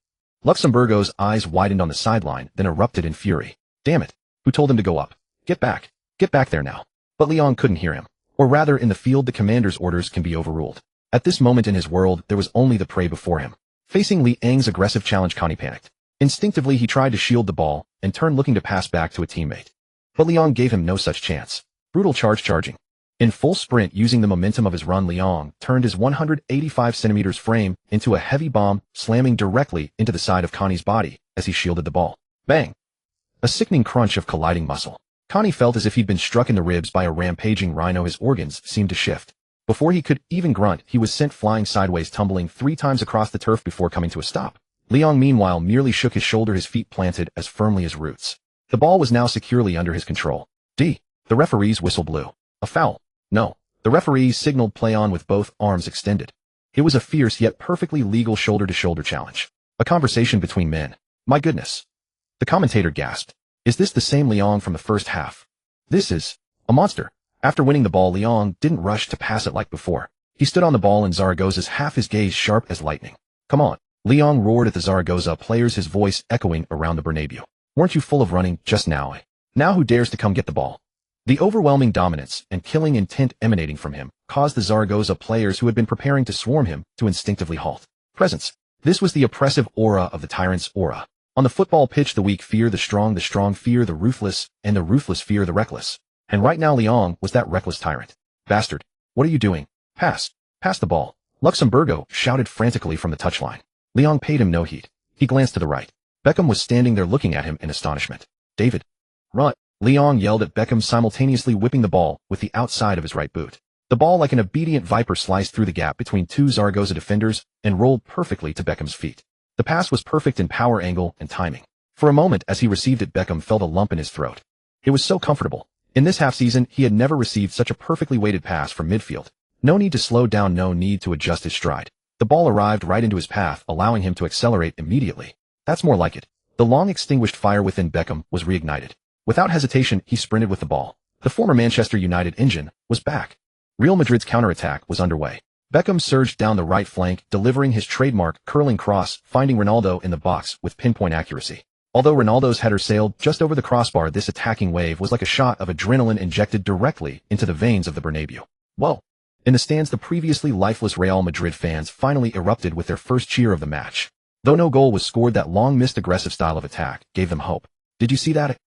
Luxemburgo's eyes widened on the sideline, then erupted in fury. Damn it. Who told him to go up? Get back. Get back there now. But Liang couldn't hear him. Or rather, in the field, the commander's orders can be overruled. At this moment in his world, there was only the prey before him. Facing Liang's aggressive challenge, Connie panicked. Instinctively, he tried to shield the ball and turned, looking to pass back to a teammate. But Liang gave him no such chance. Brutal charging. In full sprint, using the momentum of his run, Liang turned his 185 centimeters frame into a heavy bomb, slamming directly into the side of Connie's body as he shielded the ball. Bang! A sickening crunch of colliding muscle. Connie felt as if he'd been struck in the ribs by a rampaging rhino. His organs seemed to shift. Before he could even grunt, he was sent flying sideways, tumbling 3 times across the turf before coming to a stop. Liang, meanwhile, merely shook his shoulder, his feet planted as firmly as roots. The ball was now securely under his control. The referee's whistle blew. A foul. No. The referee signaled play on with both arms extended. It was a fierce yet perfectly legal shoulder-to-shoulder challenge. A conversation between men. My goodness. The commentator gasped. Is this the same Liang from the first half? This is a monster. After winning the ball, Liang didn't rush to pass it like before. He stood on the ball in Zaragoza's half, his gaze sharp as lightning. Come on. Liang roared at the Zaragoza players, his voice echoing around the Bernabéu. Weren't you full of running just now? Now who dares to come get the ball? The overwhelming dominance and killing intent emanating from him caused the Zaragoza players, who had been preparing to swarm him, to instinctively halt. Presence. This was the oppressive aura of the tyrant's aura. On the football pitch, the weak fear the strong fear the ruthless, and the ruthless fear the reckless. And right now Liang was that reckless tyrant. Bastard. What are you doing? Pass. Pass the ball. Luxemburgo shouted frantically from the touchline. Liang paid him no heed. He glanced to the right. Beckham was standing there looking at him in astonishment. David. Run. Liang yelled at Beckham, simultaneously whipping the ball with the outside of his right boot. The ball, like an obedient viper, sliced through the gap between 2 Zaragoza defenders and rolled perfectly to Beckham's feet. The pass was perfect in power, angle, and timing. For a moment, as he received it, Beckham felt a lump in his throat. It was so comfortable. In this half-season, he had never received such a perfectly weighted pass from midfield. No need to slow down, no need to adjust his stride. The ball arrived right into his path, allowing him to accelerate immediately. That's more like it. The long-extinguished fire within Beckham was reignited. Without hesitation, he sprinted with the ball. The former Manchester United engine was back. Real Madrid's counterattack was underway. Beckham surged down the right flank, delivering his trademark curling cross, finding Ronaldo in the box with pinpoint accuracy. Although Ronaldo's header sailed just over the crossbar, this attacking wave was like a shot of adrenaline injected directly into the veins of the Bernabéu. Whoa! In the stands, the previously lifeless Real Madrid fans finally erupted with their first cheer of the match. Though no goal was scored, that long-missed aggressive style of attack gave them hope. Did you see that?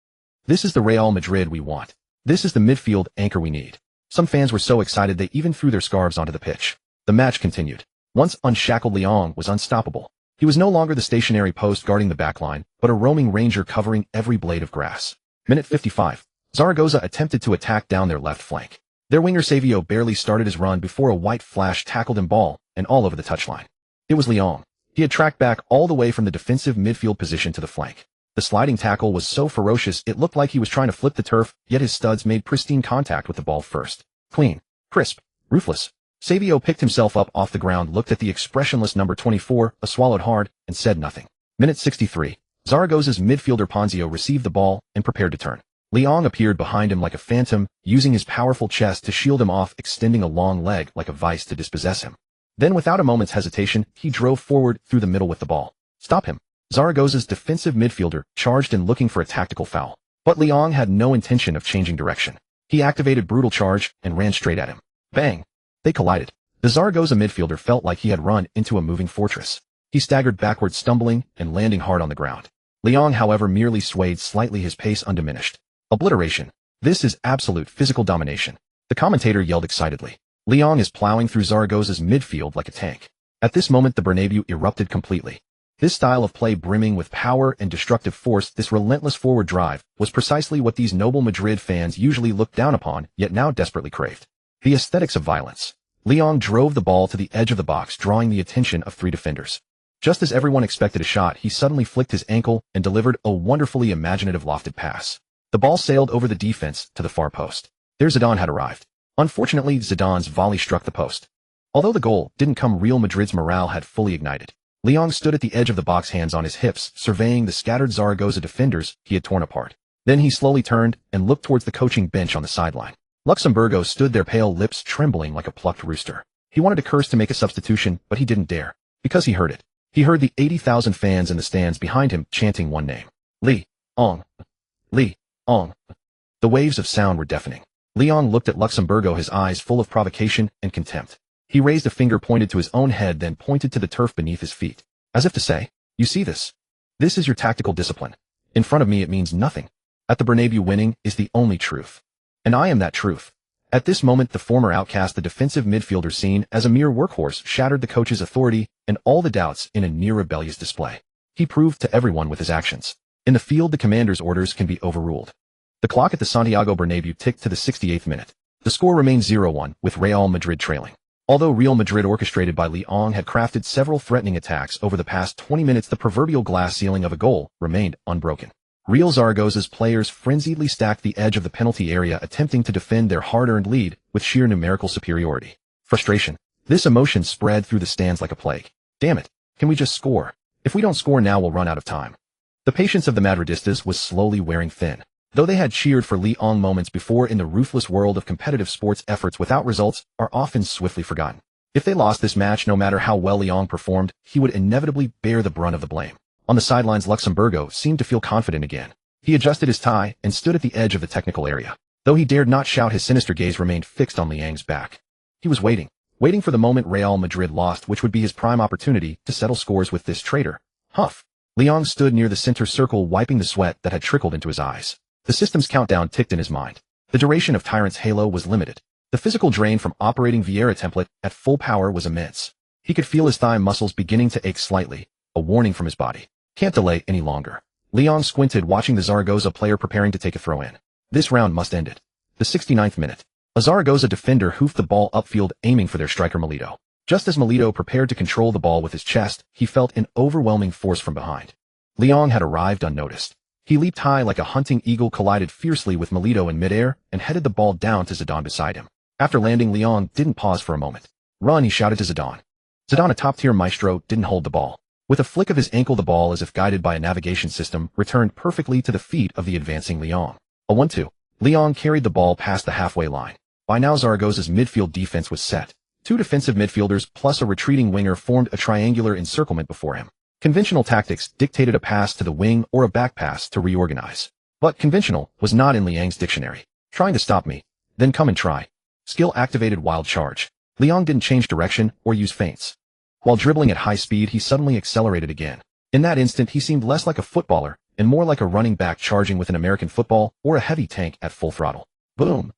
This is the Real Madrid we want. This is the midfield anchor we need. Some fans were so excited they even threw their scarves onto the pitch. The match continued. Once unshackled, Liang was unstoppable. He was no longer the stationary post guarding the backline, but a roaming ranger covering every blade of grass. Minute 55. Zaragoza attempted to attack down their left flank. Their winger Savio barely started his run before a white flash tackled him ball and all over the touchline. It was Liang. He had tracked back all the way from the defensive midfield position to the flank. The sliding tackle was so ferocious it looked like he was trying to flip the turf, yet his studs made pristine contact with the ball first. Clean, crisp, ruthless. Savio picked himself up off the ground, looked at the expressionless number 24, swallowed hard, and said nothing. Minute 63. Zaragoza's midfielder Ponzio received the ball and prepared to turn. Liang appeared behind him like a phantom, using his powerful chest to shield him off, extending a long leg like a vice to dispossess him. Then, without a moment's hesitation, he drove forward through the middle with the ball. Stop him. Zaragoza's defensive midfielder charged in, looking for a tactical foul. But Liang had no intention of changing direction. He activated brutal charge and ran straight at him. Bang! They collided. The Zaragoza midfielder felt like he had run into a moving fortress. He staggered backward, stumbling and landing hard on the ground. Liang, however, merely swayed slightly, his pace undiminished. Obliteration. This is absolute physical domination. The commentator yelled excitedly. Liang is plowing through Zaragoza's midfield like a tank. At this moment the Bernabéu erupted completely. This style of play, brimming with power and destructive force, this relentless forward drive, was precisely what these noble Madrid fans usually looked down upon, yet now desperately craved. The aesthetics of violence. Liang drove the ball to the edge of the box, drawing the attention of three defenders. Just as everyone expected a shot, he suddenly flicked his ankle and delivered a wonderfully imaginative lofted pass. The ball sailed over the defense to the far post. There Zidane had arrived. Unfortunately, Zidane's volley struck the post. Although the goal didn't come, Real Madrid's morale had fully ignited. Liang stood at the edge of the box, hands on his hips, surveying the scattered Zaragoza defenders he had torn apart. Then he slowly turned and looked towards the coaching bench on the sideline. Luxemburgo stood there, pale lips trembling like a plucked rooster. He wanted to curse to make a substitution, but he didn't dare, because he heard it. He heard the 80,000 fans in the stands behind him chanting one name. Liang. Liang. The waves of sound were deafening. Liang looked at Luxemburgo, his eyes full of provocation and contempt. He raised a finger, pointed to his own head, then pointed to the turf beneath his feet, as if to say, "You see this? This is your tactical discipline. In front of me it means nothing. At the Bernabéu, winning is the only truth. And I am that truth." At this moment the former outcast, the defensive midfielder seen as a mere workhorse, shattered the coach's authority and all the doubts in a near rebellious display. He proved to everyone with his actions. In the field the commander's orders can be overruled. The clock at the Santiago Bernabéu ticked to the 68th minute. The score remained 0-1, with Real Madrid trailing. Although Real Madrid, orchestrated by Liang, had crafted several threatening attacks over the past 20 minutes, the proverbial glass ceiling of a goal remained unbroken. Real Zaragoza's players frenziedly stacked the edge of the penalty area, attempting to defend their hard-earned lead with sheer numerical superiority. Frustration. This emotion spread through the stands like a plague. Damn it. Can we just score? If we don't score now, we'll run out of time. The patience of the Madridistas was slowly wearing thin. Though they had cheered for Liang moments before, in the ruthless world of competitive sports, efforts without results are often swiftly forgotten. If they lost this match, no matter how well Liang performed, he would inevitably bear the brunt of the blame. On the sidelines, Luxemburgo seemed to feel confident again. He adjusted his tie and stood at the edge of the technical area. Though he dared not shout, his sinister gaze remained fixed on Liang's back. He was waiting for the moment Real Madrid lost, which would be his prime opportunity to settle scores with this traitor. Huff. Liang stood near the center circle, wiping the sweat that had trickled into his eyes. The system's countdown ticked in his mind. The duration of Tyrant's halo was limited. The physical drain from operating Vieira template at full power was immense. He could feel his thigh muscles beginning to ache slightly, a warning from his body. Can't delay any longer. Liang squinted, watching the Zaragoza player preparing to take a throw-in. This round must end it. The 69th minute. A Zaragoza defender hoofed the ball upfield, aiming for their striker Milito. Just as Milito prepared to control the ball with his chest, he felt an overwhelming force from behind. Liang had arrived unnoticed. He leaped high like a hunting eagle, collided fiercely with Milito in midair, and headed the ball down to Zidane beside him. After landing, Liang didn't pause for a moment. "Run," he shouted to Zidane. Zidane, a top-tier maestro, didn't hold the ball. With a flick of his ankle, the ball, as if guided by a navigation system, returned perfectly to the feet of the advancing Liang. A 1-2. Liang carried the ball past the halfway line. By now Zaragoza's midfield defense was set. Two defensive midfielders plus a retreating winger formed a triangular encirclement before him. Conventional tactics dictated a pass to the wing or a back pass to reorganize. But conventional was not in Liang's dictionary. Trying to stop me? Then come and try. Skill activated wild charge. Liang didn't change direction or use feints. While dribbling at high speed, he suddenly accelerated again. In that instant, he seemed less like a footballer and more like a running back charging with an American football or a heavy tank at full throttle. Boom!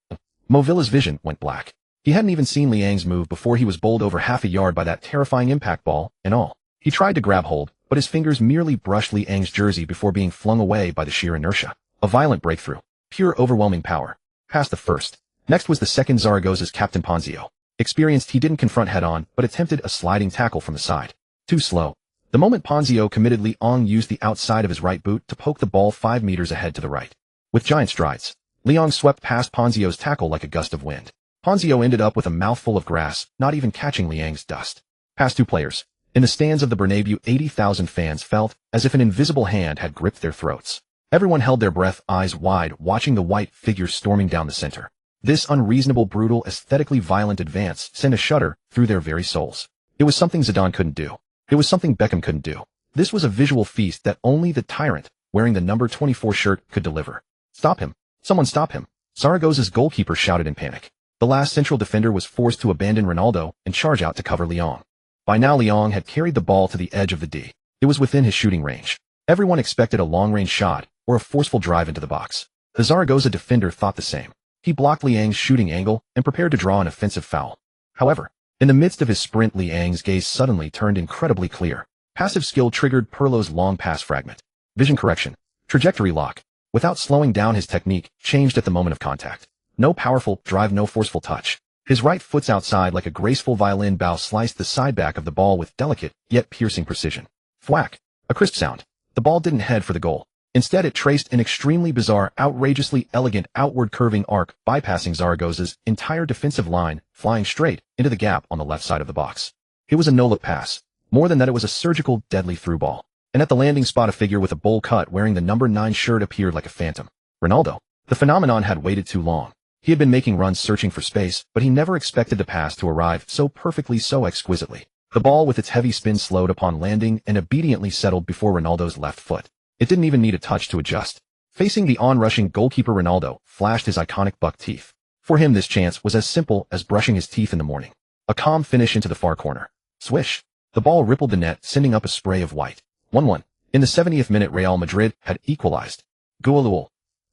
Movilla's vision went black. He hadn't even seen Liang's move before he was bowled over half a yard by that terrifying impact ball and all. He tried to grab hold, but his fingers merely brushed Liang's jersey before being flung away by the sheer inertia. A violent breakthrough. Pure overwhelming power. Past the first. Next was the second. Zaragoza's captain Ponzio. Experienced, he didn't confront head-on, but attempted a sliding tackle from the side. Too slow. The moment Ponzio committed, Liang used the outside of his right boot to poke the ball 5 meters ahead to the right. With giant strides, Liang swept past Ponzio's tackle like a gust of wind. Ponzio ended up with a mouthful of grass, not even catching Liang's dust. Past two players. In the stands of the Bernabéu, 80,000 fans felt as if an invisible hand had gripped their throats. Everyone held their breath, eyes wide, watching the white figures storming down the center. This unreasonable, brutal, aesthetically violent advance sent a shudder through their very souls. It was something Zidane couldn't do. It was something Beckham couldn't do. This was a visual feast that only the tyrant, wearing the number 24 shirt, could deliver. Stop him. Someone stop him. Zaragoza's goalkeeper shouted in panic. The last central defender was forced to abandon Ronaldo and charge out to cover Liang. By now Leong had carried the ball to the edge of the D. It was within his shooting range. Everyone expected a long-range shot or a forceful drive into the box. The Zaragoza defender thought the same. He blocked Liang's shooting angle and prepared to draw an offensive foul. However, in the midst of his sprint, Liang's gaze suddenly turned incredibly clear. Passive skill triggered Pirlo's long pass fragment. Vision correction. Trajectory lock. Without slowing down, his technique changed at the moment of contact. No powerful drive, no forceful touch. His right foot's outside like a graceful violin bow sliced the side back of the ball with delicate, yet piercing precision. Thwack. A crisp sound. The ball didn't head for the goal. Instead, it traced an extremely bizarre, outrageously elegant outward curving arc, bypassing Zaragoza's entire defensive line, flying straight into the gap on the left side of the box. It was a no-look pass. More than that, it was a surgical, deadly through ball. And at the landing spot, a figure with a bowl cut wearing the number 9 shirt appeared like a phantom. Ronaldo. The phenomenon had waited too long. He had been making runs searching for space, but he never expected the pass to arrive so perfectly, so exquisitely. The ball with its heavy spin slowed upon landing and obediently settled before Ronaldo's left foot. It didn't even need a touch to adjust. Facing the on-rushing goalkeeper, Ronaldo flashed his iconic buck teeth. For him, this chance was as simple as brushing his teeth in the morning. A calm finish into the far corner. Swish. The ball rippled the net, sending up a spray of white. 1-1. In the 70th minute, Real Madrid had equalized. Goal.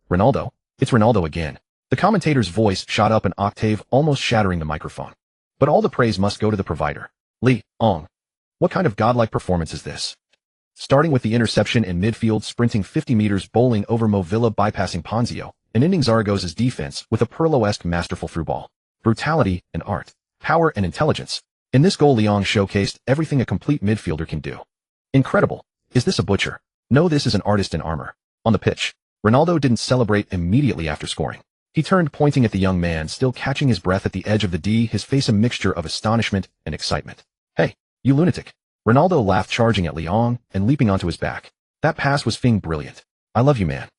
Ronaldo. It's Ronaldo again. The commentator's voice shot up an octave, almost shattering the microphone. But all the praise must go to the provider. Leong. What kind of godlike performance is this? Starting with the interception in midfield, sprinting 50 meters, bowling over Movilla, bypassing Ponzio, and ending Zaragoza's defense with a Pirlo-esque masterful through ball. Brutality and art. Power and intelligence. In this goal, Leong showcased everything a complete midfielder can do. Incredible. Is this a butcher? No, this is an artist in armor. On the pitch, Ronaldo didn't celebrate immediately after scoring. He turned, pointing at the young man, still catching his breath at the edge of the D, his face a mixture of astonishment and excitement. Hey, you lunatic. Ronaldo laughed, charging at Leong and leaping onto his back. That pass was brilliant. I love you, man.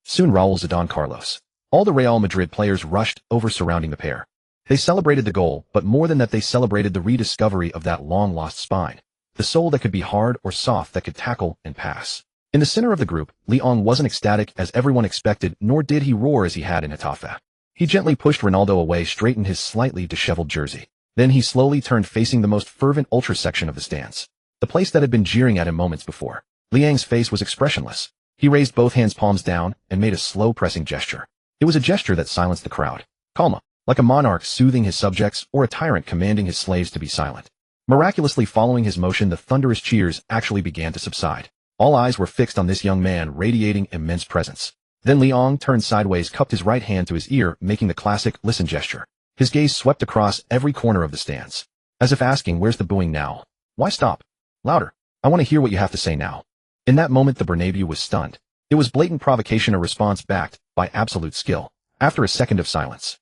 Soon Raul, Zidane, Carlos. All the Real Madrid players rushed over, surrounding the pair. They celebrated the goal, but more than that, they celebrated the rediscovery of that long-lost spine. The soul that could be hard or soft, that could tackle and pass. In the center of the group, Leong wasn't ecstatic as everyone expected, nor did he roar as he had in Getafe. He gently pushed Ronaldo away, straightened his slightly disheveled jersey. Then he slowly turned, facing the most fervent ultra section of the stands. The place that had been jeering at him moments before. Liang's face was expressionless. He raised both hands, palms down, and made a slow pressing gesture. It was a gesture that silenced the crowd. Calma, like a monarch soothing his subjects or a tyrant commanding his slaves to be silent. Miraculously, following his motion, the thunderous cheers actually began to subside. All eyes were fixed on this young man, radiating immense presence. Then Leong turned sideways, cupped his right hand to his ear, making the classic listen gesture. His gaze swept across every corner of the stands, as if asking, where's the booing now? Why stop? Louder. I want to hear what you have to say now. In that moment, the Bernabéu was stunned. It was blatant provocation, a response backed by absolute skill. After a second of silence.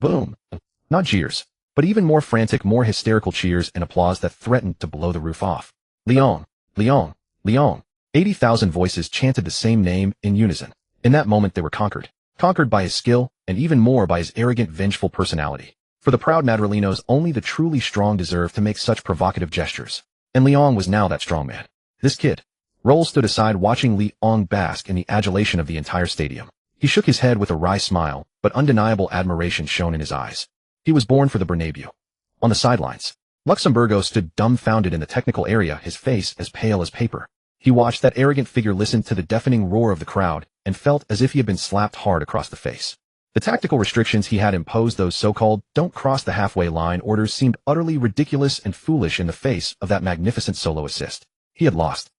Boom. Not jeers, but even more frantic, more hysterical cheers and applause that threatened to blow the roof off. Leong. Leong. Leong. 80,000 voices chanted the same name in unison. In that moment, they were conquered. Conquered by his skill, and even more by his arrogant, vengeful personality. For the proud Madrileños, only the truly strong deserve to make such provocative gestures. And Leong was now that strong man. This kid. Raul stood aside, watching Leong bask in the adulation of the entire stadium. He shook his head with a wry smile, but undeniable admiration shone in his eyes. He was born for the Bernabéu. On the sidelines, Luxemburgo stood dumbfounded in the technical area, his face as pale as paper. He watched that arrogant figure, listened to the deafening roar of the crowd, and felt as if he had been slapped hard across the face. The tactical restrictions he had imposed, those so-called "don't cross the halfway line" orders, seemed utterly ridiculous and foolish in the face of that magnificent solo assist. He had lost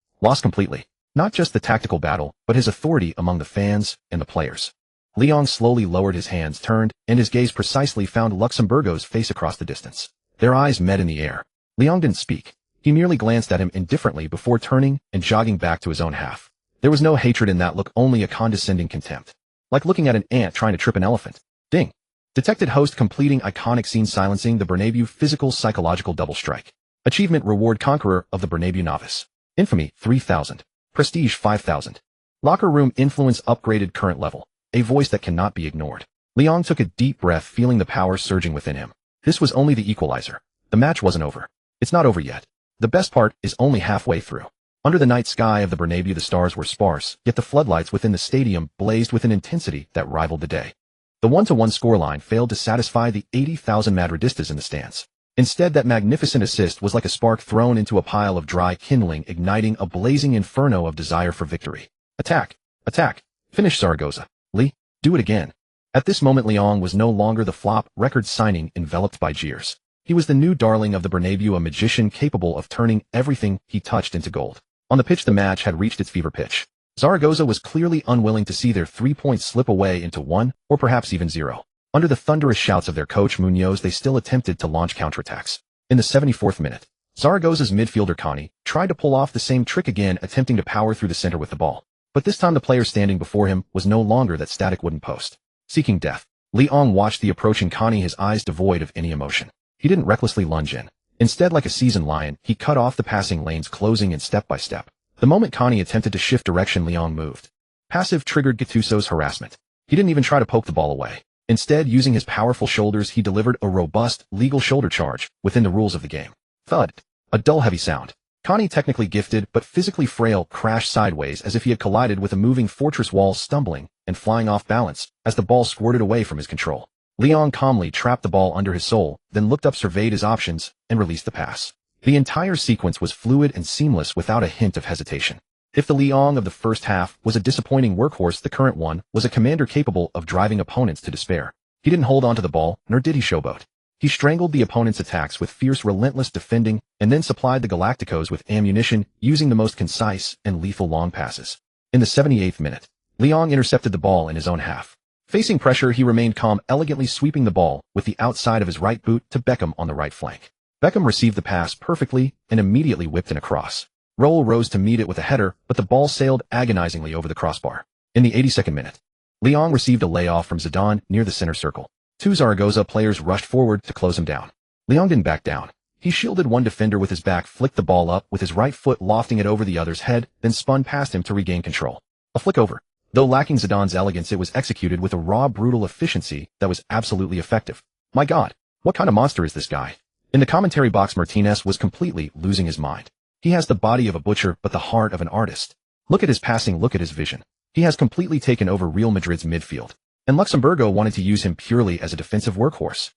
completely. Not just the tactical battle, but his authority among the fans and the players. Leong slowly lowered his hands, turned, and his gaze precisely found Luxemburgo's face across the distance. Their eyes met in the air. Leong didn't speak. He merely glanced at him indifferently before turning and jogging back to his own half. There was no hatred in that look, only a condescending contempt. Like looking at an ant trying to trip an elephant. Ding. Detected host completing iconic scene, silencing the Bernabéu physical psychological double strike. Achievement reward conqueror of the Bernabéu novice. Infamy 3000. Prestige 5000. Locker room influence upgraded current level. A voice that cannot be ignored. Leong took a deep breath, feeling the power surging within him. This was only the equalizer. The match wasn't over. It's not over yet. The best part is only halfway through. Under the night sky of the Bernabéu, the stars were sparse, yet the floodlights within the stadium blazed with an intensity that rivaled the day. The 1-1 scoreline failed to satisfy the 80,000 Madridistas in the stands. Instead, that magnificent assist was like a spark thrown into a pile of dry kindling, igniting a blazing inferno of desire for victory. Attack! Attack! Finish Zaragoza. Lee, do it again. At this moment, Lyon was no longer the flop record signing enveloped by jeers. He was the new darling of the Bernabéu, a magician capable of turning everything he touched into gold. On the pitch, the match had reached its fever pitch. Zaragoza was clearly unwilling to see their 3 points slip away into 1, or perhaps even 0. Under the thunderous shouts of their coach Munoz, they still attempted to launch counterattacks. In the 74th minute, Zaragoza's midfielder Connie tried to pull off the same trick again, attempting to power through the center with the ball. But this time the player standing before him was no longer that static wooden post. Seeking death, Lyon watched the approaching Connie, his eyes devoid of any emotion. He didn't recklessly lunge in. Instead, like a seasoned lion, he cut off the passing lanes, closing in step by step. The moment Connie attempted to shift direction, Lyon moved. Passive triggered Gattuso's harassment. He didn't even try to poke the ball away. Instead, using his powerful shoulders, he delivered a robust, legal shoulder charge within the rules of the game. Thud. A dull, heavy sound. Connie, technically gifted but physically frail, crashed sideways as if he had collided with a moving fortress wall, stumbling and flying off balance as the ball squirted away from his control. Lyon calmly trapped the ball under his sole, then looked up, surveyed his options, and released the pass. The entire sequence was fluid and seamless without a hint of hesitation. If the Lyon of the first half was a disappointing workhorse, the current one was a commander capable of driving opponents to despair. He didn't hold on to the ball, nor did he showboat. He strangled the opponent's attacks with fierce, relentless defending, and then supplied the Galacticos with ammunition, using the most concise and lethal long passes. In the 78th minute, Lyon intercepted the ball in his own half. Facing pressure, he remained calm, elegantly sweeping the ball with the outside of his right boot to Beckham on the right flank. Beckham received the pass perfectly and immediately whipped in a cross. Raul rose to meet it with a header, but the ball sailed agonizingly over the crossbar. In the 82nd minute, Lyon received a layoff from Zidane near the center circle. 2 Zaragoza players rushed forward to close him down. Lyon didn't back down. He shielded one defender with his back, flicked the ball up with his right foot, lofting it over the other's head, then spun past him to regain control. A flick over. Though lacking Zidane's elegance, it was executed with a raw, brutal efficiency that was absolutely effective. My God, what kind of monster is this guy? In the commentary box, Martinez was completely losing his mind. He has the body of a butcher, but the heart of an artist. Look at his passing, look at his vision. He has completely taken over Real Madrid's midfield. And Luxemburgo wanted to use him purely as a defensive workhorse.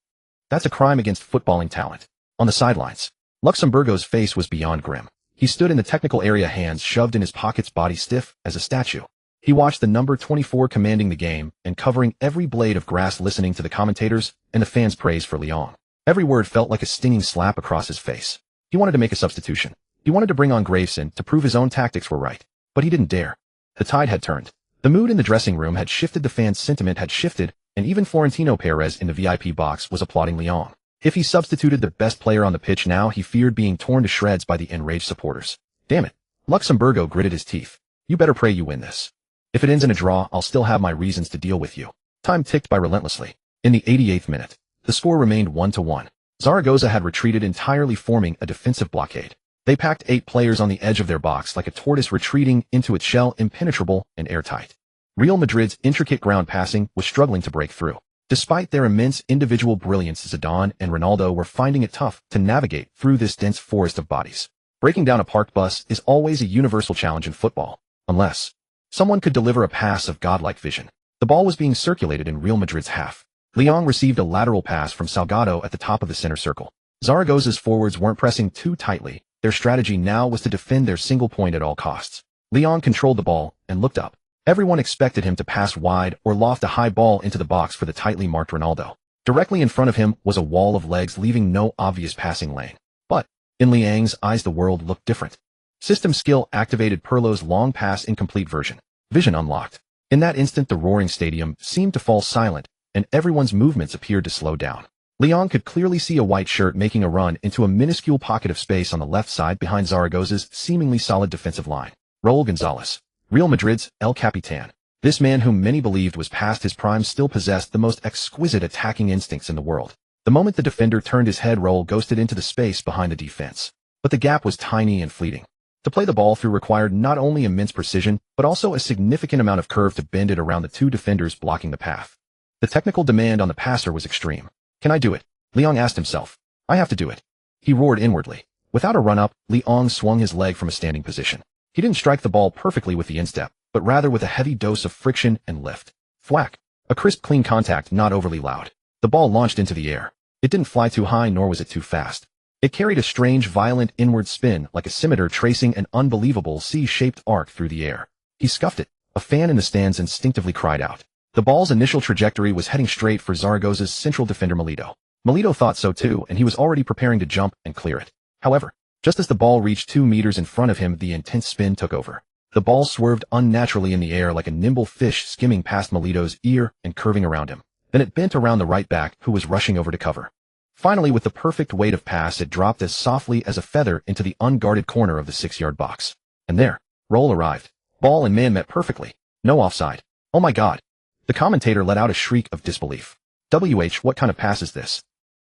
That's a crime against footballing talent. On the sidelines, Luxemburgo's face was beyond grim. He stood in the technical area, hands shoved in his pockets, body stiff as a statue. He watched the number 24 commanding the game and covering every blade of grass, listening to the commentators and the fans' praise for Lyon. Every word felt like a stinging slap across his face. He wanted to make a substitution. He wanted to bring on Graveson to prove his own tactics were right. But he didn't dare. The tide had turned. The mood in the dressing room had shifted, the fans' sentiment had shifted, and even Florentino Perez in the VIP box was applauding Lyon. If he substituted the best player on the pitch now, he feared being torn to shreds by the enraged supporters. Damn it. Luxemburgo gritted his teeth. You better pray you win this. If it ends in a draw, I'll still have my reasons to deal with you. Time ticked by relentlessly. In the 88th minute, the score remained 1-1. Zaragoza had retreated entirely, forming a defensive blockade. They packed 8 players on the edge of their box like a tortoise retreating into its shell, impenetrable and airtight. Real Madrid's intricate ground passing was struggling to break through. Despite their immense individual brilliance, Zidane and Ronaldo were finding it tough to navigate through this dense forest of bodies. Breaking down a parked bus is always a universal challenge in football, unless someone could deliver a pass of godlike vision. The ball was being circulated in Real Madrid's half. Lyon received a lateral pass from Salgado at the top of the center circle. Zaragoza's forwards weren't pressing too tightly. Their strategy now was to defend their single point at all costs. Lyon controlled the ball and looked up. Everyone expected him to pass wide or loft a high ball into the box for the tightly marked Ronaldo. Directly in front of him was a wall of legs, leaving no obvious passing lane. But in Liang's eyes, the world looked different. System skill activated. Pirlo's long pass incomplete version. Vision unlocked. In that instant, the roaring stadium seemed to fall silent, and everyone's movements appeared to slow down. Lyon could clearly see a white shirt making a run into a minuscule pocket of space on the left side behind Zaragoza's seemingly solid defensive line. Raul Gonzalez, Real Madrid's El Capitan. This man, whom many believed was past his prime, still possessed the most exquisite attacking instincts in the world. The moment the defender turned his head, Raul ghosted into the space behind the defense. But the gap was tiny and fleeting. To play the ball through required not only immense precision, but also a significant amount of curve to bend it around the 2 defenders blocking the path. The technical demand on the passer was extreme. Can I do it? Lyon asked himself. I have to do it. He roared inwardly. Without a run-up, Lyon swung his leg from a standing position. He didn't strike the ball perfectly with the instep, but rather with a heavy dose of friction and lift. Thwack. A crisp, clean contact, not overly loud. The ball launched into the air. It didn't fly too high, nor was it too fast. It carried a strange, violent inward spin, like a scimitar tracing an unbelievable C-shaped arc through the air. He scuffed it. A fan in the stands instinctively cried out. The ball's initial trajectory was heading straight for Zaragoza's central defender Melito. Melito thought so too, and he was already preparing to jump and clear it. However, just as the ball reached 2 meters in front of him, the intense spin took over. The ball swerved unnaturally in the air like a nimble fish skimming past Melito's ear and curving around him. Then it bent around the right back, who was rushing over to cover. Finally, with the perfect weight of pass, it dropped as softly as a feather into the unguarded corner of the 6-yard box. And there, Raul arrived. Ball and man met perfectly. No offside. Oh my God. The commentator let out a shriek of disbelief. What kind of pass is this?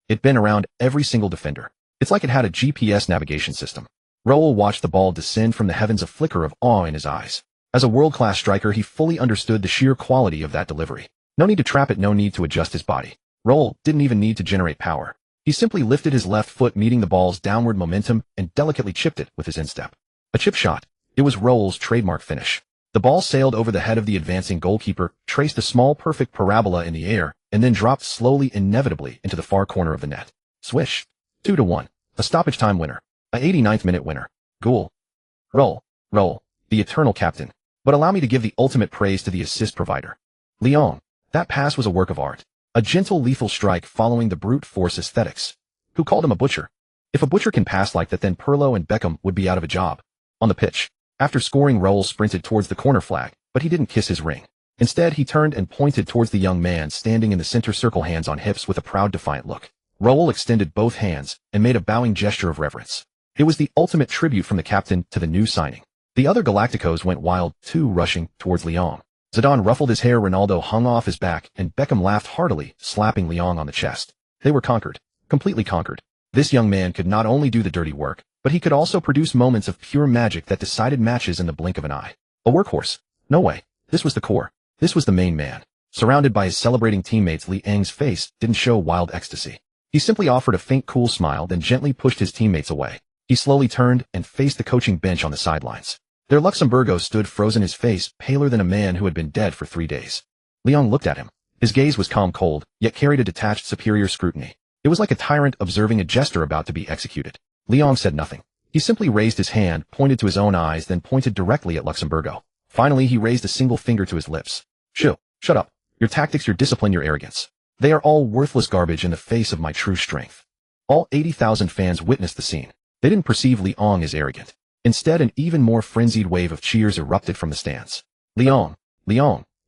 It bent around every single defender. It's like it had a GPS navigation system. Raul watched the ball descend from the heavens, a flicker of awe in his eyes. As a world-class striker, he fully understood the sheer quality of that delivery. No need to trap it, no need to adjust his body. Raul didn't even need to generate power. He simply lifted his left foot, meeting the ball's downward momentum, and delicately chipped it with his instep. A chip shot. It was Raul's trademark finish. The ball sailed over the head of the advancing goalkeeper, traced a small perfect parabola in the air, and then dropped slowly, inevitably, into the far corner of the net. Swish. 2-1. A stoppage time winner. A 89th minute winner. Goal. Raul, the eternal captain. But allow me to give the ultimate praise to the assist provider. Leon. That pass was a work of art. A gentle, lethal strike following the brute force aesthetics. Who called him a butcher? If a butcher can pass like that, then Pirlo and Beckham would be out of a job. On the pitch. After scoring, Raul sprinted towards the corner flag, but he didn't kiss his ring. Instead, he turned and pointed towards the young man standing in the center circle, hands on hips with a proud, defiant look. Raul extended both hands and made a bowing gesture of reverence. It was the ultimate tribute from the captain to the new signing. The other Galacticos went wild, too, rushing towards Leon. Zidane ruffled his hair, Ronaldo hung off his back, and Beckham laughed heartily, slapping Leon on the chest. They were conquered. Completely conquered. This young man could not only do the dirty work, but he could also produce moments of pure magic that decided matches in the blink of an eye. A workhorse? No way. This was the core. This was the main man. Surrounded by his celebrating teammates, Li Ang's face didn't show wild ecstasy. He simply offered a faint, cool smile, then gently pushed his teammates away. He slowly turned and faced the coaching bench on the sidelines. There Luxemburgo stood frozen, his face paler than a man who had been dead for 3 days. Leon looked at him. His gaze was calm, cold, yet carried a detached, superior scrutiny. It was like a tyrant observing a jester about to be executed. Leon said nothing. He simply raised his hand, pointed to his own eyes, then pointed directly at Luxemburgo. Finally, he raised a single finger to his lips. Shut up. Your tactics, your discipline, your arrogance. They are all worthless garbage in the face of my true strength. All 80,000 fans witnessed the scene. They didn't perceive Leon as arrogant. Instead, an even more frenzied wave of cheers erupted from the stands. Leon,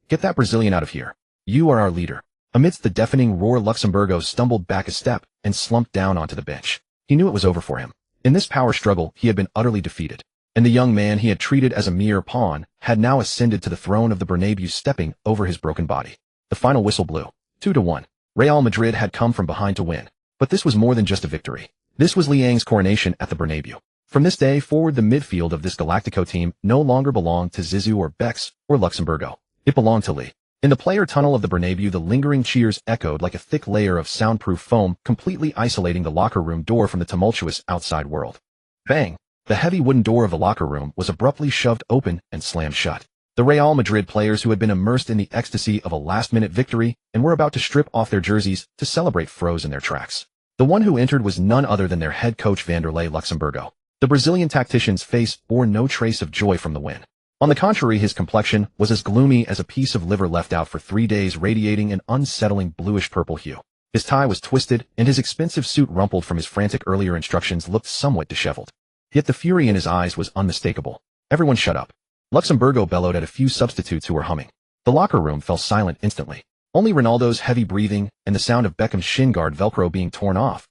get that Brazilian out of here. You are our leader. Amidst the deafening roar, Luxemburgo stumbled back a step and slumped down onto the bench. He knew it was over for him. In this power struggle, he had been utterly defeated. And the young man he had treated as a mere pawn had now ascended to the throne of the Bernabéu, stepping over his broken body. The final whistle blew. 2-1. Real Madrid had come from behind to win. But this was more than just a victory. This was Liang's coronation at the Bernabéu. From this day forward, the midfield of this Galactico team no longer belonged to Zizou or Bex or Luxemburgo. It belonged to Li. In the player tunnel of the Bernabéu, the lingering cheers echoed like a thick layer of soundproof foam, completely isolating the locker room door from the tumultuous outside world. Bang! The heavy wooden door of the locker room was abruptly shoved open and slammed shut. The Real Madrid players, who had been immersed in the ecstasy of a last-minute victory and were about to strip off their jerseys to celebrate, froze in their tracks. The one who entered was none other than their head coach Vanderlei Luxemburgo. The Brazilian tactician's face bore no trace of joy from the win. On the contrary, his complexion was as gloomy as a piece of liver left out for 3 days, radiating an unsettling bluish-purple hue. His tie was twisted, and his expensive suit, rumpled from his frantic earlier instructions, looked somewhat disheveled. Yet the fury in his eyes was unmistakable. Everyone shut up. Luxemburgo bellowed at a few substitutes who were humming. The locker room fell silent instantly. Only Ronaldo's heavy breathing and the sound of Beckham's shin guard Velcro being torn off,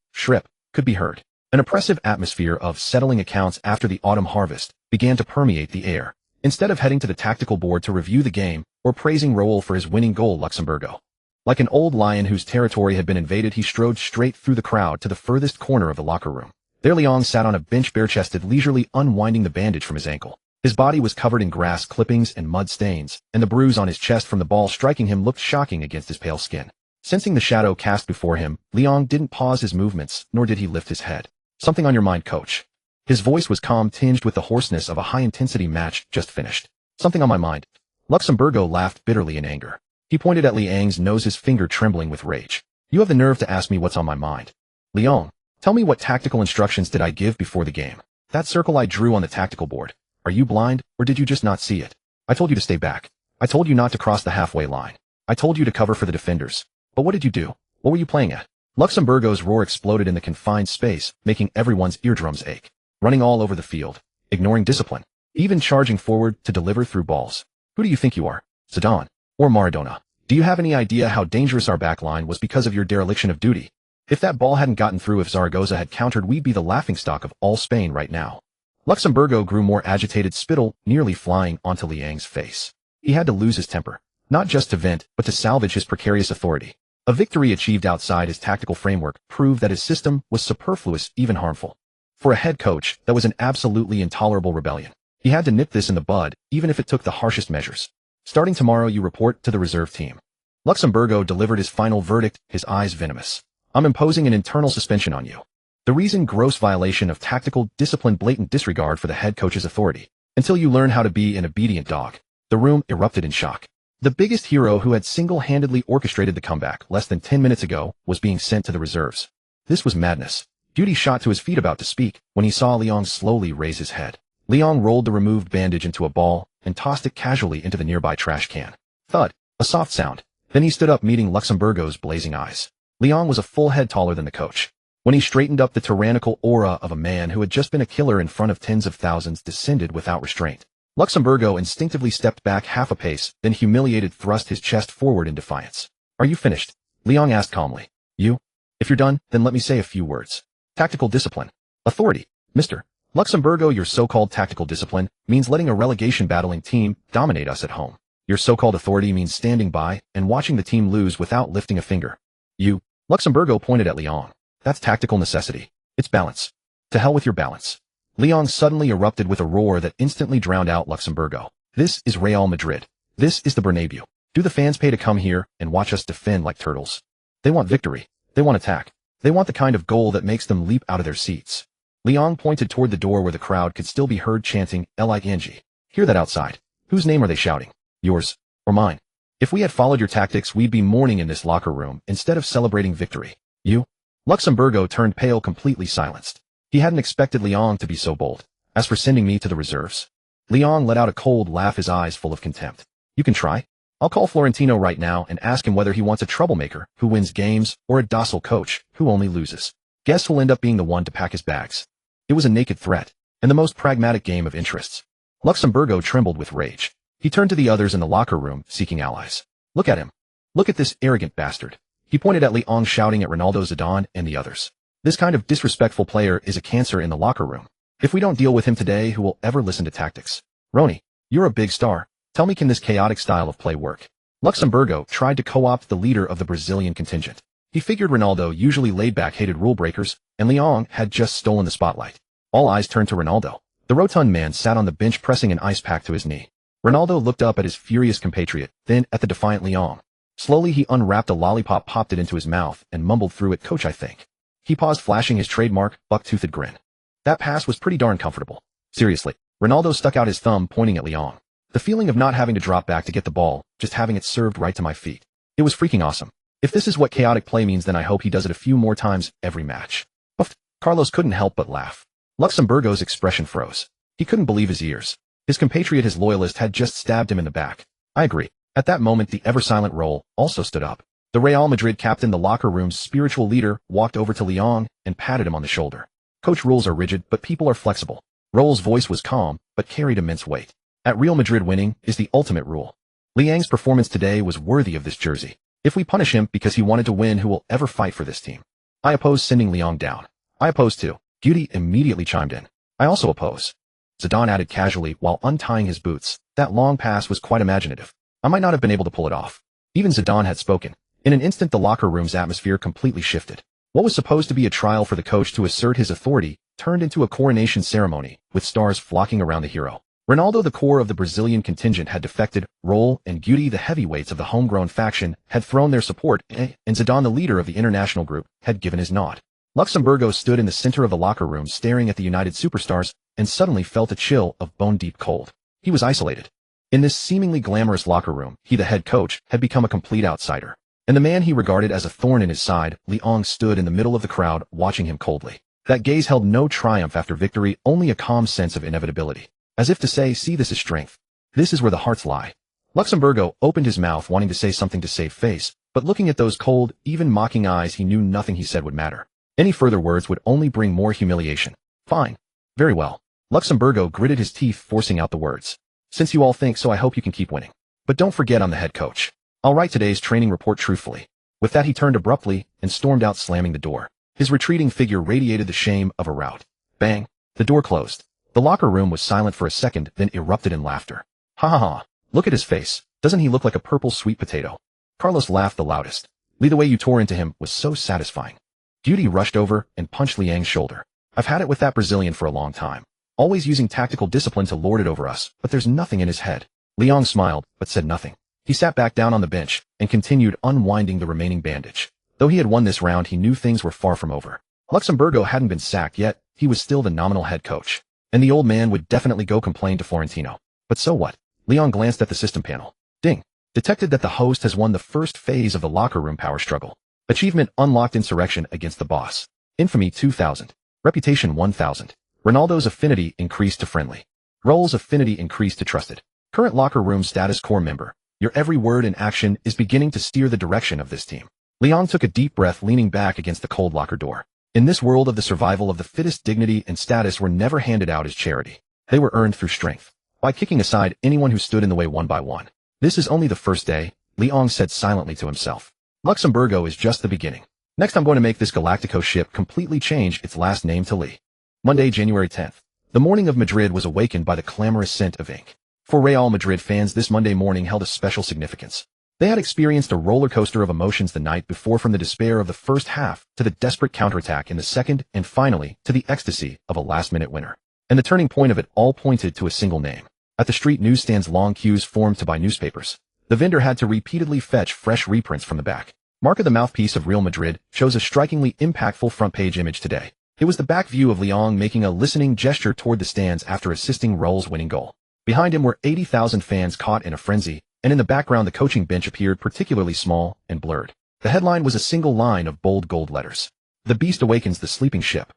could be heard. An oppressive atmosphere of settling accounts after the autumn harvest began to permeate the air. Instead of heading to the tactical board to review the game or praising Raul for his winning goal, Luxemburgo, like an old lion whose territory had been invaded, he strode straight through the crowd to the furthest corner of the locker room. There Leon sat on a bench, bare-chested, leisurely unwinding the bandage from his ankle. His body was covered in grass clippings and mud stains, and the bruise on his chest from the ball striking him looked shocking against his pale skin. Sensing the shadow cast before him, Leon didn't pause his movements, nor did he lift his head. Something on your mind, coach? His voice was calm, tinged with the hoarseness of a high-intensity match just finished. Something on my mind. Luxemburgo laughed bitterly in anger. He pointed at Liang's nose, his finger trembling with rage. You have the nerve to ask me what's on my mind. Leon, tell me what tactical instructions did I give before the game? That circle I drew on the tactical board. Are you blind, or did you just not see it? I told you to stay back. I told you not to cross the halfway line. I told you to cover for the defenders. But what did you do? What were you playing at? Luxemburgo's roar exploded in the confined space, making everyone's eardrums ache. Running all over the field, ignoring discipline, even charging forward to deliver through balls. Who do you think you are? Zidane? Or Maradona? Do you have any idea how dangerous our backline was because of your dereliction of duty? If that ball hadn't gotten through, if Zaragoza had countered, we'd be the laughingstock of all Spain right now. Luxemburgo grew more agitated, spittle nearly flying onto Liang's face. He had to lose his temper, not just to vent, but to salvage his precarious authority. A victory achieved outside his tactical framework proved that his system was superfluous, even harmful. For a head coach, that was an absolutely intolerable rebellion. He had to nip this in the bud, even if it took the harshest measures. Starting tomorrow, you report to the reserve team. Luxemburgo delivered his final verdict, his eyes venomous. I'm imposing an internal suspension on you. The reason: gross violation of tactical discipline, blatant disregard for the head coach's authority. Until you learn how to be an obedient dog. The room erupted in shock. The biggest hero who had single-handedly orchestrated the comeback less than 10 minutes ago was being sent to the reserves. This was madness. Beauty shot to his feet, about to speak, when he saw Leon slowly raise his head. Leon rolled the removed bandage into a ball and tossed it casually into the nearby trash can. Thud. A soft sound. Then he stood up, meeting Luxemburgo's blazing eyes. Leon was a full head taller than the coach. When he straightened up, the tyrannical aura of a man who had just been a killer in front of tens of thousands descended without restraint. Luxemburgo instinctively stepped back half a pace, then humiliated thrust his chest forward in defiance. Are you finished? Leon asked calmly. You? If you're done, then let me say a few words. Tactical discipline. Authority. Mr. Luxemburgo, your so-called tactical discipline means letting a relegation-battling team dominate us at home. Your so-called authority means standing by and watching the team lose without lifting a finger. You. Luxemburgo pointed at Leon. That's tactical necessity. It's balance. To hell with your balance. Leon suddenly erupted with a roar that instantly drowned out Luxemburgo. This is Real Madrid. This is the Bernabéu. Do the fans pay to come here and watch us defend like turtles? They want victory. They want attack. They want the kind of goal that makes them leap out of their seats. Leon pointed toward the door where the crowd could still be heard chanting, Ling. Hear that outside? Whose name are they shouting? Yours or mine? If we had followed your tactics, we'd be mourning in this locker room instead of celebrating victory. You? Luxemburgo turned pale, completely silenced. He hadn't expected Leon to be so bold. As for sending me to the reserves? Leon let out a cold laugh, his eyes full of contempt. You can try. I'll call Florentino right now and ask him whether he wants a troublemaker who wins games or a docile coach who only loses. Guess who'll end up being the one to pack his bags? It was a naked threat, and the most pragmatic game of interests. Luxemburgo trembled with rage. He turned to the others in the locker room, seeking allies. Look at him. Look at this arrogant bastard. He pointed at Leon, shouting at Ronaldo, Zidane, and the others. This kind of disrespectful player is a cancer in the locker room. If we don't deal with him today, who will ever listen to tactics? Roni, you're a big star. Tell me, can this chaotic style of play work? Luxemburgo tried to co-opt the leader of the Brazilian contingent. He figured Ronaldo usually laid-back, hated rule breakers, and Leon had just stolen the spotlight. All eyes turned to Ronaldo. The rotund man sat on the bench, pressing an ice pack to his knee. Ronaldo looked up at his furious compatriot, then at the defiant Leon. Slowly he unwrapped a lollipop, popped it into his mouth, and mumbled through it, Coach, I think. He paused, flashing his trademark, buck-toothed grin. That pass was pretty darn comfortable. Seriously. Ronaldo stuck out his thumb, pointing at Leon. The feeling of not having to drop back to get the ball, just having it served right to my feet. It was freaking awesome. If this is what chaotic play means, then I hope he does it a few more times every match. Uff. Carlos couldn't help but laugh. Luxemburgo's expression froze. He couldn't believe his ears. His compatriot, his loyalist, had just stabbed him in the back. I agree. At that moment, the ever-silent Raul also stood up. The Real Madrid captain, the locker room's spiritual leader, walked over to Leon and patted him on the shoulder. Coach, rules are rigid, but people are flexible. Raul's voice was calm, but carried immense weight. At Real Madrid, winning is the ultimate rule. Liang's performance today was worthy of this jersey. If we punish him because he wanted to win, who will ever fight for this team? I oppose sending Leon down. I oppose too. Beauty immediately chimed in. I also oppose. Zidane added casually while untying his boots. That long pass was quite imaginative. I might not have been able to pull it off. Even Zidane had spoken. In an instant, the locker room's atmosphere completely shifted. What was supposed to be a trial for the coach to assert his authority turned into a coronation ceremony, with stars flocking around the hero. Ronaldo, the core of the Brazilian contingent, had defected. Raul and Guti, the heavyweights of the homegrown faction, had thrown their support, and Zidane, the leader of the international group, had given his nod. Luxemburgo stood in the center of the locker room, staring at the united superstars, and suddenly felt a chill of bone-deep cold. He was isolated. In this seemingly glamorous locker room, he, the head coach, had become a complete outsider. And the man he regarded as a thorn in his side, Liang, stood in the middle of the crowd, watching him coldly. That gaze held no triumph after victory, only a calm sense of inevitability. As if to say, see, this is strength. This is where the hearts lie. Luxemburgo opened his mouth, wanting to say something to save face, but looking at those cold, even mocking eyes, he knew nothing he said would matter. Any further words would only bring more humiliation. Fine. Very well. Luxemburgo gritted his teeth, forcing out the words. Since you all think so, I hope you can keep winning. But don't forget, I'm the head coach. I'll write today's training report truthfully. With that, he turned abruptly and stormed out, slamming the door. His retreating figure radiated the shame of a rout. Bang! The door closed. The locker room was silent for a second, then erupted in laughter. Ha ha ha. Look at his face. Doesn't he look like a purple sweet potato? Carlos laughed the loudest. Lee, the way you tore into him was so satisfying. Duty rushed over and punched Liang's shoulder. I've had it with that Brazilian for a long time. Always using tactical discipline to lord it over us, but there's nothing in his head. Liang smiled, but said nothing. He sat back down on the bench and continued unwinding the remaining bandage. Though he had won this round, he knew things were far from over. Luxemburgo hadn't been sacked yet, he was still the nominal head coach. And the old man would definitely go complain to Florentino. But so what? Liang glanced at the system panel. Ding. Detected that the host has won the first phase of the locker room power struggle. Achievement unlocked: insurrection against the boss. Infamy 2000. Reputation 1000. Ronaldo's affinity increased to friendly. Raul's affinity increased to trusted. Current locker room status: core member. Your every word and action is beginning to steer the direction of this team. Liang took a deep breath, leaning back against the cold locker door. In this world of the survival of the fittest, dignity and status were never handed out as charity. They were earned through strength. By kicking aside anyone who stood in the way one by one. This is only the first day, Liang said silently to himself. Luxemburgo is just the beginning. Next, I'm going to make this Galactico ship completely change its last name to Lee. Monday, January 10th. The morning of Madrid was awakened by the clamorous scent of ink. For Real Madrid fans, this Monday morning held a special significance. They had experienced a roller coaster of emotions the night before, from the despair of the first half to the desperate counterattack in the second, and finally to the ecstasy of a last-minute winner. And the turning point of it all pointed to a single name. At the street newsstands, long queues formed to buy newspapers. The vendor had to repeatedly fetch fresh reprints from the back. Marca, the mouthpiece of Real Madrid, chose a strikingly impactful front-page image today. It was the back view of Liang making a listening gesture toward the stands after assisting Raul's winning goal. Behind him were 80,000 fans caught in a frenzy, and in the background the coaching bench appeared particularly small and blurred. The headline was a single line of bold gold letters. The beast awakens the sleeping ship.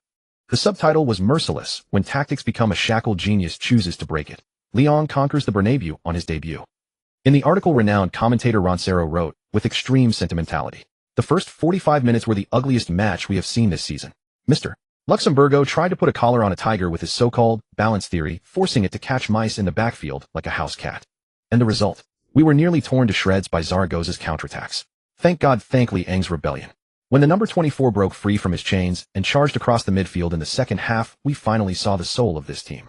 The subtitle was merciless: when tactics become a shackle, genius chooses to break it. Liang conquers the Bernabéu on his debut. In the article, renowned commentator Roncero wrote, with extreme sentimentality, the first 45 minutes were the ugliest match we have seen this season. Mr. Luxemburgo tried to put a collar on a tiger with his so-called balance theory, forcing it to catch mice in the backfield like a house cat. And the result? We were nearly torn to shreds by Zaragoza's counterattacks. Thank God, thank Liang's rebellion. When the number 24 broke free from his chains and charged across the midfield in the second half, we finally saw the soul of this team.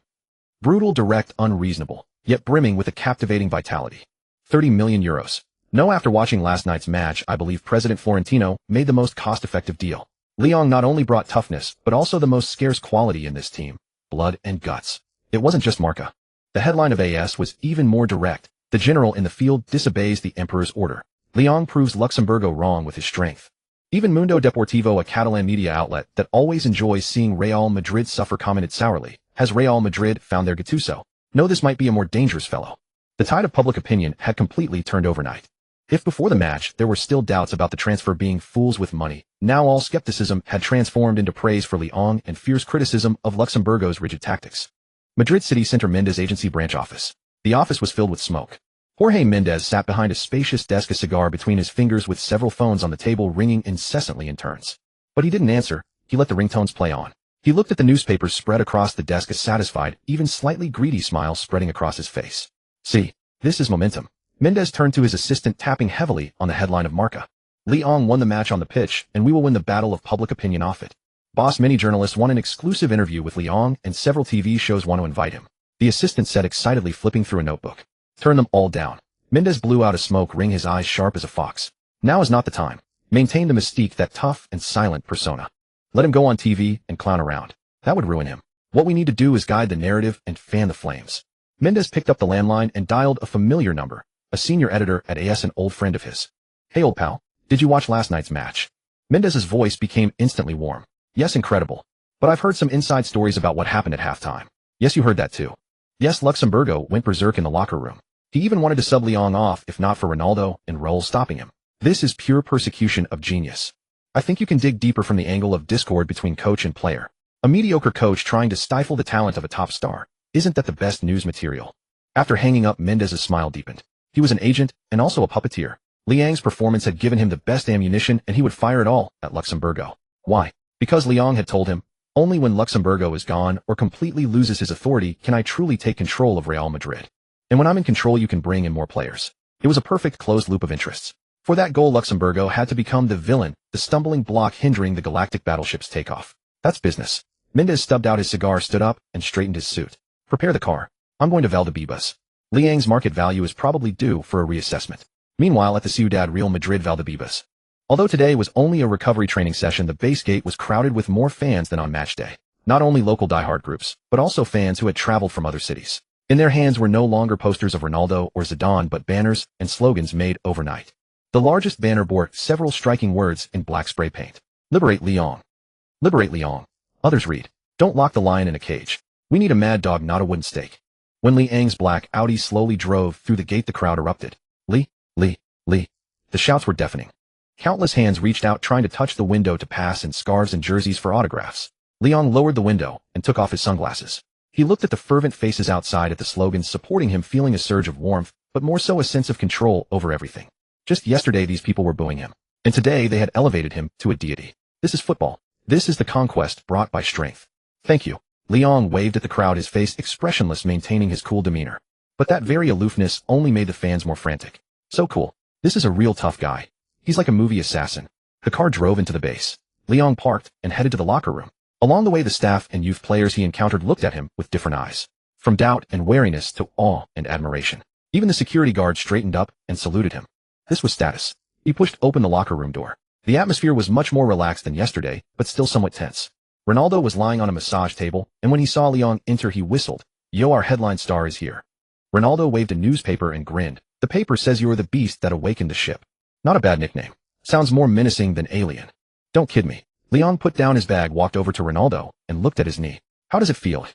Brutal, direct, unreasonable, yet brimming with a captivating vitality. 30 million euros. No, after watching last night's match, I believe President Florentino made the most cost-effective deal. Liang not only brought toughness, but also the most scarce quality in this team: blood and guts. It wasn't just Marca. The headline of AS was even more direct: the general in the field disobeys the emperor's order. Liang proves Luxemburgo wrong with his strength. Even Mundo Deportivo, a Catalan media outlet that always enjoys seeing Real Madrid suffer, commented sourly, has Real Madrid found their Gattuso? No, this might be a more dangerous fellow. The tide of public opinion had completely turned overnight. If before the match there were still doubts about the transfer being fools with money, now all skepticism had transformed into praise for Liang and fierce criticism of Luxemburgo's rigid tactics. Madrid City Center Mendes Agency branch office. The office was filled with smoke. Jorge Mendes sat behind a spacious desk, a cigar between his fingers, with several phones on the table ringing incessantly in turns. But he didn't answer. He let the ringtones play on. He looked at the newspapers spread across the desk, a satisfied, even slightly greedy smile spreading across his face. See, this is momentum. Mendes turned to his assistant, tapping heavily on the headline of Marca. Liang won the match on the pitch, and we will win the battle of public opinion off it. Boss, many journalists want an exclusive interview with Liang, and several TV shows want to invite him. The assistant said excitedly, flipping through a notebook. Turn them all down. Mendes blew out a smoke ring, his eyes sharp as a fox. Now is not the time. Maintain the mystique, that tough and silent persona. Let him go on TV and clown around. That would ruin him. What we need to do is guide the narrative and fan the flames. Mendes picked up the landline and dialed a familiar number. A senior editor at AS, an old friend of his. Hey, old pal, did you watch last night's match? Mendes's voice became instantly warm. Yes, incredible. But I've heard some inside stories about what happened at halftime. Yes, you heard that too. Yes, Luxemburgo went berserk in the locker room. He even wanted to sub Liang off if not for Ronaldo and Raul stopping him. This is pure persecution of genius. I think you can dig deeper from the angle of discord between coach and player. A mediocre coach trying to stifle the talent of a top star. Isn't that the best news material? After hanging up, Mendez's smile deepened. He was an agent and also a puppeteer. Liang's performance had given him the best ammunition and he would fire it all at Luxemburgo. Why? Because Liang had told him, only when Luxemburgo is gone or completely loses his authority can I truly take control of Real Madrid. And when I'm in control you can bring in more players. It was a perfect closed loop of interests. For that goal Luxemburgo had to become the villain, the stumbling block hindering the galactic battleship's takeoff. That's business. Mendez stubbed out his cigar, stood up, and straightened his suit. Prepare the car. I'm going to Valdebebas. Liang's market value is probably due for a reassessment. Meanwhile at the Ciudad Real Madrid Valdebebas. Although today was only a recovery training session, the base gate was crowded with more fans than on match day. Not only local diehard groups, but also fans who had traveled from other cities. In their hands were no longer posters of Ronaldo or Zidane but banners and slogans made overnight. The largest banner bore several striking words in black spray paint. Liberate Lyon. Liberate Lyon. Others read, don't lock the lion in a cage. We need a mad dog, not a wooden stake. When Liang's black Audi slowly drove through the gate, the crowd erupted. Li. The shouts were deafening. Countless hands reached out trying to touch the window to pass, and scarves and jerseys for autographs. Liang lowered the window and took off his sunglasses. He looked at the fervent faces outside, at the slogans supporting him, feeling a surge of warmth, but more so a sense of control over everything. Just yesterday these people were booing him, and today they had elevated him to a deity. This is football. This is the conquest brought by strength. Thank you. Liang waved at the crowd, his face expressionless, maintaining his cool demeanor. But that very aloofness only made the fans more frantic. So cool. This is a real tough guy. He's like a movie assassin. The car drove into the base. Liang parked and headed to the locker room. Along the way, the staff and youth players he encountered looked at him with different eyes. From doubt and wariness to awe and admiration. Even the security guard straightened up and saluted him. This was status. He pushed open the locker room door. The atmosphere was much more relaxed than yesterday, but still somewhat tense. Ronaldo was lying on a massage table, and when he saw Liang enter he whistled. Yo, our headline star is here. Ronaldo waved a newspaper and grinned. The paper says you're the beast that awakened the ship. Not a bad nickname. Sounds more menacing than alien. Don't kid me. Liang put down his bag, walked over to Ronaldo, and looked at his knee. How does it feel?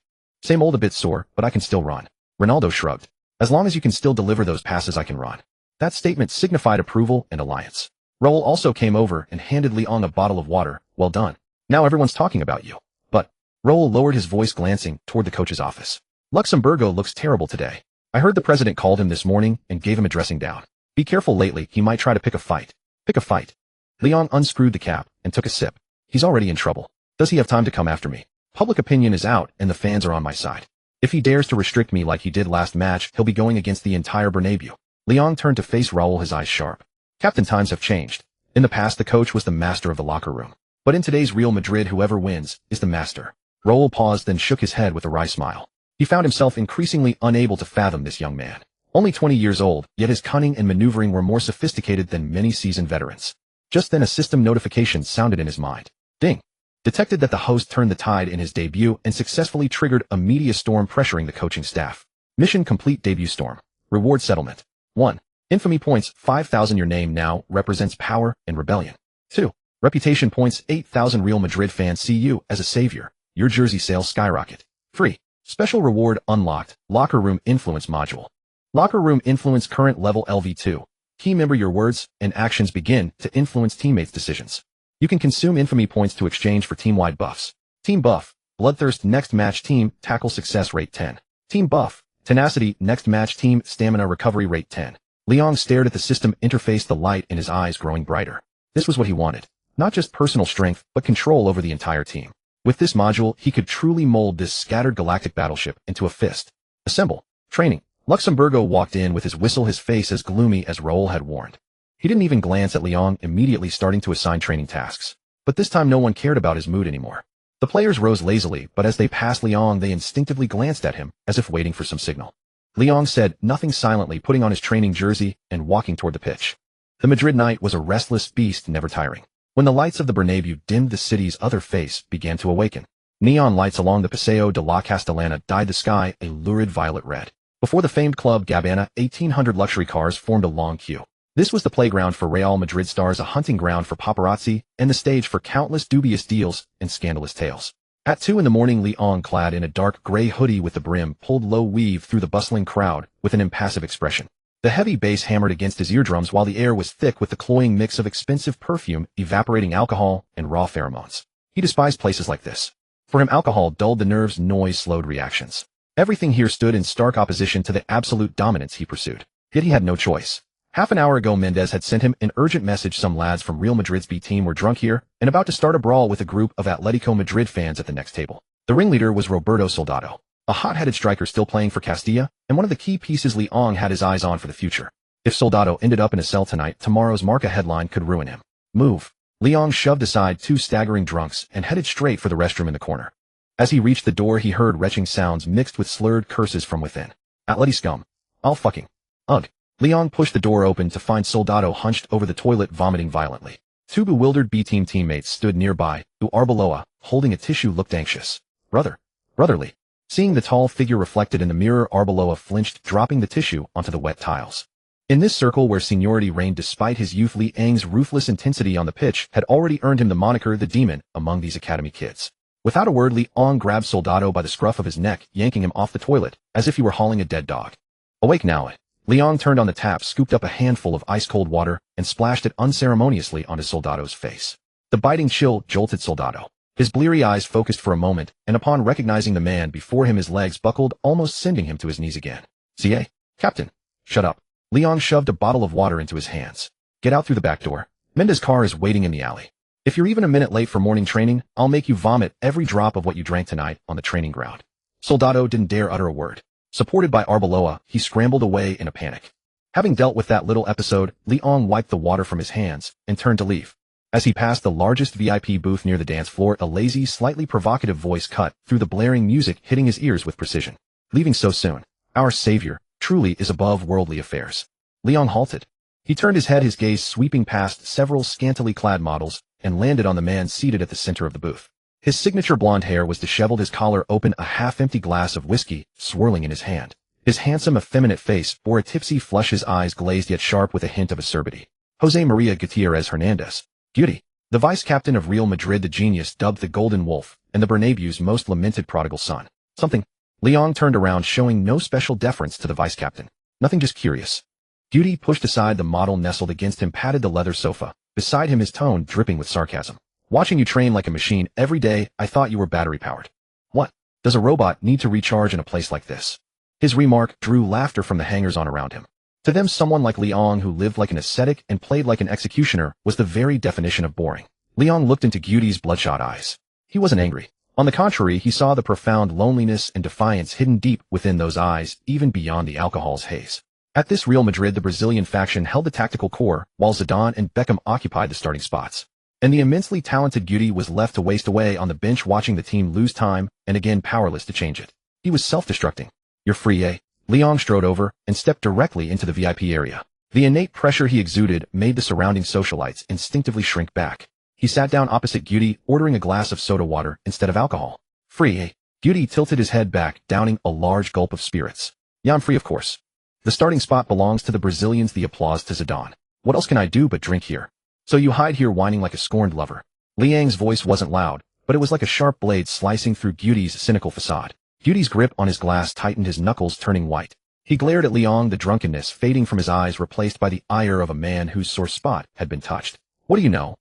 Same old, a bit sore, but I can still run. Ronaldo shrugged. As long as you can still deliver those passes, I can run. That statement signified approval and alliance. Raul also came over and handed Liang a bottle of water. Well done. Now everyone's talking about you. But Raul lowered his voice, glancing toward the coach's office. Luxemburgo looks terrible today. I heard the president called him this morning and gave him a dressing down. Be careful lately, he might try to pick a fight. Pick a fight. Liang unscrewed the cap and took a sip. He's already in trouble. Does he have time to come after me? Public opinion is out and the fans are on my side. If he dares to restrict me like he did last match, he'll be going against the entire Bernabéu. Liang turned to face Raul, his eyes sharp. Captain, times have changed. In the past, the coach was the master of the locker room. But in today's Real Madrid, whoever wins is the master. Raul paused, then shook his head with a wry smile. He found himself increasingly unable to fathom this young man. Only 20 years old, yet his cunning and maneuvering were more sophisticated than many seasoned veterans. Just then a system notification sounded in his mind. Ding. Detected that the host turned the tide in his debut and successfully triggered a media storm pressuring the coaching staff. Mission complete. Debut storm. Reward settlement. 1. Infamy points 5,000. Your name now represents power and rebellion. 2. Reputation points 8,000. Real Madrid fans see you as a savior. Your jersey sales skyrocket. 3. Special reward unlocked. Locker room influence module. Locker room influence current level LV2. Key member, your words and actions begin to influence teammates' decisions. You can consume infamy points to exchange for team-wide buffs. Team buff. Bloodthirst. Next match team tackle success rate 10. Team buff. Tenacity. Next match team stamina recovery rate 10. Liang stared at the system interface, the light in his eyes growing brighter. This was what he wanted. Not just personal strength, but control over the entire team. With this module, he could truly mold this scattered galactic battleship into a fist. Assemble. Training. Luxemburgo walked in with his whistle, his face as gloomy as Raul had warned. He didn't even glance at Liang, immediately starting to assign training tasks. But this time no one cared about his mood anymore. The players rose lazily, but as they passed Liang, they instinctively glanced at him, as if waiting for some signal. Liang said nothing, silently putting on his training jersey and walking toward the pitch. The Madrid night was a restless beast, never tiring. When the lights of the Bernabéu dimmed, the city's other face began to awaken. Neon lights along the Paseo de la Castellana dyed the sky a lurid violet red. Before the famed Club Gabbana, 1,800 luxury cars formed a long queue. This was the playground for Real Madrid stars, a hunting ground for paparazzi, and the stage for countless dubious deals and scandalous tales. At 2 in the morning, Liang, clad in a dark gray hoodie with the brim pulled low, weaved through the bustling crowd with an impassive expression. The heavy bass hammered against his eardrums while the air was thick with the cloying mix of expensive perfume, evaporating alcohol, and raw pheromones. He despised places like this. For him, alcohol dulled the nerves, noise slowed reactions. Everything here stood in stark opposition to the absolute dominance he pursued. Yet he had no choice. Half an hour ago, Mendez had sent him an urgent message. Some lads from Real Madrid's B team were drunk here and about to start a brawl with a group of Atletico Madrid fans at the next table. The ringleader was Roberto Soldado, a hot-headed striker still playing for Castilla, and one of the key pieces Leong had his eyes on for the future. If Soldado ended up in a cell tonight, tomorrow's Marca headline could ruin him. Move. Leong shoved aside two staggering drunks and headed straight for the restroom in the corner. As he reached the door, he heard retching sounds mixed with slurred curses from within. Atleti scum. I'll fucking. Ugh. Leong pushed the door open to find Soldado hunched over the toilet vomiting violently. Two bewildered B-team teammates stood nearby, who Arbeloa, holding a tissue, looked anxious. Brotherly. Seeing the tall figure reflected in the mirror, Arbeloa flinched, dropping the tissue onto the wet tiles. In this circle where seniority reigned despite his youth, Leong's ruthless intensity on the pitch had already earned him the moniker the Demon among these academy kids. Without a word, Leong grabbed Soldado by the scruff of his neck, yanking him off the toilet, as if he were hauling a dead dog. Awake now. Leong turned on the tap, scooped up a handful of ice-cold water, and splashed it unceremoniously onto Soldado's face. The biting chill jolted Soldado. His bleary eyes focused for a moment, and upon recognizing the man before him, his legs buckled, almost sending him to his knees again. "CA? Captain." "Shut up." Leong shoved a bottle of water into his hands. "Get out through the back door. Mendez's car is waiting in the alley. If you're even a minute late for morning training, I'll make you vomit every drop of what you drank tonight on the training ground." Soldado didn't dare utter a word. Supported by Arbeloa, he scrambled away in a panic. Having dealt with that little episode, Leong wiped the water from his hands and turned to leave. As he passed the largest VIP booth near the dance floor, a lazy, slightly provocative voice cut through the blaring music, hitting his ears with precision. "Leaving so soon. Our savior truly is above worldly affairs." Leong halted. He turned his head, his gaze sweeping past several scantily clad models, and landed on the man seated at the center of the booth. His signature blonde hair was disheveled, his collar open, a half-empty glass of whiskey swirling in his hand. His handsome, effeminate face bore a tipsy flush, his eyes glazed yet sharp with a hint of acerbity. Jose Maria Gutierrez Hernandez. Guti. The vice-captain of Real Madrid, the genius dubbed the Golden Wolf, and the Bernabéu's most lamented prodigal son. Something. Leong turned around, showing no special deference to the vice-captain. Nothing, just curious. Guti pushed aside the model nestled against him, patted the leather sofa. Beside him, his tone dripping with sarcasm. "Watching you train like a machine every day, I thought you were battery-powered. What? Does a robot need to recharge in a place like this?" His remark drew laughter from the hangers-on around him. To them, someone like Leong, who lived like an ascetic and played like an executioner, was the very definition of boring. Leong looked into Guti's bloodshot eyes. He wasn't angry. On the contrary, he saw the profound loneliness and defiance hidden deep within those eyes, even beyond the alcohol's haze. At this Real Madrid, the Brazilian faction held the tactical core, while Zidane and Beckham occupied the starting spots. And the immensely talented Guti was left to waste away on the bench, watching the team lose time, and again powerless to change it. He was self-destructing. "You're free, eh?" Leong strode over and stepped directly into the VIP area. The innate pressure he exuded made the surrounding socialites instinctively shrink back. He sat down opposite Guti, ordering a glass of soda water instead of alcohol. "Free, eh?" Guti tilted his head back, downing a large gulp of spirits. "Yeah, I'm free, of course. The starting spot belongs to the Brazilians." The applause to Zidane. "What else can I do but drink here?" "So you hide here whining like a scorned lover." Leong's voice wasn't loud, but it was like a sharp blade slicing through Guti's cynical facade. Guti's grip on his glass tightened, his knuckles turning white. He glared at Leong, the drunkenness fading from his eyes, replaced by the ire of a man whose sore spot had been touched. "What do you know?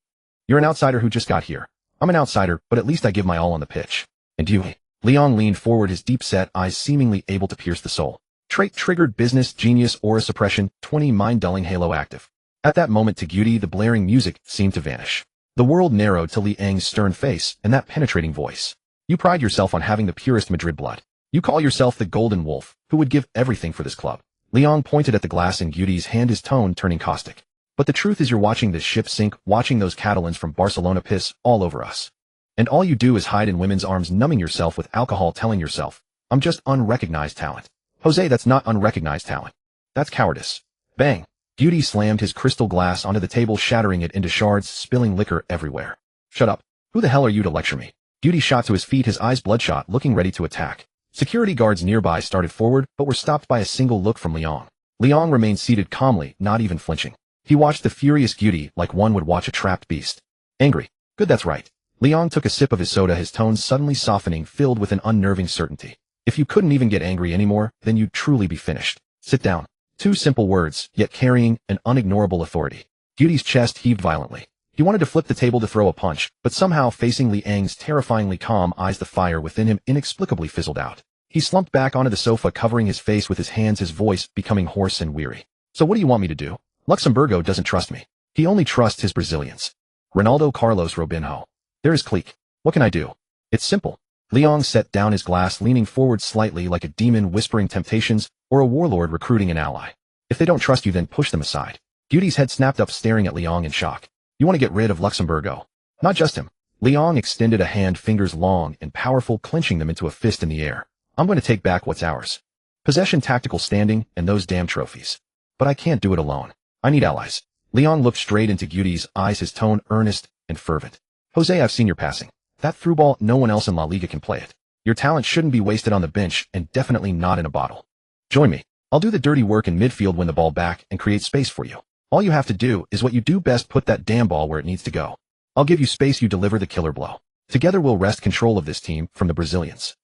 You're an outsider who just got here. I'm an outsider, but at least I give my all on the pitch. And you?" Leong leaned forward, his deep-set eyes seemingly able to pierce the soul. Trait-triggered business genius, aura suppression, 20 mind-dulling halo active. At that moment, to Guti, the blaring music seemed to vanish. The world narrowed to Leong's stern face and that penetrating voice. "You pride yourself on having the purest Madrid blood. You call yourself the Golden Wolf, who would give everything for this club." Leong pointed at the glass in Guti's hand, his tone turning caustic. "But the truth is, you're watching this ship sink, watching those Catalans from Barcelona piss all over us. And all you do is hide in women's arms, numbing yourself with alcohol, telling yourself, I'm just unrecognized talent. Jose, that's not unrecognized talent. That's cowardice." Bang! Guti slammed his crystal glass onto the table, shattering it into shards, spilling liquor everywhere. "Shut up. Who the hell are you to lecture me?" Guti shot to his feet, his eyes bloodshot, looking ready to attack. Security guards nearby started forward, but were stopped by a single look from Leong. Leong remained seated calmly, not even flinching. He watched the furious Guti like one would watch a trapped beast. "Angry. Good, that's right." Leong took a sip of his soda, his tone suddenly softening, filled with an unnerving certainty. "If you couldn't even get angry anymore, then you'd truly be finished. Sit down. Two simple words, yet carrying an unignorable authority. Beauty's chest heaved violently. He wanted to flip the table to throw a punch, but somehow facing Liang's terrifyingly calm eyes, the fire within him inexplicably fizzled out. He slumped back onto the sofa, covering his face with his hands, his voice becoming hoarse and weary. So what do you want me to do? Luxemburgo doesn't trust me. He only trusts his Brazilians. Ronaldo, Carlos, Robinho. They're his clique. What can I do? It's simple. Liang set down his glass, leaning forward slightly like a demon whispering temptations or a warlord recruiting an ally. If they don't trust you, then push them aside. Beauty's head snapped up, staring at Liang in shock. You want to get rid of Luxemburgo? Not just him. Liang extended a hand, fingers long and powerful, clenching them into a fist in the air. I'm going to take back what's ours. Possession, tactical standing, and those damn trophies. But I can't do it alone. I need allies. Liang looked straight into Beauty's eyes, his tone earnest and fervent. Jose, I've seen your passing. That through ball, no one else in La Liga can play it. Your talent shouldn't be wasted on the bench, and definitely not in a bottle. Join me. I'll do the dirty work in midfield, win the ball back, and create space for you. All you have to do is what you do best, put that damn ball where it needs to go. I'll give you space, you deliver the killer blow. Together we'll wrest control of this team from the Brazilians.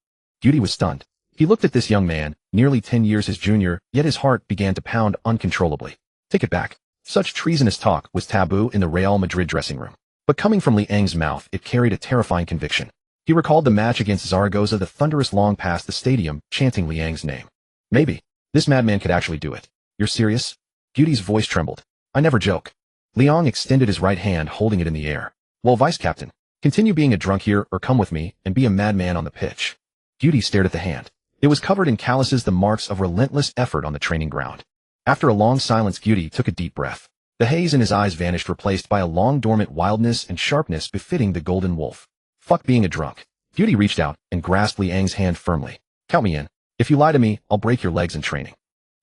Beauty was stunned. He looked at this young man, nearly 10 years his junior, yet his heart began to pound uncontrollably. Take it back. Such treasonous talk was taboo in the Real Madrid dressing room. But coming from Liang's mouth, it carried a terrifying conviction. He recalled the match against Zaragoza, the thunderous long past the stadium, chanting Liang's name. Maybe. This madman could actually do it. You're serious? Beauty's voice trembled. I never joke. Liang extended his right hand, holding it in the air. Well, vice-captain, continue being a drunk here or come with me and be a madman on the pitch. Beauty stared at the hand. It was covered in calluses, the marks of relentless effort on the training ground. After a long silence, Beauty took a deep breath. The haze in his eyes vanished, replaced by a long dormant wildness and sharpness befitting the golden wolf. Fuck being a drunk. Beauty reached out and grasped Liang's hand firmly. Count me in. If you lie to me, I'll break your legs in training.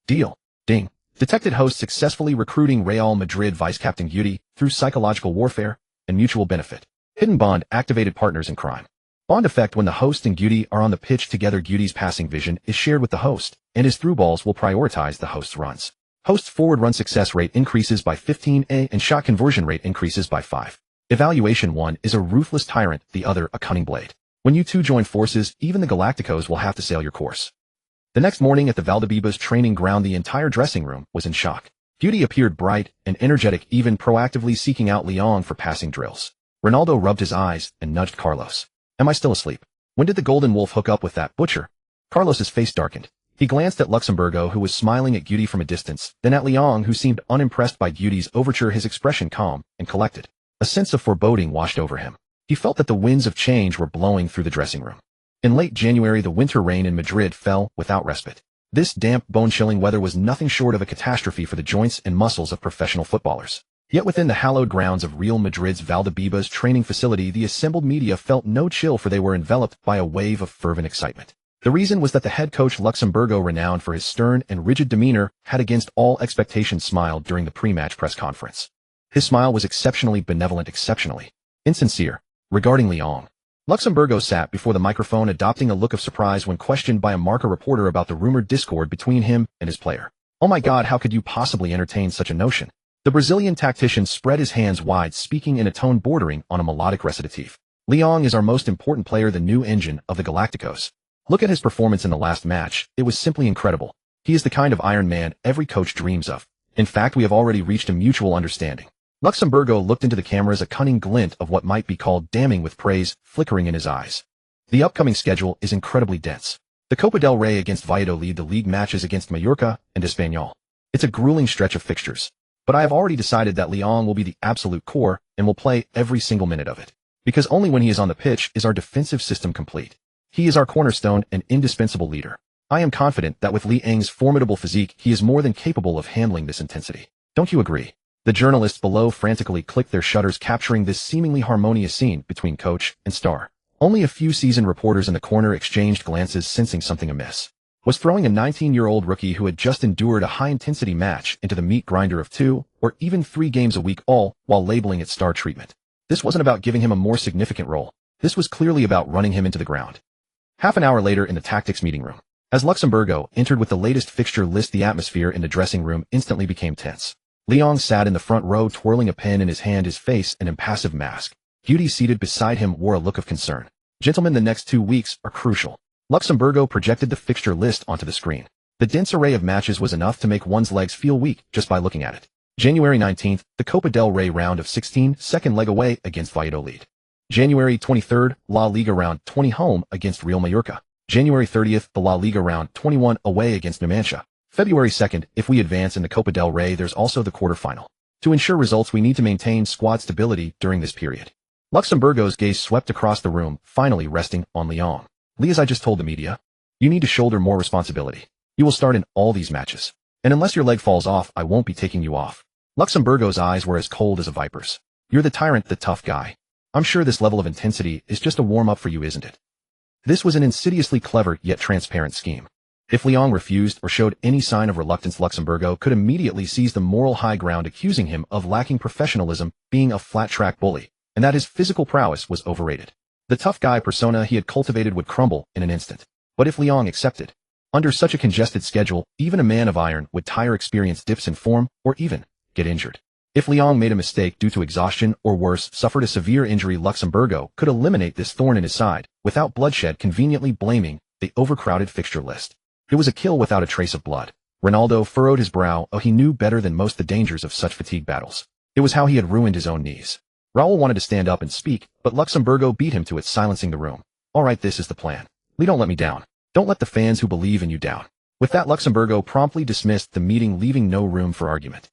Deal. Ding. Detected host successfully recruiting Real Madrid vice-captain Beauty through psychological warfare and mutual benefit. Hidden bond, activated partners in crime. Bond effect: when the host and Beauty are on the pitch together, Beauty's passing vision is shared with the host, and his through balls will prioritize the host's runs. Host's forward run success rate increases by 15% and shot conversion rate increases by 5%. Evaluation: one is a ruthless tyrant, the other a cunning blade. When you two join forces, even the Galacticos will have to sail your course. The next morning at the Valdebebas training ground, the entire dressing room was in shock. Beauty appeared bright and energetic, even proactively seeking out Liang for passing drills. Ronaldo rubbed his eyes and nudged Carlos. Am I still asleep? When did the Golden Wolf hook up with that butcher? Carlos's face darkened. He glanced at Luxemburgo, who was smiling at Beauty from a distance, then at Liang, who seemed unimpressed by Beauty's overture, his expression calm and collected. A sense of foreboding washed over him. He felt that the winds of change were blowing through the dressing room. In late January, the winter rain in Madrid fell without respite. This damp, bone-chilling weather was nothing short of a catastrophe for the joints and muscles of professional footballers. Yet within the hallowed grounds of Real Madrid's Valdebebas training facility, the assembled media felt no chill, for they were enveloped by a wave of fervent excitement. The reason was that the head coach Luxemburgo, renowned for his stern and rigid demeanor, had against all expectations smiled during the pre-match press conference. His smile was exceptionally benevolent, exceptionally insincere. Regarding Liang, Luxemburgo sat before the microphone, adopting a look of surprise when questioned by a Marca reporter about the rumored discord between him and his player. Oh my God, how could you possibly entertain such a notion? The Brazilian tactician spread his hands wide, speaking in a tone bordering on a melodic recitative. Liang is our most important player, the new engine of the Galacticos. Look at his performance in the last match. It was simply incredible. He is the kind of Iron Man every coach dreams of. In fact, we have already reached a mutual understanding. Luxemburgo looked into the cameras, a cunning glint of what might be called damning with praise flickering in his eyes. The upcoming schedule is incredibly dense. The Copa del Rey against Valladolid, the league matches against Mallorca and Espanyol. It's a grueling stretch of fixtures. But I have already decided that Liang will be the absolute core and will play every single minute of it. Because only when he is on the pitch is our defensive system complete. He is our cornerstone and indispensable leader. I am confident that with Liang's formidable physique, he is more than capable of handling this intensity. Don't you agree? The journalists below frantically clicked their shutters, capturing this seemingly harmonious scene between coach and star. Only a few seasoned reporters in the corner exchanged glances, sensing something amiss. Was throwing a 19-year-old rookie who had just endured a high-intensity match into the meat grinder of 2 or even 3 games a week, all while labeling it star treatment? This wasn't about giving him a more significant role. This was clearly about running him into the ground. Half an hour later, in the tactics meeting room, as Luxemburgo entered with the latest fixture list, the atmosphere in the dressing room instantly became tense. Liang sat in the front row, twirling a pen in his hand, his face an impassive mask. Beauty, seated beside him, wore a look of concern. Gentlemen, the next 2 weeks are crucial. Luxemburgo projected the fixture list onto the screen. The dense array of matches was enough to make one's legs feel weak just by looking at it. January 19th, the Copa del Rey round of 16, second leg away against Valladolid. January 23rd, La Liga round 20 home against Real Mallorca. January 30th, the La Liga round 21 away against Numancia. February 2nd, if we advance in the Copa del Rey, there's also the quarterfinal. To ensure results, we need to maintain squad stability during this period. Luxemburgo's gaze swept across the room, finally resting on Lyon. Lee, as I just told the media, you need to shoulder more responsibility. You will start in all these matches. And unless your leg falls off, I won't be taking you off. Luxemburgo's eyes were as cold as a viper's. You're the tyrant, the tough guy. I'm sure this level of intensity is just a warm-up for you, isn't it? This was an insidiously clever yet transparent scheme. If Lyon refused or showed any sign of reluctance, Luxemburgo could immediately seize the moral high ground, accusing him of lacking professionalism, being a flat-track bully, and that his physical prowess was overrated. The tough guy persona he had cultivated would crumble in an instant. But if Lyon accepted, under such a congested schedule, even a man of iron would tire, experience dips in form, or even get injured. If Lyon made a mistake due to exhaustion or worse, suffered a severe injury, Luxemburgo could eliminate this thorn in his side without bloodshed, conveniently blaming the overcrowded fixture list. It was a kill without a trace of blood. Ronaldo furrowed his brow. Oh, he knew better than most the dangers of such fatigue battles. It was how he had ruined his own knees. Raul wanted to stand up and speak, but Luxemburgo beat him to it, silencing the room. All right, this is the plan. Lee, don't let me down. Don't let the fans who believe in you down. With that, Luxemburgo promptly dismissed the meeting, leaving no room for argument.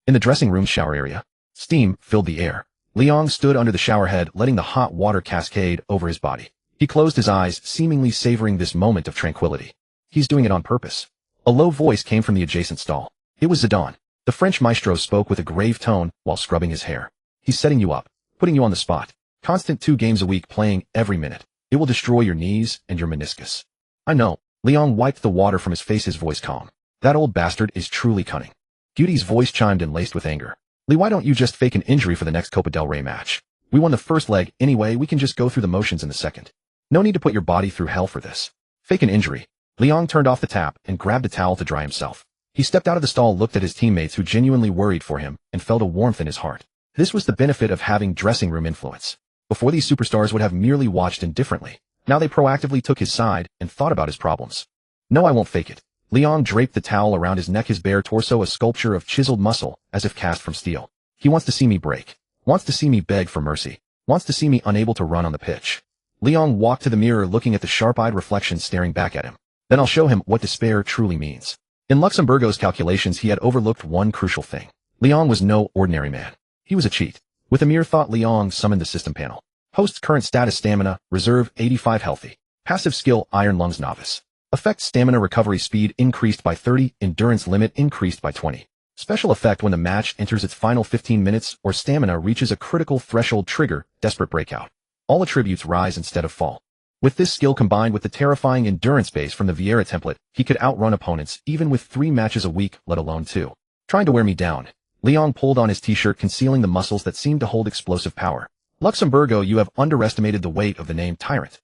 In the dressing room shower area, steam filled the air. Lyon stood under the shower head, letting the hot water cascade over his body. He closed his eyes, seemingly savoring this moment of tranquility. He's doing it on purpose. A low voice came from the adjacent stall. It was Zidane. The French maestro spoke with a grave tone while scrubbing his hair. He's setting you up, putting you on the spot. Constant 2 games a week, playing every minute. It will destroy your knees and your meniscus. I know. Lyon wiped the water from his face, his voice calm. That old bastard is truly cunning. Gudi's voice chimed in, laced with anger. Lee, why don't you just fake an injury for the next Copa del Rey match? We won the first leg anyway, we can just go through the motions in the second. No need to put your body through hell for this. Fake an injury. Lyon turned off the tap and grabbed a towel to dry himself. He stepped out of the stall, looked at his teammates who genuinely worried for him, and felt a warmth in his heart. This was the benefit of having dressing room influence. Before, these superstars would have merely watched indifferently. Now they proactively took his side and thought about his problems. No, I won't fake it. Lyon draped the towel around his neck, his bare torso a sculpture of chiseled muscle, as if cast from steel. He wants to see me break. Wants to see me beg for mercy. Wants to see me unable to run on the pitch. Lyon walked to the mirror, looking at the sharp-eyed reflection staring back at him. Then I'll show him what despair truly means. In Luxemburgo's calculations, he had overlooked one crucial thing. Lyon was no ordinary man. He was a cheat. With a mere thought, Lyon summoned the system panel. Host's current status: stamina, reserve 85 healthy. Passive skill, iron lungs novice. Effect: stamina recovery speed increased by 30, endurance limit increased by 20. Special effect: when the match enters its final 15 minutes or stamina reaches a critical threshold, trigger, desperate breakout. All attributes rise instead of fall. With this skill combined with the terrifying endurance base from the Vieira template, he could outrun opponents even with 3 matches a week, let alone 2. Trying to wear me down. Lyon pulled on his t-shirt, concealing the muscles that seemed to hold explosive power. Luxemburgo, you have underestimated the weight of the name Tyrant.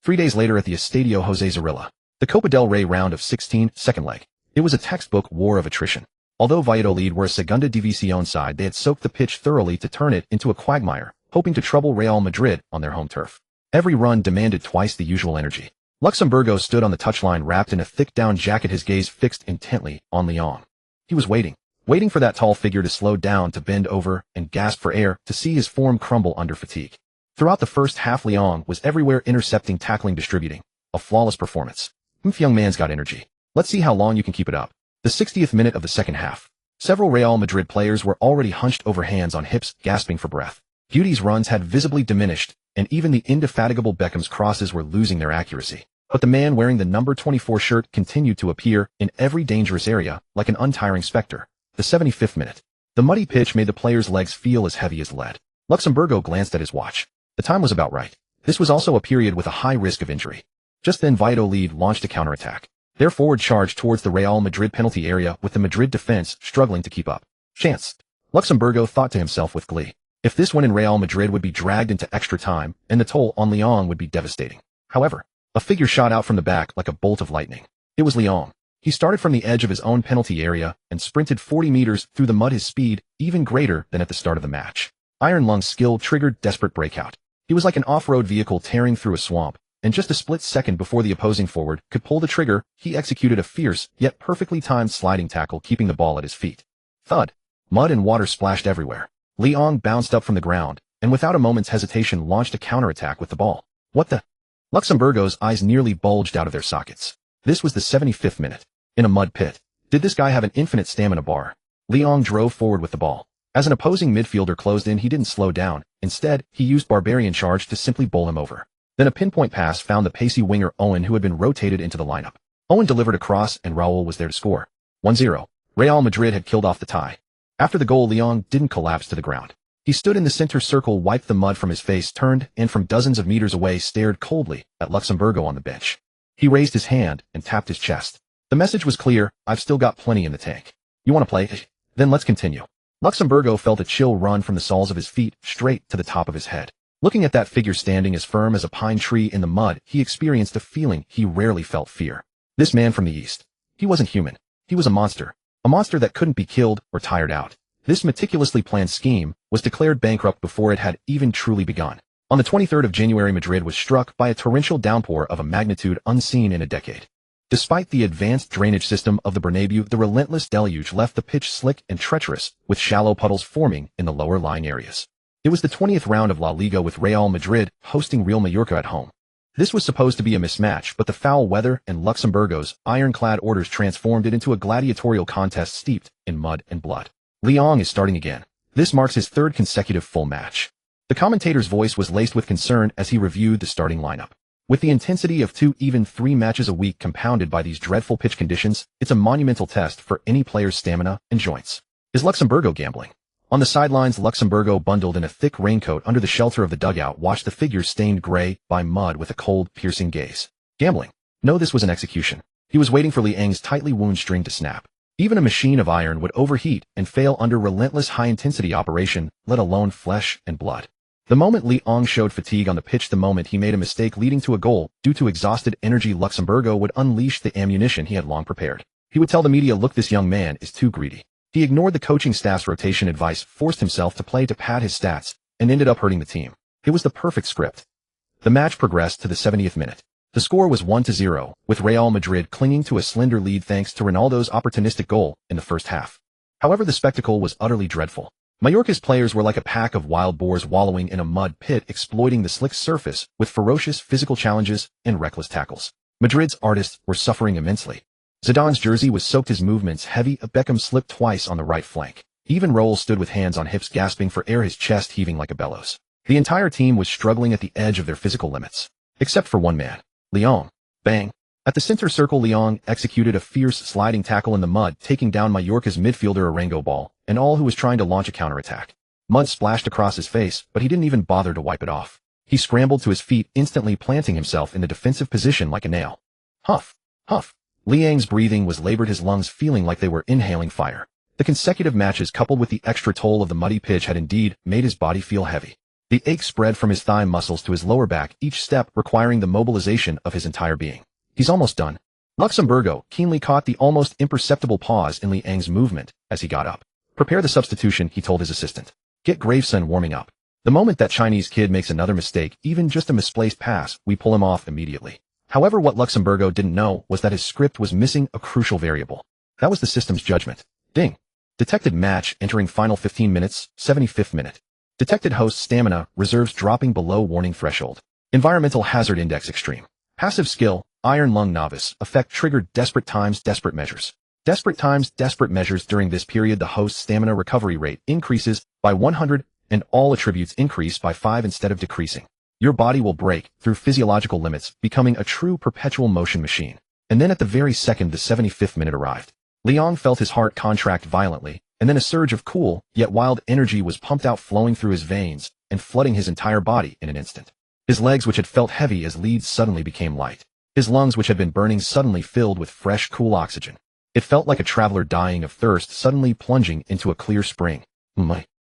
3 days later at the Estadio José Zorrilla, the Copa del Rey round of 16, second leg. It was a textbook war of attrition. Although Valladolid were a Segunda División side, they had soaked the pitch thoroughly to turn it into a quagmire, hoping to trouble Real Madrid on their home turf. Every run demanded twice the usual energy. Luxemburgo stood on the touchline wrapped in a thick down jacket, his gaze fixed intently on Lyon. He was waiting for that tall figure to slow down, to bend over and gasp for air, to see his form crumble under fatigue. Throughout the first half, Lyon was everywhere, intercepting, tackling, distributing. A flawless performance. Young man's got energy. Let's see how long you can keep it up. The 60th minute of the second half. Several Real Madrid players were already hunched over, hands on hips, gasping for breath. Gudi's runs had visibly diminished, and even the indefatigable Beckham's crosses were losing their accuracy. But the man wearing the number 24 shirt continued to appear in every dangerous area, like an untiring specter. The 75th minute. The muddy pitch made the players' legs feel as heavy as lead. Luxemburgo glanced at his watch. The time was about right. This was also a period with a high risk of injury. Just then Valladolid launched a counterattack. Their forward charged towards the Real Madrid penalty area, with the Madrid defense struggling to keep up. Chance. Luxemburgo thought to himself with glee. If this won in, Real Madrid would be dragged into extra time, and the toll on Lyon would be devastating. However, a figure shot out from the back like a bolt of lightning. It was Lyon. He started from the edge of his own penalty area and sprinted 40 meters through the mud, his speed even greater than at the start of the match. Iron lung skill triggered desperate breakout. He was like an off-road vehicle tearing through a swamp, and just a split second before the opposing forward could pull the trigger, he executed a fierce, yet perfectly timed sliding tackle keeping the ball at his feet. Thud. Mud and water splashed everywhere. Liang bounced up from the ground, and without a moment's hesitation launched a counterattack with the ball. What the? Luxemburgo's eyes nearly bulged out of their sockets. This was the 75th minute. In a mud pit. Did this guy have an infinite stamina bar? Liang drove forward with the ball. As an opposing midfielder closed in, he didn't slow down. Instead, he used barbarian charge to simply bowl him over. Then a pinpoint pass found the pacey winger Owen, who had been rotated into the lineup. Owen delivered a cross and Raul was there to score. 1-0. Real Madrid had killed off the tie. After the goal, Liang didn't collapse to the ground. He stood in the center circle, wiped the mud from his face, turned, and from dozens of meters away stared coldly at Luxemburgo on the bench. He raised his hand and tapped his chest. The message was clear: I've still got plenty in the tank. You want to play? Then let's continue. Luxemburgo felt a chill run from the soles of his feet straight to the top of his head. Looking at that figure standing as firm as a pine tree in the mud, he experienced a feeling he rarely felt: fear. This man from the east. He wasn't human. He was a monster. A monster that couldn't be killed or tired out. This meticulously planned scheme was declared bankrupt before it had even truly begun. On the 23rd of January, Madrid was struck by a torrential downpour of a magnitude unseen in a decade. Despite the advanced drainage system of the Bernabéu, the relentless deluge left the pitch slick and treacherous, with shallow puddles forming in the lower lying areas. It was the 20th round of La Liga, with Real Madrid hosting Real Mallorca at home. This was supposed to be a mismatch, but the foul weather and Luxemburgo's ironclad orders transformed it into a gladiatorial contest steeped in mud and blood. Liang is starting again. This marks his third consecutive full match. The commentator's voice was laced with concern as he reviewed the starting lineup. With the intensity of 2, even 3 matches a week compounded by these dreadful pitch conditions, it's a monumental test for any player's stamina and joints. Is Luxemburgo gambling? On the sidelines, Luxemburgo, bundled in a thick raincoat under the shelter of the dugout, watched the figures stained gray by mud with a cold, piercing gaze. Gambling? No, this was an execution. He was waiting for Liang's tightly wound string to snap. Even a machine of iron would overheat and fail under relentless high-intensity operation, let alone flesh and blood. The moment Liang showed fatigue on the pitch, the moment he made a mistake leading to a goal, due to exhausted energy, Luxemburgo would unleash the ammunition he had long prepared. He would tell the media, look, this young man is too greedy. He ignored the coaching staff's rotation advice, forced himself to play to pad his stats, and ended up hurting the team. It was the perfect script. The match progressed to the 70th minute. The score was 1-0, with Real Madrid clinging to a slender lead thanks to Ronaldo's opportunistic goal in the first half. However, the spectacle was utterly dreadful. Mallorca's players were like a pack of wild boars wallowing in a mud pit, exploiting the slick surface with ferocious physical challenges and reckless tackles. Madrid's artists were suffering immensely. Zidane's jersey was soaked, his movements heavy, Beckham slipped twice on the right flank. Even Raul stood with hands on hips, gasping for air, his chest heaving like a bellows. The entire team was struggling at the edge of their physical limits. Except for one man. Liang. Bang. At the center circle, Liang executed a fierce sliding tackle in the mud, taking down Mallorca's midfielder Arango Ball, and all who was trying to launch a counterattack. Mud splashed across his face, but he didn't even bother to wipe it off. He scrambled to his feet, instantly planting himself in the defensive position like a nail. Huff. Huff. Liang's breathing was labored, his lungs feeling like they were inhaling fire. The consecutive matches, coupled with the extra toll of the muddy pitch, had indeed made his body feel heavy. The ache spread from his thigh muscles to his lower back, each step requiring the mobilization of his entire being. He's almost done. Luxemburgo keenly caught the almost imperceptible pause in Liang's movement as he got up. Prepare the substitution, he told his assistant. Get Graveson warming up. The moment that Chinese kid makes another mistake, even just a misplaced pass, we pull him off immediately. However, what Luxemburgo didn't know was that his script was missing a crucial variable. That was the system's judgment. Ding. Detected match entering final 15 minutes, 75th minute. Detected host stamina, reserves dropping below warning threshold. Environmental hazard index extreme. Passive skill, iron lung novice, effect triggered desperate times, desperate measures. Desperate times, desperate measures. During this period, the host's stamina recovery rate increases by 100 and all attributes increase by 5 instead of decreasing. Your body will break through physiological limits, becoming a true perpetual motion machine. And then at the very second the 75th minute arrived, Liang felt his heart contract violently, and then a surge of cool, yet wild energy was pumped out, flowing through his veins and flooding his entire body in an instant. His legs, which had felt heavy as leads, suddenly became light. His lungs, which had been burning, suddenly filled with fresh, cool oxygen. It felt like a traveler dying of thirst suddenly plunging into a clear spring.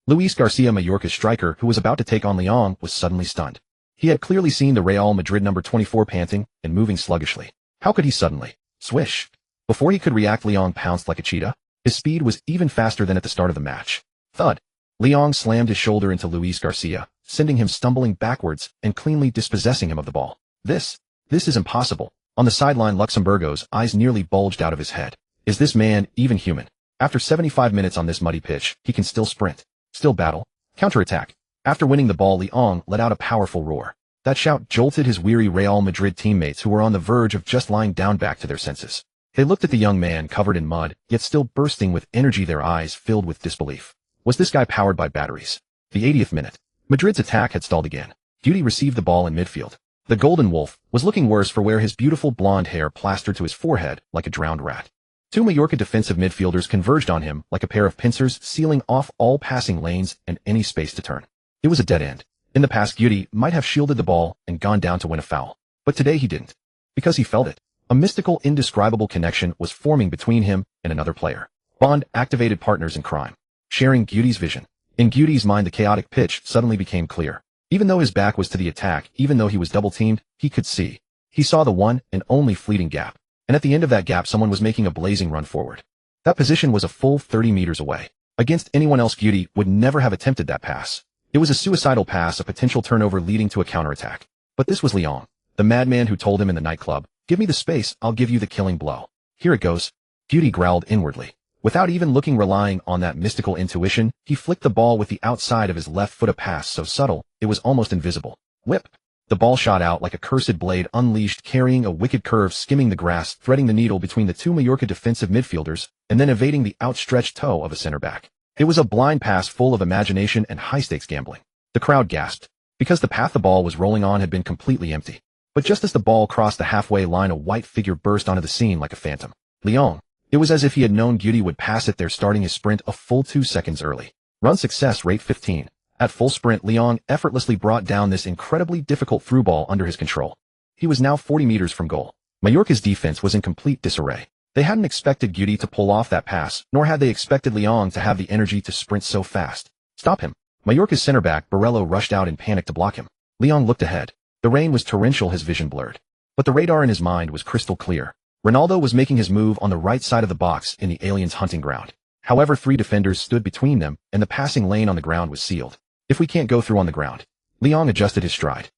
Luis Garcia, Mallorca's striker, who was about to take on Liang, was suddenly stunned. He had clearly seen the Real Madrid number 24 panting and moving sluggishly. How could he suddenly? Swish. Before he could react, Liang pounced like a cheetah. His speed was even faster than at the start of the match. Thud. Liang slammed his shoulder into Luis Garcia, sending him stumbling backwards and cleanly dispossessing him of the ball. This is impossible. On the sideline, Luxemburgo's eyes nearly bulged out of his head. Is this man even human? After 75 minutes on this muddy pitch, he can still sprint, still battle, counterattack. After winning the ball, Liang let out a powerful roar. That shout jolted his weary Real Madrid teammates who were on the verge of just lying down back to their senses. They looked at the young man covered in mud, yet still bursting with energy, their eyes filled with disbelief. Was this guy powered by batteries? The 80th minute. Madrid's attack had stalled again. Guti received the ball in midfield. The Golden Wolf was looking worse for wear, his beautiful blonde hair plastered to his forehead like a drowned rat. Two Mallorca defensive midfielders converged on him like a pair of pincers, sealing off all passing lanes and any space to turn. It was a dead end. In the past, Guti might have shielded the ball and gone down to win a foul. But today he didn't. Because he felt it. A mystical, indescribable connection was forming between him and another player. Bond activated partners in crime, sharing Guti's vision. In Guti's mind, the chaotic pitch suddenly became clear. Even though his back was to the attack, even though he was double-teamed, he could see. He saw the one and only fleeting gap. And at the end of that gap, someone was making a blazing run forward. That position was a full 30 meters away. Against anyone else, Guti would never have attempted that pass. It was a suicidal pass, a potential turnover leading to a counterattack. But this was Liang, the madman who told him in the nightclub, "Give me the space, I'll give you the killing blow. Here it goes." Guti growled inwardly. Without even looking, relying on that mystical intuition, he flicked the ball with the outside of his left foot, a pass so subtle, it was almost invisible. Whip! The ball shot out like a cursed blade unleashed, carrying a wicked curve, skimming the grass, threading the needle between the two Mallorca defensive midfielders, and then evading the outstretched toe of a center back. It was a blind pass full of imagination and high-stakes gambling. The crowd gasped, because the path the ball was rolling on had been completely empty. But just as the ball crossed the halfway line, a white figure burst onto the scene like a phantom. Liang. It was as if he had known Guti would pass it there, starting his sprint a full 2 seconds early. Run success rate 15. At full sprint, Liang effortlessly brought down this incredibly difficult through ball under his control. He was now 40 meters from goal. Mallorca's defense was in complete disarray. They hadn't expected Guti to pull off that pass, nor had they expected Liang to have the energy to sprint so fast. Stop him. Mallorca's center back, Barello, rushed out in panic to block him. Liang looked ahead. The rain was torrential, his vision blurred. But the radar in his mind was crystal clear. Ronaldo was making his move on the right side of the box in the aliens' hunting ground. However, 3 defenders stood between them, and the passing lane on the ground was sealed. If we can't go through on the ground. Liang adjusted his stride.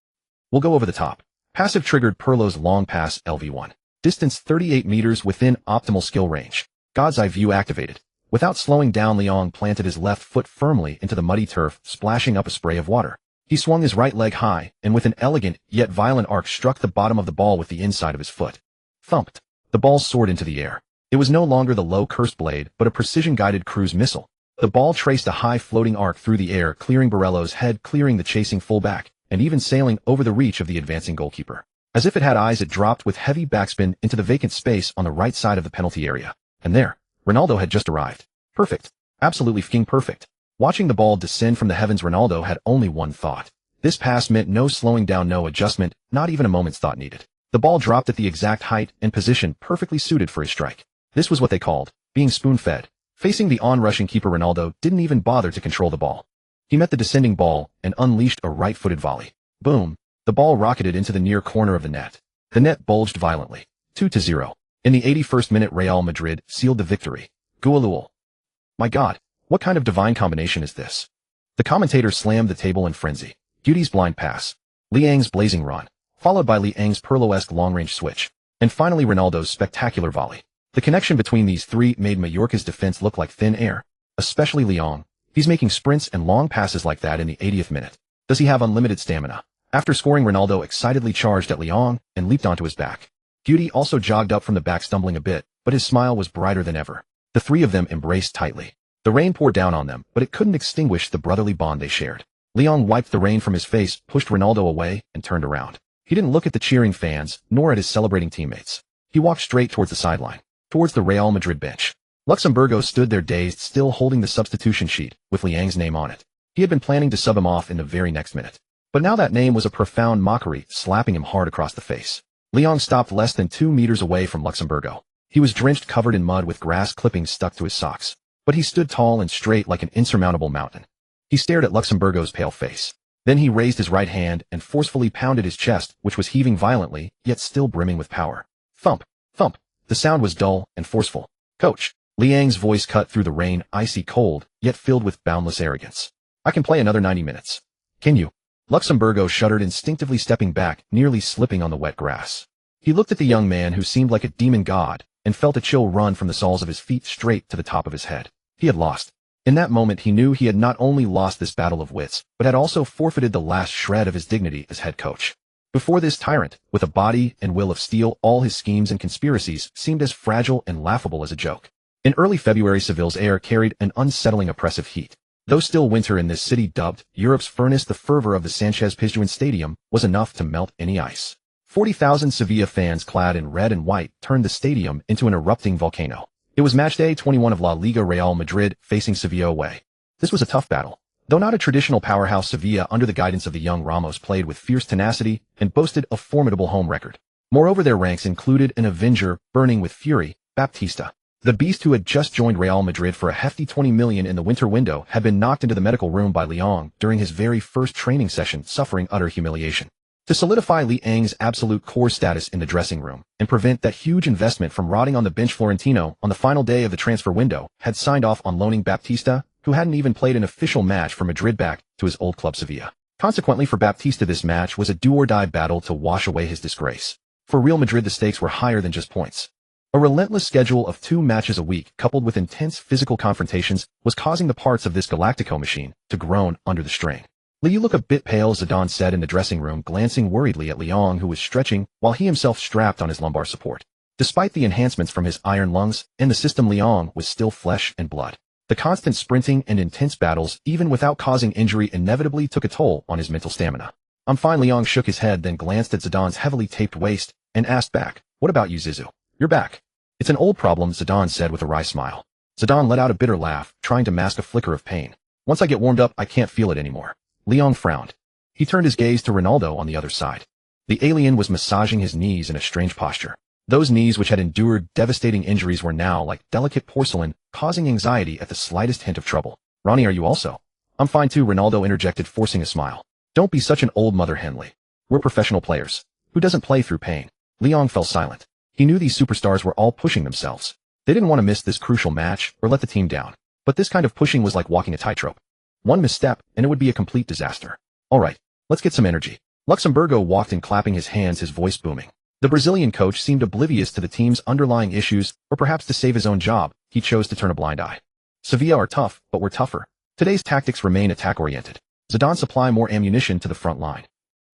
We'll go over the top. Passive triggered Pirlo's long pass, LV1. Distance 38 meters within optimal skill range. God's eye view activated. Without slowing down, Liang planted his left foot firmly into the muddy turf, splashing up a spray of water. He swung his right leg high, and with an elegant yet violent arc struck the bottom of the ball with the inside of his foot. Thumped. The ball soared into the air. It was no longer the low cursed blade, but a precision-guided cruise missile. The ball traced a high floating arc through the air, clearing Barello's head, clearing the chasing fullback, and even sailing over the reach of the advancing goalkeeper. As if it had eyes, it dropped with heavy backspin into the vacant space on the right side of the penalty area. And there, Ronaldo had just arrived. Perfect. Absolutely f***ing perfect. Watching the ball descend from the heavens, Ronaldo had only one thought. This pass meant no slowing down, no adjustment, not even a moment's thought needed. The ball dropped at the exact height and position perfectly suited for his strike. This was what they called being spoon-fed. Facing the on-rushing keeper, Ronaldo didn't even bother to control the ball. He met the descending ball and unleashed a right-footed volley. Boom! The ball rocketed into the near corner of the net. The net bulged violently. 2-0. In the 81st minute, Real Madrid sealed the victory. Gualul. My God, what kind of divine combination is this? The commentator slammed the table in frenzy. Guti's blind pass. Liang's blazing run, followed by Liang's Pirlo-esque long-range switch, and finally Ronaldo's spectacular volley. The connection between these three made Mallorca's defense look like thin air, especially Liang. He's making sprints and long passes like that in the 80th minute. Does he have unlimited stamina? After scoring, Ronaldo excitedly charged at Liang and leaped onto his back. Guti also jogged up from the back, stumbling a bit, but his smile was brighter than ever. The three of them embraced tightly. The rain poured down on them, but it couldn't extinguish the brotherly bond they shared. Liang wiped the rain from his face, pushed Ronaldo away, and turned around. He didn't look at the cheering fans, nor at his celebrating teammates. He walked straight towards the sideline, towards the Real Madrid bench. Luxemburgo stood there dazed, still holding the substitution sheet, with Liang's name on it. He had been planning to sub him off in the very next minute. But now that name was a profound mockery, slapping him hard across the face. Liang stopped less than 2 meters away from Luxemburgo. He was drenched, covered in mud, with grass clippings stuck to his socks. But he stood tall and straight like an insurmountable mountain. He stared at Luxemburgo's pale face. Then he raised his right hand and forcefully pounded his chest, which was heaving violently, yet still brimming with power. Thump, thump. The sound was dull and forceful. Coach. Liang's voice cut through the rain, icy cold, yet filled with boundless arrogance. I can play another 90 minutes. Can you? Luxemburgo shuddered, instinctively stepping back, nearly slipping on the wet grass. He looked at the young man who seemed like a demon god, and felt a chill run from the soles of his feet straight to the top of his head. He had lost. In that moment he knew he had not only lost this battle of wits, but had also forfeited the last shred of his dignity as head coach. Before this tyrant, with a body and will of steel, all his schemes and conspiracies seemed as fragile and laughable as a joke. In early February, Seville's air carried an unsettling oppressive heat. Though still winter in this city dubbed Europe's furnace, the fervor of the Sanchez-Pizjuan Stadium was enough to melt any ice. 40,000 Sevilla fans clad in red and white turned the stadium into an erupting volcano. It was matchday 21 of La Liga. Real Madrid facing Sevilla away. This was a tough battle. Though not a traditional powerhouse, Sevilla, under the guidance of the young Ramos, played with fierce tenacity and boasted a formidable home record. Moreover, their ranks included an avenger burning with fury, Baptista. The beast, who had just joined Real Madrid for a hefty 20 million in the winter window, had been knocked into the medical room by Liang during his very first training session, suffering utter humiliation. To solidify Liang's absolute core status in the dressing room and prevent that huge investment from rotting on the bench, Florentino, on the final day of the transfer window, had signed off on loaning Baptista, who hadn't even played an official match for Madrid, back to his old club Sevilla. Consequently, for Baptista, this match was a do-or-die battle to wash away his disgrace. For Real Madrid, the stakes were higher than just points. A relentless schedule of 2 matches a week, coupled with intense physical confrontations, was causing the parts of this Galactico machine to groan under the strain. "You look a bit pale," Zidane said in the dressing room, glancing worriedly at Liang, who was stretching while he himself strapped on his lumbar support. Despite the enhancements from his iron lungs and the system, Liang was still flesh and blood. The constant sprinting and intense battles, even without causing injury, inevitably took a toll on his mental stamina. "I'm fine." Liang shook his head, then glanced at Zidane's heavily taped waist and asked back, "What about you, Zizou? You're back." "It's an old problem," Zidane said with a wry smile. Zidane let out a bitter laugh, trying to mask a flicker of pain. "Once I get warmed up, I can't feel it anymore." Liang frowned. He turned his gaze to Ronaldo on the other side. The alien was massaging his knees in a strange posture. Those knees, which had endured devastating injuries, were now like delicate porcelain, causing anxiety at the slightest hint of trouble. "Ronnie, are you also?" "I'm fine too," Ronaldo interjected, forcing a smile. "Don't be such an old mother hen, Lee. We're professional players. Who doesn't play through pain?" Liang fell silent. He knew these superstars were all pushing themselves. They didn't want to miss this crucial match or let the team down. But this kind of pushing was like walking a tightrope. One misstep, and it would be a complete disaster. "All right, let's get some energy." Luxemburgo walked in, clapping his hands, his voice booming. The Brazilian coach seemed oblivious to the team's underlying issues, or perhaps to save his own job, he chose to turn a blind eye. "Sevilla are tough, but we're tougher. Today's tactics remain attack-oriented. Zidane, supply more ammunition to the front line.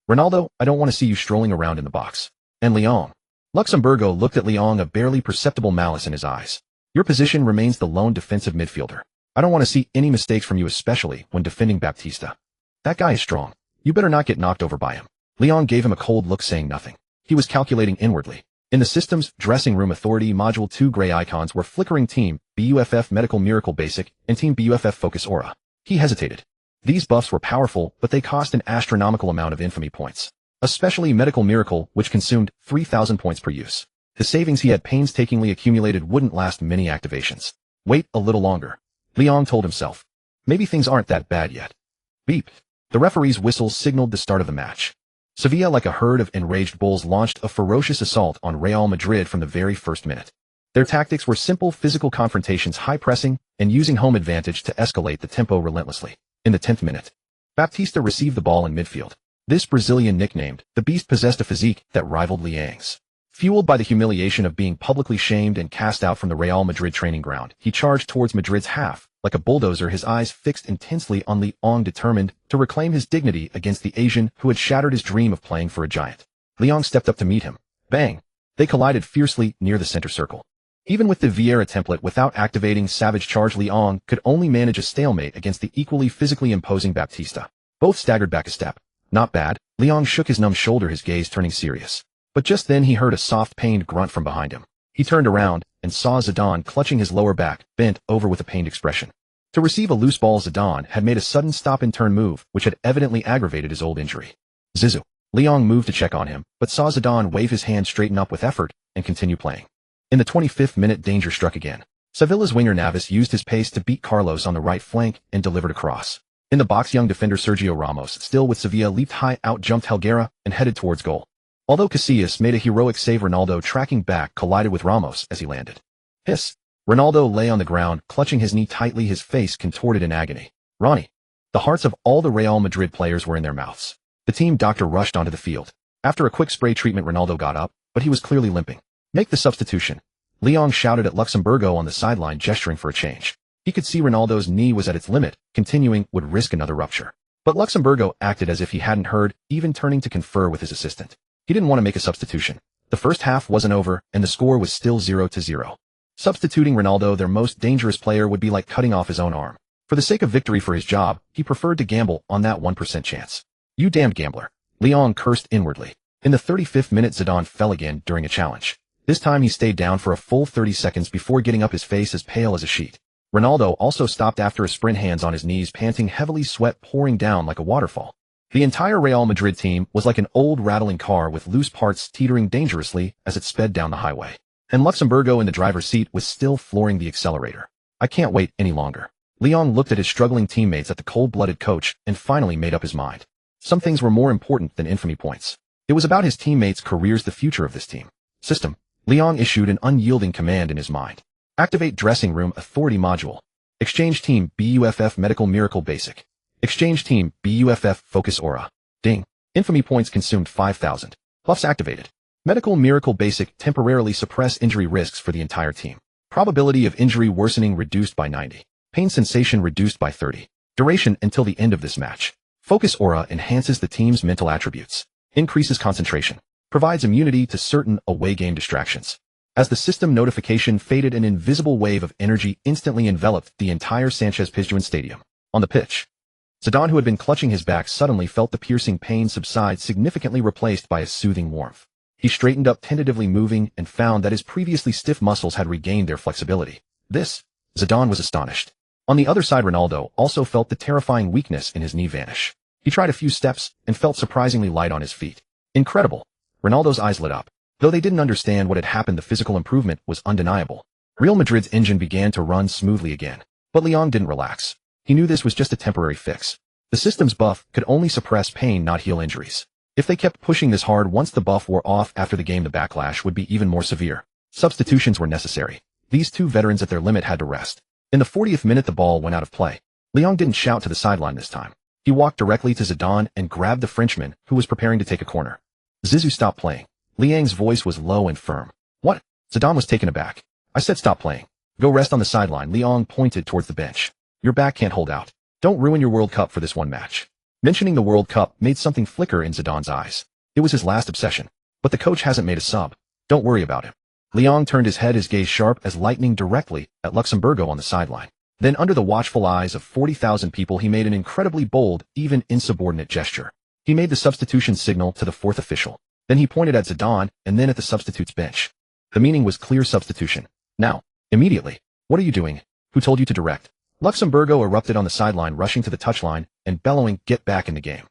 Ronaldo, I don't want to see you strolling around in the box. And Liang." Luxemburgo looked at Liang, a barely perceptible malice in his eyes. "Your position remains the lone defensive midfielder. I don't want to see any mistakes from you, especially when defending Baptista. That guy is strong. You better not get knocked over by him." Liang gave him a cold look, saying nothing. He was calculating inwardly. In the system's dressing room authority module, 2 gray icons were flickering: Team BUFF Medical Miracle Basic and Team BUFF Focus Aura. He hesitated. These buffs were powerful, but they cost an astronomical amount of infamy points. Especially Medical Miracle, which consumed 3,000 points per use. The savings he had painstakingly accumulated wouldn't last many activations. Wait a little longer, Liang told himself. Maybe things aren't that bad yet. Beep. The referee's whistle signaled the start of the match. Sevilla, like a herd of enraged bulls, launched a ferocious assault on Real Madrid from the very first minute. Their tactics were simple: physical confrontations, high pressing, and using home advantage to escalate the tempo relentlessly. In the 10th minute, Baptista received the ball in midfield. This Brazilian, nicknamed the Beast, possessed a physique that rivaled Liang's. Fueled by the humiliation of being publicly shamed and cast out from the Real Madrid training ground, he charged towards Madrid's half, like a bulldozer, his eyes fixed intensely on Liang, determined to reclaim his dignity against the Asian who had shattered his dream of playing for a giant. Liang stepped up to meet him. Bang! They collided fiercely near the center circle. Even with the Vieira template, without activating Savage Charge, Liang could only manage a stalemate against the equally physically imposing Baptista. Both staggered back a step. Not bad. Liang shook his numb shoulder, his gaze turning serious. But just then he heard a soft, pained grunt from behind him. He turned around and saw Zidane clutching his lower back, bent over with a pained expression. To receive a loose ball, Zidane had made a sudden stop-and-turn move, which had evidently aggravated his old injury. "Zizou." Liang moved to check on him, but saw Zidane wave his hand, straighten up with effort, and continue playing. In the 25th minute, danger struck again. Sevilla's winger Navas used his pace to beat Carlos on the right flank and delivered a cross. In the box, young defender Sergio Ramos, still with Sevilla, leaped high, out-jumped Helguera, and headed towards goal. Although Casillas made a heroic save, Ronaldo, tracking back, collided with Ramos as he landed. Hiss! Ronaldo lay on the ground, clutching his knee tightly, his face contorted in agony. Ronnie! The hearts of all the Real Madrid players were in their mouths. The team doctor rushed onto the field. After a quick spray treatment, Ronaldo got up, but he was clearly limping. "Make the substitution," Leong shouted at Luxemburgo on the sideline, gesturing for a change. He could see Ronaldo's knee was at its limit. Continuing would risk another rupture. But Luxemburgo acted as if he hadn't heard, even turning to confer with his assistant. He didn't want to make a substitution. The first half wasn't over, and the score was still 0-0. Substituting Ronaldo, their most dangerous player, would be like cutting off his own arm. For the sake of victory for his job, he preferred to gamble on that 1% chance. "You damned gambler," Leong cursed inwardly. In the 35th minute, Zidane fell again during a challenge. This time he stayed down for a full 30 seconds before getting up, his face as pale as a sheet. Ronaldo also stopped after a sprint, hands on his knees, panting heavily, sweat pouring down like a waterfall. The entire Real Madrid team was like an old rattling car with loose parts teetering dangerously as it sped down the highway. And Luxemburgo in the driver's seat was still flooring the accelerator. "I can't wait any longer." Leong looked at his struggling teammates, at the cold-blooded coach, and finally made up his mind. Some things were more important than infamy points. It was about his teammates' careers, the future of this team. "System." Leong issued an unyielding command in his mind. "Activate dressing room authority module. Exchange team BUFF medical miracle basic. Exchange team BUFF focus aura. Ding. Infamy points consumed 5,000. Buffs activated. Medical miracle basic temporarily suppress injury risks for the entire team. Probability of injury worsening reduced by 90. Pain sensation reduced by 30. Duration until the end of this match. Focus aura enhances the team's mental attributes. Increases concentration. Provides immunity to certain away game distractions. As the system notification faded, an invisible wave of energy instantly enveloped the entire Sanchez Pizjuan stadium. On the pitch, Zidane, who had been clutching his back, suddenly felt the piercing pain subside, significantly replaced by a soothing warmth. He straightened up, tentatively moving, and found that his previously stiff muscles had regained their flexibility. Zidane was astonished. On the other side, Ronaldo also felt the terrifying weakness in his knee vanish. He tried a few steps and felt surprisingly light on his feet. Incredible. Ronaldo's eyes lit up. Though they didn't understand what had happened, the physical improvement was undeniable. Real Madrid's engine began to run smoothly again. But Leong didn't relax. He knew this was just a temporary fix. The system's buff could only suppress pain, not heal injuries. If they kept pushing this hard, once the buff wore off after the game, the backlash would be even more severe. Substitutions were necessary. These two veterans at their limit had to rest. In the 40th minute, the ball went out of play. Leong didn't shout to the sideline this time. He walked directly to Zidane and grabbed the Frenchman, who was preparing to take a corner. "Zizou, stop playing." Liang's voice was low and firm. "What?" Zidane was taken aback. "I said stop playing. Go rest on the sideline." Leong pointed towards the bench. "Your back can't hold out. Don't ruin your World Cup for this one match." Mentioning the World Cup made something flicker in Zidane's eyes. It was his last obsession. "But the coach hasn't made a sub. Don't worry about him." Leong turned his head, his gaze sharp as lightning, directly at Luxemburgo on the sideline. Then, under the watchful eyes of 40,000 people, he made an incredibly bold, even insubordinate gesture. He made the substitution signal to the fourth official. Then he pointed at Zidane and then at the substitutes bench. The meaning was clear: substitution. Now. Immediately. "What are you doing? Who told you to direct?" Luxemburgo erupted on the sideline, rushing to the touchline and bellowing, "Get back in the game.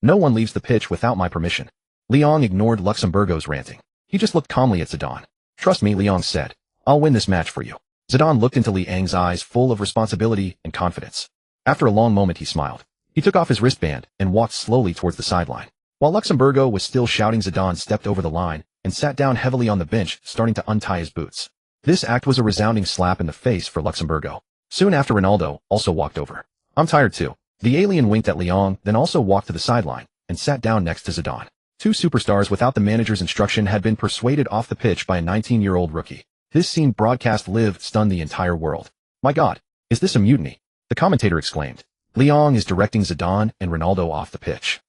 No one leaves the pitch without my permission." Leong ignored Luxemburgo's ranting. He just looked calmly at Zidane. "Trust me," Leong said. "I'll win this match for you." Zidane looked into Liang's eyes, full of responsibility and confidence. After a long moment, he smiled. He took off his wristband and walked slowly towards the sideline. While Luxemburgo was still shouting, Zidane stepped over the line and sat down heavily on the bench, starting to untie his boots. This act was a resounding slap in the face for Luxemburgo. Soon after, Ronaldo also walked over. "I'm tired too." The alien winked at Leong, then also walked to the sideline and sat down next to Zidane. Two superstars without the manager's instruction had been persuaded off the pitch by a 19-year-old rookie. This scene, broadcast live, stunned the entire world. "My God, is this a mutiny?" the commentator exclaimed. "Leong is directing Zidane and Ronaldo off the pitch.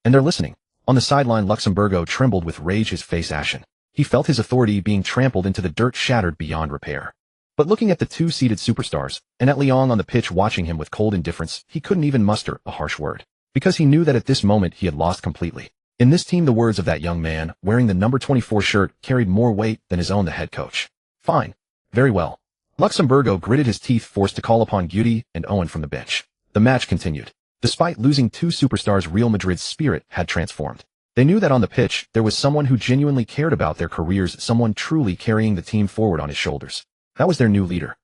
And they're listening." On the sideline, Luxemburgo trembled with rage, his face ashen. He felt his authority being trampled into the dirt, shattered beyond repair. But looking at the two seated superstars, and at Leong on the pitch watching him with cold indifference, he couldn't even muster a harsh word. Because he knew that at this moment he had lost completely. In this team, the words of that young man, wearing the number 24 shirt, carried more weight than his own, the head coach. "Fine. Very well." Luxemburgo gritted his teeth, forced to call upon Guti and Owen from the bench. The match continued. Despite losing two superstars, Real Madrid's spirit had transformed. They knew that on the pitch, there was someone who genuinely cared about their careers, someone truly carrying the team forward on his shoulders. That was their new leader.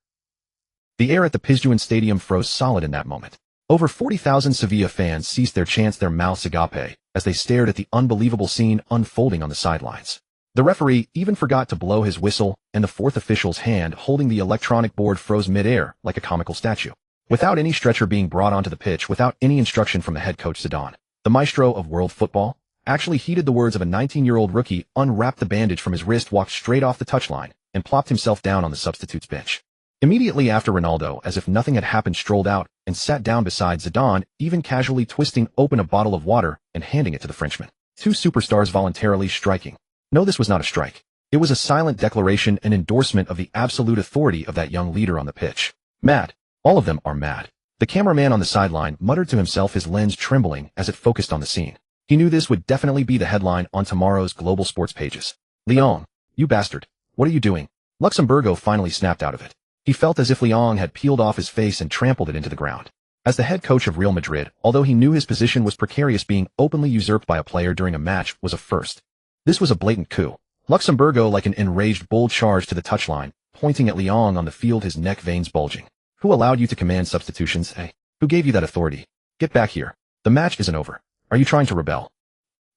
The air at the Pizjuan Stadium froze solid in that moment. Over 40,000 Sevilla fans ceased their chants, their mouths agape, as they stared at the unbelievable scene unfolding on the sidelines. The referee even forgot to blow his whistle, and the fourth official's hand holding the electronic board froze mid-air like a comical statue. Without any stretcher being brought onto the pitch, without any instruction from the head coach Zidane, the maestro of world football, actually heeded the words of a 19-year-old rookie, unwrapped the bandage from his wrist, walked straight off the touchline, and plopped himself down on the substitutes bench. Immediately after, Ronaldo, as if nothing had happened, strolled out and sat down beside Zidane, even casually twisting open a bottle of water and handing it to the Frenchman. Two superstars voluntarily striking. No, this was not a strike. It was a silent declaration and endorsement of the absolute authority of that young leader on the pitch. Mad. All of them are mad. The cameraman on the sideline muttered to himself, his lens trembling as it focused on the scene. He knew this would definitely be the headline on tomorrow's global sports pages. Leon, you bastard. What are you doing? Luxemburgo finally snapped out of it. He felt as if Leon had peeled off his face and trampled it into the ground. As the head coach of Real Madrid, although he knew his position was precarious, being openly usurped by a player during a match was a first. This was a blatant coup. Luxemburgo, like an enraged bull, charged to the touchline, pointing at Leon on the field, his neck veins bulging. Who allowed you to command substitutions, eh? Who gave you that authority? Get back here. The match isn't over. Are you trying to rebel?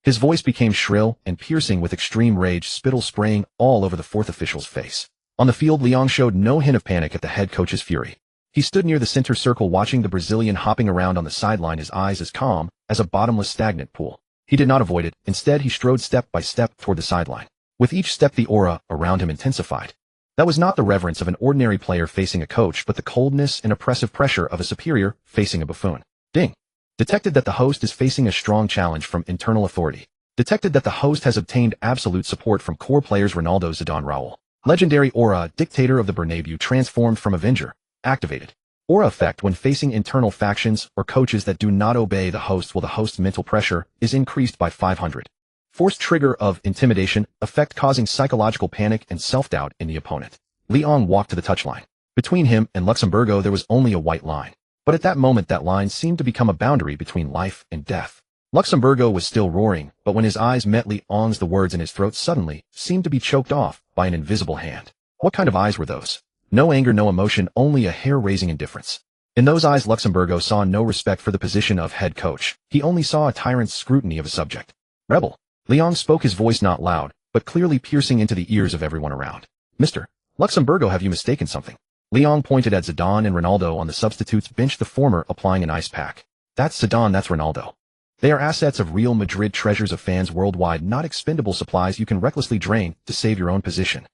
His voice became shrill and piercing with extreme rage, spittle spraying all over the fourth official's face. On the field, Leon showed no hint of panic at the head coach's fury. He stood near the center circle watching the Brazilian hopping around on the sideline, his eyes as calm as a bottomless stagnant pool. He did not avoid it. Instead, he strode step by step toward the sideline. With each step, the aura around him intensified. That was not the reverence of an ordinary player facing a coach, but the coldness and oppressive pressure of a superior facing a buffoon. Ding. Detected that the host is facing a strong challenge from internal authority. Detected that the host has obtained absolute support from core players Ronaldo, Zidane, Raul. Legendary aura, dictator of the Bernabéu, transformed from Avenger. Activated. Aura effect when facing internal factions or coaches that do not obey the host, while the host's mental pressure is increased by 500. Forced trigger of intimidation, effect causing psychological panic and self-doubt in the opponent. Leon walked to the touchline. Between him and Luxemburgo there was only a white line. But at that moment that line seemed to become a boundary between life and death. Luxemburgo was still roaring, but when his eyes met Leon's, the words in his throat suddenly seemed to be choked off by an invisible hand. What kind of eyes were those? No anger, no emotion, only a hair-raising indifference. In those eyes, Luxemburgo saw no respect for the position of head coach. He only saw a tyrant's scrutiny of a subject. Rebel. Leon spoke, his voice not loud, but clearly piercing into the ears of everyone around. Mr. Luxemburgo, have you mistaken something? Leon pointed at Zidane and Ronaldo on the substitutes bench, the former applying an ice pack. That's Zidane, that's Ronaldo. They are assets of Real Madrid, treasures of fans worldwide, not expendable supplies you can recklessly drain to save your own position.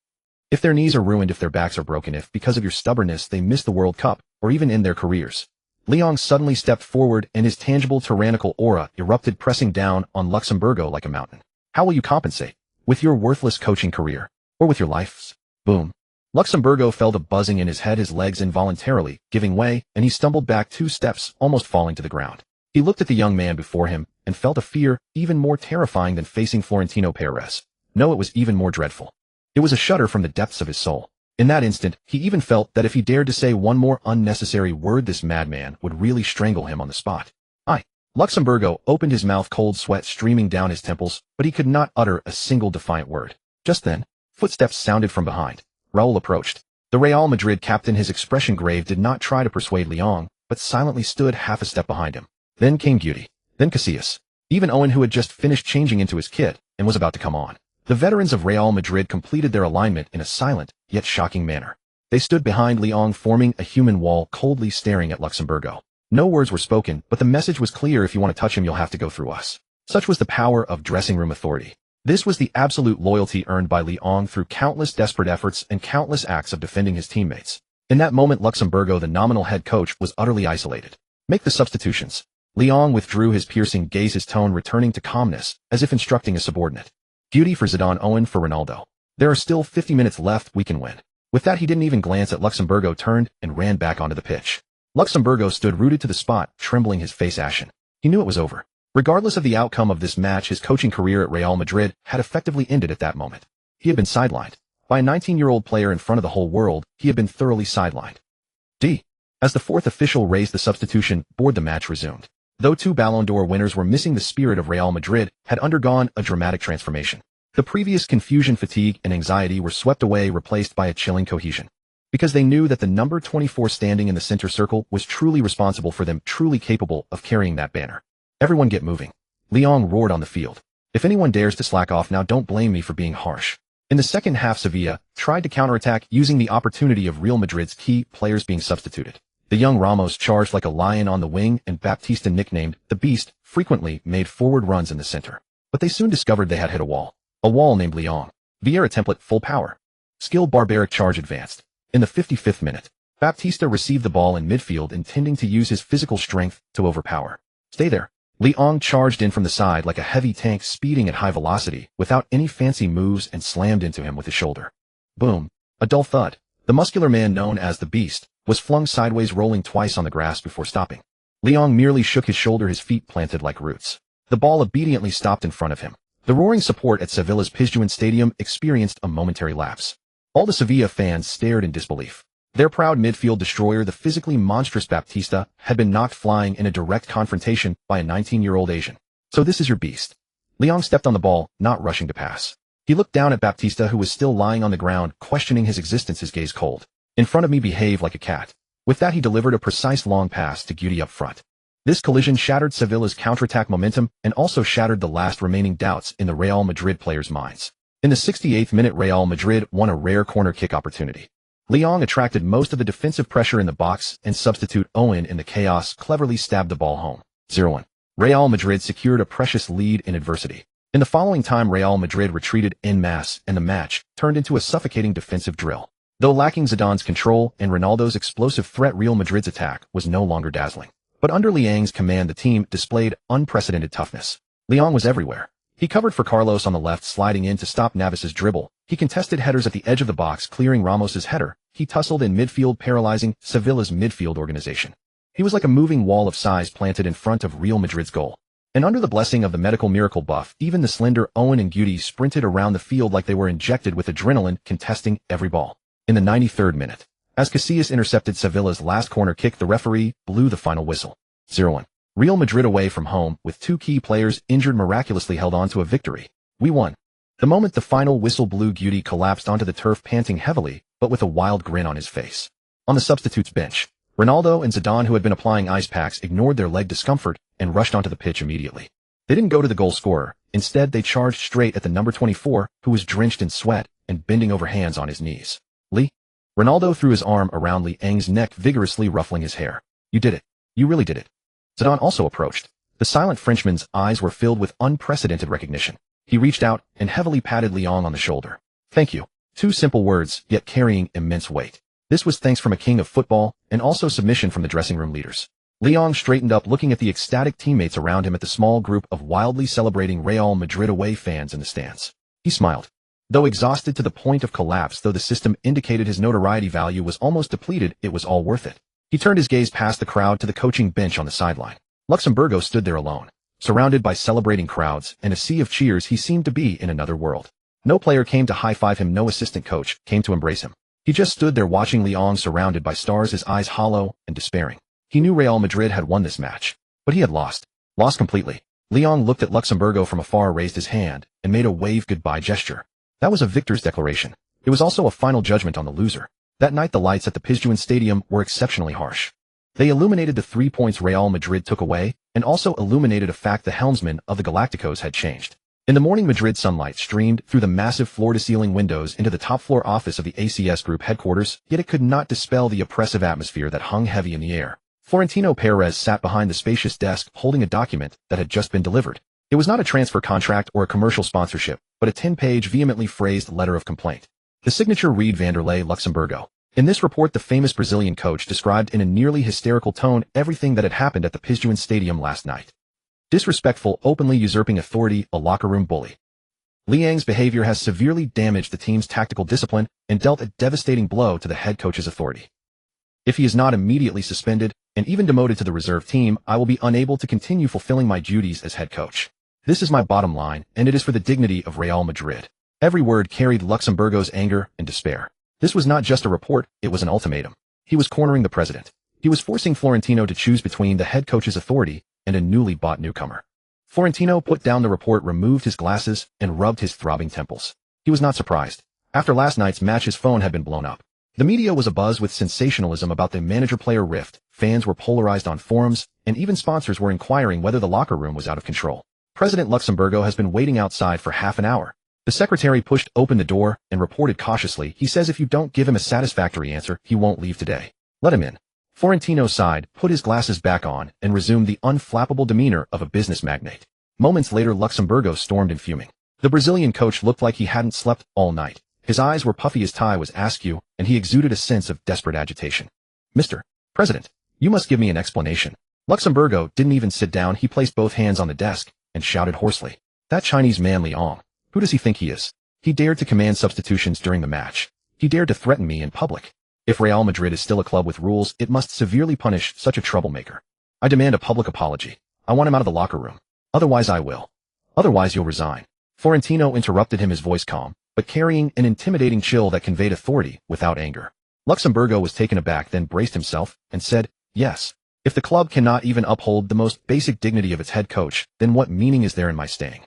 If their knees are ruined, if their backs are broken, if because of your stubbornness they miss the World Cup, or even end their careers. Leon suddenly stepped forward and his tangible tyrannical aura erupted, pressing down on Luxemburgo like a mountain. How will you compensate? With your worthless coaching career? Or with your lives? Boom. Luxemburgo felt a buzzing in his head, his legs involuntarily giving way, and he stumbled back 2 steps, almost falling to the ground. He looked at the young man before him and felt a fear even more terrifying than facing Florentino Perez. No, it was even more dreadful. It was a shudder from the depths of his soul. In that instant, he even felt that if he dared to say one more unnecessary word, this madman would really strangle him on the spot. Luxemburgo opened his mouth, cold sweat streaming down his temples, but he could not utter a single defiant word. Just then, footsteps sounded from behind. Raul approached. The Real Madrid captain, his expression grave, did not try to persuade Leon, but silently stood half a step behind him. Then came Guti. Then Casillas. Even Owen, who had just finished changing into his kit and was about to come on. The veterans of Real Madrid completed their alignment in a silent, yet shocking manner. They stood behind Leon, forming a human wall, coldly staring at Luxemburgo. No words were spoken, but the message was clear: if you want to touch him, you'll have to go through us. Such was the power of dressing room authority. This was the absolute loyalty earned by Leon through countless desperate efforts and countless acts of defending his teammates. In that moment, Luxemburgo, the nominal head coach, was utterly isolated. Make the substitutions. Leon withdrew his piercing gaze, his tone returning to calmness, as if instructing a subordinate. Guti for Zidane, Owen for Ronaldo. There are still 50 minutes left, we can win. With that, he didn't even glance at Luxemburgo, turned and ran back onto the pitch. Luxemburgo stood rooted to the spot, trembling, his face ashen. He knew it was over. Regardless of the outcome of this match, his coaching career at Real Madrid had effectively ended at that moment. He had been sidelined. By a 19-year-old player in front of the whole world, he had been thoroughly sidelined. As the fourth official raised the substitution board, the match resumed. Though 2 Ballon d'Or winners were missing, the spirit of Real Madrid had undergone a dramatic transformation. The previous confusion, fatigue, and anxiety were swept away, replaced by a chilling cohesion. Because they knew that the number 24 standing in the center circle was truly responsible for them, truly capable of carrying that banner. Everyone get moving. Leon roared on the field. If anyone dares to slack off now, don't blame me for being harsh. In the second half, Sevilla tried to counterattack using the opportunity of Real Madrid's key players being substituted. The young Ramos charged like a lion on the wing, and Baptista, nicknamed the Beast, frequently made forward runs in the center. But they soon discovered they had hit a wall. A wall named Lyon. Vieira template, full power. Skill barbaric charge advanced. In the 55th minute, Baptista received the ball in midfield, intending to use his physical strength to overpower. Stay there. Lyon charged in from the side like a heavy tank, speeding at high velocity, without any fancy moves, and slammed into him with his shoulder. Boom. A dull thud. The muscular man known as the Beast was flung sideways, rolling twice on the grass before stopping. Lyon merely shook his shoulder, his feet planted like roots. The ball obediently stopped in front of him. The roaring support at Sevilla's Pizjuan Stadium experienced a momentary lapse. All the Sevilla fans stared in disbelief. Their proud midfield destroyer, the physically monstrous Baptista, had been knocked flying in a direct confrontation by a 19-year-old Asian. So this is your Beast. Lyon stepped on the ball, not rushing to pass. He looked down at Baptista, who was still lying on the ground, questioning his existence, his gaze cold. In front of me, behave like a cat. With that, he delivered a precise long pass to Guti up front. This collision shattered Sevilla's counterattack momentum and also shattered the last remaining doubts in the Real Madrid players' minds. In the 68th minute, Real Madrid won a rare corner kick opportunity. Lyon attracted most of the defensive pressure in the box, and substitute Owen in the chaos cleverly stabbed the ball home. 0-1. Real Madrid secured a precious lead in adversity. In the following time, Real Madrid retreated en masse, and the match turned into a suffocating defensive drill. Though lacking Zidane's control and Ronaldo's explosive threat, Real Madrid's attack was no longer dazzling. But under Liang's command, the team displayed unprecedented toughness. Lyon was everywhere. He covered for Carlos on the left, sliding in to stop Navas's dribble. He contested headers at the edge of the box, clearing Ramos's header. He tussled in midfield, paralyzing Sevilla's midfield organization. He was like a moving wall of size planted in front of Real Madrid's goal. And under the blessing of the medical miracle buff, even the slender Owen and Guti sprinted around the field like they were injected with adrenaline, contesting every ball. In the 93rd minute, as Casillas intercepted Sevilla's last corner kick, the referee blew the final whistle. 0-1. Real Madrid, away from home, with two key players injured, miraculously held on to a victory. We won. The moment the final whistle blew, Guti collapsed onto the turf, panting heavily, but with a wild grin on his face. On the substitutes bench, Ronaldo and Zidane, who had been applying ice packs, ignored their leg discomfort and rushed onto the pitch immediately. They didn't go to the goal scorer. Instead, they charged straight at the number 24, who was drenched in sweat and bending over, hands on his knees. Lee? Ronaldo threw his arm around Liang's neck, vigorously ruffling his hair. You did it. You really did it. Zidane also approached. The silent Frenchman's eyes were filled with unprecedented recognition. He reached out and heavily patted Lyon on the shoulder. Thank you. Two simple words, yet carrying immense weight. This was thanks from a king of football, and also submission from the dressing room leaders. Lyon straightened up, looking at the ecstatic teammates around him, at the small group of wildly celebrating Real Madrid away fans in the stands. He smiled. Though exhausted to the point of collapse, though the system indicated his notoriety value was almost depleted, it was all worth it. He turned his gaze past the crowd to the coaching bench on the sideline. Luxemburgo stood there alone. Surrounded by celebrating crowds and a sea of cheers, he seemed to be in another world. No player came to high-five him, no assistant coach came to embrace him. He just stood there watching Lyon, surrounded by stars, his eyes hollow and despairing. He knew Real Madrid had won this match, but he had lost. Lost completely. Lyon looked at Luxemburgo from afar, raised his hand, and made a wave goodbye gesture. That was a victor's declaration. It was also a final judgment on the loser. That night, the lights at the Pizjuan Stadium were exceptionally harsh. They illuminated the 3 points Real Madrid took away, and also illuminated a fact: the helmsman of the Galacticos had changed. In the morning, Madrid sunlight streamed through the massive floor-to-ceiling windows into the top-floor office of the ACS Group headquarters, yet it could not dispel the oppressive atmosphere that hung heavy in the air. Florentino Perez sat behind the spacious desk, holding a document that had just been delivered. It was not a transfer contract or a commercial sponsorship, but a 10-page, vehemently phrased letter of complaint. The signature read: Vanderlei Luxemburgo. In this report, the famous Brazilian coach described in a nearly hysterical tone everything that had happened at the Pizjuan Stadium last night. Disrespectful, openly usurping authority, a locker room bully. Liang's behavior has severely damaged the team's tactical discipline and dealt a devastating blow to the head coach's authority. If he is not immediately suspended and even demoted to the reserve team, I will be unable to continue fulfilling my duties as head coach. This is my bottom line, and it is for the dignity of Real Madrid. Every word carried Luxemburgo's anger and despair. This was not just a report, it was an ultimatum. He was cornering the president. He was forcing Florentino to choose between the head coach's authority and a newly bought newcomer. Florentino put down the report, removed his glasses, and rubbed his throbbing temples. He was not surprised. After last night's match, his phone had been blown up. The media was abuzz with sensationalism about the manager-player rift. Fans were polarized on forums, and even sponsors were inquiring whether the locker room was out of control. President Luxemburgo has been waiting outside for half an hour. The secretary pushed open the door and reported cautiously, "He says if you don't give him a satisfactory answer, he won't leave today. Let him in." Florentino sighed, put his glasses back on, and resumed the unflappable demeanor of a business magnate. Moments later, Luxemburgo stormed in fuming. The Brazilian coach looked like he hadn't slept all night. His eyes were puffy, his tie was askew, and he exuded a sense of desperate agitation. Mr. President, you must give me an explanation. Luxemburgo didn't even sit down. He placed both hands on the desk and shouted hoarsely. That Chinese man Liang, who does he think he is? He dared to command substitutions during the match. He dared to threaten me in public. If Real Madrid is still a club with rules, it must severely punish such a troublemaker. I demand a public apology. I want him out of the locker room. Otherwise I will. Otherwise you'll resign. Florentino interrupted him, his voice calm, but carrying an intimidating chill that conveyed authority without anger. Luxemburgo was taken aback, then braced himself and said, yes. If the club cannot even uphold the most basic dignity of its head coach, then what meaning is there in my staying?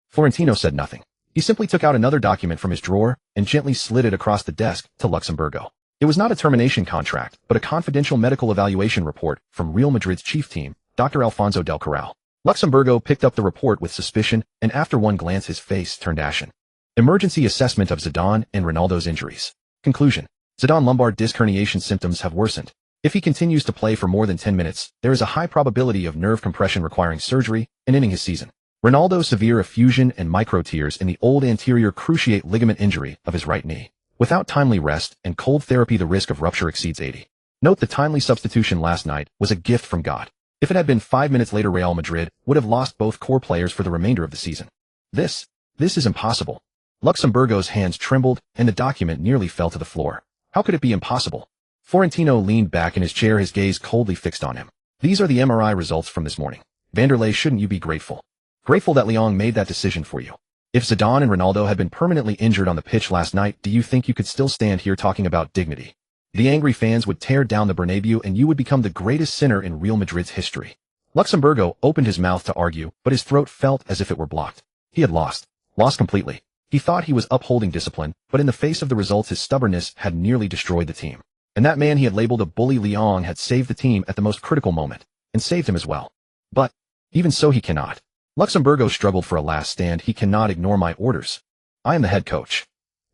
Florentino said nothing. He simply took out another document from his drawer and gently slid it across the desk to Luxemburgo. It was not a termination contract, but a confidential medical evaluation report from Real Madrid's chief team, Dr. Alfonso del Corral. Luxemburgo picked up the report with suspicion, and after one glance his face turned ashen. Emergency assessment of Zidane and Ronaldo's injuries. Conclusion. Zidane lumbar disc herniation symptoms have worsened. If he continues to play for more than 10 minutes, there is a high probability of nerve compression requiring surgery and ending his season. Ronaldo severe effusion and micro tears in the old anterior cruciate ligament injury of his right knee. Without timely rest and cold therapy, the risk of rupture exceeds 80. Note the timely substitution last night was a gift from God. If it had been 5 minutes later, Real Madrid would have lost both core players for the remainder of the season. This is impossible. Luxemburgo's hands trembled and the document nearly fell to the floor. How could it be impossible? Florentino leaned back in his chair, his gaze coldly fixed on him. These are the MRI results from this morning. Vanderlei, shouldn't you be grateful? Grateful that Liang made that decision for you. If Zidane and Ronaldo had been permanently injured on the pitch last night, do you think you could still stand here talking about dignity? The angry fans would tear down the Bernabéu and you would become the greatest sinner in Real Madrid's history. Luxemburgo opened his mouth to argue, but his throat felt as if it were blocked. He had lost completely. He thought he was upholding discipline, but in the face of the results his stubbornness had nearly destroyed the team. And that man he had labeled a bully, Liang, had saved the team at the most critical moment, and saved him as well. But even so he cannot. Luxemburgo struggled for a last stand. He cannot ignore my orders. I am the head coach.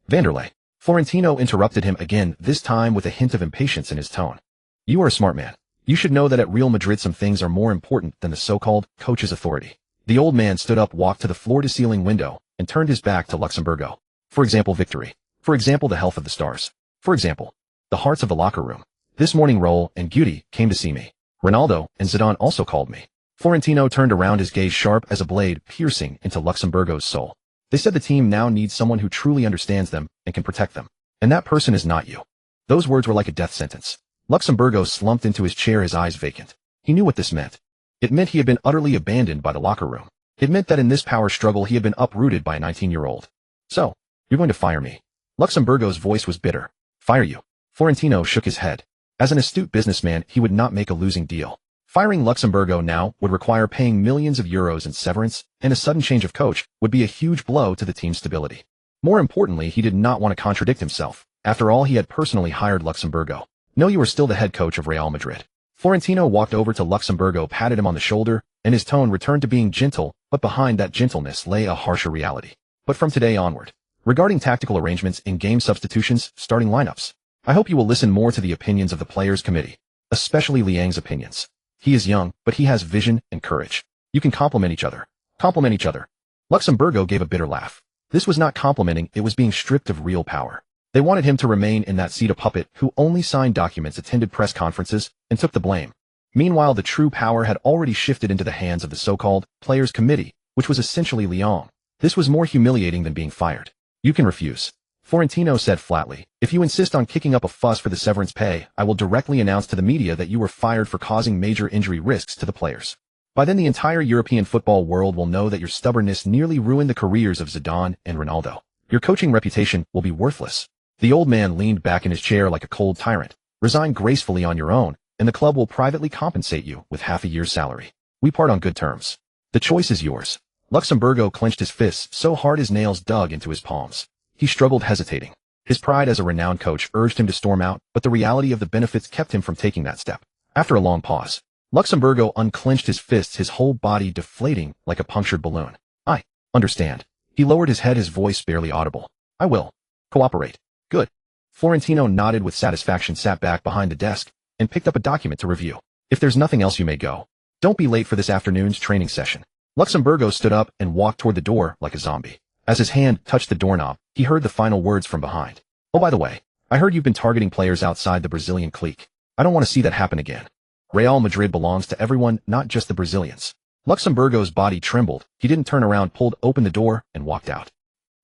Vanderlei. Florentino interrupted him again, this time with a hint of impatience in his tone. You are a smart man. You should know that at Real Madrid some things are more important than the so-called coach's authority. The old man stood up, walked to the floor-to-ceiling window, and turned his back to Luxemburgo. For example, victory. For example, the health of the stars. For example, the hearts of the locker room. This morning Raul and Guti came to see me. Ronaldo and Zidane also called me. Florentino turned around, his gaze sharp as a blade piercing into Luxemburgo's soul. They said the team now needs someone who truly understands them and can protect them. And that person is not you. Those words were like a death sentence. Luxemburgo slumped into his chair, his eyes vacant. He knew what this meant. It meant he had been utterly abandoned by the locker room. It meant that in this power struggle he had been uprooted by a 19-year-old. So, you're going to fire me? Luxemburgo's voice was bitter. Fire you? Florentino shook his head. As an astute businessman, he would not make a losing deal. Firing Luxemburgo now would require paying millions of euros in severance, and a sudden change of coach would be a huge blow to the team's stability. More importantly, he did not want to contradict himself. After all, he had personally hired Luxemburgo. No, you are still the head coach of Real Madrid. Florentino walked over to Luxemburgo, patted him on the shoulder, and his tone returned to being gentle, but behind that gentleness lay a harsher reality. But from today onward, regarding tactical arrangements in game substitutions, starting lineups, I hope you will listen more to the opinions of the players' committee, especially Liang's opinions. He is young, but he has vision and courage. You can complement each other. Complement each other. Luxemburgo gave a bitter laugh. This was not complimenting, it was being stripped of real power. They wanted him to remain in that seat, a puppet who only signed documents, attended press conferences, and took the blame. Meanwhile, the true power had already shifted into the hands of the so-called players' committee, which was essentially Liang. This was more humiliating than being fired. You can refuse. Florentino said flatly, if you insist on kicking up a fuss for the severance pay, I will directly announce to the media that you were fired for causing major injury risks to the players. By then the entire European football world will know that your stubbornness nearly ruined the careers of Zidane and Ronaldo. Your coaching reputation will be worthless. The old man leaned back in his chair like a cold tyrant. Resign gracefully on your own, and the club will privately compensate you with half a year's salary. We part on good terms. The choice is yours. Luxemburgo clenched his fists so hard his nails dug into his palms. He struggled, hesitating. His pride as a renowned coach urged him to storm out, but the reality of the benefits kept him from taking that step. After a long pause, Luxemburgo unclenched his fists, his whole body deflating like a punctured balloon. I understand. He lowered his head, his voice barely audible. I will cooperate. Good. Florentino nodded with satisfaction, sat back behind the desk, and picked up a document to review. If there's nothing else, you may go. Don't be late for this afternoon's training session. Luxemburgo stood up and walked toward the door like a zombie. As his hand touched the doorknob, he heard the final words from behind. Oh, by the way, I heard you've been targeting players outside the Brazilian clique. I don't want to see that happen again. Real Madrid belongs to everyone, not just the Brazilians. Luxemburgo's body trembled. He didn't turn around, pulled open the door, and walked out.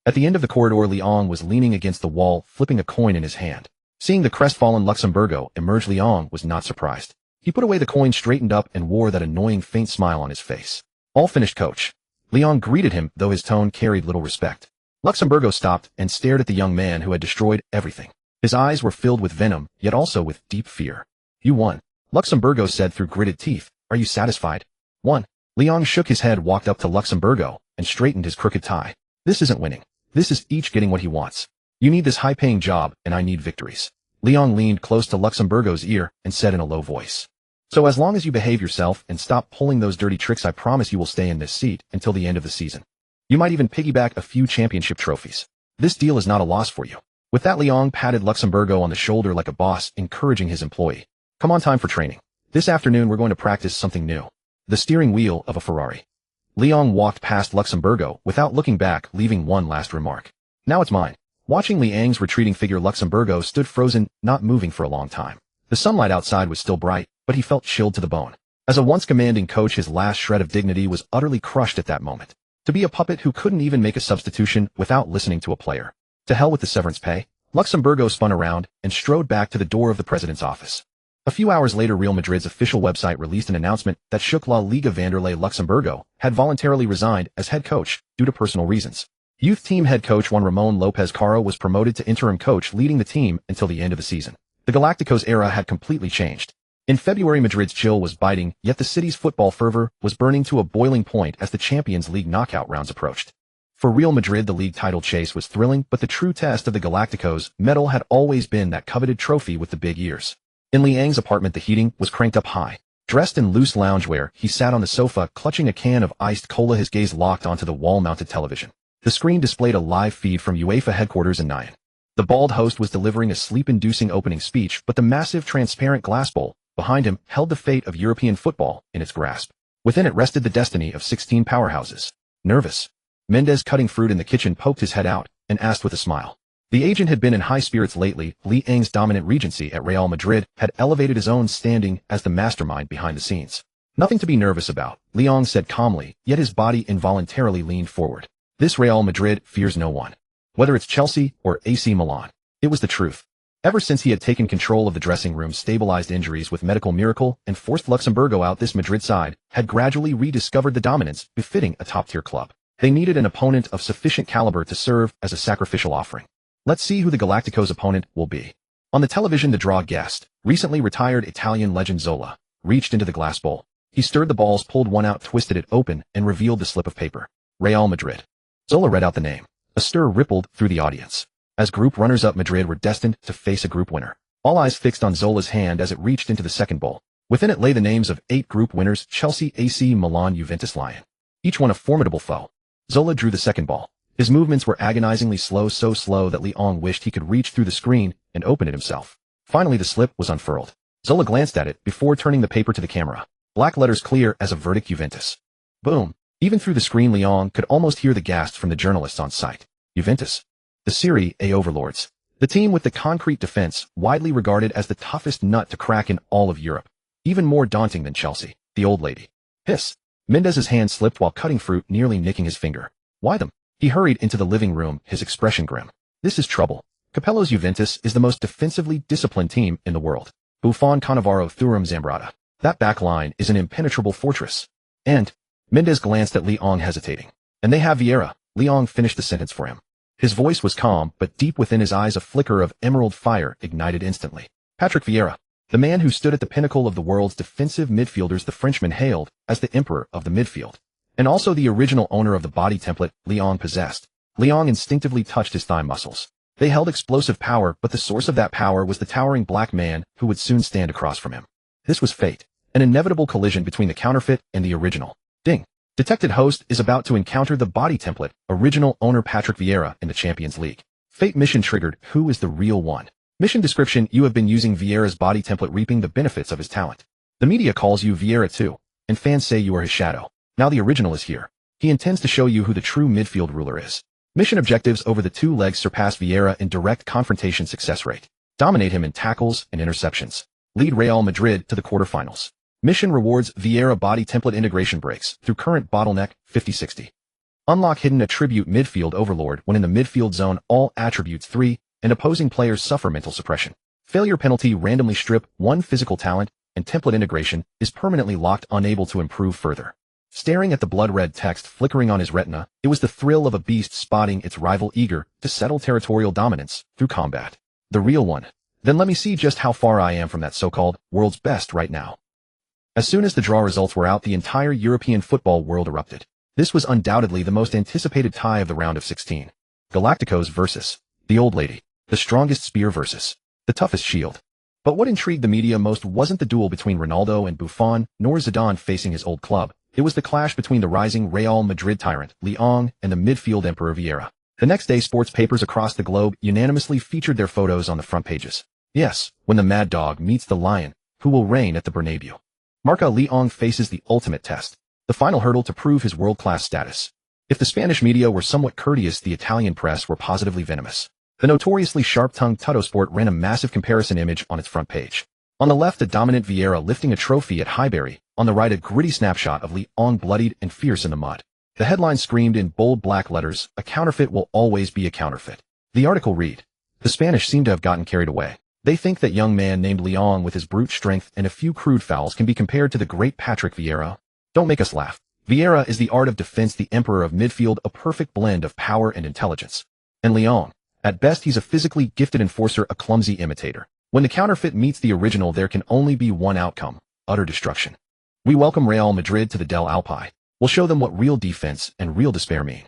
At the end of the corridor, Leon was leaning against the wall, flipping a coin in his hand. Seeing the crestfallen Luxemburgo emerge, Leon was not surprised. He put away the coin, straightened up, and wore that annoying faint smile on his face. All finished, coach. Leon greeted him, though his tone carried little respect. Luxemburgo stopped and stared at the young man who had destroyed everything. His eyes were filled with venom, yet also with deep fear. You won, Luxemburgo said through gritted teeth. Are you satisfied? Won. Leon shook his head, walked up to Luxemburgo, and straightened his crooked tie. This isn't winning. This is each getting what he wants. You need this high-paying job, and I need victories. Leon leaned close to Luxemburgo's ear and said in a low voice. So as long as you behave yourself and stop pulling those dirty tricks, I promise you will stay in this seat until the end of the season. You might even piggyback a few championship trophies. This deal is not a loss for you. With that, Leon patted Luxemburgo on the shoulder like a boss, encouraging his employee. Come on, time for training. This afternoon we're going to practice something new. The steering wheel of a Ferrari. Leon walked past Luxemburgo without looking back, leaving one last remark. Now it's mine. Watching Liang's retreating figure, Luxemburgo stood frozen, not moving for a long time. The sunlight outside was still bright, but he felt chilled to the bone. As a once commanding coach, his last shred of dignity was utterly crushed at that moment. To be a puppet who couldn't even make a substitution without listening to a player. To hell with the severance pay. Luxemburgo spun around and strode back to the door of the president's office. A few hours later, Real Madrid's official website released an announcement that shook La Liga. Vanderlei Luxemburgo had voluntarily resigned as head coach due to personal reasons. Youth team head coach Juan Ramon Lopez Caro was promoted to interim coach, leading the team until the end of the season. The Galacticos era had completely changed. In February, Madrid's chill was biting, yet the city's football fervor was burning to a boiling point as the Champions League knockout rounds approached. For Real Madrid, the league title chase was thrilling, but the true test of the Galacticos' medal had always been that coveted trophy with the big ears. In Liang's apartment, the heating was cranked up high. Dressed in loose loungewear, he sat on the sofa, clutching a can of iced cola, his gaze locked onto the wall-mounted television. The screen displayed a live feed from UEFA headquarters in Nyon. The bald host was delivering a sleep-inducing opening speech, but the massive transparent glass bowl behind him held the fate of European football in its grasp. Within it rested the destiny of 16 powerhouses. Nervous, Mendez, cutting fruit in the kitchen, poked his head out and asked with a smile. The agent had been in high spirits lately. Liang's dominant regency at Real Madrid had elevated his own standing as the mastermind behind the scenes. Nothing to be nervous about, Liang said calmly, yet his body involuntarily leaned forward. This Real Madrid fears no one. Whether it's Chelsea or AC Milan. It was the truth. Ever since he had taken control of the dressing room, stabilized injuries with medical miracle, and forced Luxemburgo out, this Madrid side had gradually rediscovered the dominance befitting a top-tier club. They needed an opponent of sufficient caliber to serve as a sacrificial offering. Let's see who the Galacticos' opponent will be. On the television, the draw guest, recently retired Italian legend Zola, reached into the glass bowl. He stirred the balls, pulled one out, twisted it open, and revealed the slip of paper. Real Madrid. Zola read out the name. A stir rippled through the audience. As group runners-up, Madrid were destined to face a group winner. All eyes fixed on Zola's hand as it reached into the second bowl. Within it lay the names of 8 group winners: Chelsea, AC Milan, Juventus, Lyon. Each one a formidable foe. Zola drew the second ball. His movements were agonizingly slow, so slow that Leon wished he could reach through the screen and open it himself. Finally, the slip was unfurled. Zola glanced at it before turning the paper to the camera. Black letters clear as a verdict: Juventus. Boom. Even through the screen, Leon could almost hear the gasps from the journalists on site. Juventus. The Serie A overlords. The team with the concrete defense, widely regarded as the toughest nut to crack in all of Europe. Even more daunting than Chelsea, the old lady. Hiss. Mendez's hand slipped while cutting fruit, nearly nicking his finger. Why them? He hurried into the living room, his expression grim. This is trouble. Capello's Juventus is the most defensively disciplined team in the world. Buffon, Cannavaro, Thuram, Zambrata. That back line is an impenetrable fortress. And Mendez glanced at Leon, hesitating. And they have Vieira. Leon finished the sentence for him. His voice was calm, but deep within his eyes a flicker of emerald fire ignited instantly. Patrick Vieira, the man who stood at the pinnacle of the world's defensive midfielders, the Frenchman hailed as the emperor of the midfield. And also the original owner of the body template Leon possessed. Leon instinctively touched his thigh muscles. They held explosive power, but the source of that power was the towering black man who would soon stand across from him. This was fate, an inevitable collision between the counterfeit and the original. Ding. Detected host is about to encounter the body template, original owner Patrick Vieira, in the Champions League. Fate mission triggered. Who is the real one? Mission description: you have been using Vieira's body template, reaping the benefits of his talent. The media calls you Vieira too, and fans say you are his shadow. Now the original is here. He intends to show you who the true midfield ruler is. Mission objectives: over the two legs, surpass Vieira in direct confrontation success rate. Dominate him in tackles and interceptions. Lead Real Madrid to the quarterfinals. Mission rewards: Vieira body template integration breaks through current bottleneck 50-60. Unlock hidden attribute midfield overlord: when in the midfield zone, all attributes 3 and opposing players suffer mental suppression. Failure penalty: randomly strip 1 physical talent, and template integration is permanently locked, unable to improve further. Staring at the blood-red text flickering on his retina, it was the thrill of a beast spotting its rival, eager to settle territorial dominance through combat. The real one. Then let me see just how far I am from that so-called world's best right now. As soon as the draw results were out, the entire European football world erupted. This was undoubtedly the most anticipated tie of the round of 16. Galacticos versus the old lady. The strongest spear versus the toughest shield. But what intrigued the media most wasn't the duel between Ronaldo and Buffon, nor Zidane facing his old club. It was the clash between the rising Real Madrid tyrant, Leong, and the midfield emperor Vieira. The next day, sports papers across the globe unanimously featured their photos on the front pages. Yes, when the mad dog meets the lion, who will reign at the Bernabéu. Marca Leong faces the ultimate test, the final hurdle to prove his world-class status. If the Spanish media were somewhat courteous, the Italian press were positively venomous. The notoriously sharp-tongued Tuttosport ran a massive comparison image on its front page. On the left, a dominant Vieira lifting a trophy at Highbury. On the right, a gritty snapshot of Leong bloodied and fierce in the mud. The headline screamed in bold black letters, "A counterfeit will always be a counterfeit." The article read, "The Spanish seem to have gotten carried away. They think that young man named Leong with his brute strength and a few crude fouls can be compared to the great Patrick Vieira. Don't make us laugh. Vieira is the art of defense, the emperor of midfield, a perfect blend of power and intelligence. And Leong, at best he's a physically gifted enforcer, a clumsy imitator. When the counterfeit meets the original, there can only be one outcome, utter destruction. We welcome Real Madrid to the Del Alpi. We'll show them what real defense and real despair mean."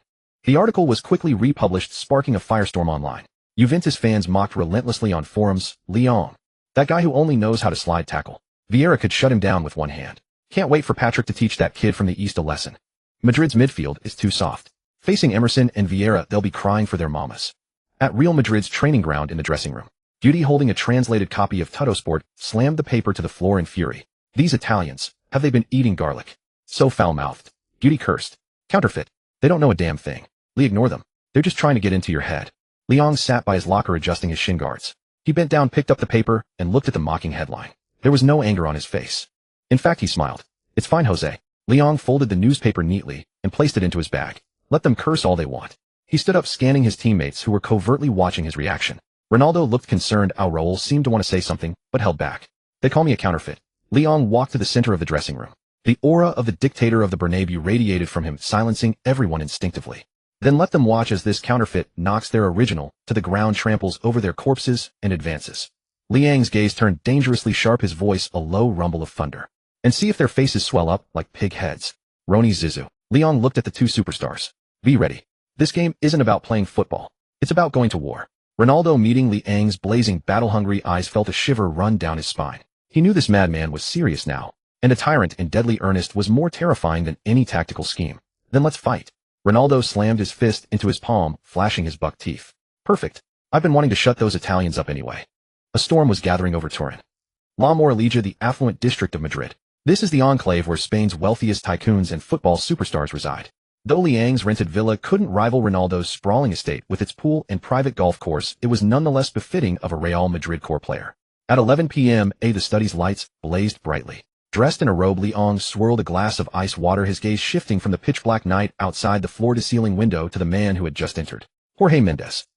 The article was quickly republished, sparking a firestorm online. Juventus fans mocked relentlessly on forums. Leong, that guy who only knows how to slide tackle. Vieira could shut him down with one hand. Can't wait for Patrick to teach that kid from the East a lesson. Madrid's midfield is too soft. Facing Emerson and Vieira, they'll be crying for their mamas. At Real Madrid's training ground, in the dressing room, Beauty, holding a translated copy of Tuttosport, slammed the paper to the floor in fury. These Italians, have they been eating garlic? So foul-mouthed. Beauty cursed. Counterfeit. They don't know a damn thing. Lee, ignore them. They're just trying to get into your head. Leong sat by his locker adjusting his shin guards. He bent down, picked up the paper, and looked at the mocking headline. There was no anger on his face. In fact, he smiled. "It's fine, Jose." Leong folded the newspaper neatly and placed it into his bag. Let them curse all they want. He stood up, scanning his teammates who were covertly watching his reaction. Ronaldo looked concerned. Raul seemed to want to say something, but held back. "They call me a counterfeit." Leong walked to the center of the dressing room. The aura of the dictator of the Bernabéu radiated from him, silencing everyone instinctively. Then let them watch as this counterfeit knocks their original to the ground, tramples over their corpses, and advances. Leong's gaze turned dangerously sharp, his voice a low rumble of thunder. "And see if their faces swell up like pig heads." Roni Zizou. Leong looked at the two superstars. "Be ready. This game isn't about playing football. It's about going to war." Ronaldo, meeting Leong's blazing, battle-hungry eyes, felt a shiver run down his spine. He knew this madman was serious now, and a tyrant in deadly earnest was more terrifying than any tactical scheme. "Then let's fight." Ronaldo slammed his fist into his palm, flashing his buck teeth. "Perfect. I've been wanting to shut those Italians up anyway." A storm was gathering over Turin. La Moraleja, the affluent district of Madrid. This is the enclave where Spain's wealthiest tycoons and football superstars reside. Though Leong's rented villa couldn't rival Ronaldo's sprawling estate with its pool and private golf course, it was nonetheless befitting of a Real Madrid core player. At 11 p.m., the study's lights blazed brightly. Dressed in a robe, Leong swirled a glass of ice water, his gaze shifting from the pitch-black night outside the floor-to-ceiling window to the man who had just entered. Jorge Mendes.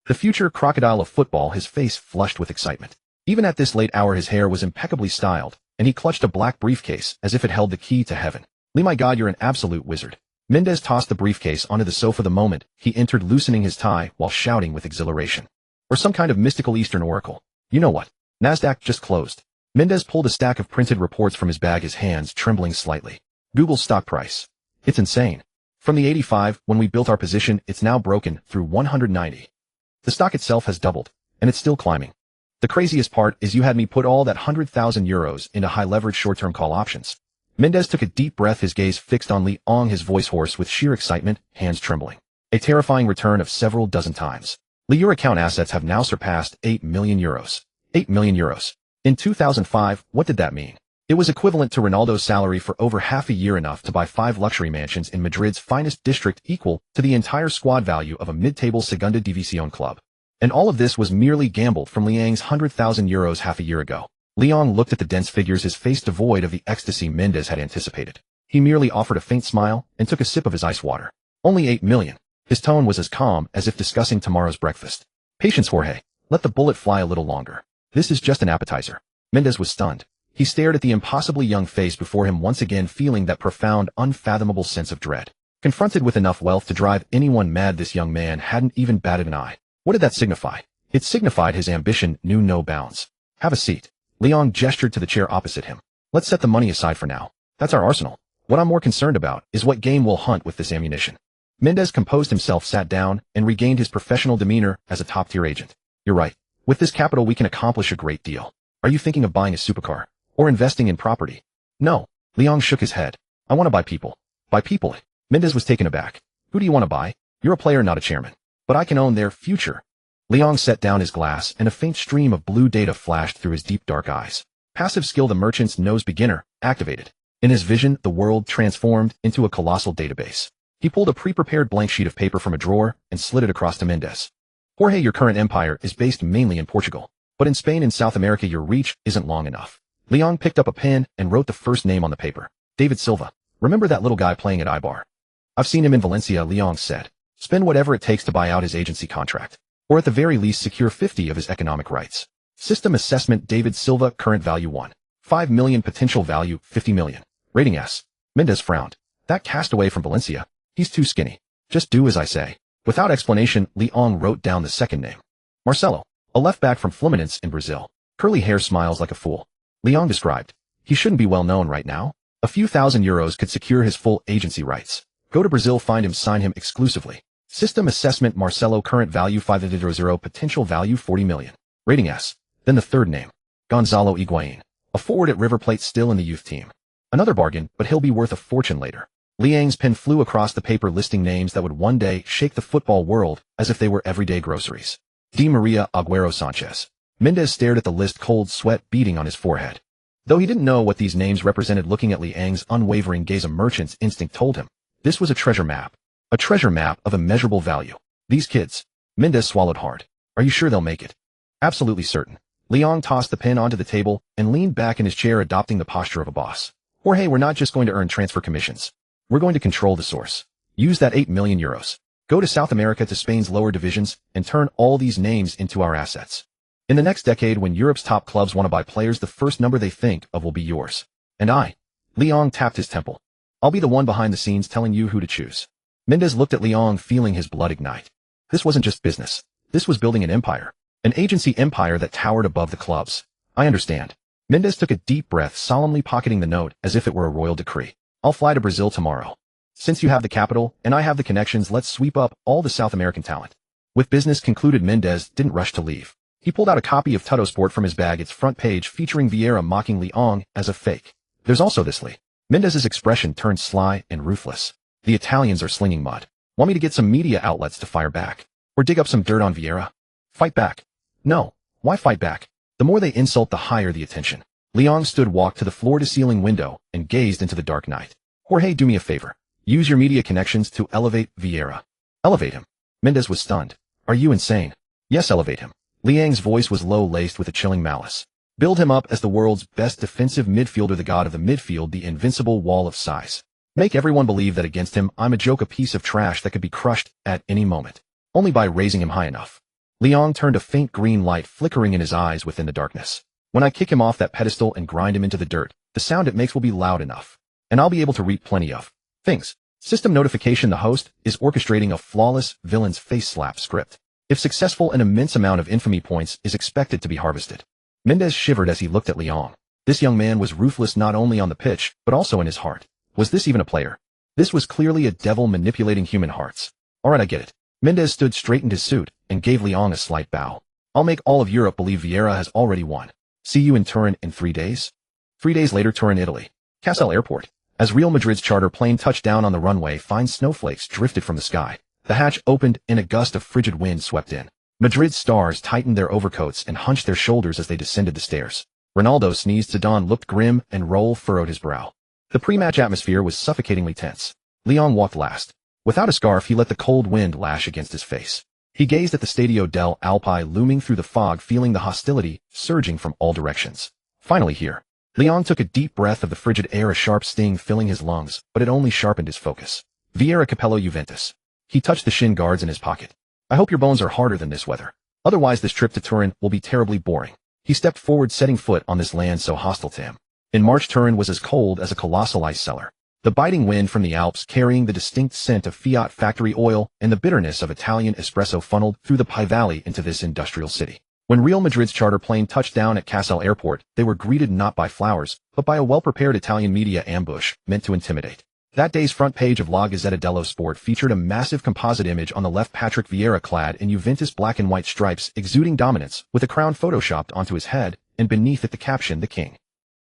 The future crocodile of football, his face flushed with excitement. Even at this late hour, his hair was impeccably styled, and he clutched a black briefcase as if it held the key to heaven. "Lee, my God, you're an absolute wizard." Mendes tossed the briefcase onto the sofa the moment he entered, loosening his tie while shouting with exhilaration. "Or some kind of mystical Eastern oracle. You know what? NASDAQ just closed." Mendes pulled a stack of printed reports from his bag, his hands trembling slightly. "Google's stock price. It's insane. From the 85, when we built our position, it's now broken through 190. The stock itself has doubled, and it's still climbing. The craziest part is you had me put all that 100,000 euros into high-leverage short-term call options." Mendes took a deep breath, his gaze fixed on Leong, his voice hoarse with sheer excitement, hands trembling. A terrifying return of several dozen times. Your account assets have now surpassed 8 million euros. 8 million euros. In 2005, what did that mean? It was equivalent to Ronaldo's salary for over half a year, enough to buy 5 luxury mansions in Madrid's finest district, equal to the entire squad value of a mid-table Segunda División club. And all of this was merely gambled from Liang's 100,000 euros half a year ago. Liang looked at the dense figures, his face devoid of the ecstasy Mendes had anticipated. He merely offered a faint smile and took a sip of his ice water. Only 8 million. His tone was as calm as if discussing tomorrow's breakfast. Patience, Jorge. Let the bullet fly a little longer. This is just an appetizer. Mendes was stunned. He stared at the impossibly young face before him, once again feeling that profound, unfathomable sense of dread. Confronted with enough wealth to drive anyone mad, this young man hadn't even batted an eye. What did that signify? It signified his ambition knew no bounds. Have a seat. Liang gestured to the chair opposite him. Let's set the money aside for now. That's our arsenal. What I'm more concerned about is what game we'll hunt with this ammunition. Mendes composed himself, sat down, and regained his professional demeanor as a top-tier agent. You're right. With this capital we can accomplish a great deal. Are you thinking of buying a supercar? Or investing in property? No. Liang shook his head. I want to buy people. Buy people? Mendes was taken aback. Who do you want to buy? You're a player, not a chairman. But I can own their future. Liang set down his glass, and a faint stream of blue data flashed through his deep dark eyes. Passive skill, the merchant's nose beginner, activated. In his vision, the world transformed into a colossal database. He pulled a pre-prepared blank sheet of paper from a drawer and slid it across to Mendes. Jorge, your current empire is based mainly in Portugal. But in Spain and South America your reach isn't long enough. Liang picked up a pen and wrote the first name on the paper. David Silva. Remember that little guy playing at Ibar? I've seen him in Valencia, Liang said. Spend whatever it takes to buy out his agency contract. Or at the very least secure 50 of his economic rights. System assessment, David Silva, current value 1. 5 million, potential value 50 million. Rating S. Mendes frowned. That castaway from Valencia. He's too skinny. Just do as I say. Without explanation, Liang wrote down the second name. Marcelo. A left back from Fluminense in Brazil. Curly hair, smiles like a fool. Liang described. He shouldn't be well known right now. A few thousand euros could secure his full agency rights. Go to Brazil, find him, sign him exclusively. System assessment, Marcelo, current value 500, potential value 40 million. Rating S. Then the third name. Gonzalo Higuain. A forward at River Plate, still in the youth team. Another bargain, but he'll be worth a fortune later. Liang's pen flew across the paper, listing names that would one day shake the football world as if they were everyday groceries. Di Maria, Agüero, Sanchez. Mendes stared at the list, cold sweat beading on his forehead. Though he didn't know what these names represented, looking at Liang's unwavering gaze, a merchant's instinct told him. This was a treasure map. A treasure map of immeasurable value. These kids. Mendes swallowed hard. Are you sure they'll make it? Absolutely certain. Liang tossed the pen onto the table and leaned back in his chair, adopting the posture of a boss. Jorge, we're not just going to earn transfer commissions. We're going to control the source. Use that 8 million euros. Go to South America, to Spain's lower divisions, and turn all these names into our assets. In the next decade, when Europe's top clubs want to buy players, the first number they think of will be yours. And I. Liang tapped his temple. I'll be the one behind the scenes telling you who to choose. Mendes looked at Liang, feeling his blood ignite. This wasn't just business. This was building an empire. An agency empire that towered above the clubs. I understand. Mendes took a deep breath, solemnly pocketing the note as if it were a royal decree. I'll fly to Brazil tomorrow. Since you have the capital, and I have the connections, let's sweep up all the South American talent. With business concluded, Mendes didn't rush to leave. He pulled out a copy of Tuttosport from his bag, its front page featuring Vieira mocking Liang as a fake. There's also this Lee. Mendes's expression turned sly and ruthless. The Italians are slinging mud. Want me to get some media outlets to fire back? Or dig up some dirt on Vieira? Fight back. No. Why fight back? The more they insult, the higher the attention. Liang walked to the floor-to-ceiling window and gazed into the dark night. Jorge, do me a favor. Use your media connections to elevate Vieira. Elevate him. Mendes was stunned. Are you insane? Yes, elevate him. Liang's voice was low, laced with a chilling malice. Build him up as the world's best defensive midfielder, the god of the midfield, the invincible wall of size. Make everyone believe that against him I'm a joke, a piece of trash that could be crushed at any moment. Only by raising him high enough. Liang turned, a faint green light flickering in his eyes within the darkness. When I kick him off that pedestal and grind him into the dirt, the sound it makes will be loud enough. And I'll be able to reap plenty of things. System notification: the host is orchestrating a flawless villain's face slap script. If successful, an immense amount of infamy points is expected to be harvested. Mendes shivered as he looked at Liang. This young man was ruthless not only on the pitch, but also in his heart. Was this even a player? This was clearly a devil manipulating human hearts. Alright, I get it. Mendes straightened his suit and gave Liang a slight bow. I'll make all of Europe believe Vieira has already won. See you in Turin in 3 days? 3 days later, Turin, Italy. Castel Airport. As Real Madrid's charter plane touched down on the runway, fine snowflakes drifted from the sky. The hatch opened and a gust of frigid wind swept in. Madrid's stars tightened their overcoats and hunched their shoulders as they descended the stairs. Ronaldo sneezed. Zidane looked grim, and Raul furrowed his brow. The pre-match atmosphere was suffocatingly tense. Leon walked last. Without a scarf, he let the cold wind lash against his face. He gazed at the Stadio del Alpi looming through the fog, feeling the hostility surging from all directions. Finally here. Leon took a deep breath of the frigid air, a sharp sting filling his lungs, but it only sharpened his focus. Vieira Capello Juventus. He touched the shin guards in his pocket. I hope your bones are harder than this weather. Otherwise this trip to Turin will be terribly boring. He stepped forward, setting foot on this land so hostile to him. In March, Turin was as cold as a colossal ice cellar. The biting wind from the Alps, carrying the distinct scent of Fiat factory oil and the bitterness of Italian espresso, funneled through the Pi Valley into this industrial city. When Real Madrid's charter plane touched down at Castel Airport, they were greeted not by flowers, but by a well-prepared Italian media ambush meant to intimidate. That day's front page of La Gazzetta dello Sport featured a massive composite image on the left, Patrick Vieira clad in Juventus black and white stripes, exuding dominance, with a crown photoshopped onto his head, and beneath it the caption, "The King."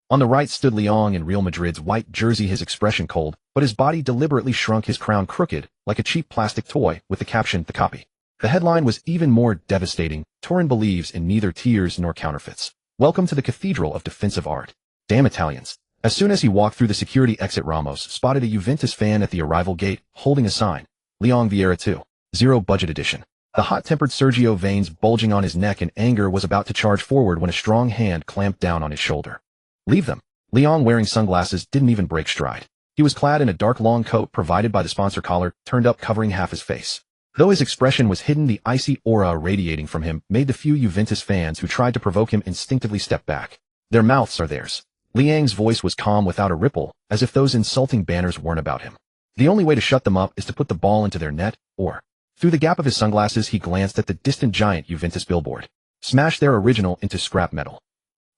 On the right stood Leon in Real Madrid's white jersey, his expression cold, but his body deliberately shrunk, his crown crooked, like a cheap plastic toy, with the caption, "The Copy." The headline was even more devastating: Turin believes in neither tears nor counterfeits. Welcome to the Cathedral of Defensive Art. Damn Italians. As soon as he walked through the security exit, Ramos spotted a Juventus fan at the arrival gate, holding a sign. Leon Vieira 2.0 Budget Edition. The hot-tempered Sergio, veins bulging on his neck in anger, was about to charge forward when a strong hand clamped down on his shoulder. Leave them. Leon, wearing sunglasses, didn't even break stride. He was clad in a dark long coat provided by the sponsor, collar turned up covering half his face. Though his expression was hidden, the icy aura radiating from him made the few Juventus fans who tried to provoke him instinctively step back. Their mouths are theirs. Liang's voice was calm, without a ripple, as if those insulting banners weren't about him. The only way to shut them up is to put the ball into their net, or... Through the gap of his sunglasses he glanced at the distant giant Juventus billboard. Smash their original into scrap metal.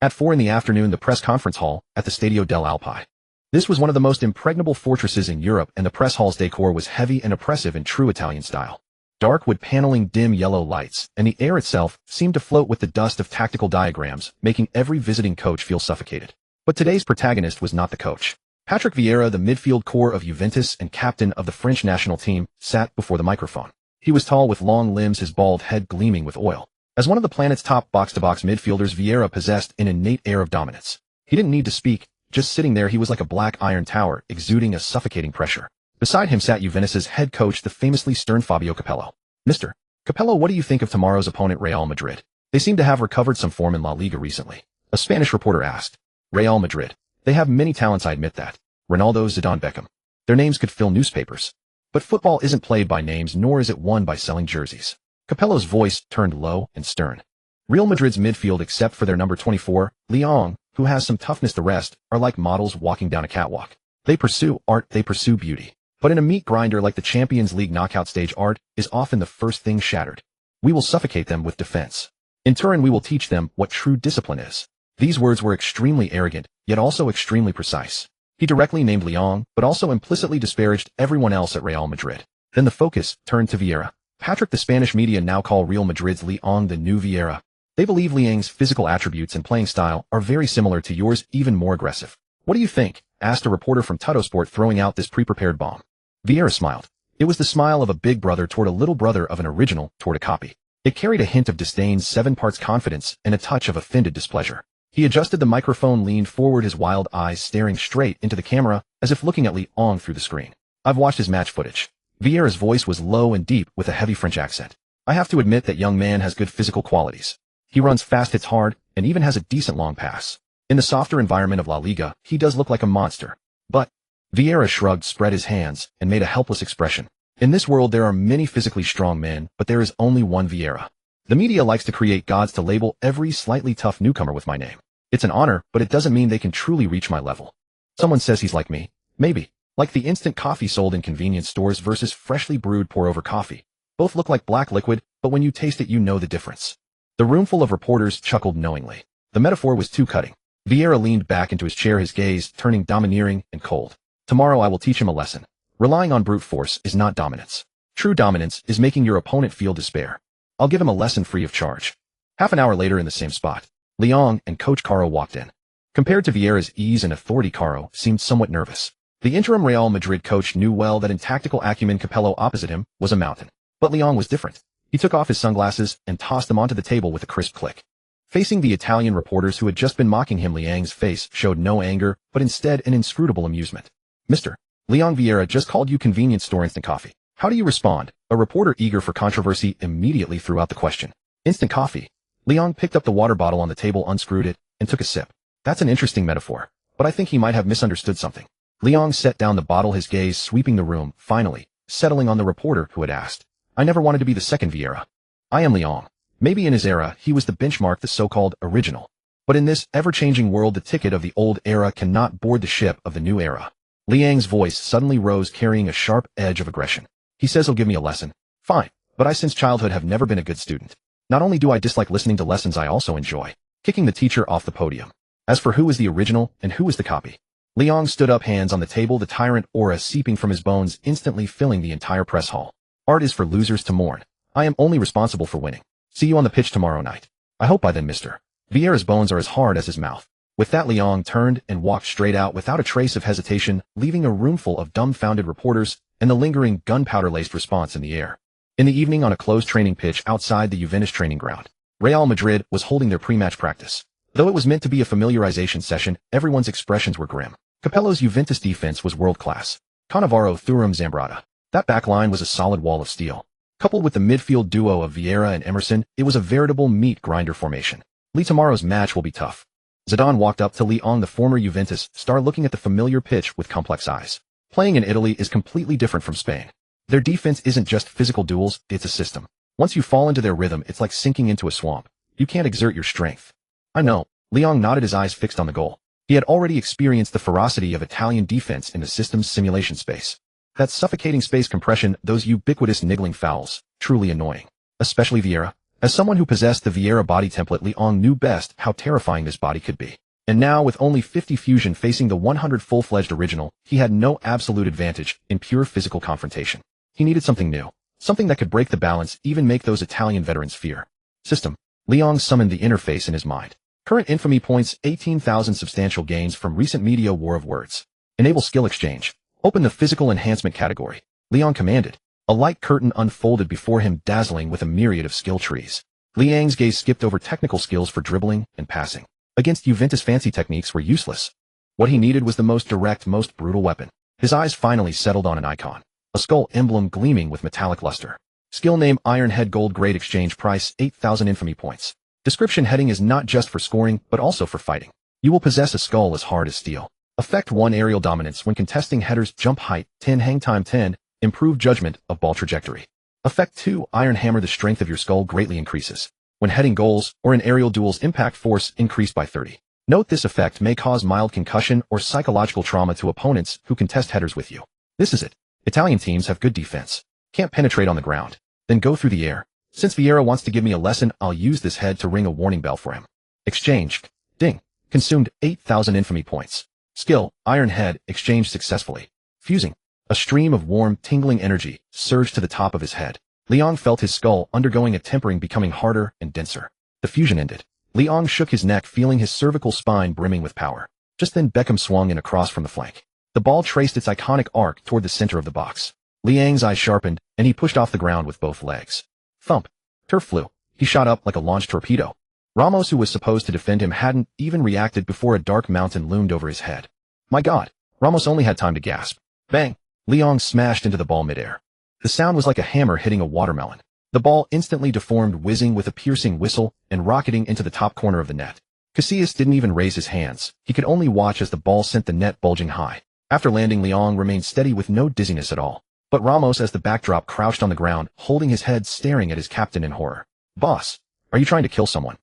At 4 in the afternoon, the press conference hall at the Stadio del Alpi. This was one of the most impregnable fortresses in Europe, and the press hall's decor was heavy and oppressive in true Italian style. Dark wood paneling, dim yellow lights, and the air itself seemed to float with the dust of tactical diagrams, making every visiting coach feel suffocated. But today's protagonist was not the coach. Patrick Vieira, the midfield core of Juventus and captain of the French national team, sat before the microphone. He was tall, with long limbs, his bald head gleaming with oil. As one of the planet's top box-to-box midfielders, Vieira possessed an innate air of dominance. He didn't need to speak. Just sitting there, he was like a black iron tower, exuding a suffocating pressure. Beside him sat Juventus's head coach, the famously stern Fabio Capello. Mr. Capello, what do you think of tomorrow's opponent, Real Madrid? They seem to have recovered some form in La Liga recently. A Spanish reporter asked. Real Madrid. They have many talents, I admit that. Ronaldo, Zidane, Beckham. Their names could fill newspapers. But football isn't played by names, nor is it won by selling jerseys. Capello's voice turned low and stern. Real Madrid's midfield, except for their number 24, Leon, who has some toughness, the rest are like models walking down a catwalk. They pursue art, they pursue beauty. But in a meat grinder like the Champions League knockout stage, art is often the first thing shattered. We will suffocate them with defense. In Turin, we will teach them what true discipline is. These words were extremely arrogant, yet also extremely precise. He directly named Leon, but also implicitly disparaged everyone else at Real Madrid. Then the focus turned to Vieira. Patrick, the Spanish media now call Real Madrid's Leon the new Vieira. They believe Liang's physical attributes and playing style are very similar to yours, even more aggressive. What do you think? Asked a reporter from Tuttosport, throwing out this pre-prepared bomb. Vieira smiled. It was the smile of a big brother toward a little brother, of an original toward a copy. It carried a hint of disdain, 7 parts confidence, and a touch of offended displeasure. He adjusted the microphone, leaned forward, his wild eyes staring straight into the camera, as if looking at Leon through the screen. I've watched his match footage. Vieira's voice was low and deep, with a heavy French accent. I have to admit that young man has good physical qualities. He runs fast, hits hard, and even has a decent long pass. In the softer environment of La Liga, he does look like a monster. But Vieira shrugged, spread his hands, and made a helpless expression. In this world there are many physically strong men, but there is only one Vieira. The media likes to create gods to label every slightly tough newcomer with my name. It's an honor, but it doesn't mean they can truly reach my level. Someone says he's like me. Maybe. Like the instant coffee sold in convenience stores versus freshly brewed pour-over coffee. Both look like black liquid, but when you taste it you know the difference. The roomful of reporters chuckled knowingly. The metaphor was too cutting. Vieira leaned back into his chair, his gaze turning domineering and cold. Tomorrow I will teach him a lesson. Relying on brute force is not dominance. True dominance is making your opponent feel despair. I'll give him a lesson free of charge. Half an hour later, in the same spot, Leon and Coach Caro walked in. Compared to Vieira's ease and authority, Caro seemed somewhat nervous. The interim Real Madrid coach knew well that in tactical acumen Capello opposite him was a mountain. But Leon was different. He took off his sunglasses and tossed them onto the table with a crisp click. Facing the Italian reporters who had just been mocking him, Liang's face showed no anger, but instead an inscrutable amusement. Mr. Leon Vieira just called you convenience store instant coffee. How do you respond? A reporter eager for controversy immediately threw out the question. Instant coffee. Leon picked up the water bottle on the table, unscrewed it, and took a sip. That's an interesting metaphor, but I think he might have misunderstood something. Leon set down the bottle, his gaze sweeping the room, finally, settling on the reporter who had asked. I never wanted to be the second Vieira. I am Leon. Maybe in his era, he was the benchmark, the so-called original. But in this ever-changing world, the ticket of the old era cannot board the ship of the new era. Liang's voice suddenly rose, carrying a sharp edge of aggression. He says he'll give me a lesson. Fine, but I since childhood have never been a good student. Not only do I dislike listening to lessons, I also enjoy kicking the teacher off the podium. As for who is the original and who is the copy, Leon stood up, hands on the table, the tyrant aura seeping from his bones, instantly filling the entire press hall. Art is for losers to mourn. I am only responsible for winning. See you on the pitch tomorrow night. I hope by then Mr. Vieira's bones are as hard as his mouth. With that, Leon turned and walked straight out without a trace of hesitation, leaving a roomful of dumbfounded reporters and the lingering gunpowder-laced response in the air. In the evening, on a closed training pitch outside the Juventus training ground, Real Madrid was holding their pre-match practice. Though it was meant to be a familiarization session, everyone's expressions were grim. Capello's Juventus defense was world-class. Cannavaro, Thuram, Zambrata. That backline was a solid wall of steel. Coupled with the midfield duo of Vieira and Emerson, it was a veritable meat grinder formation. Tomorrow's match will be tough. Zidane walked up to Leon, the former Juventus star, looking at the familiar pitch with complex eyes. Playing in Italy is completely different from Spain. Their defense isn't just physical duels, it's a system. Once you fall into their rhythm, it's like sinking into a swamp. You can't exert your strength. I know. Leon nodded, his eyes fixed on the goal. He had already experienced the ferocity of Italian defense in the system's simulation space. That suffocating space compression, those ubiquitous niggling fouls, truly annoying. Especially Vieira. As someone who possessed the Vieira body template, Leon knew best how terrifying this body could be. And now, with only 50 fusion facing the 100 full-fledged original, he had no absolute advantage in pure physical confrontation. He needed something new. Something that could break the balance, even make those Italian veterans fear. System. Leon summoned the interface in his mind. Current infamy points, 18,000 substantial gains from recent media war of words. Enable skill exchange. Open the physical enhancement category. Leon commanded. A light curtain unfolded before him, dazzling with a myriad of skill trees. Liang's gaze skipped over technical skills for dribbling and passing. Against Juventus, fancy techniques were useless. What he needed was the most direct, most brutal weapon. His eyes finally settled on an icon. A skull emblem gleaming with metallic luster. Skill name, Iron Head, gold grade, exchange price, 8,000 infamy points. Description heading is not just for scoring, but also for fighting. You will possess a skull as hard as steel. Effect 1, aerial dominance when contesting headers, jump height, 10, hang time 10, improve judgment of ball trajectory. Effect 2, iron hammer, the strength of your skull greatly increases. When heading goals or in aerial duels, impact force increased by 30. Note this effect may cause mild concussion or psychological trauma to opponents who contest headers with you. This is it. Italian teams have good defense. Can't penetrate on the ground. Then go through the air. Since Vieira wants to give me a lesson, I'll use this head to ring a warning bell for him. Exchange. Ding. Consumed 8,000 infamy points. Skill, Iron Head, exchanged successfully. Fusing. A stream of warm, tingling energy surged to the top of his head. Leon felt his skull undergoing a tempering, becoming harder and denser. The fusion ended. Leon shook his neck, feeling his cervical spine brimming with power. Just then Beckham swung in across from the flank. The ball traced its iconic arc toward the center of the box. Liang's eyes sharpened, and he pushed off the ground with both legs. Thump. Turf flew. He shot up like a launched torpedo. Ramos, who was supposed to defend him, hadn't even reacted before a dark mountain loomed over his head. My God. Ramos only had time to gasp. Bang. Leon smashed into the ball midair. The sound was like a hammer hitting a watermelon. The ball instantly deformed, whizzing with a piercing whistle and rocketing into the top corner of the net. Casillas didn't even raise his hands. He could only watch as the ball sent the net bulging high. After landing, Leon remained steady with no dizziness at all. But Ramos, as the backdrop, crouched on the ground, holding his head, staring at his captain in horror. Boss, are you trying to kill someone?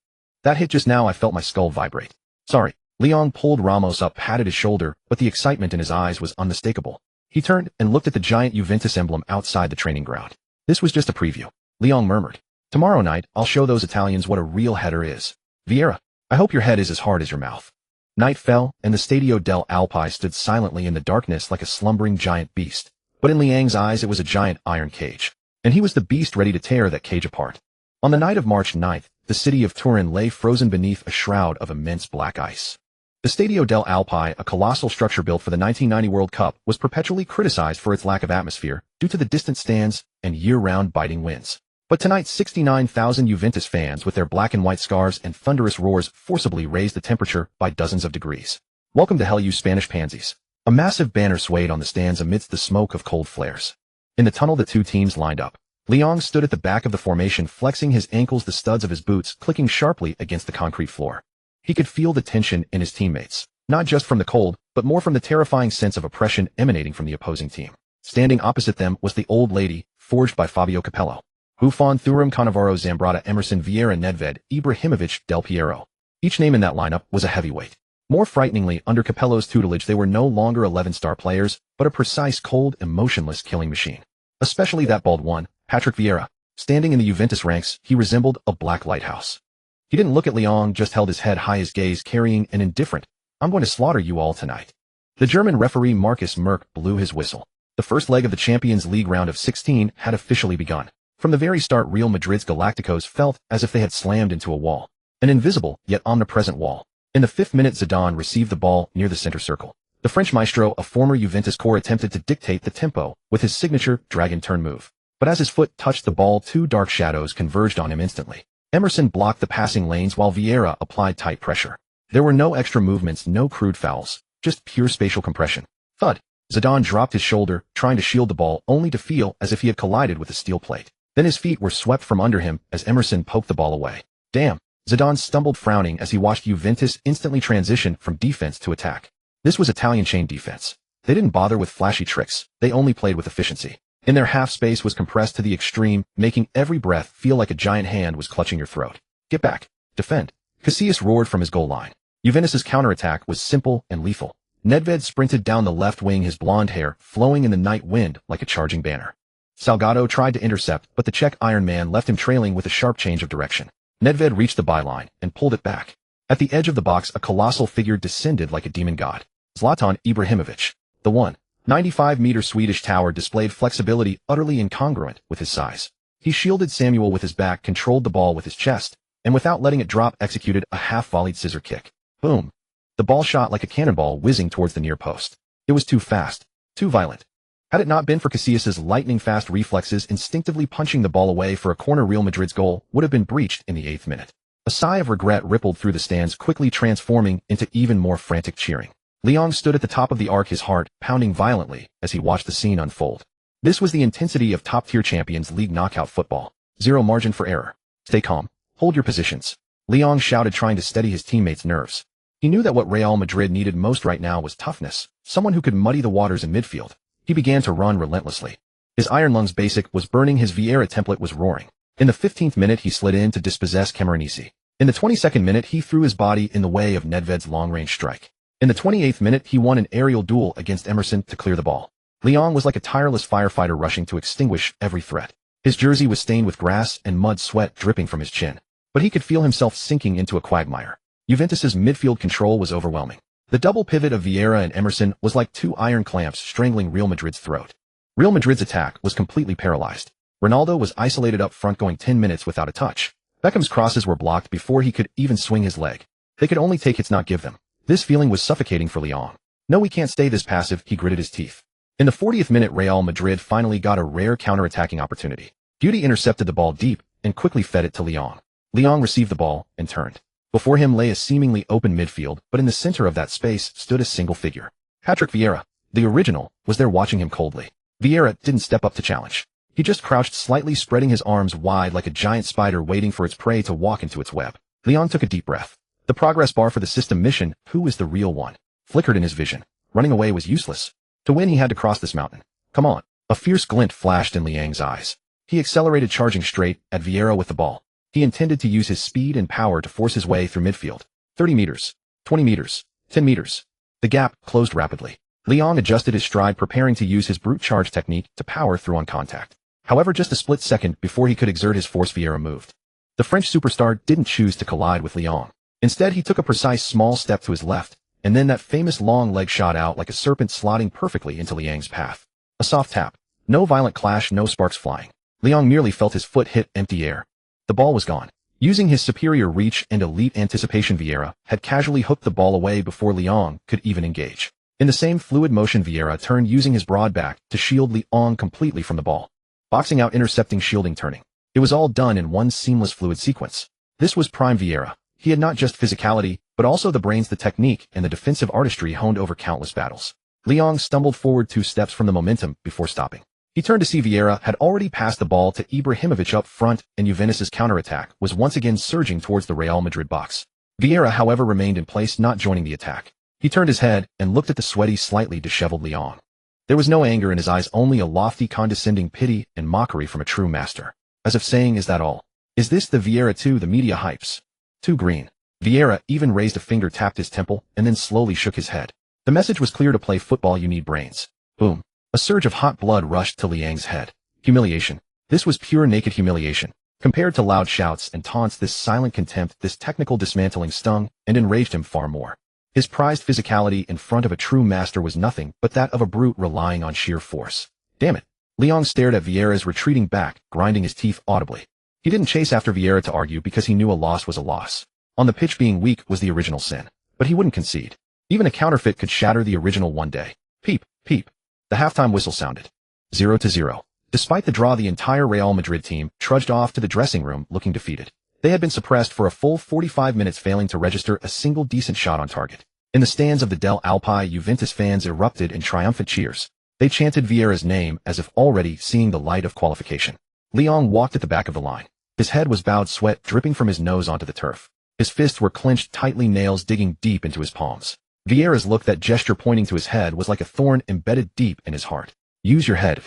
That hit just now, I felt my skull vibrate. Sorry. Leon pulled Ramos up, patted his shoulder, but the excitement in his eyes was unmistakable. He turned and looked at the giant Juventus emblem outside the training ground. This was just a preview. Leon murmured. Tomorrow night, I'll show those Italians what a real header is. Vieira, I hope your head is as hard as your mouth. Night fell, and the Stadio del Alpi stood silently in the darkness like a slumbering giant beast. But in Liang's eyes, it was a giant iron cage. And he was the beast ready to tear that cage apart. On the night of March 9th, the city of Turin lay frozen beneath a shroud of immense black ice. The Stadio del Alpi, a colossal structure built for the 1990 World Cup, was perpetually criticized for its lack of atmosphere due to the distant stands and year-round biting winds. But tonight 69,000 Juventus fans with their black and white scarves and thunderous roars forcibly raised the temperature by dozens of degrees. Welcome to hell, you Spanish pansies. A massive banner swayed on the stands amidst the smoke of cold flares. In the tunnel the two teams lined up. Leon stood at the back of the formation, flexing his ankles, the studs of his boots clicking sharply against the concrete floor. He could feel the tension in his teammates, not just from the cold, but more from the terrifying sense of oppression emanating from the opposing team. Standing opposite them was the old lady, forged by Fabio Capello. Buffon, Thuram, Cannavaro, Zambrotta, Emerson, Vieira, Nedved, Ibrahimovic, Del Piero. Each name in that lineup was a heavyweight. More frighteningly, under Capello's tutelage they were no longer 11-star players, but a precise, cold, emotionless killing machine. Especially that bald one, Patrick Vieira. Standing in the Juventus ranks, he resembled a black lighthouse. He didn't look at Leon, just held his head high, his gaze carrying an indifferent, "I'm going to slaughter you all tonight." The German referee Markus Merck blew his whistle. The first leg of the Champions League round of 16 had officially begun. From the very start, Real Madrid's Galacticos felt as if they had slammed into a wall. An invisible, yet omnipresent wall. In the 5th minute, Zidane received the ball near the center circle. The French maestro, a former Juventus core, attempted to dictate the tempo with his signature dragon turn move. But as his foot touched the ball, two dark shadows converged on him instantly. Emerson blocked the passing lanes while Vieira applied tight pressure. There were no extra movements, no crude fouls, just pure spatial compression. Thud. Zidane dropped his shoulder, trying to shield the ball, only to feel as if he had collided with a steel plate. Then his feet were swept from under him as Emerson poked the ball away. Damn. Zidane stumbled, frowning as he watched Juventus instantly transition from defense to attack. This was Italian chain defense. They didn't bother with flashy tricks, they only played with efficiency. In their half, space was compressed to the extreme, making every breath feel like a giant hand was clutching your throat. Get back. Defend. Casillas roared from his goal line. Juventus's counterattack was simple and lethal. Nedved sprinted down the left wing, his blonde hair flowing in the night wind like a charging banner. Salgado tried to intercept, but the Czech Iron Man left him trailing with a sharp change of direction. Nedved reached the byline and pulled it back. At the edge of the box, a colossal figure descended like a demon god. Zlatan Ibrahimovic. The 1.95-meter Swedish tower displayed flexibility utterly incongruent with his size. He shielded Samuel with his back, controlled the ball with his chest, and without letting it drop executed a half-volleyed scissor kick. Boom. The ball shot like a cannonball whizzing towards the near post. It was too fast, too violent. Had it not been for Casillas' lightning-fast reflexes instinctively punching the ball away for a corner, Real Madrid's goal would have been breached in the 8th minute. A sigh of regret rippled through the stands, quickly transforming into even more frantic cheering. Leon stood at the top of the arc, his heart pounding violently as he watched the scene unfold. This was the intensity of top-tier Champions League knockout football. Zero margin for error. Stay calm. Hold your positions. Leon shouted, trying to steady his teammates' nerves. He knew that what Real Madrid needed most right now was toughness, someone who could muddy the waters in midfield. He began to run relentlessly. His iron lungs basic was burning, his Vieira template was roaring. In the 15th minute he slid in to dispossess Camoranesi. In the 22nd minute he threw his body in the way of Nedved's long-range strike. In the 28th minute he won an aerial duel against Emerson to clear the ball. Leon was like a tireless firefighter rushing to extinguish every threat. His jersey was stained with grass and mud, sweat dripping from his chin. But he could feel himself sinking into a quagmire. Juventus's midfield control was overwhelming. The double pivot of Vieira and Emerson was like two iron clamps strangling Real Madrid's throat. Real Madrid's attack was completely paralyzed. Ronaldo was isolated up front, going 10 minutes without a touch. Beckham's crosses were blocked before he could even swing his leg. They could only take hits, not give them. This feeling was suffocating for Leon. No, we can't stay this passive, he gritted his teeth. In the 40th minute, Real Madrid finally got a rare counter-attacking opportunity. Beauty intercepted the ball deep and quickly fed it to Leon. Leon received the ball and turned. Before him lay a seemingly open midfield, but in the center of that space stood a single figure. Patrick Vieira, the original, was there watching him coldly. Vieira didn't step up to challenge. He just crouched slightly, spreading his arms wide like a giant spider waiting for its prey to walk into its web. Leon took a deep breath. The progress bar for the system mission, who is the real one, flickered in his vision. Running away was useless. To win he had to cross this mountain. Come on. A fierce glint flashed in Liang's eyes. He accelerated, charging straight at Vieira with the ball. He intended to use his speed and power to force his way through midfield. 30 meters, 20 meters, 10 meters. The gap closed rapidly. Leon adjusted his stride, preparing to use his brute charge technique to power through on contact. However, just a split second before he could exert his force, Vieira moved. The French superstar didn't choose to collide with Leon. Instead, he took a precise small step to his left, and then that famous long leg shot out like a serpent, slotting perfectly into Liang's path. A soft tap. No violent clash, no sparks flying. Leon merely felt his foot hit empty air. The ball was gone. Using his superior reach and elite anticipation, Vieira had casually hooked the ball away before Leon could even engage. In the same fluid motion, Vieira turned, using his broad back to shield Leon completely from the ball. Boxing out, intercepting, shielding, turning. It was all done in one seamless fluid sequence. This was prime Vieira. He had not just physicality, but also the brains, the technique, and the defensive artistry honed over countless battles. Liang stumbled forward 2 steps from the momentum before stopping. He turned to see Vieira had already passed the ball to Ibrahimovic up front, and Juventus's counterattack was once again surging towards the Real Madrid box. Vieira, however, remained in place, not joining the attack. He turned his head and looked at the sweaty, slightly disheveled Liang. There was no anger in his eyes, only a lofty, condescending pity and mockery from a true master. As if saying, is that all? Is this the Vieira too the media hypes? Too green. Vieira even raised a finger, tapped his temple, and then slowly shook his head. The message was clear: to play football you need brains. Boom. A surge of hot blood rushed to Liang's head. Humiliation. This was pure naked humiliation. Compared to loud shouts and taunts, this silent contempt, this technical dismantling stung and enraged him far more. His prized physicality in front of a true master was nothing but that of a brute relying on sheer force. Damn it. Liang stared at Vieira's retreating back, grinding his teeth audibly. He didn't chase after Vieira to argue because he knew a loss was a loss. On the pitch, being weak was the original sin. But he wouldn't concede. Even a counterfeit could shatter the original one day. Peep, peep. The halftime whistle sounded. 0-0. Despite the draw, the entire Real Madrid team trudged off to the dressing room looking defeated. They had been suppressed for a full 45 minutes, failing to register a single decent shot on target. In the stands of the Del Alpi, Juventus fans erupted in triumphant cheers. They chanted Vieira's name as if already seeing the light of qualification. Liang walked at the back of the line. His head was bowed, sweat dripping from his nose onto the turf. His fists were clenched tightly, nails digging deep into his palms. Vieira's look, that gesture pointing to his head, was like a thorn embedded deep in his heart. Use your head.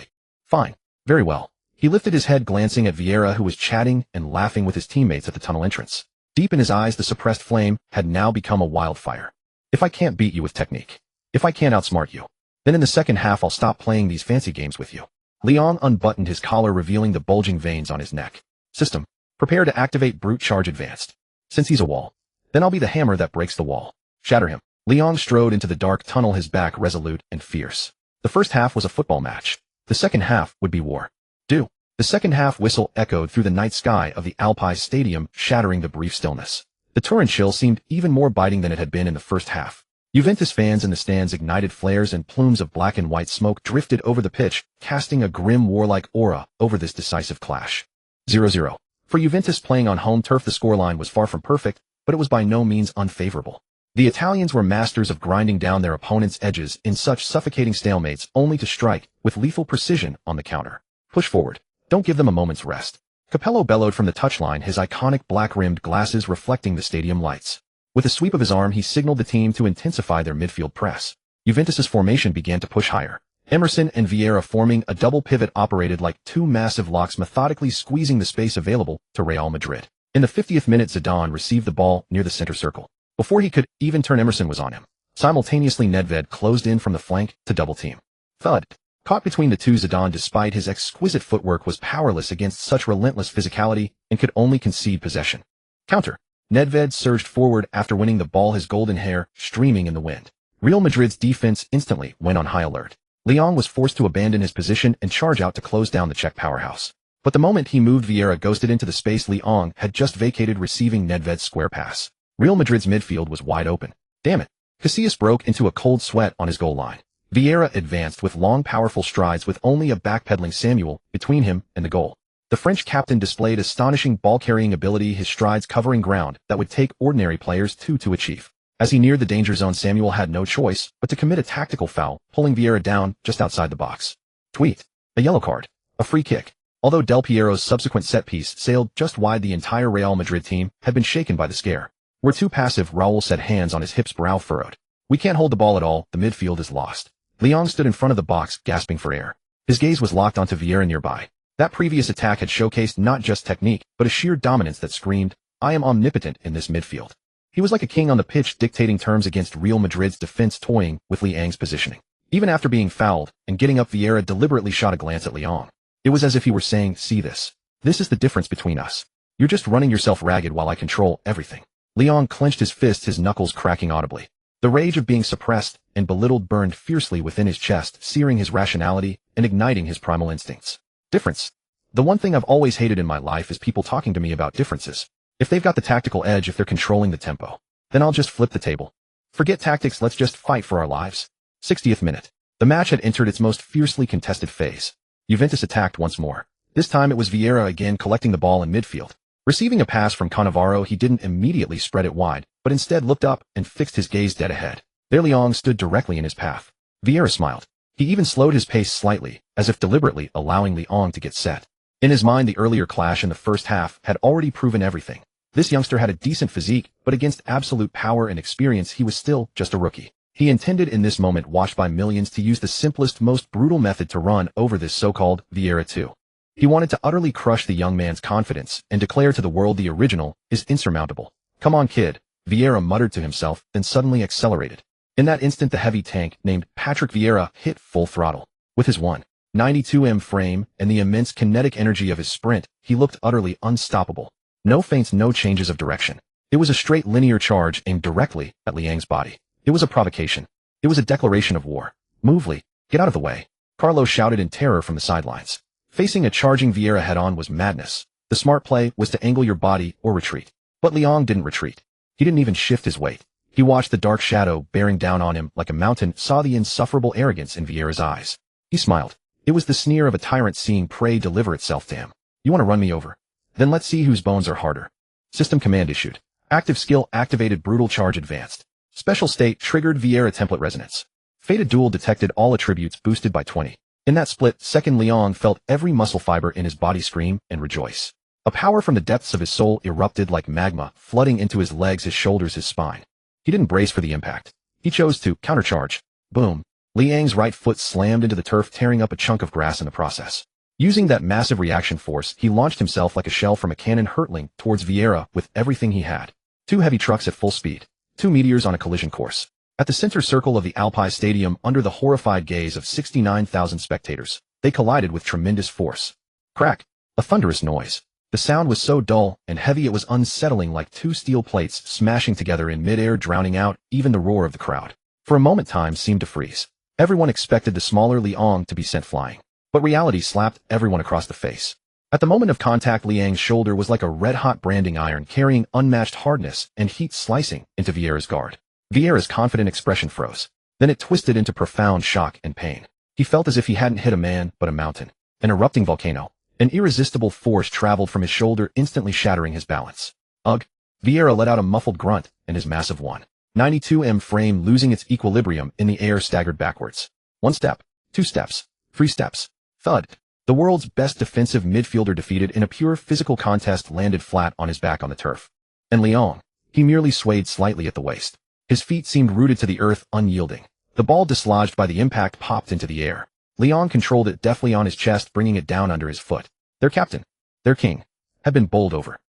Fine. Very well. He lifted his head, glancing at Vieira, who was chatting and laughing with his teammates at the tunnel entrance. Deep in his eyes, the suppressed flame had now become a wildfire. If I can't beat you with technique, if I can't outsmart you, then in the second half I'll stop playing these fancy games with you. Liang unbuttoned his collar, revealing the bulging veins on his neck. System. Prepare to activate brute charge advanced. Since he's a wall, then I'll be the hammer that breaks the wall. Shatter him. Liang strode into the dark tunnel, his back resolute and fierce. The first half was a football match. The second half would be war. Do. The second half whistle echoed through the night sky of the Alpi Stadium, shattering the brief stillness. The Turin chill seemed even more biting than it had been in the first half. Juventus fans in the stands ignited flares, and plumes of black and white smoke drifted over the pitch, casting a grim, warlike aura over this decisive clash. 0-0. For Juventus playing on home turf, the scoreline was far from perfect, but it was by no means unfavorable. The Italians were masters of grinding down their opponents' edges in such suffocating stalemates, only to strike with lethal precision on the counter. Push forward. Don't give them a moment's rest. Capello bellowed from the touchline, his iconic black-rimmed glasses reflecting the stadium lights. With a sweep of his arm, he signaled the team to intensify their midfield press. Juventus's formation began to push higher. Emerson and Vieira, forming a double pivot, operated like two massive locks, methodically squeezing the space available to Real Madrid. In the 50th minute, Zidane received the ball near the center circle. Before he could even turn, Emerson was on him. Simultaneously, Nedved closed in from the flank to double team. Thud. Caught between the two, Zidane, despite his exquisite footwork, was powerless against such relentless physicality and could only concede possession. Counter. Nedved surged forward after winning the ball, his golden hair streaming in the wind. Real Madrid's defense instantly went on high alert. Liang was forced to abandon his position and charge out to close down the Czech powerhouse. But the moment he moved, Vieira ghosted into the space Liang had just vacated, receiving Nedved's square pass. Real Madrid's midfield was wide open. Damn it. Casillas broke into a cold sweat on his goal line. Vieira advanced with long, powerful strides, with only a backpedaling Samuel between him and the goal. The French captain displayed astonishing ball-carrying ability, his strides covering ground that would take ordinary players to achieve. As he neared the danger zone, Samuel had no choice but to commit a tactical foul, pulling Vieira down just outside the box. Tweet. A yellow card. A free kick. Although Del Piero's subsequent set-piece sailed just wide, the entire Real Madrid team had been shaken by the scare. We're too passive, Raul said, hands on his hips, brow furrowed. We can't hold the ball at all, the midfield is lost. Liang stood in front of the box, gasping for air. His gaze was locked onto Vieira nearby. That previous attack had showcased not just technique, but a sheer dominance that screamed, I am omnipotent in this midfield. He was like a king on the pitch, dictating terms against Real Madrid's defense, toying with Liang's positioning. Even after being fouled and getting up, Vieira deliberately shot a glance at Liang. It was as if he were saying, see this. This is the difference between us. You're just running yourself ragged while I control everything. Liang clenched his fists, his knuckles cracking audibly. The rage of being suppressed and belittled burned fiercely within his chest, searing his rationality and igniting his primal instincts. Difference. The one thing I've always hated in my life is people talking to me about differences. If they've got the tactical edge, if they're controlling the tempo, then I'll just flip the table. Forget tactics, let's just fight for our lives. 60th minute. The match had entered its most fiercely contested phase. Juventus attacked once more. This time it was Vieira again collecting the ball in midfield. Receiving a pass from Cannavaro, he didn't immediately spread it wide, but instead looked up and fixed his gaze dead ahead. There Leong stood directly in his path. Vieira smiled. He even slowed his pace slightly, as if deliberately allowing Leong to get set. In his mind, the earlier clash in the first half had already proven everything. This youngster had a decent physique, but against absolute power and experience he was still just a rookie. He intended in this moment watched by millions to use the simplest, most brutal method to run over this so-called Vieira 2. He wanted to utterly crush the young man's confidence and declare to the world the original is insurmountable. Come on, kid, Vieira muttered to himself, then suddenly accelerated. In that instant, the heavy tank named Patrick Vieira hit full throttle. With his 192 frame and the immense kinetic energy of his sprint, he looked utterly unstoppable. No feints, no changes of direction. It was a straight linear charge aimed directly at Liang's body. It was a provocation. It was a declaration of war. Move, Li. Get out of the way. Carlo shouted in terror from the sidelines. Facing a charging Vieira head-on was madness. The smart play was to angle your body or retreat. But Liang didn't retreat. He didn't even shift his weight. He watched the dark shadow bearing down on him like a mountain, saw the insufferable arrogance in Vieira's eyes. He smiled. It was the sneer of a tyrant seeing prey deliver itself to him. You want to run me over? Then let's see whose bones are harder. System command issued. Active skill activated, brutal charge advanced. Special state triggered, Vieira template resonance. Fated duel detected, all attributes boosted by 20. In that split second, Leong felt every muscle fiber in his body scream and rejoice. A power from the depths of his soul erupted like magma, flooding into his legs, his shoulders, his spine. He didn't brace for the impact. He chose to countercharge. Boom. Liang's right foot slammed into the turf, tearing up a chunk of grass in the process. Using that massive reaction force, he launched himself like a shell from a cannon, hurtling towards Vieira with everything he had. 2 heavy trucks at full speed. 2 meteors on a collision course. At the center circle of the Alpi Stadium, under the horrified gaze of 69,000 spectators, they collided with tremendous force. Crack. A thunderous noise. The sound was so dull and heavy it was unsettling, like 2 steel plates smashing together in midair, drowning out even the roar of the crowd. For a moment, time seemed to freeze. Everyone expected the smaller Leong to be sent flying. But reality slapped everyone across the face. At the moment of contact, Liang's shoulder was like a red-hot branding iron, carrying unmatched hardness and heat, slicing into Vieira's guard. Vieira's confident expression froze. Then it twisted into profound shock and pain. He felt as if he hadn't hit a man, but a mountain. An erupting volcano. An irresistible force traveled from his shoulder, instantly shattering his balance. Ugh! Vieira let out a muffled grunt, and his massive 192 frame, losing its equilibrium in the air, staggered backwards. 1 step, 2 steps, 3 steps. Thud. The world's best defensive midfielder, defeated in a pure physical contest, landed flat on his back on the turf. And Leong, he merely swayed slightly at the waist. His feet seemed rooted to the earth, unyielding. The ball, dislodged by the impact, popped into the air. Leong controlled it deftly on his chest, bringing it down under his foot. Their captain, their king, had been bowled over.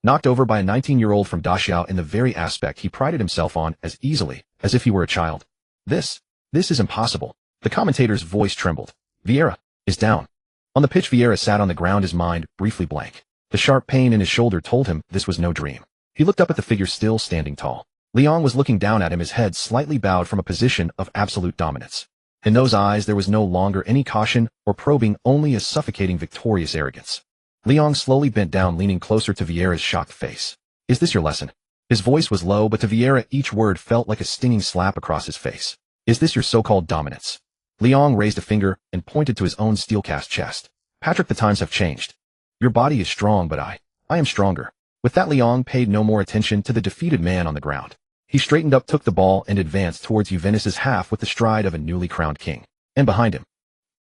Knocked over by a 19-year-old from Dachau in the very aspect he prided himself on as easily as if he were a child. This is impossible. The commentator's voice trembled. Vieira is down. On the pitch, Vieira sat on the ground, his mind briefly blank. The sharp pain in his shoulder told him this was no dream. He looked up at the figure still standing tall. Leong was looking down at him, his head slightly bowed from a position of absolute dominance. In those eyes there was no longer any caution or probing, only a suffocating, victorious arrogance. Leong slowly bent down, leaning closer to Vieira's shocked face. Is this your lesson? His voice was low, but to Vieira each word felt like a stinging slap across his face. Is this your so-called dominance? Leong raised a finger and pointed to his own steel-cast chest. Patrick, the times have changed. Your body is strong, but I am stronger. With that, Leong paid no more attention to the defeated man on the ground. He straightened up, took the ball, and advanced towards Juventus's half with the stride of a newly crowned king. And behind him,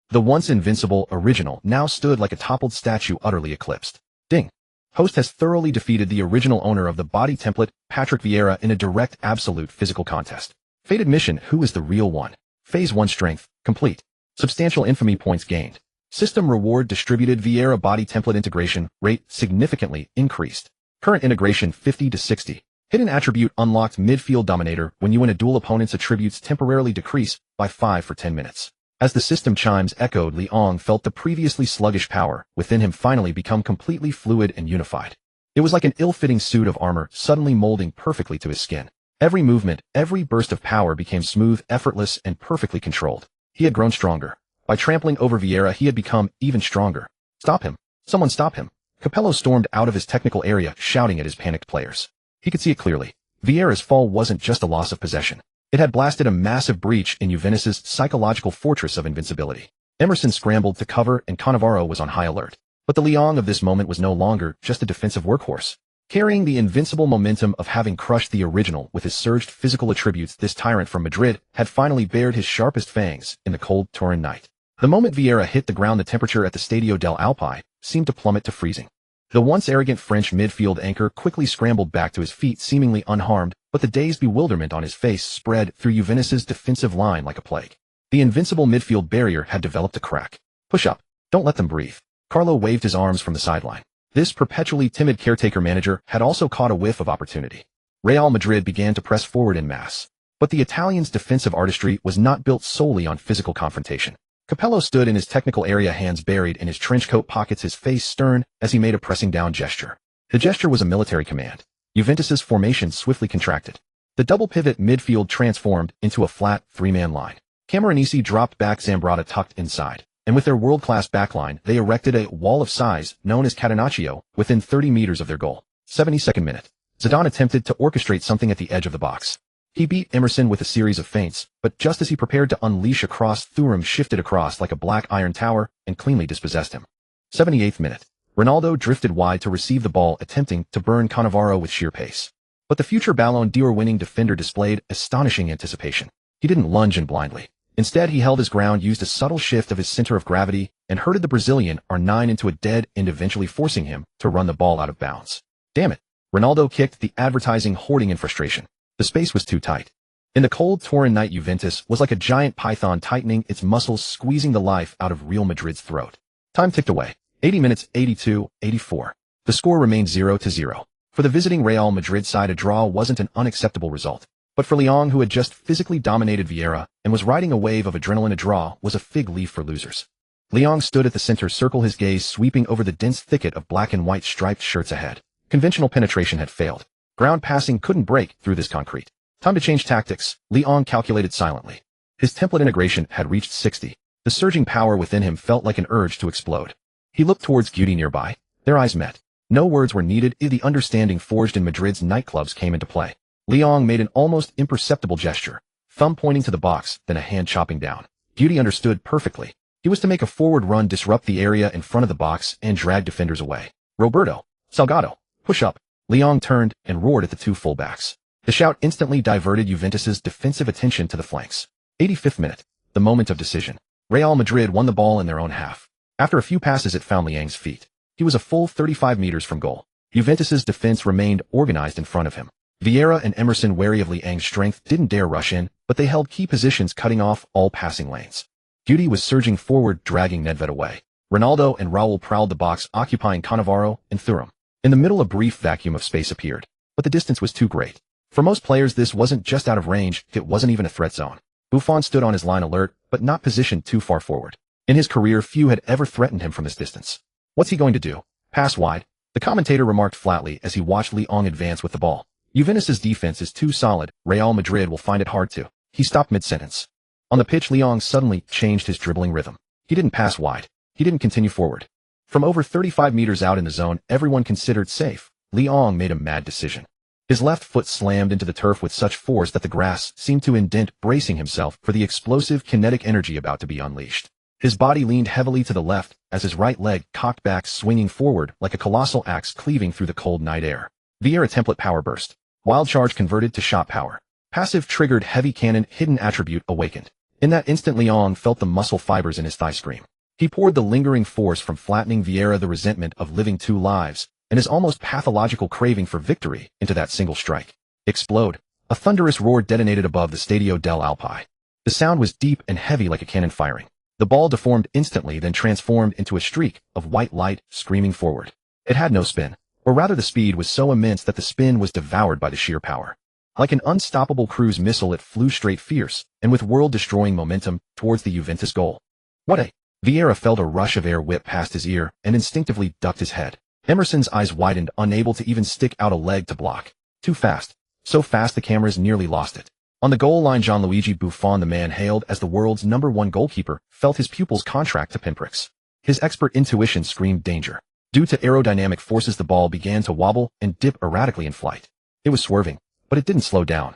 the once invincible original now stood like a toppled statue, utterly eclipsed. Ding! Host has thoroughly defeated the original owner of the body template, Patrick Vieira, in a direct, absolute physical contest. Fated mission: who is the real one? Phase 1 strength complete. Substantial infamy points gained. System reward distributed. Vieira body template integration rate significantly increased. Current integration 50 to 60. Hidden attribute unlocked. Midfield dominator. When you win a duel, opponent's attributes temporarily decrease by 5 for 10 minutes. As the system chimes echoed, Leong felt the previously sluggish power within him finally become completely fluid and unified. It was like an ill-fitting suit of armor suddenly molding perfectly to his skin. Every movement, every burst of power became smooth, effortless, and perfectly controlled. He had grown stronger. By trampling over Vieira, he had become even stronger. Stop him! Someone stop him! Capello stormed out of his technical area, shouting at his panicked players. He could see it clearly. Vieira's fall wasn't just a loss of possession. It had blasted a massive breach in Juventus's psychological fortress of invincibility. Emerson scrambled to cover, and Cannavaro was on high alert. But the Liang of this moment was no longer just a defensive workhorse. Carrying the invincible momentum of having crushed the original with his surged physical attributes, this tyrant from Madrid had finally bared his sharpest fangs in the cold Turin night. The moment Vieira hit the ground, the temperature at the Stadio del Alpi seemed to plummet to freezing. The once arrogant French midfield anchor quickly scrambled back to his feet, seemingly unharmed, but the dazed bewilderment on his face spread through Juventus's defensive line like a plague. The invincible midfield barrier had developed a crack. Push up. Don't let them breathe. Carlo waved his arms from the sideline. This perpetually timid caretaker manager had also caught a whiff of opportunity. Real Madrid began to press forward en masse. But the Italians' defensive artistry was not built solely on physical confrontation. Capello stood in his technical area, hands buried in his trench coat pockets, his face stern as he made a pressing down gesture. The gesture was a military command. Juventus's formation swiftly contracted. The double pivot midfield transformed into a flat three-man line. Camoranesi dropped back, Zambrotta tucked inside, and with their world-class backline, they erected a wall of size known as Catenaccio within 30 meters of their goal. 72nd minute. Zidane attempted to orchestrate something at the edge of the box. He beat Emerson with a series of feints, but just as he prepared to unleash a cross, Thuram shifted across like a black iron tower and cleanly dispossessed him. 78th minute. Ronaldo drifted wide to receive the ball, attempting to burn Cannavaro with sheer pace. But the future Ballon d'Or winning defender displayed astonishing anticipation. He didn't lunge in blindly. Instead, he held his ground, used a subtle shift of his center of gravity, and herded the Brazilian R9 into a dead end, eventually forcing him to run the ball out of bounds. Damn it. Ronaldo kicked the advertising, hoarding in frustration. The space was too tight. In the cold Turin night, Juventus was like a giant python tightening its muscles, squeezing the life out of Real Madrid's throat. Time ticked away. 80 minutes, 82, 84. The score remained 0-0. For the visiting Real Madrid side, a draw wasn't an unacceptable result. But for Liang, who had just physically dominated Vieira and was riding a wave of adrenaline, a draw was a fig leaf for losers. Liang stood at the center circle, his gaze sweeping over the dense thicket of black and white striped shirts ahead. Conventional penetration had failed. Ground passing couldn't break through this concrete. Time to change tactics, Liang calculated silently. His template integration had reached 60. The surging power within him felt like an urge to explode. He looked towards Guti nearby. Their eyes met. No words were needed. The understanding forged in Madrid's nightclubs came into play. Liang made an almost imperceptible gesture, thumb pointing to the box, then a hand chopping down. Guti understood perfectly. He was to make a forward run, disrupt the area in front of the box, and drag defenders away. Roberto, Salgado, push up. Liang turned and roared at the two fullbacks. The shout instantly diverted Juventus's defensive attention to the flanks. 85th minute. The moment of decision. Real Madrid won the ball in their own half. After a few passes, it found Liang's feet. He was a full 35 meters from goal. Juventus's defense remained organized in front of him. Vieira and Emerson, wary of Liang's strength, didn't dare rush in, but they held key positions, cutting off all passing lanes. Guti was surging forward, dragging Nedved away. Ronaldo and Raul prowled the box, occupying Cannavaro and Thuram. In the middle, a brief vacuum of space appeared, but the distance was too great. For most players, this wasn't just out of range, it wasn't even a threat zone. Buffon stood on his line, alert, but not positioned too far forward. In his career, few had ever threatened him from this distance. What's he going to do? Pass wide? The commentator remarked flatly as he watched Liang advance with the ball. Juventus's defense is too solid, Real Madrid will find it hard to. He stopped mid-sentence. On the pitch, Liang suddenly changed his dribbling rhythm. He didn't pass wide. He didn't continue forward. From over 35 meters out in the zone everyone considered safe, Liang made a mad decision. His left foot slammed into the turf with such force that the grass seemed to indent, bracing himself for the explosive kinetic energy about to be unleashed. His body leaned heavily to the left as his right leg cocked back, swinging forward like a colossal axe cleaving through the cold night air. Vieira template power burst. Wild charge converted to shot power. Passive triggered heavy cannon, hidden attribute awakened. In that instant, Liang felt the muscle fibers in his thigh scream. He poured the lingering force from flattening Vieira, the resentment of living two lives, and his almost pathological craving for victory into that single strike. Explode. A thunderous roar detonated above the Stadio del Alpi. The sound was deep and heavy like a cannon firing. The ball deformed instantly, then transformed into a streak of white light screaming forward. It had no spin, or rather the speed was so immense that the spin was devoured by the sheer power. Like an unstoppable cruise missile, it flew straight, fierce, and with world-destroying momentum towards the Juventus goal. What a... Vieira felt a rush of air whip past his ear and instinctively ducked his head. Emerson's eyes widened, unable to even stick out a leg to block. Too fast. So fast the cameras nearly lost it. On the goal line, Gianluigi Buffon, the man hailed as the world's #1 goalkeeper, felt his pupils contract to pinpricks. His expert intuition screamed danger. Due to aerodynamic forces, the ball began to wobble and dip erratically in flight. It was swerving, but it didn't slow down.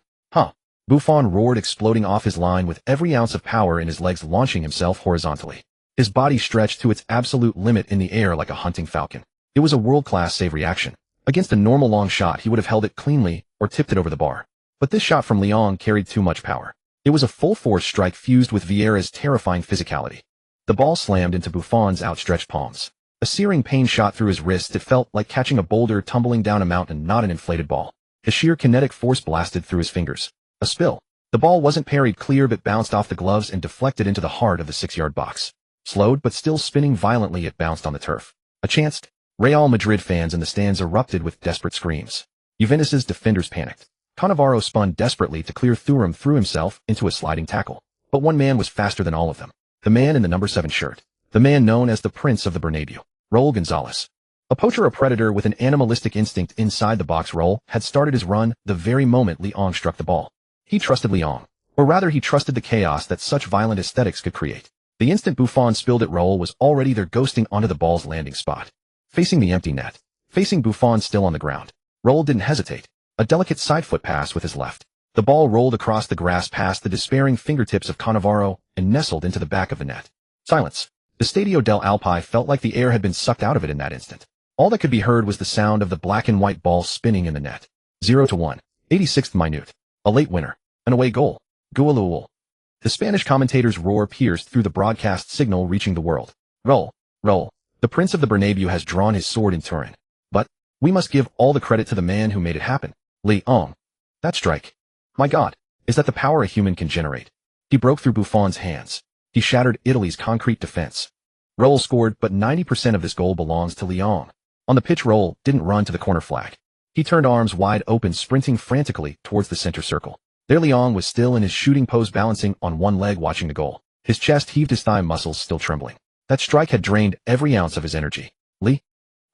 Buffon roared, exploding off his line with every ounce of power in his legs, launching himself horizontally. His body stretched to its absolute limit in the air like a hunting falcon. It was a world-class save reaction. Against a normal long shot, he would have held it cleanly or tipped it over the bar. But this shot from Leong carried too much power. It was a full-force strike fused with Vieira's terrifying physicality. The ball slammed into Buffon's outstretched palms. A searing pain shot through his wrist. It felt like catching a boulder tumbling down a mountain, not an inflated ball. The sheer kinetic force blasted through his fingers. A spill. The ball wasn't parried clear but bounced off the gloves and deflected into the heart of the 6-yard box. Slowed but still spinning violently, it bounced on the turf. A chance. Real Madrid fans in the stands erupted with desperate screams. Juventus's defenders panicked. Cannavaro spun desperately to clear Thuram, threw himself into a sliding tackle. But one man was faster than all of them. The man in the number 7 shirt. The man known as the Prince of the Bernabéu. Raul Gonzalez. A poacher, a predator with an animalistic instinct inside the box. Raul had started his run the very moment Leong struck the ball. He trusted Leong. Or rather, he trusted the chaos that such violent aesthetics could create. The instant Buffon spilled it, Raul was already there, ghosting onto the ball's landing spot. Facing the empty net. Facing Buffon still on the ground. Raul didn't hesitate. A delicate side foot pass with his left. The ball rolled across the grass past the despairing fingertips of Cannavaro and nestled into the back of the net. Silence. The Stadio del Alpi felt like the air had been sucked out of it in that instant. All that could be heard was the sound of the black and white ball spinning in the net. 0-1. 86th minute. A late winner. An away goal. Gualul. The Spanish commentator's roar pierced through the broadcast signal, reaching the world. Raul. Raul. The Prince of the Bernabéu has drawn his sword in Turin. But we must give all the credit to the man who made it happen. Leong. That strike. My God, is that the power a human can generate? He broke through Buffon's hands. He shattered Italy's concrete defense. Raul scored, but 90% of this goal belongs to Leong. On the pitch, Raul didn't run to the corner flag. He turned, arms wide open, sprinting frantically towards the center circle. There Leong was, still in his shooting pose, balancing on one leg, watching the goal. His chest heaved, his thigh muscles still trembling. That strike had drained every ounce of his energy. Lee?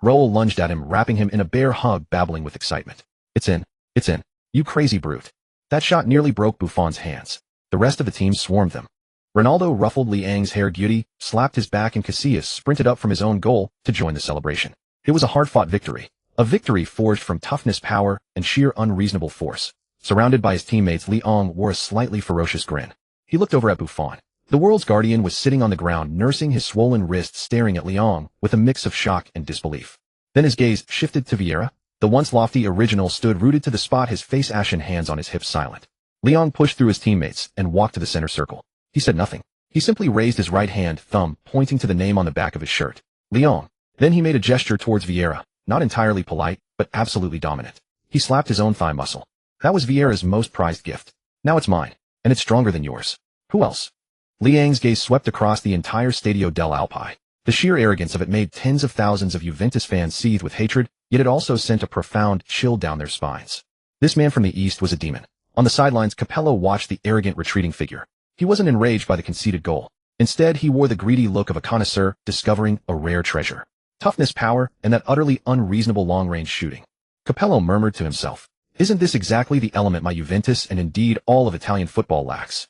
Raul lunged at him, wrapping him in a bear hug, babbling with excitement. It's in. It's in. You crazy brute. That shot nearly broke Buffon's hands. The rest of the team swarmed them. Ronaldo ruffled Leong's hair. Guti slapped his back, and Casillas sprinted up from his own goal to join the celebration. It was a hard-fought victory. A victory forged from toughness, power, and sheer unreasonable force. Surrounded by his teammates, Leong wore a slightly ferocious grin. He looked over at Buffon. The world's guardian was sitting on the ground, nursing his swollen wrist, staring at Leong with a mix of shock and disbelief. Then his gaze shifted to Vieira. The once lofty original stood rooted to the spot, his face ashen, hands on his hips, silent. Leong pushed through his teammates and walked to the center circle. He said nothing. He simply raised his right hand, thumb pointing to the name on the back of his shirt. Leong. Then he made a gesture towards Vieira, not entirely polite, but absolutely dominant. He slapped his own thigh muscle. That was Vieira's most prized gift. Now it's mine, and it's stronger than yours. Who else? Leong's gaze swept across the entire Stadio del Alpi. The sheer arrogance of it made tens of thousands of Juventus fans seethe with hatred, yet it also sent a profound chill down their spines. This man from the East was a demon. On the sidelines, Capello watched the arrogant retreating figure. He wasn't enraged by the conceded goal. Instead, he wore the greedy look of a connoisseur discovering a rare treasure. Toughness, power, and that utterly unreasonable long-range shooting. Capello murmured to himself, "Isn't this exactly the element my Juventus, and indeed all of Italian football, lacks?"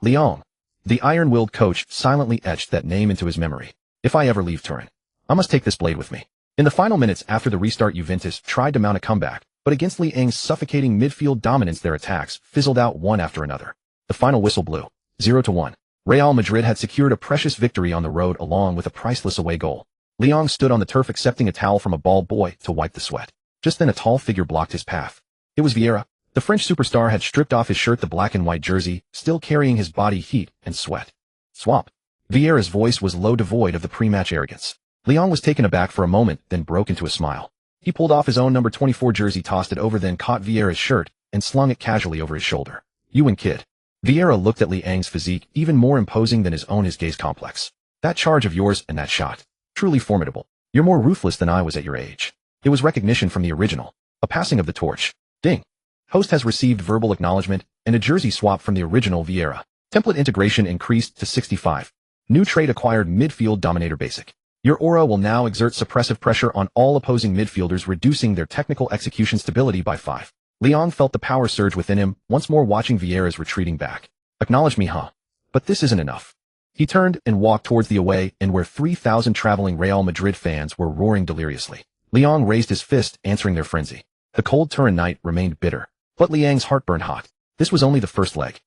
Leong. The iron-willed coach silently etched that name into his memory. If I ever leave Turin, I must take this blade with me. In the final minutes after the restart, Juventus tried to mount a comeback, but against Leong's suffocating midfield dominance, their attacks fizzled out one after another. The final whistle blew. 0-1. Real Madrid had secured a precious victory on the road, along with a priceless away goal. Leong stood on the turf, accepting a towel from a ball boy to wipe the sweat. Just then a tall figure blocked his path. It was Vieira. The French superstar had stripped off his shirt, the black and white jersey, still carrying his body heat and sweat. Swamp. Vieira's voice was low, devoid of the pre-match arrogance. Leong was taken aback for a moment, then broke into a smile. He pulled off his own number 24 jersey, tossed it over, then caught Vieira's shirt and slung it casually over his shoulder. "You win, kid." Vieira looked at Leong's physique, even more imposing than his own, his gaze complex. "That charge of yours and that shot. Truly formidable. You're more ruthless than I was at your age." It was recognition from the original. A passing of the torch. Ding. Host has received verbal acknowledgement and a jersey swap from the original Vieira. Template integration increased to 65. New trait acquired, midfield dominator basic. Your aura will now exert suppressive pressure on all opposing midfielders, reducing their technical execution stability by 5. Leong felt the power surge within him, once more watching Vieira's retreating back. "Acknowledge me, huh? But this isn't enough." He turned and walked towards the away end, where 3,000 traveling Real Madrid fans were roaring deliriously. Leong raised his fist, answering their frenzy. The cold Turin night remained bitter, but Leong's heart burned hot. This was only the first leg.